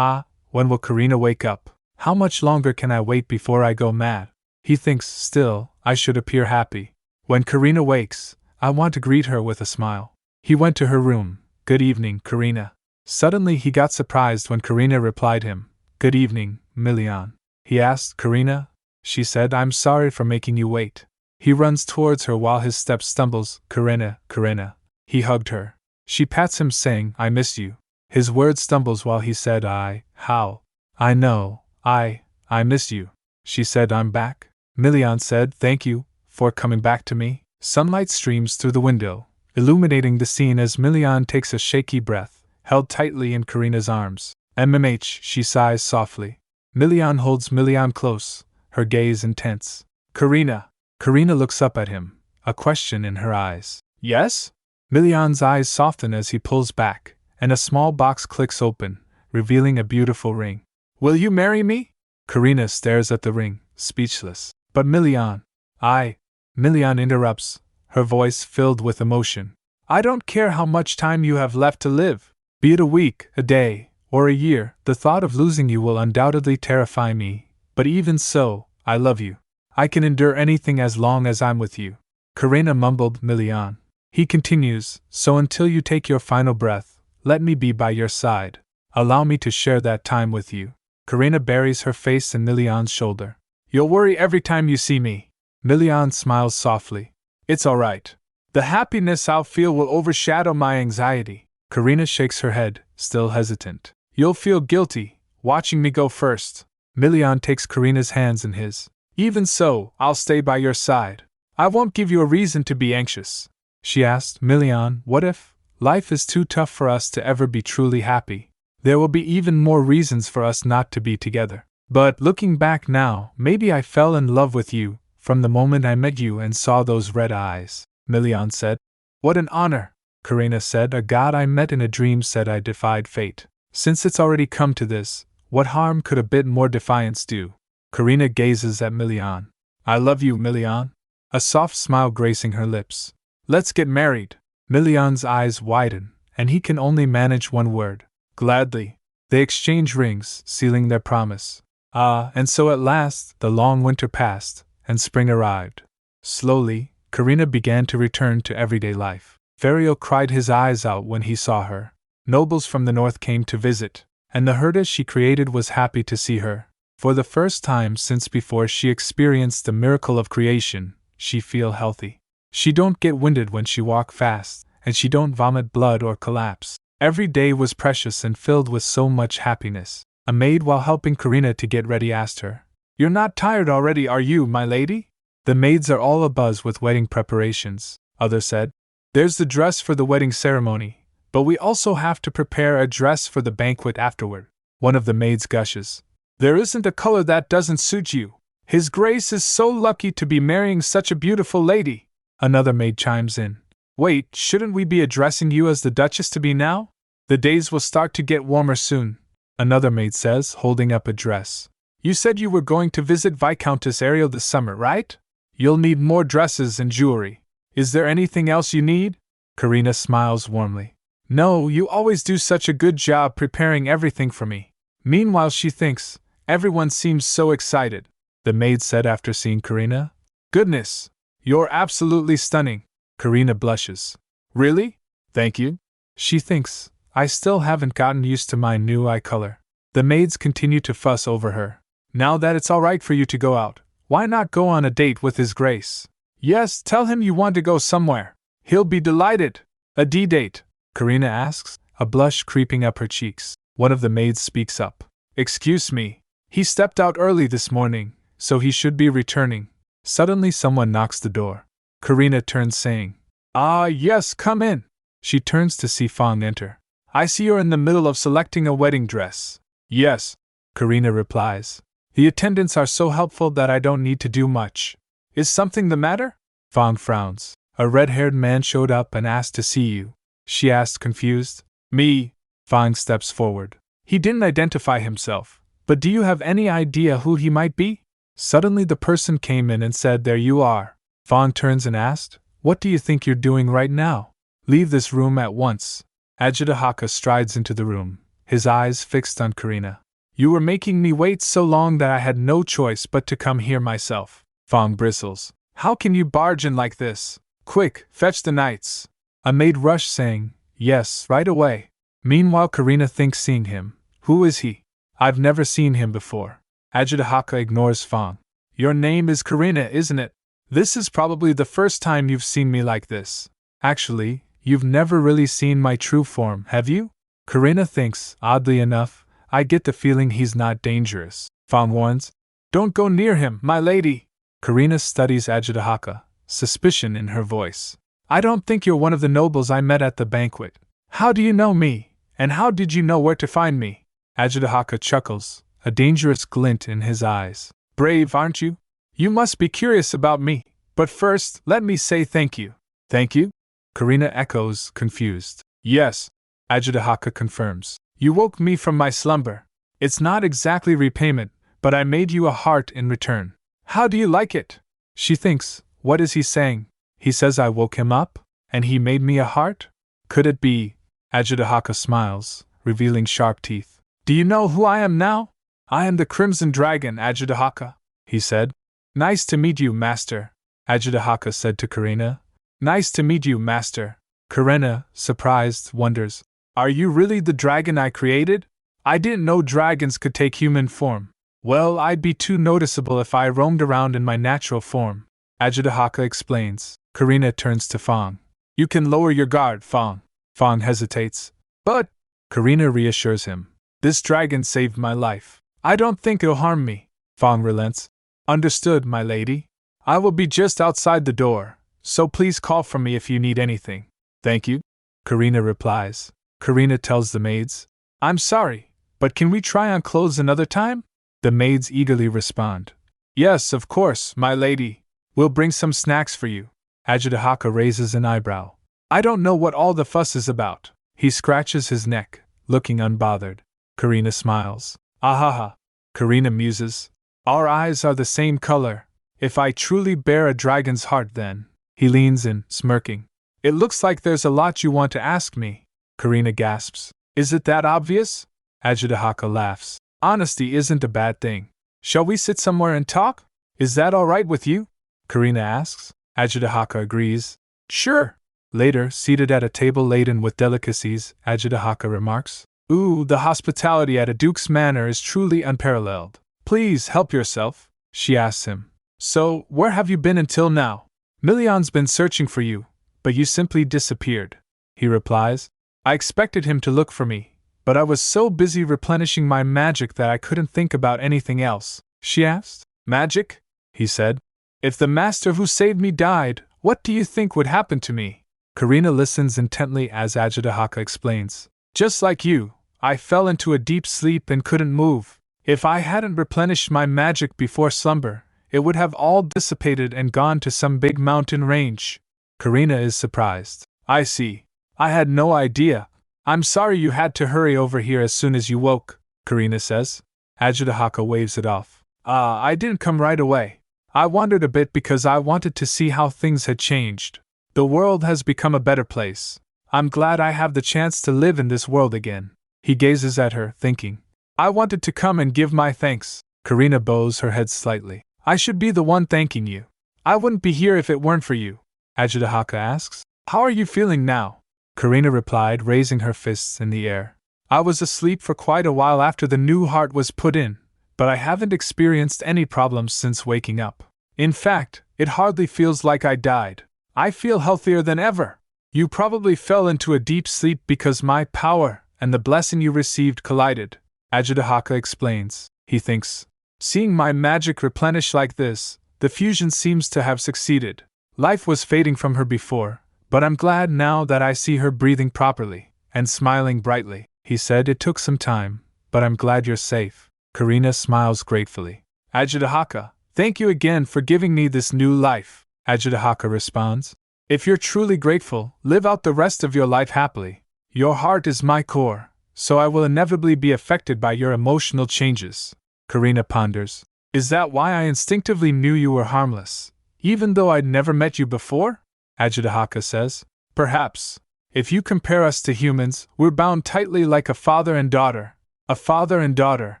when will Karina wake up? How much longer can I wait before I go mad? He thinks, still, I should appear happy. When Karina wakes, I want to greet her with a smile. He went to her room. Good evening, Karina. Suddenly he got surprised when Karina replied him. Good evening, Milian. He asked, Karina? She said, I'm sorry for making you wait. He runs towards her while his step stumbles. Karina, Karina. He hugged her. She pats him, saying, I miss you. His word stumbles while he said, how? I know, I miss you. She said, I'm back. Milian said, thank you for coming back to me. Sunlight streams through the window, illuminating the scene as Milian takes a shaky breath, held tightly in Karina's arms. MMH, she sighs softly. Milian holds Milian close, her gaze intense. Karina. Karina looks up at him, a question in her eyes. Yes? Milian's eyes soften as he pulls back, and a small box clicks open, revealing a beautiful ring. Will you marry me? Karina stares at the ring, speechless. But Milian. Milian interrupts, her voice filled with emotion. I don't care how much time you have left to live. Be it a week, a day, or a year, the thought of losing you will undoubtedly terrify me. But even so, I love you. I can endure anything as long as I'm with you. Karina mumbled, Milian. He continues, so until you take your final breath, let me be by your side. Allow me to share that time with you. Karina buries her face in Milian's shoulder. You'll worry every time you see me. Milian smiles softly. It's all right. The happiness I'll feel will overshadow my anxiety. Karina shakes her head, still hesitant. You'll feel guilty, watching me go first. Milian takes Karina's hands in his. Even so, I'll stay by your side. I won't give you a reason to be anxious. She asked, Milian, what if life is too tough for us to ever be truly happy? There will be even more reasons for us not to be together. But looking back now, maybe I fell in love with you from the moment I met you and saw those red eyes. Milian said. What an honor, Karina said. A god I met in a dream said I defied fate. Since it's already come to this, what harm could a bit more defiance do? Karina gazes at Milian. I love you, Milian. A soft smile gracing her lips. Let's get married. Milian's eyes widen, and he can only manage one word. Gladly. They exchange rings, sealing their promise. And so at last, the long winter passed, and spring arrived. Slowly, Karina began to return to everyday life. Fario cried his eyes out when he saw her. Nobles from the north came to visit, and the herd she created was happy to see her. For the first time since before she experienced the miracle of creation, she feel healthy. She don't get winded when she walk fast, and she don't vomit blood or collapse. Every day was precious and filled with so much happiness. A maid, while helping Karina to get ready, asked her, You're not tired already, are you, my lady? The maids are all abuzz with wedding preparations, others said. There's the dress for the wedding ceremony, but we also have to prepare a dress for the banquet afterward. One of the maids gushes. There isn't a color that doesn't suit you. His Grace is so lucky to be marrying such a beautiful lady. Another maid chimes in. Wait, shouldn't we be addressing you as the Duchess-to-be now? The days will start to get warmer soon. Another maid says, holding up a dress. You said you were going to visit Viscountess Ariel this summer, right? You'll need more dresses and jewelry. Is there anything else you need? Karina smiles warmly. No, you always do such a good job preparing everything for me. Meanwhile, she thinks, everyone seems so excited. The maid said after seeing Karina. Goodness, you're absolutely stunning. Karina blushes. Really? Thank you. She thinks, I still haven't gotten used to my new eye color. The maids continue to fuss over her. Now that it's all right for you to go out, why not go on a date with His Grace? Yes, tell him you want to go somewhere. He'll be delighted. A D-date? Karina asks, a blush creeping up her cheeks. One of the maids speaks up. Excuse me. He stepped out early this morning, so he should be returning. Suddenly someone knocks the door. Karina turns, saying, Yes, come in. She turns to see Fang enter. I see you're in the middle of selecting a wedding dress. Yes, Karina replies. The attendants are so helpful that I don't need to do much. Is something the matter? Fang frowns. A red-haired man showed up and asked to see you. She asked, confused. Me? Fang steps forward. He didn't identify himself, but do you have any idea who he might be? Suddenly the person came in and said, There you are. Fang turns and asked, What do you think you're doing right now? Leave this room at once. Ajitahaka strides into the room, his eyes fixed on Karina. You were making me wait so long that I had no choice but to come here myself. Fang bristles. How can you barge in like this? Quick, fetch the knights. A maid rushed, saying, Yes, right away. Meanwhile Karina thinks, seeing him. Who is he? I've never seen him before. Ajitahaka ignores Fang. Your name is Karina, isn't it? This is probably the first time you've seen me like this. Actually, You've never really seen my true form, have you? Karina thinks, oddly enough, I get the feeling he's not dangerous. Fang warns, Don't go near him, my lady. Karina studies Ajitahaka, suspicion in her voice. I don't think you're one of the nobles I met at the banquet. How do you know me? And how did you know where to find me? Ajitahaka chuckles, a dangerous glint in his eyes. Brave, aren't you? You must be curious about me. But first, let me say thank you. Thank you? Karina echoes, confused. Yes, Ajitahaka confirms. You woke me from my slumber. It's not exactly repayment, but I made you a heart in return. How do you like it? She thinks, what is he saying? He says I woke him up, and he made me a heart? Could it be? Ajitahaka smiles, revealing sharp teeth. Do you know who I am now? I am the Crimson Dragon, Ajitahaka, he said. Nice to meet you, master, Ajitahaka said to Karina. Nice to meet you, master. Karina, surprised, wonders, Are you really the dragon I created? I didn't know dragons could take human form. Well, I'd be too noticeable if I roamed around in my natural form, Ajitahaka explains. Karina turns to Fang. You can lower your guard, Fang. Fang hesitates. But, Karina reassures him. This dragon saved my life. I don't think it'll harm me. Fang relents. Understood, my lady. I will be just outside the door, so please call for me if you need anything. Thank you, Karina replies. Karina tells the maids. I'm sorry, but can we try on clothes another time? The maids eagerly respond. Yes, of course, my lady. We'll bring some snacks for you. Ajitahaka raises an eyebrow. I don't know what all the fuss is about. He scratches his neck, looking unbothered. Karina smiles. Ahaha. Karina muses. Our eyes are the same color. If I truly bear a dragon's heart, then. He leans in, smirking. It looks like there's a lot you want to ask me. Karina gasps. Is it that obvious? Ajitahaka laughs. Honesty isn't a bad thing. Shall we sit somewhere and talk? Is that all right with you? Karina asks. Ajitahaka agrees. Sure. Later, seated at a table laden with delicacies, Ajitahaka remarks. Ooh, the hospitality at a duke's manor is truly unparalleled. Please help yourself, she asks him. So, where have you been until now? Milian's been searching for you, but you simply disappeared. He replies. I expected him to look for me, but I was so busy replenishing my magic that I couldn't think about anything else. She asked. Magic? He said. If the master who saved me died, what do you think would happen to me? Karina listens intently as Ajitahaka explains. Just like you, I fell into a deep sleep and couldn't move. If I hadn't replenished my magic before slumber, it would have all dissipated and gone to some big mountain range. Karina is surprised. I see. I had no idea. I'm sorry you had to hurry over here as soon as you woke, Karina says. Ajitahaka waves it off. I didn't come right away. I wandered a bit because I wanted to see how things had changed. The world has become a better place. I'm glad I have the chance to live in this world again. He gazes at her, thinking. I wanted to come and give my thanks. Karina bows her head slightly. I should be the one thanking you. I wouldn't be here if it weren't for you. Ajitahaka asks. How are you feeling now? Karina replied, raising her fists in the air. I was asleep for quite a while after the new heart was put in, but I haven't experienced any problems since waking up. In fact, it hardly feels like I died. I feel healthier than ever. You probably fell into a deep sleep because my power and the blessing you received collided, Ajitahaka explains. He thinks. Seeing my magic replenish like this, the fusion seems to have succeeded. Life was fading from her before, but I'm glad now that I see her breathing properly and smiling brightly. He said it took some time, but I'm glad you're safe. Karina smiles gratefully. Ajitahaka, thank you again for giving me this new life, Ajitahaka responds. If you're truly grateful, live out the rest of your life happily. Your heart is my core, so I will inevitably be affected by your emotional changes. Karina ponders. Is that why I instinctively knew you were harmless, even though I'd never met you before? Ajitahaka says. Perhaps. If you compare us to humans, we're bound tightly like a father and daughter. A father and daughter,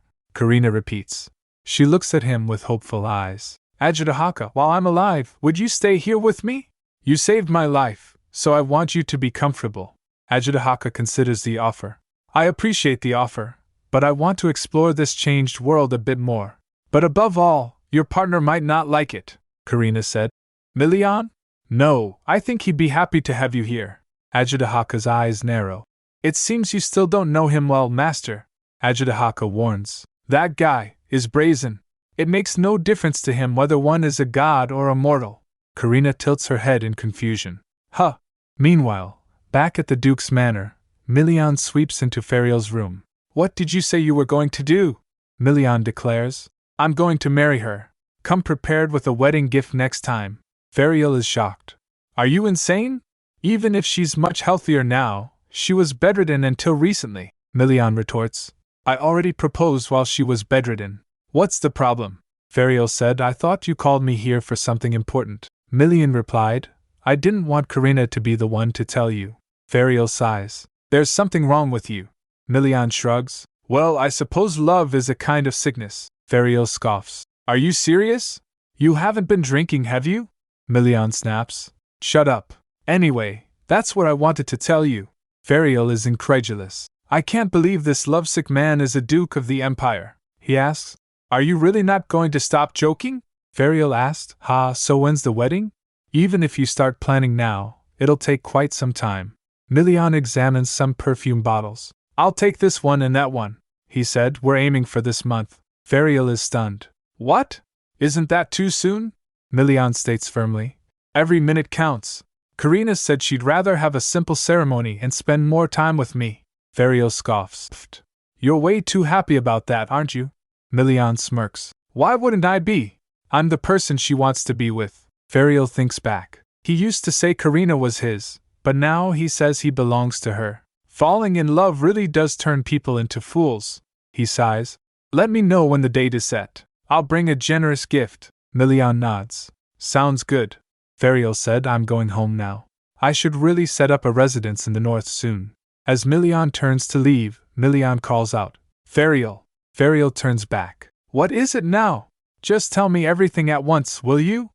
Karina repeats. She looks at him with hopeful eyes. Ajitahaka, while I'm alive, would you stay here with me? You saved my life, so I want you to be comfortable. Ajitahaka considers the offer. I appreciate the offer, but I want to explore this changed world a bit more. But above all, your partner might not like it, Karina said. Milian? No, I think he'd be happy to have you here. Ajudahaka's eyes narrow. It seems you still don't know him well, master, Ajudahaka warns. That guy is brazen. It makes no difference to him whether one is a god or a mortal. Karina tilts her head in confusion. Huh. Meanwhile, back at the Duke's manor, Milian sweeps into Ferial's room. What did you say you were going to do? Milian declares. I'm going to marry her. Come prepared with a wedding gift next time. Ferial is shocked. Are you insane? Even if she's much healthier now, she was bedridden until recently, Milian retorts. I already proposed while she was bedridden. What's the problem? Ferial said. I thought you called me here for something important. Milian replied. I didn't want Karina to be the one to tell you. Ferial sighs. There's something wrong with you. Milian shrugs. Well, I suppose love is a kind of sickness. Ferial scoffs. Are you serious? You haven't been drinking, have you? Milian snaps. Shut up. Anyway, that's what I wanted to tell you. Ferial is incredulous. I can't believe this lovesick man is a duke of the empire, he asks. Are you really not going to stop joking? Ferial asked. So when's the wedding? Even if you start planning now, it'll take quite some time. Milian examines some perfume bottles. I'll take this one and that one, he said. We're aiming for this month. Ferial is stunned. What? Isn't that too soon? Milian states firmly. Every minute counts. Karina said she'd rather have a simple ceremony and spend more time with me. Ferial scoffs. Pfft. You're way too happy about that, aren't you? Milian smirks. Why wouldn't I be? I'm the person she wants to be with. Ferial thinks back. He used to say Karina was his, but now he says he belongs to her. Falling in love really does turn people into fools. He sighs. Let me know when the date is set. I'll bring a generous gift. Milian nods. Sounds good. Ferial said. I'm going home now. I should really set up a residence in the north soon. As Milian turns to leave, Milian calls out. Ferial. Ferial turns back. What is it now? Just tell me everything at once, will you?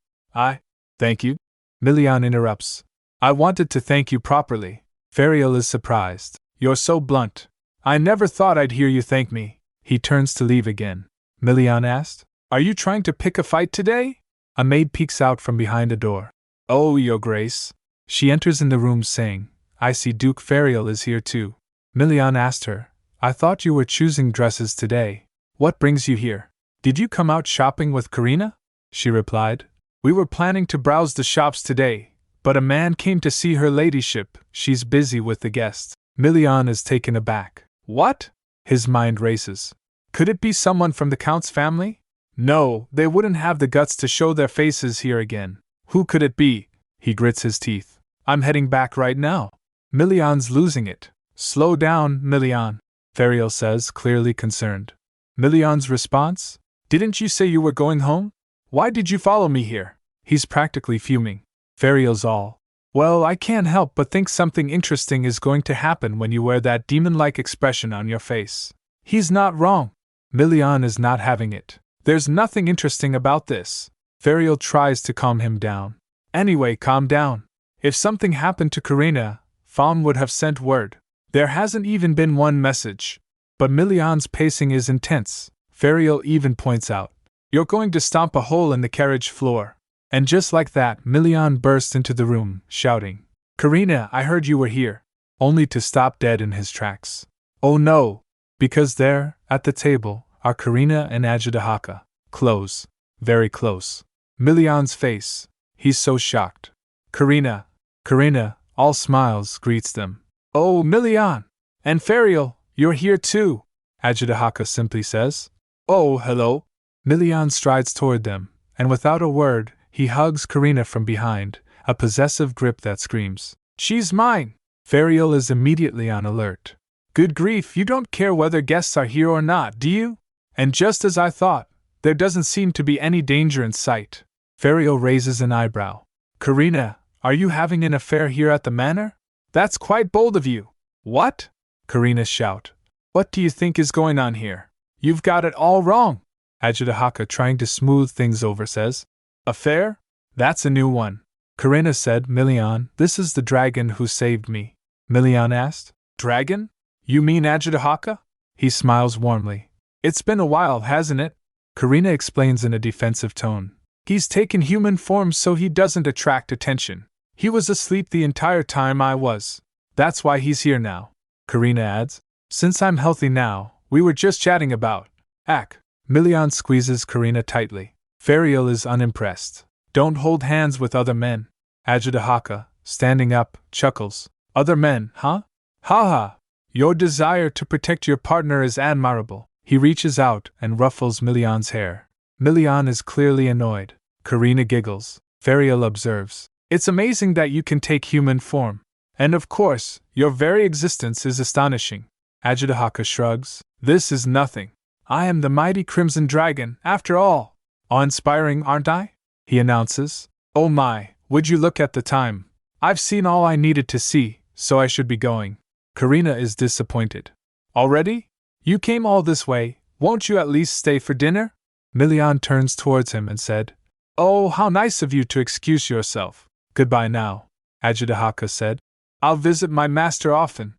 Thank you. Milian interrupts. I wanted to thank you properly. Ferial is surprised. You're so blunt. I never thought I'd hear you thank me. He turns to leave again. Milian asked. Are you trying to pick a fight today? A maid peeks out from behind a door. Oh, Your Grace. She enters in the room saying, I see Duke Ferial is here too. Milian asked her, I thought you were choosing dresses today. What brings you here? Did you come out shopping with Karina? She replied. We were planning to browse the shops today, but a man came to see her ladyship. She's busy with the guests. Milian is taken aback. What? His mind races. Could it be someone from the Count's family? No, they wouldn't have the guts to show their faces here again. Who could it be? He grits his teeth. I'm heading back right now. Milian's losing it. Slow down, Milian, Ferial says, clearly concerned. Milian's response? Didn't you say you were going home? Why did you follow me here? He's practically fuming. Ferial's all. Well, I can't help but think something interesting is going to happen when you wear that demon-like expression on your face. He's not wrong. Milian is not having it. There's nothing interesting about this. Ferial tries to calm him down. Anyway, calm down. If something happened to Karina, Fawn would have sent word. There hasn't even been one message. But Milian's pacing is intense. Ferial even points out. You're going to stomp a hole in the carriage floor. And just like that, Milian burst into the room, shouting, Karina, I heard you were here. Only to stop dead in his tracks. Oh no! Because there, at the table, are Karina and Ajudahaka. Close. Very close. Milian's face. He's so shocked. Karina, all smiles, greets them. Oh, Milian! And Ferial, you're here too, Ajudahaka simply says. Oh, hello. Milian strides toward them, and without a word, he hugs Karina from behind, a possessive grip that screams, She's mine! Ferial is immediately on alert. Good grief, you don't care whether guests are here or not, do you? And just as I thought, there doesn't seem to be any danger in sight. Ferial raises an eyebrow. Karina, are you having an affair here at the manor? That's quite bold of you. What? Karina shout. What do you think is going on here? You've got it all wrong. Ajudahaka, trying to smooth things over, says. Affair? That's a new one. Karina said. Milian, this is the dragon who saved me. Milian asked. Dragon? You mean Ajudahaka? He smiles warmly. It's been a while, hasn't it? Karina explains in a defensive tone. He's taken human form so he doesn't attract attention. He was asleep the entire time I was. That's why he's here now. Karina adds. Since I'm healthy now, we were just chatting about. Milian squeezes Karina tightly. Fariel is unimpressed. Don't hold hands with other men. Ajitahaka, standing up, chuckles. Other men, huh? Ha ha! Your desire to protect your partner is admirable. He reaches out and ruffles Milian's hair. Milian is clearly annoyed. Karina giggles. Fariel observes. It's amazing that you can take human form. And of course, your very existence is astonishing. Ajitahaka shrugs. This is nothing. I am the mighty Crimson Dragon, after all. Awe-inspiring, aren't I? He announces. Oh my, would you look at the time. I've seen all I needed to see, so I should be going. Karina is disappointed. Already? You came all this way, won't you at least stay for dinner? Milian turns towards him and said. Oh, how nice of you to excuse yourself. Goodbye now, Ajitahaka said. I'll visit my master often.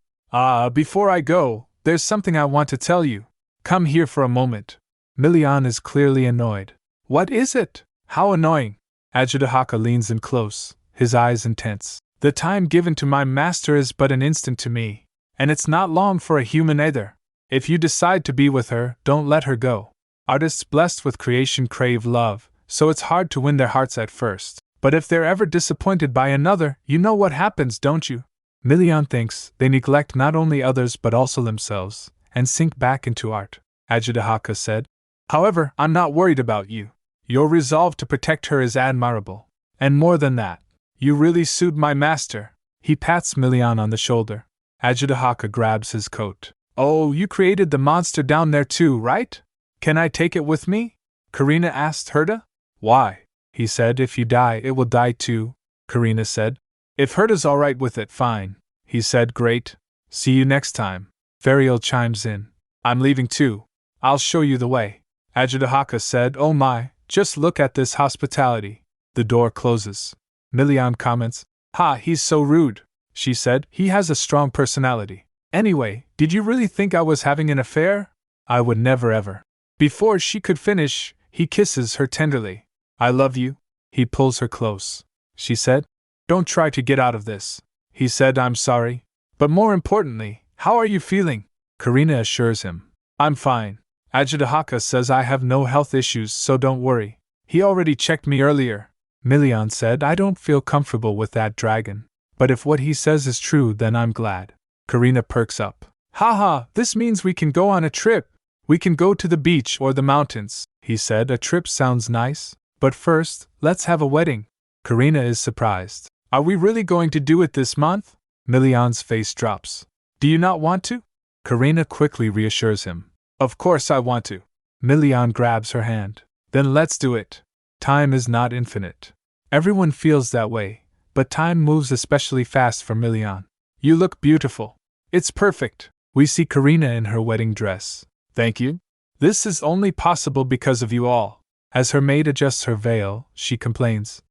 Before I go, there's something I want to tell you. Come here for a moment. Milian is clearly annoyed. What is it? How annoying. Ajitahaka leans in close, his eyes intense. The time given to my master is but an instant to me, and it's not long for a human either. If you decide to be with her, don't let her go. Artists blessed with creation crave love, so it's hard to win their hearts at first. But if they're ever disappointed by another, you know what happens, don't you? Milian thinks they neglect not only others but also themselves, and sink back into art. Ajitahaka said. However, I'm not worried about you. Your resolve to protect her is admirable. And more than that, you really suit my master. He pats Milian on the shoulder. Ajitahaka grabs his coat. Oh, you created the monster down there too, right? Can I take it with me? Karina asked Herta. Why? He said. If you die, it will die too, Karina said. If Herta's alright with it, fine. He said. Great. See you next time. Fariel chimes in. I'm leaving too. I'll show you the way. Ajitahaka said. Oh my, just look at this hospitality. The door closes. Milian comments. Ha, he's so rude, she said. He has a strong personality. Anyway, did you really think I was having an affair? I would never ever. Before she could finish, he kisses her tenderly. I love you. He pulls her close. She said. Don't try to get out of this. He said. I'm sorry. But more importantly, how are you feeling? Karina assures him. I'm fine. Ajitahaka says I have no health issues, so don't worry. He already checked me earlier. Milian said. I don't feel comfortable with that dragon. But if what he says is true, then I'm glad. Karina perks up. Haha, this means we can go on a trip. We can go to the beach or the mountains, he said. A trip sounds nice. But first, let's have a wedding. Karina is surprised. Are we really going to do it this month? Milian's face drops. Do you not want to? Karina quickly reassures him. Of course I want to. Milian grabs her hand. Then let's do it. Time is not infinite. Everyone feels that way, but time moves especially fast for Milian. You look beautiful. It's perfect. We see Karina in her wedding dress. Thank you. This is only possible because of you all. As her maid adjusts her veil, she complains.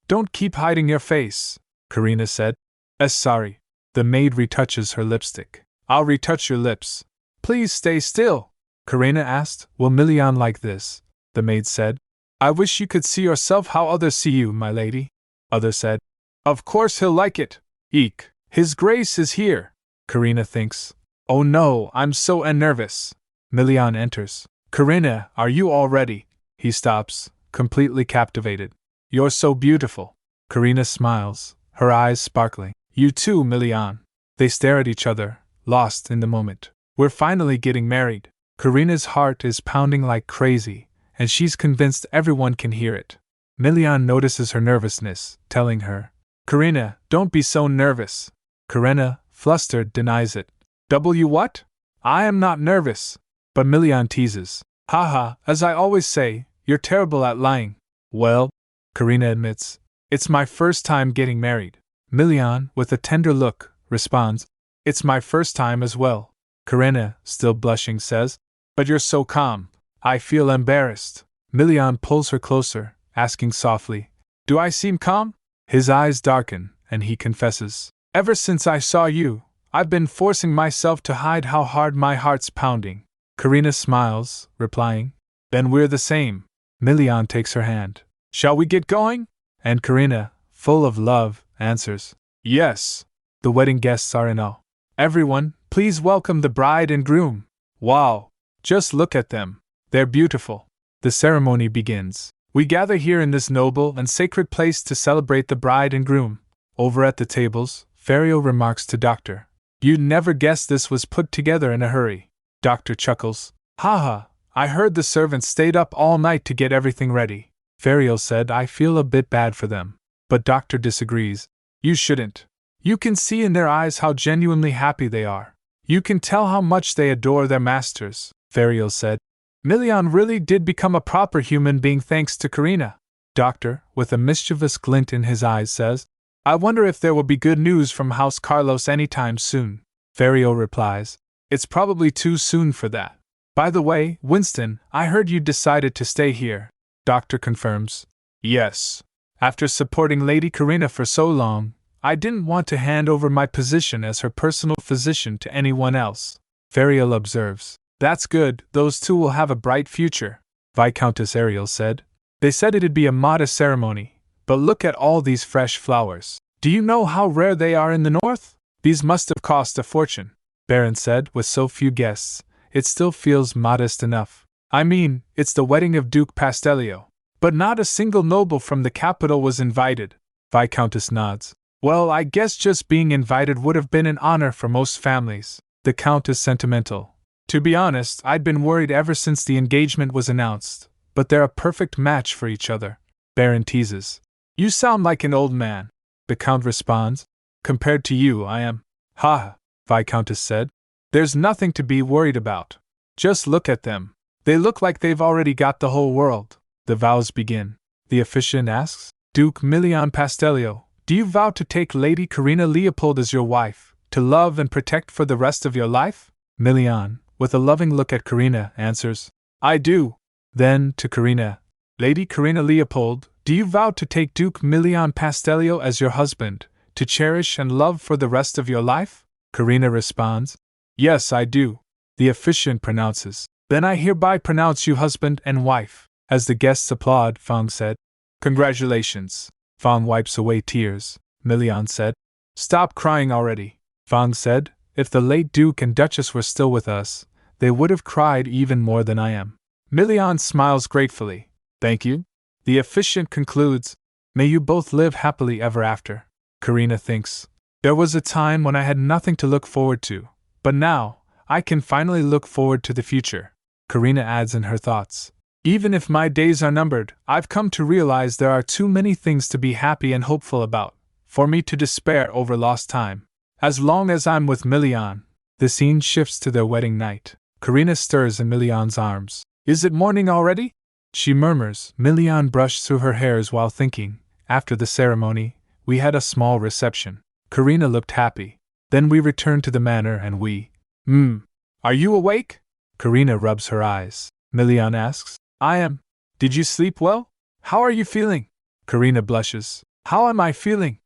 Don't keep hiding your face, Karina said. Sorry. The maid retouches her lipstick. I'll retouch your lips. Please stay still, Karina asked. Will Milian like this? The maid said. I wish you could see yourself how others see you, my lady. Other said. Of course he'll like it. Eek. His Grace is here. Karina thinks. Oh no, I'm so nervous. Milian enters. Karina, are you all ready? He stops, completely captivated. You're so beautiful. Karina smiles, her eyes sparkling. You too, Milian. They stare at each other, lost in the moment. We're finally getting married. Karina's heart is pounding like crazy, and she's convinced everyone can hear it. Milian notices her nervousness, telling her, Karina, don't be so nervous. Karina, flustered, denies it. What? I am not nervous. But Milian teases. Haha, as I always say, you're terrible at lying. Well, Karina admits, it's my first time getting married. Milian, with a tender look, responds, it's my first time as well. Karina, still blushing, says, but you're so calm. I feel embarrassed. Milian pulls her closer, asking softly, do I seem calm? His eyes darken, and he confesses, ever since I saw you, I've been forcing myself to hide how hard my heart's pounding. Karina smiles, replying, then we're the same. Milian takes her hand. Shall we get going? And Karina, full of love, answers, "Yes." The wedding guests are in awe. "Everyone, please welcome the bride and groom." "Wow! Just look at them. They're beautiful." The ceremony begins. "We gather here in this noble and sacred place to celebrate the bride and groom." Over at the tables, Fario remarks to Doctor, "You'd never guess this was put together in a hurry." Doctor chuckles, "Haha, I heard the servants stayed up all night to get everything ready." Fario said, "I feel a bit bad for them." But Doctor disagrees. "You shouldn't. You can see in their eyes how genuinely happy they are. You can tell how much they adore their masters," Fario said. "Milian really did become a proper human being thanks to Karina." Doctor, with a mischievous glint in his eyes, says, "I wonder if there will be good news from House Carlos anytime soon." Fario replies, "It's probably too soon for that. By the way, Winston, I heard you decided to stay here." Doctor confirms, "Yes. After supporting Lady Karina for so long, I didn't want to hand over my position as her personal physician to anyone else." Fario observes, "That's good, those two will have a bright future." Viscountess Ariel said, "They said it'd be a modest ceremony, but look at all these fresh flowers. Do you know how rare they are in the north? These must have cost a fortune." Baron said, "With so few guests, it still feels modest enough. I mean, it's the wedding of Duke Pastellio. But not a single noble from the capital was invited." Viscountess nods. "Well, I guess just being invited would have been an honor for most families." The Count is sentimental. "To be honest, I'd been worried ever since the engagement was announced, but they're a perfect match for each other." Baron teases. "You sound like an old man." The Count responds, "Compared to you, I am." "Ha," Viscountess said. "There's nothing to be worried about. Just look at them. They look like they've already got the whole world." The vows begin. The officiant asks, "Duke Milian Pastellio, do you vow to take Lady Karina Leopold as your wife, to love and protect for the rest of your life?" Milian, with a loving look at Karina, answers, "I do." Then, to Karina, "Lady Karina Leopold, do you vow to take Duke Milian Pastellio as your husband, to cherish and love for the rest of your life?" Karina responds, "Yes, I do." The officiant pronounces, "Then I hereby pronounce you husband and wife." As the guests applaud, Fang said, "Congratulations." Fang wipes away tears. Milian said, "Stop crying already." Fang said, "If the late Duke and Duchess were still with us, they would have cried even more than I am." Milian smiles gratefully. "Thank you." The officiant concludes, "May you both live happily ever after." Karina thinks, "There was a time when I had nothing to look forward to, but now, I can finally look forward to the future." Karina adds in her thoughts, "Even if my days are numbered, I've come to realize there are too many things to be happy and hopeful about, for me to despair over lost time. As long as I'm with Milian." The scene shifts to their wedding night. Karina stirs in Milian's arms. "Is it morning already?" she murmurs. Milian brushed through her hairs while thinking, "After the ceremony, we had a small reception." Karina looked happy. "Then we returned to the manor and we… Are you awake?" Karina rubs her eyes. Milian asks, "I am. Did you sleep well? How are you feeling?" Karina blushes. "How am I feeling?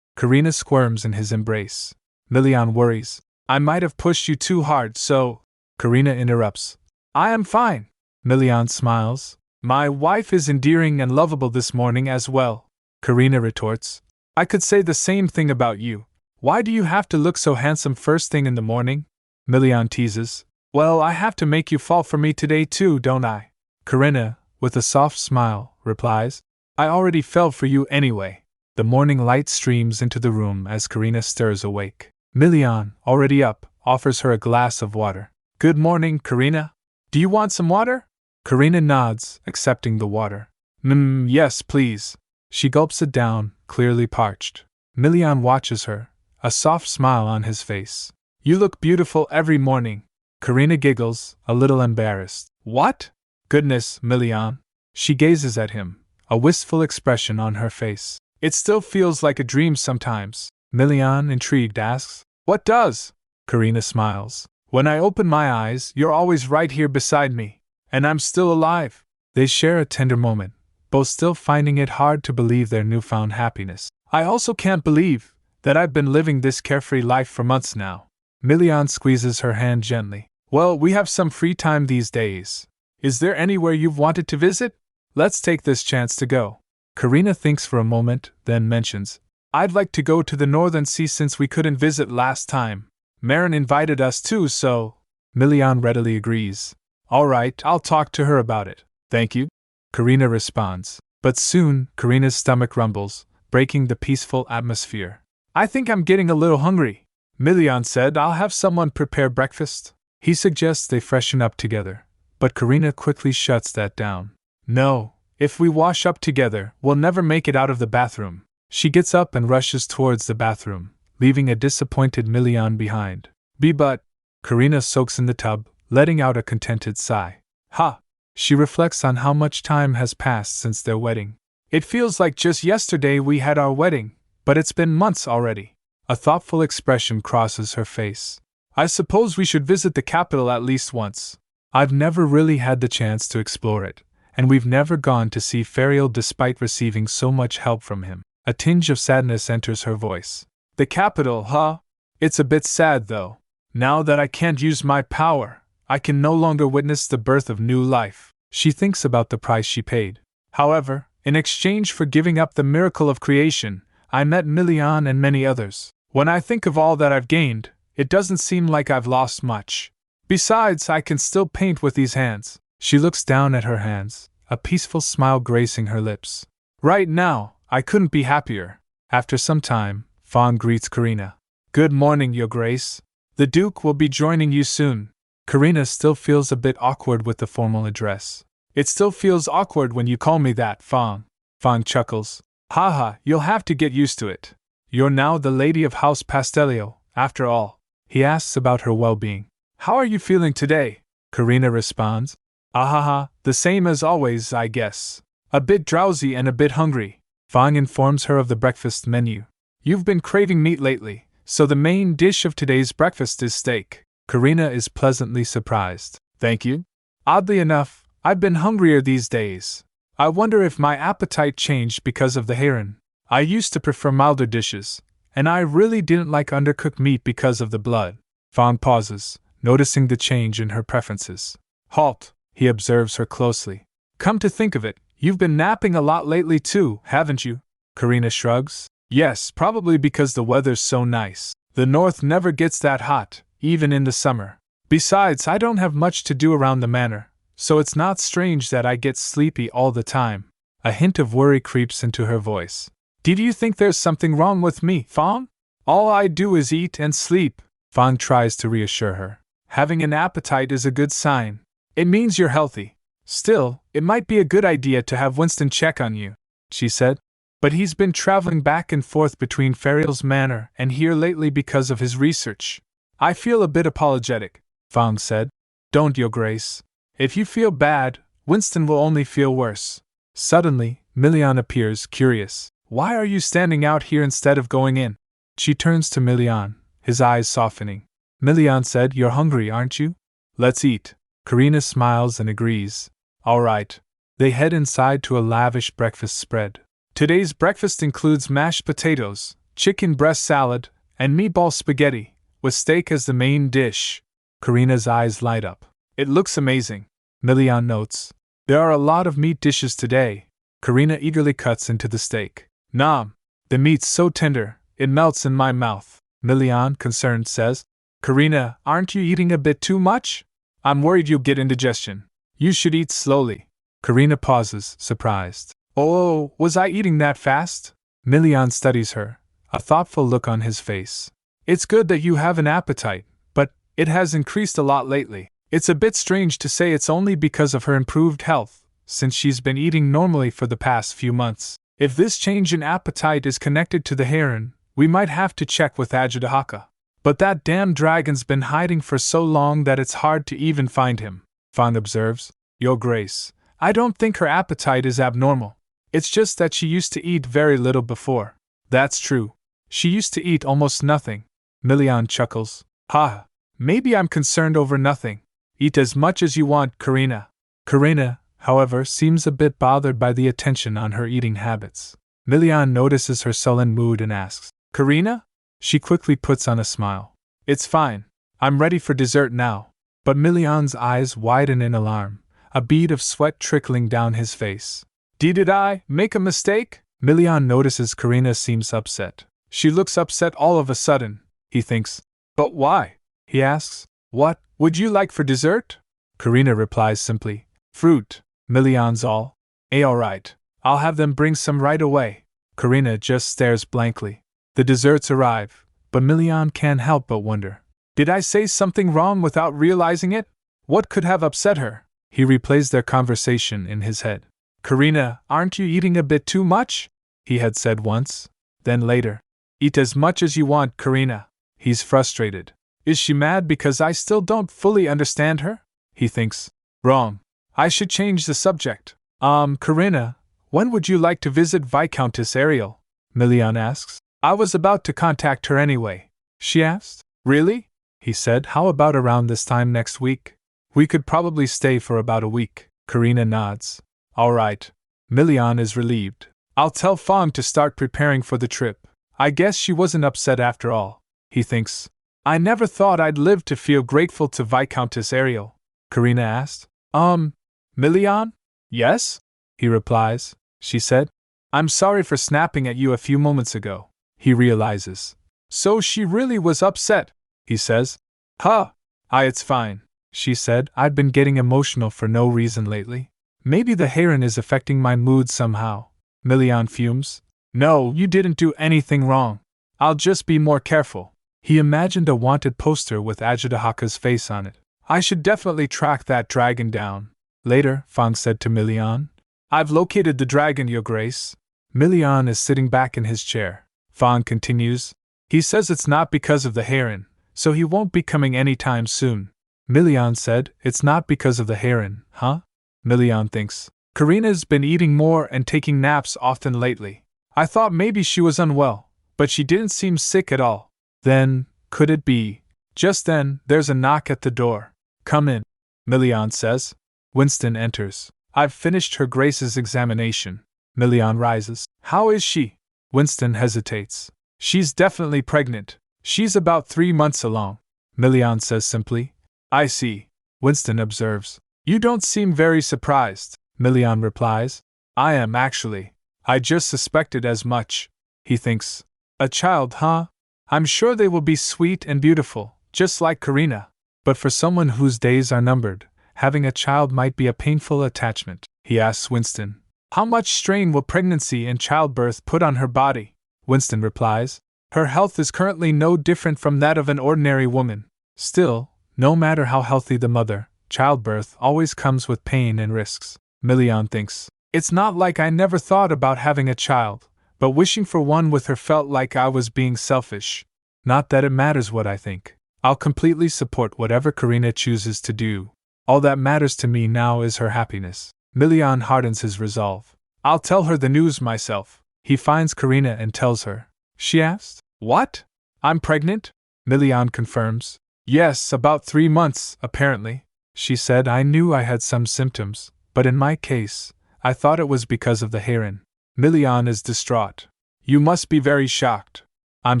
Karina squirms in his embrace. Milian worries. "I might have pushed you too hard, so…" Karina interrupts. "I am fine." Milian smiles. "My wife is endearing and lovable this morning as well." Karina retorts, "I could say the same thing about you. Why do you have to look so handsome first thing in the morning?" Milian teases. "Well, I have to make you fall for me today too, don't I?" Karina, with a soft smile, replies, "I already fell for you anyway." The morning light streams into the room as Karina stirs awake. Milian, already up, offers her a glass of water. "Good morning, Karina. Do you want some water?" Karina nods, accepting the water. Yes, please." She gulps it down, clearly parched. Milian watches her, a soft smile on his face. "You look beautiful every morning." Karina giggles, a little embarrassed. "What? Goodness, Milian." She gazes at him, a wistful expression on her face. "It still feels like a dream sometimes." Milian, intrigued, asks, "What does?" Karina smiles. "When I open my eyes, you're always right here beside me. And I'm still alive." They share a tender moment, both still finding it hard to believe their newfound happiness. "I also can't believe that I've been living this carefree life for months now." Milian squeezes her hand gently. "Well, we have some free time these days. Is there anywhere you've wanted to visit? Let's take this chance to go." Karina thinks for a moment, then mentions, I'd like to go to the Northern Sea since we couldn't visit last time. Marin invited us too, so. Milian readily agrees. All right, I'll talk to her about it. Thank you. Karina responds. But soon, Karina's stomach rumbles, breaking the peaceful atmosphere. I think I'm getting a little hungry. Milian said I'll have someone prepare breakfast. He suggests they freshen up together, but Karina quickly shuts that down. No, if we wash up together, we'll never make it out of the bathroom. She gets up and rushes towards the bathroom, leaving a disappointed Milian behind. But Karina soaks in the tub, letting out a contented sigh. Ha! She reflects on how much time has passed since their wedding. It feels like just yesterday we had our wedding, but it's been months already. A thoughtful expression crosses her face. I suppose we should visit the capital at least once. I've never really had the chance to explore it, and we've never gone to see Fariel despite receiving so much help from him. A tinge of sadness enters her voice. The capital, huh? It's a bit sad though. Now that I can't use my power, I can no longer witness the birth of new life. She thinks about the price she paid. However, in exchange for giving up the miracle of creation, I met Milian and many others. When I think of all that I've gained, it doesn't seem like I've lost much. Besides, I can still paint with these hands. She looks down at her hands, a peaceful smile gracing her lips. Right now, I couldn't be happier. After some time, Fawn greets Karina. Good morning, Your Grace. The Duke will be joining you soon. Karina still feels a bit awkward with the formal address. It still feels awkward when you call me that, Fawn. Fawn chuckles. Haha, you'll have to get used to it. You're now the lady of House Pastellio, after all. He asks about her well-being. How are you feeling today? Karina responds. Ahaha, the same as always, I guess. A bit drowsy and a bit hungry. Fawn informs her of the breakfast menu. You've been craving meat lately, so the main dish of today's breakfast is steak. Karina is pleasantly surprised. Thank you. Oddly enough, I've been hungrier these days. I wonder if my appetite changed because of the heron. I used to prefer milder dishes, and I really didn't like undercooked meat because of the blood. Fawn pauses, noticing the change in her preferences. Halt, he observes her closely. Come to think of it, you've been napping a lot lately too, haven't you? Karina shrugs. Yes, probably because the weather's so nice. The north never gets that hot, even in the summer. Besides, I don't have much to do around the manor, so it's not strange that I get sleepy all the time. A hint of worry creeps into her voice. Did you think there's something wrong with me, Fawn? All I do is eat and sleep. Fawn tries to reassure her. Having an appetite is a good sign. It means you're healthy. Still, it might be a good idea to have Winston check on you, she said. But he's been traveling back and forth between Fariel's manor and here lately because of his research. I feel a bit apologetic, Fawn said. Don't, Your Grace. If you feel bad, Winston will only feel worse. Suddenly, Milian appears, curious. Why are you standing out here instead of going in? She turns to Milian, his eyes softening. Milian said, You're hungry, aren't you? Let's eat. Karina smiles and agrees. All right. They head inside to a lavish breakfast spread. Today's breakfast includes mashed potatoes, chicken breast salad, and meatball spaghetti, with steak as the main dish. Karina's eyes light up. It looks amazing. Milian notes. There are a lot of meat dishes today. Karina eagerly cuts into the steak. Nom! The meat's so tender, it melts in my mouth. Milian, concerned, says. Karina, aren't you eating a bit too much? I'm worried you'll get indigestion. You should eat slowly. Karina pauses, surprised. Oh, was I eating that fast? Milian studies her, a thoughtful look on his face. It's good that you have an appetite, but it has increased a lot lately. It's a bit strange to say it's only because of her improved health, since she's been eating normally for the past few months. If this change in appetite is connected to the heron, we might have to check with Ajudahaka. But that damn dragon's been hiding for so long that it's hard to even find him, Fawn observes. Your Grace, I don't think her appetite is abnormal. It's just that she used to eat very little before. That's true. She used to eat almost nothing. Milian chuckles. Ha! Maybe I'm concerned over nothing. Eat as much as you want, Karina. Karina, however, seems a bit bothered by the attention on her eating habits. Milian notices her sullen mood and asks, Karina? She quickly puts on a smile. It's fine. I'm ready for dessert now. But Milian's eyes widen in alarm, a bead of sweat trickling down his face. Did I make a mistake? Milian notices Karina seems upset. She looks upset all of a sudden, he thinks. But why? He asks. What would you like for dessert? Karina replies simply, fruit. Milian's alright. I'll have them bring some right away. Karina just stares blankly. The desserts arrive, but Milian can't help but wonder. Did I say something wrong without realizing it? What could have upset her? He replays their conversation in his head. Karina, aren't you eating a bit too much? He had said once. Then later. Eat as much as you want, Karina. He's frustrated. Is she mad because I still don't fully understand her? He thinks. Wrong. I should change the subject. Karina, when would you like to visit Viscountess Ariel? Milian asks. I was about to contact her anyway. She asked. Really? He said. How about around this time next week? We could probably stay for about a week. Karina nods. All right. Milian is relieved. I'll tell Fong to start preparing for the trip. I guess she wasn't upset after all. He thinks. I never thought I'd live to feel grateful to Viscountess Ariel. Karina asked. Milian? Yes? He replies. She said. I'm sorry for snapping at you a few moments ago. He realizes. So she really was upset, he says. Huh. It's fine, she said. I've been getting emotional for no reason lately. Maybe the heron is affecting my mood somehow. Milian fumes. No, you didn't do anything wrong. I'll just be more careful. He imagined a wanted poster with Ajitahaka's face on it. I should definitely track that dragon down. Later, Fong said to Milian. I've located the dragon, Your Grace. Milian is sitting back in his chair. Fong continues. He says it's not because of the heron, so he won't be coming anytime soon. Milian said, It's not because of the heron, huh? Milian thinks. Karina's been eating more and taking naps often lately. I thought maybe she was unwell, but she didn't seem sick at all. Then, could it be? Just then, there's a knock at the door. Come in, Milian says. Winston enters. I've finished Her Grace's examination. Milian rises. How is she? Winston hesitates. She's definitely pregnant. She's about 3 months along. Milian says simply. I see. Winston observes. You don't seem very surprised. Milian replies. I am actually. I just suspected as much. He thinks. A child, huh? I'm sure they will be sweet and beautiful, just like Karina. But for someone whose days are numbered, having a child might be a painful attachment. He asks Winston. How much strain will pregnancy and childbirth put on her body? Winston replies. Her health is currently no different from that of an ordinary woman. Still, no matter how healthy the mother, childbirth always comes with pain and risks. Milian thinks. It's not like I never thought about having a child, but wishing for one with her felt like I was being selfish. Not that it matters what I think. I'll completely support whatever Karina chooses to do. All that matters to me now is her happiness. Milian hardens his resolve. I'll tell her the news myself. He finds Karina and tells her. She asked. What? I'm pregnant? Milian confirms. Yes, about 3 months, apparently. She said I knew I had some symptoms, but in my case, I thought it was because of the heron. Milian is distraught. You must be very shocked. I'm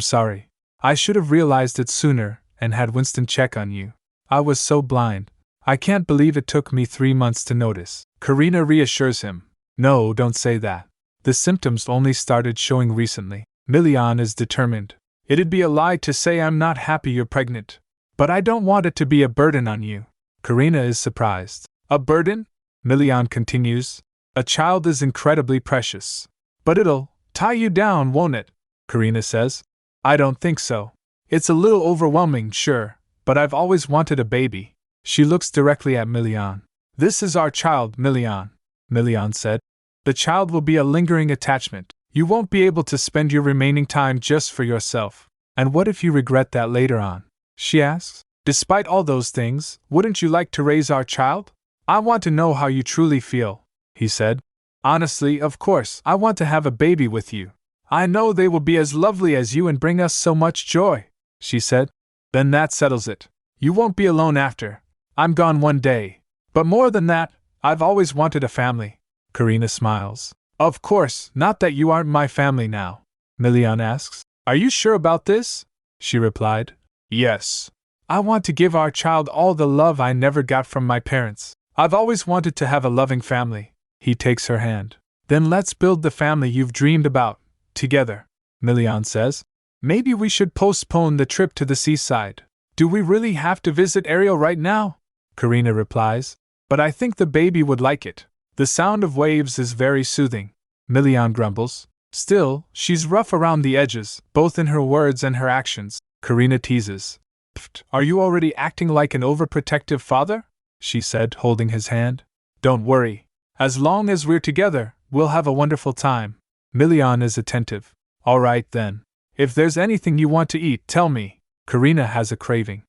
sorry. I should have realized it sooner and had Winston check on you. I was so blind. I can't believe it took me 3 months to notice. Karina reassures him. No, don't say that. The symptoms only started showing recently. Milian is determined. It'd be a lie to say I'm not happy you're pregnant. But I don't want it to be a burden on you. Karina is surprised. A burden? Milian continues. A child is incredibly precious. But it'll tie you down, won't it? Karina says. I don't think so. It's a little overwhelming, sure, but I've always wanted a baby. She looks directly at Milian. This is our child, Milian. Milian said. The child will be a lingering attachment. You won't be able to spend your remaining time just for yourself. And what if you regret that later on? She asks. Despite all those things, wouldn't you like to raise our child? I want to know how you truly feel, he said. Honestly, of course, I want to have a baby with you. I know they will be as lovely as you and bring us so much joy, she said. Then that settles it. You won't be alone after. I'm gone one day. But more than that, I've always wanted a family. Karina smiles. Of course, not that you aren't my family now. Milian asks. Are you sure about this? She replied. Yes. I want to give our child all the love I never got from my parents. I've always wanted to have a loving family. He takes her hand. Then let's build the family you've dreamed about, together, Milian says. Maybe we should postpone the trip to the seaside. Do we really have to visit Ariel right now? Karina replies. But I think the baby would like it. The sound of waves is very soothing, Milian grumbles. Still, she's rough around the edges, both in her words and her actions, Karina teases. Pfft, are you already acting like an overprotective father? She said, holding his hand. Don't worry. As long as we're together, we'll have a wonderful time. Milian is attentive. All right then. If there's anything you want to eat, tell me. Karina has a craving.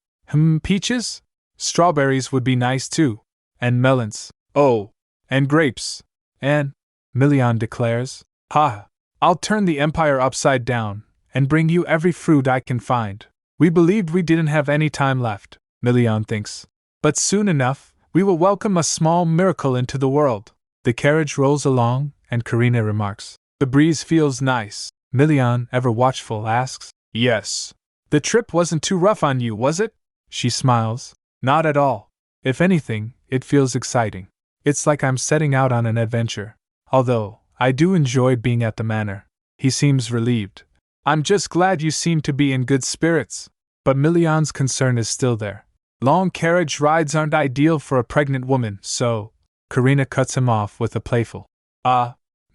Peaches? Strawberries would be nice too. And melons. Oh, and grapes. And, Milian declares, ha, I'll turn the empire upside down and bring you every fruit I can find. We believed we didn't have any time left, Milian thinks. But soon enough, we will welcome a small miracle into the world. The carriage rolls along, and Karina remarks, the breeze feels nice. Milian, ever watchful, asks, yes. The trip wasn't too rough on you, was it? She smiles. Not at all. If anything, it feels exciting. It's like I'm setting out on an adventure. Although, I do enjoy being at the manor. He seems relieved. I'm just glad you seem to be in good spirits. But Milian's concern is still there. Long carriage rides aren't ideal for a pregnant woman, so… Karina cuts him off with a playful,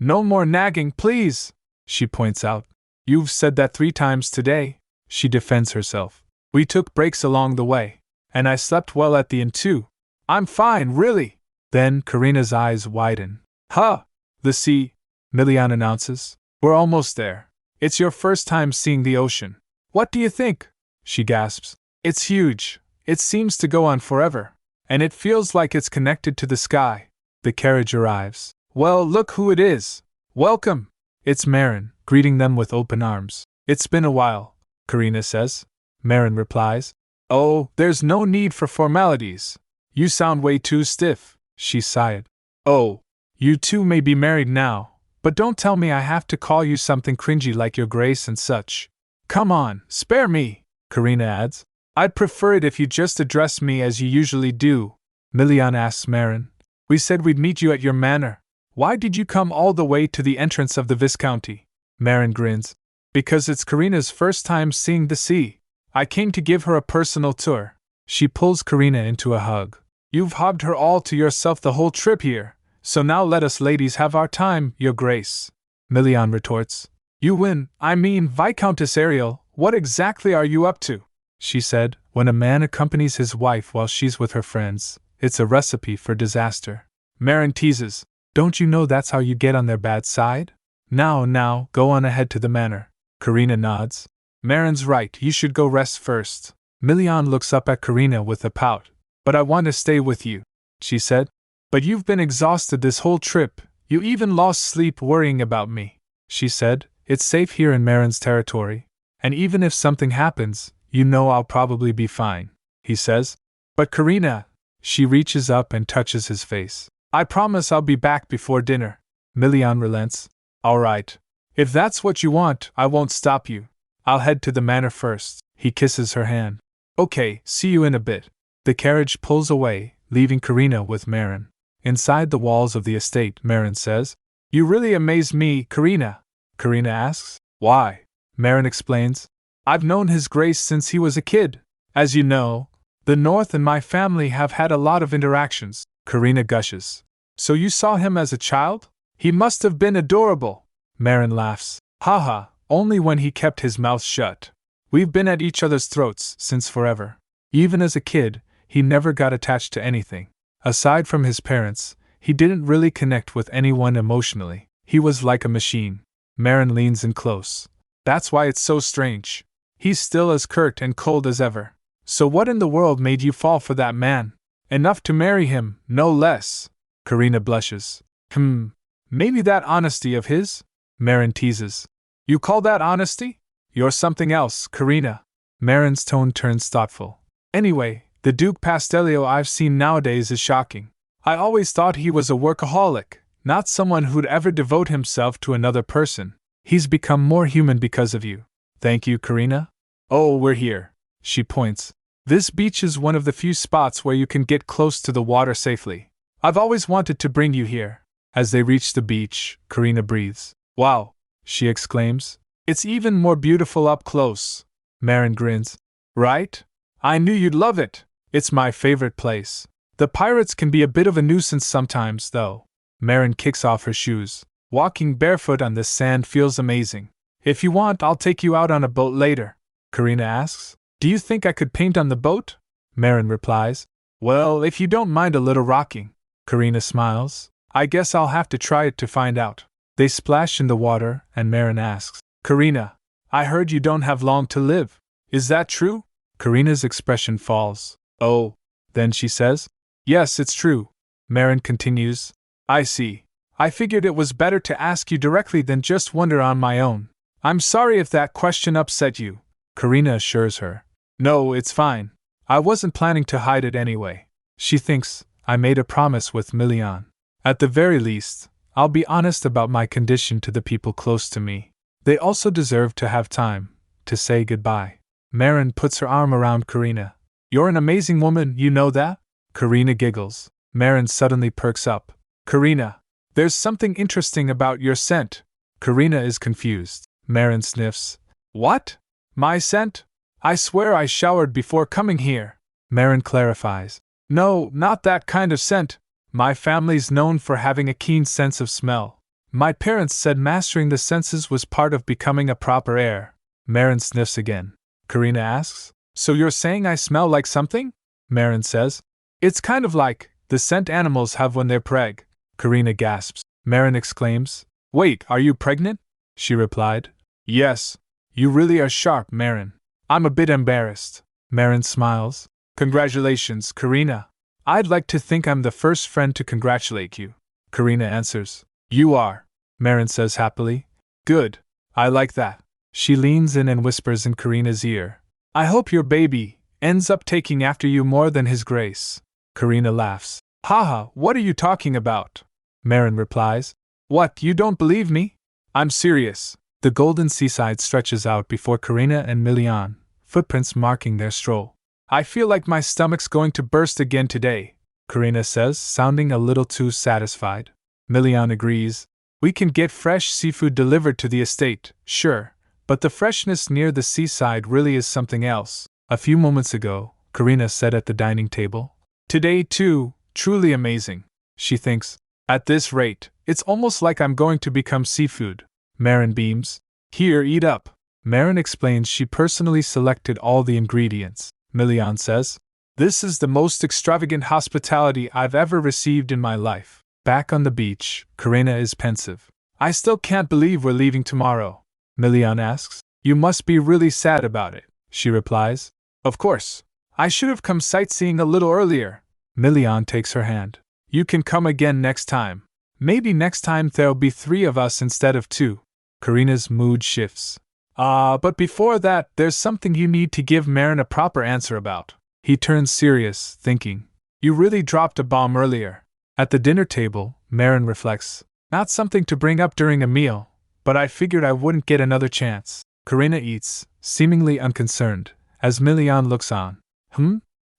no more nagging, please, she points out. You've said that 3 times today, she defends herself. We took breaks along the way, and I slept well at the inn too. I'm fine, really. Then Karina's eyes widen. The sea, Milian announces. We're almost there. It's your first time seeing the ocean. What do you think? She gasps. It's huge. It seems to go on forever. And it feels like it's connected to the sky. The carriage arrives. Well, look who it is. Welcome. It's Marin, greeting them with open arms. It's been a while, Karina says. Marin replies. Oh, there's no need for formalities. You sound way too stiff, she sighed. Oh, you two may be married now, but don't tell me I have to call you something cringy like Your Grace and such. Come on, spare me, Karina adds. I'd prefer it if you just address me as you usually do. Milian asks Marin. We said we'd meet you at your manor. Why did you come all the way to the entrance of the Viscounty? Marin grins. Because it's Karina's first time seeing the sea. I came to give her a personal tour. She pulls Karina into a hug. You've hobbed her all to yourself the whole trip here, so now let us ladies have our time, Your Grace. Milian retorts. You win, I mean Viscountess Ariel, what exactly are you up to? She said, when a man accompanies his wife while she's with her friends, it's a recipe for disaster. Marin teases. Don't you know that's how you get on their bad side? Now, go on ahead to the manor. Karina nods. Marin's right, you should go rest first. Milian looks up at Karina with a pout. But I want to stay with you, she said. But you've been exhausted this whole trip, you even lost sleep worrying about me, she said. It's safe here in Marin's territory. And even if something happens, you know I'll probably be fine, he says. But Karina, she reaches up and touches his face. I promise I'll be back before dinner. Milian relents. All right. If that's what you want, I won't stop you. I'll head to the manor first. He kisses her hand. Okay, see you in a bit. The carriage pulls away, leaving Karina with Marin. Inside the walls of the estate, Marin says, You really amaze me, Karina. Karina asks, Why? Marin explains, I've known His Grace since he was a kid. As you know, the North and my family have had a lot of interactions. Karina gushes. So you saw him as a child? He must have been adorable. Marin laughs. Haha, only when he kept his mouth shut. We've been at each other's throats since forever. Even as a kid, he never got attached to anything. Aside from his parents, he didn't really connect with anyone emotionally. He was like a machine. Marin leans in close. That's why it's so strange. He's still as curt and cold as ever. So what in the world made you fall for that man? Enough to marry him, no less. Karina blushes. Maybe that honesty of his? Marin teases. You call that honesty? You're something else, Karina. Marin's tone turns thoughtful. Anyway, the Duke Pastellio I've seen nowadays is shocking. I always thought he was a workaholic, not someone who'd ever devote himself to another person. He's become more human because of you. Thank you, Karina. Oh, we're here. She points. This beach is one of the few spots where you can get close to the water safely. I've always wanted to bring you here. As they reach the beach, Karina breathes. Wow, she exclaims. It's even more beautiful up close. Marin grins. Right? I knew you'd love it. It's my favorite place. The pirates can be a bit of a nuisance sometimes, though. Marin kicks off her shoes. Walking barefoot on this sand feels amazing. If you want, I'll take you out on a boat later, Karina asks. Do you think I could paint on the boat? Marin replies. Well, if you don't mind a little rocking. Karina smiles. I guess I'll have to try it to find out. They splash in the water, and Marin asks, Karina, I heard you don't have long to live. Is that true? Karina's expression falls. Oh, then she says, Yes, it's true. Marin continues, I see. I figured it was better to ask you directly than just wonder on my own. I'm sorry if that question upset you, Karina assures her. No, it's fine. I wasn't planning to hide it anyway. She thinks, I made a promise with Milian. At the very least, I'll be honest about my condition to the people close to me. They also deserve to have time to say goodbye. Marin puts her arm around Karina. You're an amazing woman, you know that? Karina giggles. Marin suddenly perks up. Karina, there's something interesting about your scent. Karina is confused. Marin sniffs. What? My scent? I swear I showered before coming here. Marin clarifies. No, not that kind of scent. My family's known for having a keen sense of smell. My parents said mastering the senses was part of becoming a proper heir. Marin sniffs again. Karina asks. So you're saying I smell like something? Marin says. It's kind of like the scent animals have when they're preg. Karina gasps. Marin exclaims. Wait, are you pregnant? She replied. Yes. You really are sharp, Marin. I'm a bit embarrassed. Marin smiles. Congratulations, Karina. I'd like to think I'm the first friend to congratulate you. Karina answers. You are, Marin says happily. Good. I like that. She leans in and whispers in Karina's ear. I hope your baby ends up taking after you more than his grace. Karina laughs. Haha, what are you talking about? Marin replies. What, you don't believe me? I'm serious. The golden seaside stretches out before Karina and Milian, footprints marking their stroll. I feel like my stomach's going to burst again today, Karina says, sounding a little too satisfied. Milian agrees. We can get fresh seafood delivered to the estate, sure, but the freshness near the seaside really is something else. A few moments ago, Karina said at the dining table. Today, too, truly amazing. She thinks, at this rate, it's almost like I'm going to become seafood. Marin beams. Here, eat up. Marin explains she personally selected all the ingredients. Milian says, This is the most extravagant hospitality I've ever received in my life. Back on the beach, Karina is pensive. I still can't believe we're leaving tomorrow. Milian asks, You must be really sad about it. She replies, Of course. I should have come sightseeing a little earlier. Milian takes her hand. You can come again next time. Maybe next time there'll be 3 of us instead of 2. Karina's mood shifts. But before that, there's something you need to give Marin a proper answer about. He turns serious, thinking. You really dropped a bomb earlier. At the dinner table, Marin reflects. Not something to bring up during a meal, but I figured I wouldn't get another chance. Karina eats, seemingly unconcerned, as Milian looks on.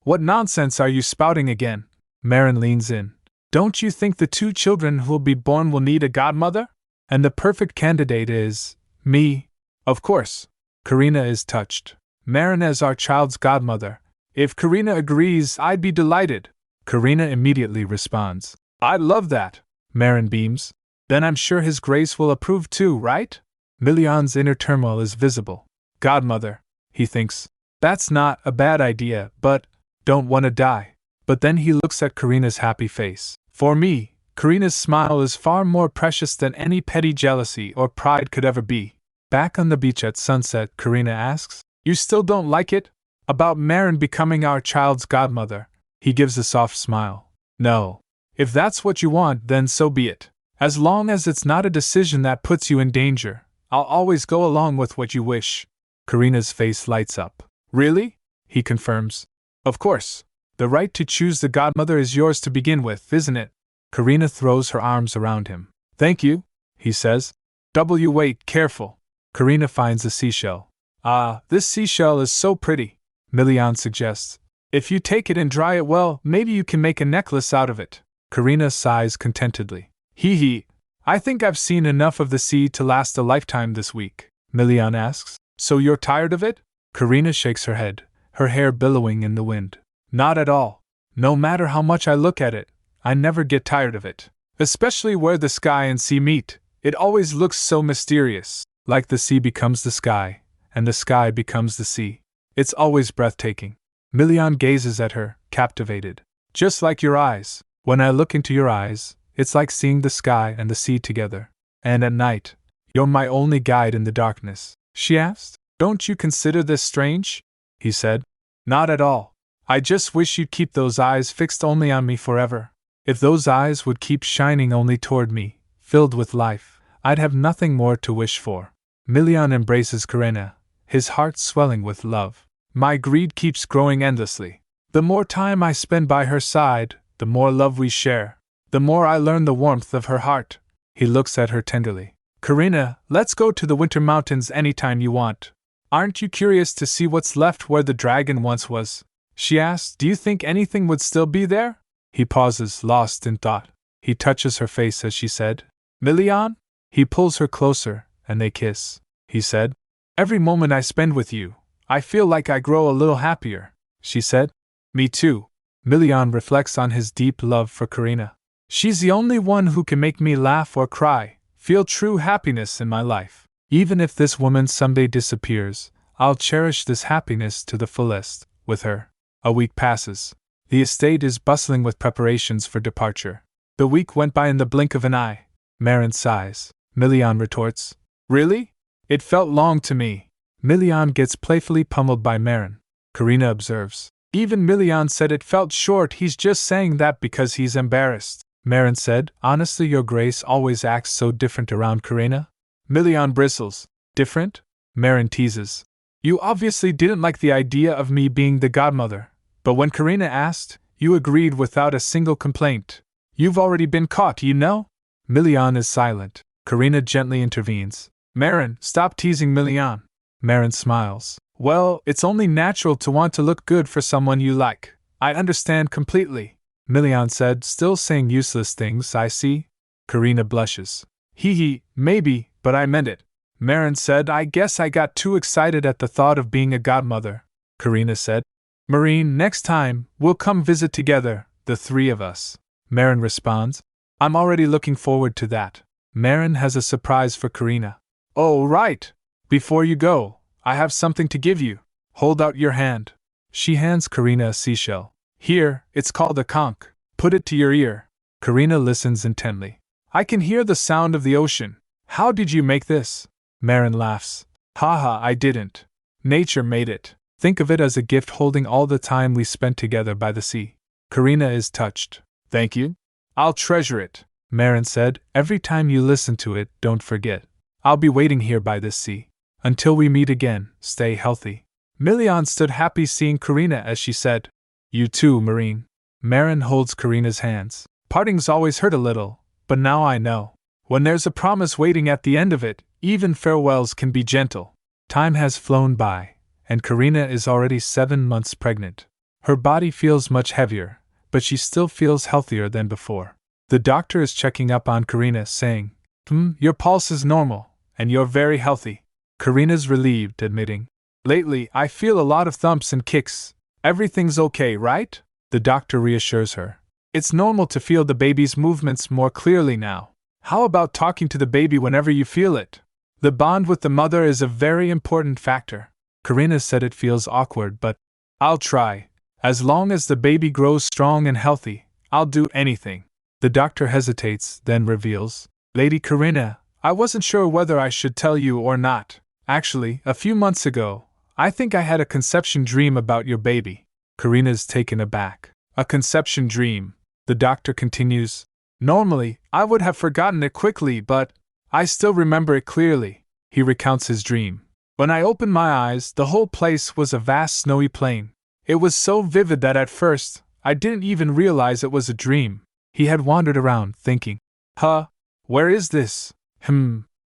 What nonsense are you spouting again? Marin leans in. Don't you think the 2 children who'll be born will need a godmother? And the perfect candidate is me. Of course. Karina is touched. Marin as our child's godmother. If Karina agrees, I'd be delighted. Karina immediately responds. I'd love that. Marin beams. Then I'm sure His Grace will approve too, right? Milian's inner turmoil is visible. Godmother, he thinks. That's not a bad idea, but don't want to die. But then he looks at Karina's happy face. For me, Karina's smile is far more precious than any petty jealousy or pride could ever be. Back on the beach at sunset, Karina asks, You still don't like it? About Marin becoming our child's godmother? He gives a soft smile. No. If that's what you want, then so be it. As long as it's not a decision that puts you in danger, I'll always go along with what you wish. Karina's face lights up. Really? He confirms. Of course. The right to choose the godmother is yours to begin with, isn't it? Karina throws her arms around him. Thank you, he says. Wait, careful. Karina finds a seashell. This seashell is so pretty, Milian suggests. If you take it and dry it well, maybe you can make a necklace out of it. Karina sighs contentedly. Hee hee. I think I've seen enough of the sea to last a lifetime this week, Milian asks. So you're tired of it? Karina shakes her head, her hair billowing in the wind. Not at all. No matter how much I look at it, I never get tired of it. Especially where the sky and sea meet. It always looks so mysterious, like the sea becomes the sky, and the sky becomes the sea. It's always breathtaking. Milian gazes at her, captivated. Just like your eyes. When I look into your eyes, it's like seeing the sky and the sea together. And at night, you're my only guide in the darkness. She asked. Don't you consider this strange? He said. Not at all. I just wish you'd keep those eyes fixed only on me forever. If those eyes would keep shining only toward me, filled with life, I'd have nothing more to wish for. Milian embraces Karina, his heart swelling with love. My greed keeps growing endlessly. The more time I spend by her side, the more love we share. The more I learn the warmth of her heart. He looks at her tenderly. Karina, let's go to the Winter Mountains anytime you want. Aren't you curious to see what's left where the dragon once was? She asks. Do you think anything would still be there? He pauses, lost in thought. He touches her face as she said, Milian? He pulls her closer, and they kiss. He said, Every moment I spend with you, I feel like I grow a little happier. She said, Me too. Milian reflects on his deep love for Karina. She's the only one who can make me laugh or cry, feel true happiness in my life. Even if this woman someday disappears, I'll cherish this happiness to the fullest, with her. A week passes. The estate is bustling with preparations for departure. The week went by in the blink of an eye. Marin sighs. Milian retorts, Really? It felt long to me. Milian gets playfully pummeled by Marin. Karina observes, Even Milian said it felt short. He's just saying that because he's embarrassed. Marin said, Honestly, your grace always acts so different around Karina. Milian bristles. Different? Marin teases. You obviously didn't like the idea of me being the godmother. But when Karina asked, you agreed without a single complaint. You've already been caught, you know? Milian is silent. Karina gently intervenes. Marin, stop teasing Milian. Marin smiles. Well, it's only natural to want to look good for someone you like. I understand completely. Milian said, still saying useless things, I see. Karina blushes. Hee hee, maybe, but I meant it. Marin said, I guess I got too excited at the thought of being a godmother. Karina said, Marine, next time, we'll come visit together, the three of us. Marin responds, I'm already looking forward to that. Marin has a surprise for Karina. Oh, right. Before you go, I have something to give you. Hold out your hand. She hands Karina a seashell. Here, it's called a conch. Put it to your ear. Karina listens intently. I can hear the sound of the ocean. How did you make this? Marin laughs. Haha, I didn't. Nature made it. Think of it as a gift holding all the time we spent together by the sea. Karina is touched. Thank you. I'll treasure it. Marin said, every time you listen to it, don't forget. I'll be waiting here by this sea. Until we meet again, stay healthy. Milian stood happy seeing Karina as she said, You too, Marine. Marin holds Karina's hands. Partings always hurt a little, but now I know. When there's a promise waiting at the end of it, even farewells can be gentle. Time has flown by, and Karina is already 7 months pregnant. Her body feels much heavier, but she still feels healthier than before. The doctor is checking up on Karina, saying, Your pulse is normal, and you're very healthy. Karina's relieved, admitting, Lately, I feel a lot of thumps and kicks. Everything's okay, right? The doctor reassures her. It's normal to feel the baby's movements more clearly now. How about talking to the baby whenever you feel it? The bond with the mother is a very important factor. Karina said it feels awkward, but I'll try. As long as the baby grows strong and healthy, I'll do anything. The doctor hesitates, then reveals, Lady Karina, I wasn't sure whether I should tell you or not. Actually, a few months ago, I think I had a conception dream about your baby. Karina's taken aback. A conception dream, the doctor continues. Normally, I would have forgotten it quickly, but I still remember it clearly. He recounts his dream. When I opened my eyes, the whole place was a vast snowy plain. It was so vivid that at first, I didn't even realize it was a dream. He had wandered around, thinking, where is this?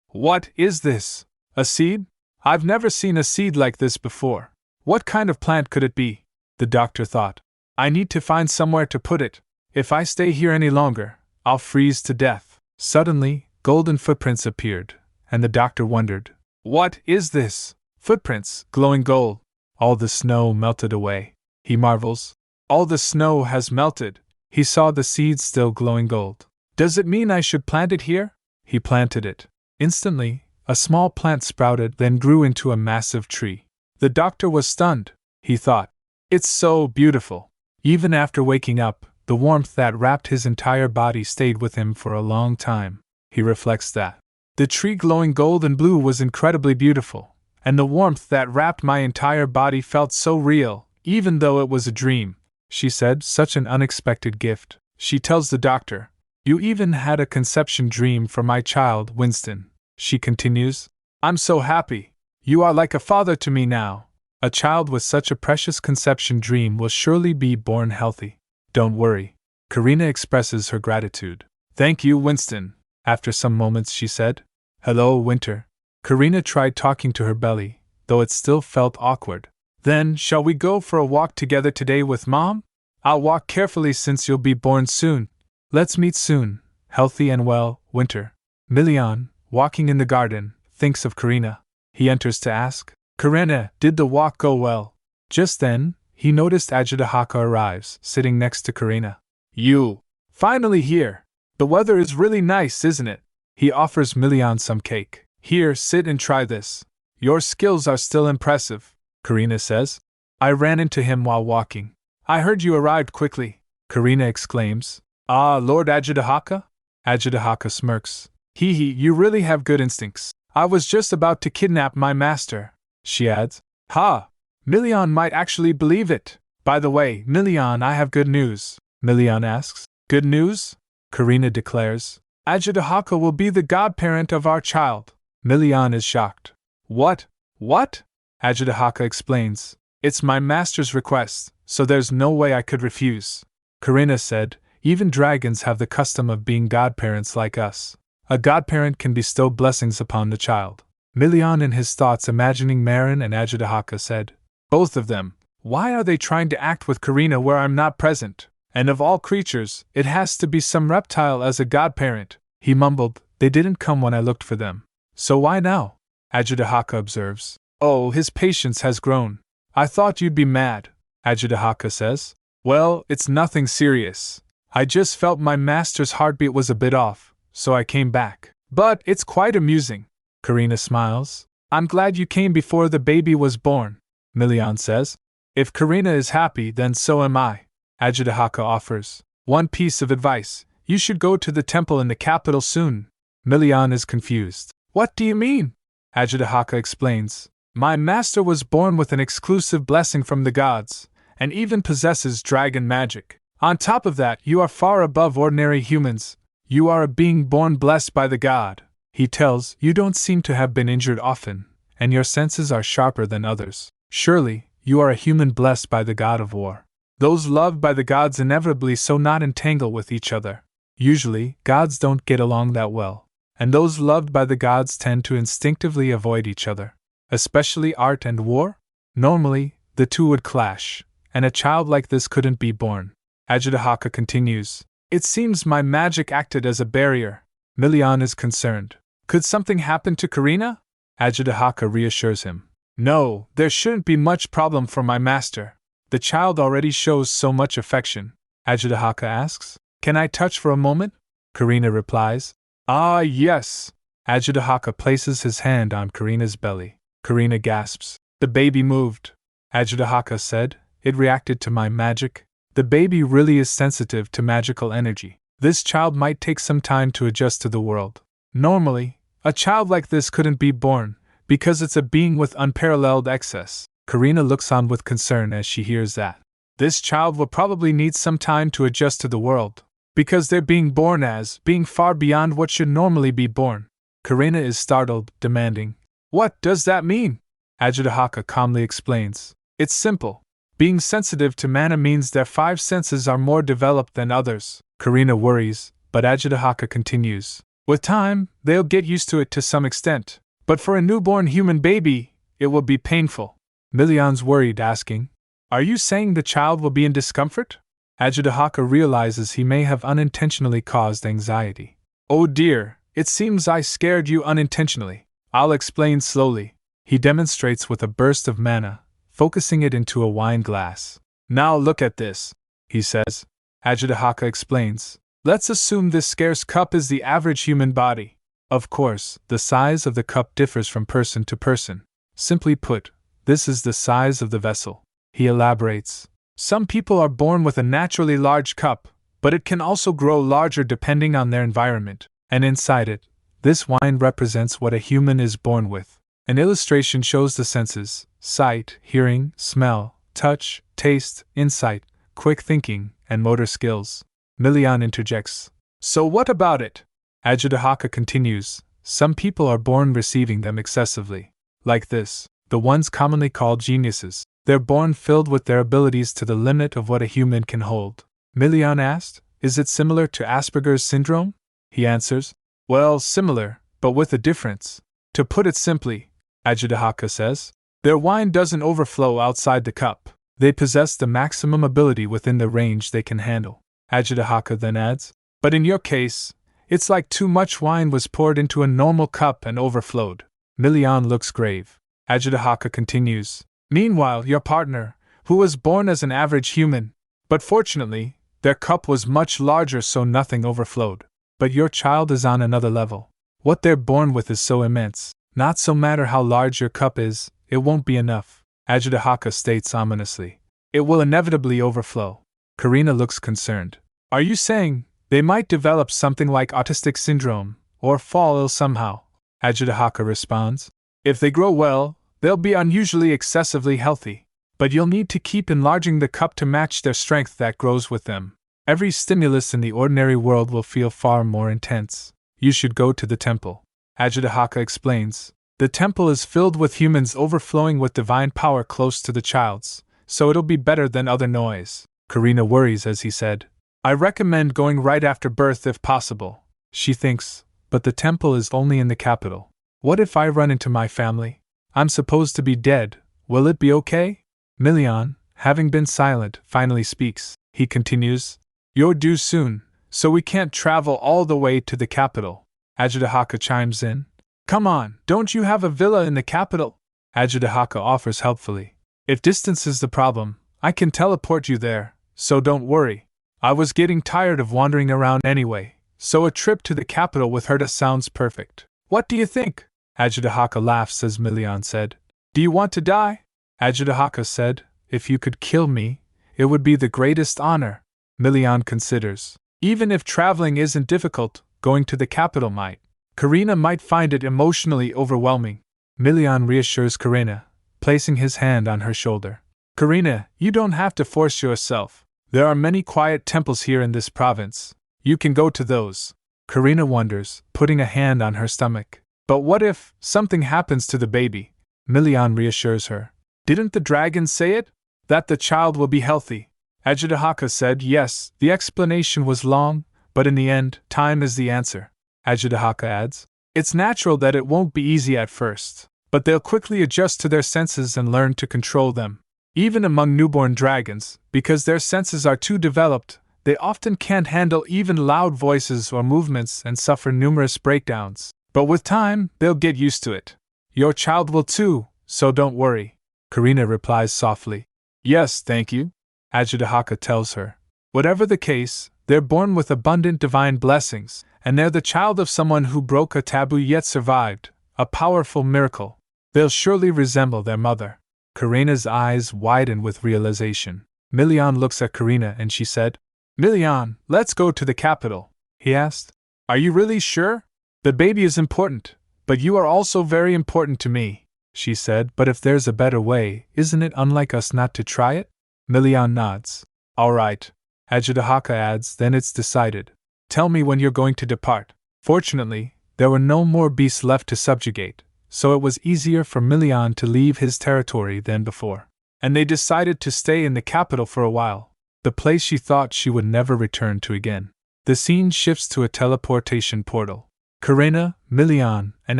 What is this? A seed? I've never seen a seed like this before. What kind of plant could it be? The doctor thought. I need to find somewhere to put it. If I stay here any longer, I'll freeze to death. Suddenly, golden footprints appeared, and the doctor wondered, "What is this? Footprints, glowing gold." All the snow melted away. He marvels. All the snow has melted. He saw the seeds still glowing gold. Does it mean I should plant it here? He planted it. Instantly, a small plant sprouted, then grew into a massive tree. The doctor was stunned. He thought, "It's so beautiful." Even after waking up, the warmth that wrapped his entire body stayed with him for a long time. He reflects that the tree glowing gold and blue was incredibly beautiful, and the warmth that wrapped my entire body felt so real, even though it was a dream. She said, "Such an unexpected gift." She tells the doctor, "You even had a conception dream for my child, Winston." She continues, "I'm so happy. You are like a father to me now. A child with such a precious conception dream will surely be born healthy. Don't worry." Karina expresses her gratitude. "Thank you, Winston." After some moments, she said, "Hello, Winter." Karina tried talking to her belly, though it still felt awkward. "Then, shall we go for a walk together today with Mom? I'll walk carefully since you'll be born soon. Let's meet soon, healthy and well, Winter." Milian, walking in the garden, thinks of Karina. He enters to ask, "Karina, did the walk go well?" Just then, he noticed Ajitahaka arrives, sitting next to Karina. "You! Finally here! The weather is really nice, isn't it?" He offers Milian some cake. "Here, sit and try this. Your skills are still impressive," Karina says. "I ran into him while walking. I heard you arrived quickly," Karina exclaims. "Ah, Lord Ajitahaka?" Ajitahaka smirks. "Hee, you really have good instincts. I was just about to kidnap my master," she adds. "Ha! Milian might actually believe it. By the way, Milian, I have good news." Milian asks. "Good news?" Karina declares. "Ajitahaka will be the godparent of our child." Milian is shocked. What? What?" Ajitahaka explains. "It's my master's request, so there's no way I could refuse." Karina said, "Even dragons have the custom of being godparents like us. A godparent can bestow blessings upon the child." Milian in his thoughts imagining Marin and Ajitahaka said, "Both of them, why are they trying to act with Karina where I'm not present? And of all creatures, it has to be some reptile as a godparent." He mumbled, "They didn't come when I looked for them. So why now?" Ajitahaka observes. "Oh, his patience has grown. I thought you'd be mad," Ajitahaka says. "Well, it's nothing serious. I just felt my master's heartbeat was a bit off, so I came back. But it's quite amusing." Karina smiles. "I'm glad you came before the baby was born," Milian says. "If Karina is happy, then so am I," Ajitahaka offers. "One piece of advice, you should go to the temple in the capital soon." Milian is confused. "What do you mean?" Ajitahaka explains. "My master was born with an exclusive blessing from the gods, and even possesses dragon magic. On top of that, you are far above ordinary humans. You are a being born blessed by the god," he tells. "You don't seem to have been injured often, and your senses are sharper than others. Surely, you are a human blessed by the god of war. Those loved by the gods inevitably so not entangle with each other. Usually, gods don't get along that well, and those loved by the gods tend to instinctively avoid each other. Especially art and war? Normally, the two would clash, and a child like this couldn't be born." Ajitahaka continues. "It seems my magic acted as a barrier." Milian is concerned. "Could something happen to Karina?" Ajitahaka reassures him. "No, there shouldn't be much problem for my master. The child already shows so much affection." Ajitahaka asks. "Can I touch for a moment?" Karina replies. "Ah, yes." Ajitahaka places his hand on Karina's belly. Karina gasps. "The baby moved," Ajitahaka said. "It reacted to my magic." The baby really is sensitive to magical energy. This child might take some time to adjust to the world. Normally, a child like this couldn't be born, because it's a being with unparalleled excess. Karina looks on with concern as she hears that. This child will probably need some time to adjust to the world, because they're being born as being far beyond what should normally be born. Karina is startled, demanding, "What does that mean?" Ajitahaka calmly explains. "It's simple. Being sensitive to mana means their 5 senses are more developed than others." Karina worries, but Ajitahaka continues. "With time, they'll get used to it to some extent, but for a newborn human baby, it will be painful." Milian's worried, asking, "Are you saying the child will be in discomfort?" Ajitahaka realizes he may have unintentionally caused anxiety. Oh dear, it seems I scared you unintentionally. I'll explain slowly. He demonstrates with a burst of mana, focusing it into a wine glass. Now look at this, he says. Ajitahaka explains. Let's assume this scarce cup is the average human body. Of course, the size of the cup differs from person to person. Simply put, this is the size of the vessel. He elaborates. Some people are born with a naturally large cup, but it can also grow larger depending on their environment, and inside it, this wine represents what a human is born with. An illustration shows the senses: sight, hearing, smell, touch, taste, insight, quick thinking, and motor skills. Milian interjects. So what about it? Ajitahaka continues. Some people are born receiving them excessively. Like this, the ones commonly called geniuses. They're born filled with their abilities to the limit of what a human can hold. Milian asked, is it similar to Asperger's syndrome? He answers, well, similar, but with a difference. To put it simply, Ajitahaka says, their wine doesn't overflow outside the cup. They possess the maximum ability within the range they can handle. Ajitahaka then adds, but in your case, it's like too much wine was poured into a normal cup and overflowed. Milian looks grave. Ajitahaka continues, meanwhile, your partner, who was born as an average human, but fortunately, their cup was much larger so nothing overflowed. But your child is on another level. What they're born with is so immense, not so matter how large your cup is, it won't be enough. Ajitahaka states ominously. It will inevitably overflow. Karina looks concerned. Are you saying they might develop something like autistic syndrome, or fall ill somehow? Ajitahaka responds. If they grow well, they'll be unusually excessively healthy. But you'll need to keep enlarging the cup to match their strength that grows with them. Every stimulus in the ordinary world will feel far more intense. You should go to the temple. Ajitahaka explains. The temple is filled with humans overflowing with divine power close to the child's, so it'll be better than other noise. Karina worries as he said. I recommend going right after birth if possible. She thinks, but the temple is only in the capital. What if I run into my family? I'm supposed to be dead. Will it be okay? Milian, having been silent, finally speaks. He continues. You're due soon, so we can't travel all the way to the capital. Ajitahaka chimes in. Come on, don't you have a villa in the capital? Ajitahaka offers helpfully. If distance is the problem, I can teleport you there, so don't worry. I was getting tired of wandering around anyway, so a trip to the capital with her sounds perfect. What do you think? Ajitahaka laughs as Milian said. Do you want to die? Ajitahaka said, if you could kill me, it would be the greatest honor. Milian considers. Even if traveling isn't difficult, going to the capital might. Karina might find it emotionally overwhelming. Milian reassures Karina, placing his hand on her shoulder. Karina, you don't have to force yourself. There are many quiet temples here in this province. You can go to those. Karina wonders, putting a hand on her stomach. But what if something happens to the baby? Milian reassures her. Didn't the dragon say it? That the child will be healthy. Ajitahaka said yes, the explanation was long, but in the end, time is the answer. Ajitahaka adds. It's natural that it won't be easy at first, but they'll quickly adjust to their senses and learn to control them. Even among newborn dragons, because their senses are too developed, they often can't handle even loud voices or movements and suffer numerous breakdowns. But with time, they'll get used to it. Your child will too, so don't worry. Karina replies softly. Yes, thank you. Ajitahaka tells her. Whatever the case, they're born with abundant divine blessings, and they're the child of someone who broke a taboo yet survived, a powerful miracle. They'll surely resemble their mother. Karina's eyes widen with realization. Milian looks at Karina and she said, Milian, let's go to the capital. He asked, Are you really sure? The baby is important, but you are also very important to me, she said. But if there's a better way, isn't it unlike us not to try it? Milian nods. All right. Ajitahaka adds, then it's decided. Tell me when you're going to depart. Fortunately, there were no more beasts left to subjugate, so it was easier for Milian to leave his territory than before. And they decided to stay in the capital for a while, the place she thought she would never return to again. The scene shifts to a teleportation portal. Karina, Milian, and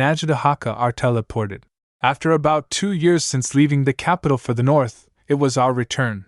Ajitahaka are teleported. After about 2 years since leaving the capital for the north, it was our return.